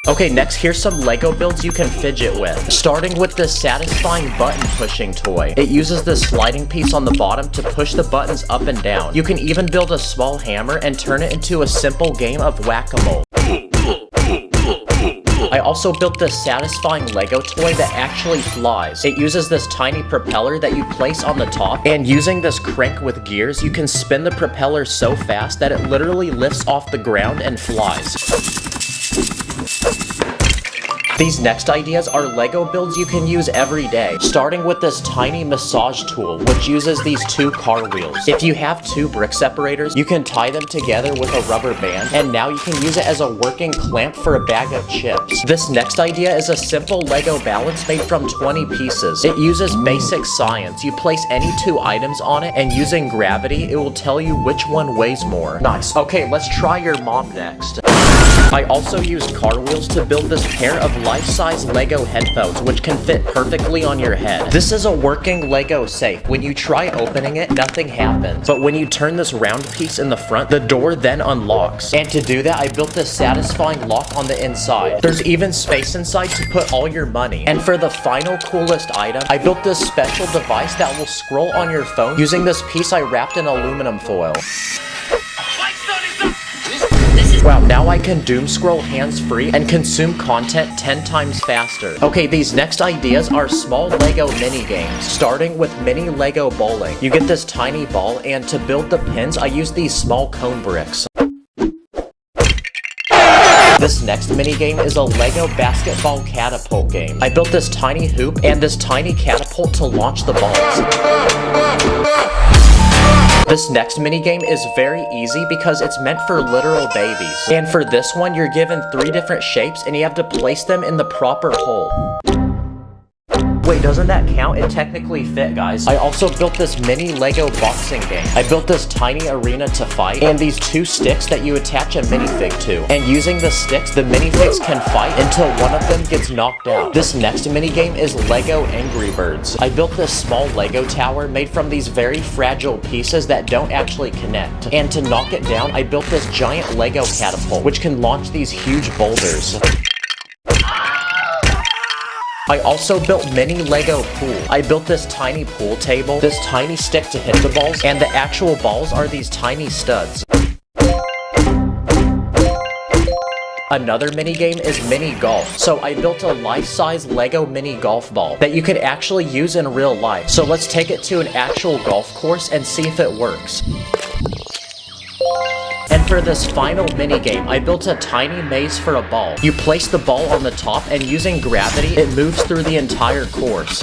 Okay, next here's some Lego builds you can fidget with. Starting with this satisfying button pushing toy. It uses this sliding piece on the bottom to push the buttons up and down. You can even build a small hammer and turn it into a simple game of whack-a-mole. I also built this satisfying Lego toy that actually flies. It uses this tiny propeller that you place on the top, and using this crank with gears, you can spin the propeller so fast that it literally lifts off the ground and flies. These next ideas are Lego builds you can use every day, starting with this tiny massage tool, which uses these 2 car wheels. If you have 2 brick separators, you can tie them together with a rubber band, and now you can use it as a working clamp for a bag of chips. This next idea is a simple Lego balance made from 20 pieces. It uses basic science. You place any 2 items on it, and using gravity, it will tell you which one weighs more. Nice. Okay, let's try your mom next. I also used car wheels to build this pair of life-size Lego headphones, which can fit perfectly on your head. This is a working Lego safe. When you try opening it, nothing happens. But when you turn this round piece in the front, the door then unlocks. And to do that, I built this satisfying lock on the inside. There's even space inside to put all your money. And for the final coolest item, I built this special device that will scroll on your phone using this piece I wrapped in aluminum foil. Wow, now I can doom scroll hands-free and consume content 10 times faster. Okay, these next ideas are small Lego mini games, starting with mini Lego bowling. You get this tiny ball, and to build the pins, I use these small cone bricks. This next mini game is a Lego basketball catapult game. I built this tiny hoop and this tiny catapult to launch the balls. This next minigame is very easy because it's meant for literal babies. And for this one, you're given 3 different shapes and you have to place them in the proper hole. Wait, doesn't that count? It technically fit, guys. I also built this mini Lego boxing game. I built this tiny arena to fight, and these 2 sticks that you attach a minifig to. And using the sticks, the minifigs can fight until one of them gets knocked out. This next minigame is Lego Angry Birds. I built this small Lego tower made from these very fragile pieces that don't actually connect. And to knock it down, I built this giant Lego catapult, which can launch these huge boulders. I also built mini Lego pool. I built this tiny pool table, this tiny stick to hit the balls, and the actual balls are these tiny studs. Another mini game is mini golf. So I built a life-size Lego mini golf ball that you could actually use in real life. So let's take it to an actual golf course and see if it works. And for this final minigame, I built a tiny maze for a ball. You place the ball on the top, and using gravity, it moves through the entire course.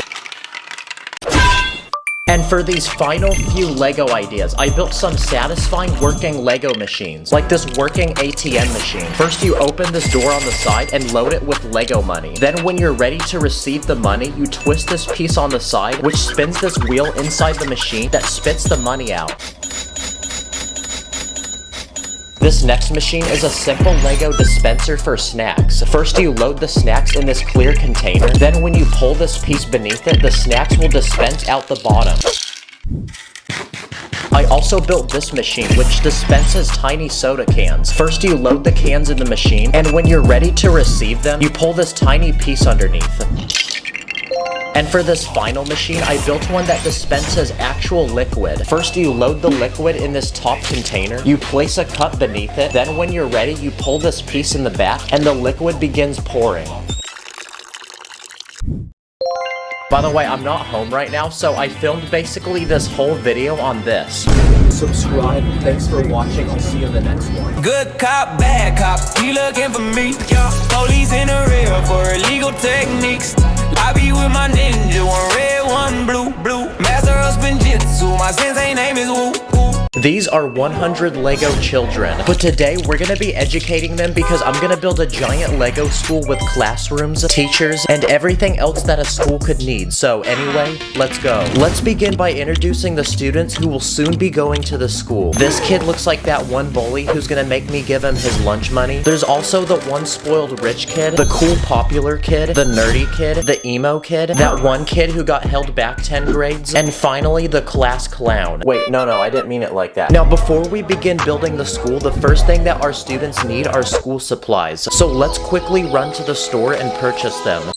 And for these final few Lego ideas, I built some satisfying working Lego machines, like this working ATM machine. First, you open this door on the side and load it with Lego money. Then when you're ready to receive the money, you twist this piece on the side, which spins this wheel inside the machine that spits the money out. This next machine is a simple Lego dispenser for snacks. First you load the snacks in this clear container, then when you pull this piece beneath it, the snacks will dispense out the bottom. I also built this machine, which dispenses tiny soda cans. First you load the cans in the machine, and when you're ready to receive them, you pull this tiny piece underneath. And for this final machine, I built one that dispenses actual liquid. First, you load the liquid in this top container, you place a cup beneath it, then when you're ready, you pull this piece in the back, and the liquid begins pouring. By the way, I'm not home right now, so I filmed basically this whole video on this. Subscribe, thanks for watching, I'll see you in the next one. Good cop, bad cop, he looking for me. Police in the rear for illegal techniques. I be with my ninja, one red, one blue. Master of spinjitzu, my sensei name is Woo. These are 100 Lego children, but today we're gonna be educating them because I'm gonna build a giant Lego school with classrooms, teachers, and everything else that a school could need. So anyway, let's go. Let's begin by introducing the students who will soon be going to the school. This kid looks like that one bully who's gonna make me give him his lunch money. There's also the one spoiled rich kid, the cool popular kid, the nerdy kid, the emo kid, that one kid who got held back 10 grades, and finally the class clown. Wait, no, I didn't mean it like that. Now, before we begin building the school, the first thing that our students need are school supplies. So let's quickly run to the store and purchase them.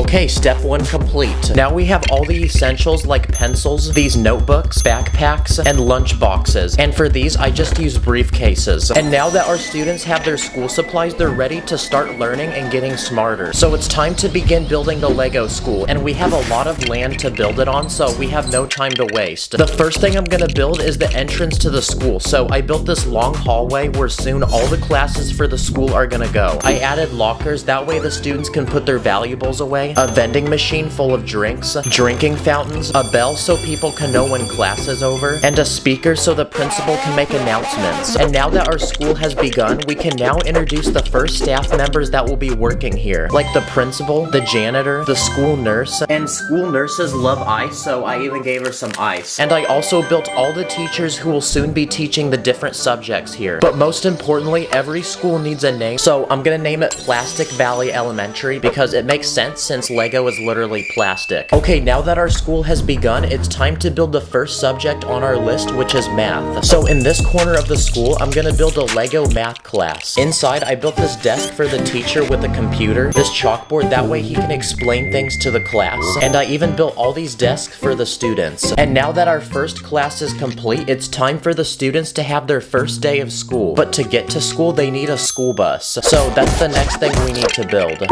Okay, step 1 complete. Now we have all the essentials like pencils, these notebooks, backpacks, and lunch boxes. And for these, I just use briefcases. And now that our students have their school supplies, they're ready to start learning and getting smarter. So it's time to begin building the Lego school. And we have a lot of land to build it on, so we have no time to waste. The first thing I'm gonna build is the entrance to the school. So I built this long hallway where soon all the classes for the school are gonna go. I added lockers, that way the students can put their valuables away, a vending machine full of drinks, drinking fountains, a bell so people can know when class is over, and a speaker so the principal can make announcements. And now that our school has begun, we can now introduce the first staff members that will be working here, like the principal, the janitor, the school nurse, and school nurses love ice, so I even gave her some ice. And I also built all the teachers who will soon be teaching the different subjects here. But most importantly, every school needs a name, so I'm gonna name it Plastic Valley Elementary because it makes sense since Lego is literally plastic. Okay, now that our school has begun, it's time to build the first subject on our list, which is math. So in this corner of the school, I'm gonna build a Lego math class. Inside, I built this desk for the teacher with a computer, this chalkboard, that way he can explain things to the class. And I even built all these desks for the students. And now that our first class is complete, it's time for the students to have their first day of school. But to get to school, they need a school bus. So that's the next thing we need to build.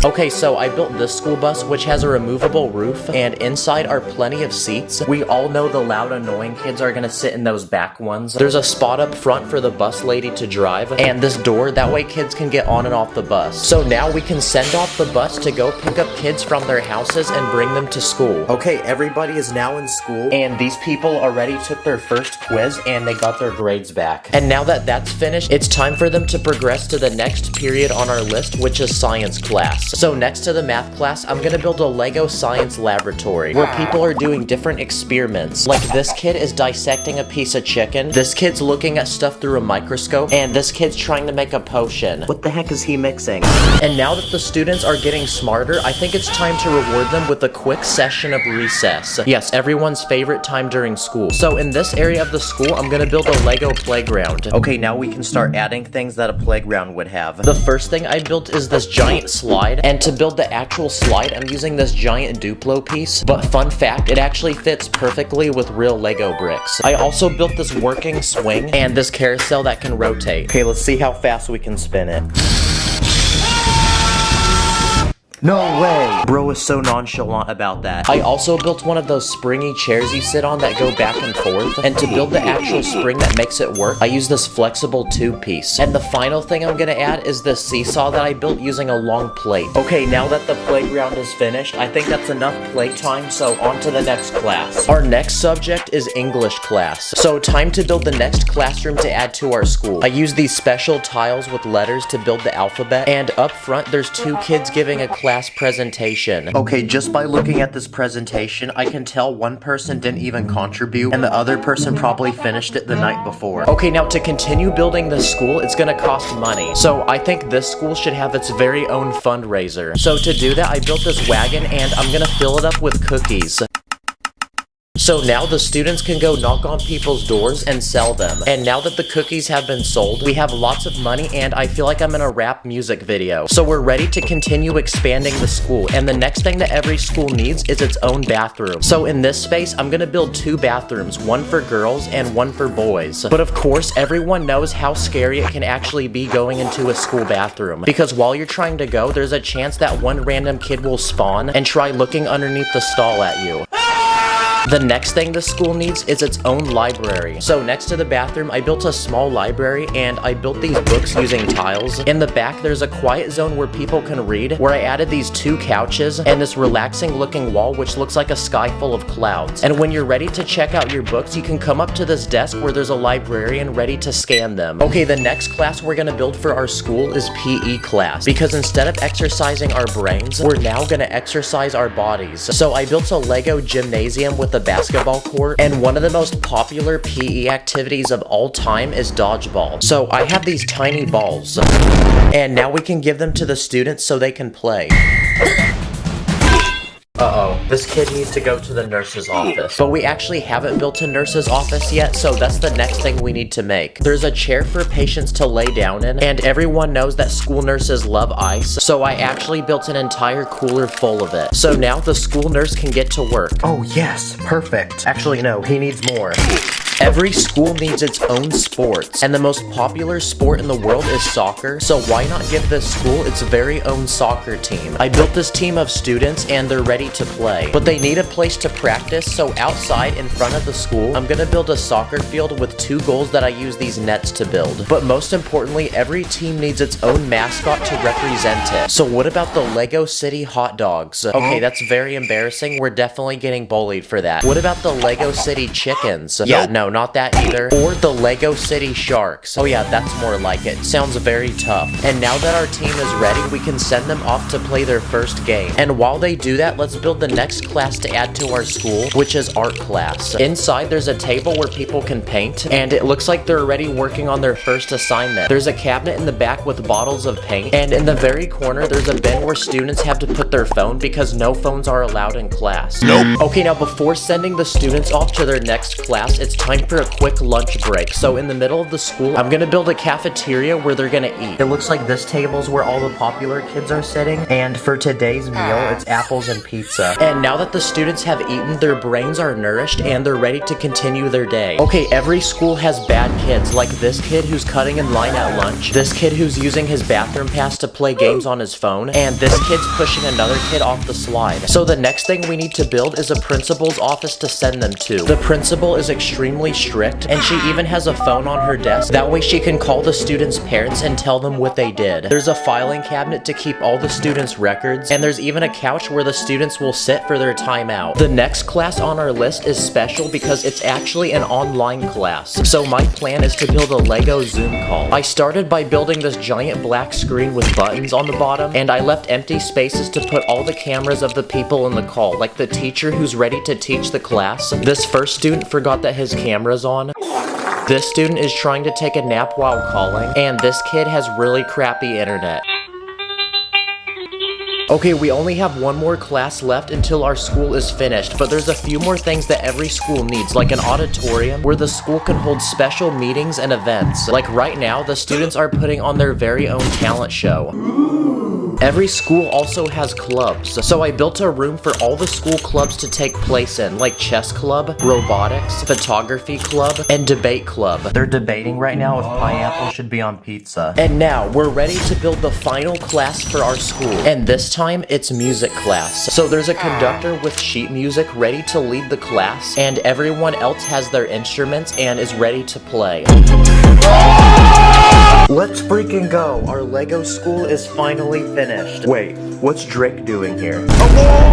Okay, so I built this school bus, which has a removable roof, and inside are plenty of seats. We all know the loud, annoying kids are gonna sit in those back ones. There's a spot up front for the bus lady to drive, and this door, that way kids can get on and off the bus. So now we can send off the bus to go pick up kids from their houses and bring them to school. Okay, everybody is now in school, and these people already took their first quiz, and they got their grades back. And now that that's finished, it's time for them to progress to the next period on our list, which is science class. So next to the math class, I'm gonna build a Lego science laboratory where people are doing different experiments. Like this kid is dissecting a piece of chicken, this kid's looking at stuff through a microscope, and this kid's trying to make a potion. What the heck is he mixing? And now that the students are getting smarter, I think it's time to reward them with a quick session of recess. Yes, everyone's favorite time during school. So in this area of the school, I'm gonna build a Lego playground. Okay, now we can start adding things that a playground would have. The first thing I built is this giant slide, and to build the actual slide, I'm using this giant Duplo piece, but fun fact, it actually fits perfectly with real Lego bricks. I also built this working swing and this carousel that can rotate. Okay, let's see how fast we can spin it. No way! Bro is so nonchalant about that. I also built one of those springy chairs you sit on that go back and forth, and to build the actual spring that makes it work, I use this flexible tube piece. And the final thing I'm gonna add is this seesaw that I built using a long plate. Okay, now that the playground is finished, I think that's enough playtime, so on to the next class. Our next subject is English class. So time to build the next classroom to add to our school. I use these special tiles with letters to build the alphabet, and up front there's two kids giving a class presentation. Okay, just by looking at this presentation, I can tell one person didn't even contribute, and the other person probably finished it the night before. Okay, now to continue building this school, it's gonna cost money. So I think this school should have its very own fundraiser. So to do that, I built this wagon, and I'm gonna fill it up with cookies. So now the students can go knock on people's doors and sell them. And now that the cookies have been sold, we have lots of money, and I feel like I'm in a rap music video. So we're ready to continue expanding the school, and the next thing that every school needs is its own bathroom. So in this space, I'm gonna build two bathrooms, one for girls and one for boys. But of course, everyone knows how scary it can actually be going into a school bathroom, because while you're trying to go, there's a chance that one random kid will spawn and try looking underneath the stall at you. The next thing the school needs is its own library. So next to the bathroom, I built a small library, and I built these books using tiles. In the back, there's a quiet zone where people can read, where I added these two couches and this relaxing looking wall which looks like a sky full of clouds. And when you're ready to check out your books, you can come up to this desk where there's a librarian ready to scan them. Okay, the next class we're gonna build for our school is PE class, because instead of exercising our brains, we're now gonna exercise our bodies. So I built a Lego gymnasium with a basketball court, and one of the most popular PE activities of all time is dodgeball. So I have these tiny balls, and now we can give them to the students so they can play. Uh-oh, this kid needs to go to the nurse's office. But we actually haven't built a nurse's office yet, so that's the next thing we need to make. There's a chair for patients to lay down in, and everyone knows that school nurses love ice, so I actually built an entire cooler full of it. So now the school nurse can get to work. Oh yes, perfect. Actually no, he needs more. Every school needs its own sports, and the most popular sport in the world is soccer, so why not give this school its very own soccer team? I built this team of students and they're ready to play, but they need a place to practice, so outside in front of the school, I'm gonna build a soccer field with 2 goals that I use these nets to build. But most importantly, every team needs its own mascot to represent it. So what about the Lego City hot dogs? Okay, that's very embarrassing. We're definitely getting bullied for that. What about the Lego City chickens? Yeah, no, not that either. Or the Lego City Sharks. Oh yeah, that's more like it. Sounds very tough. And now that our team is ready, we can send them off to play their first game. And while they do that, let's build the next class to add to our school, which is art class. Inside, there's a table where people can paint, and it looks like they're already working on their first assignment. There's a cabinet in the back with bottles of paint, and in the very corner, there's a bin where students have to put their phone because no phones are allowed in class. Nope. Okay, now before sending the students off to their next class, it's time for a quick lunch break. So in the middle of the school, I'm gonna build a cafeteria where they're gonna eat. It looks like this table's where all the popular kids are sitting, and for today's meal, it's apples and pizza. And now that the students have eaten, their brains are nourished and they're ready to continue their day. Okay, every school has bad kids, like this kid who's cutting in line at lunch, this kid who's using his bathroom pass to play games on his phone, and this kid's pushing another kid off the slide. So the next thing we need to build is a principal's office to send them to. The principal is extremely strict, and she even has a phone on her desk. That way she can call the students' parents and tell them what they did. There's a filing cabinet to keep all the students' records, and there's even a couch where the students will sit for their time out. The next class on our list is special because it's actually an online class. So my plan is to build a Lego Zoom call. I started by building this giant black screen with buttons on the bottom, and I left empty spaces to put all the cameras of the people in the call, like the teacher who's ready to teach the class. This first student forgot that his camera's on. This student is trying to take a nap while calling, and this kid has really crappy internet. Okay, we only have one more class left until our school is finished, but there's a few more things that every school needs, like an auditorium where the school can hold special meetings and events. Like right now, the students are putting on their very own talent show. Every school also has clubs, so I built a room for all the school clubs to take place in, like chess club, robotics, photography club, and debate club. They're debating right now if pineapple should be on pizza. And now, we're ready to build the final class for our school, and this time, it's music class. So there's a conductor with sheet music ready to lead the class, and everyone else has their instruments and is ready to play. Let's freaking go! Our Lego school is finally finished. Wait, what's Drake doing here?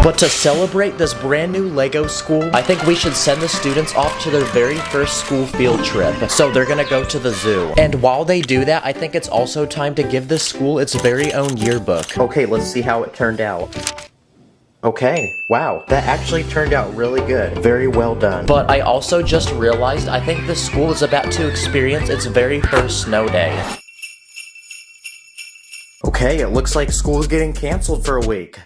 But to celebrate this brand new Lego school, I think we should send the students off to their very first school field trip. So they're gonna go to the zoo. And while they do that, I think it's also time to give this school its very own yearbook. Okay, let's see how it turned out. Okay, wow, that actually turned out really good. Very well done. But I also just realized I think this school is about to experience its very first snow day. Okay, it looks like school is getting canceled for a week.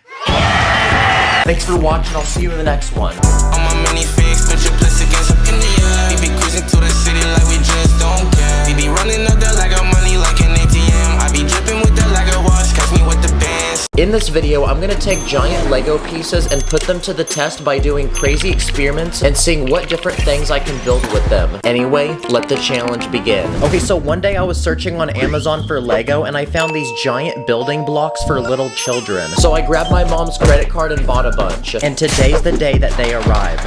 Thanks for watching, I'll see you in the next one. On my mini fix, put your place against up in the air. We be cruising to the city like we just don't care. We be running up the Lego money like an ATM. I be dripping with the Lego watch, catch me with the bands. In this video, I'm gonna take giant Lego pieces and put them to the test by doing crazy experiments and seeing what different things I can build with them. Anyway, let the challenge begin. Okay, so one day I was searching on Amazon for Lego and I found these giant building blocks for little children. So I grabbed my mom's credit card and bought a bunch. And today's the day that they arrive.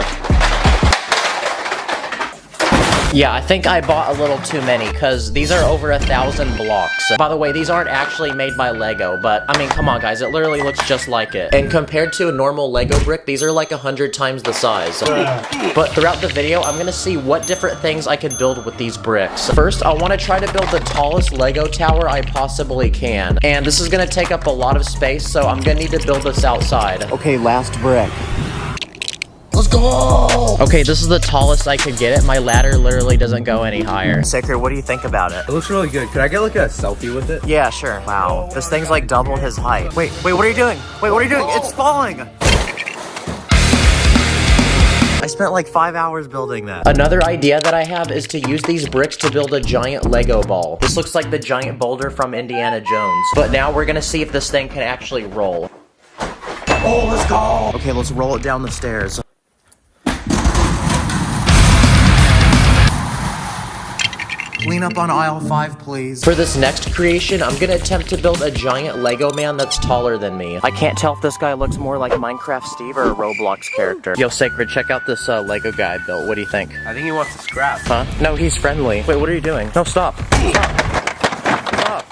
Yeah, I think I bought a little too many, because these are over 1,000 blocks. By the way, these aren't actually made by Lego, but I mean, come on guys, it literally looks just like it. And compared to a normal Lego brick, these are like 100 times the size. But throughout the video, I'm gonna see what different things I can build with these bricks. First, I wanna try to build the tallest Lego tower I possibly can. And this is gonna take up a lot of space, so I'm gonna need to build this outside. Okay, last brick. Let's go! Okay, this is the tallest I could get it. My ladder literally doesn't go any higher. Saker, what do you think about it? It looks really good. Could I get like a selfie with it? Yeah, sure. Wow. This thing's like double his height. Wait, what are you doing? Wait, what are you doing? It's falling! spent like 5 hours building that. Another idea that I have is to use these bricks to build a giant Lego ball. This looks like the giant boulder from Indiana Jones. But now we're gonna see if this thing can actually roll. Oh, let's go! Okay, let's roll it down the stairs. Clean up on aisle 5, please. For this next creation, I'm gonna attempt to build a giant Lego man that's taller than me. I can't tell if this guy looks more like Minecraft Steve or a Roblox character. Yo, Sacred, check out this Lego guy I built. What do you think? I think he wants to scrap. Huh? No, he's friendly. Wait, what are you doing? No, stop. Stop.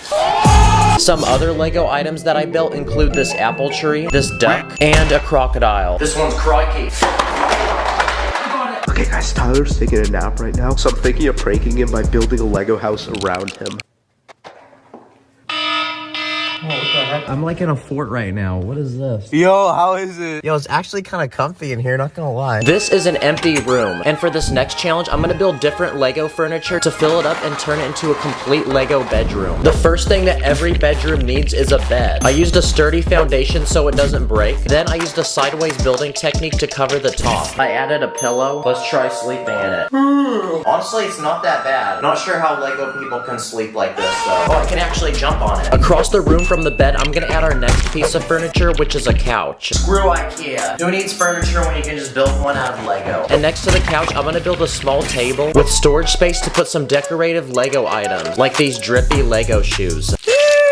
Stop. Some other Lego items that I built include this apple tree, this duck, and a crocodile. This one's crikey. Okay guys, Tyler's taking a nap right now, so I'm thinking of pranking him by building a Lego house around him. Oh, what the heck? I'm like in a fort right now. What is this? Yo, how is it? Yo, it's actually kind of comfy in here, not gonna lie. This is an empty room, and for this next challenge, I'm gonna build different Lego furniture to fill it up and turn it into a complete Lego bedroom. The first thing that every bedroom needs is a bed. I used a sturdy foundation so it doesn't break. Then I used a sideways building technique to cover the top. I added a pillow. Let's try sleeping in it. Honestly, it's not that bad. Not sure how Lego people can sleep like this, though. Oh, I can actually jump on it. Across the room from the bed, I'm gonna add our next piece of furniture, which is a couch. Screw IKEA. Who needs furniture when you can just build one out of Lego? And next to the couch, I'm gonna build a small table with storage space to put some decorative Lego items, like these drippy Lego shoes.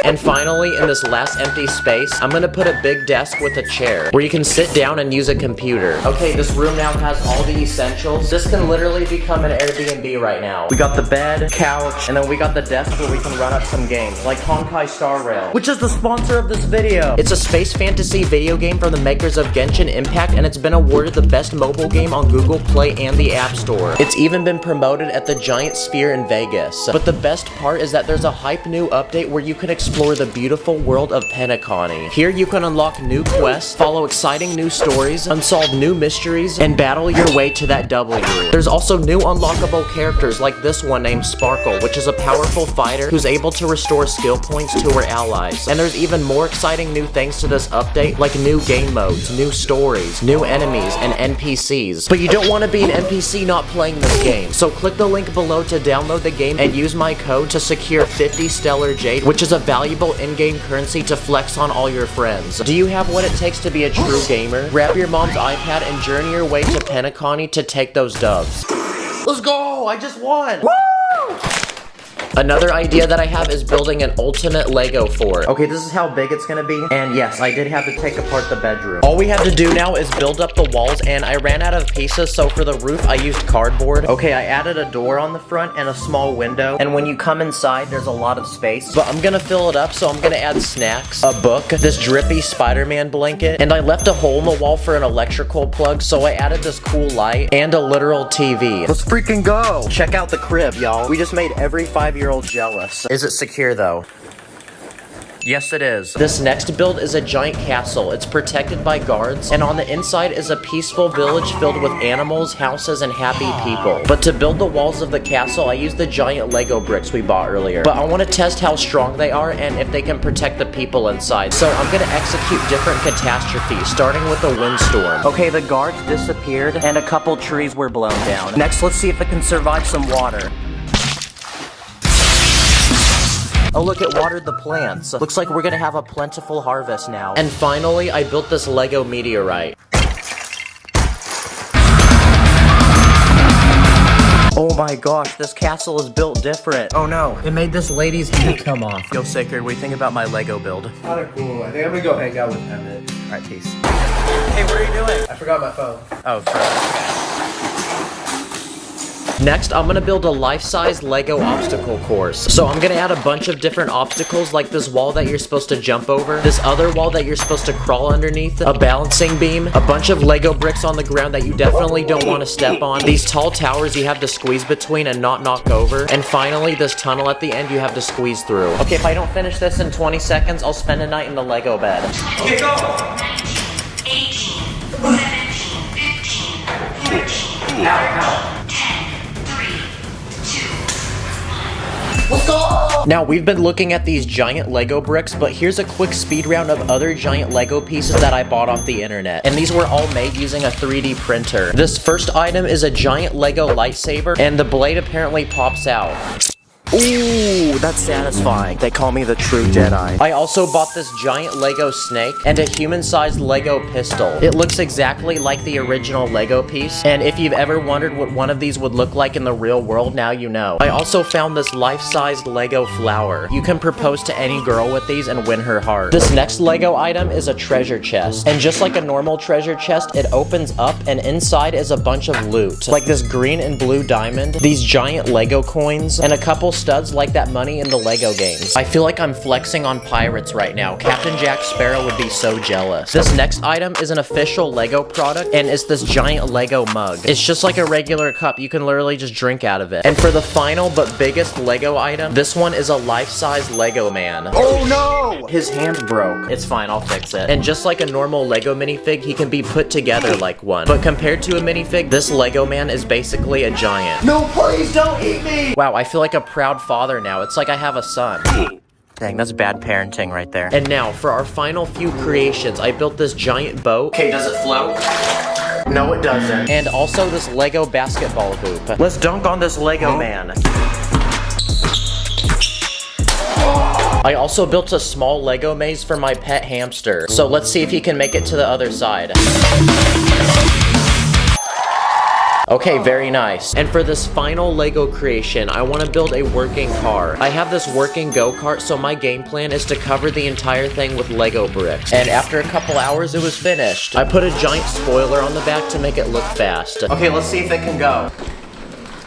And finally, in this last empty space, I'm gonna put a big desk with a chair where you can sit down and use a computer. Okay, this room now has all the essentials. This can literally become an Airbnb right now. We got the bed, couch, and then we got the desk where we can run up some games, like Honkai Star Rail, which is the sponsor of this video. It's a space fantasy video game from the makers of Genshin Impact, and it's been awarded the best mobile game on Google Play and the App Store. It's even been promoted at the Giant Sphere in Vegas. But the best part is that there's a hype new update where you can explore the beautiful world of Penacony. Here you can unlock new quests, follow exciting new stories, unsolve new mysteries, and battle your way to that W. There's also new unlockable characters like this one named Sparkle, which is a powerful fighter who's able to restore skill points to her allies. And there's even more exciting new things to this update, like new game modes, new stories, new enemies, and NPCs. But you don't want to be an NPC not playing this game. So click the link below to download the game and use my code to secure 50 Stellar Jade, which is a valuable in-game currency to flex on all your friends. Do you have what it takes to be a true gamer? Grab your mom's iPad and journey your way to Penacony to take those dubs. Let's go! I just won! Woo! Another idea that I have is building an ultimate Lego fort. Okay, this is how big it's gonna be. And yes, I did have to take apart the bedroom. All we have to do now is build up the walls, and I ran out of pieces, so for the roof, I used cardboard. Okay, I added a door on the front and a small window. And when you come inside, there's a lot of space. But I'm gonna fill it up, so I'm gonna add snacks, a book, this drippy Spider-Man blanket, and I left a hole in the wall for an electrical plug, so I added this cool light and a literal TV. Let's freaking go! Check out the crib, y'all. We just made every 5-year-old jealous. Is it secure though? Yes, it is. This next build is a giant castle. It's protected by guards, and on the inside is a peaceful village filled with animals, houses, and happy people. But to build the walls of the castle, I used the giant Lego bricks we bought earlier. But I want to test how strong they are and if they can protect the people inside. So I'm going to execute different catastrophes, starting with a windstorm. Okay, the guards disappeared, and a couple trees were blown down. Next, let's see if it can survive some water. Oh look, it watered the plants. Looks like we're gonna have a plentiful harvest now. And finally, I built this Lego meteorite. Oh my gosh, this castle is built different. Oh no, it made this lady's head come off. Yo, Sacred, what do you think about my Lego build? Kinda cool. I think I'm gonna go hang out with Emmett. Alright, peace. Hey, what are you doing? I forgot my phone. Oh, sorry. Next, I'm gonna build a life-size Lego obstacle course. So I'm gonna add a bunch of different obstacles, like this wall that you're supposed to jump over, this other wall that you're supposed to crawl underneath, a balancing beam, a bunch of Lego bricks on the ground that you definitely don't want to step on, these tall towers you have to squeeze between and not knock over, and finally this tunnel at the end you have to squeeze through. Okay, if I don't finish this in 20 seconds, I'll spend a night in the Lego bed. Okay, go! 18, 17, 15, 14, Ow, ow. 10, 3, 2, 1. Let's go! Now, we've been looking at these giant Lego bricks, but here's a quick speed round of other giant Lego pieces that I bought off the internet. And these were all made using a 3D printer. This first item is a giant Lego lightsaber, and the blade apparently pops out. Ooh, that's satisfying. They call me the true Jedi. I also bought this giant Lego snake and a human-sized Lego pistol. It looks exactly like the original Lego piece, and if you've ever wondered what one of these would look like in the real world, now you know. I also found this life-sized Lego flower. You can propose to any girl with these and win her heart. This next Lego item is a treasure chest, and just like a normal treasure chest, it opens up and inside is a bunch of loot, like this green and blue diamond, these giant Lego coins, and a couple studs like that money in the Lego games. I feel like I'm flexing on pirates right now. Captain Jack Sparrow would be so jealous. This next item is an official Lego product, and it's this giant Lego mug. It's just like a regular cup. You can literally just drink out of it. And for the final but biggest Lego item, this one is a life-size Lego man. Oh no! His hand broke. It's fine, I'll fix it. And just like a normal Lego minifig, he can be put together like one. But compared to a minifig, this Lego man is basically a giant. No, please don't eat me! Wow, I feel like a proud father now. It's like I have a son. Dang, that's bad parenting right there. And now, for our final few creations, I built this giant boat. Okay, does it float? No, it doesn't. And also this Lego basketball hoop. Let's dunk on this Lego man. I also built a small Lego maze for my pet hamster. So let's see if he can make it to the other side. Okay, very nice. And for this final Lego creation, I want to build a working car. I have this working go-kart, so my game plan is to cover the entire thing with Lego bricks. And after a couple hours, it was finished. I put a giant spoiler on the back to make it look fast. Okay, let's see if it can go.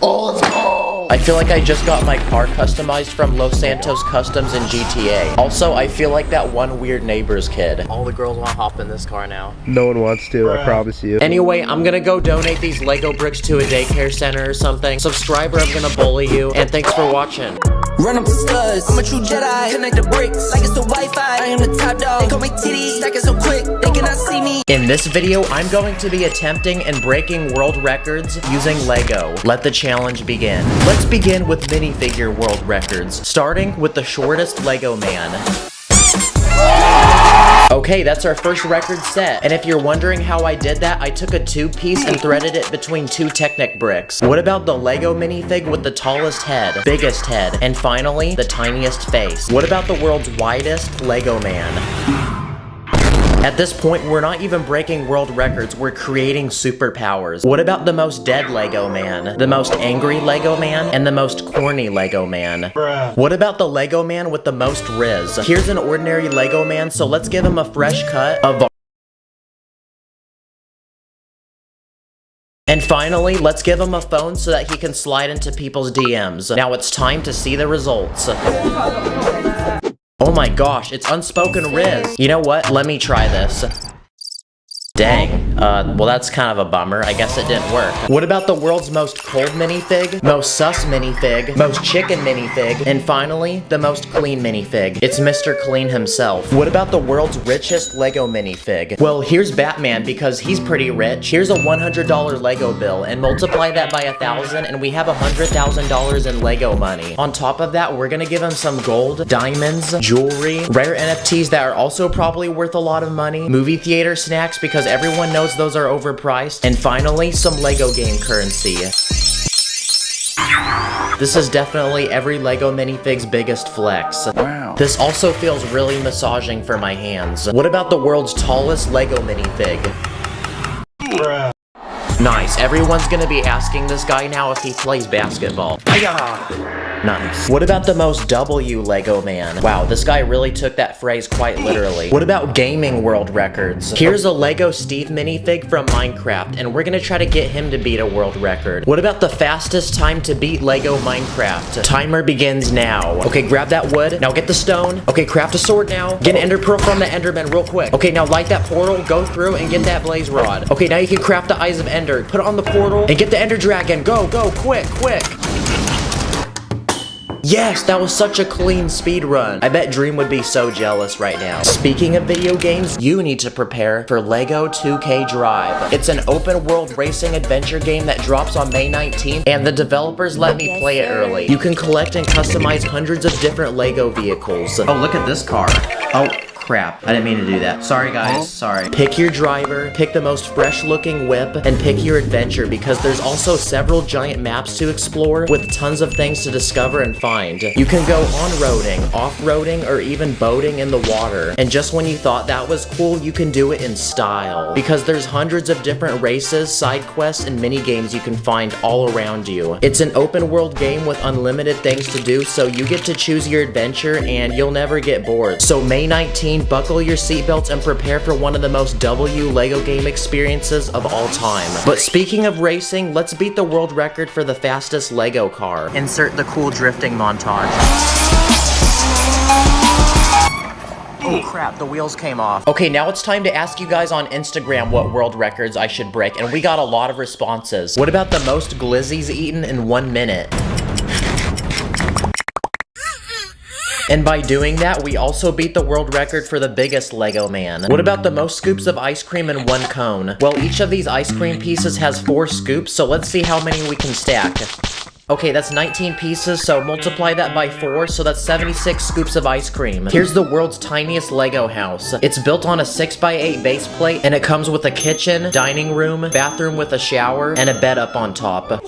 Oh, let's go! I feel like I just got my car customized from Los Santos Customs in GTA. Also, I feel like that one weird neighbor's kid. All the girls want to hop in this car now. No one wants to, I promise you. Anyway, I'm gonna go donate these Lego bricks to a daycare center or something. Subscriber, I'm gonna bully you, and thanks for watching. Run up the studs, I'm a true Jedi. Connect the bricks like it's the Wi-Fi. I am the top dog. They call me titties, stacking so quick they cannot see me. In this video, I'm going to be attempting and breaking world records using Lego. Let the challenge begin. Let's begin with minifigure world records, starting with the shortest Lego man. Okay, that's our first record set. And if you're wondering how I did that, I took a tube-piece and threaded it between two Technic bricks. What about the Lego minifig with the tallest head, biggest head, and finally, the tiniest face? What about the world's widest Lego man? At this point, we're not even breaking world records, we're creating superpowers. What about the most dead Lego man, the most angry Lego man, and the most corny Lego man? Bruh. What about the Lego man with the most riz? Here's an ordinary Lego man, so let's give him a fresh cut of... And finally, let's give him a phone so that he can slide into people's DMs. Now it's time to see the results. Oh my gosh, it's unspoken riz. You know what? Let me try this. Dang. Well that's kind of a bummer. I guess it didn't work. What about the world's most cold minifig, most sus minifig, most chicken minifig, and finally, the most clean minifig? It's Mr. Clean himself. What about the world's richest Lego minifig? Well, here's Batman because he's pretty rich. Here's a $100 Lego bill and multiply that by 1,000 and we have $100,000 in Lego money. On top of that, we're gonna give him some gold, diamonds, jewelry, rare NFTs that are also probably worth a lot of money, movie theater snacks because everyone knows those are overpriced, and finally, some Lego game currency. This is definitely every Lego minifig's biggest flex. Wow. This also feels really massaging for my hands. What about the world's tallest Lego minifig? Bruh. Nice, everyone's gonna be asking this guy now if he plays basketball. Nice. What about the most W Lego man? Wow, this guy really took that phrase quite literally. What about gaming world records? Here's a Lego Steve minifig from Minecraft, and we're gonna try to get him to beat a world record. What about the fastest time to beat Lego Minecraft? Timer begins now. Okay, grab that wood. Now get the stone. Okay, craft a sword now. Get an ender pearl from the enderman real quick. Okay, now light that portal, go through, and get that blaze rod. Okay, now you can craft the eyes of ender. Put it on the portal, and get the ender dragon. Go, go, quick, quick. Yes, that was such a clean speed run. I bet Dream would be so jealous right now. Speaking of video games, you need to prepare for LEGO 2K Drive. It's an open world racing adventure game that drops on May 19th, and the developers let me play it early. You can collect and customize hundreds of different LEGO vehicles. Oh, look at this car. Oh, crap. I didn't mean to do that. Sorry, guys. Sorry. Pick your driver, pick the most fresh-looking whip, and pick your adventure because there's also several giant maps to explore with tons of things to discover and find. You can go on-roading, off-roading, or even boating in the water. And just when you thought that was cool, you can do it in style. Because there's hundreds of different races, side quests, and mini-games you can find all around you. It's an open-world game with unlimited things to do, so you get to choose your adventure and you'll never get bored. So May 19th, buckle your seatbelts and prepare for one of the most W LEGO game experiences of all time. But speaking of racing, let's beat the world record for the fastest LEGO car. Insert the cool drifting montage. Oh crap, the wheels came off. Okay, now it's time to ask you guys on Instagram what world records I should break, and we got a lot of responses. What about the most glizzies eaten in 1 minute? And by doing that, we also beat the world record for the biggest LEGO man. What about the most scoops of ice cream in 1 cone? Well, each of these ice cream pieces has 4 scoops, so let's see how many we can stack. Okay, that's 19 pieces, so multiply that by 4, so that's 76 scoops of ice cream. Here's the world's tiniest LEGO house. It's built on a 6x8 base plate, and it comes with a kitchen, dining room, bathroom with a shower, and a bed up on top.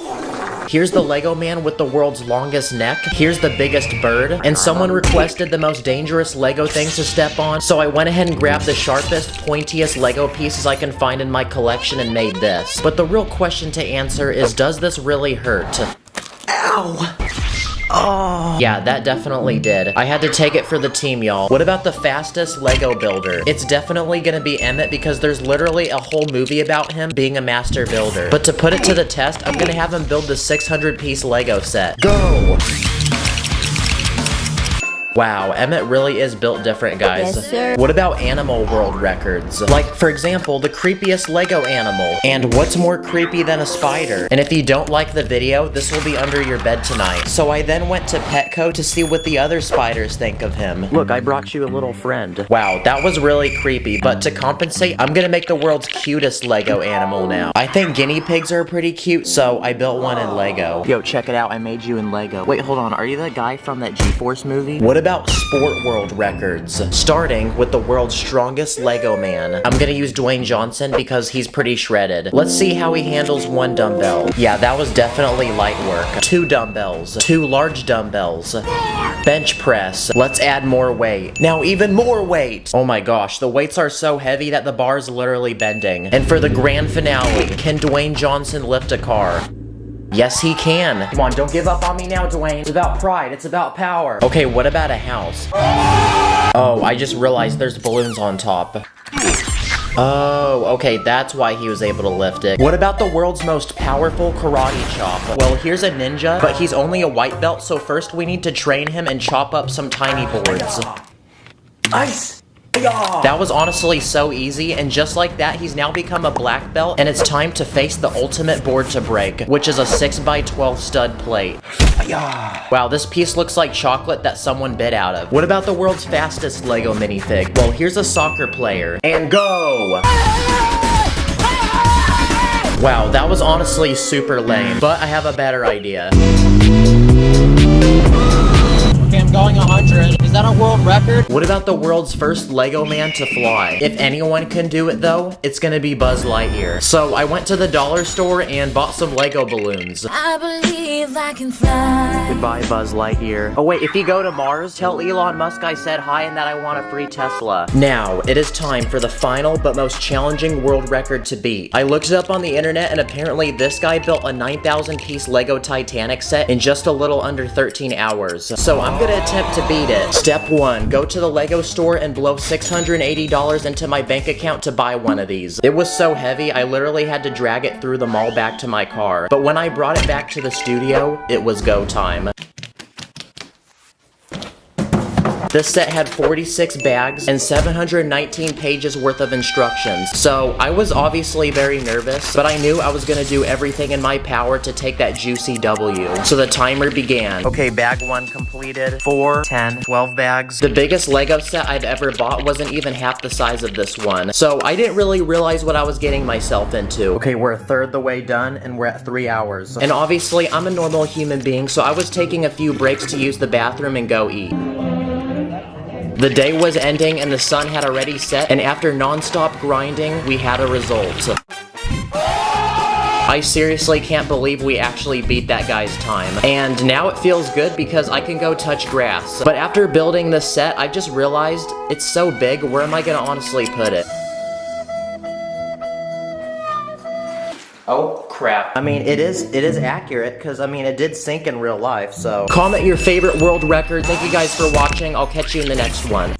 Here's the LEGO man with the world's longest neck. Here's the biggest bird. And someone requested the most dangerous LEGO thing to step on, so I went ahead and grabbed the sharpest, pointiest LEGO pieces I can find in my collection and made this. But the real question to answer is, does this really hurt? Ow! Oh. Yeah, that definitely did. I had to take it for the team, y'all. What about the fastest LEGO builder? It's definitely gonna be Emmett because there's literally a whole movie about him being a master builder. But to put it to the test, I'm gonna have him build the 600-piece LEGO set. Go! Wow, Emmett really is built different, guys. Yes, sir. What about animal world records? Like, for example, the creepiest LEGO animal. And what's more creepy than a spider? And if you don't like the video, this will be under your bed tonight. So I then went to Petco to see what the other spiders think of him. Look, I brought you a little friend. Wow, that was really creepy, but to compensate, I'm gonna make the world's cutest LEGO animal now. I think guinea pigs are pretty cute, so I built one in LEGO. Yo, check it out, I made you in LEGO. Wait, hold on, are you that guy from that G-Force movie? What about sport world records? Starting with the world's strongest LEGO man. I'm gonna use Dwayne Johnson because he's pretty shredded. Let's see how he handles 1 dumbbell. Yeah, that was definitely light work. 2 dumbbells. 2 large dumbbells. Bench press. Let's add more weight. Now even more weight! Oh my gosh, the weights are so heavy that the bar's literally bending. And for the grand finale, can Dwayne Johnson lift a car? Yes, he can. Come on, don't give up on me now, Dwayne. It's about pride. It's about power. Okay, what about a house? Oh, I just realized there's balloons on top. Oh, okay, that's why he was able to lift it. What about the world's most powerful karate chop? Well, here's a ninja, but he's only a white belt, so first we need to train him and chop up some tiny boards. Ice! That was honestly so easy, and just like that, he's now become a black belt, and it's time to face the ultimate board to break, which is a 6x12 stud plate. Wow, this piece looks like chocolate that someone bit out of. What about the world's fastest LEGO minifig? Well, here's a soccer player. And go! Wow, that was honestly super lame, but I have a better idea. Okay, I'm going 100. Is that a world record? What about the world's first LEGO man to fly? If anyone can do it though, it's gonna be Buzz Lightyear. So I went to the dollar store and bought some LEGO balloons. I believe I can fly. Goodbye, Buzz Lightyear. Oh wait, if you go to Mars, tell Elon Musk I said hi and that I want a free Tesla. Now, it is time for the final but most challenging world record to beat. I looked it up on the internet and apparently this guy built a 9,000-piece LEGO Titanic set in just a little under 13 hours. So I'm gonna attempt to beat it. Step 1, go to the LEGO store and blow $680 into my bank account to buy one of these. It was so heavy, I literally had to drag it through the mall back to my car. But when I brought it back to the studio, it was go time. This set had 46 bags and 719 pages worth of instructions. So I was obviously very nervous, but I knew I was gonna do everything in my power to take that juicy W. So the timer began. Okay, bag 1 completed. 4, 10, 12 bags. The biggest Lego set I've ever bought wasn't even half the size of this one. So I didn't really realize what I was getting myself into. Okay, we're a third the way done and we're at 3 hours. And obviously I'm a normal human being, so I was taking a few breaks to use the bathroom and go eat. The day was ending and the sun had already set, and after non-stop grinding, we had a result. I seriously can't believe we actually beat that guy's time. And now it feels good because I can go touch grass. But after building this set, I just realized it's so big, where am I gonna honestly put it? Oh crap. I mean, it is accurate, because I mean, it did sink in real life, so. Comment your favorite world record. Thank you guys for watching. I'll catch you in the next one.